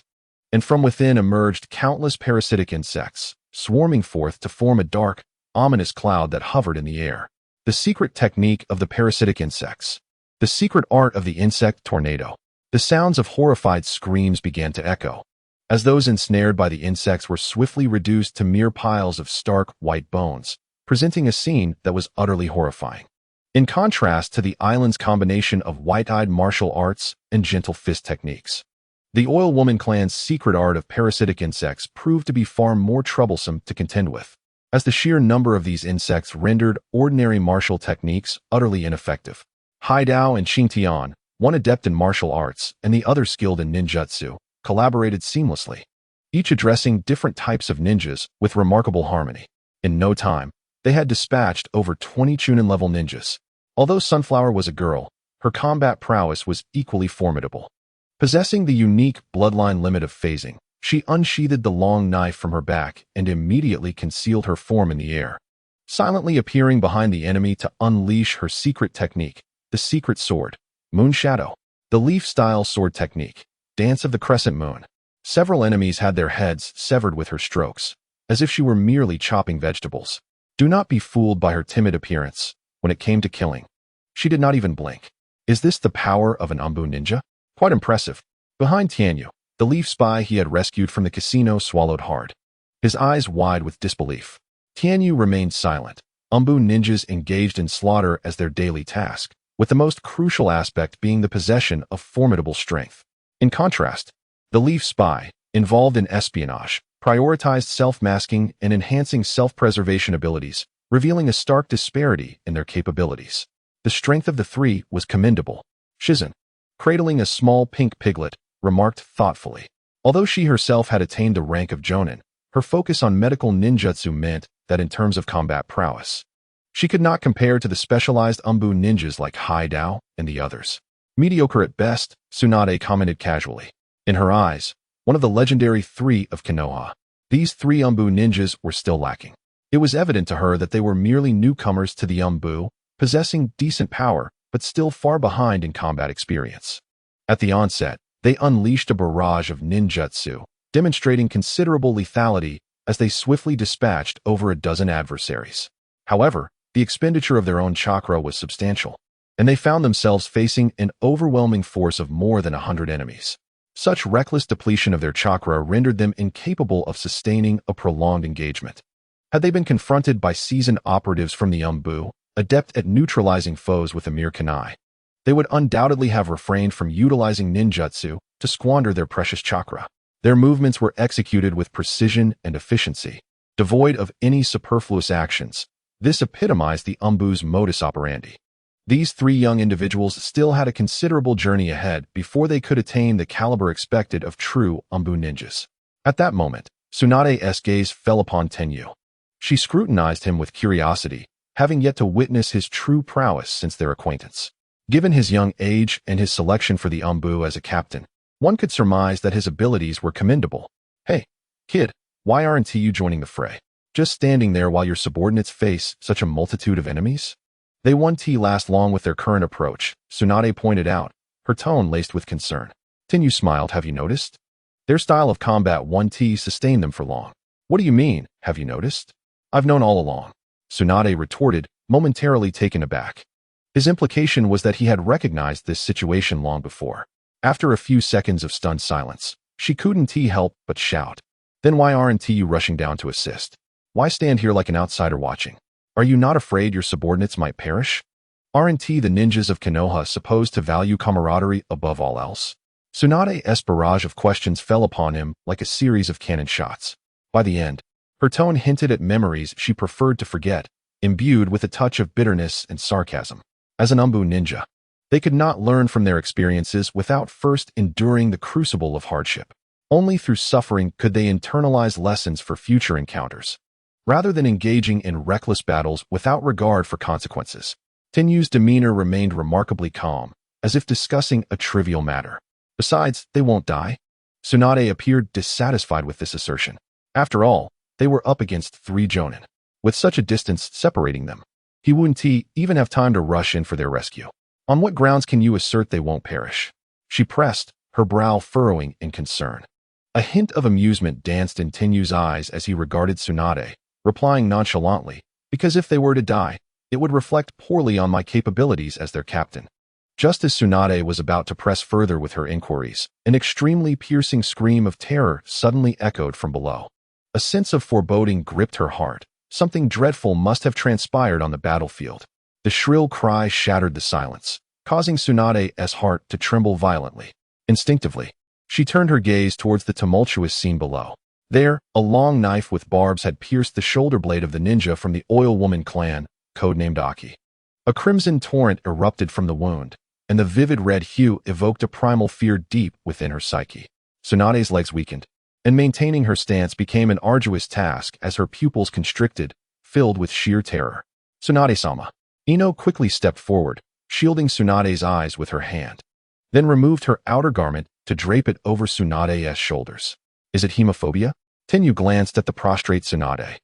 and from within emerged countless parasitic insects, swarming forth to form a dark, ominous cloud that hovered in the air. The secret technique of the parasitic insects. The secret art of the insect tornado. The sounds of horrified screams began to echo, as those ensnared by the insects were swiftly reduced to mere piles of stark, white bones, presenting a scene that was utterly horrifying. In contrast to the island's combination of white-eyed martial arts and gentle fist techniques, the Oil Woman clan's secret art of parasitic insects proved to be far more troublesome to contend with, as the sheer number of these insects rendered ordinary martial techniques utterly ineffective. Haidao and Xingtian, one adept in martial arts and the other skilled in ninjutsu, collaborated seamlessly, each addressing different types of ninjas with remarkable harmony. In no time, they had dispatched over 20 Chunin-level ninjas. Although Sunflower was a girl, her combat prowess was equally formidable. Possessing the unique bloodline limit of phasing, she unsheathed the long knife from her back and immediately concealed her form in the air, silently appearing behind the enemy to unleash her secret technique, the secret sword, Moon Shadow, the leaf-style sword technique, Dance of the Crescent Moon. Several enemies had their heads severed with her strokes, as if she were merely chopping vegetables. Do not be fooled by her timid appearance. When it came to killing, she did not even blink. Is this the power of an Umbu ninja? Quite impressive. Behind Tianyu, the leaf spy he had rescued from the casino swallowed hard, his eyes wide with disbelief. Tianyu remained silent. Umbu ninjas engaged in slaughter as their daily task, with the most crucial aspect being the possession of formidable strength. In contrast, the leaf spy, involved in espionage, prioritized self-masking and enhancing self-preservation abilities, revealing a stark disparity in their capabilities. The strength of the three was commendable. Shizen, cradling a small pink piglet, remarked thoughtfully. Although she herself had attained the rank of Jonin, her focus on medical ninjutsu meant that in terms of combat prowess, she could not compare to the specialized Umbu ninjas like Haidao and the others. Mediocre at best, Tsunade commented casually. In her eyes, one of the legendary three of Konoha, these three Umbu ninjas were still lacking. It was evident to her that they were merely newcomers to the Umbu, possessing decent power, but still far behind in combat experience. At the onset, they unleashed a barrage of ninjutsu, demonstrating considerable lethality as they swiftly dispatched over a dozen adversaries. However, the expenditure of their own chakra was substantial, and they found themselves facing an overwhelming force of more than 100 enemies. Such reckless depletion of their chakra rendered them incapable of sustaining a prolonged engagement. Had they been confronted by seasoned operatives from the Umbu, adept at neutralizing foes with a mere kunai, they would undoubtedly have refrained from utilizing ninjutsu to squander their precious chakra. Their movements were executed with precision and efficiency, devoid of any superfluous actions. This epitomized the Umbu's modus operandi. These three young individuals still had a considerable journey ahead before they could attain the caliber expected of true Umbu ninjas. At that moment, Tsunade's gaze fell upon Tenyu. She scrutinized him with curiosity, having yet to witness his true prowess since their acquaintance. Given his young age and his selection for the Umbu as a captain, one could surmise that his abilities were commendable. Hey, kid, why aren't you joining the fray? Just standing there while your subordinates face such a multitude of enemies? They won't last long with their current approach, Tsunade pointed out, her tone laced with concern. Tenyu smiled. Have you noticed? Their style of combat won't sustain them for long. What do you mean, have you noticed? I've known all along, Tsunade retorted, momentarily taken aback. His implication was that he had recognized this situation long before. After a few seconds of stunned silence, she couldn't help but shout. Then why aren't you rushing down to assist? Why stand here like an outsider watching? Are you not afraid your subordinates might perish? Aren't the ninjas of Konoha supposed to value camaraderie above all else? Tsunade's barrage of questions fell upon him like a series of cannon shots. By the end, her tone hinted at memories she preferred to forget, imbued with a touch of bitterness and sarcasm. As an Umbu ninja, they could not learn from their experiences without first enduring the crucible of hardship. Only through suffering could they internalize lessons for future encounters, rather than engaging in reckless battles without regard for consequences. Tenyu's demeanor remained remarkably calm, as if discussing a trivial matter. Besides, they won't die. Tsunade appeared dissatisfied with this assertion. After all, they were up against three Jonin, with such a distance separating them. He wouldn't even have time to rush in for their rescue. On what grounds can you assert they won't perish? She pressed, her brow furrowing in concern. A hint of amusement danced in Tenyu's eyes as he regarded Tsunade, replying nonchalantly, because if they were to die, it would reflect poorly on my capabilities as their captain. Just as Tsunade was about to press further with her inquiries, an extremely piercing scream of terror suddenly echoed from below. A sense of foreboding gripped her heart. Something dreadful must have transpired on the battlefield. The shrill cry shattered the silence, causing Tsunade's heart to tremble violently. Instinctively, she turned her gaze towards the tumultuous scene below. There, a long knife with barbs had pierced the shoulder blade of the ninja from the Oil Woman clan, codenamed Aki. A crimson torrent erupted from the wound, and the vivid red hue evoked a primal fear deep within her psyche. Tsunade's legs weakened, and maintaining her stance became an arduous task as her pupils constricted, filled with sheer terror. Tsunade-sama. Ino quickly stepped forward, shielding Tsunade's eyes with her hand, then removed her outer garment to drape it over Tsunade's shoulders. Is it hemophobia? Tenyu glanced at the prostrate Tsunade,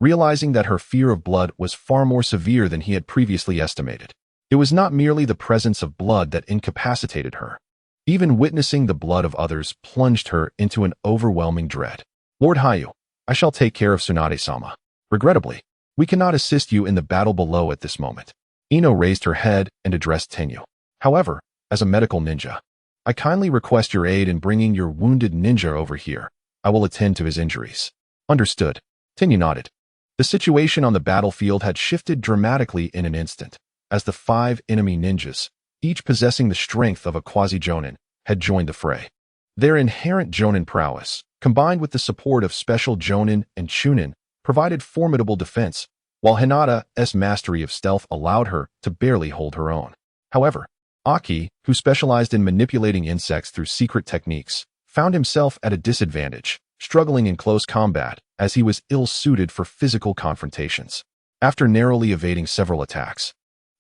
realizing that her fear of blood was far more severe than he had previously estimated. It was not merely the presence of blood that incapacitated her. Even witnessing the blood of others plunged her into an overwhelming dread. Lord Hayu, I shall take care of Tsunade-sama. Regrettably, we cannot assist you in the battle below at this moment. Ino raised her head and addressed Tenyu. However, as a medical ninja, I kindly request your aid in bringing your wounded ninja over here. I will attend to his injuries. Understood. Tenyu nodded. The situation on the battlefield had shifted dramatically in an instant, as the 5 enemy ninjas, each possessing the strength of a quasi-jonin, had joined the fray. Their inherent jonin prowess, combined with the support of special jonin and chunin, provided formidable defense, while Hinata's mastery of stealth allowed her to barely hold her own. However, Aki, who specialized in manipulating insects through secret techniques, found himself at a disadvantage, struggling in close combat as he was ill-suited for physical confrontations. After narrowly evading several attacks,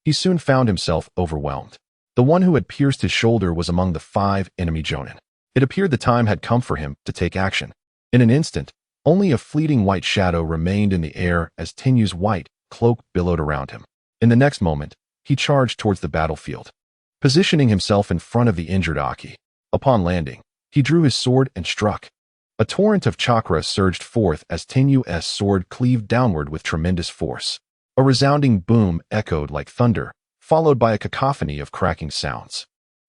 he soon found himself overwhelmed. The one who had pierced his shoulder was among the 5 enemy jonin. It appeared the time had come for him to take action. In an instant, only a fleeting white shadow remained in the air as Tenyu's white cloak billowed around him. In the next moment, he charged towards the battlefield, positioning himself in front of the injured Aki. Upon landing, he drew his sword and struck. A torrent of chakra surged forth as Tenyu's sword cleaved downward with tremendous force. A resounding boom echoed like thunder, followed by a cacophony of cracking sounds.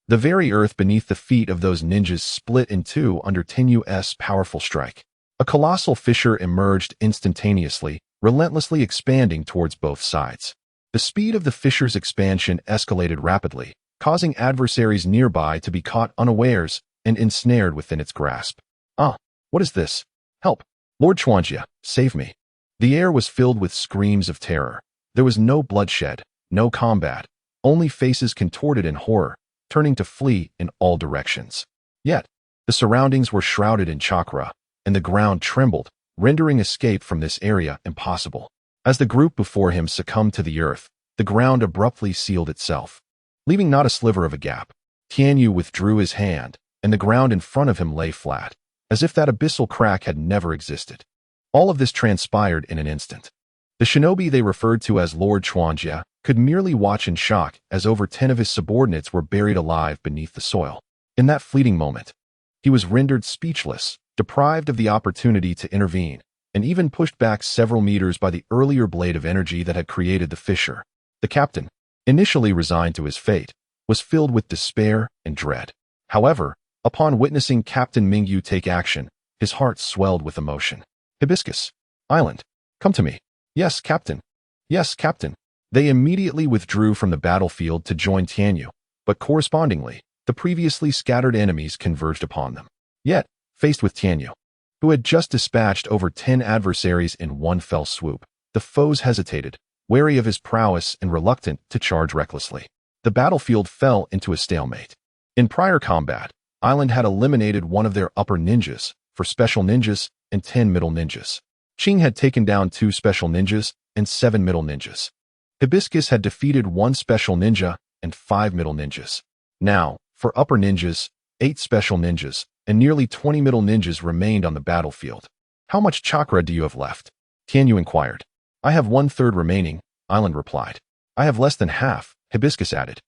The very earth beneath the feet of those ninjas split in two under Tenyu's powerful strike. A colossal fissure emerged instantaneously, relentlessly expanding towards both sides. The speed of the fissure's expansion escalated rapidly, causing adversaries nearby to be caught unawares and ensnared within its grasp. What is this? Help! Lord Chuanjia, save me! The air was filled with screams of terror. There was no bloodshed, no combat, only faces contorted in horror, turning to flee in all directions. Yet, the surroundings were shrouded in chakra, and the ground trembled, rendering escape from this area impossible. As the group before him succumbed to the earth, the ground abruptly sealed itself, leaving not a sliver of a gap. Tianyu withdrew his hand, and the ground in front of him lay flat, as if that abyssal crack had never existed. All of this transpired in an instant. The shinobi they referred to as Lord Chuanjia could merely watch in shock as over 10 of his subordinates were buried alive beneath the soil. In that fleeting moment, he was rendered speechless, deprived of the opportunity to intervene, and even pushed back several meters by the earlier blade of energy that had created the fissure. The captain, initially resigned to his fate, was filled with despair and dread. However, upon witnessing Captain Mingyu take action, his heart swelled with emotion. Hibiscus Island, come to me. Yes, Captain. Yes, Captain. They immediately withdrew from the battlefield to join Tianyu, but correspondingly, the previously scattered enemies converged upon them. Yet, faced with Tianyu, who had just dispatched over 10 adversaries in one fell swoop, the foes hesitated, wary of his prowess and reluctant to charge recklessly. The battlefield fell into a stalemate. In prior combat, Island had eliminated one of their upper ninjas for special ninjas and 10 middle ninjas. Qing had taken down 2 special ninjas and 7 middle ninjas. Hibiscus had defeated 1 special ninja and 5 middle ninjas. Now, for upper ninjas, 8 special ninjas and nearly 20 middle ninjas remained on the battlefield. How much chakra do you have left? Tianyu inquired. I have 1/3 remaining, Island replied. I have less than half, Hibiscus added.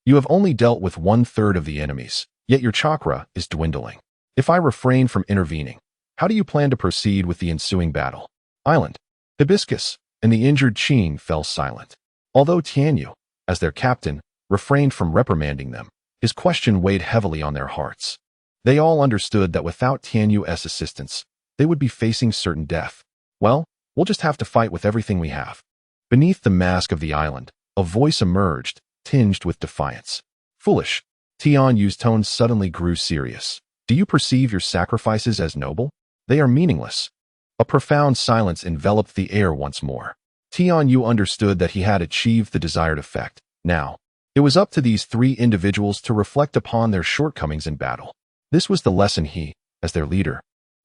You have only dealt with 1/3 of the enemies, yet your chakra is dwindling. If I refrain from intervening, how do you plan to proceed with the ensuing battle? Island, Hibiscus, and the injured Qing fell silent. Although Tianyu, as their captain, refrained from reprimanding them, his question weighed heavily on their hearts. They all understood that without Tianyu's assistance, they would be facing certain death. Well, we'll just have to fight with everything we have. Beneath the mask of the island, a voice emerged, tinged with defiance. Foolish. Tianyu's tone suddenly grew serious. Do you perceive your sacrifices as noble? They are meaningless. A profound silence enveloped the air once more. Tianyu understood that he had achieved the desired effect. Now, it was up to these 3 individuals to reflect upon their shortcomings in battle. This was the lesson he, as their leader,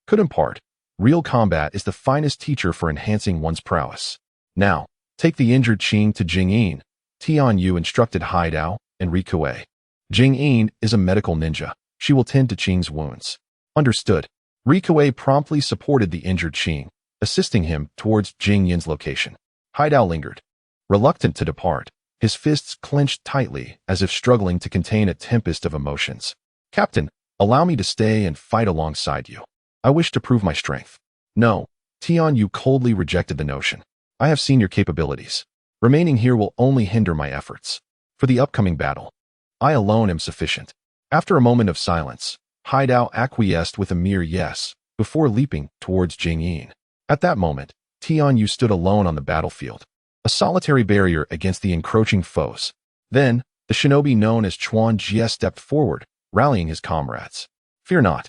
could impart. Real combat is the finest teacher for enhancing one's prowess. Now, take the injured Qing to Jingyin, Tianyu instructed Haidao and Rikuei. Jingyin is a medical ninja. She will tend to Qing's wounds. Understood. Rikuei promptly supported the injured Qing, assisting him towards Jingyin's location. Haidao lingered, reluctant to depart, his fists clenched tightly as if struggling to contain a tempest of emotions. Captain, allow me to stay and fight alongside you. I wish to prove my strength. No, Tianyu coldly rejected the notion. I have seen your capabilities. Remaining here will only hinder my efforts. For the upcoming battle, I alone am sufficient. After a moment of silence, Haidao acquiesced with a mere yes, before leaping towards Jingyin. At that moment, Tianyu stood alone on the battlefield, a solitary barrier against the encroaching foes. Then, the shinobi known as Chuan Jie stepped forward, rallying his comrades. Fear not.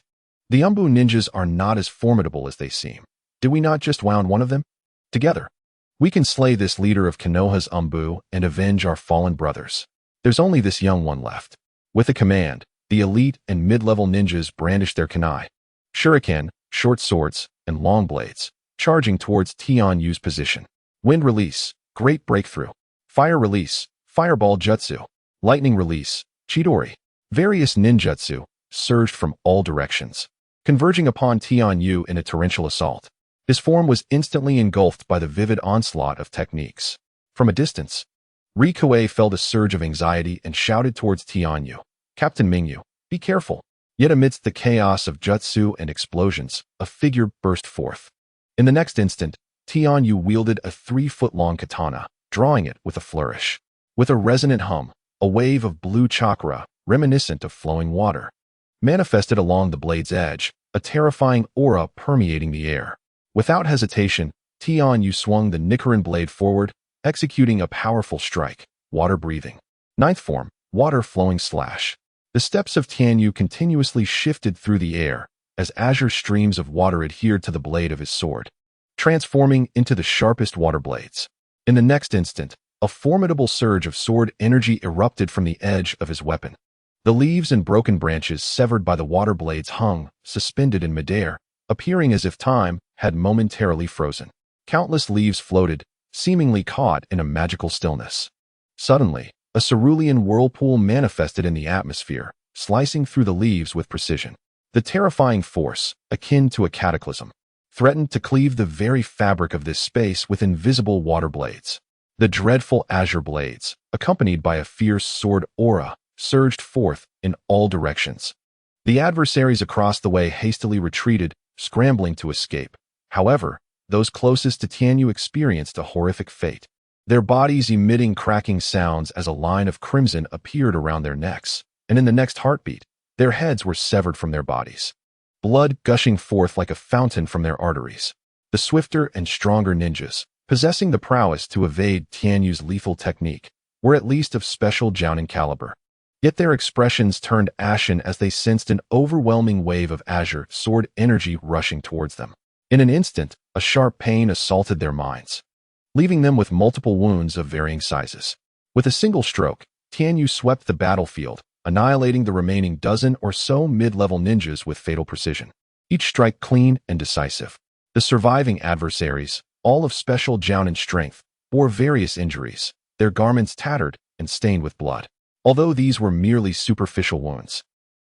The Umbu ninjas are not as formidable as they seem. Did we not just wound one of them? Together, we can slay this leader of Konoha's Umbu and avenge our fallen brothers. There's only this young one left. With a command, the elite and mid-level ninjas brandished their kunai, shuriken, short swords, and long blades, charging towards Tianyu's position. Wind release, great breakthrough. Fire release, fireball jutsu. Lightning release, chidori. Various ninjutsu surged from all directions, converging upon Tianyu in a torrential assault. His form was instantly engulfed by the vivid onslaught of techniques. From a distance, Rikuei felt a surge of anxiety and shouted towards Tianyu, "Captain Mingyu, be careful." Yet amidst the chaos of jutsu and explosions, a figure burst forth. In the next instant, Tianyu wielded a 3-foot-long katana, drawing it with a flourish. With a resonant hum, a wave of blue chakra, reminiscent of flowing water, manifested along the blade's edge, a terrifying aura permeating the air. Without hesitation, Tianyu swung the Nichiren blade forward, executing a powerful strike, water-breathing. Ninth form, water-flowing slash. The steps of Tianyu continuously shifted through the air as azure streams of water adhered to the blade of his sword, transforming into the sharpest water blades. In the next instant, a formidable surge of sword energy erupted from the edge of his weapon. The leaves and broken branches severed by the water blades hung, suspended in midair, appearing as if time had momentarily frozen. Countless leaves floated, seemingly caught in a magical stillness. Suddenly, a cerulean whirlpool manifested in the atmosphere, slicing through the leaves with precision. The terrifying force, akin to a cataclysm, threatened to cleave the very fabric of this space with invisible water blades. The dreadful azure blades, accompanied by a fierce sword aura, surged forth in all directions. The adversaries across the way hastily retreated, scrambling to escape. However, those closest to Tianyu experienced a horrific fate, their bodies emitting cracking sounds as a line of crimson appeared around their necks, and in the next heartbeat, their heads were severed from their bodies, blood gushing forth like a fountain from their arteries. The swifter and stronger ninjas, possessing the prowess to evade Tianyu's lethal technique, were at least of special jounin caliber. Yet their expressions turned ashen as they sensed an overwhelming wave of azure sword energy rushing towards them. In an instant, a sharp pain assaulted their minds, leaving them with multiple wounds of varying sizes. With a single stroke, Tianyu swept the battlefield, annihilating the remaining dozen or so mid-level ninjas with fatal precision. Each strike clean and decisive. The surviving adversaries, all of special jounin strength, bore various injuries, their garments tattered and stained with blood. Although these were merely superficial wounds,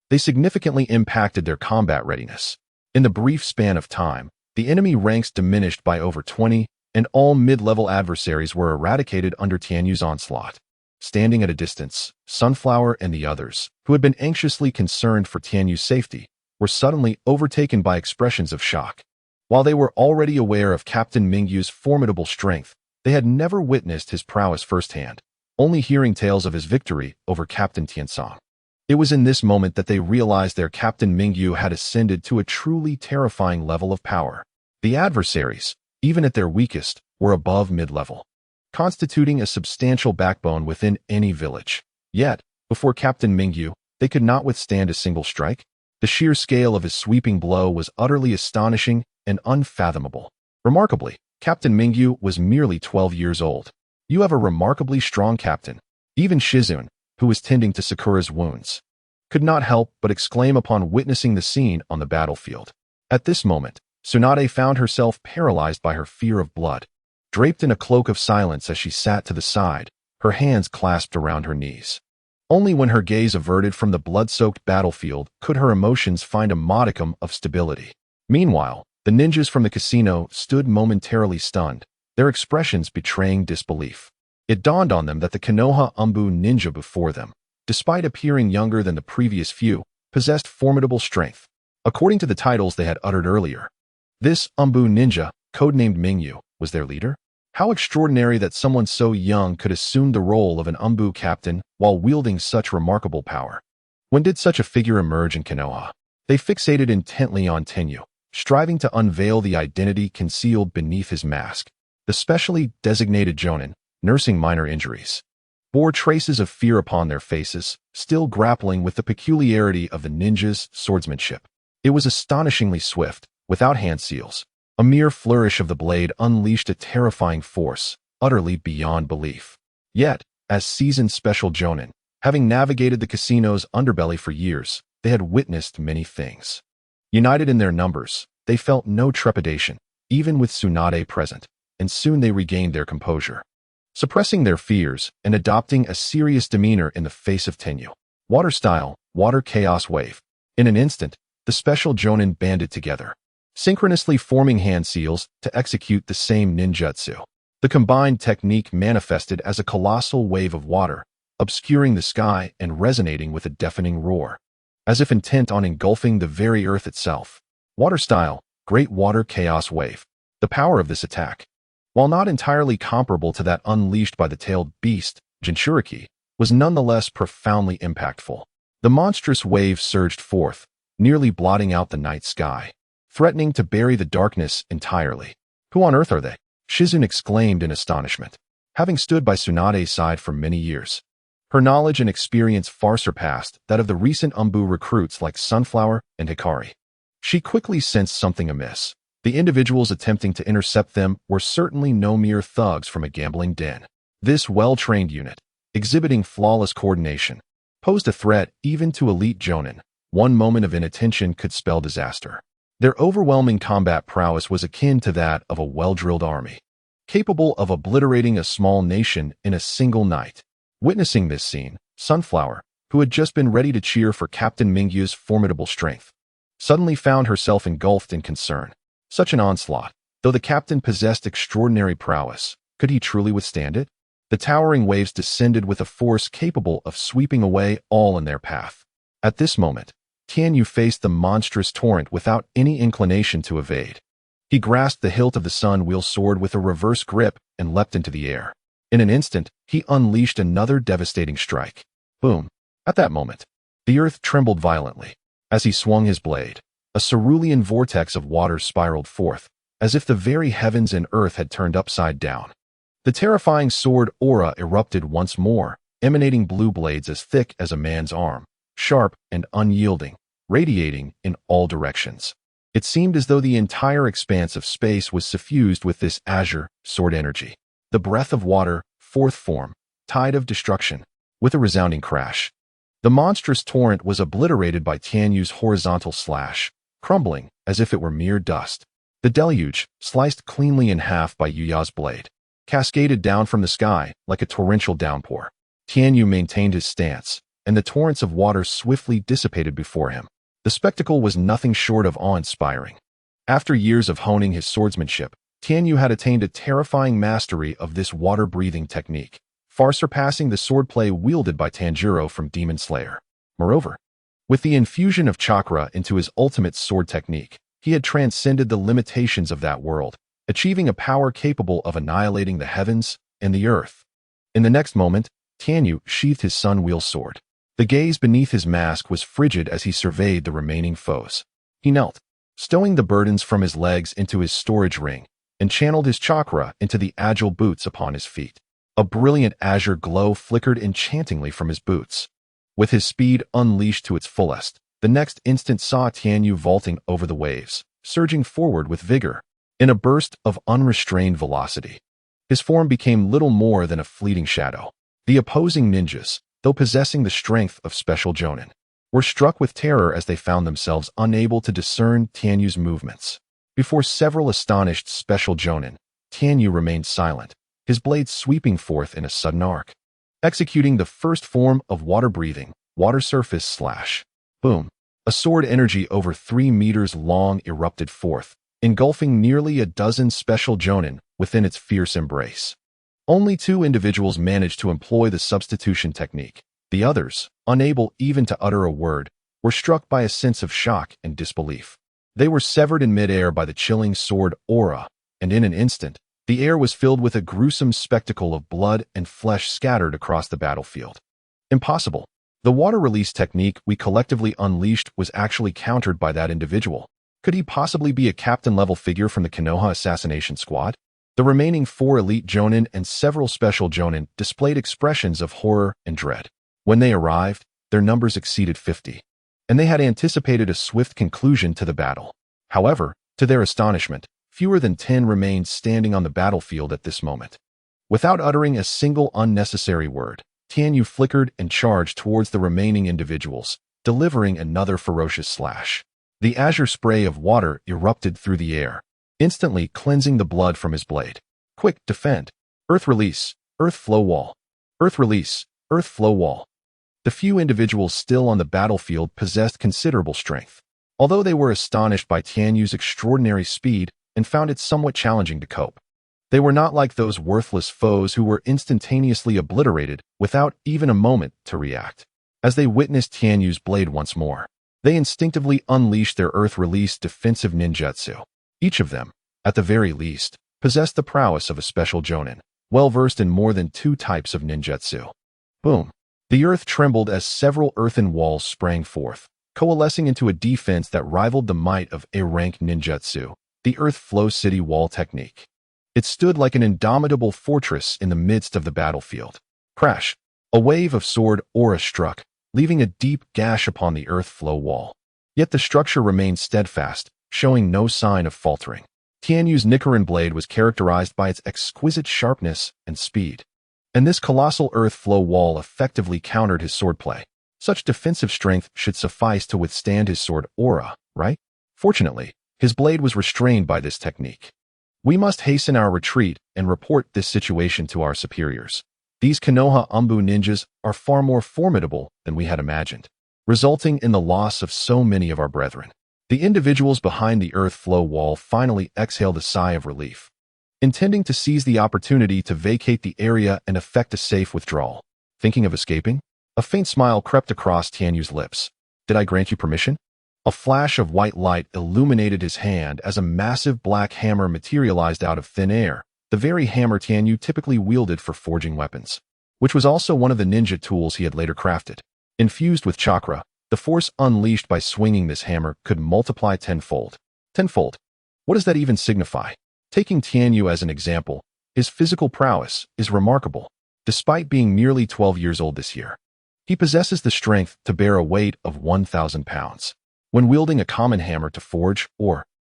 they significantly impacted their combat readiness. In the brief span of time, the enemy ranks diminished by over 20, and all mid-level adversaries were eradicated under Tianyu's onslaught. Standing at a distance, Sunflower and the others, who had been anxiously concerned for Tianyu's safety, were suddenly overtaken by expressions of shock. While they were already aware of Captain Mingyu's formidable strength, they had never witnessed his prowess firsthand, only hearing tales of his victory over Captain Tiansong. It was in this moment that they realized their Captain Mingyu had ascended to a truly terrifying level of power. The adversaries, even at their weakest, were above mid-level, constituting a substantial backbone within any village. Yet, before Captain Mingyu, they could not withstand a single strike. The sheer scale of his sweeping blow was utterly astonishing and unfathomable. Remarkably, Captain Mingyu was merely 12 years old. "You have a remarkably strong captain." Even Shizune, who was tending to Sakura's wounds, could not help but exclaim upon witnessing the scene on the battlefield. At this moment, Tsunade found herself paralyzed by her fear of blood, draped in a cloak of silence as she sat to the side, her hands clasped around her knees. Only when her gaze averted from the blood-soaked battlefield could her emotions find a modicum of stability. Meanwhile, the ninjas from the casino stood momentarily stunned, their expressions betraying disbelief. It dawned on them that the Konoha Umbu ninja before them, despite appearing younger than the previous few, possessed formidable strength. According to the titles they had uttered earlier, this Umbu ninja, codenamed Mingyu, was their leader. How extraordinary that someone so young could assume the role of an Umbu captain while wielding such remarkable power. When did such a figure emerge in Konoha? They fixated intently on Tenyu, striving to unveil the identity concealed beneath his mask. The specially designated Jonin, nursing minor injuries, bore traces of fear upon their faces, still grappling with the peculiarity of the ninja's swordsmanship. It was astonishingly swift, without hand seals. A mere flourish of the blade unleashed a terrifying force, utterly beyond belief. Yet, as seasoned special Jonin, having navigated the casino's underbelly for years, they had witnessed many things. United in their numbers, they felt no trepidation, even with Tsunade present, and soon they regained their composure, suppressing their fears and adopting a serious demeanor in the face of Tenyu. Water style, water chaos wave. In an instant, the special Jonin banded together, synchronously forming hand seals to execute the same ninjutsu. The combined technique manifested as a colossal wave of water, obscuring the sky and resonating with a deafening roar, as if intent on engulfing the very earth itself. Water style, great water chaos wave. The power of this attack, while not entirely comparable to that unleashed by the tailed beast, Jinchuriki, was nonetheless profoundly impactful. The monstrous wave surged forth, nearly blotting out the night sky, threatening to bury the darkness entirely. Who on earth are they? Shizune exclaimed in astonishment, having stood by Tsunade's side for many years. Her knowledge and experience far surpassed that of the recent Umbu recruits like Sunflower and Hikari. She quickly sensed something amiss. The individuals attempting to intercept them were certainly no mere thugs from a gambling den. This well-trained unit, exhibiting flawless coordination, posed a threat even to elite Jonin. One moment of inattention could spell disaster. Their overwhelming combat prowess was akin to that of a well-drilled army, capable of obliterating a small nation in a single night. Witnessing this scene, Sunflower, who had just been ready to cheer for Captain Mingyu's formidable strength, suddenly found herself engulfed in concern. Such an onslaught, though the captain possessed extraordinary prowess, could he truly withstand it? The towering waves descended with a force capable of sweeping away all in their path. At this moment, Tianyu faced the monstrous torrent without any inclination to evade. He grasped the hilt of the sun wheel sword with a reverse grip and leapt into the air. In an instant, he unleashed another devastating strike. Boom! At that moment, the earth trembled violently. As he swung his blade, a cerulean vortex of water spiraled forth, as if the very heavens and earth had turned upside down. The terrifying sword aura erupted once more, emanating blue blades as thick as a man's arm, sharp and unyielding, radiating in all directions. It seemed as though the entire expanse of space was suffused with this azure sword energy. The breath of water, fourth form, tide of destruction. With a resounding crash, the monstrous torrent was obliterated by Tianyu's horizontal slash, crumbling as if it were mere dust. The deluge, sliced cleanly in half by Yuya's blade, cascaded down from the sky like a torrential downpour. Tianyu maintained his stance, and the torrents of water swiftly dissipated before him. The spectacle was nothing short of awe-inspiring. After years of honing his swordsmanship, Tianyu had attained a terrifying mastery of this water-breathing technique, far surpassing the swordplay wielded by Tanjiro from Demon Slayer. Moreover, with the infusion of chakra into his ultimate sword technique, he had transcended the limitations of that world, achieving a power capable of annihilating the heavens and the earth. In the next moment, Tianyu sheathed his sun wheel sword. The gaze beneath his mask was frigid as he surveyed the remaining foes. He knelt, stowing the burdens from his legs into his storage ring, and channeled his chakra into the agile boots upon his feet. A brilliant azure glow flickered enchantingly from his boots. With his speed unleashed to its fullest, the next instant saw Tianyu vaulting over the waves, surging forward with vigor. In a burst of unrestrained velocity, his form became little more than a fleeting shadow. The opposing ninjas, though possessing the strength of special Jonin, were struck with terror as they found themselves unable to discern Tianyu's movements. Before several astonished special Jonin, Tianyu remained silent, his blade sweeping forth in a sudden arc, executing the first form of water-breathing, water surface slash. Boom! A sword energy over 3 meters long erupted forth, engulfing nearly a dozen special Jonin within its fierce embrace. Only 2 individuals managed to employ the substitution technique. The others, unable even to utter a word, were struck by a sense of shock and disbelief. They were severed in midair by the chilling sword aura, and in an instant, The air was filled with a gruesome spectacle of blood and flesh scattered across the battlefield. Impossible. The water release technique we collectively unleashed was actually countered by that individual. Could he possibly be a captain-level figure from the Konoha assassination squad? The remaining 4 elite jonin and several special jonin displayed expressions of horror and dread. When they arrived, their numbers exceeded 50, and they had anticipated a swift conclusion to the battle. However, to their astonishment, fewer than 10 remained standing on the battlefield at this moment. Without uttering a single unnecessary word, Tianyu flickered and charged towards the remaining individuals, delivering another ferocious slash. The azure spray of water erupted through the air, instantly cleansing the blood from his blade. Quick, defend. Earth release, earth flow wall. Earth release, earth flow wall. The few individuals still on the battlefield possessed considerable strength. Although they were astonished by Tianyu's extraordinary speed and found it somewhat challenging to cope, they were not like those worthless foes who were instantaneously obliterated without even a moment to react. As they witnessed Tianyu's blade once more, they instinctively unleashed their earth-release defensive ninjutsu. Each of them, at the very least, possessed the prowess of a special jonin, well-versed in more than 2 types of ninjutsu. Boom! The earth trembled as several earthen walls sprang forth, coalescing into a defense that rivaled the might of A-rank ninjutsu, the Earth Flow City Wall technique. It stood like an indomitable fortress in the midst of the battlefield. Crash! A wave of sword aura struck, leaving a deep gash upon the earth flow wall. Yet the structure remained steadfast, showing no sign of faltering. Tianyu's Nichiren blade was characterized by its exquisite sharpness and speed, and this colossal earth flow wall effectively countered his swordplay. Such defensive strength should suffice to withstand his sword aura, right? Fortunately, his blade was restrained by this technique. We must hasten our retreat and report this situation to our superiors. These Konoha Umbu ninjas are far more formidable than we had imagined, resulting in the loss of so many of our brethren. The individuals behind the earth flow wall finally exhaled a sigh of relief, intending to seize the opportunity to vacate the area and effect a safe withdrawal. Thinking of escaping? A faint smile crept across Tianyu's lips. Did I grant you permission? A flash of white light illuminated his hand as a massive black hammer materialized out of thin air, the very hammer Tianyu typically wielded for forging weapons, which was also one of the ninja tools he had later crafted. Infused with chakra, the force unleashed by swinging this hammer could multiply tenfold. Tenfold? What does that even signify? Taking Tianyu as an example, his physical prowess is remarkable. Despite being merely 12 years old this year, he possesses the strength to bear a weight of 1,000 pounds. When wielding a common hammer to forge,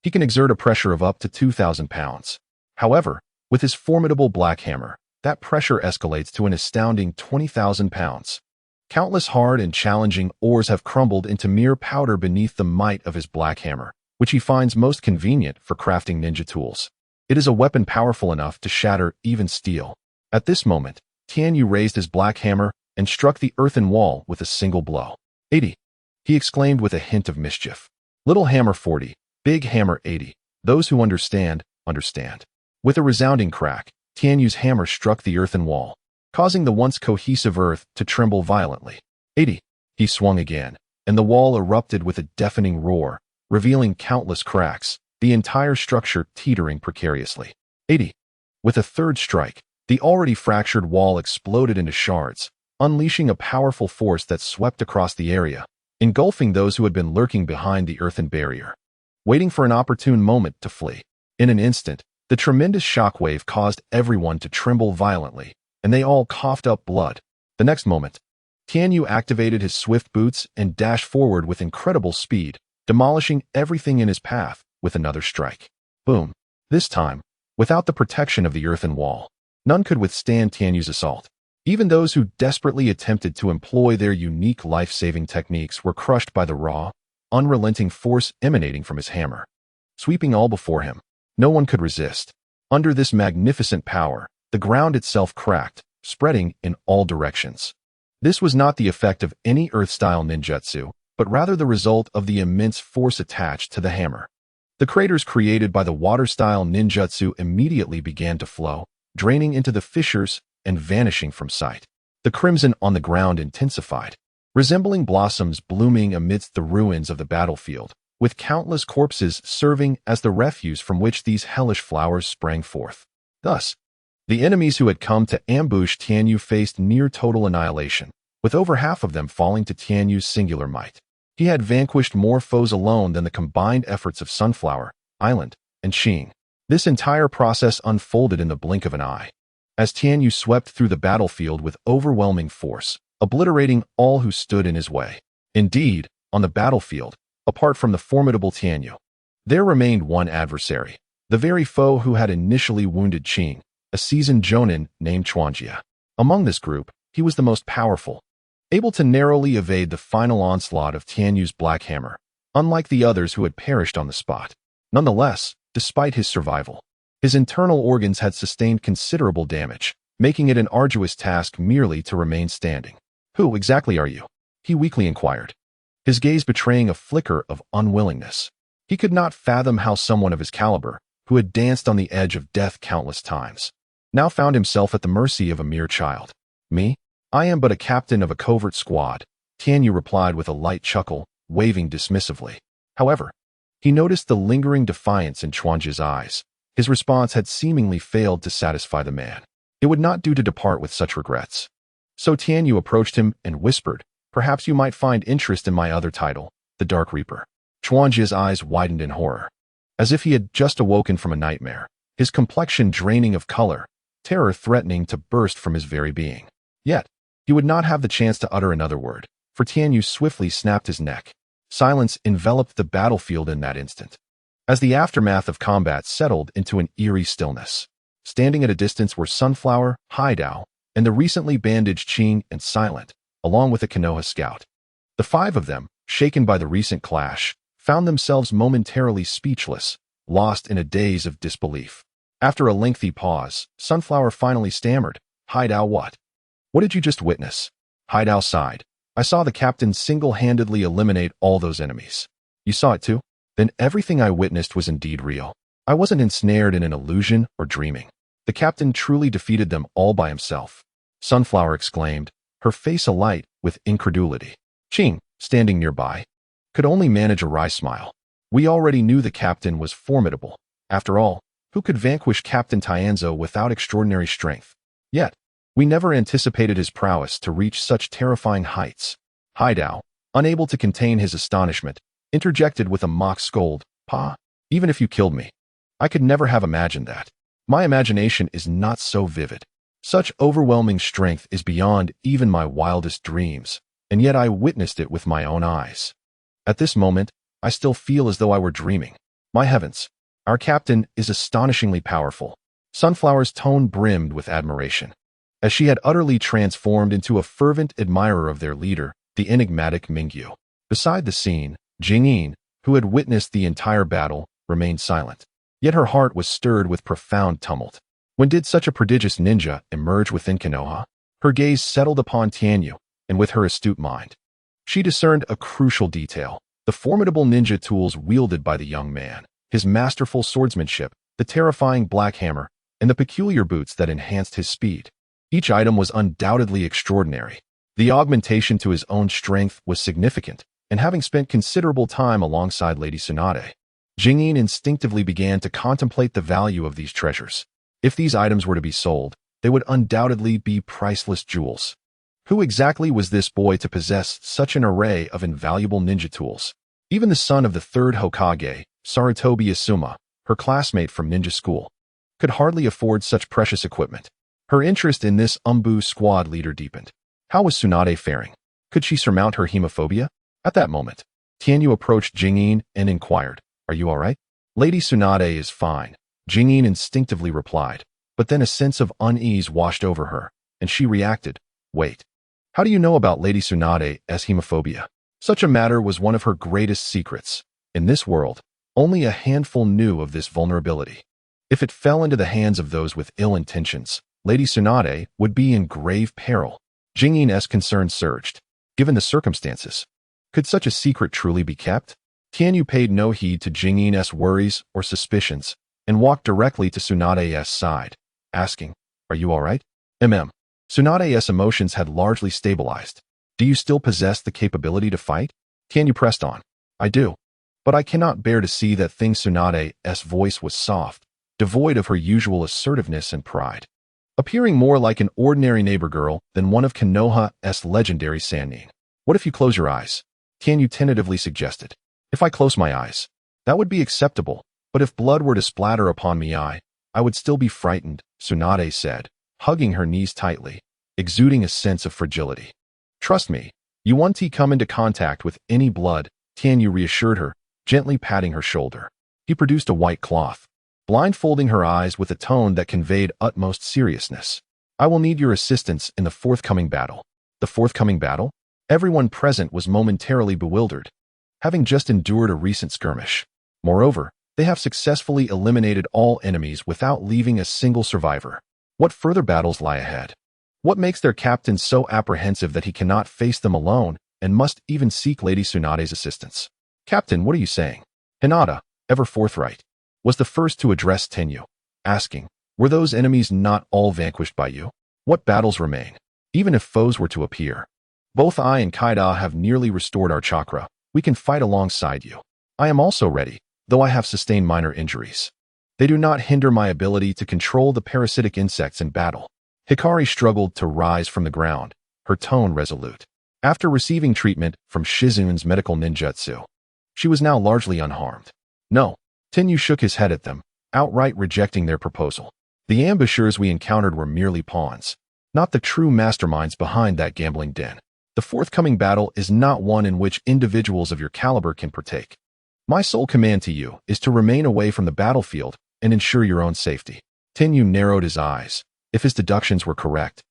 he can exert a pressure of up to 2,000 pounds. However, with his formidable black hammer, that pressure escalates to an astounding 20,000 pounds. Countless hard and challenging ores have crumbled into mere powder beneath the might of his black hammer, which he finds most convenient for crafting ninja tools. It is a weapon powerful enough to shatter even steel. At this moment, Tianyu raised his black hammer and struck the earthen wall with a single blow. 80. He exclaimed with a hint of mischief. Little hammer 40, big hammer 80. Those who understand, understand. With a resounding crack, Tianyu's hammer struck the earthen wall, causing the once cohesive earth to tremble violently. 80. He swung again, and the wall erupted with a deafening roar, revealing countless cracks, the entire structure teetering precariously. 80. With a third strike, the already fractured wall exploded into shards, unleashing a powerful force that swept across the area, engulfing those who had been lurking behind the earthen barrier, waiting for an opportune moment to flee. In an instant, the tremendous shockwave caused everyone to tremble violently, and they all coughed up blood. The next moment, Tianyu activated his swift boots and dashed forward with incredible speed, demolishing everything in his path with another strike. Boom. This time, without the protection of the earthen wall, none could withstand Tianyu's assault. Even those who desperately attempted to employ their unique life-saving techniques were crushed by the raw, unrelenting force emanating from his hammer. Sweeping all before him, no one could resist. Under this magnificent power, the ground itself cracked, spreading in all directions. This was not the effect of any earth-style ninjutsu, but rather the result of the immense force attached to the hammer. The craters created by the water-style ninjutsu immediately began to flow, draining into the fissures and vanishing from sight. The crimson on the ground intensified, resembling blossoms blooming amidst the ruins of the battlefield, with countless corpses serving as the refuse from which these hellish flowers sprang forth. Thus, the enemies who had come to ambush Tianyu faced near total annihilation, with over half of them falling to Tianyu's singular might. He had vanquished more foes alone than the combined efforts of Sunflower, Island, and Qing. This entire process unfolded in the blink of an eye, as Tianyu swept through the battlefield with overwhelming force, obliterating all who stood in his way. Indeed, on the battlefield, apart from the formidable Tianyu, there remained one adversary, the very foe who had initially wounded Qing, a seasoned jonin named Chuanjia. Among this group, he was the most powerful, able to narrowly evade the final onslaught of Tianyu's black hammer, unlike the others who had perished on the spot. Nonetheless, despite his survival, his internal organs had sustained considerable damage, making it an arduous task merely to remain standing. "Who exactly are you?" he weakly inquired, his gaze betraying a flicker of unwillingness. He could not fathom how someone of his caliber, who had danced on the edge of death countless times, now found himself at the mercy of a mere child. "Me? I am but a captain of a covert squad," Tianyu replied with a light chuckle, waving dismissively. However, he noticed the lingering defiance in Chuanjia's eyes. His response had seemingly failed to satisfy the man. It would not do to depart with such regrets. So Tianyu approached him and whispered, "Perhaps you might find interest in my other title, the Dark Reaper." Chuanjia's eyes widened in horror, as if he had just awoken from a nightmare, his complexion draining of color, terror threatening to burst from his very being. Yet, he would not have the chance to utter another word, for Tianyu swiftly snapped his neck. Silence enveloped the battlefield in that instant, as the aftermath of combat settled into an eerie stillness. Standing at a distance were Sunflower, Haidao, and the recently bandaged Qing and Silent, along with a Konoha scout. The five of them, shaken by the recent clash, found themselves momentarily speechless, lost in a daze of disbelief. After a lengthy pause, Sunflower finally stammered, "Haidao, what? What did you just witness?" Haidao sighed. "I saw the captain single-handedly eliminate all those enemies." "You saw it too? Then everything I witnessed was indeed real. I wasn't ensnared in an illusion or dreaming. The captain truly defeated them all by himself," Sunflower exclaimed, her face alight with incredulity. Qing, standing nearby, could only manage a wry smile. "We already knew the captain was formidable. After all, who could vanquish Captain Tianzo without extraordinary strength? Yet, we never anticipated his prowess to reach such terrifying heights." Haidao, unable to contain his astonishment, interjected with a mock scold, "Pa, even if you killed me, I could never have imagined that. My imagination is not so vivid. Such overwhelming strength is beyond even my wildest dreams, and yet I witnessed it with my own eyes. At this moment, I still feel as though I were dreaming. My heavens, our captain is astonishingly powerful." Sunflower's tone brimmed with admiration, as she had utterly transformed into a fervent admirer of their leader, the enigmatic Mingyu. Beside the scene, Jingyin, who had witnessed the entire battle, remained silent. Yet her heart was stirred with profound tumult. When did such a prodigious ninja emerge within Konoha? Her gaze settled upon Tianyu, and with her astute mind, she discerned a crucial detail: the formidable ninja tools wielded by the young man, his masterful swordsmanship, the terrifying black hammer, and the peculiar boots that enhanced his speed. Each item was undoubtedly extraordinary. The augmentation to his own strength was significant, and having spent considerable time alongside Lady Tsunade, Jingyin instinctively began to contemplate the value of these treasures. If these items were to be sold, they would undoubtedly be priceless jewels. Who exactly was this boy to possess such an array of invaluable ninja tools? Even the son of the third Hokage, Sarutobi Asuma, her classmate from ninja school, could hardly afford such precious equipment. Her interest in this Umbu squad leader deepened. How was Tsunade faring? Could she surmount her hemophobia? At that moment, Tianyu approached Jingyin and inquired, "Are you all right?" "Lady Tsunade is fine," Jingyin instinctively replied, but then a sense of unease washed over her, and she reacted, "Wait. How do you know about Lady Tsunade's hemophobia?" Such a matter was one of her greatest secrets. In this world, only a handful knew of this vulnerability. If it fell into the hands of those with ill intentions, Lady Tsunade would be in grave peril. Jingyin's concern surged. Given the circumstances, could such a secret truly be kept? Tianyu paid no heed to Jingyin's worries or suspicions and walked directly to Tsunade's side, asking, "Are you all right?" Tsunade's emotions had largely stabilized. "Do you still possess the capability to fight?" Tianyu pressed on. "I do, but I cannot bear to see that thing." Tsunade's voice was soft, devoid of her usual assertiveness and pride, appearing more like an ordinary neighbor girl than one of Konoha's legendary Sannin. What if you close your eyes? Tianyu tentatively suggested. If I close my eyes, that would be acceptable, but if blood were to splatter upon me, I would still be frightened, Tsunade said, hugging her knees tightly, exuding a sense of fragility. Trust me, you won't come into contact with any blood, Tianyu reassured her, gently patting her shoulder. He produced a white cloth, blindfolding her eyes with a tone that conveyed utmost seriousness. I will need your assistance in the forthcoming battle. The forthcoming battle? Everyone present was momentarily bewildered, having just endured a recent skirmish. Moreover, they have successfully eliminated all enemies without leaving a single survivor. What further battles lie ahead? What makes their captain so apprehensive that he cannot face them alone and must even seek Lady Tsunade's assistance? Captain, what are you saying? Hinata, ever forthright, was the first to address Tenyu, asking, were those enemies not all vanquished by you? What battles remain? Even if foes were to appear. Both I and Kaida have nearly restored our chakra. We can fight alongside you. I am also ready, though I have sustained minor injuries. They do not hinder my ability to control the parasitic insects in battle. Hikari struggled to rise from the ground, her tone resolute. After receiving treatment from Shizun's medical ninjutsu, she was now largely unharmed. No, Tenyu shook his head at them, outright rejecting their proposal. The ambushers we encountered were merely pawns, not the true masterminds behind that gambling den. The forthcoming battle is not one in which individuals of your caliber can partake. My sole command to you is to remain away from the battlefield and ensure your own safety. Tenyu narrowed his eyes. If his deductions were correct,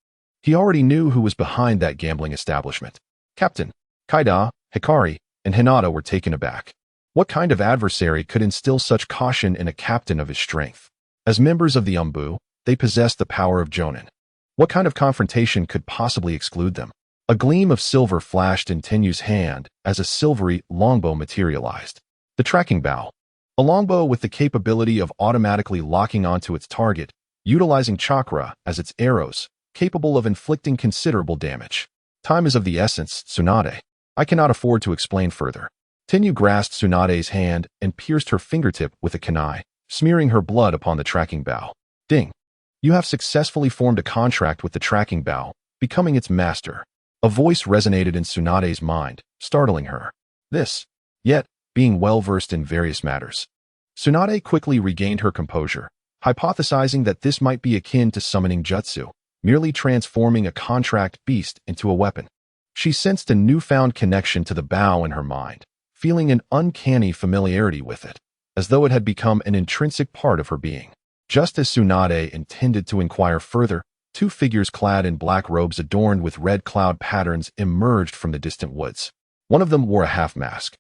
he already knew who was behind that gambling establishment. Captain, Kaida, Hikari, and Hinata were taken aback. What kind of adversary could instill such caution in a captain of his strength? As members of the Umbu, they possessed the power of Jonin. What kind of confrontation could possibly exclude them? A gleam of silver flashed in Tenyu's hand as a silvery longbow materialized. The tracking bow. A longbow with the capability of automatically locking onto its target, utilizing chakra as its arrows, capable of inflicting considerable damage. Time is of the essence, Tsunade. I cannot afford to explain further. Tenyu grasped Tsunade's hand and pierced her fingertip with a kunai, smearing her blood upon the tracking bow. Ding. You have successfully formed a contract with the tracking bow, becoming its master. A voice resonated in Tsunade's mind, startling her. Yet, being well-versed in various matters. Tsunade quickly regained her composure, hypothesizing that this might be akin to summoning jutsu, merely transforming a contract beast into a weapon. She sensed a newfound connection to the bow in her mind, feeling an uncanny familiarity with it, as though it had become an intrinsic part of her being. Just as Tsunade intended to inquire further, two figures clad in black robes adorned with red cloud patterns emerged from the distant woods. One of them wore a half-mask,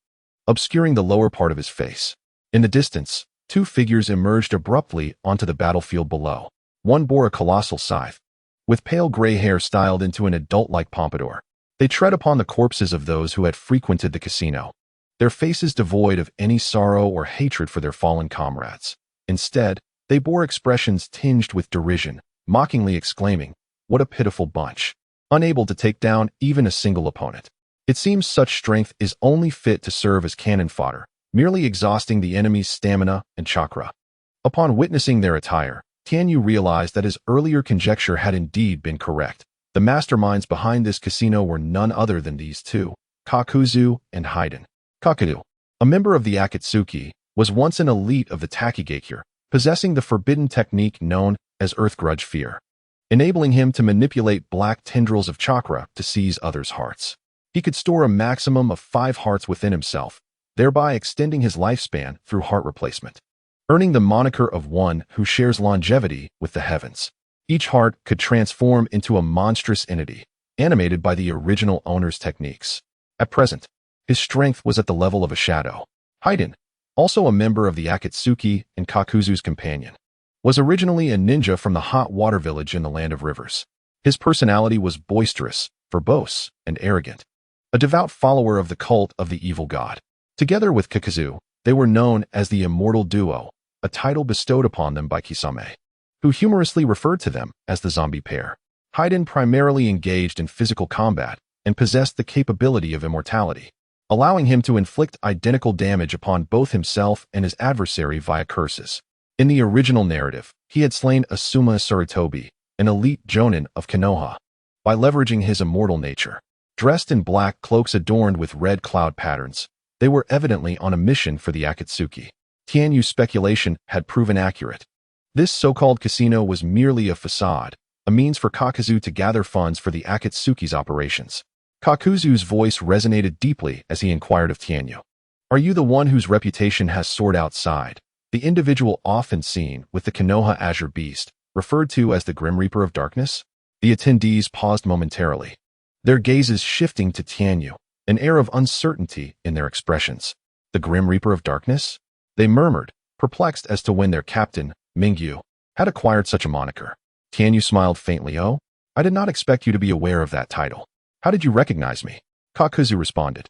obscuring the lower part of his face. In the distance, two figures emerged abruptly onto the battlefield below. One bore a colossal scythe, with pale gray hair styled into an adult-like pompadour. They tread upon the corpses of those who had frequented the casino, their faces devoid of any sorrow or hatred for their fallen comrades. Instead, they bore expressions tinged with derision, mockingly exclaiming, "What a pitiful bunch," unable to take down even a single opponent. It seems such strength is only fit to serve as cannon fodder, merely exhausting the enemy's stamina and chakra. Upon witnessing their attire, Tianyu realized that his earlier conjecture had indeed been correct. The masterminds behind this casino were none other than these two, Kakuzu and Haiden. Kakuzu, a member of the Akatsuki, was once an elite of the Takigakure, possessing the forbidden technique known as Earth Grudge Fear, enabling him to manipulate black tendrils of chakra to seize others' hearts. He could store a maximum of 5 hearts within himself, thereby extending his lifespan through heart replacement, earning the moniker of one who shares longevity with the heavens. Each heart could transform into a monstrous entity, animated by the original owner's techniques. At present, his strength was at the level of a shadow. Haiden, also a member of the Akatsuki and Kakuzu's companion, was originally a ninja from the hot water village in the Land of Rivers. His personality was boisterous, verbose, and arrogant, a devout follower of the cult of the evil god. Together with Kakuzu, they were known as the Immortal Duo, a title bestowed upon them by Kisame, who humorously referred to them as the zombie pair. Haiden primarily engaged in physical combat and possessed the capability of immortality, allowing him to inflict identical damage upon both himself and his adversary via curses. In the original narrative, he had slain Asuma Sarutobi, an elite jonin of Konoha, by leveraging his immortal nature. Dressed in black cloaks adorned with red cloud patterns, they were evidently on a mission for the Akatsuki. Tianyu's speculation had proven accurate. This so-called casino was merely a facade, a means for Kakuzu to gather funds for the Akatsuki's operations. Kakuzu's voice resonated deeply as he inquired of Tianyu. Are you the one whose reputation has soared outside? The individual often seen with the Konoha Azure Beast, referred to as the Grim Reaper of Darkness? The attendees paused momentarily, their gazes shifting to Tianyu, an air of uncertainty in their expressions. The Grim Reaper of Darkness? They murmured, perplexed as to when their captain, Mingyu, had acquired such a moniker. Tianyu smiled faintly. Oh, I did not expect you to be aware of that title. How did you recognize me? Kakuzu responded.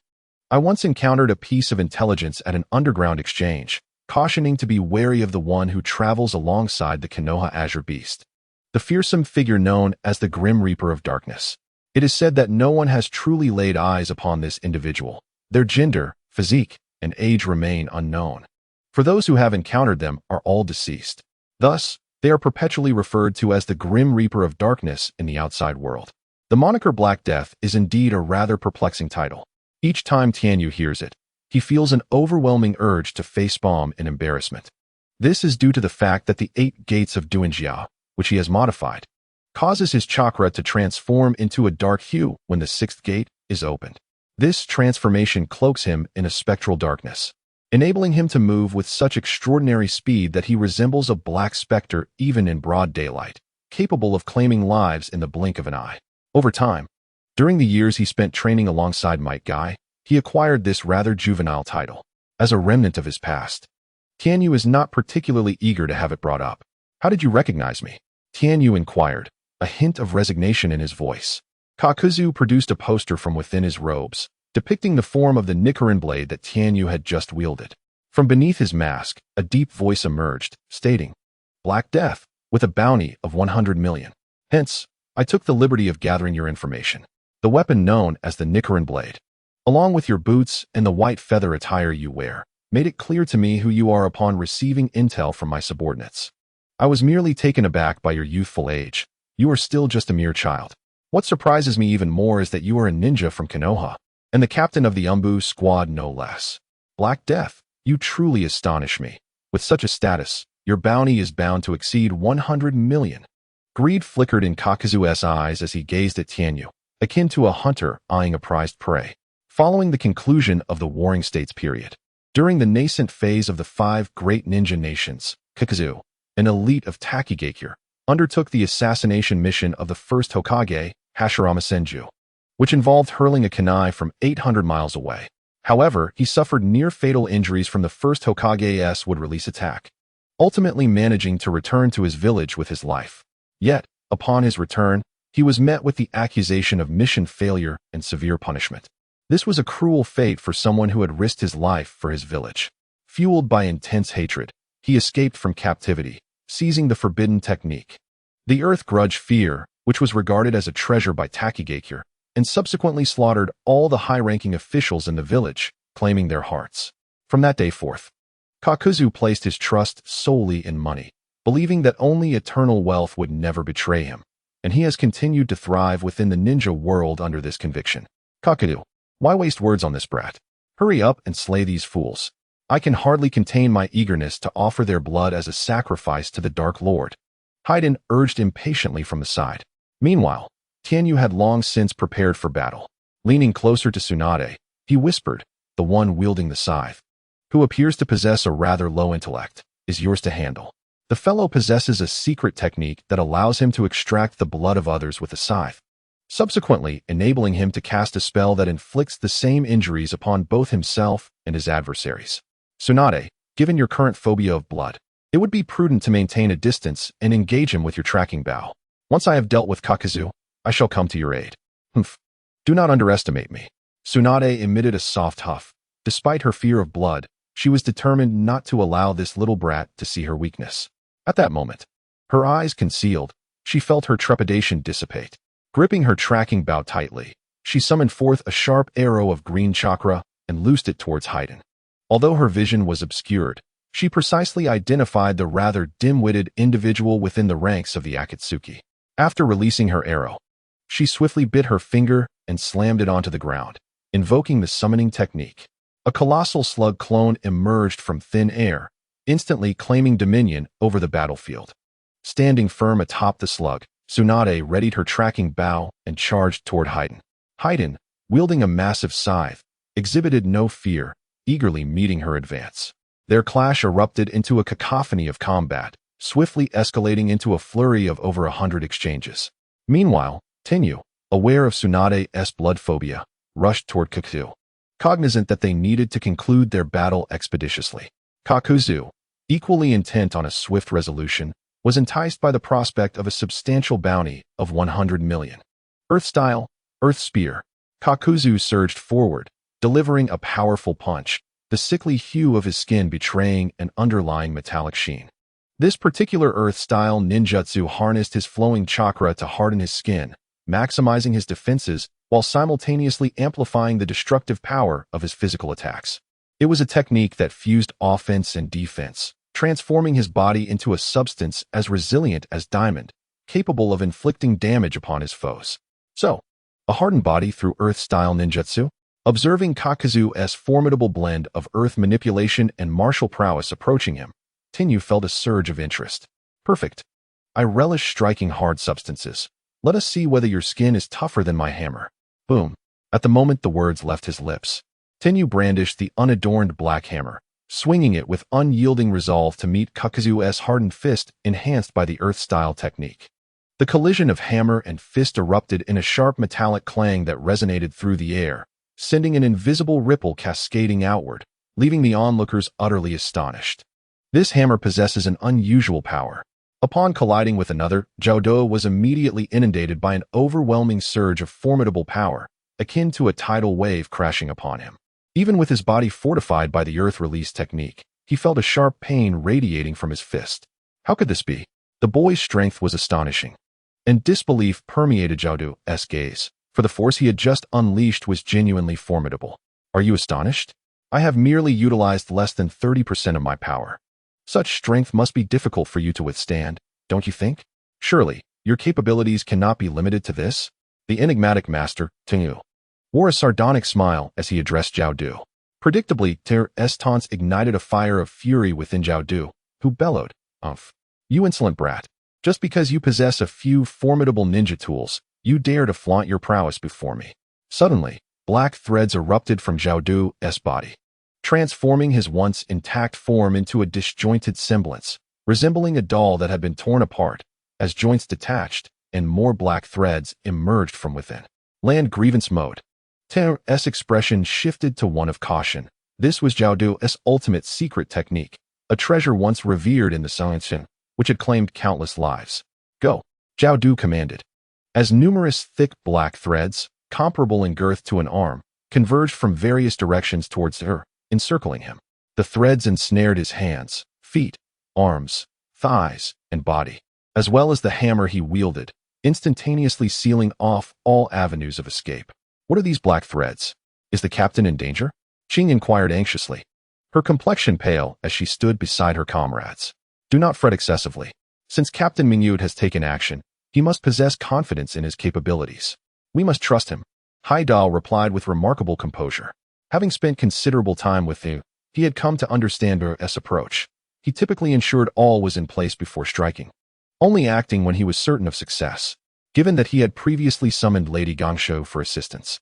I once encountered a piece of intelligence at an underground exchange, cautioning to be wary of the one who travels alongside the Konoha Azure Beast, the fearsome figure known as the Grim Reaper of Darkness. It is said that no one has truly laid eyes upon this individual. Their gender, physique, and age remain unknown. For those who have encountered them are all deceased. Thus, they are perpetually referred to as the Grim Reaper of Darkness in the outside world. The moniker Black Death is indeed a rather perplexing title. Each time Tianyu hears it, he feels an overwhelming urge to facepalm in embarrassment. This is due to the fact that the 8 gates of Duanjiao, which he has modified, causes his chakra to transform into a dark hue when the 6th gate is opened. This transformation cloaks him in a spectral darkness, enabling him to move with such extraordinary speed that he resembles a black specter even in broad daylight, capable of claiming lives in the blink of an eye. Over time, during the years he spent training alongside Might Guy, he acquired this rather juvenile title, as a remnant of his past. Tianyu is not particularly eager to have it brought up. How did you recognize me? Tianyu inquired, a hint of resignation in his voice. Kakuzu produced a poster from within his robes, depicting the form of the Nichiren blade that Tianyu had just wielded. From beneath his mask, a deep voice emerged, stating, Black Death, with a bounty of 100 million. Hence, I took the liberty of gathering your information. The weapon known as the Nichiren blade, along with your boots and the white feather attire you wear, made it clear to me who you are upon receiving intel from my subordinates. I was merely taken aback by your youthful age. You are still just a mere child. What surprises me even more is that you are a ninja from Konoha, and the captain of the Umbu squad no less. Black Death, you truly astonish me. With such a status, your bounty is bound to exceed 100 million. Greed flickered in Kakuzu's eyes as he gazed at Tianyu, akin to a hunter eyeing a prized prey. Following the conclusion of the Warring States period, during the nascent phase of the 5 great ninja nations, Kakuzu, an elite of Takigakure, undertook the assassination mission of the first Hokage, Hashirama Senju, which involved hurling a kunai from 800 miles away. However, he suffered near-fatal injuries from the first Hokage's would-release attack, ultimately managing to return to his village with his life. Yet, upon his return, he was met with the accusation of mission failure and severe punishment. This was a cruel fate for someone who had risked his life for his village. Fueled by intense hatred, he escaped from captivity, seizing the forbidden technique, the Earth Grudge Fear, which was regarded as a treasure by Takigakure, and subsequently slaughtered all the high-ranking officials in the village, claiming their hearts. From that day forth, Kakuzu placed his trust solely in money, believing that only eternal wealth would never betray him, and he has continued to thrive within the ninja world under this conviction. Kakuzu, why waste words on this brat? Hurry up and slay these fools. I can hardly contain my eagerness to offer their blood as a sacrifice to the Dark Lord. Haiden urged impatiently from the side. Meanwhile, Tianyu had long since prepared for battle. Leaning closer to Tsunade, he whispered, the one wielding the scythe, who appears to possess a rather low intellect, is yours to handle. The fellow possesses a secret technique that allows him to extract the blood of others with a scythe, subsequently enabling him to cast a spell that inflicts the same injuries upon both himself and his adversaries. Tsunade, given your current phobia of blood, it would be prudent to maintain a distance and engage him with your tracking bow. Once I have dealt with Kakuzu, I shall come to your aid. Humph. Do not underestimate me. Tsunade emitted a soft huff. Despite her fear of blood, she was determined not to allow this little brat to see her weakness. At that moment, her eyes concealed, she felt her trepidation dissipate. Gripping her tracking bow tightly, she summoned forth a sharp arrow of green chakra and loosed it towards Haiden. Although her vision was obscured, She precisely identified the rather dim-witted individual within the ranks of the Akatsuki. After releasing her arrow, she swiftly bit her finger and slammed it onto the ground, invoking the summoning technique. A colossal slug clone emerged from thin air, instantly claiming dominion over the battlefield. Standing firm atop the slug, Tsunade readied her tracking bow and charged toward Haiden. Haiden, wielding a massive scythe, exhibited no fear, eagerly meeting her advance. Their clash erupted into a cacophony of combat, swiftly escalating into a flurry of over 100 exchanges. Meanwhile, Tenyu, aware of Tsunade's blood phobia, rushed toward Kakuzu, cognizant that they needed to conclude their battle expeditiously. Kakuzu, equally intent on a swift resolution, was enticed by the prospect of a substantial bounty of 100 million. Earth-style, Earth Spear. Kakuzu surged forward, delivering a powerful punch, the sickly hue of his skin betraying an underlying metallic sheen. This particular Earth-style ninjutsu harnessed his flowing chakra to harden his skin, maximizing his defenses while simultaneously amplifying the destructive power of his physical attacks. It was a technique that fused offense and defense, transforming his body into a substance as resilient as diamond, capable of inflicting damage upon his foes. So, a hardened body through Earth-style ninjutsu? Observing Kakuzu's formidable blend of earth manipulation and martial prowess approaching him, Tenyu felt a surge of interest. Perfect. I relish striking hard substances. Let us see whether your skin is tougher than my hammer. Boom. At the moment the words left his lips, Tenyu brandished the unadorned black hammer, swinging it with unyielding resolve to meet Kakuzu's hardened fist enhanced by the earth-style technique. The collision of hammer and fist erupted in a sharp metallic clang that resonated through the air, sending an invisible ripple cascading outward, leaving the onlookers utterly astonished. This hammer possesses an unusual power. Upon colliding with another, Jiaodu was immediately inundated by an overwhelming surge of formidable power, akin to a tidal wave crashing upon him. Even with his body fortified by the earth release technique, he felt a sharp pain radiating from his fist. How could this be? The boy's strength was astonishing, and disbelief permeated Jiaodu's gaze, for the force he had just unleashed was genuinely formidable. Are you astonished? I have merely utilized less than 30% of my power. Such strength must be difficult for you to withstand, don't you think? Surely, your capabilities cannot be limited to this? The enigmatic master, Tenyu, wore a sardonic smile as he addressed Jiaodu. Predictably, Ter's taunts ignited a fire of fury within Jiaodu, who bellowed, "Umph! You insolent brat! Just because you possess a few formidable ninja tools, you dare to flaunt your prowess before me." Suddenly, black threads erupted from Jiaodu's body, transforming his once intact form into a disjointed semblance, resembling a doll that had been torn apart, as joints detached, and more black threads emerged from within. Land grievance mode. Ter's expression shifted to one of caution. This was Jiaodu's ultimate secret technique, a treasure once revered in the Science, which had claimed countless lives. Go, Jiaodu commanded. As numerous thick black threads, comparable in girth to an arm, converged from various directions towards her, encircling him. The threads ensnared his hands, feet, arms, thighs, and body, as well as the hammer he wielded, instantaneously sealing off all avenues of escape. What are these black threads? Is the captain in danger? Qing inquired anxiously, her complexion pale as she stood beside her comrades. Do not fret excessively. Since Captain Mingyu has taken action, he must possess confidence in his capabilities. We must trust him. Haidao replied with remarkable composure. Having spent considerable time with you, he had come to understand Ter's approach. He typically ensured all was in place before striking, only acting when he was certain of success. Given that he had previously summoned Lady Gangsho for assistance,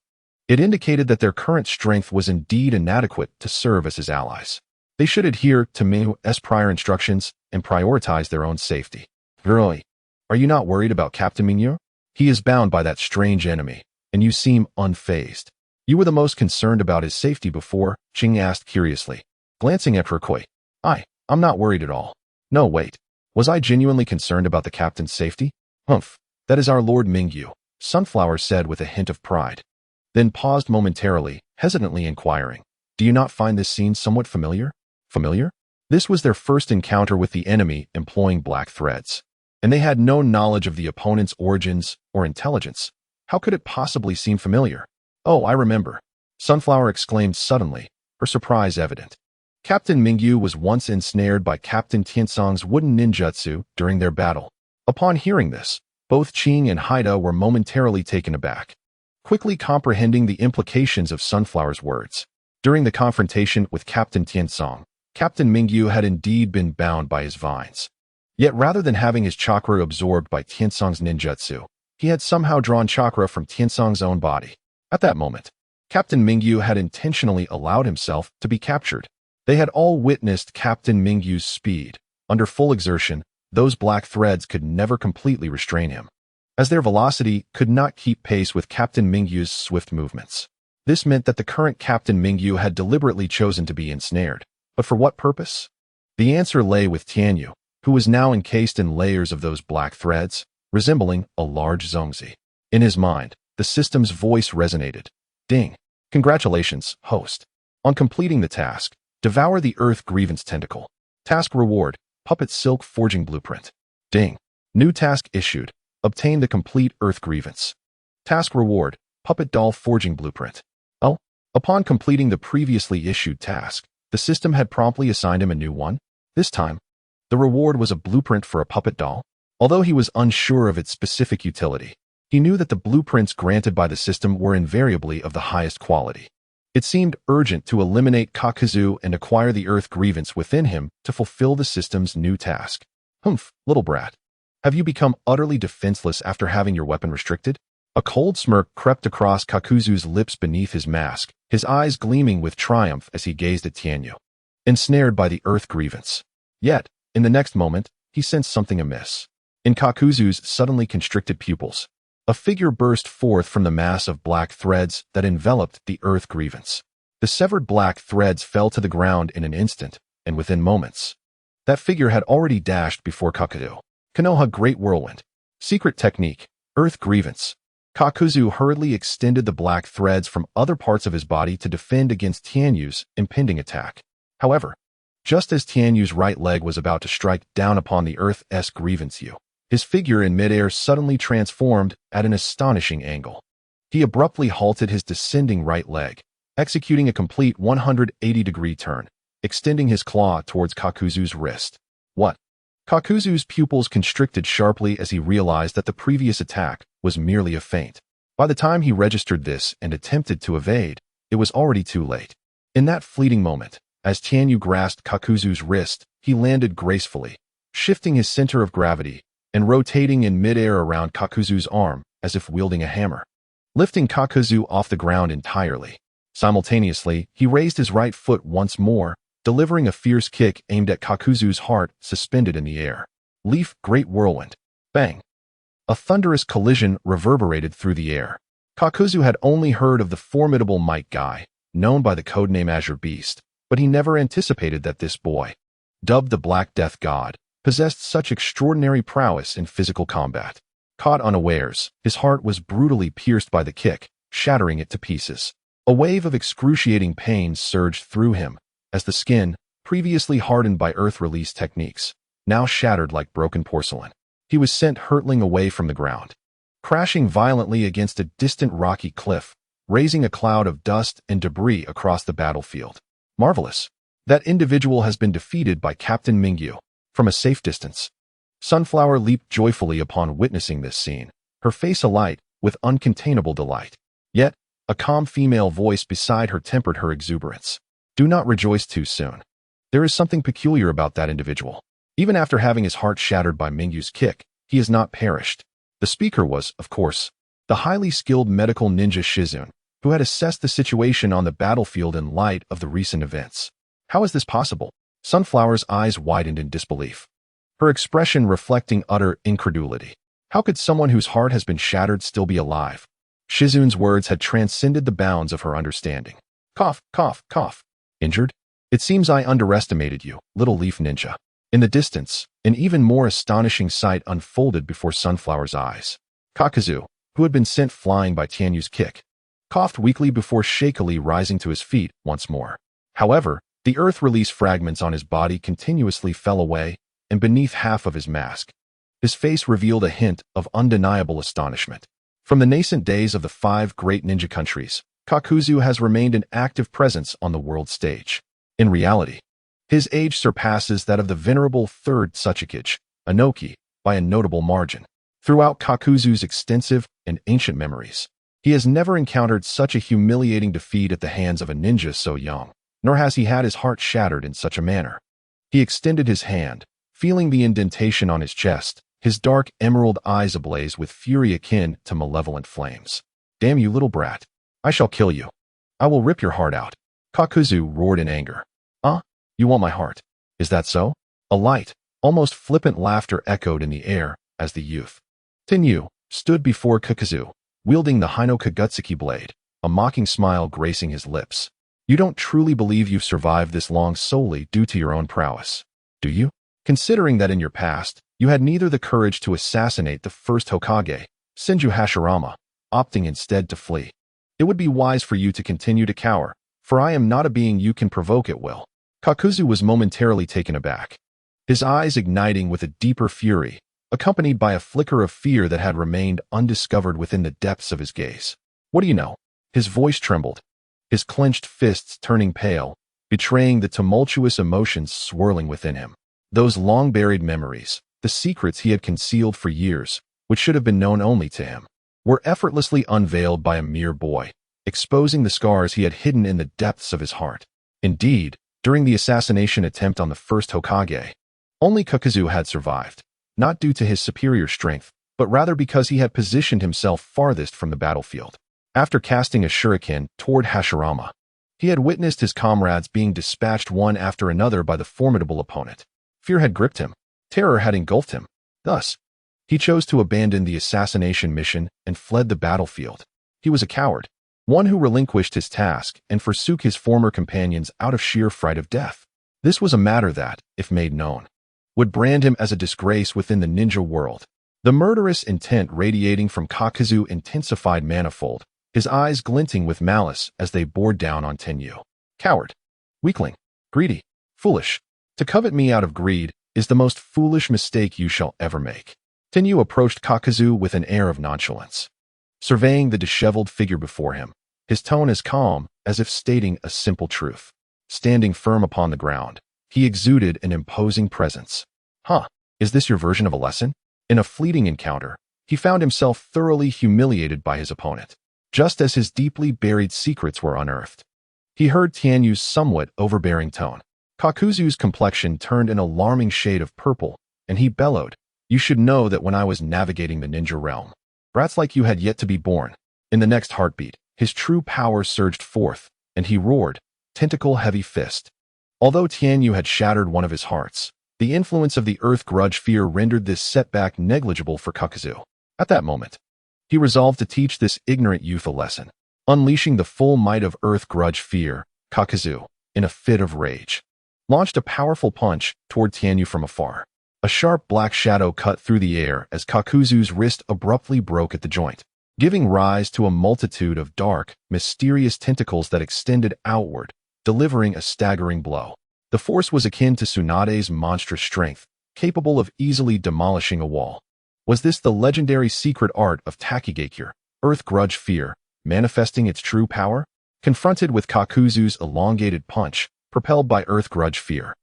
it indicated that their current strength was indeed inadequate to serve as his allies. They should adhere to Mingyu's prior instructions and prioritize their own safety. Really? Are you not worried about Captain Mingyu? He is bound by that strange enemy, and you seem unfazed. You were the most concerned about his safety before, Qing asked curiously, glancing at Rikoi. I'm not worried at all. No, wait. Was I genuinely concerned about the captain's safety? Humph. That is our Lord Mingyu, Sunflower said with a hint of pride. Then paused momentarily, hesitantly inquiring, do you not find this scene somewhat familiar? Familiar? This was their first encounter with the enemy employing black threads, and they had no knowledge of the opponent's origins or intelligence. How could it possibly seem familiar? Oh, I remember. Sunflower exclaimed suddenly, her surprise evident. Captain Mingyu was once ensnared by Captain Tiansong's wooden ninjutsu during their battle. Upon hearing this, both Qing and Haida were momentarily taken aback, quickly comprehending the implications of Sunflower's words. During the confrontation with Captain Tiansong, Captain Mingyu had indeed been bound by his vines. Yet rather than having his chakra absorbed by Tiansong's ninjutsu, he had somehow drawn chakra from Tiansong's own body. At that moment, Captain Mingyu had intentionally allowed himself to be captured. They had all witnessed Captain Mingyu's speed. Under full exertion, those black threads could never completely restrain him, as their velocity could not keep pace with Captain Mingyu's swift movements. This meant that the current Captain Mingyu had deliberately chosen to be ensnared. But for what purpose? The answer lay with Tianyu, who was now encased in layers of those black threads, resembling a large zongzi. In his mind, the system's voice resonated. Ding! Congratulations, host. On completing the task, devour the Earth Grievance Tentacle. Task reward, Puppet Silk Forging Blueprint. Ding! New task issued. Obtain the complete Earth Grievance. Task reward, Puppet Doll Forging Blueprint. Oh, upon completing the previously issued task, the system had promptly assigned him a new one. This time, the reward was a blueprint for a puppet doll. Although he was unsure of its specific utility, he knew that the blueprints granted by the system were invariably of the highest quality. It seemed urgent to eliminate Kakuzu and acquire the Earth Grievance within him to fulfill the system's new task. Humph, little brat. Have you become utterly defenseless after having your weapon restricted? A cold smirk crept across Kakuzu's lips beneath his mask, his eyes gleaming with triumph as he gazed at Tianyu, ensnared by the Earth Grievance. Yet, in the next moment, he sensed something amiss. In Kakuzu's suddenly constricted pupils, a figure burst forth from the mass of black threads that enveloped the Earth Grievance. The severed black threads fell to the ground in an instant, and within moments, that figure had already dashed before Kakuzu. Konoha Great Whirlwind. Secret technique, Earth Grievance. Kakuzu hurriedly extended the black threads from other parts of his body to defend against Tianyu's impending attack. However, just as Tianyu's right leg was about to strike down upon the Earth's Grievance, his figure in midair suddenly transformed at an astonishing angle. He abruptly halted his descending right leg, executing a complete 180-degree turn, extending his claw towards Kakuzu's wrist. What? Kakuzu's pupils constricted sharply as he realized that the previous attack was merely a feint. By the time he registered this and attempted to evade, it was already too late. In that fleeting moment, as Tianyu grasped Kakuzu's wrist, he landed gracefully, shifting his center of gravity and rotating in midair around Kakuzu's arm as if wielding a hammer, lifting Kakuzu off the ground entirely. Simultaneously, he raised his right foot once more, delivering a fierce kick aimed at Kakuzu's heart suspended in the air. Leaf Great Whirlwind. Bang! A thunderous collision reverberated through the air. Kakuzu had only heard of the formidable Might Guy, known by the codename Azure Beast, but he never anticipated that this boy, dubbed the Black Death God, possessed such extraordinary prowess in physical combat. Caught unawares, his heart was brutally pierced by the kick, shattering it to pieces. A wave of excruciating pain surged through him, as the skin, previously hardened by earth release techniques, now shattered like broken porcelain. He was sent hurtling away from the ground, crashing violently against a distant rocky cliff, raising a cloud of dust and debris across the battlefield. Marvelous! That individual has been defeated by Captain Mingyu. From a safe distance, Sunflower leaped joyfully upon witnessing this scene, her face alight with uncontainable delight. Yet, a calm female voice beside her tempered her exuberance. Do not rejoice too soon. There is something peculiar about that individual. Even after having his heart shattered by Mingyu's kick, he has not perished. The speaker was, of course, the highly skilled medical ninja Shizune, who had assessed the situation on the battlefield in light of the recent events. How is this possible? Sunflower's eyes widened in disbelief, her expression reflecting utter incredulity. How could someone whose heart has been shattered still be alive? Shizune's words had transcended the bounds of her understanding. Cough, cough, cough. Injured? It seems I underestimated you, little leaf ninja. In the distance, an even more astonishing sight unfolded before Sunflower's eyes. Kakuzu, who had been sent flying by Tianyu's kick, coughed weakly before shakily rising to his feet once more. However, the earth release fragments on his body continuously fell away, and beneath half of his mask, his face revealed a hint of undeniable astonishment. From the nascent days of the 5 great ninja countries, Kakuzu has remained an active presence on the world stage. In reality, His age surpasses that of the venerable third Tsuchikage, Inoki, by a notable margin. Throughout Kakuzu's extensive and ancient memories, he has never encountered such a humiliating defeat at the hands of a ninja so young, nor has he had his heart shattered in such a manner. He extended his hand, feeling the indentation on his chest, his dark emerald eyes ablaze with fury akin to malevolent flames. "Damn you, little brat. I shall kill you. I will rip your heart out." Kakuzu roared in anger. You want my heart? Is that so?" A light, almost flippant laughter echoed in the air as the youth, Tenyu, stood before Kakuzu, wielding the Hino Kagutsuki blade, a mocking smile gracing his lips. "You don't truly believe you've survived this long solely due to your own prowess, do you? Considering that in your past, you had neither the courage to assassinate the first Hokage, Senju Hashirama, opting instead to flee. It would be wise for you to continue to cower, for I am not a being you can provoke at will." Kakuzu was momentarily taken aback, his eyes igniting with a deeper fury, accompanied by a flicker of fear that had remained undiscovered within the depths of his gaze. "What do you know?" His voice trembled, his clenched fists turning pale, betraying the tumultuous emotions swirling within him. Those long-buried memories, the secrets he had concealed for years, which should have been known only to him, were effortlessly unveiled by a mere boy, exposing the scars he had hidden in the depths of his heart. Indeed, during the assassination attempt on the first Hokage, only Kakuzu had survived, not due to his superior strength, but rather because he had positioned himself farthest from the battlefield. After casting a shuriken toward Hashirama, he had witnessed his comrades being dispatched one after another by the formidable opponent. Fear had gripped him, terror had engulfed him. Thus, he chose to abandon the assassination mission and fled the battlefield. He was a coward, one who relinquished his task and forsook his former companions out of sheer fright of death. This was a matter that, if made known, would brand him as a disgrace within the ninja world. The murderous intent radiating from Kakuzu intensified manifold, his eyes glinting with malice as they bore down on Tenyu. "Coward, weakling, greedy, foolish. To covet me out of greed is the most foolish mistake you shall ever make." Tenyu approached Kakuzu with an air of nonchalance, surveying the disheveled figure before him, his tone as calm as if stating a simple truth. Standing firm upon the ground, he exuded an imposing presence. Is this your version of a lesson?" In a fleeting encounter, he found himself thoroughly humiliated by his opponent, just as his deeply buried secrets were unearthed. He heard Tianyu's somewhat overbearing tone. Kakuzu's complexion turned an alarming shade of purple, and he bellowed, "You should know that when I was navigating the ninja realm, brats like you had yet to be born." In the next heartbeat, his true power surged forth, and he roared, tentacle-heavy fist. Although Tianyu had shattered one of his hearts, the influence of the Earth Grudge fear rendered this setback negligible for Kakuzu. At that moment, he resolved to teach this ignorant youth a lesson. Unleashing the full might of Earth Grudge fear, Kakuzu, in a fit of rage, launched a powerful punch toward Tianyu from afar. A sharp black shadow cut through the air as Kakuzu's wrist abruptly broke at the joint, giving rise to a multitude of dark, mysterious tentacles that extended outward, delivering a staggering blow. The force was akin to Tsunade's monstrous strength, capable of easily demolishing a wall. Was this the legendary secret art of Takigakure, Earth Grudge fear, manifesting its true power? Confronted with Kakuzu's elongated punch, propelled by Earth Grudge fear,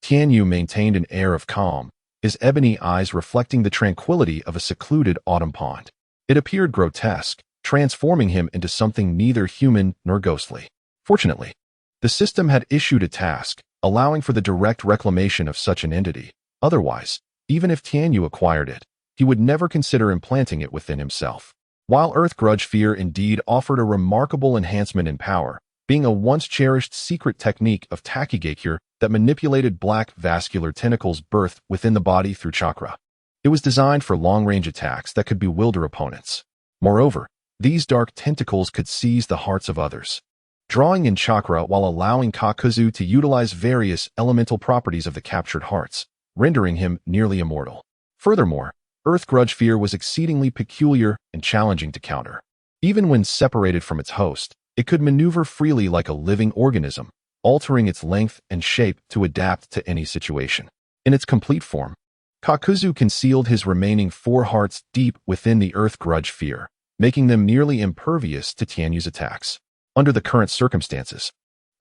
Tianyu maintained an air of calm, his ebony eyes reflecting the tranquility of a secluded autumn pond. It appeared grotesque, transforming him into something neither human nor ghostly. Fortunately, the system had issued a task, allowing for the direct reclamation of such an entity. Otherwise, even if Tianyu acquired it, he would never consider implanting it within himself. While Earth Grudge fear indeed offered a remarkable enhancement in power, being a once-cherished secret technique of Takigakure that manipulated black vascular tentacles birthed within the body through chakra. It was designed for long-range attacks that could bewilder opponents. Moreover, these dark tentacles could seize the hearts of others, drawing in chakra while allowing Kakuzu to utilize various elemental properties of the captured hearts, rendering him nearly immortal. Furthermore, Earth Grudge fear was exceedingly peculiar and challenging to counter. Even when separated from its host, it could maneuver freely like a living organism, altering its length and shape to adapt to any situation. In its complete form, Kakuzu concealed his remaining 4 hearts deep within the Earth Grudge fear, making them nearly impervious to Tianyu's attacks. Under the current circumstances,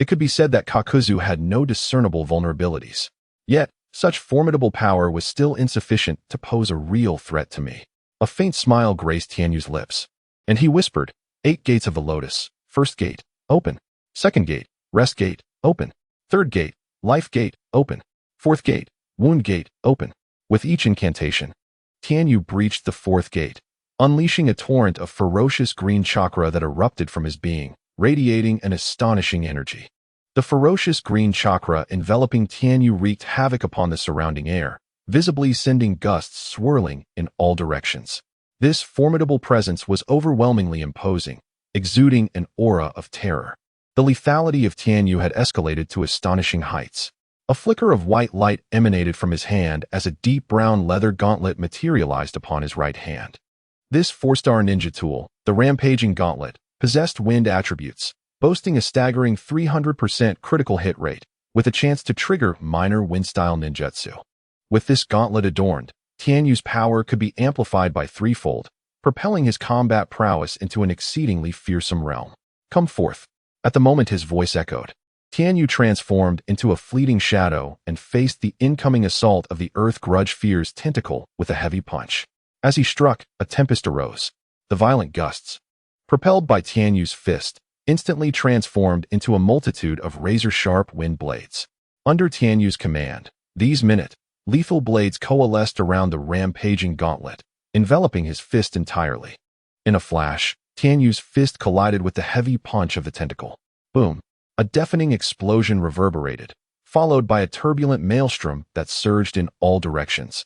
It could be said that Kakuzu had no discernible vulnerabilities. Yet, such formidable power was still insufficient to pose a real threat to me. A faint smile graced Tianyu's lips, and he whispered, 8 gates of the lotus. First gate, open. Second gate, rest gate, open. Third gate, life gate, open. Fourth gate, wound gate, open. With each incantation, Tianyu breached the fourth gate, unleashing a torrent of ferocious green chakra that erupted from his being, radiating an astonishing energy. The ferocious green chakra enveloping Tianyu wreaked havoc upon the surrounding air, visibly sending gusts swirling in all directions. This formidable presence was overwhelmingly imposing, exuding an aura of terror. The lethality of Tianyu had escalated to astonishing heights. A flicker of white light emanated from his hand as a deep brown leather gauntlet materialized upon his right hand. This 4-star ninja tool, the Rampaging Gauntlet, possessed wind attributes, boasting a staggering 300% critical hit rate, with a chance to trigger minor wind-style ninjutsu. With this gauntlet adorned, Tianyu's power could be amplified by threefold, propelling his combat prowess into an exceedingly fearsome realm. Come forth. At the moment his voice echoed, Tianyu transformed into a fleeting shadow and faced the incoming assault of the Earth Grudge Fear's tentacle with a heavy punch. As he struck, a tempest arose. The violent gusts, propelled by Tianyu's fist, instantly transformed into a multitude of razor-sharp wind blades. Under Tianyu's command, these lethal blades coalesced around the Rampaging Gauntlet, enveloping his fist entirely. In a flash, Tianyu's fist collided with the heavy punch of the tentacle. Boom! A deafening explosion reverberated, followed by a turbulent maelstrom that surged in all directions,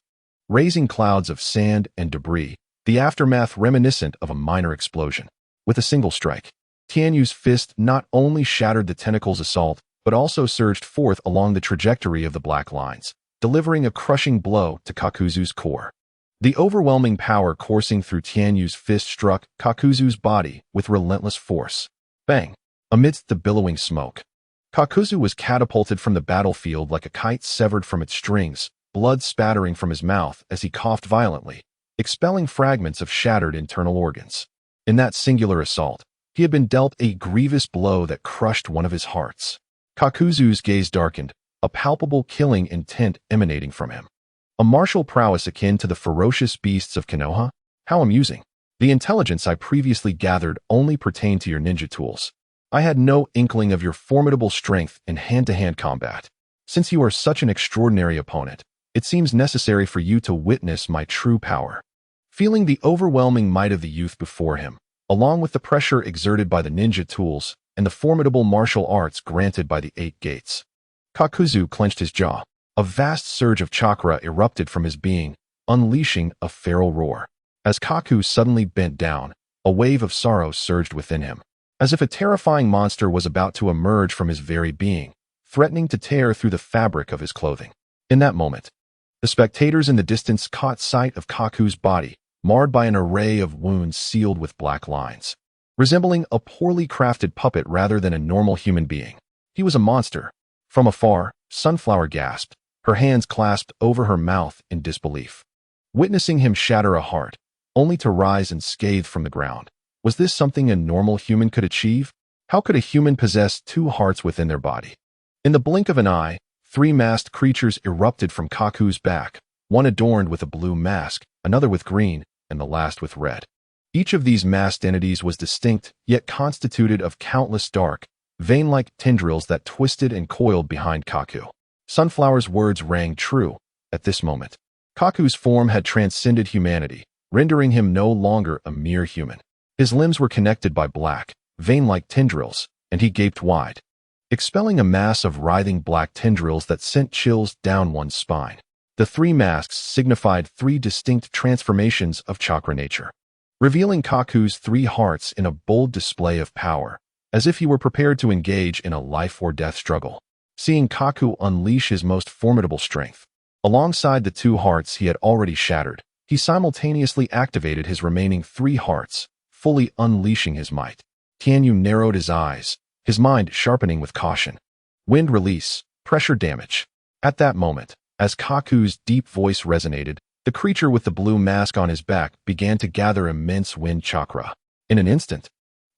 raising clouds of sand and debris, the aftermath reminiscent of a minor explosion. With a single strike, Tianyu's fist not only shattered the tentacle's assault, but also surged forth along the trajectory of the black lines, delivering a crushing blow to Kakuzu's core. The overwhelming power coursing through Tianyu's fist struck Kakuzu's body with relentless force. Bang! Amidst the billowing smoke, Kakuzu was catapulted from the battlefield like a kite severed from its strings, blood spattering from his mouth as he coughed violently, expelling fragments of shattered internal organs. In that singular assault, he had been dealt a grievous blow that crushed one of his hearts. Kakuzu's gaze darkened, a palpable killing intent emanating from him. A martial prowess akin to the ferocious beasts of Konoha? How amusing. The intelligence I previously gathered only pertained to your ninja tools. I had no inkling of your formidable strength in hand-to-hand combat. Since you are such an extraordinary opponent, it seems necessary for you to witness my true power. Feeling the overwhelming might of the youth before him, along with the pressure exerted by the ninja tools and the formidable martial arts granted by the 8 gates, Kakuzu clenched his jaw. A vast surge of chakra erupted from his being, unleashing a feral roar. As Kaku suddenly bent down, a wave of sorrow surged within him, as if a terrifying monster was about to emerge from his very being, threatening to tear through the fabric of his clothing. In that moment, the spectators in the distance caught sight of Kaku's body, marred by an array of wounds sealed with black lines. Resembling a poorly crafted puppet rather than a normal human being, he was a monster. From afar, Sunflower gasped, her hands clasped over her mouth in disbelief. Witnessing him shatter a heart, only to rise unscathed from the ground. Was this something a normal human could achieve? How could a human possess 2 hearts within their body? In the blink of an eye, 3 masked creatures erupted from Kaku's back, one adorned with a blue mask, another with green, and the last with red. Each of these masked entities was distinct, yet constituted of countless dark, vein-like tendrils that twisted and coiled behind Kaku. Sunflower's words rang true. At this moment, Kaku's form had transcended humanity, rendering him no longer a mere human. His limbs were connected by black, vein-like tendrils, and he gaped wide, expelling a mass of writhing black tendrils that sent chills down one's spine. The 3 masks signified 3 distinct transformations of chakra nature, revealing Kaku's 3 hearts in a bold display of power, as if he were prepared to engage in a life-or-death struggle. Seeing Kaku unleash his most formidable strength, alongside the 2 hearts he had already shattered, he simultaneously activated his remaining 3 hearts, fully unleashing his might. Tianyu narrowed his eyes, his mind sharpening with caution. Wind release, pressure damage. At that moment, as Kaku's deep voice resonated, the creature with the blue mask on his back began to gather immense wind chakra. In an instant,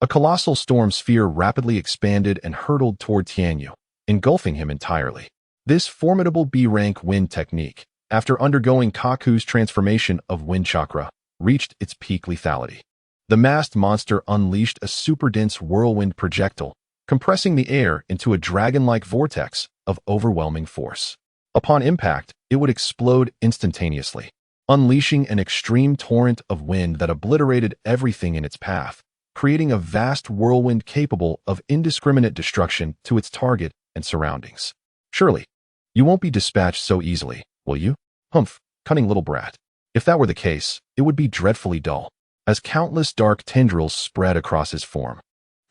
A colossal storm sphere rapidly expanded and hurtled toward Tianyu, engulfing him entirely. This formidable B-rank wind technique, after undergoing Kaku's transformation of wind chakra, reached its peak lethality. The masked monster unleashed a super-dense whirlwind projectile, compressing the air into a dragon-like vortex of overwhelming force. Upon impact, it would explode instantaneously, unleashing an extreme torrent of wind that obliterated everything in its path, creating a vast whirlwind capable of indiscriminate destruction to its target and surroundings. Surely, you won't be dispatched so easily, will you? Humph, cunning little brat. If that were the case, it would be dreadfully dull, as countless dark tendrils spread across his form.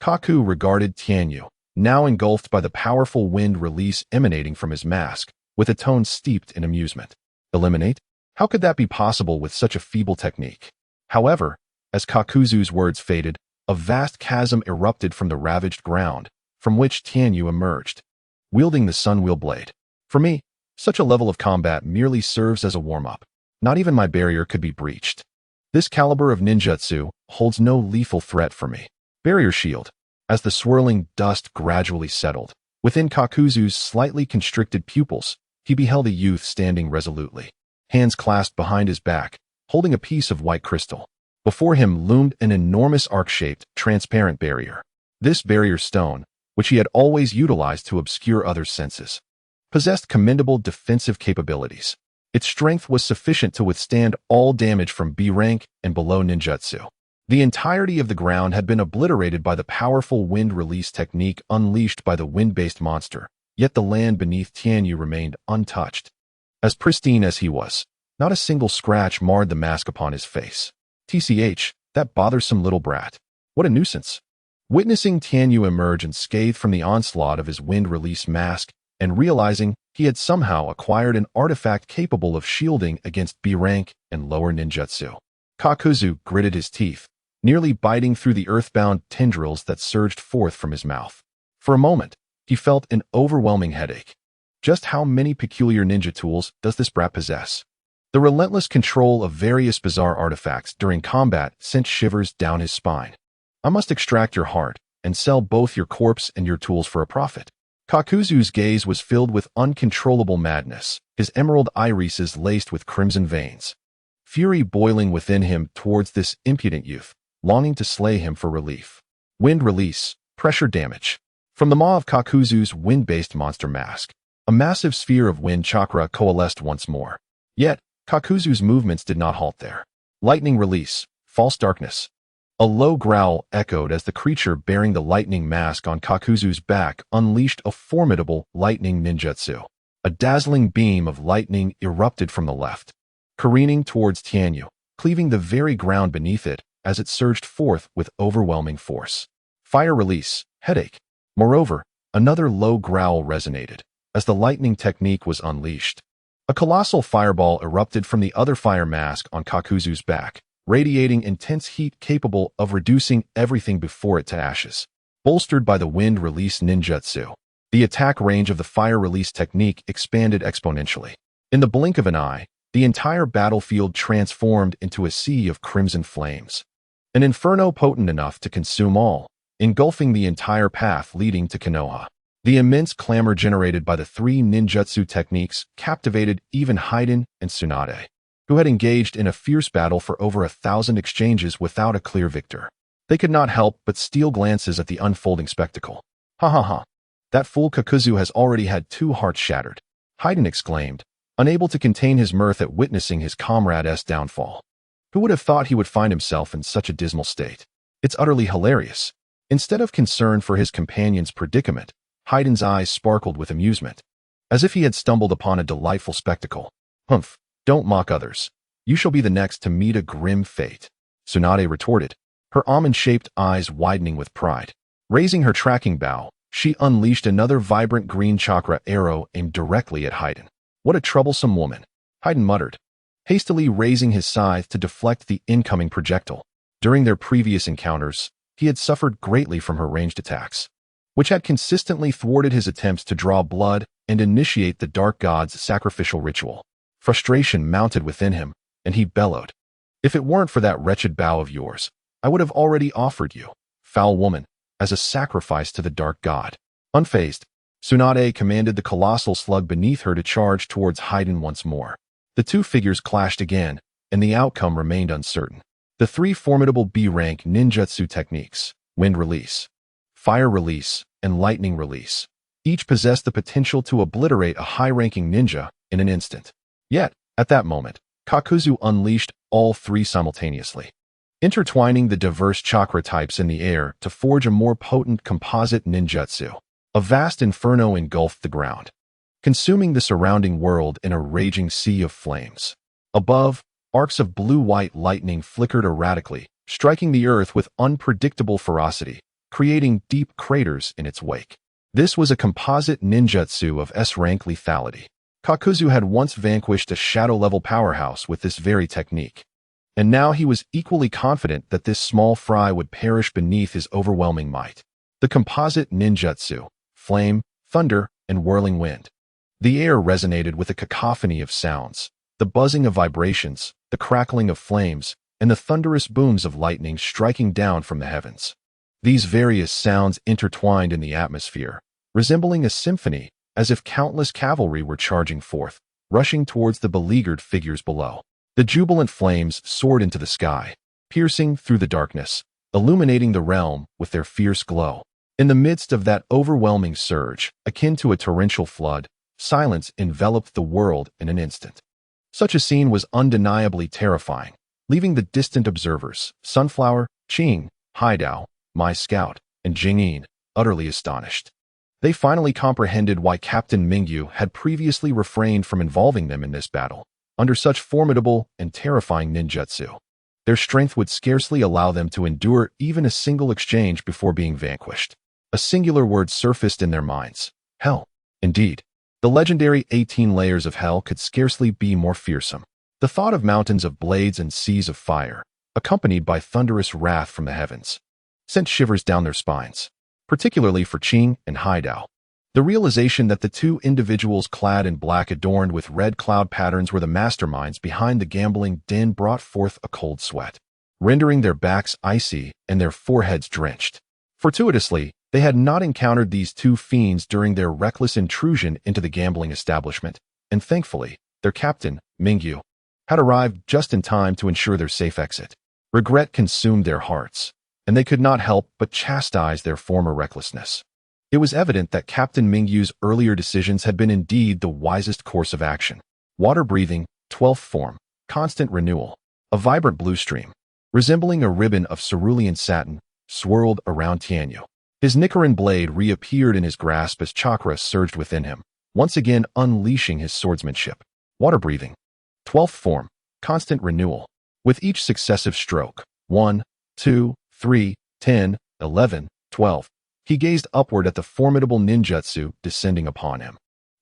Kaku regarded Tianyu, now engulfed by the powerful wind release emanating from his mask, with a tone steeped in amusement. Eliminate? How could that be possible with such a feeble technique? However, as Kakuzu's words faded, a vast chasm erupted from the ravaged ground, from which Tianyu emerged, wielding the Sunwheel Blade. For me, such a level of combat merely serves as a warm-up. Not even my barrier could be breached. This caliber of ninjutsu holds no lethal threat for me. Barrier shield. As the swirling dust gradually settled, within Kakuzu's slightly constricted pupils, he beheld a youth standing resolutely, hands clasped behind his back, holding a piece of white crystal. Before him loomed an enormous arc-shaped, transparent barrier. This barrier stone, which he had always utilized to obscure others' senses, possessed commendable defensive capabilities. Its strength was sufficient to withstand all damage from B-rank and below ninjutsu. The entirety of the ground had been obliterated by the powerful wind release technique unleashed by the wind-based monster, yet the land beneath Tianyu remained untouched. As pristine as he was, not a single scratch marred the mask upon his face. TCH, that bothersome little brat. What a nuisance. Witnessing Tianyu emerge unscathed from the onslaught of his wind release mask, and realizing he had somehow acquired an artifact capable of shielding against B-rank and lower ninjutsu, Kakuzu gritted his teeth, nearly biting through the earthbound tendrils that surged forth from his mouth. For a moment, he felt an overwhelming headache. Just how many peculiar ninja tools does this brat possess? The relentless control of various bizarre artifacts during combat sent shivers down his spine. I must extract your heart and sell both your corpse and your tools for a profit. Kakuzu's gaze was filled with uncontrollable madness, his emerald irises laced with crimson veins. Fury boiling within him towards this impudent youth, longing to slay him for relief. Wind release, pressure damage. From the maw of Kakuzu's wind-based monster mask, a massive sphere of wind chakra coalesced once more. Yet, Kakuzu's movements did not halt there. Lightning release, false darkness. A low growl echoed as the creature bearing the lightning mask on Kakuzu's back unleashed a formidable lightning ninjutsu. A dazzling beam of lightning erupted from the left, careening towards Tianyu, cleaving the very ground beneath it as it surged forth with overwhelming force. Fire release, headache. Moreover, another low growl resonated as the lightning technique was unleashed. A colossal fireball erupted from the other fire mask on Kakuzu's back, radiating intense heat capable of reducing everything before it to ashes. Bolstered by the wind release ninjutsu, the attack range of the fire release technique expanded exponentially. In the blink of an eye, the entire battlefield transformed into a sea of crimson flames. An inferno potent enough to consume all, engulfing the entire path leading to Konoha. The immense clamor generated by the three ninjutsu techniques captivated even Haiden and Tsunade, who had engaged in a fierce battle for over 1,000 exchanges without a clear victor. They could not help but steal glances at the unfolding spectacle. Ha ha ha. That fool Kakuzu has already had 2 hearts shattered, Haiden exclaimed, unable to contain his mirth at witnessing his comrade's downfall. Who would have thought he would find himself in such a dismal state? It's utterly hilarious. Instead of concern for his companion's predicament, Haiden's eyes sparkled with amusement, as if he had stumbled upon a delightful spectacle. Humph. Don't mock others. You shall be the next to meet a grim fate, Tsunade retorted, her almond-shaped eyes widening with pride. Raising her tracking bow, she unleashed another vibrant green chakra arrow aimed directly at Haiden. What a troublesome woman, Haiden muttered, hastily raising his scythe to deflect the incoming projectile. During their previous encounters, he had suffered greatly from her ranged attacks, which had consistently thwarted his attempts to draw blood and initiate the Dark God's sacrificial ritual. Frustration mounted within him, and he bellowed. If it weren't for that wretched bow of yours, I would have already offered you. foul woman, as a sacrifice to the dark god. Unfazed, Tsunade commanded the colossal slug beneath her to charge towards Haiden once more. The two figures clashed again, and the outcome remained uncertain. The three formidable B-rank ninjutsu techniques, wind release, fire release, and lightning release, each possessed the potential to obliterate a high-ranking ninja in an instant. Yet, at that moment, Kakuzu unleashed all three simultaneously, intertwining the diverse chakra types in the air to forge a more potent composite ninjutsu. A vast inferno engulfed the ground, consuming the surrounding world in a raging sea of flames. Above, arcs of blue-white lightning flickered erratically, striking the earth with unpredictable ferocity, creating deep craters in its wake. This was a composite ninjutsu of S-rank lethality. Kakuzu had once vanquished a shadow-level powerhouse with this very technique, and now he was equally confident that this small fry would perish beneath his overwhelming might. The composite ninjutsu, flame, thunder, and whirling wind. The air resonated with a cacophony of sounds, the buzzing of vibrations, the crackling of flames, and the thunderous booms of lightning striking down from the heavens. These various sounds intertwined in the atmosphere, resembling a symphony, as if countless cavalry were charging forth, rushing towards the beleaguered figures below. The jubilant flames soared into the sky, piercing through the darkness, illuminating the realm with their fierce glow. In the midst of that overwhelming surge, akin to a torrential flood, silence enveloped the world in an instant. Such a scene was undeniably terrifying, leaving the distant observers, Sunflower, Qing, Haidao, My Scout, and Jingyin, utterly astonished. They finally comprehended why Captain Mingyu had previously refrained from involving them in this battle. Under such formidable and terrifying ninjutsu, their strength would scarcely allow them to endure even a single exchange before being vanquished. A singular word surfaced in their minds: hell. Indeed, the legendary 18 layers of hell could scarcely be more fearsome. The thought of mountains of blades and seas of fire, accompanied by thunderous wrath from the heavens, sent shivers down their spines, particularly for Qing and Haidao. The realization that the two individuals clad in black adorned with red cloud patterns were the masterminds behind the gambling den brought forth a cold sweat, rendering their backs icy and their foreheads drenched. Fortuitously, they had not encountered these two fiends during their reckless intrusion into the gambling establishment, and thankfully, their captain, Mingyu, had arrived just in time to ensure their safe exit. Regret consumed their hearts, and they could not help but chastise their former recklessness. It was evident that Captain Mingyu's earlier decisions had been indeed the wisest course of action. Water breathing, 12th form, constant renewal. A vibrant blue stream, resembling a ribbon of cerulean satin, swirled around Tianyu. His Nichiren blade reappeared in his grasp as chakra surged within him, once again unleashing his swordsmanship. Water breathing, 12th form, constant renewal. With each successive stroke, 1, 2, 3, 10, 11, 12, he gazed upward at the formidable ninjutsu descending upon him,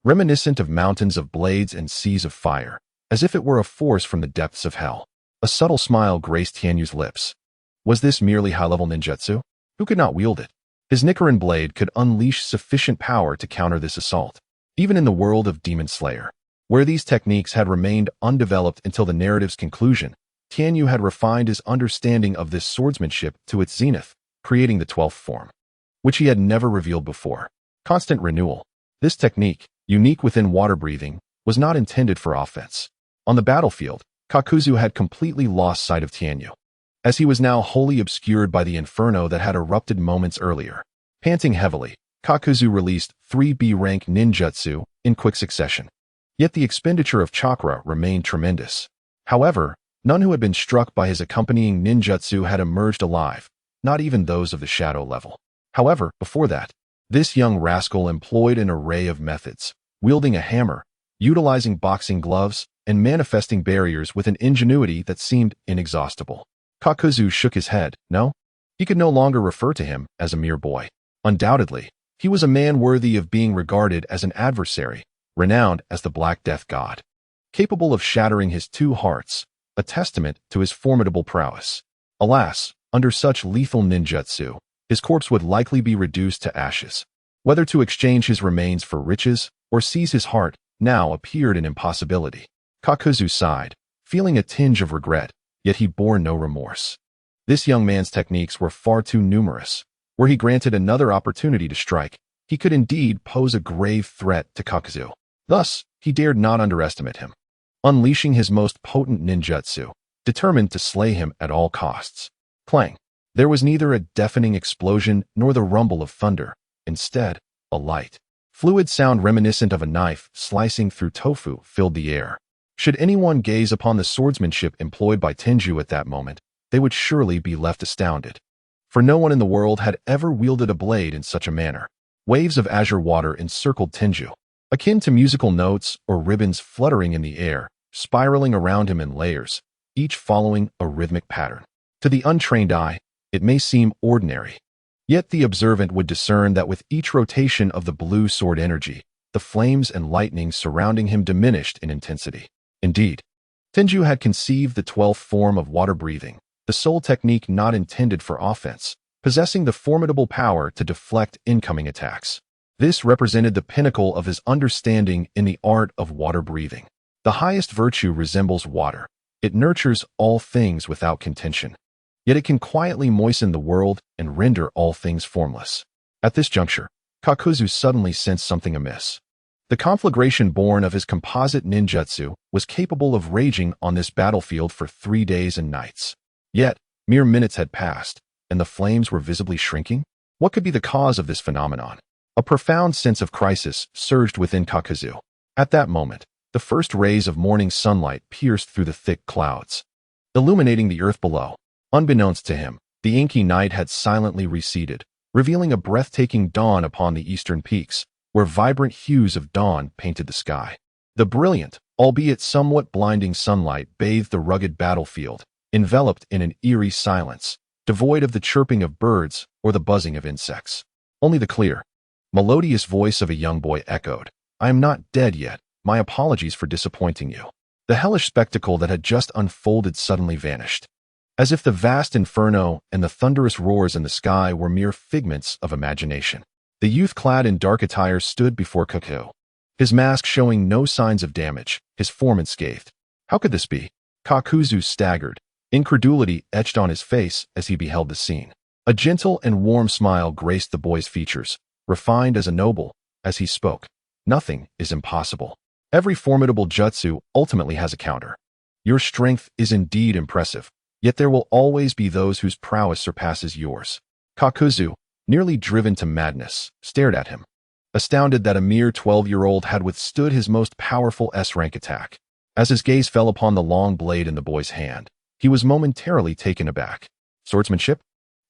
reminiscent of mountains of blades and seas of fire, as if it were a force from the depths of hell. A subtle smile graced Tianyu's lips. Was this merely high-level ninjutsu? Who could not wield it? His Nichiren blade could unleash sufficient power to counter this assault. Even in the world of Demon Slayer, where these techniques had remained undeveloped until the narrative's conclusion, Tianyu had refined his understanding of this swordsmanship to its zenith, creating the 12th form, which he had never revealed before. Constant renewal. This technique, unique within water breathing, was not intended for offense. On the battlefield, Kakuzu had completely lost sight of Tianyu, as he was now wholly obscured by the inferno that had erupted moments earlier. Panting heavily, Kakuzu released 3 B-rank ninjutsu in quick succession. Yet the expenditure of chakra remained tremendous. However, none who had been struck by his accompanying ninjutsu had emerged alive, not even those of the shadow level. However, before that, this young rascal employed an array of methods, wielding a hammer, utilizing boxing gloves, and manifesting barriers with an ingenuity that seemed inexhaustible. Kakuzu shook his head. No, he could no longer refer to him as a mere boy. Undoubtedly, he was a man worthy of being regarded as an adversary, renowned as the Black Death God, capable of shattering his two hearts, a testament to his formidable prowess. Alas, under such lethal ninjutsu, his corpse would likely be reduced to ashes. Whether to exchange his remains for riches or seize his heart now appeared an impossibility. Kakuzu sighed, feeling a tinge of regret, yet he bore no remorse. This young man's techniques were far too numerous. Were he granted another opportunity to strike, he could indeed pose a grave threat to Kakuzu. Thus, he dared not underestimate him. Unleashing his most potent ninjutsu, determined to slay him at all costs. Clang! There was neither a deafening explosion nor the rumble of thunder. Instead, a light, fluid sound reminiscent of a knife slicing through tofu filled the air. Should anyone gaze upon the swordsmanship employed by Tenju at that moment, they would surely be left astounded. For no one in the world had ever wielded a blade in such a manner. Waves of azure water encircled Tenju, akin to musical notes or ribbons fluttering in the air, spiraling around him in layers, each following a rhythmic pattern. To the untrained eye, it may seem ordinary. Yet the observant would discern that with each rotation of the blue sword energy, the flames and lightning surrounding him diminished in intensity. Indeed, Tenju had conceived the 12th form of water breathing, the sole technique not intended for offense, possessing the formidable power to deflect incoming attacks. This represented the pinnacle of his understanding in the art of water breathing. The highest virtue resembles water. It nurtures all things without contention. Yet it can quietly moisten the world and render all things formless. At this juncture, Kakuzu suddenly sensed something amiss. The conflagration born of his composite ninjutsu was capable of raging on this battlefield for 3 days and nights. Yet, mere minutes had passed, and the flames were visibly shrinking? What could be the cause of this phenomenon? A profound sense of crisis surged within Kakuzu. At that moment, the first rays of morning sunlight pierced through the thick clouds, illuminating the earth below. Unbeknownst to him, the inky night had silently receded, revealing a breathtaking dawn upon the eastern peaks, where vibrant hues of dawn painted the sky. The brilliant, albeit somewhat blinding sunlight bathed the rugged battlefield, enveloped in an eerie silence, devoid of the chirping of birds or the buzzing of insects. Only the clear, melodious voice of a young boy echoed, "I am not dead yet. My apologies for disappointing you." The hellish spectacle that had just unfolded suddenly vanished, as if the vast inferno and the thunderous roars in the sky were mere figments of imagination. The youth clad in dark attire stood before Kakuzu, his mask showing no signs of damage, his form unscathed. How could this be? Kakuzu staggered, incredulity etched on his face as he beheld the scene. A gentle and warm smile graced the boy's features, refined as a noble, as he spoke. Nothing is impossible. Every formidable jutsu ultimately has a counter. Your strength is indeed impressive, yet there will always be those whose prowess surpasses yours. Kakuzu, nearly driven to madness, stared at him, astounded that a mere 12-year-old had withstood his most powerful S-rank attack. As his gaze fell upon the long blade in the boy's hand, he was momentarily taken aback. Swordsmanship?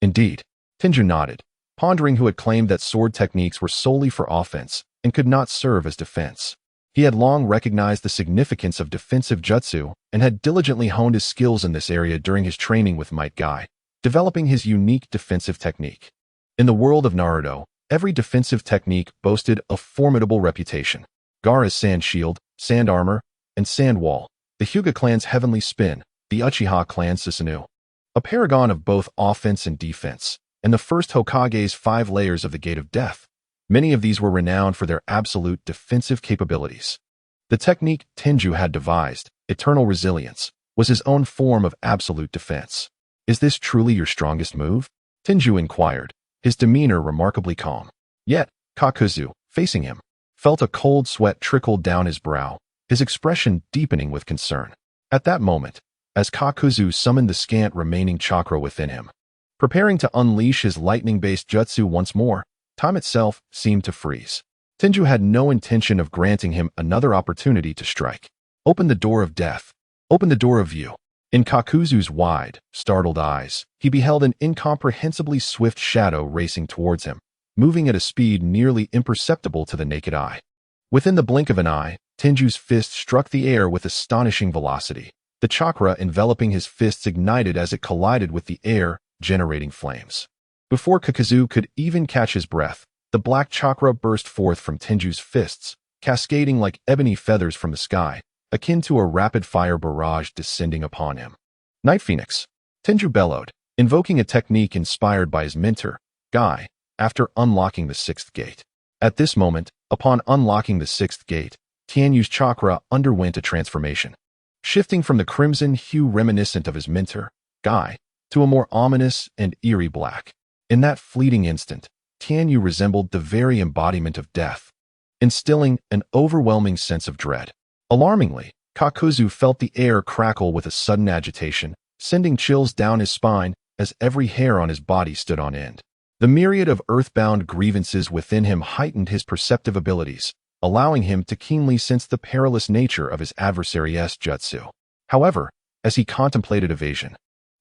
Indeed. Tenju nodded, pondering who had claimed that sword techniques were solely for offense and could not serve as defense. He had long recognized the significance of defensive jutsu and had diligently honed his skills in this area during his training with Might Guy, developing his unique defensive technique. In the world of Naruto, every defensive technique boasted a formidable reputation. Gaara's sand shield, sand armor, and sand wall, the Hyuga clan's heavenly spin, the Uchiha clan's Susanoo, a paragon of both offense and defense, and the first Hokage's 5 layers of the Gate of Death. Many of these were renowned for their absolute defensive capabilities. The technique Tenju had devised, Eternal Resilience, was his own form of absolute defense. "Is this truly your strongest move?" Tenju inquired, his demeanor remarkably calm. Yet, Kakuzu, facing him, felt a cold sweat trickle down his brow, his expression deepening with concern. At that moment, as Kakuzu summoned the scant remaining chakra within him, preparing to unleash his lightning-based jutsu once more, time itself seemed to freeze. Tenju had no intention of granting him another opportunity to strike. Open the door of death. Open the door of view. In Kakuzu's wide, startled eyes, he beheld an incomprehensibly swift shadow racing towards him, moving at a speed nearly imperceptible to the naked eye. Within the blink of an eye, Tenju's fist struck the air with astonishing velocity. The chakra enveloping his fists ignited as it collided with the air, generating flames. Before Kakuzu could even catch his breath, the black chakra burst forth from Tenju's fists, cascading like ebony feathers from the sky, akin to a rapid-fire barrage descending upon him. Night Phoenix, Tenju bellowed, invoking a technique inspired by his mentor, Guy, after unlocking the 6th gate. At this moment, upon unlocking the 6th gate, Tianyu's chakra underwent a transformation, shifting from the crimson hue reminiscent of his mentor, Guy, to a more ominous and eerie black. In that fleeting instant, Tianyu resembled the very embodiment of death, instilling an overwhelming sense of dread. Alarmingly, Kakuzu felt the air crackle with a sudden agitation, sending chills down his spine as every hair on his body stood on end. The myriad of earthbound grievances within him heightened his perceptive abilities, allowing him to keenly sense the perilous nature of his adversary's jutsu. However, as he contemplated evasion,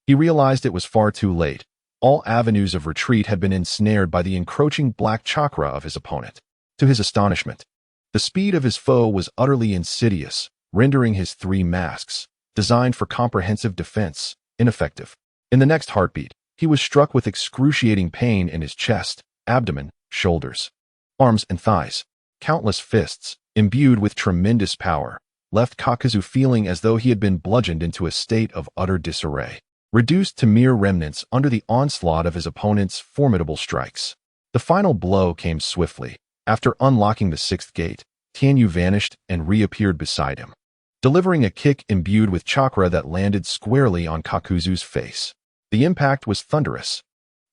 he realized it was far too late. All avenues of retreat had been ensnared by the encroaching black chakra of his opponent. To his astonishment, the speed of his foe was utterly insidious, rendering his three masks, designed for comprehensive defense, ineffective. In the next heartbeat, he was struck with excruciating pain in his chest, abdomen, shoulders, arms, and thighs. Countless fists, imbued with tremendous power, left Kakuzu feeling as though he had been bludgeoned into a state of utter disarray, reduced to mere remnants under the onslaught of his opponent's formidable strikes. The final blow came swiftly. After unlocking the sixth gate, Tianyu vanished and reappeared beside him, delivering a kick imbued with chakra that landed squarely on Kakuzu's face. The impact was thunderous.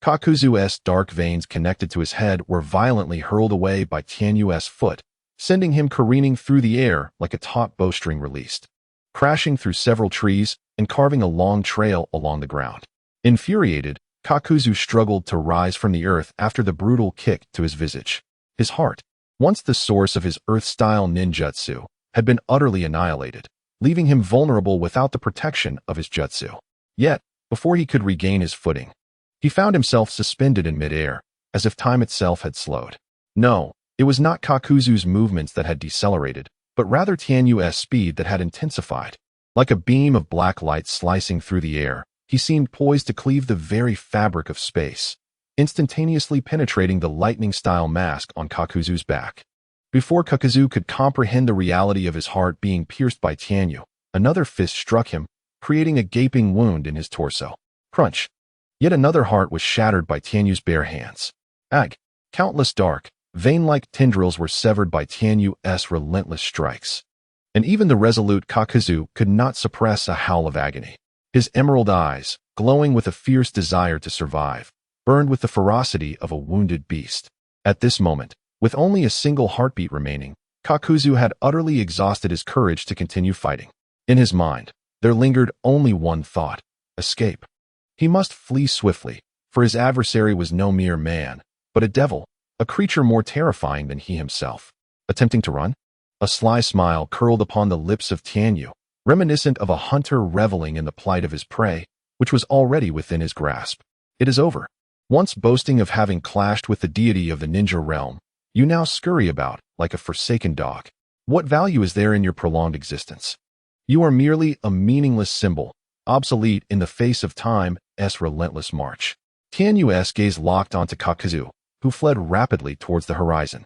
Kakuzu's dark veins connected to his head were violently hurled away by Tianyu's foot, sending him careening through the air like a taut bowstring released, crashing through several trees and carving a long trail along the ground. Infuriated, Kakuzu struggled to rise from the earth after the brutal kick to his visage. His heart, once the source of his earth-style ninjutsu, had been utterly annihilated, leaving him vulnerable without the protection of his jutsu. Yet, before he could regain his footing, he found himself suspended in midair, as if time itself had slowed. No, it was not Kakuzu's movements that had decelerated, but rather Tianyu's speed that had intensified. Like a beam of black light slicing through the air, he seemed poised to cleave the very fabric of space, instantaneously penetrating the lightning-style mask on Kakuzu's back. Before Kakuzu could comprehend the reality of his heart being pierced by Tianyu, another fist struck him, creating a gaping wound in his torso. Crunch! Yet another heart was shattered by Tianyu's bare hands. Ag! Countless dark, vein-like tendrils were severed by Tianyu's relentless strikes. And even the resolute Kakuzu could not suppress a howl of agony. His emerald eyes, glowing with a fierce desire to survive, burned with the ferocity of a wounded beast. At this moment, with only a single heartbeat remaining, Kakuzu had utterly exhausted his courage to continue fighting. In his mind, there lingered only one thought: escape. He must flee swiftly, for his adversary was no mere man, but a devil, a creature more terrifying than he himself. Attempting to run? A sly smile curled upon the lips of Tianyu, reminiscent of a hunter reveling in the plight of his prey, which was already within his grasp. It is over. Once boasting of having clashed with the deity of the ninja realm, you now scurry about like a forsaken dog. What value is there in your prolonged existence? You are merely a meaningless symbol, obsolete in the face of time's relentless march. Tianyu's gaze locked onto Kakuzu, who fled rapidly towards the horizon,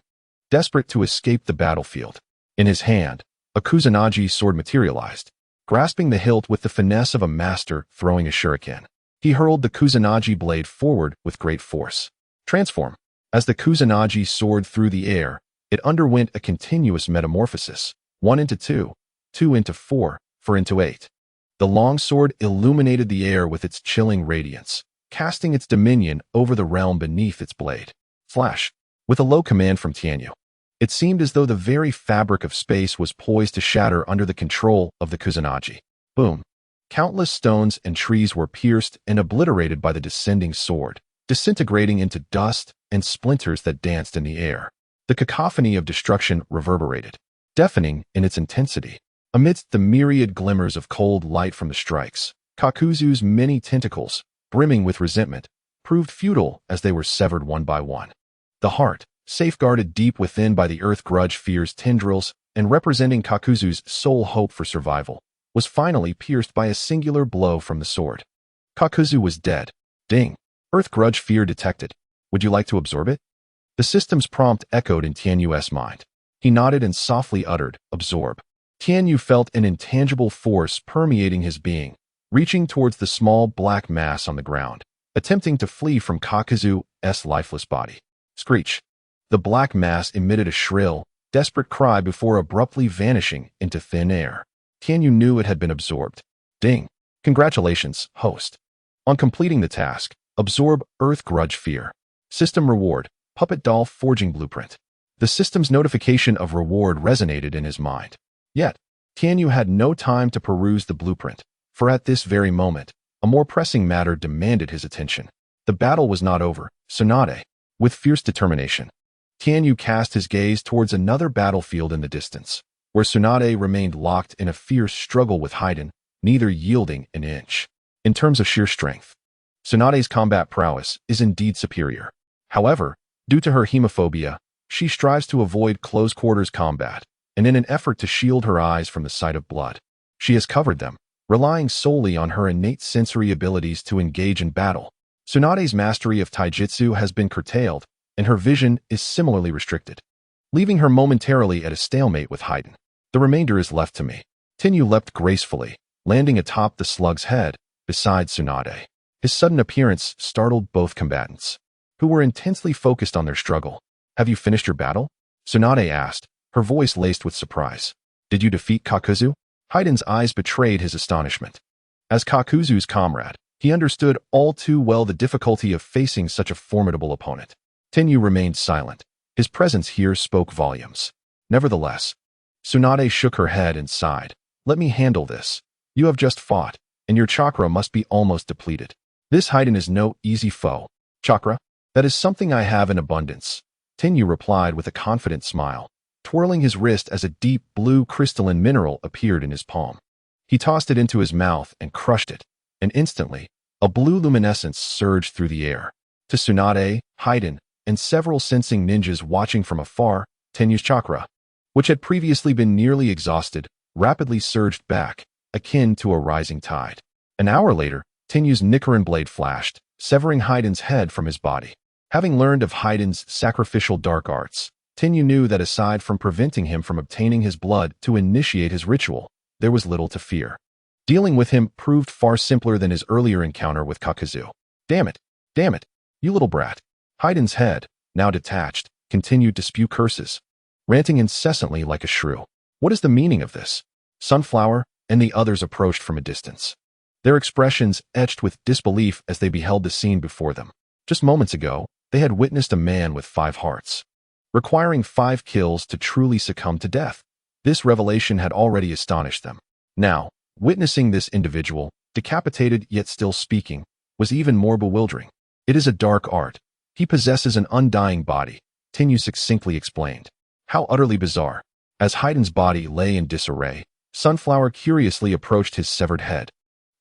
desperate to escape the battlefield. In his hand, a Kusanagi sword materialized, grasping the hilt with the finesse of a master throwing a shuriken. He hurled the Kusanagi blade forward with great force. Transform. As the Kusanagi soared through the air, it underwent a continuous metamorphosis, 1 into 2, 2 into 4, 4 into 8. The long sword illuminated the air with its chilling radiance, casting its dominion over the realm beneath its blade. Flash. With a low command from Tianyu, it seemed as though the very fabric of space was poised to shatter under the control of the Kusanagi. Boom. Countless stones and trees were pierced and obliterated by the descending sword, disintegrating into dust and splinters that danced in the air. The cacophony of destruction reverberated, deafening in its intensity. Amidst the myriad glimmers of cold light from the strikes, Kakuzu's many tentacles, brimming with resentment, proved futile as they were severed one by one. The heart, safeguarded deep within by the earth grudge fear's tendrils and representing Kakuzu's sole hope for survival, was finally pierced by a singular blow from the sword. Kakuzu was dead. Ding. Earth grudge fear detected. Would you like to absorb it? The system's prompt echoed in Tianyu's mind. He nodded and softly uttered, absorb. Tianyu felt an intangible force permeating his being, reaching towards the small black mass on the ground, attempting to flee from Kakuzu's lifeless body. Screech. The black mass emitted a shrill, desperate cry before abruptly vanishing into thin air. Tianyu knew it had been absorbed. Ding. Congratulations, host. On completing the task, absorb Earth Grudge Fear. System reward, Puppet Doll Forging Blueprint. The system's notification of reward resonated in his mind. Yet, Tianyu had no time to peruse the blueprint, for at this very moment, a more pressing matter demanded his attention. The battle was not over. Tsunade, with fierce determination, Tianyu cast his gaze towards another battlefield in the distance, where Tsunade remained locked in a fierce struggle with Haiden, neither yielding an inch. In terms of sheer strength, Tsunade's combat prowess is indeed superior. However, due to her hemophobia, she strives to avoid close-quarters combat, and in an effort to shield her eyes from the sight of blood, she has covered them, relying solely on her innate sensory abilities to engage in battle. Tsunade's mastery of taijutsu has been curtailed, and her vision is similarly restricted, leaving her momentarily at a stalemate with Haiden. The remainder is left to me. Tianyu leapt gracefully, landing atop the slug's head, beside Tsunade. His sudden appearance startled both combatants, who were intensely focused on their struggle. Have you finished your battle? Tsunade asked, her voice laced with surprise. Did you defeat Kakuzu? Haiden's eyes betrayed his astonishment. As Kakuzu's comrade, he understood all too well the difficulty of facing such a formidable opponent. Tianyu remained silent. His presence here spoke volumes. Nevertheless, Tsunade shook her head and sighed. Let me handle this. You have just fought, and your chakra must be almost depleted. This Haiden is no easy foe. Chakra? That is something I have in abundance. Tianyu replied with a confident smile, twirling his wrist as a deep blue crystalline mineral appeared in his palm. He tossed it into his mouth and crushed it, and instantly, a blue luminescence surged through the air. To Tsunade, Haiden, and several sensing ninjas watching from afar, Tianyu's chakra, which had previously been nearly exhausted, rapidly surged back, akin to a rising tide. An hour later, Tianyu's Nichiren blade flashed, severing Haiden's head from his body. Having learned of Haiden's sacrificial dark arts, Tianyu knew that aside from preventing him from obtaining his blood to initiate his ritual, there was little to fear. Dealing with him proved far simpler than his earlier encounter with Kakuzu. Damn it, you little brat. Haiden's head, now detached, continued to spew curses, ranting incessantly like a shrew. What is the meaning of this? Sunflower and the others approached from a distance, their expressions etched with disbelief as they beheld the scene before them. Just moments ago, they had witnessed a man with 5 hearts, requiring 5 kills to truly succumb to death. This revelation had already astonished them. Now, witnessing this individual, decapitated yet still speaking, was even more bewildering. It is a dark art. He possesses an undying body, Tianyu succinctly explained. How utterly bizarre. As Haiden's body lay in disarray, Sunflower curiously approached his severed head,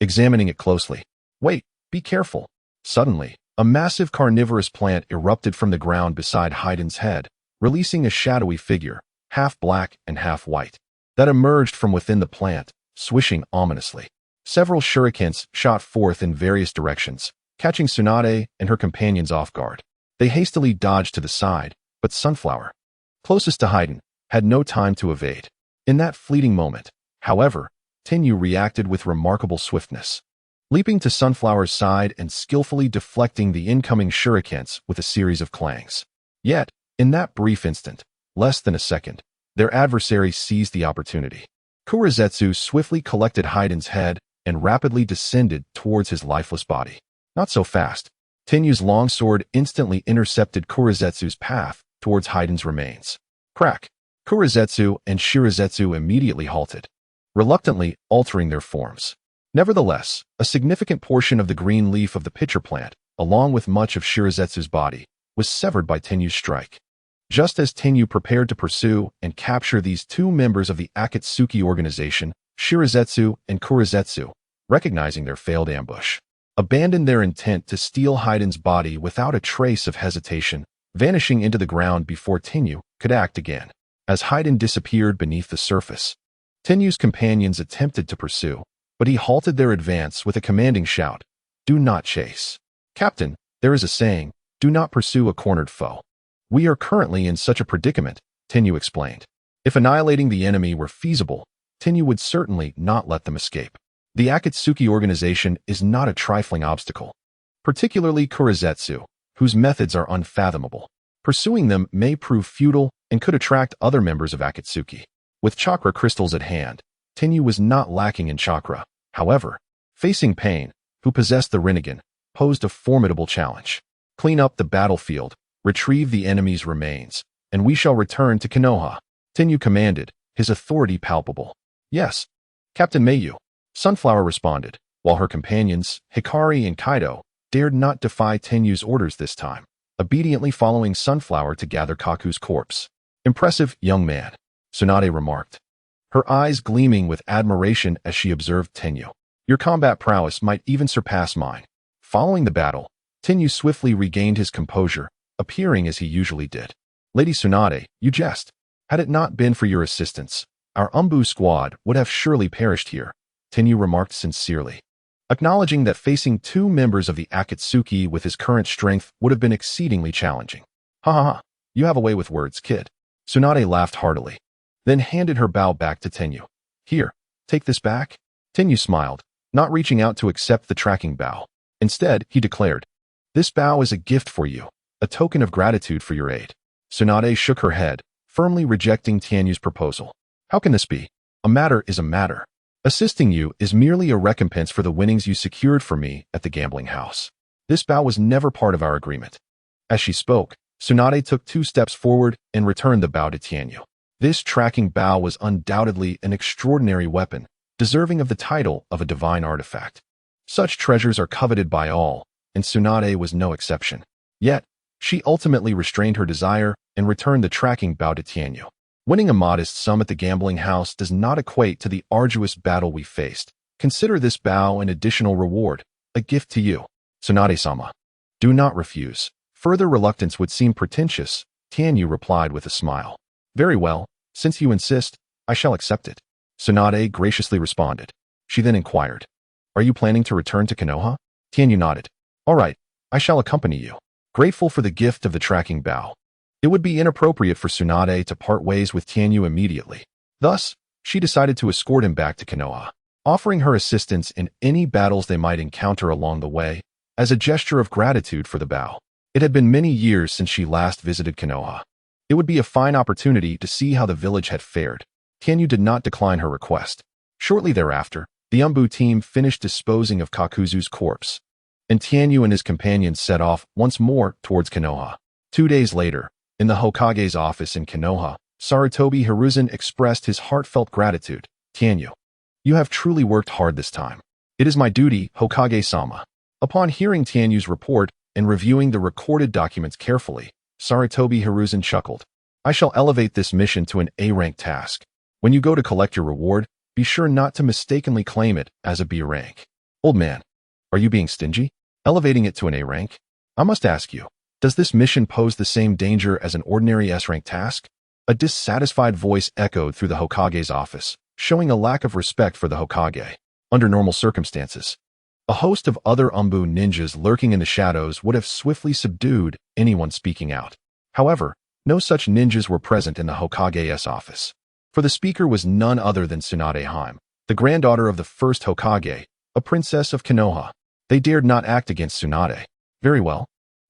examining it closely. Wait, be careful. Suddenly, a massive carnivorous plant erupted from the ground beside Haiden's head, releasing a shadowy figure, half black and half white, that emerged from within the plant, swishing ominously. Several shurikens shot forth in various directions, catching Tsunade and her companions off guard. They hastily dodged to the side, but Sunflower, closest to Haiden, had no time to evade. In that fleeting moment, however, Tianyu reacted with remarkable swiftness, leaping to Sunflower's side and skillfully deflecting the incoming shurikens with a series of clangs. Yet, in that brief instant, less than a second, their adversary seized the opportunity. Kurizetsu swiftly collected Haiden's head and rapidly descended towards his lifeless body. Not so fast. Tianyu's longsword instantly intercepted Kurizetsu's path towards Haiden's remains. Crack! Kurizetsu and Shirazetsu immediately halted, reluctantly altering their forms. Nevertheless, a significant portion of the green leaf of the pitcher plant, along with much of Shirazetsu's body, was severed by Tianyu's strike. Just as Tianyu prepared to pursue and capture these 2 members of the Akatsuki organization, Shirazetsu and Kurizetsu, recognizing their failed ambush, abandoned their intent to steal Haiden's body without a trace of hesitation, vanishing into the ground before Tianyu could act again. As Haiden disappeared beneath the surface, Tianyu's companions attempted to pursue, but he halted their advance with a commanding shout. Do not chase. Captain, there is a saying, do not pursue a cornered foe. We are currently in such a predicament, Tianyu explained. If annihilating the enemy were feasible, Tianyu would certainly not let them escape. The Akatsuki organization is not a trifling obstacle, particularly Kurizetsu, whose methods are unfathomable. Pursuing them may prove futile and could attract other members of Akatsuki. With chakra crystals at hand, Tianyu was not lacking in chakra. However, facing pain, who possessed the Rinnegan, posed a formidable challenge. Clean up the battlefield, retrieve the enemy's remains, and we shall return to Konoha. Tenyu commanded, his authority palpable. Yes, Captain Mayu, Sunflower responded, while her companions, Hikari and Kaido, dared not defy Tenyu's orders this time, obediently following Sunflower to gather Kaku's corpse. Impressive, young man, Tsunade remarked, her eyes gleaming with admiration as she observed Tenyu. Your combat prowess might even surpass mine. Following the battle, Tenyu swiftly regained his composure, appearing as he usually did. Lady Tsunade, you jest. Had it not been for your assistance, our Umbu squad would have surely perished here, Tenyu remarked sincerely, acknowledging that facing two members of the Akatsuki with his current strength would have been exceedingly challenging. Ha ha ha, you have a way with words, kid. Tsunade laughed heartily, then handed her bow back to Tenyu. Here, take this back. Tenyu smiled, not reaching out to accept the tracking bow. Instead, he declared, this bow is a gift for you, a token of gratitude for your aid. Tsunade shook her head, firmly rejecting Tenyu's proposal. How can this be? A matter is a matter. Assisting you is merely a recompense for the winnings you secured for me at the gambling house. This bow was never part of our agreement. As she spoke, Tsunade took 2 steps forward and returned the bow to Tenyu. This tracking bow was undoubtedly an extraordinary weapon, deserving of the title of a divine artifact. Such treasures are coveted by all, and Tsunade was no exception. Yet, she ultimately restrained her desire and returned the tracking bow to Tenyu. Winning a modest sum at the gambling house does not equate to the arduous battle we faced. Consider this bow an additional reward, a gift to you. Tsunade-sama. Do not refuse. Further reluctance would seem pretentious, Tenyu replied with a smile. Very well, since you insist, I shall accept it. Tsunade graciously responded. She then inquired, are you planning to return to Konoha? Tenyu nodded. All right, I shall accompany you. Grateful for the gift of the tracking bow, it would be inappropriate for Tsunade to part ways with Tenyu immediately. Thus, she decided to escort him back to Konoha, offering her assistance in any battles they might encounter along the way, as a gesture of gratitude for the bow. It had been many years since she last visited Konoha. It would be a fine opportunity to see how the village had fared. Tenyu did not decline her request. Shortly thereafter, the Umbu team finished disposing of Kakuzu's corpse, and Tenyu and his companions set off once more towards Konoha. 2 days later, in the Hokage's office in Konoha, Sarutobi Hiruzen expressed his heartfelt gratitude. Tenyu, you have truly worked hard this time. It is my duty, Hokage-sama. Upon hearing Tenyu's report and reviewing the recorded documents carefully, Sarutobi Hiruzen chuckled. I shall elevate this mission to an A-rank task. When you go to collect your reward, be sure not to mistakenly claim it as a B rank. Old man, are you being stingy? Elevating it to an A rank? I must ask you, does this mission pose the same danger as an ordinary S-rank task? A dissatisfied voice echoed through the Hokage's office, showing a lack of respect for the Hokage. Under normal circumstances, a host of other Umbu ninjas lurking in the shadows would have swiftly subdued anyone speaking out. However, no such ninjas were present in the Hokage's office. For the speaker was none other than Tsunade Haim, the granddaughter of the first Hokage, a princess of Konoha. They dared not act against Tsunade. Very well.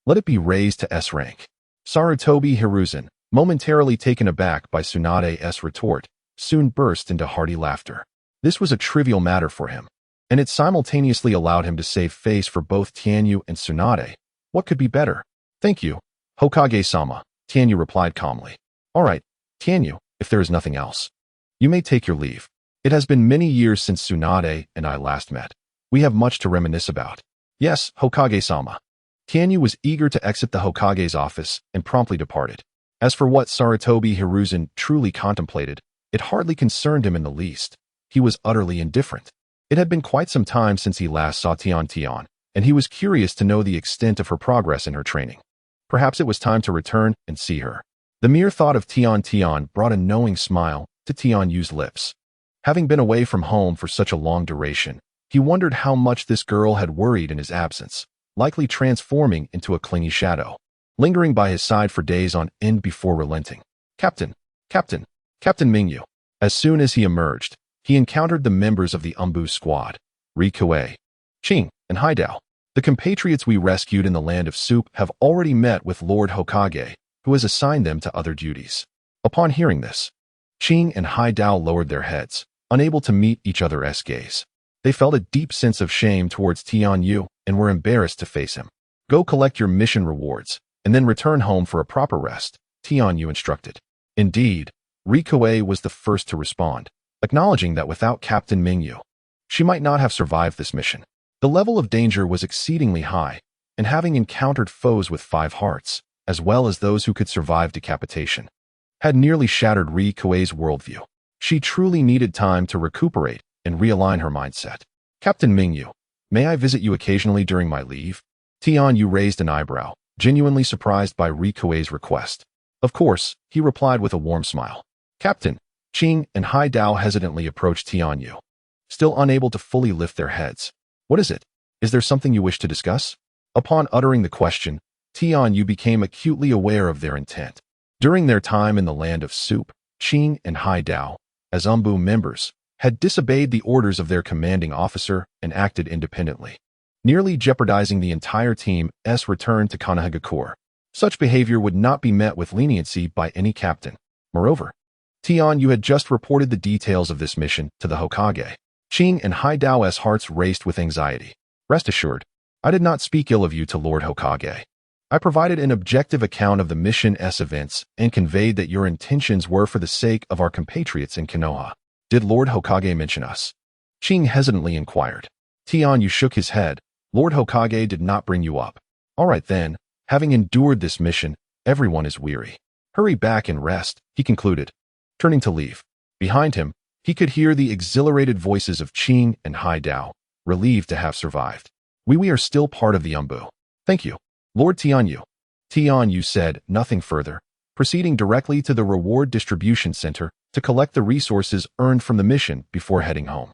Let it be raised to S rank. Sarutobi Hiruzen, momentarily taken aback by Tsunade's retort, soon burst into hearty laughter. This was a trivial matter for him, and it simultaneously allowed him to save face for both Tenyu and Tsunade. What could be better? Thank you, Hokage-sama, Tenyu replied calmly. All right, Tenyu, if there is nothing else, you may take your leave. It has been many years since Tsunade and I last met. We have much to reminisce about. Yes, Hokage-sama. Tenyu was eager to exit the Hokage's office and promptly departed. As for what Sarutobi Hiruzen truly contemplated, it hardly concerned him in the least. He was utterly indifferent. It had been quite some time since he last saw Tian, and he was curious to know the extent of her progress in her training. Perhaps it was time to return and see her. The mere thought of Tian brought a knowing smile to Tianyu's lips. Having been away from home for such a long duration, he wondered how much this girl had worried in his absence, likely transforming into a clingy shadow, lingering by his side for days on end before relenting. Captain Mingyu. As soon as he emerged, he encountered the members of the Umbu squad, Rikuei, Ching, and Haidao. The compatriots we rescued in the Land of Soup have already met with Lord Hokage, who has assigned them to other duties. Upon hearing this, Ching and Haidao lowered their heads, unable to meet each other's gaze. They felt a deep sense of shame towards Tianyu and were embarrassed to face him. Go collect your mission rewards, and then return home for a proper rest, Tianyu instructed. Indeed, Rikuei was the first to respond, acknowledging that without Captain Mingyu, she might not have survived this mission. The level of danger was exceedingly high, and having encountered foes with 5 hearts, as well as those who could survive decapitation, had nearly shattered Rikuei's worldview. She truly needed time to recuperate and realign her mindset. Captain Mingyu, may I visit you occasionally during my leave? Tianyu raised an eyebrow, genuinely surprised by Rikuei's request. Of course, he replied with a warm smile. Captain, Qing and Hai Dao hesitantly approached Tianyu, still unable to fully lift their heads. What is it? Is there something you wish to discuss? Upon uttering the question, Tianyu became acutely aware of their intent. During their time in the land of soup, Qing and Hai Dao, as Umbu members, had disobeyed the orders of their commanding officer and acted independently, nearly jeopardizing the entire team's return to Konohagakure. Such behavior would not be met with leniency by any captain. Moreover, Tianyu had just reported the details of this mission to the Hokage. Qing and Hai Dao's hearts raced with anxiety. Rest assured, I did not speak ill of you to Lord Hokage. I provided an objective account of the mission's events and conveyed that your intentions were for the sake of our compatriots in Konoha. Did Lord Hokage mention us? Qing hesitantly inquired. Tianyu shook his head. Lord Hokage did not bring you up. All right then, having endured this mission, everyone is weary. Hurry back and rest, he concluded, turning to leave. Behind him, he could hear the exhilarated voices of Qing and Hai Dao, relieved to have survived. We are still part of the Umbu. Thank you, Lord Tianyu. Tianyu said nothing further, proceeding directly to the reward distribution center to collect the resources earned from the mission before heading home.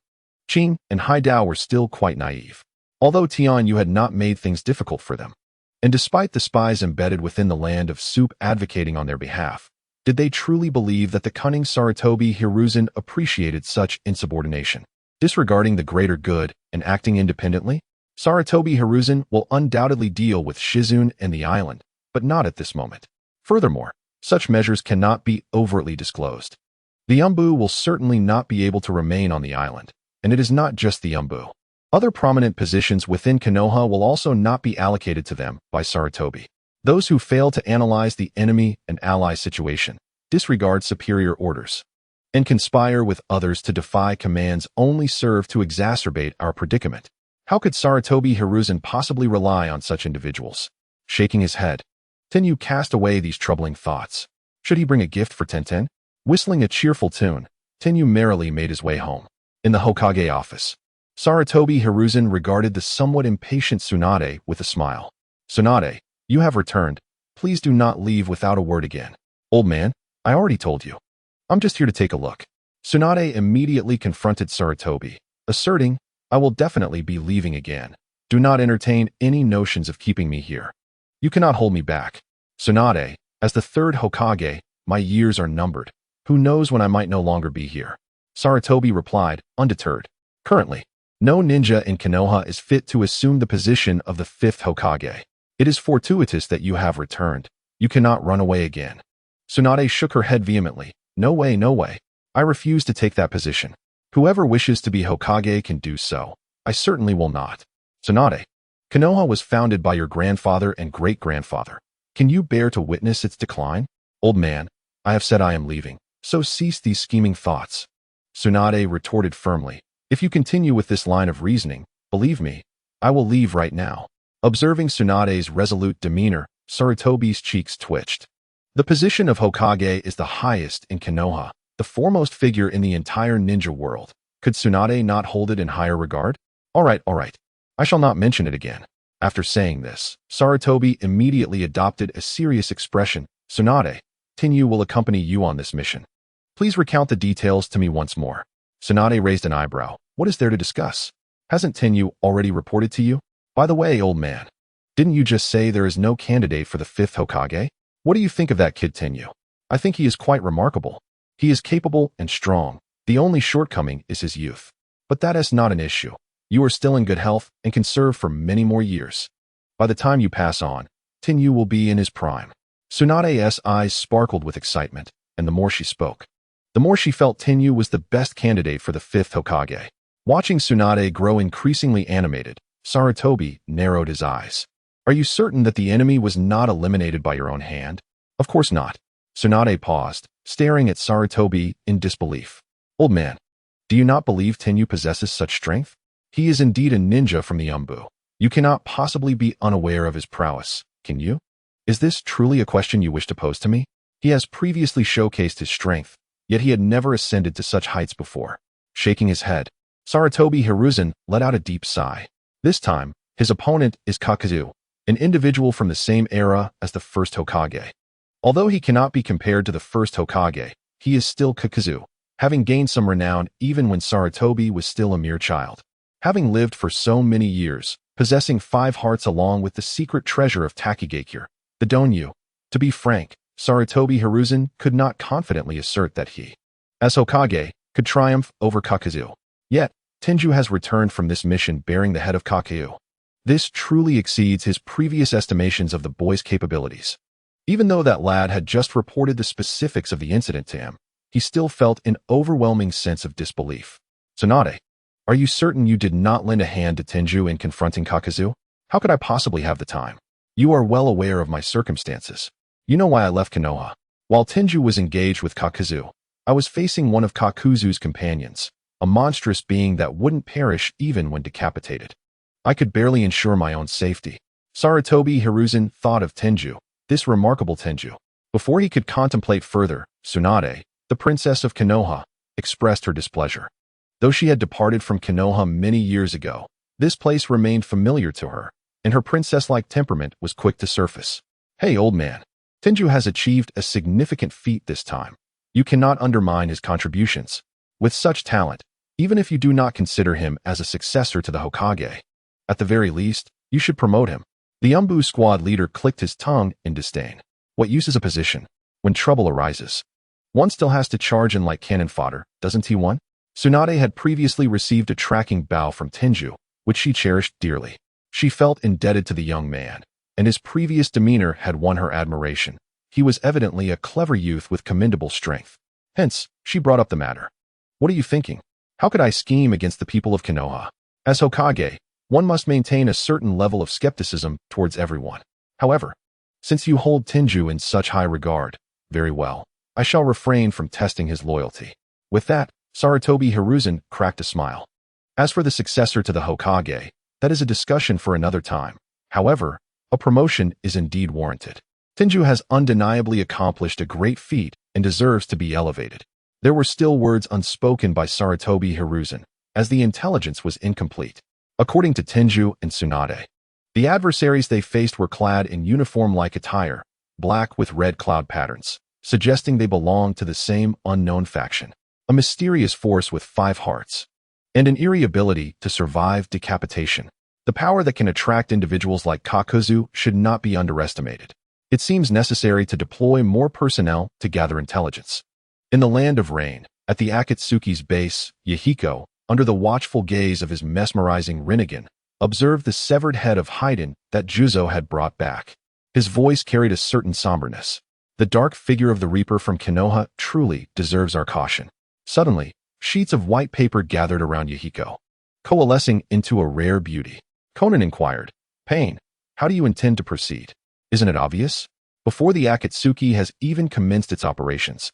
Qing and Hai Dao were still quite naive, although Tianyu had not made things difficult for them. And despite the spies embedded within the land of soup advocating on their behalf, did they truly believe that the cunning Sarutobi Hiruzen appreciated such insubordination? Disregarding the greater good and acting independently? Sarutobi Hiruzen will undoubtedly deal with Shizune and the island, but not at this moment. Furthermore, such measures cannot be overtly disclosed. The Umbu will certainly not be able to remain on the island, and it is not just the Umbu. Other prominent positions within Konoha will also not be allocated to them by Sarutobi. Those who fail to analyze the enemy and ally situation, disregard superior orders, and conspire with others to defy commands only serve to exacerbate our predicament. How could Sarutobi Hiruzen possibly rely on such individuals? Shaking his head, Tenyu cast away these troubling thoughts. Should he bring a gift for Tenten? Whistling a cheerful tune, Tenyu merrily made his way home. In the Hokage office, Sarutobi Hiruzen regarded the somewhat impatient Tsunade with a smile. Tsunade, you have returned. Please do not leave without a word again. Old man, I already told you. I'm just here to take a look. Tsunade immediately confronted Sarutobi, asserting, I will definitely be leaving again. Do not entertain any notions of keeping me here. You cannot hold me back. Tsunade, as the third Hokage, my years are numbered. Who knows when I might no longer be here? Sarutobi replied, undeterred. Currently, no ninja in Konoha is fit to assume the position of the fifth Hokage. It is fortuitous that you have returned. You cannot run away again. Tsunade shook her head vehemently. No way, no way. I refuse to take that position. Whoever wishes to be Hokage can do so. I certainly will not. Tsunade, Konoha was founded by your grandfather and great-grandfather. Can you bear to witness its decline? Old man, I have said I am leaving, so cease these scheming thoughts. Tsunade retorted firmly. If you continue with this line of reasoning, believe me, I will leave right now. Observing Tsunade's resolute demeanor, Sarutobi's cheeks twitched. The position of Hokage is the highest in Konoha, the foremost figure in the entire ninja world. Could Tsunade not hold it in higher regard? All right. I shall not mention it again. After saying this, Sarutobi immediately adopted a serious expression. Tsunade, Tenyu will accompany you on this mission. Please recount the details to me once more. Tsunade raised an eyebrow. What is there to discuss? Hasn't Tenyu already reported to you? By the way, old man, didn't you just say there is no candidate for the fifth Hokage? What do you think of that kid Tenyu? I think he is quite remarkable. He is capable and strong. The only shortcoming is his youth. But that is not an issue. You are still in good health and can serve for many more years. By the time you pass on, Tenyu will be in his prime. Tsunade's eyes sparkled with excitement, and the more she spoke, the more she felt Tenyu was the best candidate for the fifth Hokage. Watching Tsunade grow increasingly animated, Sarutobi narrowed his eyes. Are you certain that the enemy was not eliminated by your own hand? Of course not. Tsunade paused, staring at Sarutobi in disbelief. Old man, do you not believe Tenyu possesses such strength? He is indeed a ninja from the Umbu. You cannot possibly be unaware of his prowess, can you? Is this truly a question you wish to pose to me? He has previously showcased his strength, yet he had never ascended to such heights before. Shaking his head, Sarutobi Hiruzen let out a deep sigh. This time, his opponent is Kakazu, an individual from the same era as the first Hokage. Although he cannot be compared to the first Hokage, he is still Kakazu, having gained some renown even when Sarutobi was still a mere child. Having lived for so many years, possessing 5 hearts along with the secret treasure of Takigakure, the Donyu. To be frank, Sarutobi Hiruzen could not confidently assert that he, as Hokage, could triumph over Kakazu. Yet, Tenju has returned from this mission bearing the head of Kakazu. This truly exceeds his previous estimations of the boy's capabilities. Even though that lad had just reported the specifics of the incident to him, he still felt an overwhelming sense of disbelief. Tsunade, are you certain you did not lend a hand to Tenju in confronting Kakazu? How could I possibly have the time? You are well aware of my circumstances. You know why I left Konoha. While Tenju was engaged with Kakazu, I was facing one of Kakuzu's companions, a monstrous being that wouldn't perish even when decapitated. I could barely ensure my own safety. Sarutobi Hiruzen thought of Tenju, this remarkable Tenju. Before he could contemplate further, Tsunade, the princess of Konoha, expressed her displeasure. Though she had departed from Konoha many years ago, this place remained familiar to her, and her princess-like temperament was quick to surface. Hey, old man. Tenju has achieved a significant feat this time. You cannot undermine his contributions. With such talent, even if you do not consider him as a successor to the Hokage, at the very least, you should promote him. The Umbu squad leader clicked his tongue in disdain. What use is a position when trouble arises? One still has to charge in like cannon fodder, doesn't he one? Tsunade had previously received a tracking bow from Tenju, which she cherished dearly. She felt indebted to the young man, and his previous demeanor had won her admiration. He was evidently a clever youth with commendable strength. Hence, she brought up the matter. What are you thinking? How could I scheme against the people of Konoha? As Hokage, one must maintain a certain level of skepticism towards everyone. However, since you hold Tenju in such high regard, very well, I shall refrain from testing his loyalty. With that, Sarutobi Hiruzen cracked a smile. As for the successor to the Hokage, that is a discussion for another time. However, a promotion is indeed warranted. Tenju has undeniably accomplished a great feat and deserves to be elevated. There were still words unspoken by Sarutobi Hiruzen, as the intelligence was incomplete. According to Tenju and Tsunade, the adversaries they faced were clad in uniform-like attire, black with red cloud patterns, suggesting they belonged to the same unknown faction, a mysterious force with 5 hearts, and an eerie ability to survive decapitation. The power that can attract individuals like Kakuzu should not be underestimated. It seems necessary to deploy more personnel to gather intelligence. In the land of rain, at the Akatsuki's base, Yahiko, under the watchful gaze of his mesmerizing Rinnegan, observed the severed head of Haiden that Juzo had brought back. His voice carried a certain somberness. The dark figure of the Reaper from Konoha truly deserves our caution. Suddenly, sheets of white paper gathered around Yahiko, coalescing into a rare beauty. Conan inquired, Pain, how do you intend to proceed? Isn't it obvious? Before the Akatsuki has even commenced its operations,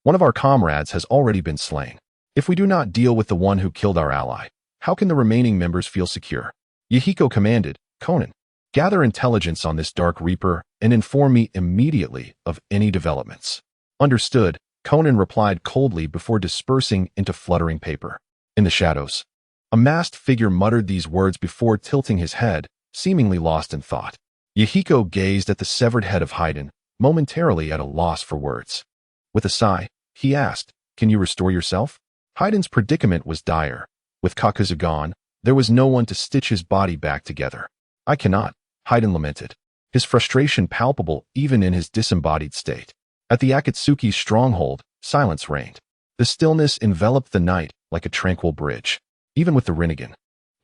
one of our comrades has already been slain. If we do not deal with the one who killed our ally, how can the remaining members feel secure? Yahiko commanded, Conan, gather intelligence on this Dark Reaper and inform me immediately of any developments. Understood, Conan replied coldly before dispersing into fluttering paper. In the shadows, a masked figure muttered these words before tilting his head, seemingly lost in thought. Yahiko gazed at the severed head of Haiden, momentarily at a loss for words. With a sigh, he asked, Can you restore yourself? Haiden's predicament was dire. With Kakuzu gone, there was no one to stitch his body back together. I cannot, Haiden lamented, his frustration palpable even in his disembodied state. At the Akatsuki's stronghold, silence reigned. The stillness enveloped the night like a tranquil bridge. Even with the Rinnegan,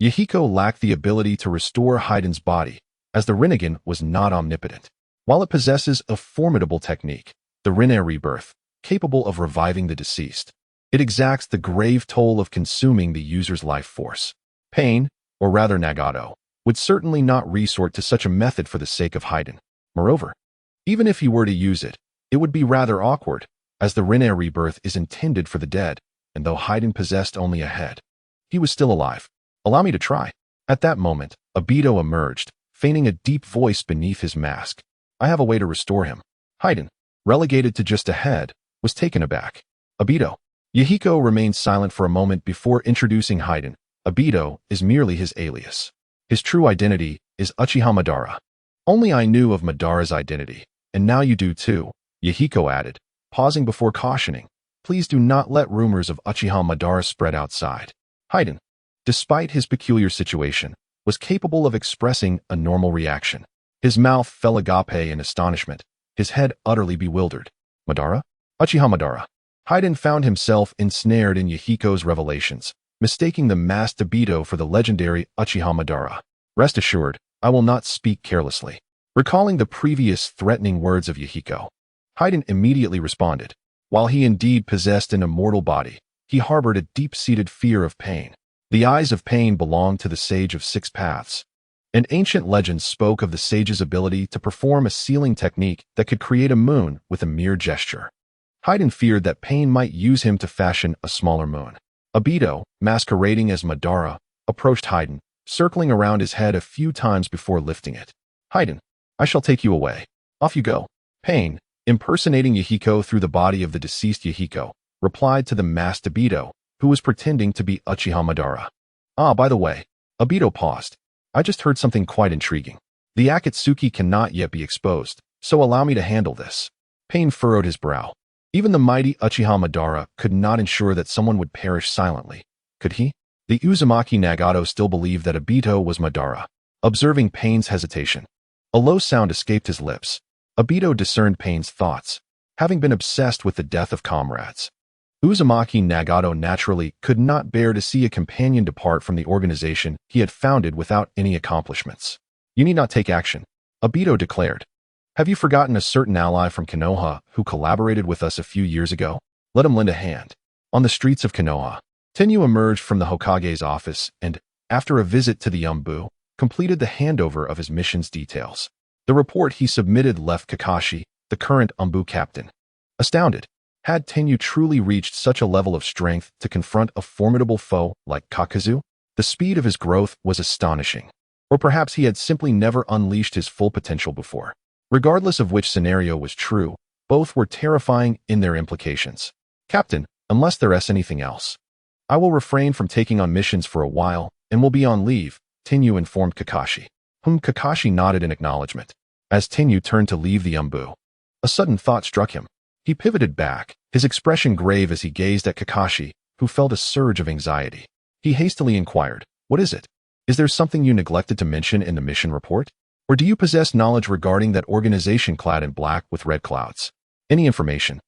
Yahiko lacked the ability to restore Haiden's body, as the Rinnegan was not omnipotent. While it possesses a formidable technique, the Rinne rebirth, capable of reviving the deceased, It exacts the grave toll of consuming the user's life force. Pain, or rather Nagato, would certainly not resort to such a method for the sake of Haydn. Moreover, even if he were to use it, it would be rather awkward, as the Rinne rebirth is intended for the dead, and though Haydn possessed only a head, he was still alive. Allow me to try. At that moment, Obito emerged, feigning a deep voice beneath his mask. I have a way to restore him. Haydn, relegated to just a head, was taken aback. Obito. Yahiko remained silent for a moment before introducing Haydn. Obito is merely his alias. His true identity is Uchiha Madara. Only I knew of Madara's identity, and now you do too, Yahiko added, pausing before cautioning. Please do not let rumors of Uchiha Madara spread outside. Haydn, despite his peculiar situation, was capable of expressing a normal reaction. His mouth fell agape in astonishment, his head utterly bewildered. Madara? Uchiha Madara. Haydn found himself ensnared in Yahiko's revelations, mistaking the masked Obito for the legendary Uchiha Madara. Rest assured, I will not speak carelessly. Recalling the previous threatening words of Yahiko, Haydn immediately responded. While he indeed possessed an immortal body, he harbored a deep-seated fear of pain. The eyes of pain belonged to the Sage of Six Paths. An ancient legend spoke of the sage's ability to perform a sealing technique that could create a moon with a mere gesture. Haydn feared that pain might use him to fashion a smaller moon. Obito, masquerading as Madara, approached Haydn, circling around his head a few times before lifting it. Haydn, I shall take you away. Off you go. Pain, impersonating Yahiko through the body of the deceased Yahiko, replied to the masked Obito, who was pretending to be Uchiha Madara. Ah, by the way, Obito paused. I just heard something quite intriguing. The Akatsuki cannot yet be exposed, so allow me to handle this. Pain furrowed his brow. Even the mighty Uchiha Madara could not ensure that someone would perish silently. Could he? The Uzumaki Nagato still believed that Obito was Madara. Observing Pain's hesitation, a low sound escaped his lips. Obito discerned Pain's thoughts, having been obsessed with the death of comrades. Uzumaki Nagato naturally could not bear to see a companion depart from the organization he had founded without any accomplishments. You need not take action, Obito declared. Have you forgotten a certain ally from Konoha who collaborated with us a few years ago? Let him lend a hand. On the streets of Konoha, Tenyu emerged from the Hokage's office and, after a visit to the Umbu, completed the handover of his mission's details. The report he submitted left Kakashi, the current Umbu captain, astounded. Had Tenyu truly reached such a level of strength to confront a formidable foe like Kakuzu? The speed of his growth was astonishing. Or perhaps he had simply never unleashed his full potential before. Regardless of which scenario was true, both were terrifying in their implications. Captain, unless there's anything else, I will refrain from taking on missions for a while and will be on leave, Tenyu informed Kakashi, whom Kakashi nodded in acknowledgement. As Tenyu turned to leave the Umbu, a sudden thought struck him. He pivoted back, his expression grave as he gazed at Kakashi, who felt a surge of anxiety. He hastily inquired, "What is it? Is there something you neglected to mention in the mission report? Or do you possess knowledge regarding that organization clad in black with red clouds?" Any information,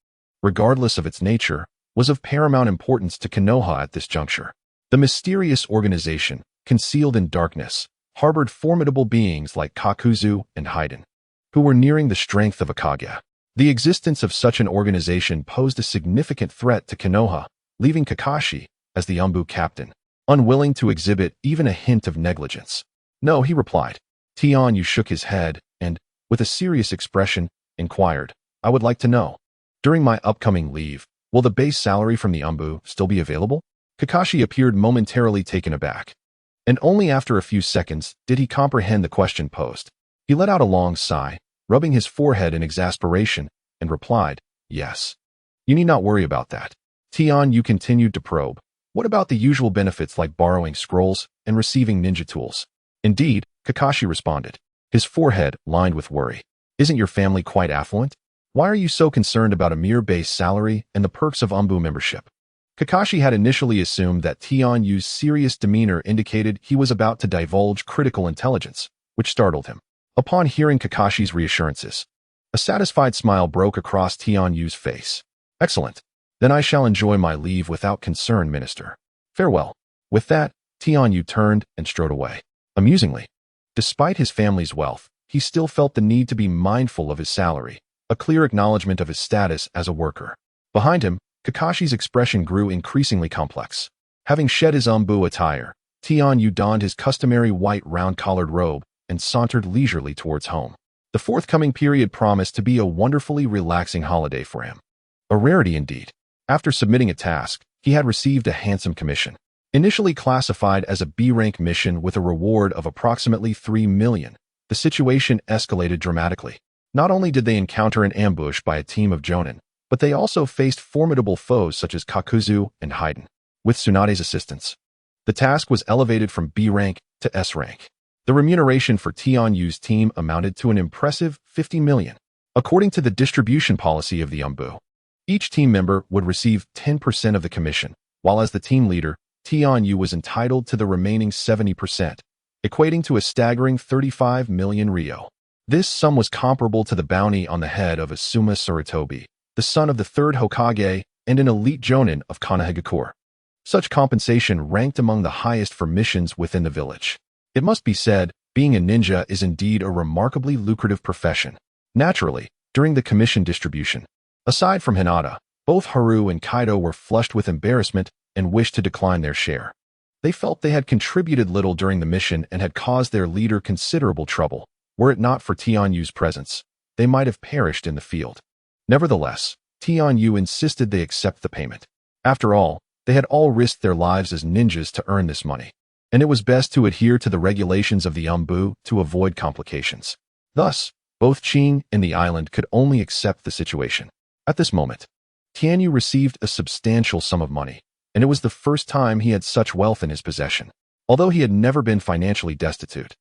regardless of its nature, was of paramount importance to Konoha at this juncture. The mysterious organization, concealed in darkness, harbored formidable beings like Kakuzu and Haydn, who were nearing the strength of a Kage. The existence of such an organization posed a significant threat to Konoha, leaving Kakashi, as the Umbu captain, unwilling to exhibit even a hint of negligence. No, he replied. Tianyu shook his head and, with a serious expression, inquired, I would like to know, during my upcoming leave, will the base salary from the Umbu still be available? Kakashi appeared momentarily taken aback, and only after a few seconds did he comprehend the question posed. He let out a long sigh, rubbing his forehead in exasperation, and replied, yes. You need not worry about that. Tianyu continued to probe. What about the usual benefits like borrowing scrolls and receiving ninja tools? Indeed, Kakashi responded, his forehead lined with worry. Isn't your family quite affluent? Why are you so concerned about a mere base salary and the perks of Umbu membership? Kakashi had initially assumed that Tianyu's serious demeanor indicated he was about to divulge critical intelligence, which startled him. Upon hearing Kakashi's reassurances, a satisfied smile broke across Tianyu's face. Excellent. Then I shall enjoy my leave without concern, Minister. Farewell. With that, Tianyu turned and strode away. Amusingly, despite his family's wealth, he still felt the need to be mindful of his salary, a clear acknowledgement of his status as a worker. Behind him, Kakashi's expression grew increasingly complex. Having shed his attire, Tianyu donned his customary white round-collared robe and sauntered leisurely towards home. The forthcoming period promised to be a wonderfully relaxing holiday for him. A rarity indeed. After submitting a task, he had received a handsome commission. Initially classified as a B-rank mission with a reward of approximately 3 million, the situation escalated dramatically. Not only did they encounter an ambush by a team of Jonin, but they also faced formidable foes such as Kakuzu and Haiden. With Tsunade's assistance, the task was elevated from B rank to S rank. The remuneration for Tianyu's team amounted to an impressive 50 million. According to the distribution policy of the Umbu, each team member would receive 10% of the commission, while as the team leader, Tianyu was entitled to the remaining 70%, equating to a staggering 35 million ryo. This sum was comparable to the bounty on the head of Asuma Sarutobi, the son of the third Hokage and an elite Jonin of Konohagakure. Such compensation ranked among the highest for missions within the village. It must be said, being a ninja is indeed a remarkably lucrative profession. Naturally, during the commission distribution, aside from Hinata, both Haru and Kaido were flushed with embarrassment and wished to decline their share. They felt they had contributed little during the mission and had caused their leader considerable trouble. Were it not for Tianyu's presence, they might have perished in the field. Nevertheless, Tianyu insisted they accept the payment. After all, they had all risked their lives as ninjas to earn this money, and it was best to adhere to the regulations of the Umbu to avoid complications. Thus, both Qing and the island could only accept the situation. At this moment, Tianyu received a substantial sum of money, and it was the first time he had such wealth in his possession. Although he had never been financially destitute,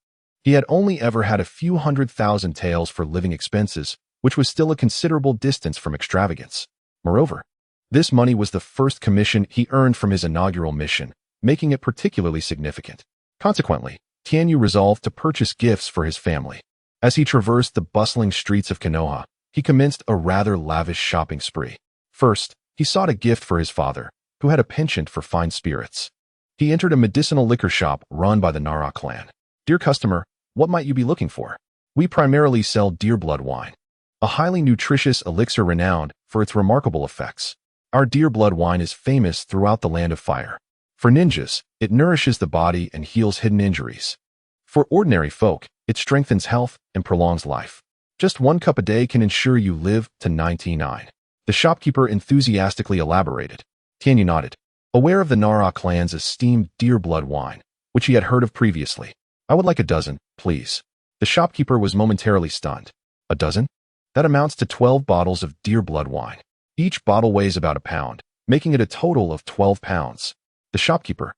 he had only ever had a few 100,000 taels for living expenses, which was still a considerable distance from extravagance. Moreover, this money was the first commission he earned from his inaugural mission, making it particularly significant. Consequently, Tianyu resolved to purchase gifts for his family. As he traversed the bustling streets of Konoha, he commenced a rather lavish shopping spree. First, he sought a gift for his father, who had a penchant for fine spirits. He entered a medicinal liquor shop run by the Nara clan. "Dear customer, what might you be looking for? We primarily sell deer blood wine, a highly nutritious elixir renowned for its remarkable effects. Our deer blood wine is famous throughout the land of fire. For ninjas, it nourishes the body and heals hidden injuries. For ordinary folk, it strengthens health and prolongs life. Just 1 cup a day can ensure you live to 99. The shopkeeper enthusiastically elaborated. Tianyu nodded, aware of the Nara clan's esteemed deer blood wine, which he had heard of previously. "I would like a dozen, please." The shopkeeper was momentarily stunned. "A dozen? That amounts to 12 bottles of deer blood wine. Each bottle weighs about a pound, making it a total of 12 pounds. The shopkeeper,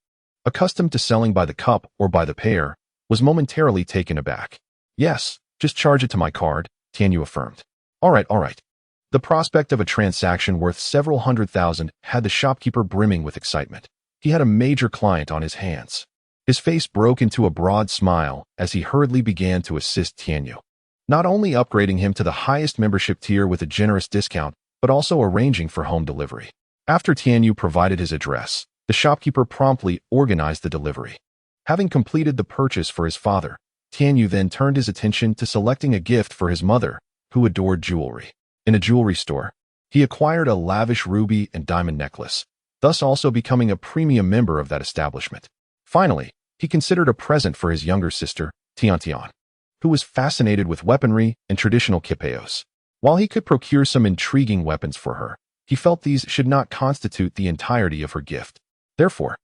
accustomed to selling by the cup or by the pair, was momentarily taken aback. "Yes, just charge it to my card," Tianyu affirmed. All right. The prospect of a transaction worth several 100,000 had the shopkeeper brimming with excitement. He had a major client on his hands. His face broke into a broad smile as he hurriedly began to assist Tianyu, not only upgrading him to the highest membership tier with a generous discount, but also arranging for home delivery. After Tianyu provided his address, the shopkeeper promptly organized the delivery. Having completed the purchase for his father, Tianyu then turned his attention to selecting a gift for his mother, who adored jewelry. In a jewelry store, he acquired a lavish ruby and diamond necklace, thus also becoming a premium member of that establishment. Finally, he considered a present for his younger sister, Tiantian, who was fascinated with weaponry and traditional kipeos. While he could procure some intriguing weapons for her, he felt these should not constitute the entirety of her gift. Therefore,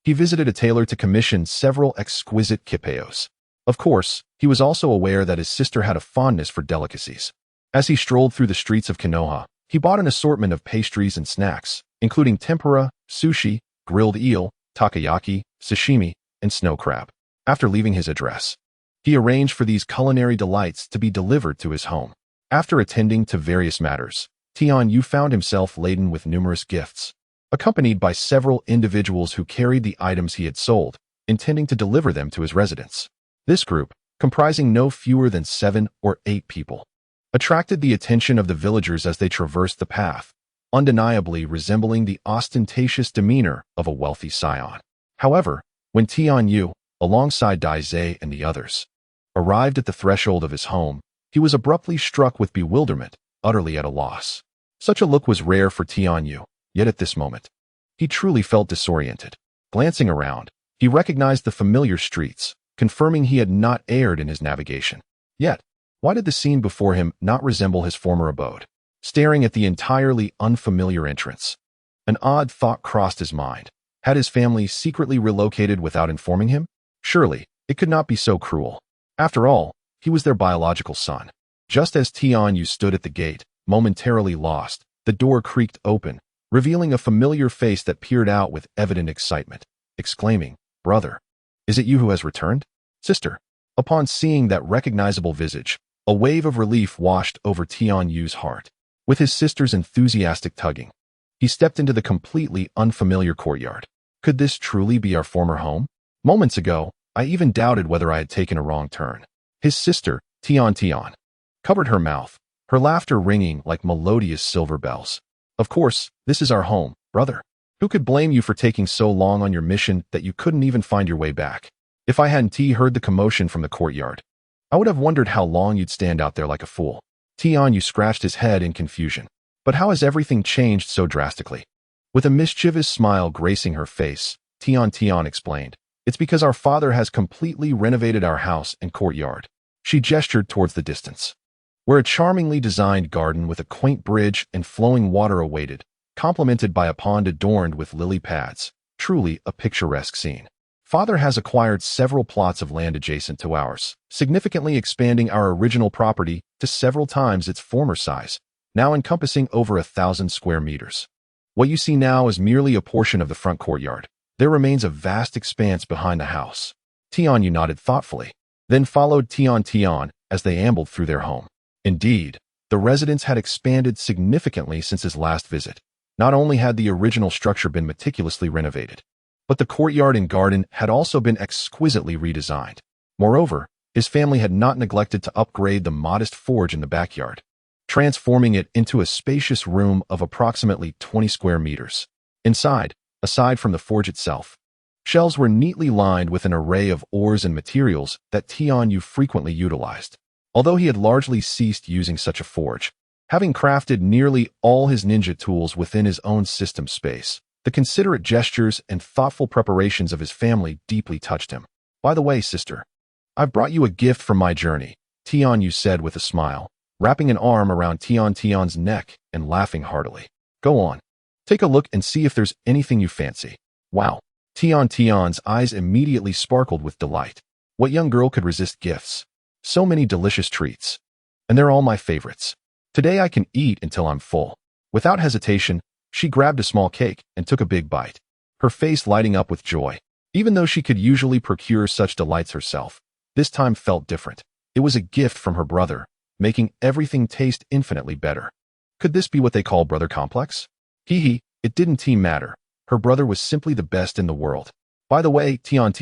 he visited a tailor to commission several exquisite kipeos. Of course, he was also aware that his sister had a fondness for delicacies. As he strolled through the streets of Konoha, he bought an assortment of pastries and snacks, including tempura, sushi, grilled eel, takoyaki, sashimi, and snow crab. After leaving his address, he arranged for these culinary delights to be delivered to his home. After attending to various matters, Tianyu found himself laden with numerous gifts, accompanied by several individuals who carried the items he had sold, intending to deliver them to his residence. This group, comprising no fewer than 7 or 8 people, attracted the attention of the villagers as they traversed the path, undeniably resembling the ostentatious demeanor of a wealthy scion. However, when Tianyu, alongside Daizai and the others, arrived at the threshold of his home, he was abruptly struck with bewilderment, utterly at a loss. Such a look was rare for Tianyu, Yet at this moment, he truly felt disoriented. Glancing around, he recognized the familiar streets, confirming he had not erred in his navigation. Yet, why did the scene before him not resemble his former abode? Staring at the entirely unfamiliar entrance, an odd thought crossed his mind. Had his family secretly relocated without informing him? Surely, it could not be so cruel. After all, he was their biological son. Just as Tianyu stood at the gate, momentarily lost, the door creaked open, revealing a familiar face that peered out with evident excitement, exclaiming, "Brother, is it you who has returned? Sister." Upon seeing that recognizable visage, a wave of relief washed over Tianyu's heart. With his sister's enthusiastic tugging, he stepped into the completely unfamiliar courtyard. Could this truly be our former home? Moments ago, I even doubted whether I had taken a wrong turn. His sister, Tian, covered her mouth, her laughter ringing like melodious silver bells. Of course, this is our home, brother. Who could blame you for taking so long on your mission that you couldn't even find your way back? If I hadn't heard the commotion from the courtyard, I would have wondered how long you'd stand out there like a fool. Tianyu scratched his head in confusion. But how has everything changed so drastically? With a mischievous smile gracing her face, Tian explained, "It's because our father has completely renovated our house and courtyard." She gestured towards the distance, where a charmingly designed garden with a quaint bridge and flowing water awaited, complemented by a pond adorned with lily pads. Truly a picturesque scene. Father has acquired several plots of land adjacent to ours, significantly expanding our original property to several times its former size, now encompassing over 1,000 square meters. What you see now is merely a portion of the front courtyard. There remains a vast expanse behind the house. Tianyu nodded thoughtfully, then followed Tian as they ambled through their home. Indeed, the residence had expanded significantly since his last visit. Not only had the original structure been meticulously renovated, but the courtyard and garden had also been exquisitely redesigned. Moreover, his family had not neglected to upgrade the modest forge in the backyard, transforming it into a spacious room of approximately 20 square meters. Inside, aside from the forge itself, shelves were neatly lined with an array of ores and materials that Tianyu frequently utilized. Although he had largely ceased using such a forge, having crafted nearly all his ninja tools within his own system space, the considerate gestures and thoughtful preparations of his family deeply touched him. "By the way, sister, I've brought you a gift from my journey," Tianyu said with a smile, wrapping an arm around Tian's neck and laughing heartily. "Go on, take a look and see if there's anything you fancy." Wow! Tian's eyes immediately sparkled with delight. What young girl could resist gifts? So many delicious treats. And they're all my favorites. Today I can eat until I'm full. Without hesitation, she grabbed a small cake and took a big bite, her face lighting up with joy. Even though she could usually procure such delights herself, this time felt different. It was a gift from her brother, making everything taste infinitely better. Could this be what they call brother complex? Hee, it didn't matter. Her brother was simply the best in the world. By the way, Tian,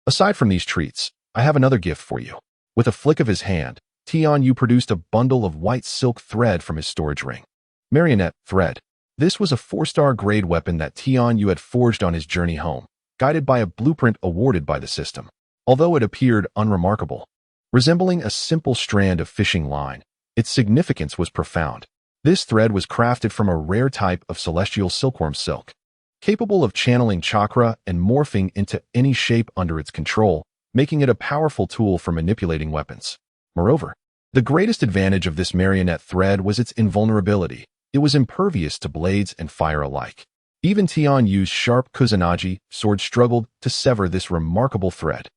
aside from these treats, I have another gift for you. With a flick of his hand, Tianyu produced a bundle of white silk thread from his storage ring. Marionette thread. This was a 4-star grade weapon that Tianyu had forged on his journey home, guided by a blueprint awarded by the system. Although it appeared unremarkable, resembling a simple strand of fishing line, its significance was profound. This thread was crafted from a rare type of celestial silkworm silk, capable of channeling chakra and morphing into any shape under its control, making it a powerful tool for manipulating weapons. Moreover, the greatest advantage of this marionette thread was its invulnerability. It was impervious to blades and fire alike. Even Tianyu's sharp kusanagi sword struggled to sever this remarkable thread.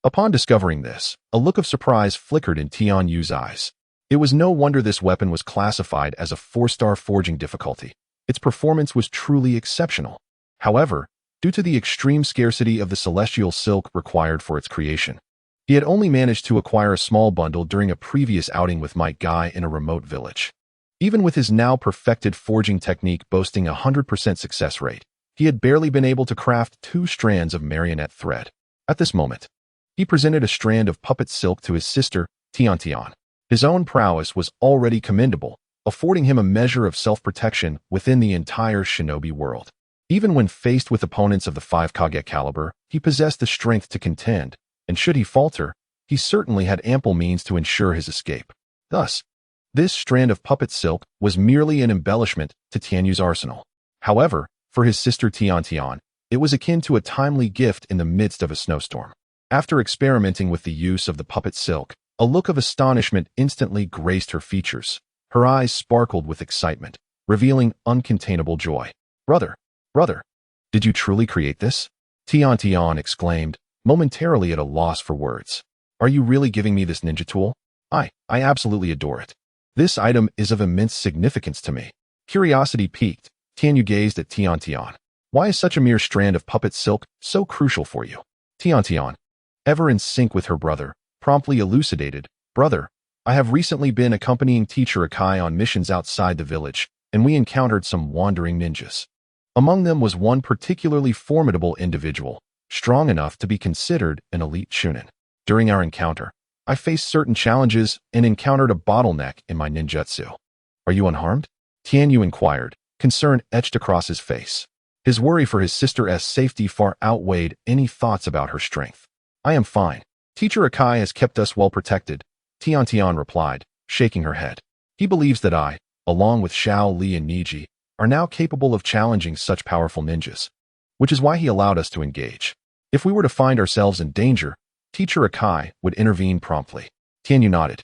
Upon discovering this, a look of surprise flickered in Tianyu's eyes. It was no wonder this weapon was classified as a 4-star forging difficulty. Its performance was truly exceptional. However, due to the extreme scarcity of the celestial silk required for its creation, he had only managed to acquire a small bundle during a previous outing with Might Guy in a remote village. Even with his now perfected forging technique boasting a 100% success rate, he had barely been able to craft 2 strands of marionette thread. At this moment, he presented a strand of puppet silk to his sister, Tian. His own prowess was already commendable, affording him a measure of self-protection within the entire shinobi world. Even when faced with opponents of the 5 Kage caliber, he possessed the strength to contend, and should he falter, he certainly had ample means to ensure his escape. Thus, this strand of puppet silk was merely an embellishment to Tianyu's arsenal. However, for his sister Tian, it was akin to a timely gift in the midst of a snowstorm. After experimenting with the use of the puppet silk, a look of astonishment instantly graced her features. Her eyes sparkled with excitement, revealing uncontainable joy. Brother, did you truly create this? Tian exclaimed, momentarily at a loss for words. Are you really giving me this ninja tool? I absolutely adore it. This item is of immense significance to me. Curiosity piqued, Tianyu gazed at Tian. Why is such a mere strand of puppet silk so crucial for you? Tian, ever in sync with her brother, promptly elucidated, Brother, I have recently been accompanying Teacher Akai on missions outside the village, and we encountered some wandering ninjas. Among them was one particularly formidable individual, strong enough to be considered an elite chunin. During our encounter, I faced certain challenges and encountered a bottleneck in my ninjutsu. Are you unharmed? Tianyu inquired, concern etched across his face. His worry for his sister's safety far outweighed any thoughts about her strength. I am fine. Teacher Akai has kept us well protected, Tian replied, shaking her head. He believes that I, along with Xiao Li and Niji, are now capable of challenging such powerful ninjas, which is why he allowed us to engage. If we were to find ourselves in danger, Teacher Akai would intervene promptly. Tianyu nodded.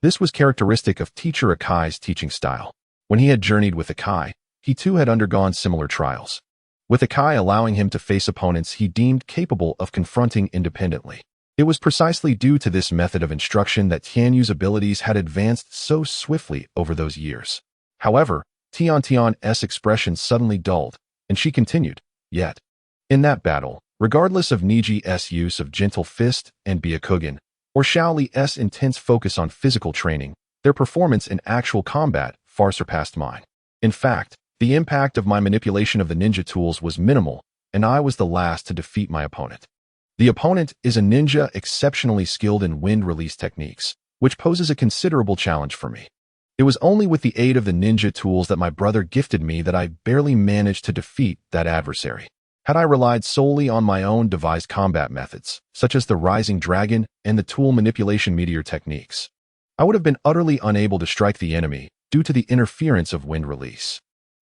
This was characteristic of Teacher Akai's teaching style. When he had journeyed with Akai, he too had undergone similar trials, with Akai allowing him to face opponents he deemed capable of confronting independently. It was precisely due to this method of instruction that Tianyu's abilities had advanced so swiftly over those years. However, Tian's expression suddenly dulled, and she continued, Yet, in that battle, regardless of Niji's use of gentle fist and Byakugan, or Xiaoli's intense focus on physical training, their performance in actual combat far surpassed mine. In fact, the impact of my manipulation of the ninja tools was minimal, and I was the last to defeat my opponent. The opponent is a ninja exceptionally skilled in wind release techniques, which poses a considerable challenge for me. It was only with the aid of the ninja tools that my brother gifted me that I barely managed to defeat that adversary. Had I relied solely on my own devised combat methods, such as the Rising Dragon and the tool manipulation meteor techniques, I would have been utterly unable to strike the enemy due to the interference of wind release.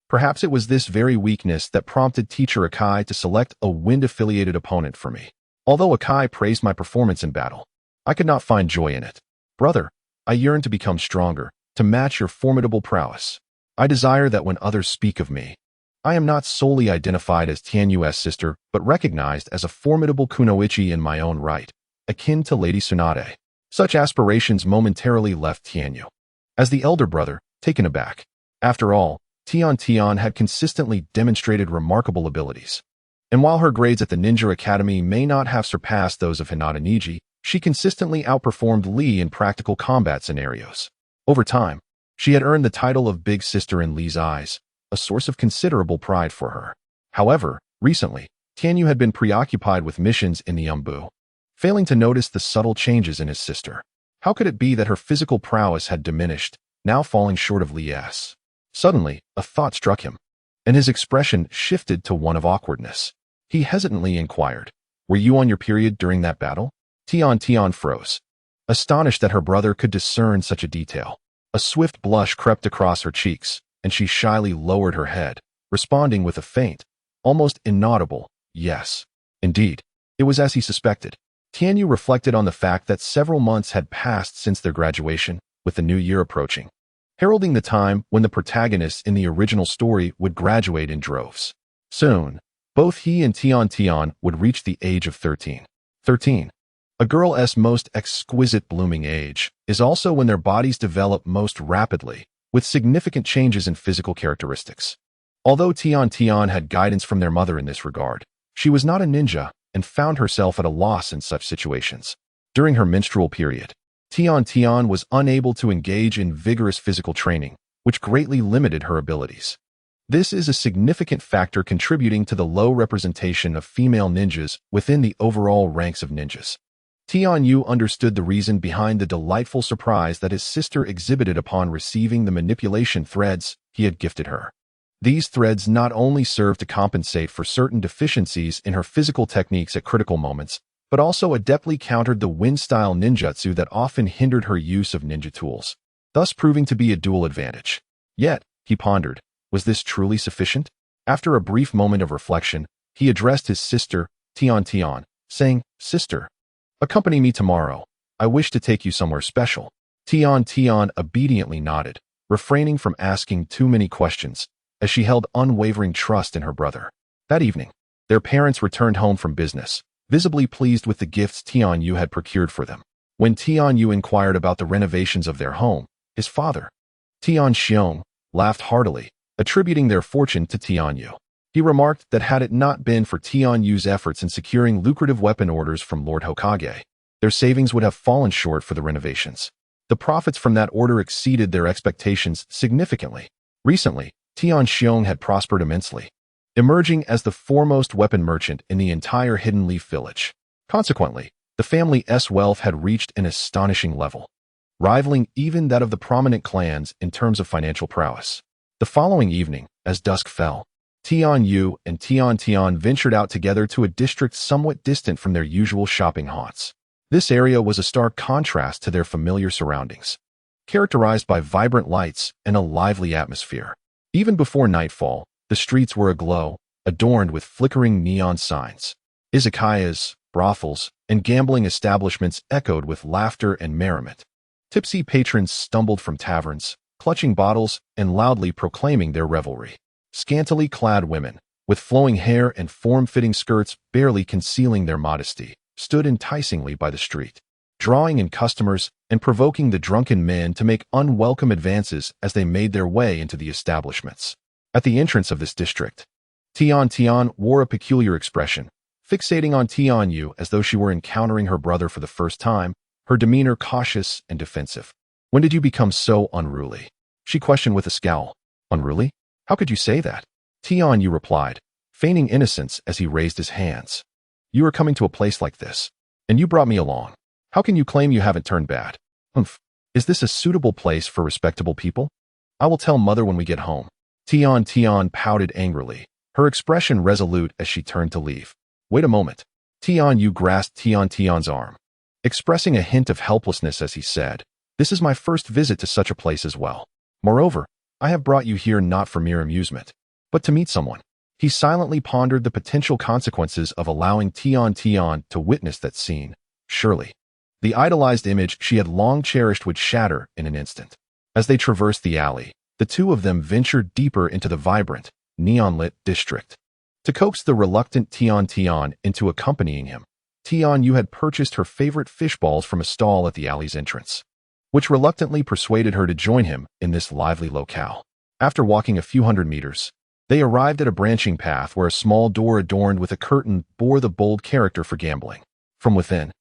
Perhaps it was this very weakness that prompted Teacher Akai to select a wind-affiliated opponent for me. Although Akai praised my performance in battle, I could not find joy in it. Brother, I yearn to become stronger, to match your formidable prowess. I desire that when others speak of me, I am not solely identified as Tianyu's sister, but recognized as a formidable kunoichi in my own right, akin to Lady Tsunade. Such aspirations momentarily left Tianyu. As the elder brother, taken aback. After all, Tian had consistently demonstrated remarkable abilities. And while her grades at the Ninja Academy may not have surpassed those of Hinata Niji, she consistently outperformed Lee in practical combat scenarios. Over time, she had earned the title of Big Sister in Lee's eyes, a source of considerable pride for her. However, recently, Tianyu had been preoccupied with missions in the Umbu, failing to notice the subtle changes in his sister. How could it be that her physical prowess had diminished, now falling short of Lee's? Suddenly, a thought struck him, and his expression shifted to one of awkwardness. He hesitantly inquired, Were you on your period during that battle? Tian froze, astonished that her brother could discern such a detail. A swift blush crept across her cheeks, and she shyly lowered her head, responding with a faint, almost inaudible, yes. Indeed, it was as he suspected. Tianyu reflected on the fact that several months had passed since their graduation, with the new year approaching, heralding the time when the protagonists in the original story would graduate in droves. Soon, both he and Tian would reach the age of 13. 13. A girl's most exquisite blooming age is also when their bodies develop most rapidly, with significant changes in physical characteristics. Although Tian had guidance from their mother in this regard, she was not a ninja and found herself at a loss in such situations. During her menstrual period, Tian was unable to engage in vigorous physical training, which greatly limited her abilities. This is a significant factor contributing to the low representation of female ninjas within the overall ranks of ninjas. Tianyu understood the reason behind the delightful surprise that his sister exhibited upon receiving the manipulation threads he had gifted her. These threads not only served to compensate for certain deficiencies in her physical techniques at critical moments, but also adeptly countered the wind-style ninjutsu that often hindered her use of ninja tools, thus proving to be a dual advantage. Yet, he pondered, was this truly sufficient? After a brief moment of reflection, he addressed his sister, Tian, saying, "Sister, accompany me tomorrow. I wish to take you somewhere special." Tian obediently nodded, refraining from asking too many questions, as she held unwavering trust in her brother. That evening, their parents returned home from business, visibly pleased with the gifts Tianyu had procured for them. When Tianyu inquired about the renovations of their home, his father, Tian Xiong, laughed heartily, attributing their fortune to Tianyu. He remarked that had it not been for Tianyu's efforts in securing lucrative weapon orders from Lord Hokage, their savings would have fallen short for the renovations. The profits from that order exceeded their expectations significantly. Recently, Tian Xiong had prospered immensely, emerging as the foremost weapon merchant in the entire Hidden Leaf village. Consequently, the family's wealth had reached an astonishing level, rivaling even that of the prominent clans in terms of financial prowess. The following evening, as dusk fell, Tianyu and Tian ventured out together to a district somewhat distant from their usual shopping haunts. This area was a stark contrast to their familiar surroundings, characterized by vibrant lights and a lively atmosphere. Even before nightfall, the streets were aglow, adorned with flickering neon signs. Izakayas, brothels, and gambling establishments echoed with laughter and merriment. Tipsy patrons stumbled from taverns, clutching bottles and loudly proclaiming their revelry. Scantily clad women, with flowing hair and form-fitting skirts barely concealing their modesty, stood enticingly by the street, drawing in customers and provoking the drunken men to make unwelcome advances as they made their way into the establishments. At the entrance of this district, Tian wore a peculiar expression, fixating on Tianyu as though she were encountering her brother for the first time, her demeanor cautious and defensive. "When did you become so unruly?" she questioned with a scowl. "Unruly? How could you say that?" Tianyu replied, feigning innocence as he raised his hands. "You are coming to a place like this, and you brought me along. How can you claim you haven't turned bad? Humph. Is this a suitable place for respectable people? I will tell mother when we get home." Tian pouted angrily, her expression resolute as she turned to leave. "Wait a moment." Tianyu grasped Tian's arm, expressing a hint of helplessness as he said, "This is my first visit to such a place as well. Moreover, I have brought you here not for mere amusement, but to meet someone." He silently pondered the potential consequences of allowing Tian to witness that scene. Surely, the idolized image she had long cherished would shatter in an instant. As they traversed the alley, the two of them ventured deeper into the vibrant, neon-lit district. To coax the reluctant Tian into accompanying him, Tianyu had purchased her favorite fish balls from a stall at the alley's entrance, which reluctantly persuaded her to join him in this lively locale. After walking a few hundred meters, they arrived at a branching path where a small door adorned with a curtain bore the bold character for gambling. From within,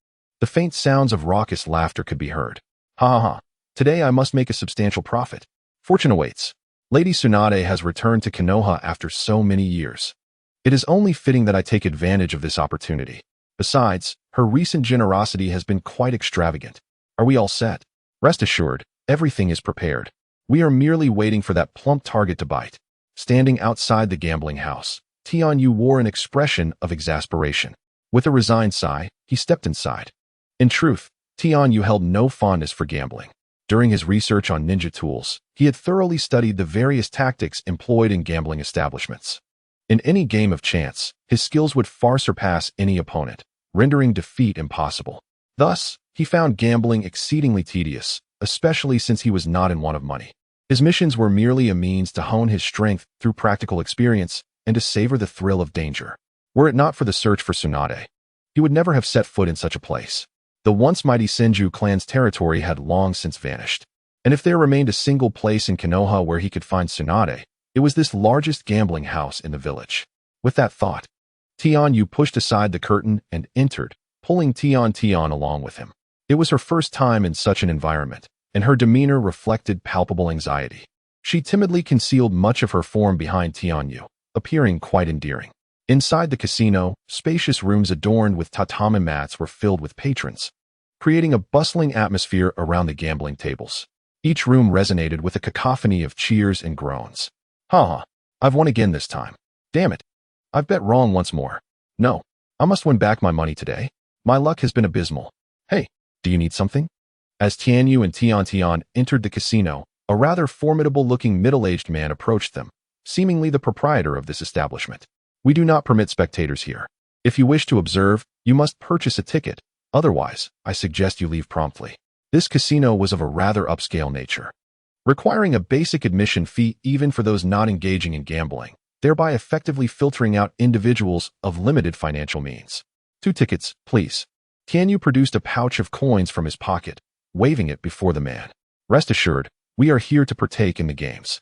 the faint sounds of raucous laughter could be heard. "Ha ha ha. Today I must make a substantial profit. Fortune awaits. Lady Tsunade has returned to Konoha after so many years. It is only fitting that I take advantage of this opportunity. Besides, her recent generosity has been quite extravagant. Are we all set? Rest assured, everything is prepared. We are merely waiting for that plump target to bite." Standing outside the gambling house, Tianyu wore an expression of exasperation. With a resigned sigh, he stepped inside. In truth, Tianyu held no fondness for gambling. During his research on ninja tools, he had thoroughly studied the various tactics employed in gambling establishments. In any game of chance, his skills would far surpass any opponent, rendering defeat impossible. Thus, he found gambling exceedingly tedious, especially since he was not in want of money. His missions were merely a means to hone his strength through practical experience and to savor the thrill of danger. Were it not for the search for Tsunade, he would never have set foot in such a place. The once mighty Senju clan's territory had long since vanished, and if there remained a single place in Konoha where he could find Tsunade, it was this largest gambling house in the village. With that thought, Tianyu pushed aside the curtain and entered, pulling Tian along with him. It was her first time in such an environment, and her demeanor reflected palpable anxiety. She timidly concealed much of her form behind Tianyu, appearing quite endearing. Inside the casino, spacious rooms adorned with tatami mats were filled with patrons, creating a bustling atmosphere around the gambling tables. Each room resonated with a cacophony of cheers and groans. "Ha ha, I've won again this time. Damn it, I've bet wrong once more. No, I must win back my money today. My luck has been abysmal. Hey, do you need something?" As Tianyu and Tian entered the casino, a rather formidable-looking middle-aged man approached them, seemingly the proprietor of this establishment. We do not permit spectators here. If you wish to observe, you must purchase a ticket. Otherwise, I suggest you leave promptly. This casino was of a rather upscale nature, requiring a basic admission fee even for those not engaging in gambling, thereby effectively filtering out individuals of limited financial means. 2 tickets, please. Tianyu produced a pouch of coins from his pocket, waving it before the man. Rest assured, we are here to partake in the games.